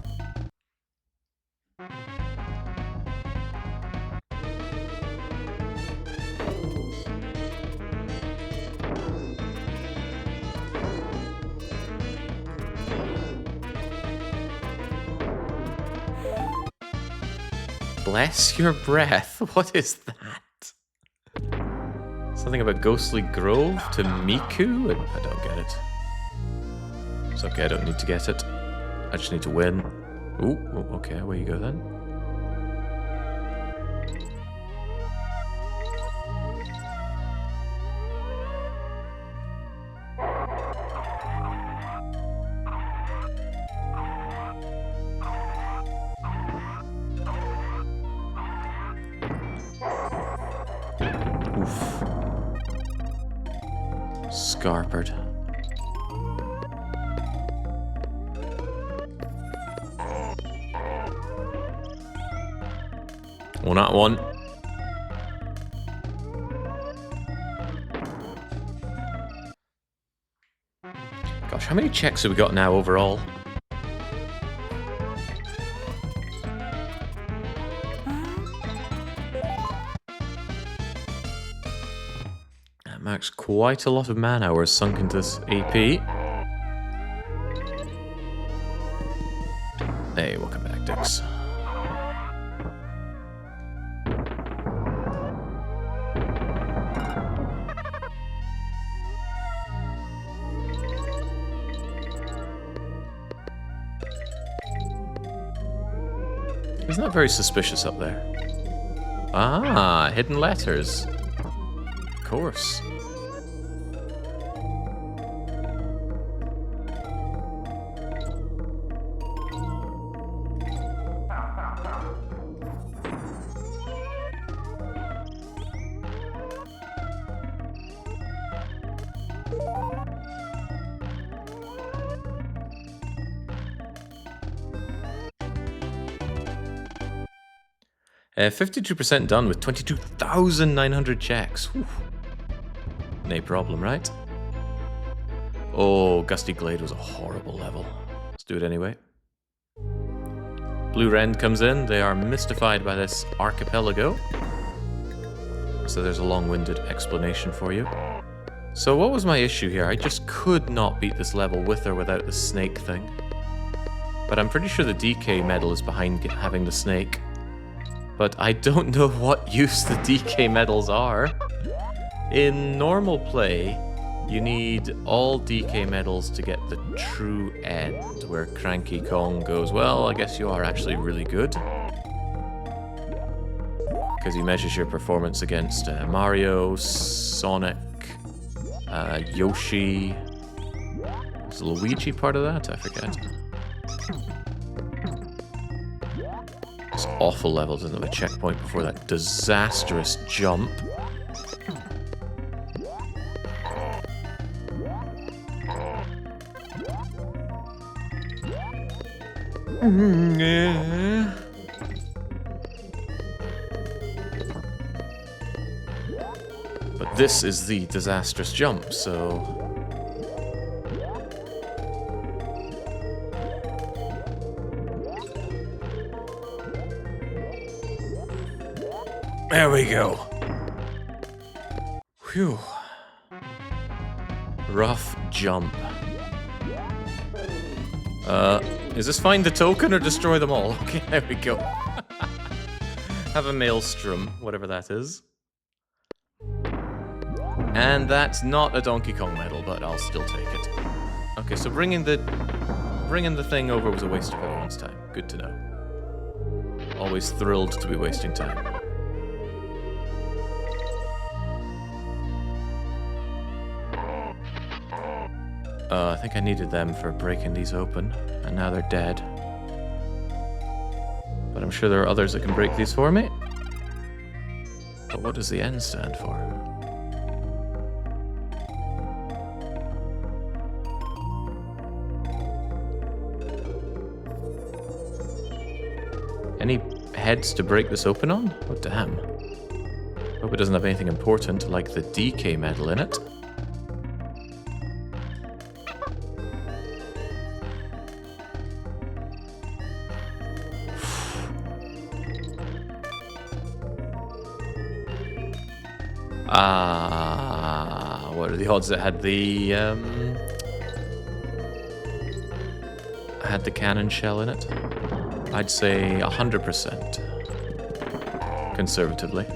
Bless your breath? What is that? Something about Ghostly Grove to Miku? I don't get it. It's okay, I don't need to get it. I just need to win. Ooh, okay, where you go then? Oof. Scarpered. Well, not one. Gosh, how many checks have we got now overall? That marks quite a lot of man hours sunk into this AP. Hey, welcome back, Dix. Isn't that very suspicious up there? Ah, hidden letters. Of course. Uh, 52% done with 22,900 checks. Whew. No problem, right? Oh, Gusty Glade was a horrible level. Let's do it anyway. Blue Rend comes in. They are mystified by this archipelago. So there's a long-winded explanation for you. So what was my issue here? I just could not beat this level with or without the snake thing. But I'm pretty sure the DK medal is behind having the snake. But I don't know what use the DK medals are. In normal play, you need all DK medals to get the true end, where Cranky Kong goes, well, I guess you are actually really good. Because he measures your performance against Mario, Sonic, Yoshi. Is Luigi part of that? I forget. This awful level doesn't have a checkpoint before that disastrous jump. But this is the disastrous jump, so... There we go. Whew. Rough jump. Is this find the token or destroy them all? Okay, there we go. Have a maelstrom, whatever that is. And that's not a Donkey Kong medal, but I'll still take it. Okay, so bringing the thing over was a waste of everyone's time. Good to know. Always thrilled to be wasting time. I think I needed them for breaking these open, and now they're dead. But I'm sure there are others that can break these for me. But what does the N stand for? Any heads to break this open on? Oh, damn. Hope it doesn't have anything important like the DK medal in it. What are the odds that had the cannon shell in it? I'd say 100%, conservatively.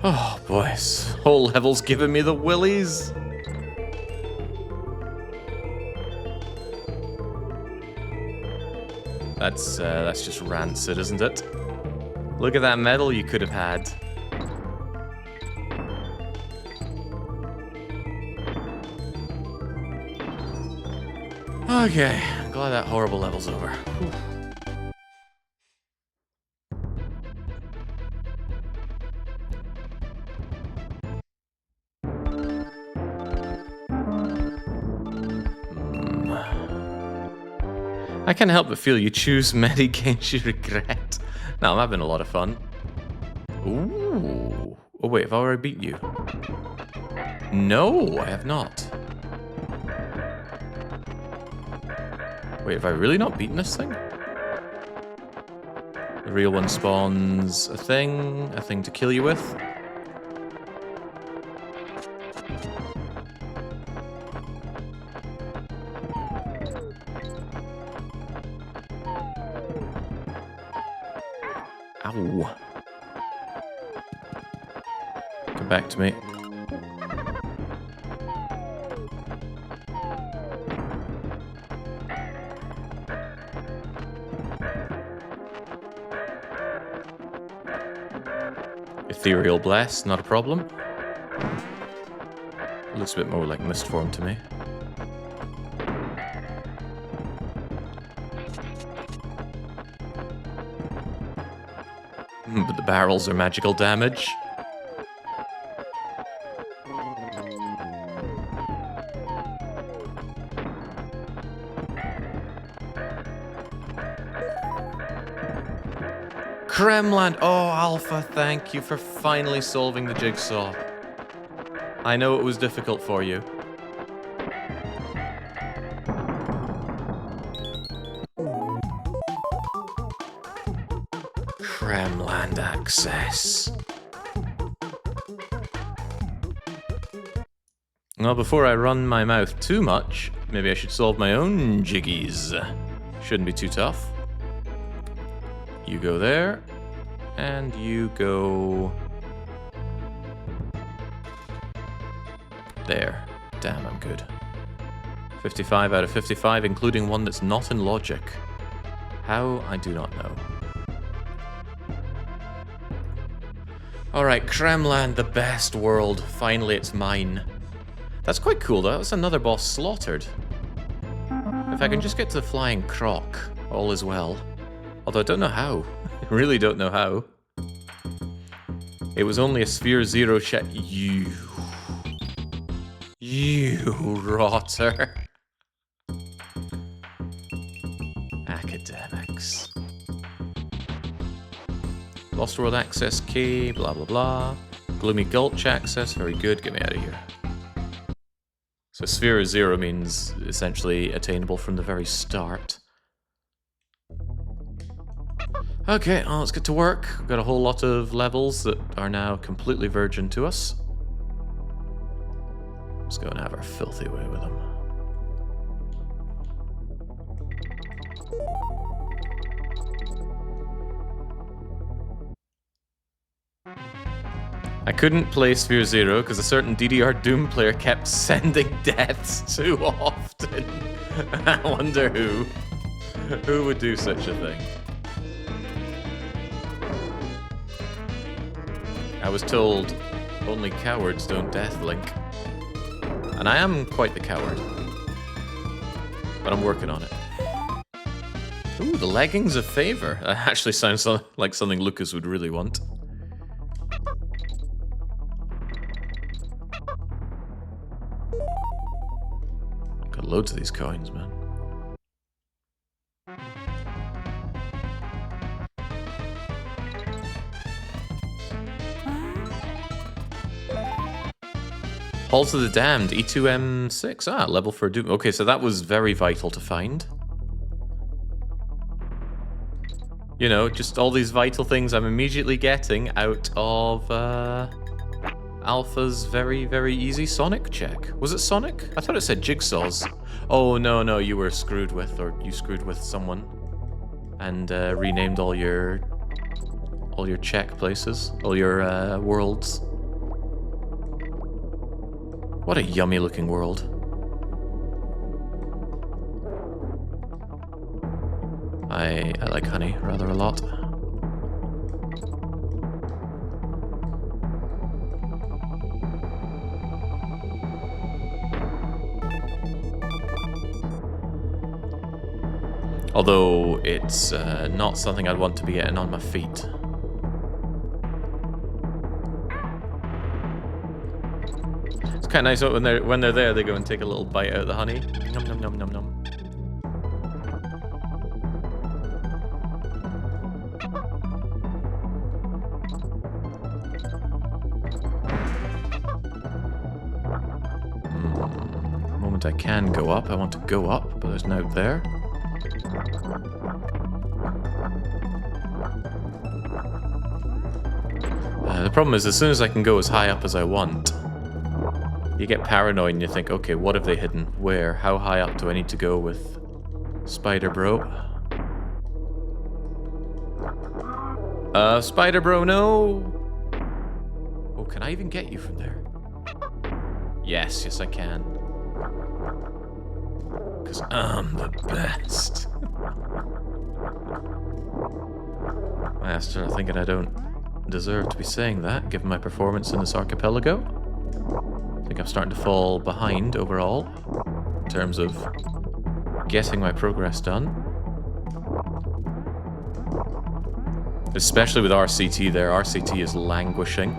Oh, boys. Whole level's giving me the willies. That's just rancid, isn't it? Look at that medal you could have had. Okay, I'm glad that horrible level's over. Whew. I can't help but feel you choose many games you regret. No, I'm having a lot of fun. Ooh. Oh wait, have I already beat you? No, I have not. Wait, have I really not beaten this thing? The real one spawns a thing to kill you with. Ow. Come back to me. Ethereal Blast, not a problem. Looks a bit more like Mist Form to me. But the barrels are magical damage. Kremland! Oh, Alpha, thank you for finally solving the jigsaw. I know it was difficult for you. Kremland access. Well, before I run my mouth too much, maybe I should solve my own jiggies. Shouldn't be too tough. You go there, and you go... there. Damn, I'm good. 55 out of 55, including one that's not in logic. How? I do not know. Alright, Kremland, the best world. Finally, it's mine. That's quite cool, though. That's another boss slaughtered. If I can just get to the flying croc, all is well. Although I don't know how. I really don't know how. It was only a Sphere Zero check. You rotter. Academics. Lost World access key, blah blah blah. Gloomy Gulch access, very good, get me out of here. So Sphere Zero means essentially attainable from the very start. Okay, well, let's get to work. We've got a whole lot of levels that are now completely virgin to us. Let's go and have our filthy way with them. I couldn't play Sphere Zero because a certain DDR Doom player kept sending deaths too often. I wonder who. Who would do such a thing? I was told only cowards don't deathlink. And I am quite the coward. But I'm working on it. Ooh, the leggings of favor. That actually sounds like something Lucas would really want. Got loads of these coins, man. Hall to the Damned, E2M6. Ah, level for Doom. Okay, so that was very vital to find. You know, just all these vital things I'm immediately getting out of Alpha's very, very easy Sonic check. Was it Sonic? I thought it said Jigsaw's. Oh, no, you were screwed with, or you screwed with someone. And renamed all your check places, all your worlds. What a yummy looking world. I like honey rather a lot. Although it's not something I'd want to be getting on my feet. It's kind of nice when they're there, they go and take a little bite out of the honey. Nom nom nom nom nom. The moment I can go up, I want to go up, but there's no there. The problem is, as soon as I can go as high up as I want, you get paranoid and you think, okay, what have they hidden? Where? How high up do I need to go with Spider Bro? Spider Bro, no! Oh, can I even get you from there? Yes, I can. Because I'm the best. I start thinking I don't deserve to be saying that, given my performance in this archipelago. I think I'm starting to fall behind overall, in terms of getting my progress done. Especially with RCT there. RCT is languishing.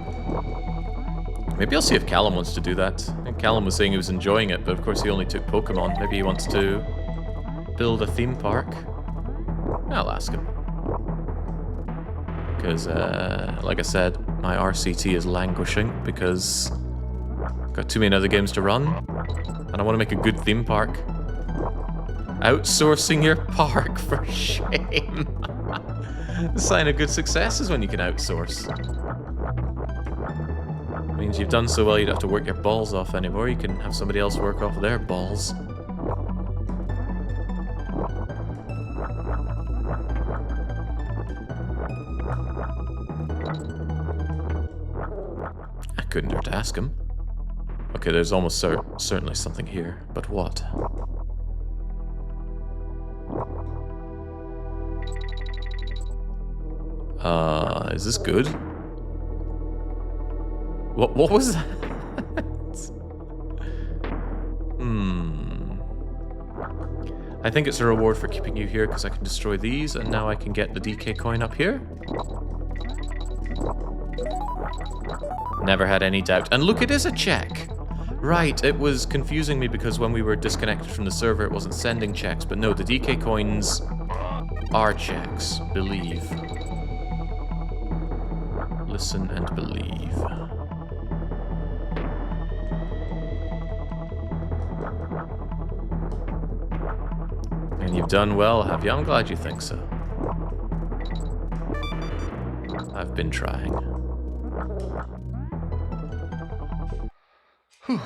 Maybe I'll see if Callum wants to do that. I think Callum was saying he was enjoying it, but of course he only took Pokemon. Maybe he wants to build a theme park. I'll ask him. Because, like I said, my RCT is languishing because I've Got too many other games to run. And I want to make a good theme park. Outsourcing your park, for shame. The sign of good success is when you can outsource. Means you've done so well you don't have to work your balls off anymore. You can have somebody else work off their balls. I couldn't dare to ask him. Okay, there's almost certainly something here, but what? Is this good? What was that? I think it's a reward for keeping you here because I can destroy these, and now I can get the DK coin up here. Never had any doubt. And look, it is a check. Right, it was confusing me because when we were disconnected from the server, it wasn't sending checks. But no, the DK coins are checks. Believe. Listen and believe. And you've done well, have you? I'm glad you think so. I've been trying. Whew.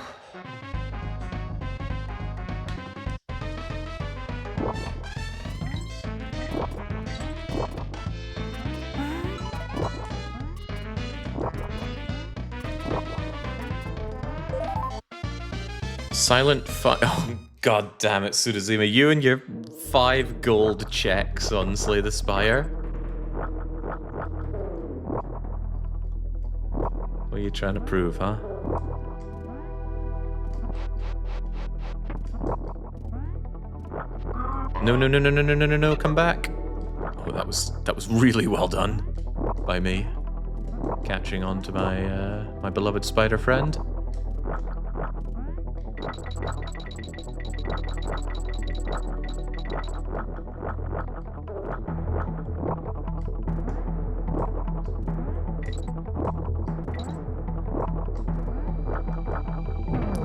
Silent fire. Oh, god damn it, Sudazima. You and your 5 gold checks on Slay the Spire. What are you trying to prove, huh? No, come back. Oh, that was really well done by me. Catching on to my my beloved spider friend.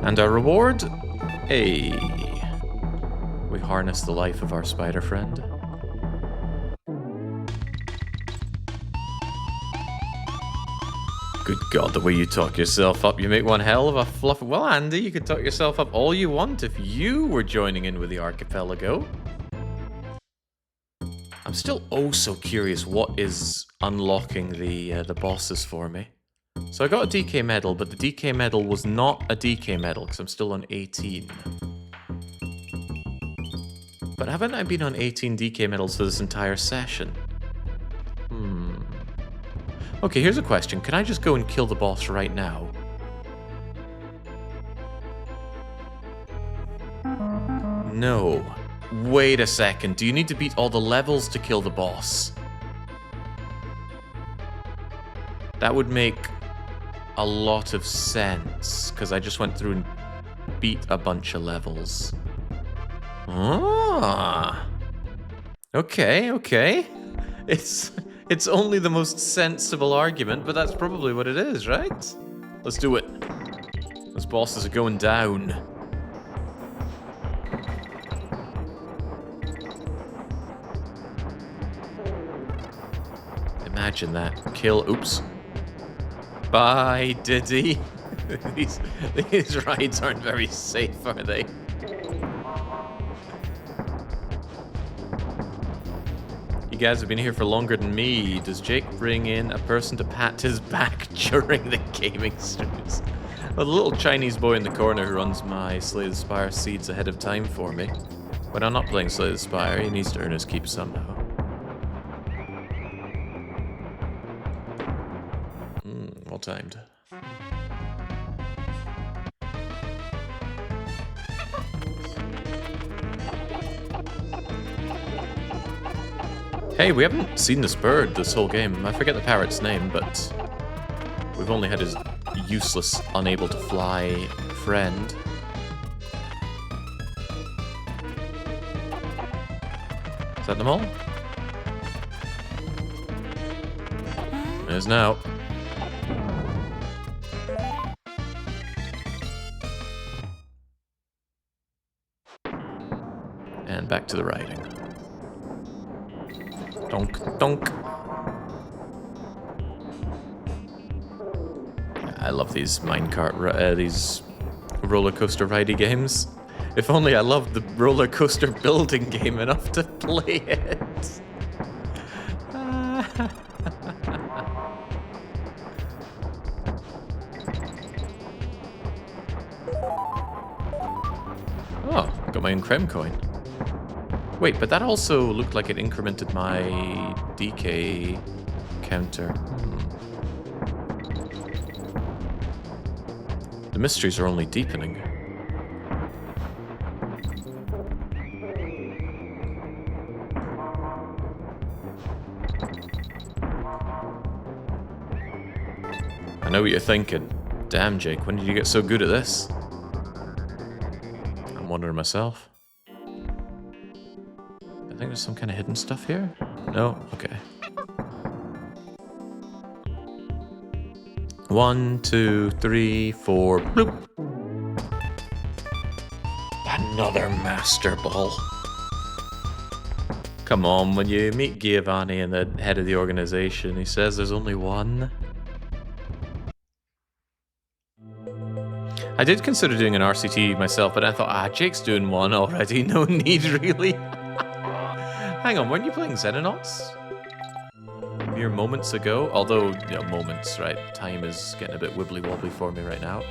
And our reward? Hey. We harness the life of our spider friend. Good God, the way you talk yourself up, you make one hell of a fluff. Well, Andy, you could talk yourself up all you want if you were joining in with the archipelago. I'm still oh so curious what is unlocking the bosses for me. So I got a DK medal, but the DK medal was not a DK medal because I'm still on 18. But haven't I been on 18 DK medals for this entire session? Okay, here's a question. Can I just go and kill the boss right now? No. Wait a second. Do you need to beat all the levels to kill the boss? That would make a lot of sense, because I just went through and beat a bunch of levels. Ah. Okay. It's only the most sensible argument, but that's probably what it is, right? Let's do it. Those bosses are going down. Imagine that. Kill. Oops. Bye, Diddy. These rides aren't very safe, are they? You guys have been here for longer than me. Does Jake bring in a person to pat his back during the gaming streams? Well, the little Chinese boy in the corner who runs my Slay the Spire seeds ahead of time for me. When I'm not playing Slay the Spire, he needs to earn his keep somehow. Well timed. Hey, we haven't seen this bird this whole game. I forget the parrot's name, but we've only had his useless, unable to fly friend. Is that them all? There's now. back to the riding. Donk, donk. I love these minecart, these roller coaster ridey games. If only I loved the roller coaster building game enough to play it. Oh, got my own creme coin. Wait, but that also looked like it incremented my DK counter. The mysteries are only deepening. I know what you're thinking. Damn, Jake, when did you get so good at this? I'm wondering myself. I think there's some kind of hidden stuff here. No? Okay. 1, 2, 3, 4. Bloop. Another Master Ball. Come on, when you meet Giovanni and the head of the organization, he says there's only one. I did consider doing an RCT myself, but I thought, Jake's doing one already, no need really. Hang on, weren't you playing Xenonauts? Mere moments ago? Although, you know, moments, right? Time is getting a bit wibbly-wobbly for me right now.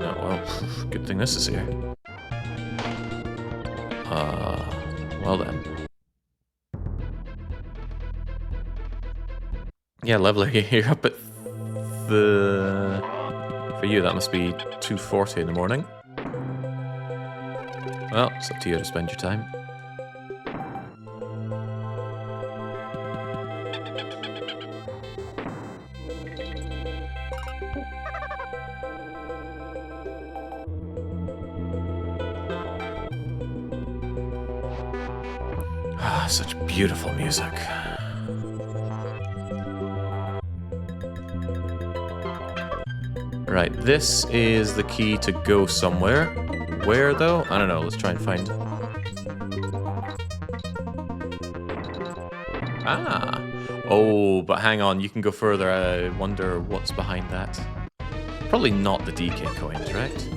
Oh, well, good thing this is here. Well then. Yeah, lovely. You're up at the... For you, that must be 2:40 in the morning. Well, it's up to you to spend your time. Ah, such beautiful music. Right, this is the key to go somewhere. Where, though? I don't know. Let's try and find... Ah! Oh, but hang on. You can go further. I wonder what's behind that. Probably not the DK coins, right?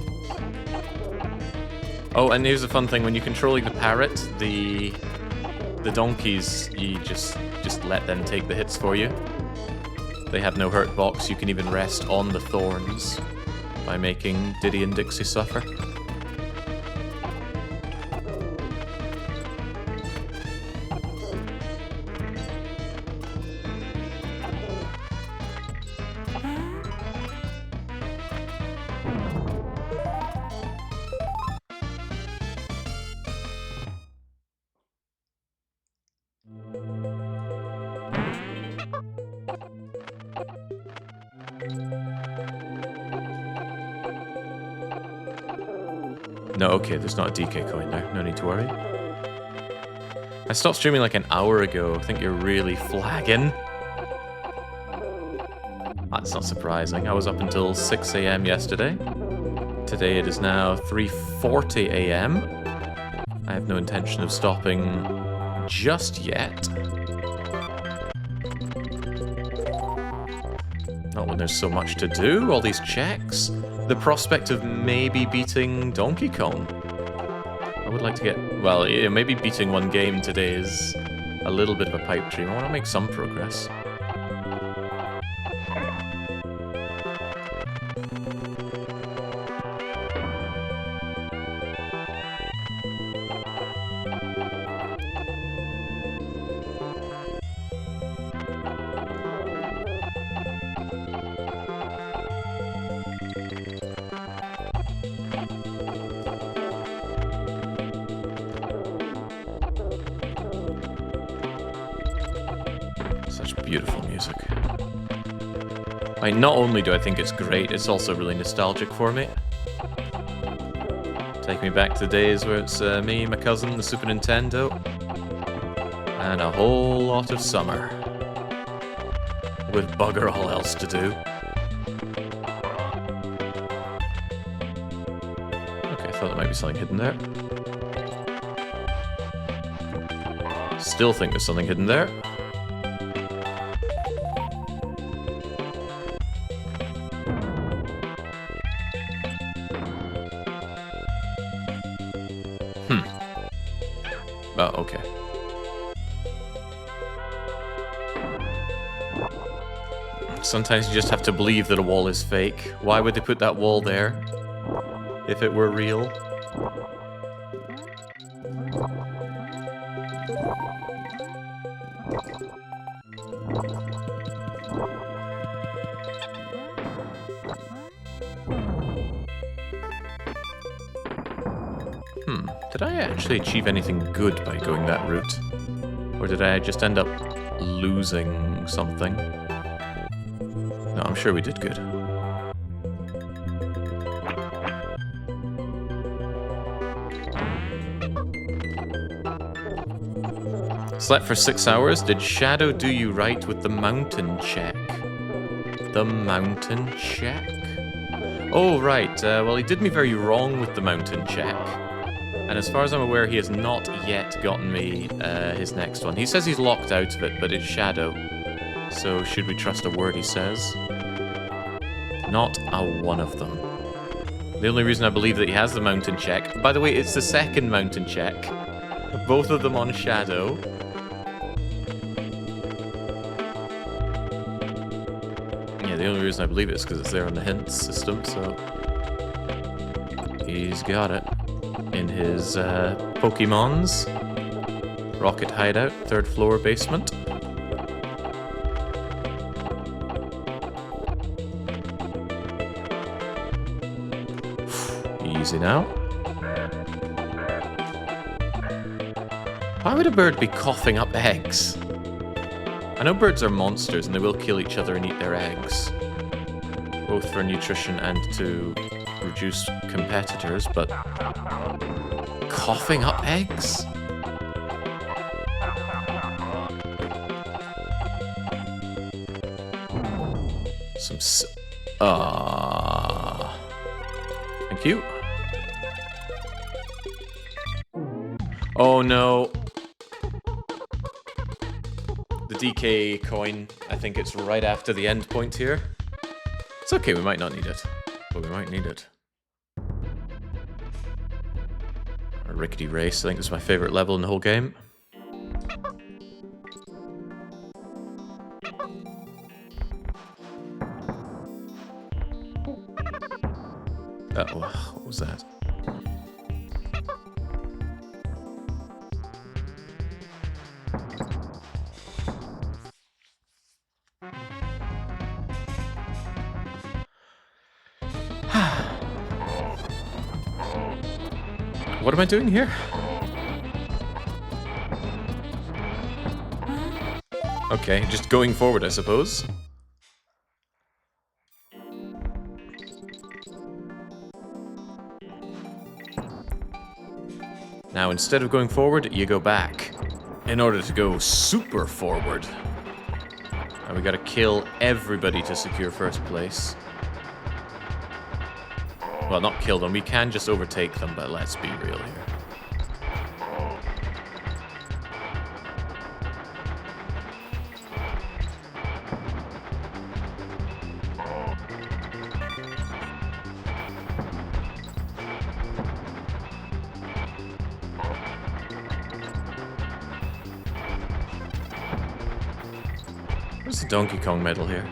Oh, and here's the fun thing. When you're controlling the parrot, the donkeys, you just let them take the hits for you. They have no hurt box. You can even rest on the thorns by making Diddy and Dixie suffer. No, okay, there's not a DK coin there. No need to worry. I stopped streaming like an hour ago. I think you're really flagging. That's not surprising. I was up until 6 AM yesterday. Today it is now 3:40 AM. I have no intention of stopping just yet. Not when there's so much to do, all these checks. The prospect of maybe beating Donkey Kong. I would like to get... Well, yeah, maybe beating one game today is a little bit of a pipe dream. I want to make some progress. Beautiful music. I mean, not only do I think it's great, it's also really nostalgic for me. Take me back to the days where it's me, my cousin, the Super Nintendo, and a whole lot of summer. With bugger all else to do. Thought there might be something hidden there. Still think there's something hidden there. Oh, okay. Sometimes you just have to believe that a wall is fake. Why would they put that wall there if it were real? Did I actually achieve anything good by going that route? Or did I just end up losing something? No, I'm sure we did good. Slept for 6 hours. Did Shadow do you right with the mountain check? The mountain check? Oh, right. Well, he did me very wrong with the mountain check. And as far as I'm aware, he has not yet gotten me his next one. He says he's locked out of it, but it's Shadow. So should we trust a word he says? Not a one of them. The only reason I believe that he has the mountain check... By the way, it's the second mountain check. Both of them on Shadow. Yeah, the only reason I believe it is because it's there on the hints system, so... He's got it. In his Pokemon's rocket hideout, 3rd floor basement. Easy now. Why would a bird be coughing up eggs? I know birds are monsters and they will kill each other and eat their eggs, both for nutrition and to reduce competitors, but coughing up eggs? Thank you. Oh no. The DK coin, I think it's right after the end point here. It's okay, we might not need it, but we might need it. A rickety race, I think it's my favorite level in the whole game. Uh-oh, what was that? What am I doing here? Okay, just going forward, I suppose. Now, instead of going forward, you go back. In order to go super forward. And we gotta kill everybody to secure first place. Well, not kill them. We can just overtake them, but let's be real here. Where's the Donkey Kong medal here?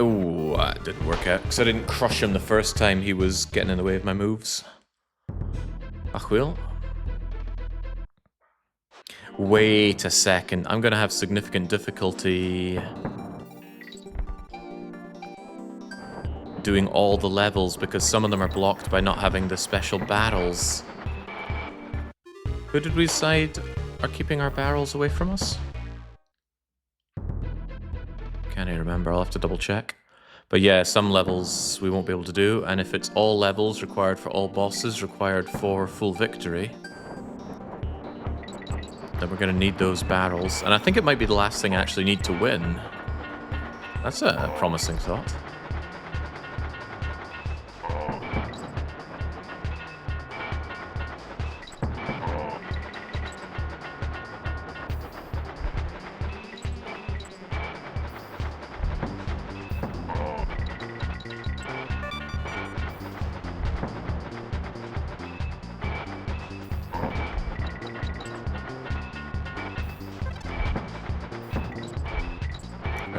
Ooh, that didn't work out, because I didn't crush him the first time he was getting in the way of my moves. Ach well. Wait a second, I'm gonna have significant difficulty doing all the levels, because some of them are blocked by not having the special barrels. Who did we decide are keeping our barrels away from us? Can't even remember, I'll have to double check. But yeah, some levels we won't be able to do, and if it's all levels required for all bosses required for full victory, then we're gonna need those barrels. And I think it might be the last thing I actually need to win. That's a promising thought.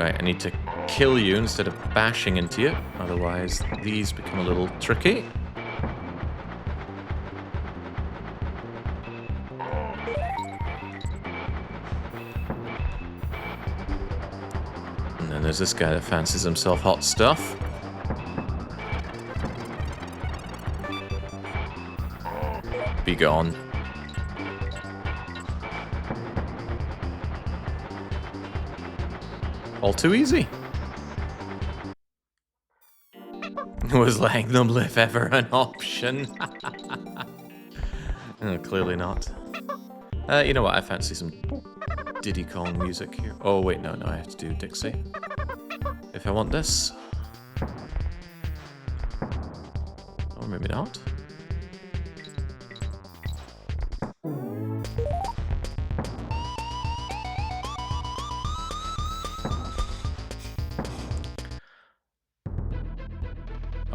Right, I need to kill you instead of bashing into you. Otherwise, these become a little tricky. And then there's this guy that fancies himself hot stuff. Be gone. All too easy. Was letting them live ever an option? Oh, clearly not. You know what? I fancy some Diddy Kong music here. Oh, wait, no, I have to do Dixie. If I want this. Or maybe not.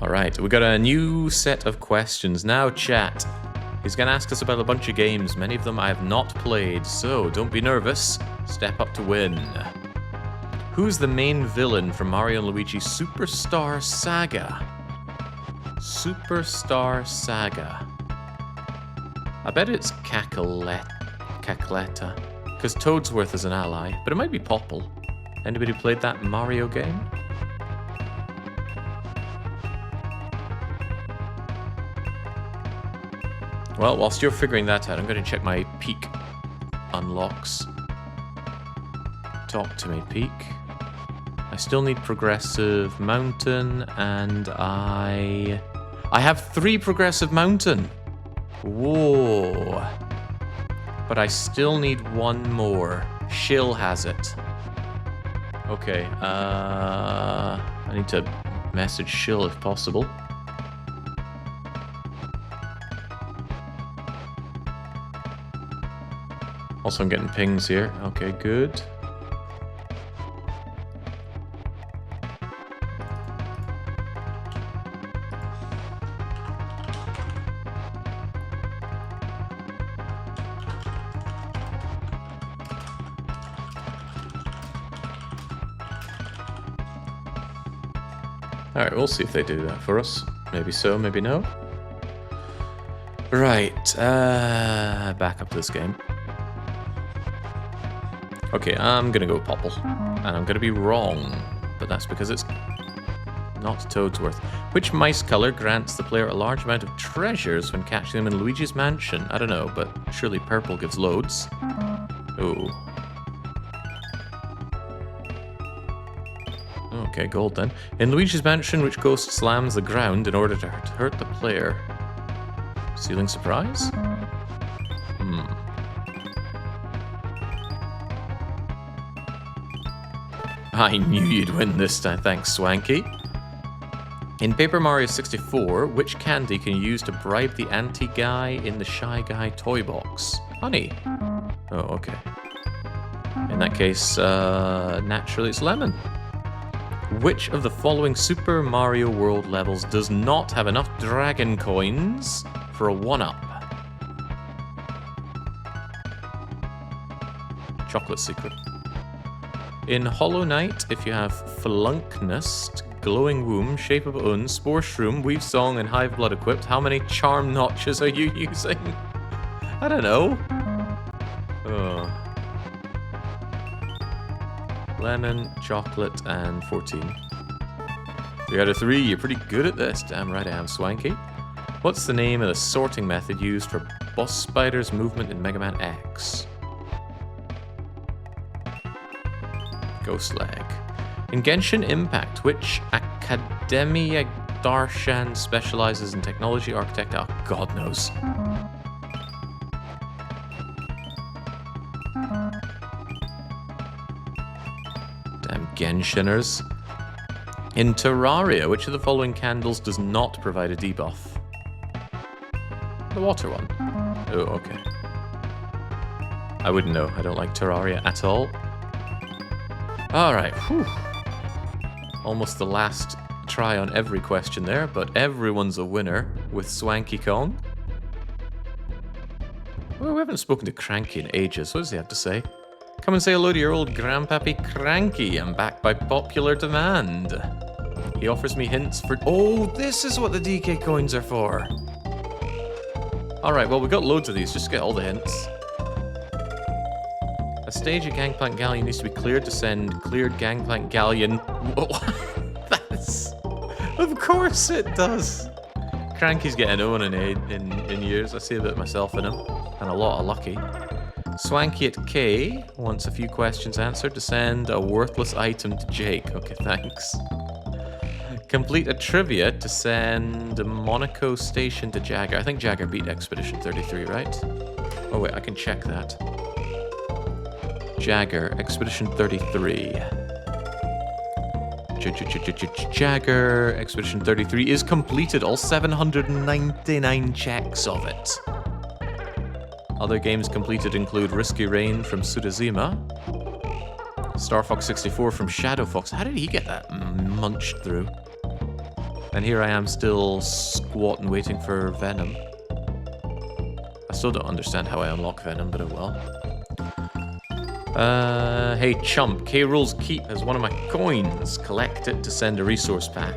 Alright, we got a new set of questions. Now, chat. He's going to ask us about a bunch of games. Many of them I have not played, so don't be nervous. Step up to win. Who's the main villain from Mario and Luigi Superstar Saga? Superstar Saga. I bet it's Cackletta, because Toadsworth is an ally, but it might be Popple. Anybody played that Mario game? Well, whilst you're figuring that out, I'm going to check my peak unlocks. Talk to me, peak. I still need progressive mountain, and I have 3 progressive mountain. Whoa. But I still need 1 more. Shill has it. Okay, I need to message Shill if possible. Also, I'm getting pings here. Okay, good. Alright, we'll see if they do that for us. Maybe so, maybe no. Right, back up to this game. Okay, I'm gonna go Popple, and I'm gonna be wrong, but that's because it's not Toadsworth. Which mice color grants the player a large amount of treasures when catching them in Luigi's Mansion? I don't know, but surely purple gives loads. Oh. Okay, gold then. In Luigi's Mansion, which ghost slams the ground in order to hurt the player? Ceiling surprise? I knew you'd win this time, thanks, Swanky. In Paper Mario 64, which candy can you use to bribe the anti-guy in the Shy Guy toy box? Honey. Oh, okay. In that case, naturally it's lemon. Which of the following Super Mario World levels does not have enough dragon coins for a 1-up? Chocolate secret. In Hollow Knight, if you have Flunknest, Glowing Womb, Shape of Un, Spore Shroom, Weave Song, and Hive Blood equipped, how many charm notches are you using? I don't know. Oh. Lemon, chocolate, and 14. 3 out of 3, you're pretty good at this. Damn right I am, Swanky. What's the name of the sorting method used for Boss Spider's movement in Mega Man X? Ghost lag. In Genshin Impact, which Academia Darshan specializes in technology architect? Oh, God knows. Damn Genshiners. In Terraria, which of the following candles does not provide a debuff? The water one. Oh, okay. I wouldn't know. I don't like Terraria at all. Alright, whew. Almost the last try on every question there, but everyone's a winner with Swanky Kong. Well, we haven't spoken to Cranky in ages. What does he have to say? Come and say hello to your old grandpappy Cranky. I'm back by popular demand. He offers me hints for... Oh, this is what the DK coins are for. Alright, well, we've got loads of these. Just get all the hints. A stage at Gangplank Galleon needs to be cleared to send cleared Gangplank Galleon... That's... Of course it does. Cranky's getting Owen in years. I see a bit of myself in him. And a lot of lucky. Swanky at K wants a few questions answered to send a worthless item to Jake. Okay, thanks. Complete a trivia to send Monaco Station to Jagger. I think Jagger beat Expedition 33, right? Oh wait, I can check that. Jagger, Expedition 33. Jagger, Expedition 33 is completed. All 799 checks of it. Other games completed include Risky Rain from Sudazima, Star Fox 64 from Shadow Fox. How did he get that munched through? And here I am still squatting waiting for Venom. I still don't understand how I unlock Venom, but oh well. Hey chump, K-Rool's Keep has one of my coins. Collect it to send a resource pack.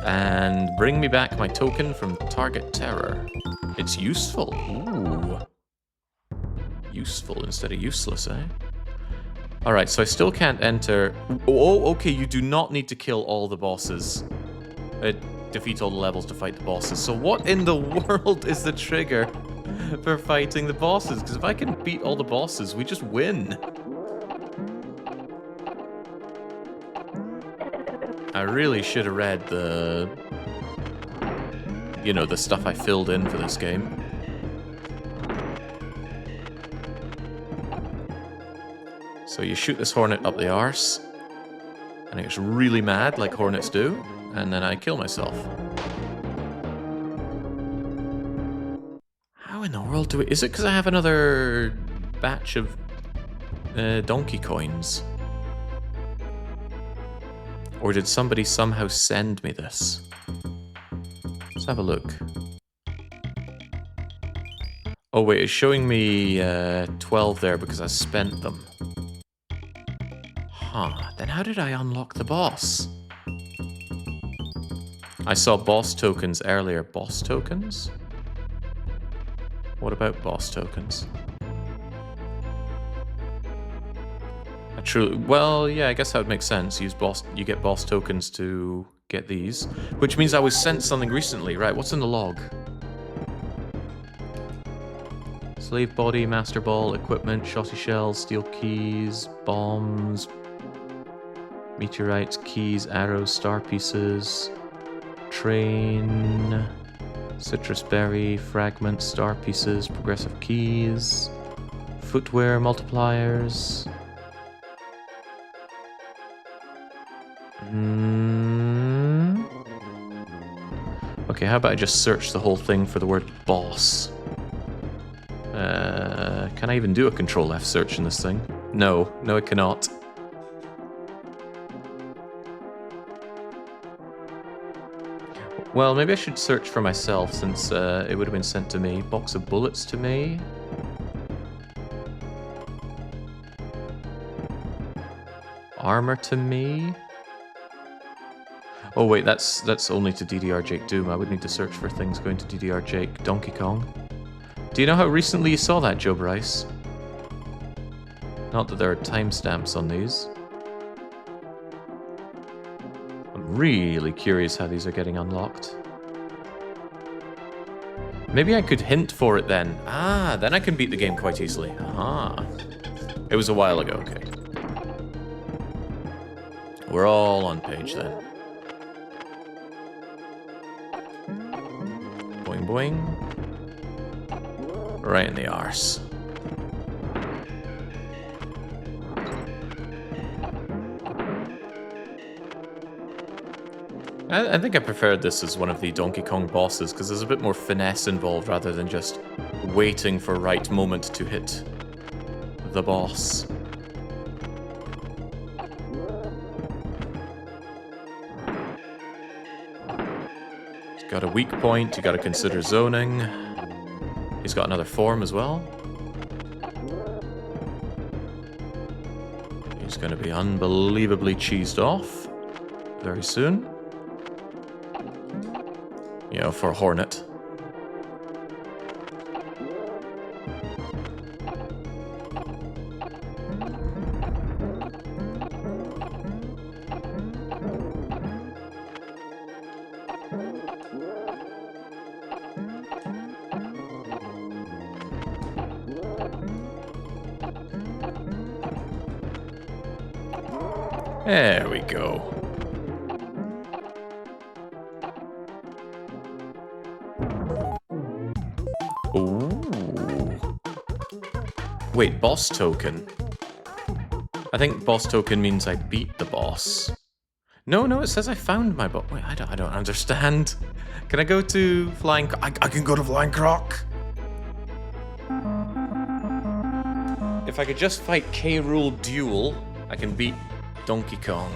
And bring me back my token from Target Terror. It's useful. Ooh. Useful instead of useless, eh? Alright, so I still can't enter... Oh, okay, you do not need to kill all the bosses. Defeat all the levels to fight the bosses. So what in the world is the trigger for fighting the bosses? Because if I can beat all the bosses, we just win. I really should have read the... You know, the stuff I filled in for this game. So you shoot this hornet up the arse, and it gets really mad, like hornets do, and then I kill myself. How in the world do it... Is it because I have another batch of donkey coins? Or did somebody somehow send me this? Let's have a look. Oh wait, it's showing me 12 there because I spent them. Huh, then how did I unlock the boss? I saw boss tokens earlier. Boss tokens? What about boss tokens? Well, yeah, I guess that would make sense. You get boss tokens to get these. Which means I was sent something recently. Right, what's in the log? Slave body, master ball, equipment, shotty shells, steel keys, bombs, meteorites, keys, arrows, star pieces, train, citrus berry, fragments, star pieces, progressive keys, footwear multipliers. Okay, how about I just search the whole thing for the word boss? Can I even do a Control F search in this thing? No, I cannot. Well, maybe I should search for myself since it would have been sent to me. Box of bullets to me. Armor to me. Oh wait, that's only to DDR Jake Doom. I would need to search for things going to DDR Jake Donkey Kong. Do you know how recently you saw that, Joe Bryce? Not that there are timestamps on these. I'm really curious how these are getting unlocked. Maybe I could hint for it then. Ah, then I can beat the game quite easily. Aha. It was a while ago, okay. We're all on page then. Boing boing. Right in the arse. I think I preferred this as one of the Donkey Kong bosses because there's a bit more finesse involved rather than just waiting for right moment to hit the boss. He's got a weak point, you gotta consider zoning. He's got another form as well. is going to be unbelievably cheesed off very soon. You know, for a Hornet. There we go. Ooh. Wait, boss token. I think boss token means I beat the boss. No, it says I found my boss. Wait, I don't understand. Can I go to Flying... I can go to Flying Croc. If I could just fight K. Rool Duel, I can beat Donkey Kong.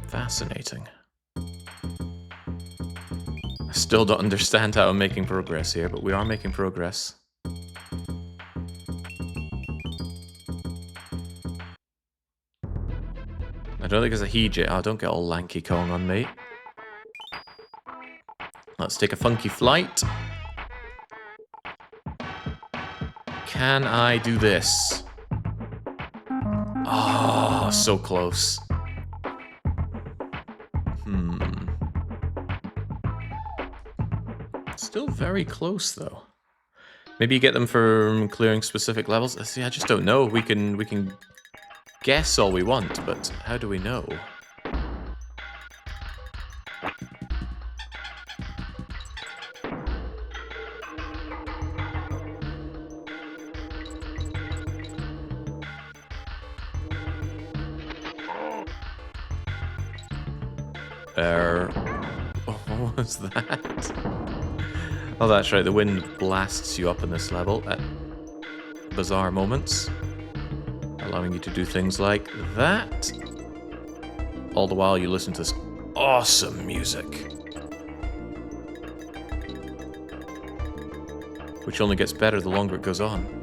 Fascinating. I still don't understand how I'm making progress here, but we are making progress. I don't think it's a Heejit. Oh, don't get all Lanky Kong on me. Let's take a funky flight. Can I do this? Oh, so close. Still very close, though. Maybe you get them from clearing specific levels. See, I just don't know. We can guess all we want, but how do we know? What was that? Oh, that's right, the wind blasts you up in this level at bizarre moments, allowing you to do things like that. All the while you listen to this awesome music, which only gets better the longer it goes on.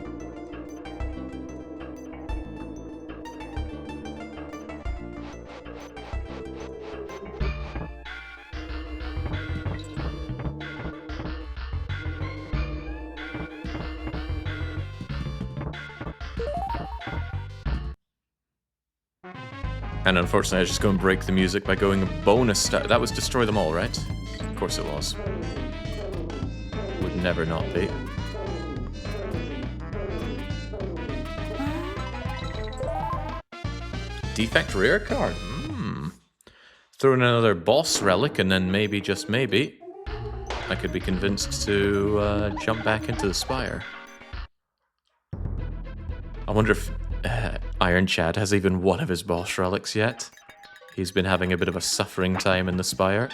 And unfortunately, I was just going to break the music by going a bonus style. That was destroy them all, right? Of course it was. Would never not be. Defect rare card. Throw in another boss relic, and then maybe, just maybe, I could be convinced to jump back into the spire. I wonder if Iron Chad has even one of his boss relics yet. He's been having a bit of a suffering time in the spire.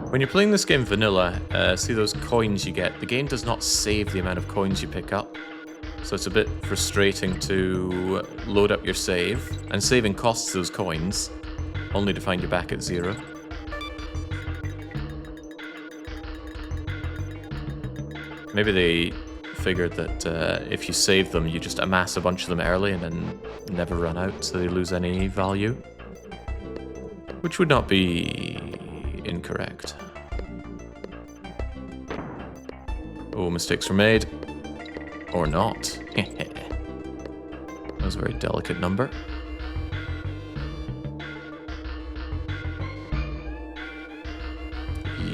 When you're playing this game vanilla, see those coins you get? The game does not save the amount of coins you pick up. So it's a bit frustrating to load up your save, and saving costs those coins, only to find you back at 0. Maybe they figured that if you save them, you just amass a bunch of them early and then never run out, so they lose any value. Which would not be incorrect. Oh, mistakes were made. Or not. That was a very delicate number.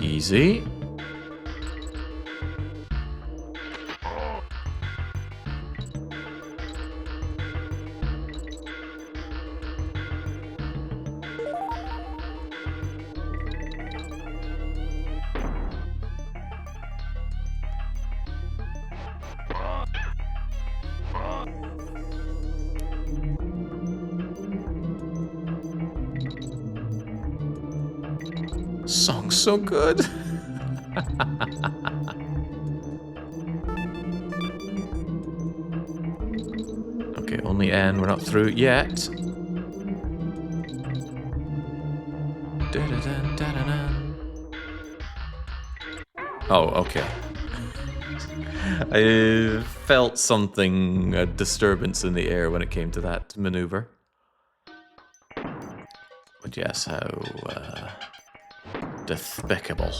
Easy. Song's so good. Okay, only N. We're not through yet. Oh, okay. I felt something, a disturbance in the air when it came to that maneuver. But yes, how despicable.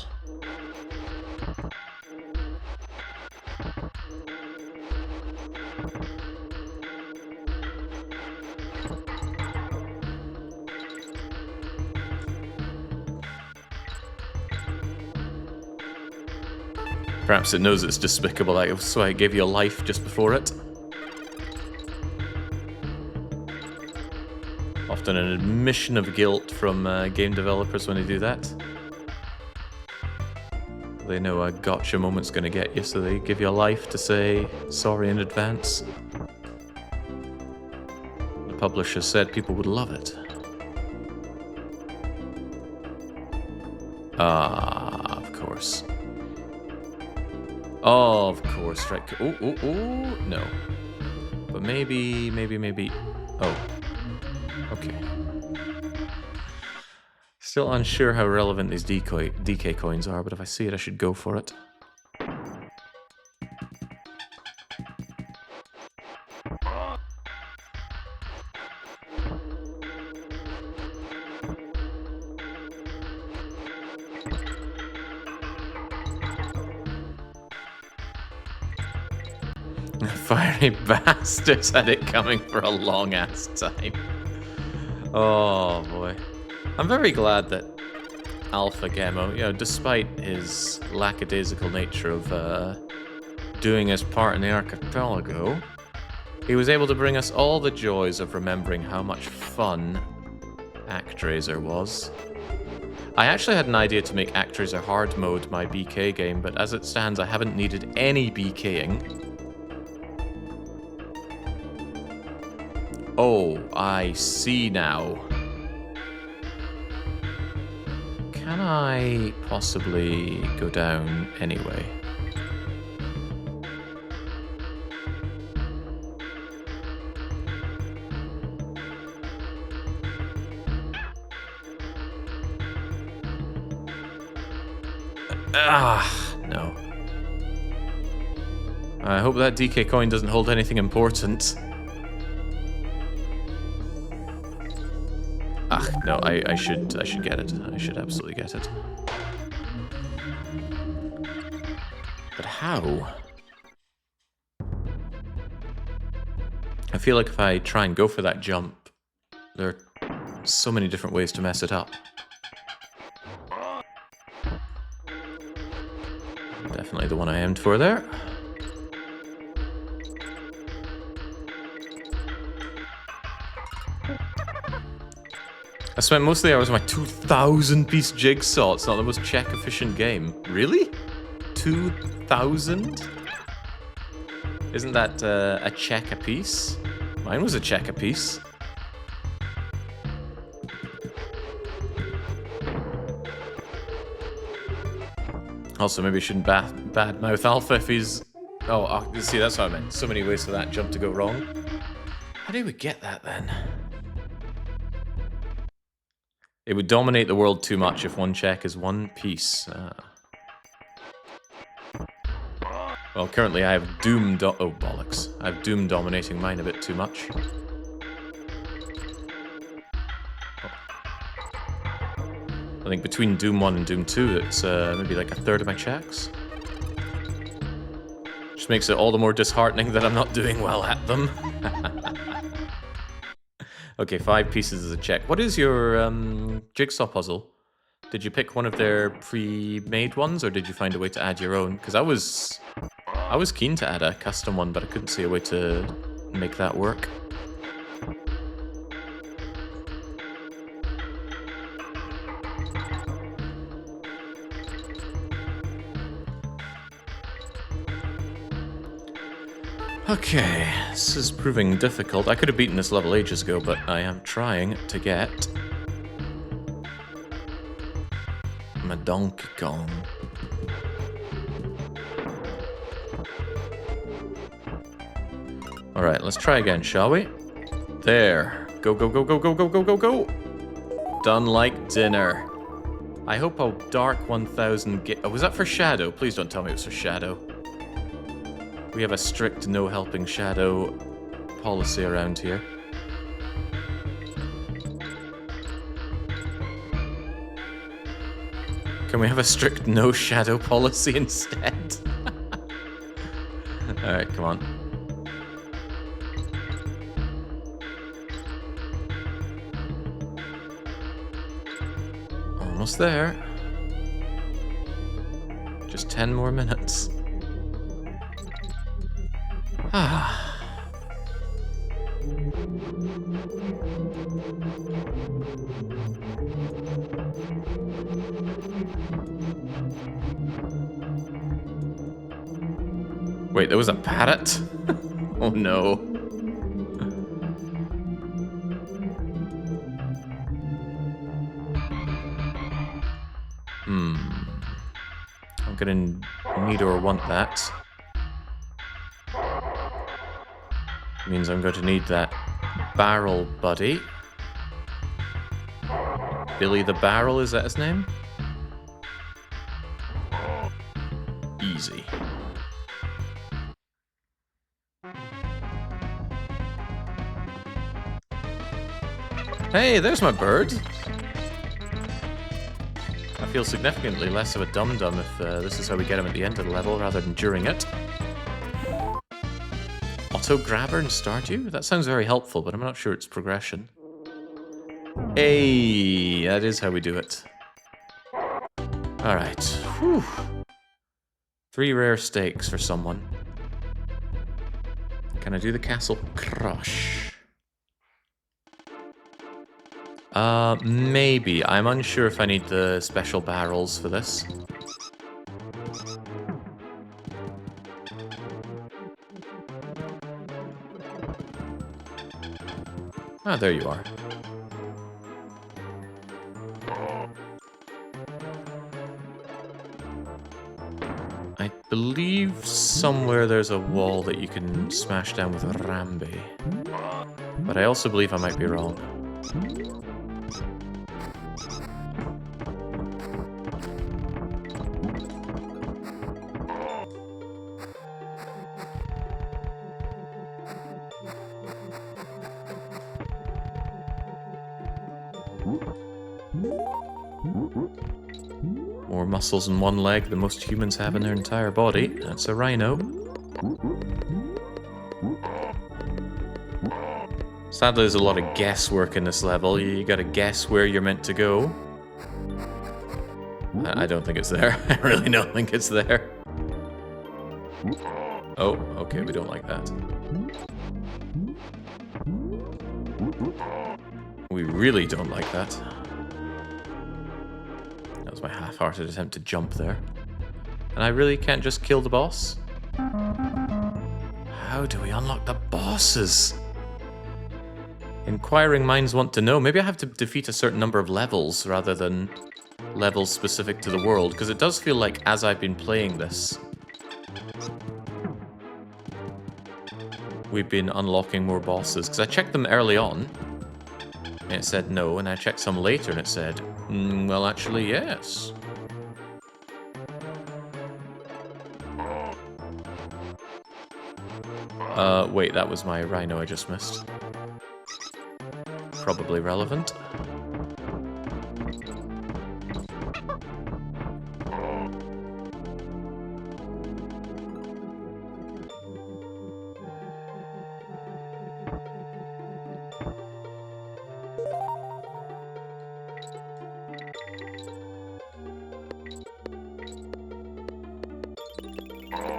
Perhaps it knows it's despicable, so I gave you a life just before it. Often an admission of guilt from game developers when they do that. They know a gotcha moment's gonna get you, so they give you a life to say sorry in advance. The publisher said people would love it. Ah, of course. Oh, of course, right. Oh, no. But maybe. Oh. Okay. Still unsure how relevant these DK coins are, but if I see it, I should go for it. Fiery bastards had it coming for a long-ass time. Oh, boy. I'm very glad that Alpha Gemo, despite his lackadaisical nature of doing his part in the archipelago, he was able to bring us all the joys of remembering how much fun ActRaiser was. I actually had an idea to make ActRaiser hard mode my BK game, but as it stands, I haven't needed any BKing. Oh, I see now. Can I possibly go down anyway? No. I hope that DK coin doesn't hold anything important. No, I should get it. I should absolutely get it. But how? I feel like if I try and go for that jump, there are so many different ways to mess it up. Definitely the one I aimed for there. I spent most of the hours on my 2,000-piece jigsaw. It's not the most check-efficient game. Really? 2,000? Isn't that a check a piece? Mine was a check a piece. Also, maybe I shouldn't badmouth Alpha if he's... Oh, see, that's what I meant. So many ways for that jump to go wrong. How do we get that, then? It would dominate the world too much if one check is one piece. Well, currently I have Doom oh, bollocks. I have Doom dominating mine a bit too much. I think between Doom 1 and Doom 2, it's maybe like a third of my checks. Just makes it all the more disheartening that I'm not doing well at them. Okay, 5 pieces is a check. What is your jigsaw puzzle? Did you pick one of their pre-made ones, or did you find a way to add your own? Because I was keen to add a custom one, but I couldn't see a way to make that work. Okay, this is proving difficult. I could have beaten this level ages ago, but I am trying to get my Donkey Kong. Alright, let's try again, shall we? There. Go, go, go, go, go, go, go, go, go! Done like dinner. I hope a Dark 1000 get... Oh, was that for Shadow? Please don't tell me it was for Shadow. We have a strict no helping Shadow policy around here. Can we have a strict no Shadow policy instead? Alright, come on. Almost there. Just 10 more minutes. Ah. Wait, there was a parrot? Oh no. I'm gonna need or want that. Means I'm going to need that barrel buddy. Billy the Barrel, is that his name? Easy. Hey, there's my bird. I feel significantly less of a dum-dum if this is how we get him at the end of the level rather than during it. Auto grabber and Stardew? That sounds very helpful, but I'm not sure it's progression. Hey, that is how we do it. Alright. Whew. 3 rare steaks for someone. Can I do the castle crush? Maybe. I'm unsure if I need the special barrels for this. Ah, there you are. I believe somewhere there's a wall that you can smash down with Rambi. But I also believe I might be wrong. More muscles in one leg than most humans have in their entire body. That's a rhino. Sadly, there's a lot of guesswork in this level. You gotta guess where you're meant to go. I don't think it's there. I really don't think it's there. Oh, okay, we don't like that. We really don't like that. That was my half-hearted attempt to jump there. And I really can't just kill the boss? How do we unlock the bosses? Inquiring minds want to know. Maybe I have to defeat a certain number of levels rather than levels specific to the world, because it does feel like as I've been playing this, we've been unlocking more bosses. Because I checked them early on, and it said no, and I checked some later, and it said, well, actually, yes. Wait, that was my rhino I just missed. Probably relevant.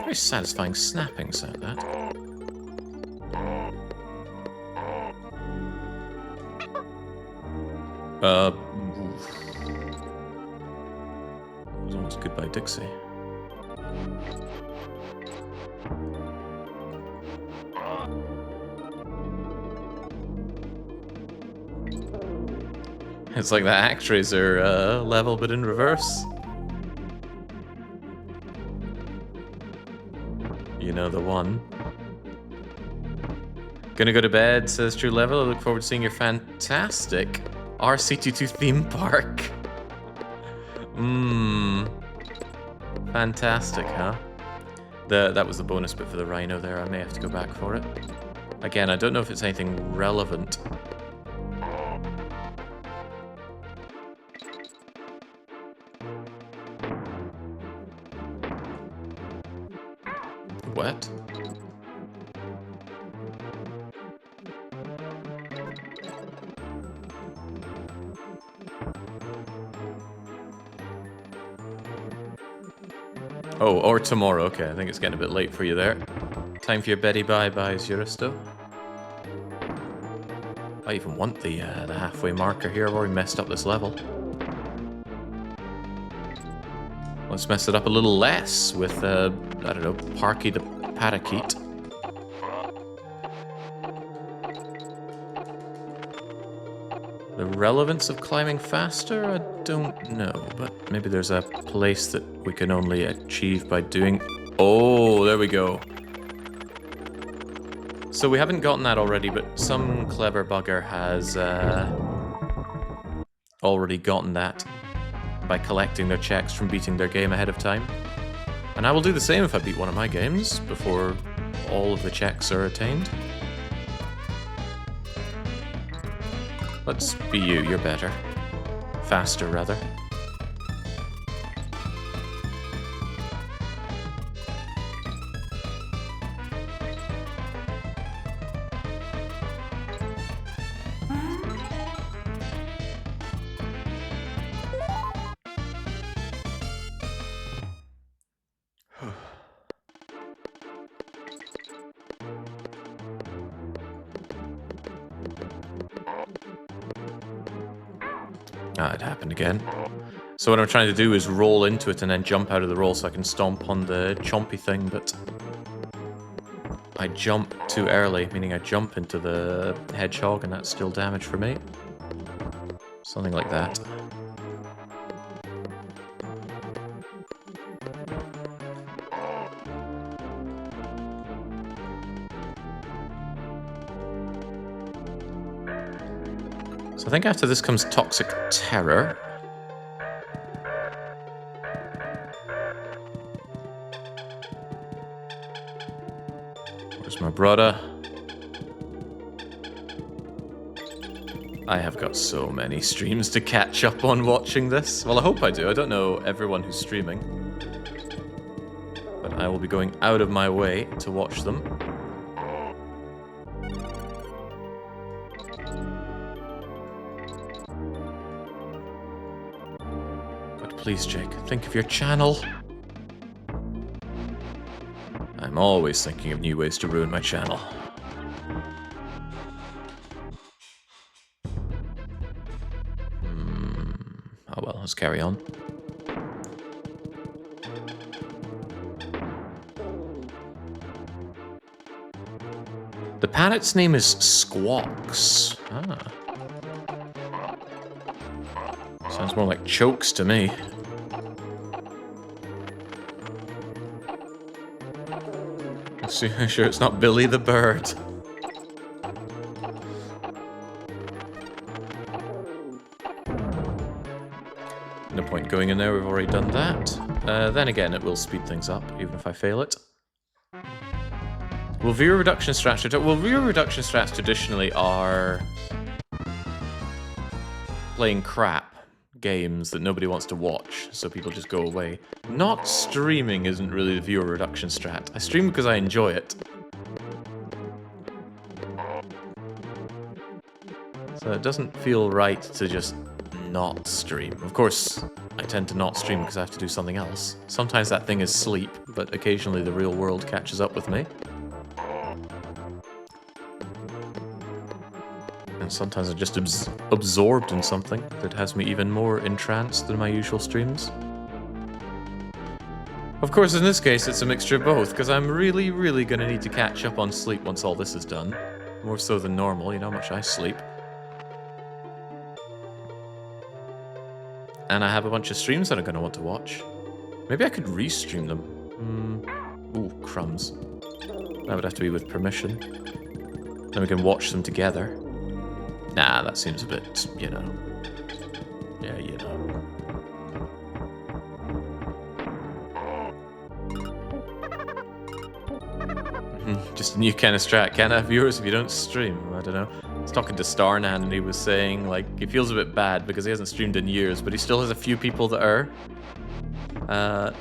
Very satisfying snapping sound, that. It was almost Goodbye Dixie. It's like that ActRaiser level, but in reverse. You know the one. Gonna go to bed, says True Level. I look forward to seeing your fantastic RC22 theme park. Fantastic, huh? That was the bonus bit for the rhino there. I may have to go back for it. Again, I don't know if it's anything relevant. What? Oh, or tomorrow. Okay, I think it's getting a bit late for you there. Time for your Betty bye-byes, Euristo. I even want the halfway marker here. I've already messed up this level. Let's mess it up a little less with, I don't know, Parky the Parakeet. The relevance of climbing faster? I don't know, but maybe there's a place that we can only achieve by doing... Oh, there we go. So we haven't gotten that already, but some clever bugger has already gotten that by collecting their checks from beating their game ahead of time. And I will do the same if I beat one of my games before all of the checks are attained. Let's be you, you're better. Faster, rather. Ah, it happened again. So what I'm trying to do is roll into it and then jump out of the roll so I can stomp on the chompy thing, but I jump too early, meaning I jump into the hedgehog and that's still damage for me. Something like that. So I think after this comes Toxic Terror. Where's my brother? I have got so many streams to catch up on watching this. Well, I hope I do. I don't know everyone who's streaming. But I will be going out of my way to watch them. Please, Jake, think of your channel. I'm always thinking of new ways to ruin my channel. Oh well, let's carry on. The parrot's name is Squawks. Ah. Sounds more like Chokes to me. Sure it's not Billy the Bird. No point going in there, we've already done that. Then again, it will speed things up, even if I fail it. Well, viewer reduction strats traditionally are playing crap games that nobody wants to watch, so people just go away. Not streaming isn't really the viewer reduction strat. I stream because I enjoy it. So it doesn't feel right to just not stream. Of course, I tend to not stream because I have to do something else. Sometimes that thing is sleep, but occasionally the real world catches up with me. And sometimes I'm just absorbed in something that has me even more entranced than my usual streams. Of course, in this case, it's a mixture of both, because I'm really, really going to need to catch up on sleep once all this is done. More so than normal, you know how much I sleep. And I have a bunch of streams that I'm going to want to watch. Maybe I could restream them. Ooh, crumbs. That would have to be with permission. Then we can watch them together. Nah, that seems a bit, you know. Yeah, you know. Just a new kind of strat. Can't have viewers if you don't stream. I don't know. I was talking to Starnan and he was saying, like, he feels a bit bad because he hasn't streamed in years, but he still has a few people that are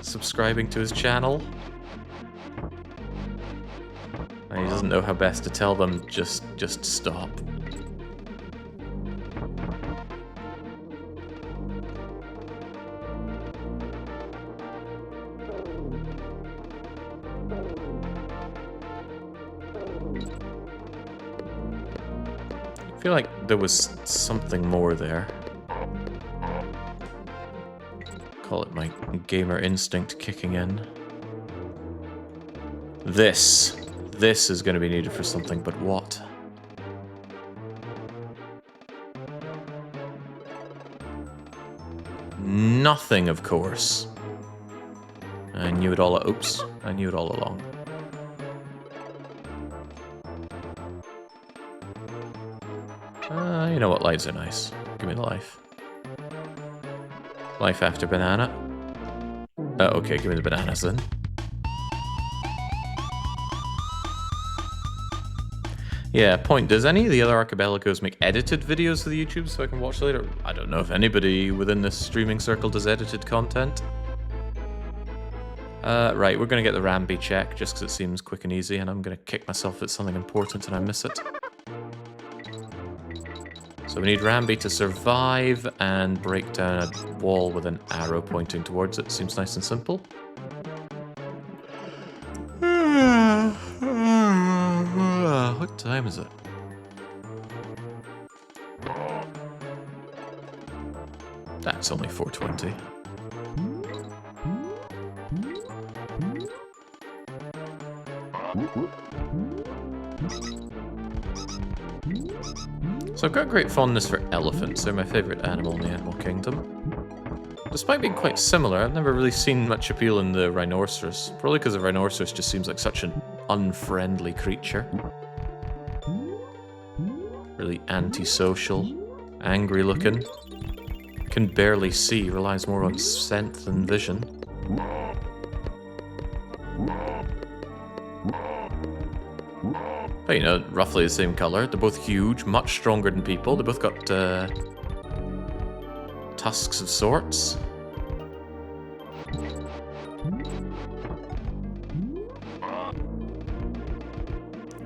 subscribing to his channel. And he doesn't know how best to tell them, just stop. I feel like there was something more there. Call it my gamer instinct kicking in. This is going to be needed for something, but what? Nothing, of course. I knew it all. Oops, I knew it all along. You know what? Lights are nice. Give me the life. Life after banana. Okay, give me the bananas then. Yeah, point. Does any of the other archipelagos make edited videos for the YouTube so I can watch later? I don't know if anybody within this streaming circle does edited content. Right, we're going to get the Ramby check just because it seems quick and easy, and I'm going to kick myself if it's something important and I miss it. So we need Ramby to survive and break down a wall with an arrow pointing towards it. Seems nice and simple. What time is it? That's only 4:20. So I've got great fondness for elephants. They're my favourite animal in the animal kingdom. Despite being quite similar, I've never really seen much appeal in the rhinoceros. Probably because the rhinoceros just seems like such an unfriendly creature. Really antisocial, angry looking. Can barely see, relies more on scent than vision. But you know, roughly the same colour. They're both huge, much stronger than people. They both got tusks of sorts.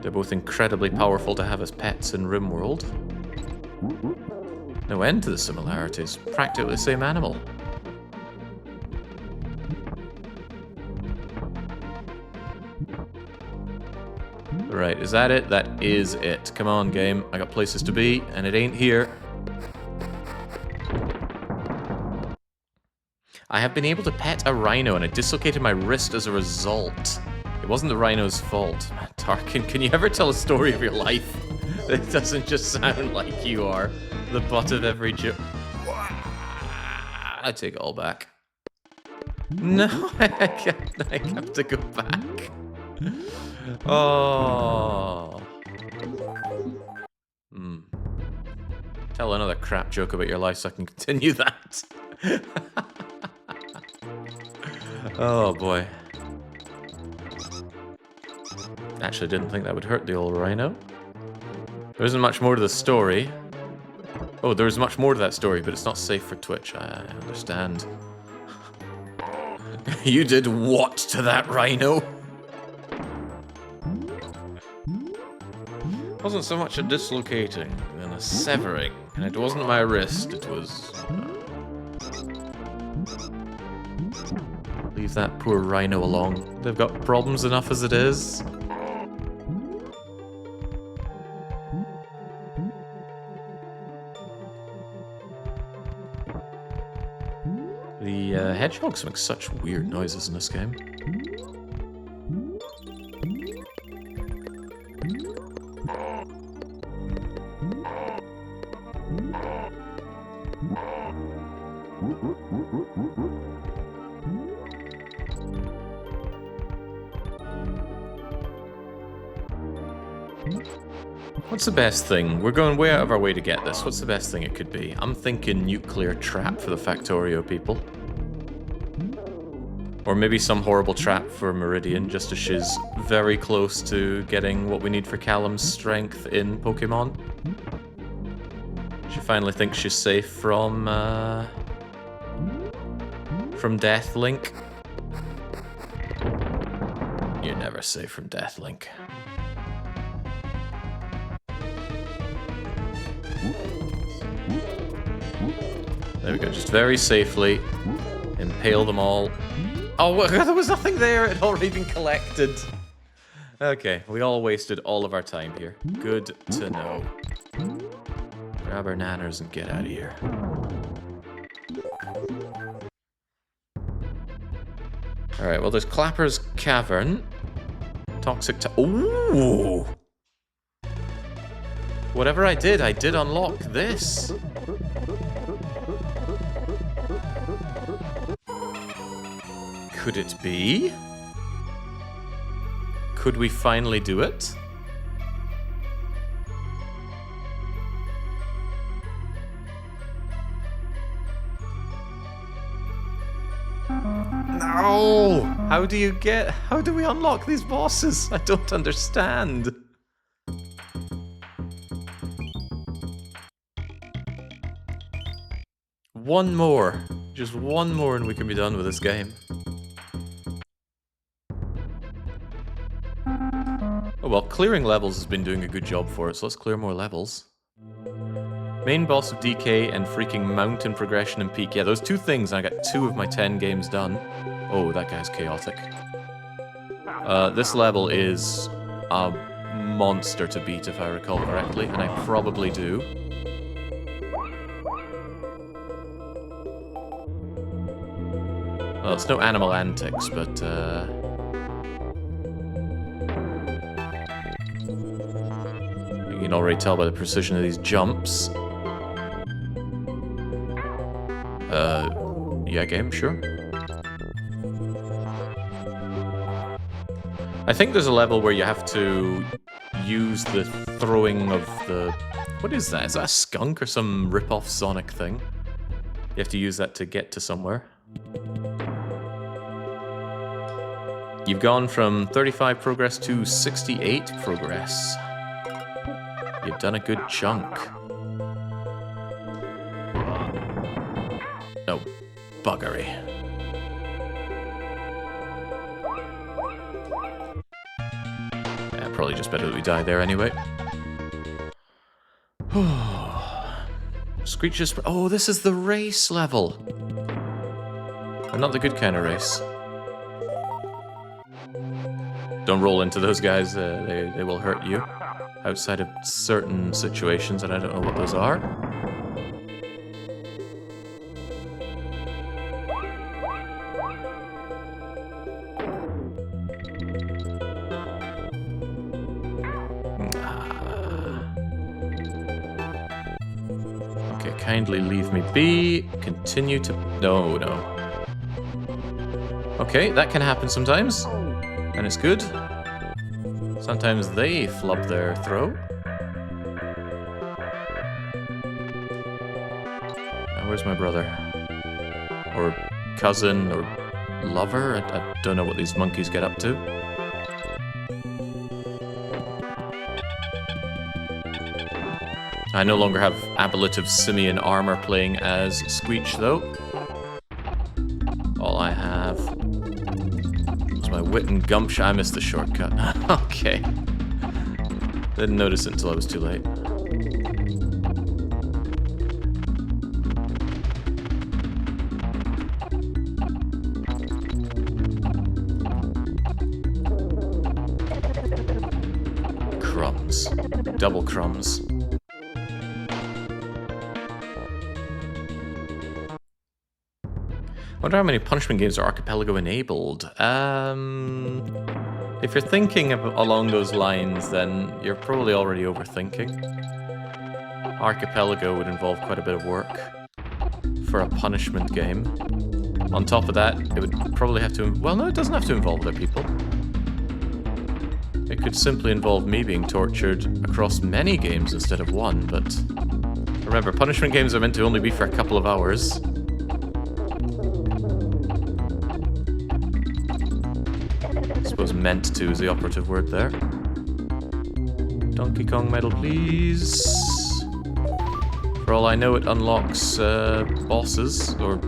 They're both incredibly powerful to have as pets in RimWorld. No end to the similarities. Practically the same animal. Right, is that it? That is it. Come on, game. I got places to be, and it ain't here. I have been able to pet a rhino, and I dislocated my wrist as a result. It wasn't the rhino's fault. Tarkin, can you ever tell a story of your life? It doesn't just sound like you are the butt of every joke. I take it all back. No, I have to go back. Oh. Tell another crap joke about your life so I can continue that. Oh boy. Actually, didn't think that would hurt the old rhino. There isn't much more to the story. Oh, there's much more to that story, but it's not safe for Twitch. I understand. You did what to that rhino? It wasn't so much a dislocating than a severing, and it wasn't my wrist, it was... Leave that poor rhino alone. They've got problems enough as it is. The hedgehogs make such weird noises in this game. What's the best thing? We're going way out of our way to get this. What's the best thing it could be? I'm thinking nuclear trap for the Factorio people. Or maybe some horrible trap for Meridian, just as she's very close to getting what we need for Callum's strength in Pokemon. She finally thinks she's safe from Deathlink. You're never safe from Deathlink. There we go, just very safely impale them all. Oh, there was nothing there, it had already been collected. Okay, we all wasted all of our time here. Good to know. Grab our nanners and get out of here. Alright, well there's Clapper's Cavern. Toxic to— ooh! Whatever I did unlock this. Could it be? Could we finally do it? No! How do we unlock these bosses? I don't understand. One more. Just one more and we can be done with this game. Oh well, clearing levels has been doing a good job for it, so let's clear more levels. Main boss of DK and freaking mountain progression and peak. Yeah, those two things, and I got 2 of my 10 games done. Oh, that guy's chaotic. This level is a monster to beat, if I recall correctly, and I probably do. Well, it's no Animal Antics, but you can already tell by the precision of these jumps. Yeah, game, sure. I think there's a level where you have to use the throwing of the... What is that? Is that a skunk or some rip-off Sonic thing? You have to use that to get to somewhere. You've gone from 35 progress to 68 progress. You've done a good chunk. No, buggery. Yeah, probably just better that we die there anyway. Screeches. Oh, this is the race level. But not the good kind of race. Don't roll into those guys, they will hurt you. Outside of certain situations, and I don't know what those are. Okay, kindly leave me be. Continue to... No. Okay, that can happen sometimes. And it's good. Sometimes they flub their throat. Now where's my brother? Or cousin, or lover? I don't know what these monkeys get up to. I no longer have ablative simian armor playing as Squeech, though. All I have... my wit and gumption. I missed the shortcut. Okay. Didn't notice it until I was too late. Crumbs. Double crumbs. I wonder how many punishment games are Archipelago enabled. If you're thinking along those lines, then you're probably already overthinking. Archipelago would involve quite a bit of work for a punishment game. On top of that, it would probably have to... Well, no, it doesn't have to involve other people. It could simply involve me being tortured across many games instead of one, but... Remember, punishment games are meant to only be for a couple of hours. meant to is the operative word there. Donkey Kong medal, please. For all I know, it unlocks bosses, or...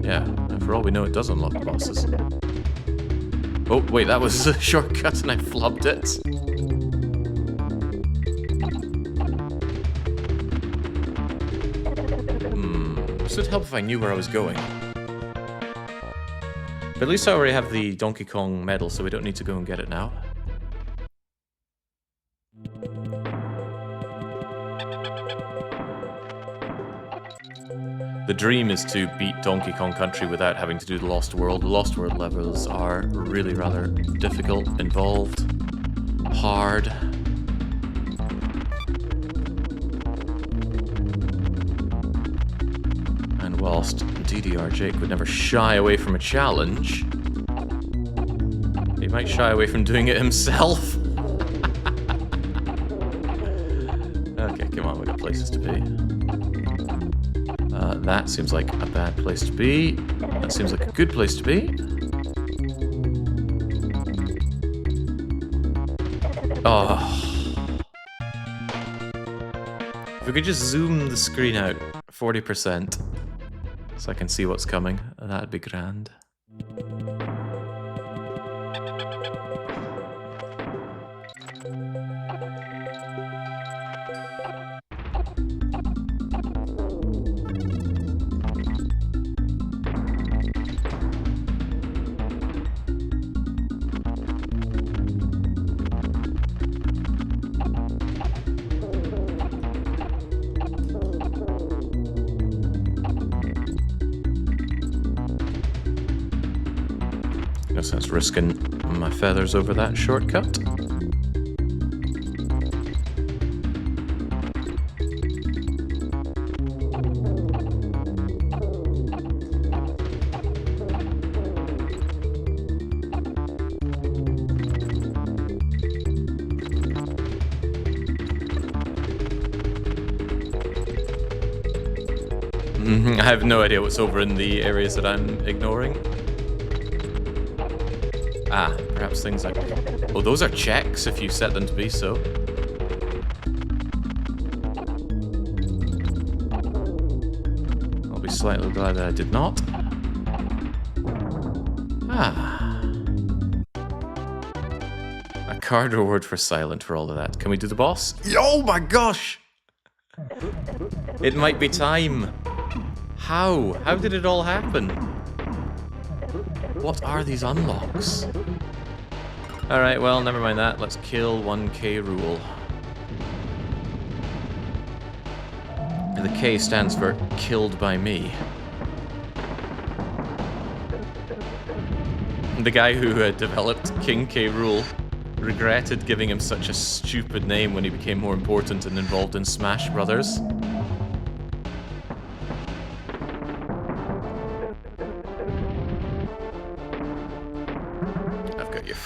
Yeah, for all we know, it does unlock bosses. Oh, wait, that was a shortcut and I flubbed it. This would help if I knew where I was going. But at least I already have the Donkey Kong medal, so we don't need to go and get it now. The dream is to beat Donkey Kong Country without having to do the Lost World. The Lost World levels are really rather difficult, involved, hard. And whilst DDR Jake would never shy away from a challenge, he might shy away from doing it himself. Okay, come on, we got places to be. That seems like a bad place to be. That seems like a good place to be. Oh. If we could just zoom the screen out 40% so I can see what's coming, that'd be grand. Guess that's risking my feathers over that shortcut. I have no idea what's over in the areas that I'm ignoring. Ah, perhaps things like... Oh, those are checks if you set them to be so. I'll be slightly glad that I did not. Ah. A card reward for silent for all of that. Can we do the boss? Oh my gosh! It might be time. How? How did it all happen? What are these unlocks? Alright, well, never mind that. Let's kill 1K rule. The K stands for killed by me. The guy who developed King K. Rool regretted giving him such a stupid name when he became more important and involved in Smash Brothers.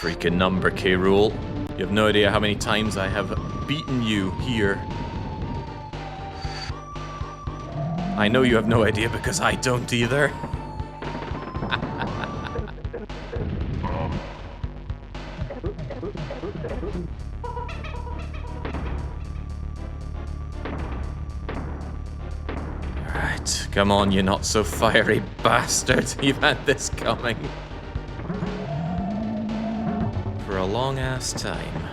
Freaking number, K. Rool. You have no idea how many times I have beaten you here. I know you have no idea because I don't either. Alright, come on, you not so fiery bastard. You've had this coming. For a long-ass time.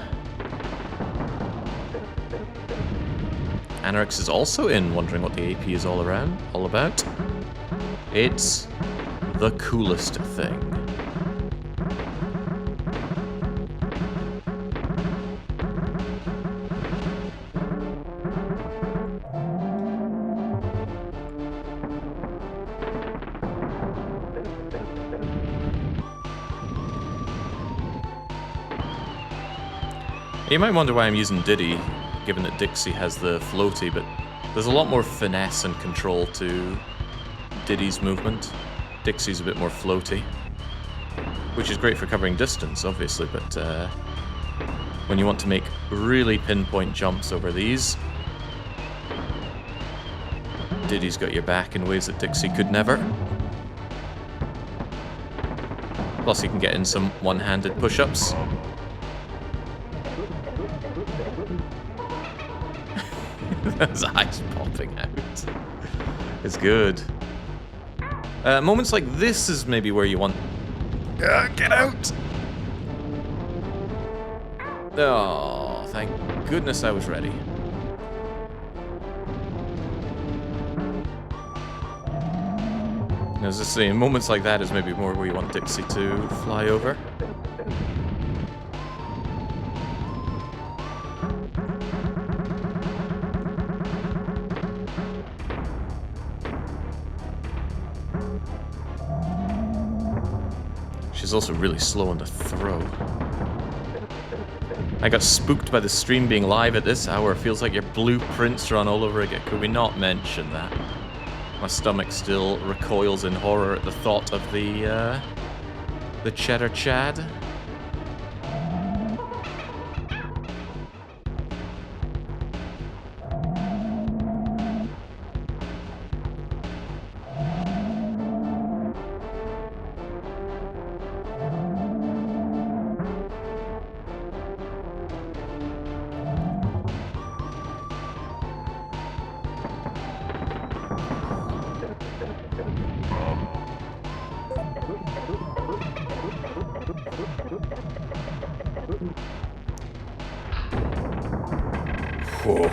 Anarix is also in, wondering what the AP is all about. It's the coolest thing. You might wonder why I'm using Diddy, given that Dixie has the floaty, but there's a lot more finesse and control to Diddy's movement. Dixie's a bit more floaty, which is great for covering distance, obviously, but when you want to make really pinpoint jumps over these, Diddy's got your back in ways that Dixie could never. Plus you can get in some one-handed push-ups. There's eyes popping out. It's good. Moments like this is maybe where you want... get out! Oh, thank goodness I was ready. As I say, moments like that is maybe more where you want Dixie to fly over. She's also really slow on the throw. I got spooked by the stream being live at this hour. Feels like your blueprints run all over again. Could we not mention that? My stomach still recoils in horror at the thought of the Cheddar Chad. Whoa.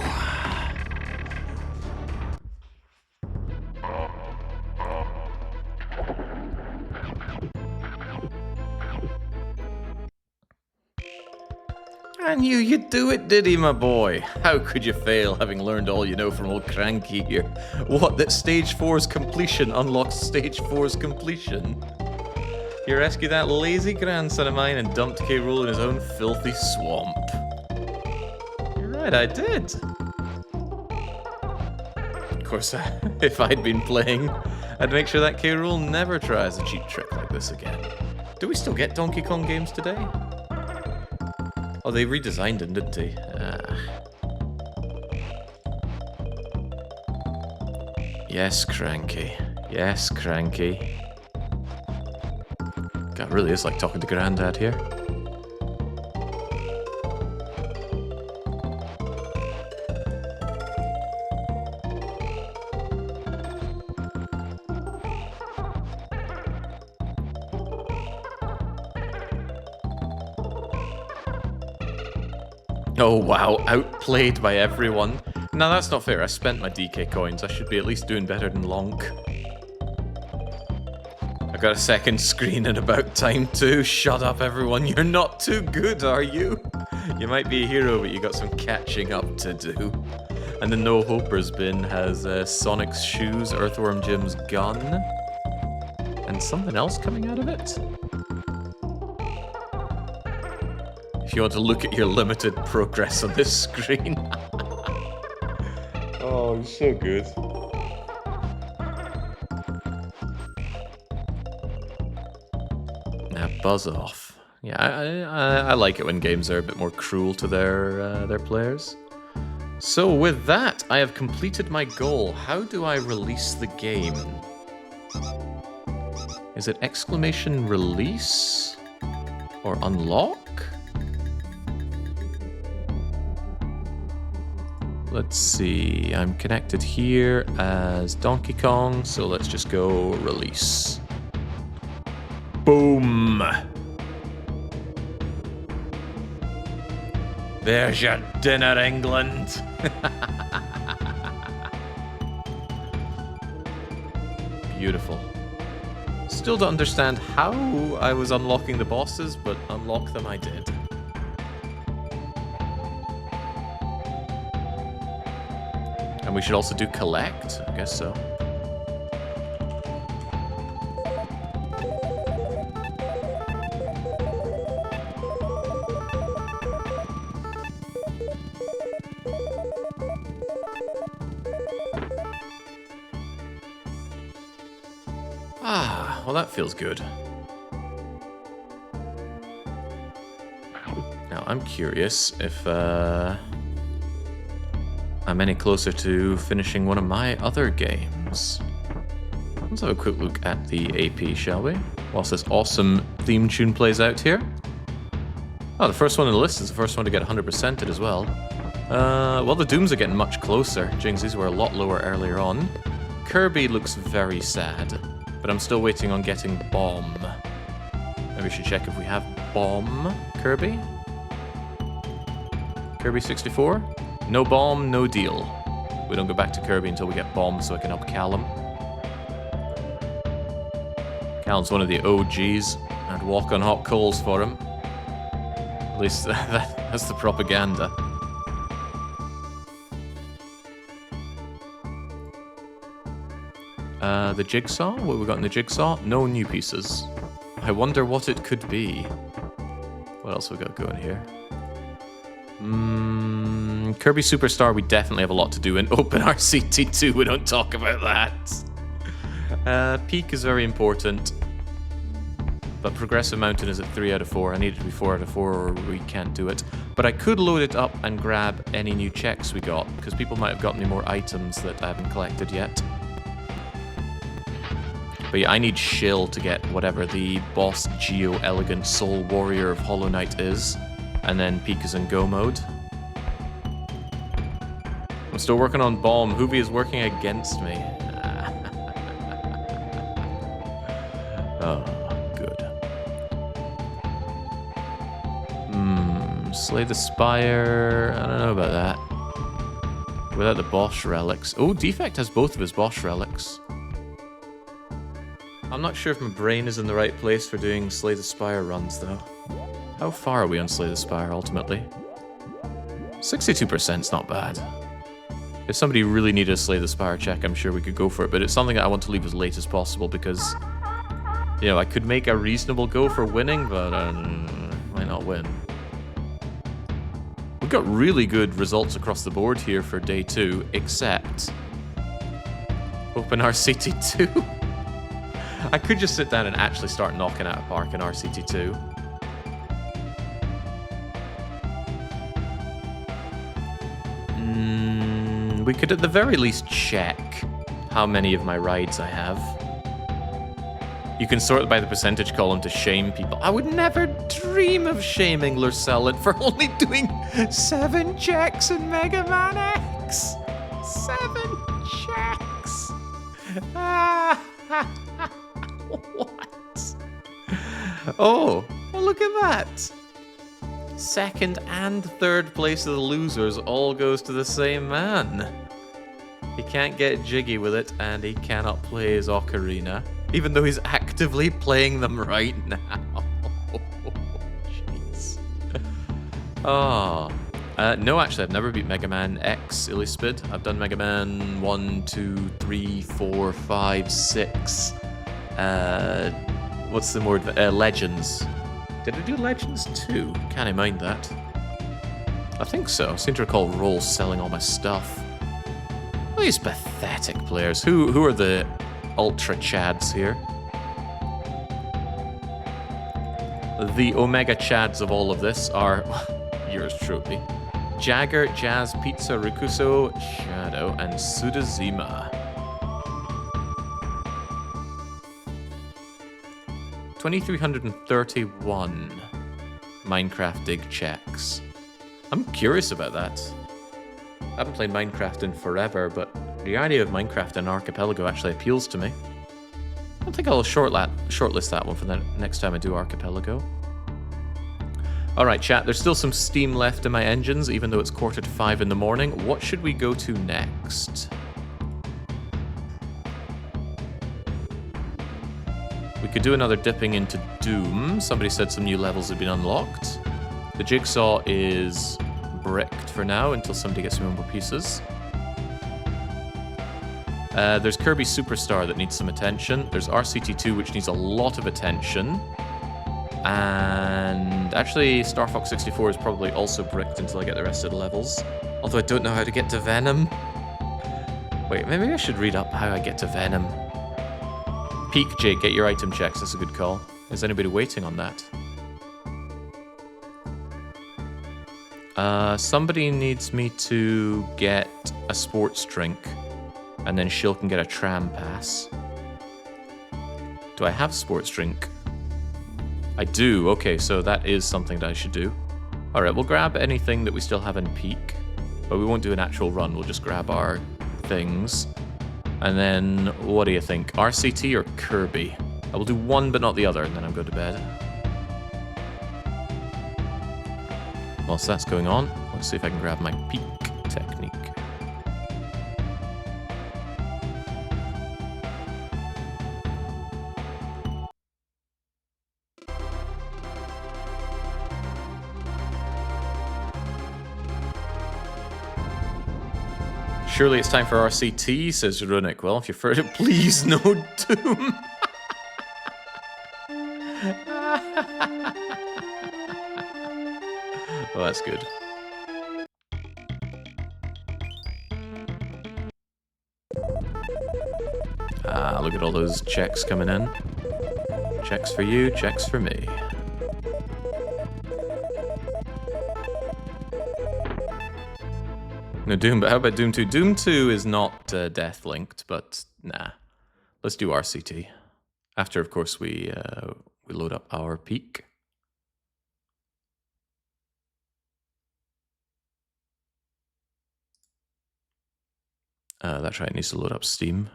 I knew you'd do it, did he, my boy? How could you fail, having learned all you know from old Cranky here? What, that Stage 4's completion unlocks Stage 4's completion? You rescued that lazy grandson of mine and dumped K. Rool in his own filthy swamp. You're right, I did. Of course, if I'd been playing, I'd make sure that K. Rool never tries a cheap trick like this again. Do we still get Donkey Kong games today? Oh, they redesigned them, didn't they? Yes, Cranky. Yes, Cranky. God, it really is like talking to Grandad here. Oh wow, outplayed by everyone. No, that's not fair. I spent my DK coins. I should be at least doing better than Lonk. I got a second screen in about time too. Shut up, everyone. You're not too good, are you? You might be a hero, but you got some catching up to do. And the No Hopers bin has Sonic's shoes, Earthworm Jim's gun, and something else coming out of it. If you want to look at your limited progress on this screen. Oh, so good. Now buzz off. Yeah, I like it when games are a bit more cruel to their players. So with that, I have completed my goal. How do I release the game? Is it exclamation release? Or unlock? Let's see, I'm connected here as Donkey Kong, so let's just go release. Boom! There's your dinner, England! Beautiful. Still don't understand how I was unlocking the bosses, but unlock them I did. And we should also do collect, I guess so. Ah, well that feels good. Now I'm curious if I'm any closer to finishing one of my other games. Let's have a quick look at the AP, shall we? whilst this awesome theme tune plays out here. Oh, the first one on the list is the first one to get 100%ed as well. Well, the Dooms are getting much closer. Jingsies were a lot lower earlier on. Kirby looks very sad, but I'm still waiting on getting Bomb. Maybe we should check if we have Bomb Kirby. Kirby 64? No Bomb, no deal. We don't go back to Kirby until we get Bomb so I can up Callum. Callum's one of the OGs. I'd walk on hot coals for him. At least that's the propaganda. The Jigsaw? What have we got in the Jigsaw? No new pieces. I wonder what it could be. What else have we got going here? Kirby Superstar, we definitely have a lot to do in Open RCT2. We don't talk about that. Peak is very important. But Progressive Mountain is at 3 out of 4. I need it to be 4 out of 4 or we can't do it. But I could load it up and grab any new checks we got, because people might have gotten me more items that I haven't collected yet. But yeah, I need Shill to get whatever the Boss Geo Elegant Soul Warrior of Hollow Knight is. And then Peak is in go mode. I'm still working on Bomb. Hoovy is working against me. Oh, good. Slay the Spire. I don't know about that. Without the Bosch relics. Oh, Defect has both of his Bosch relics. I'm not sure if my brain is in the right place for doing Slay the Spire runs, though. How far are we on Slay the Spire, ultimately? 62%'s not bad. If somebody really needed a Slay the Spire check, I'm sure we could go for it, but it's something that I want to leave as late as possible because, you know, I could make a reasonable go for winning, but might not win. We've got really good results across the board here for day 2, except Open RCT2. I could just sit down and actually start knocking out a park in RCT2. We could at the very least check how many of my rides I have. You can sort by the percentage column to shame people. I would never dream of shaming Lurcellin for only doing 7 checks in Mega Man X. 7 checks. What? Oh, well, look at that. Second and third place of the losers all goes to the same man. He can't get jiggy with it, and he cannot play his ocarina, even though he's actively playing them right now. Jeez. Oh. No, actually, I've never beat Mega Man X Illispid. I've done Mega Man 1, 2, 3, 4, 5, 6. What's the more... Legends. Did I do Legends 2? Can't I mind that? I think so. I seem to recall Rolls selling all my stuff. These pathetic players. Who are the Ultra Chads here? The Omega Chads of all of this are yours truly. Jagger, Jazz, Pizza, Rikuso, Shadow, and Sudazima. 2,331 Minecraft dig checks. I'm curious about that. I haven't played Minecraft in forever, but the idea of Minecraft in Archipelago actually appeals to me. I think I'll shortlist that one for the next time I do Archipelago. Alright chat, there's still some steam left in my engines, even though it's 4:45 in the morning. What should we go to next? We could do another dipping into Doom. Somebody said some new levels have been unlocked. The Jigsaw is bricked for now until somebody gets me more pieces. There's Kirby Superstar that needs some attention. There's RCT2, which needs a lot of attention. And actually, Star Fox 64 is probably also bricked until I get the rest of the levels. Although I don't know how to get to Venom. Wait, maybe I should read up how I get to Venom. Peak, Jake, get your item checks. That's a good call. Is anybody waiting on that? Somebody needs me to get a sports drink. And then Shill can get a tram pass. Do I have sports drink? I do. Okay, so that is something that I should do. Alright, we'll grab anything that we still have in peak. But we won't do an actual run. We'll just grab our things. And then, what do you think? RCT or Kirby? I will do one but not the other, and then I'm going to bed. Whilst that's going on, let's see if I can grab my peak technique. Surely it's time for RCT, says Runic. Well, if you've heard it, please no doom. Well, that's good. Ah, look at all those checks coming in. Checks for you, checks for me. No Doom, but how about Doom 2? Doom 2 is not death-linked, but nah. Let's do RCT. After, of course, we load up our peak. That's right, it needs to load up Steam.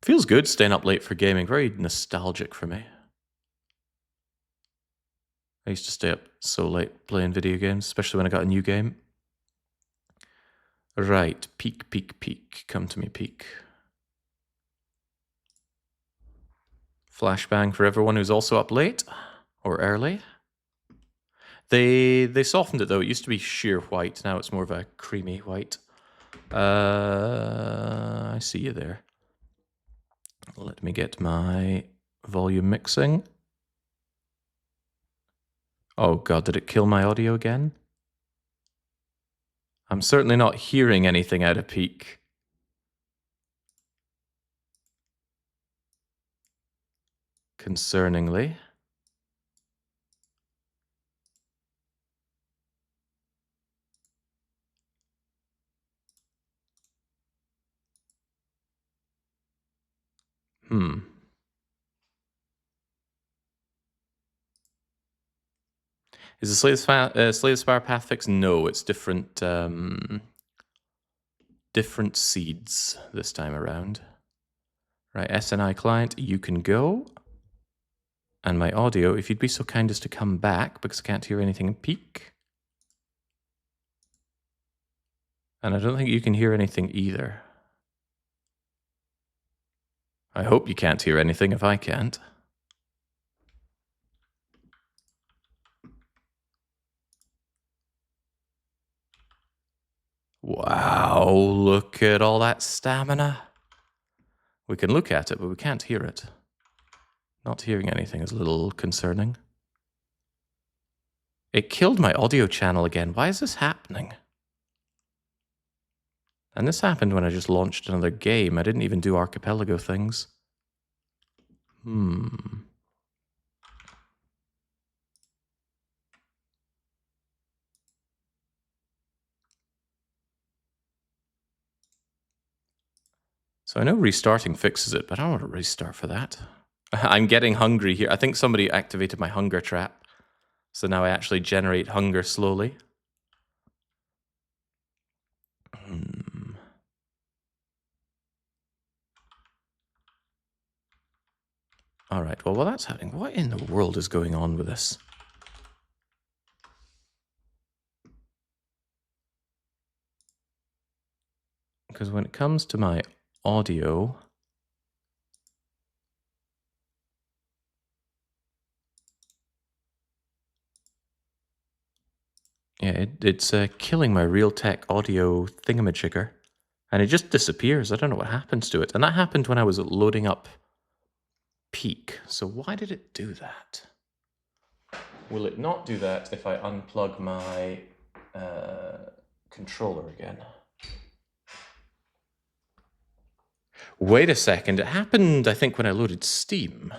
Feels good staying up late for gaming. Very nostalgic for me. I used to stay up so late playing video games, especially when I got a new game. Right, peak, peak, peak. Come to me, peak. Flashbang for everyone who's also up late or early. They softened it though. It used to be sheer white. Now it's more of a creamy white. I see you there. Let me get my volume mixing. Oh god, did it kill my audio again? I'm certainly not hearing anything out of peak. Concerningly. Is the Slay the Spire path fix? No, it's different different seeds this time around. Right, SNI client, you can go. And my audio, if you'd be so kind as to come back, because I can't hear anything in peak. And I don't think you can hear anything either. I hope you can't hear anything if I can't. Wow, look at all that stamina. We can look at it, but we can't hear it. Not hearing anything is a little concerning. It killed my audio channel again. Why is this happening? And this happened when I just launched another game. I didn't even do archipelago things. So I know restarting fixes it, but I don't want to restart for that. I'm getting hungry here. I think somebody activated my hunger trap. So now I actually generate hunger slowly. Alright, well, while that's happening, what in the world is going on with this? Because when it comes to my audio... Yeah, it's killing my Realtek audio thingamajigger. And it just disappears. I don't know what happens to it. And that happened when I was loading up peak. So why did it do that? Will it not do that if I unplug my controller again? Wait a second. It happened, I think, when I loaded Steam.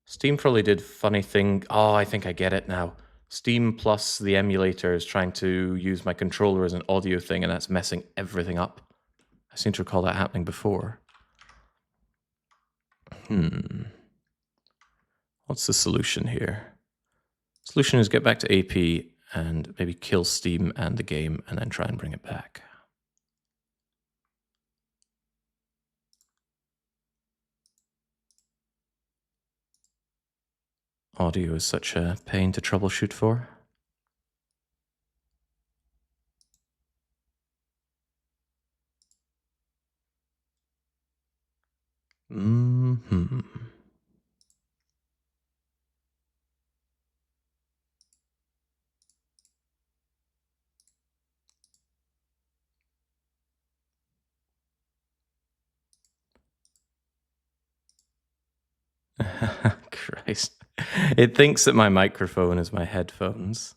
Steam probably did funny thing. Oh, I think I get it now. Steam plus the emulator is trying to use my controller as an audio thing, and that's messing everything up. I seem to recall that happening before. What's the solution here? Solution is get back to AP and maybe kill Steam and the game and then try and bring it back. Audio is such a pain to troubleshoot for. Christ. It thinks that my microphone is my headphones.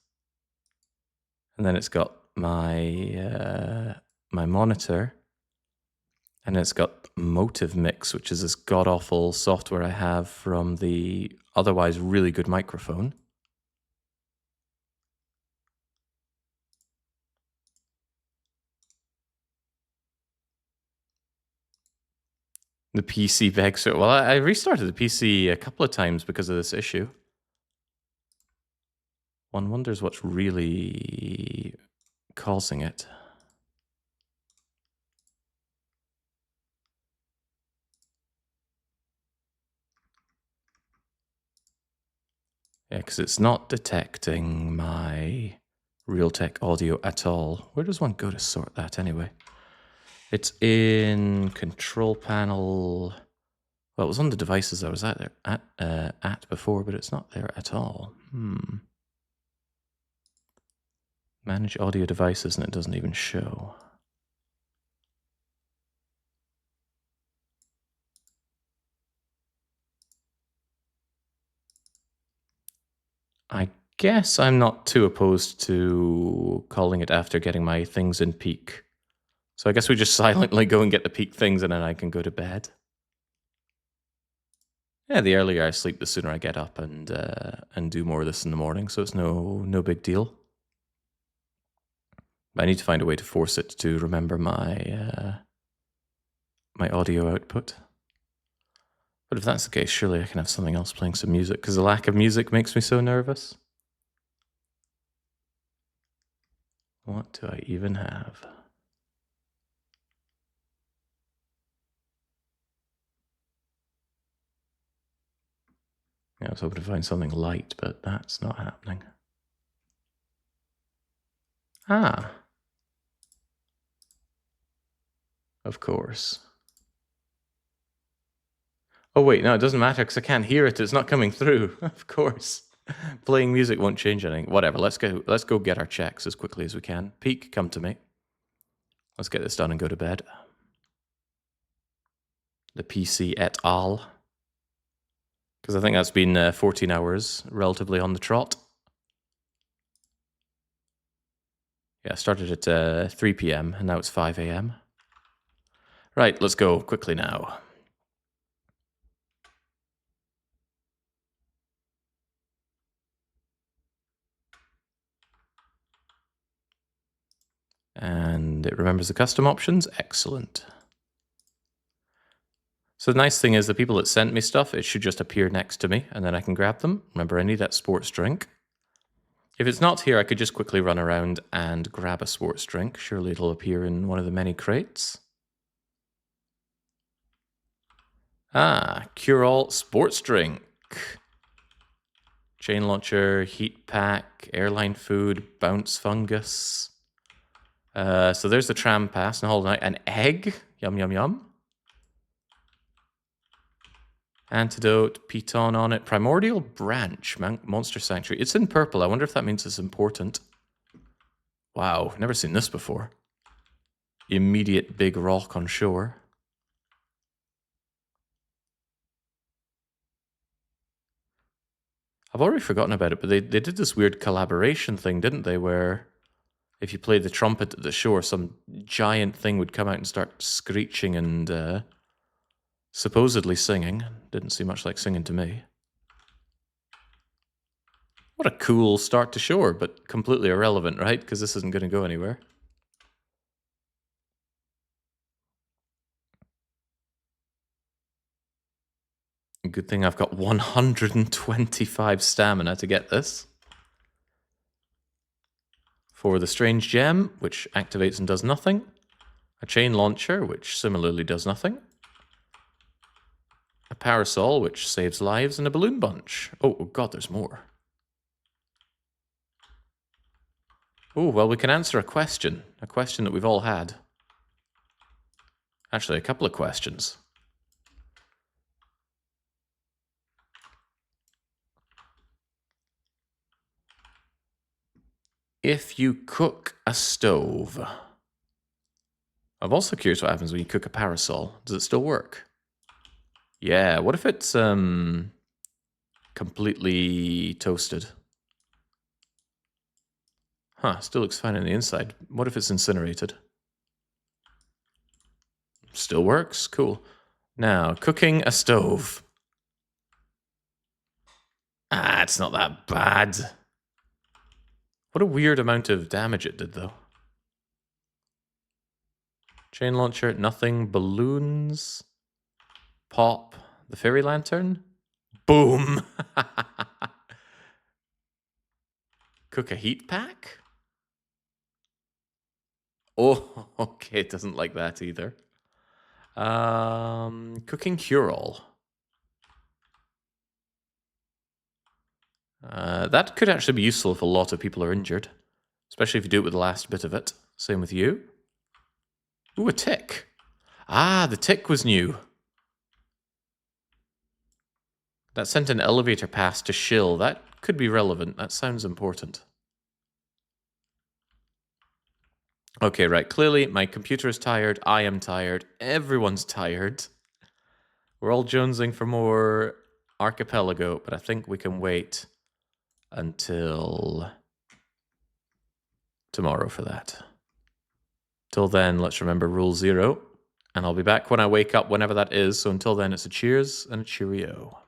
And then it's got my my monitor. And it's got Motive Mix, which is this god-awful software I have from the otherwise really good microphone. The PC begs for it. Well, I restarted the PC a couple of times because of this issue. One wonders what's really causing it. Yeah, because it's not detecting my Realtek audio at all. Where does one go to sort that anyway? It's in control panel. Well, it was on the devices I was at before, but it's not there at all. Manage audio devices, and it doesn't even show. I guess I'm not too opposed to calling it after getting my things in peak. So I guess we just silently go and get the peak things, and then I can go to bed. Yeah, the earlier I sleep, the sooner I get up and do more of this in the morning, so it's no big deal. But I need to find a way to force it to remember my my audio output. But if that's the case, surely I can have something else playing some music, because the lack of music makes me so nervous. What do I even have? Yeah, I was hoping to find something light, but that's not happening. Ah. Of course. Oh wait, no, it doesn't matter because I can't hear it. It's not coming through. Of course. Playing music won't change anything. Whatever, let's go get our checks as quickly as we can. Peak, come to me. Let's get this done and go to bed. The PC et al. Because I think that's been 14 hours, relatively on the trot. Yeah, I started at 3 p.m. and now it's 5 a.m. Right, let's go quickly now. And it remembers the custom options. Excellent. So the nice thing is the people that sent me stuff, it should just appear next to me and then I can grab them. Remember, I need that sports drink. If it's not here, I could just quickly run around and grab a sports drink. Surely it'll appear in one of the many crates. Ah, Cure-All sports drink. Chain launcher, heat pack, airline food, bounce fungus. So there's the tram pass. And hold on, an egg. Yum, yum, yum. Antidote, piton on it. Primordial branch, monster sanctuary. It's in purple. I wonder if that means it's important. Wow, never seen this before. Immediate big rock on shore. I've already forgotten about it, but they did this weird collaboration thing, didn't they? Where if you played the trumpet at the shore, some giant thing would come out and start screeching and supposedly singing. Didn't seem much like singing to me. What a cool start to shore, but completely irrelevant, right? Because this isn't going to go anywhere. Good thing I've got 125 stamina to get this. For the strange gem, which activates and does nothing. A chain launcher, which similarly does nothing. A parasol, which saves lives, and a balloon bunch. Oh god, there's more. Oh, well, we can answer a question that we've all had. Actually, a couple of questions. If you cook a stove... I'm also curious what happens when you cook a parasol. Does it still work? Yeah, what if it's completely toasted? Huh, still looks fine on the inside. What if it's incinerated? Still works, cool. Now, cooking a stove. Ah, it's not that bad. What a weird amount of damage it did, though. Chain launcher, nothing. Balloons. Pop. The fairy lantern. Boom! Cook a heat pack? Oh, okay, it doesn't like that either. Cooking cure-all. That could actually be useful if a lot of people are injured. Especially if you do it with the last bit of it. Same with you. Ooh, a tick. Ah, the tick was new. That sent an elevator pass to Shill. That could be relevant. That sounds important. Okay, right. Clearly, my computer is tired. I am tired. Everyone's tired. We're all jonesing for more Archipelago, but I think we can wait until tomorrow for that. Till then, let's remember Rule 0, and I'll be back when I wake up, whenever that is. So until then, it's a cheers and a cheerio.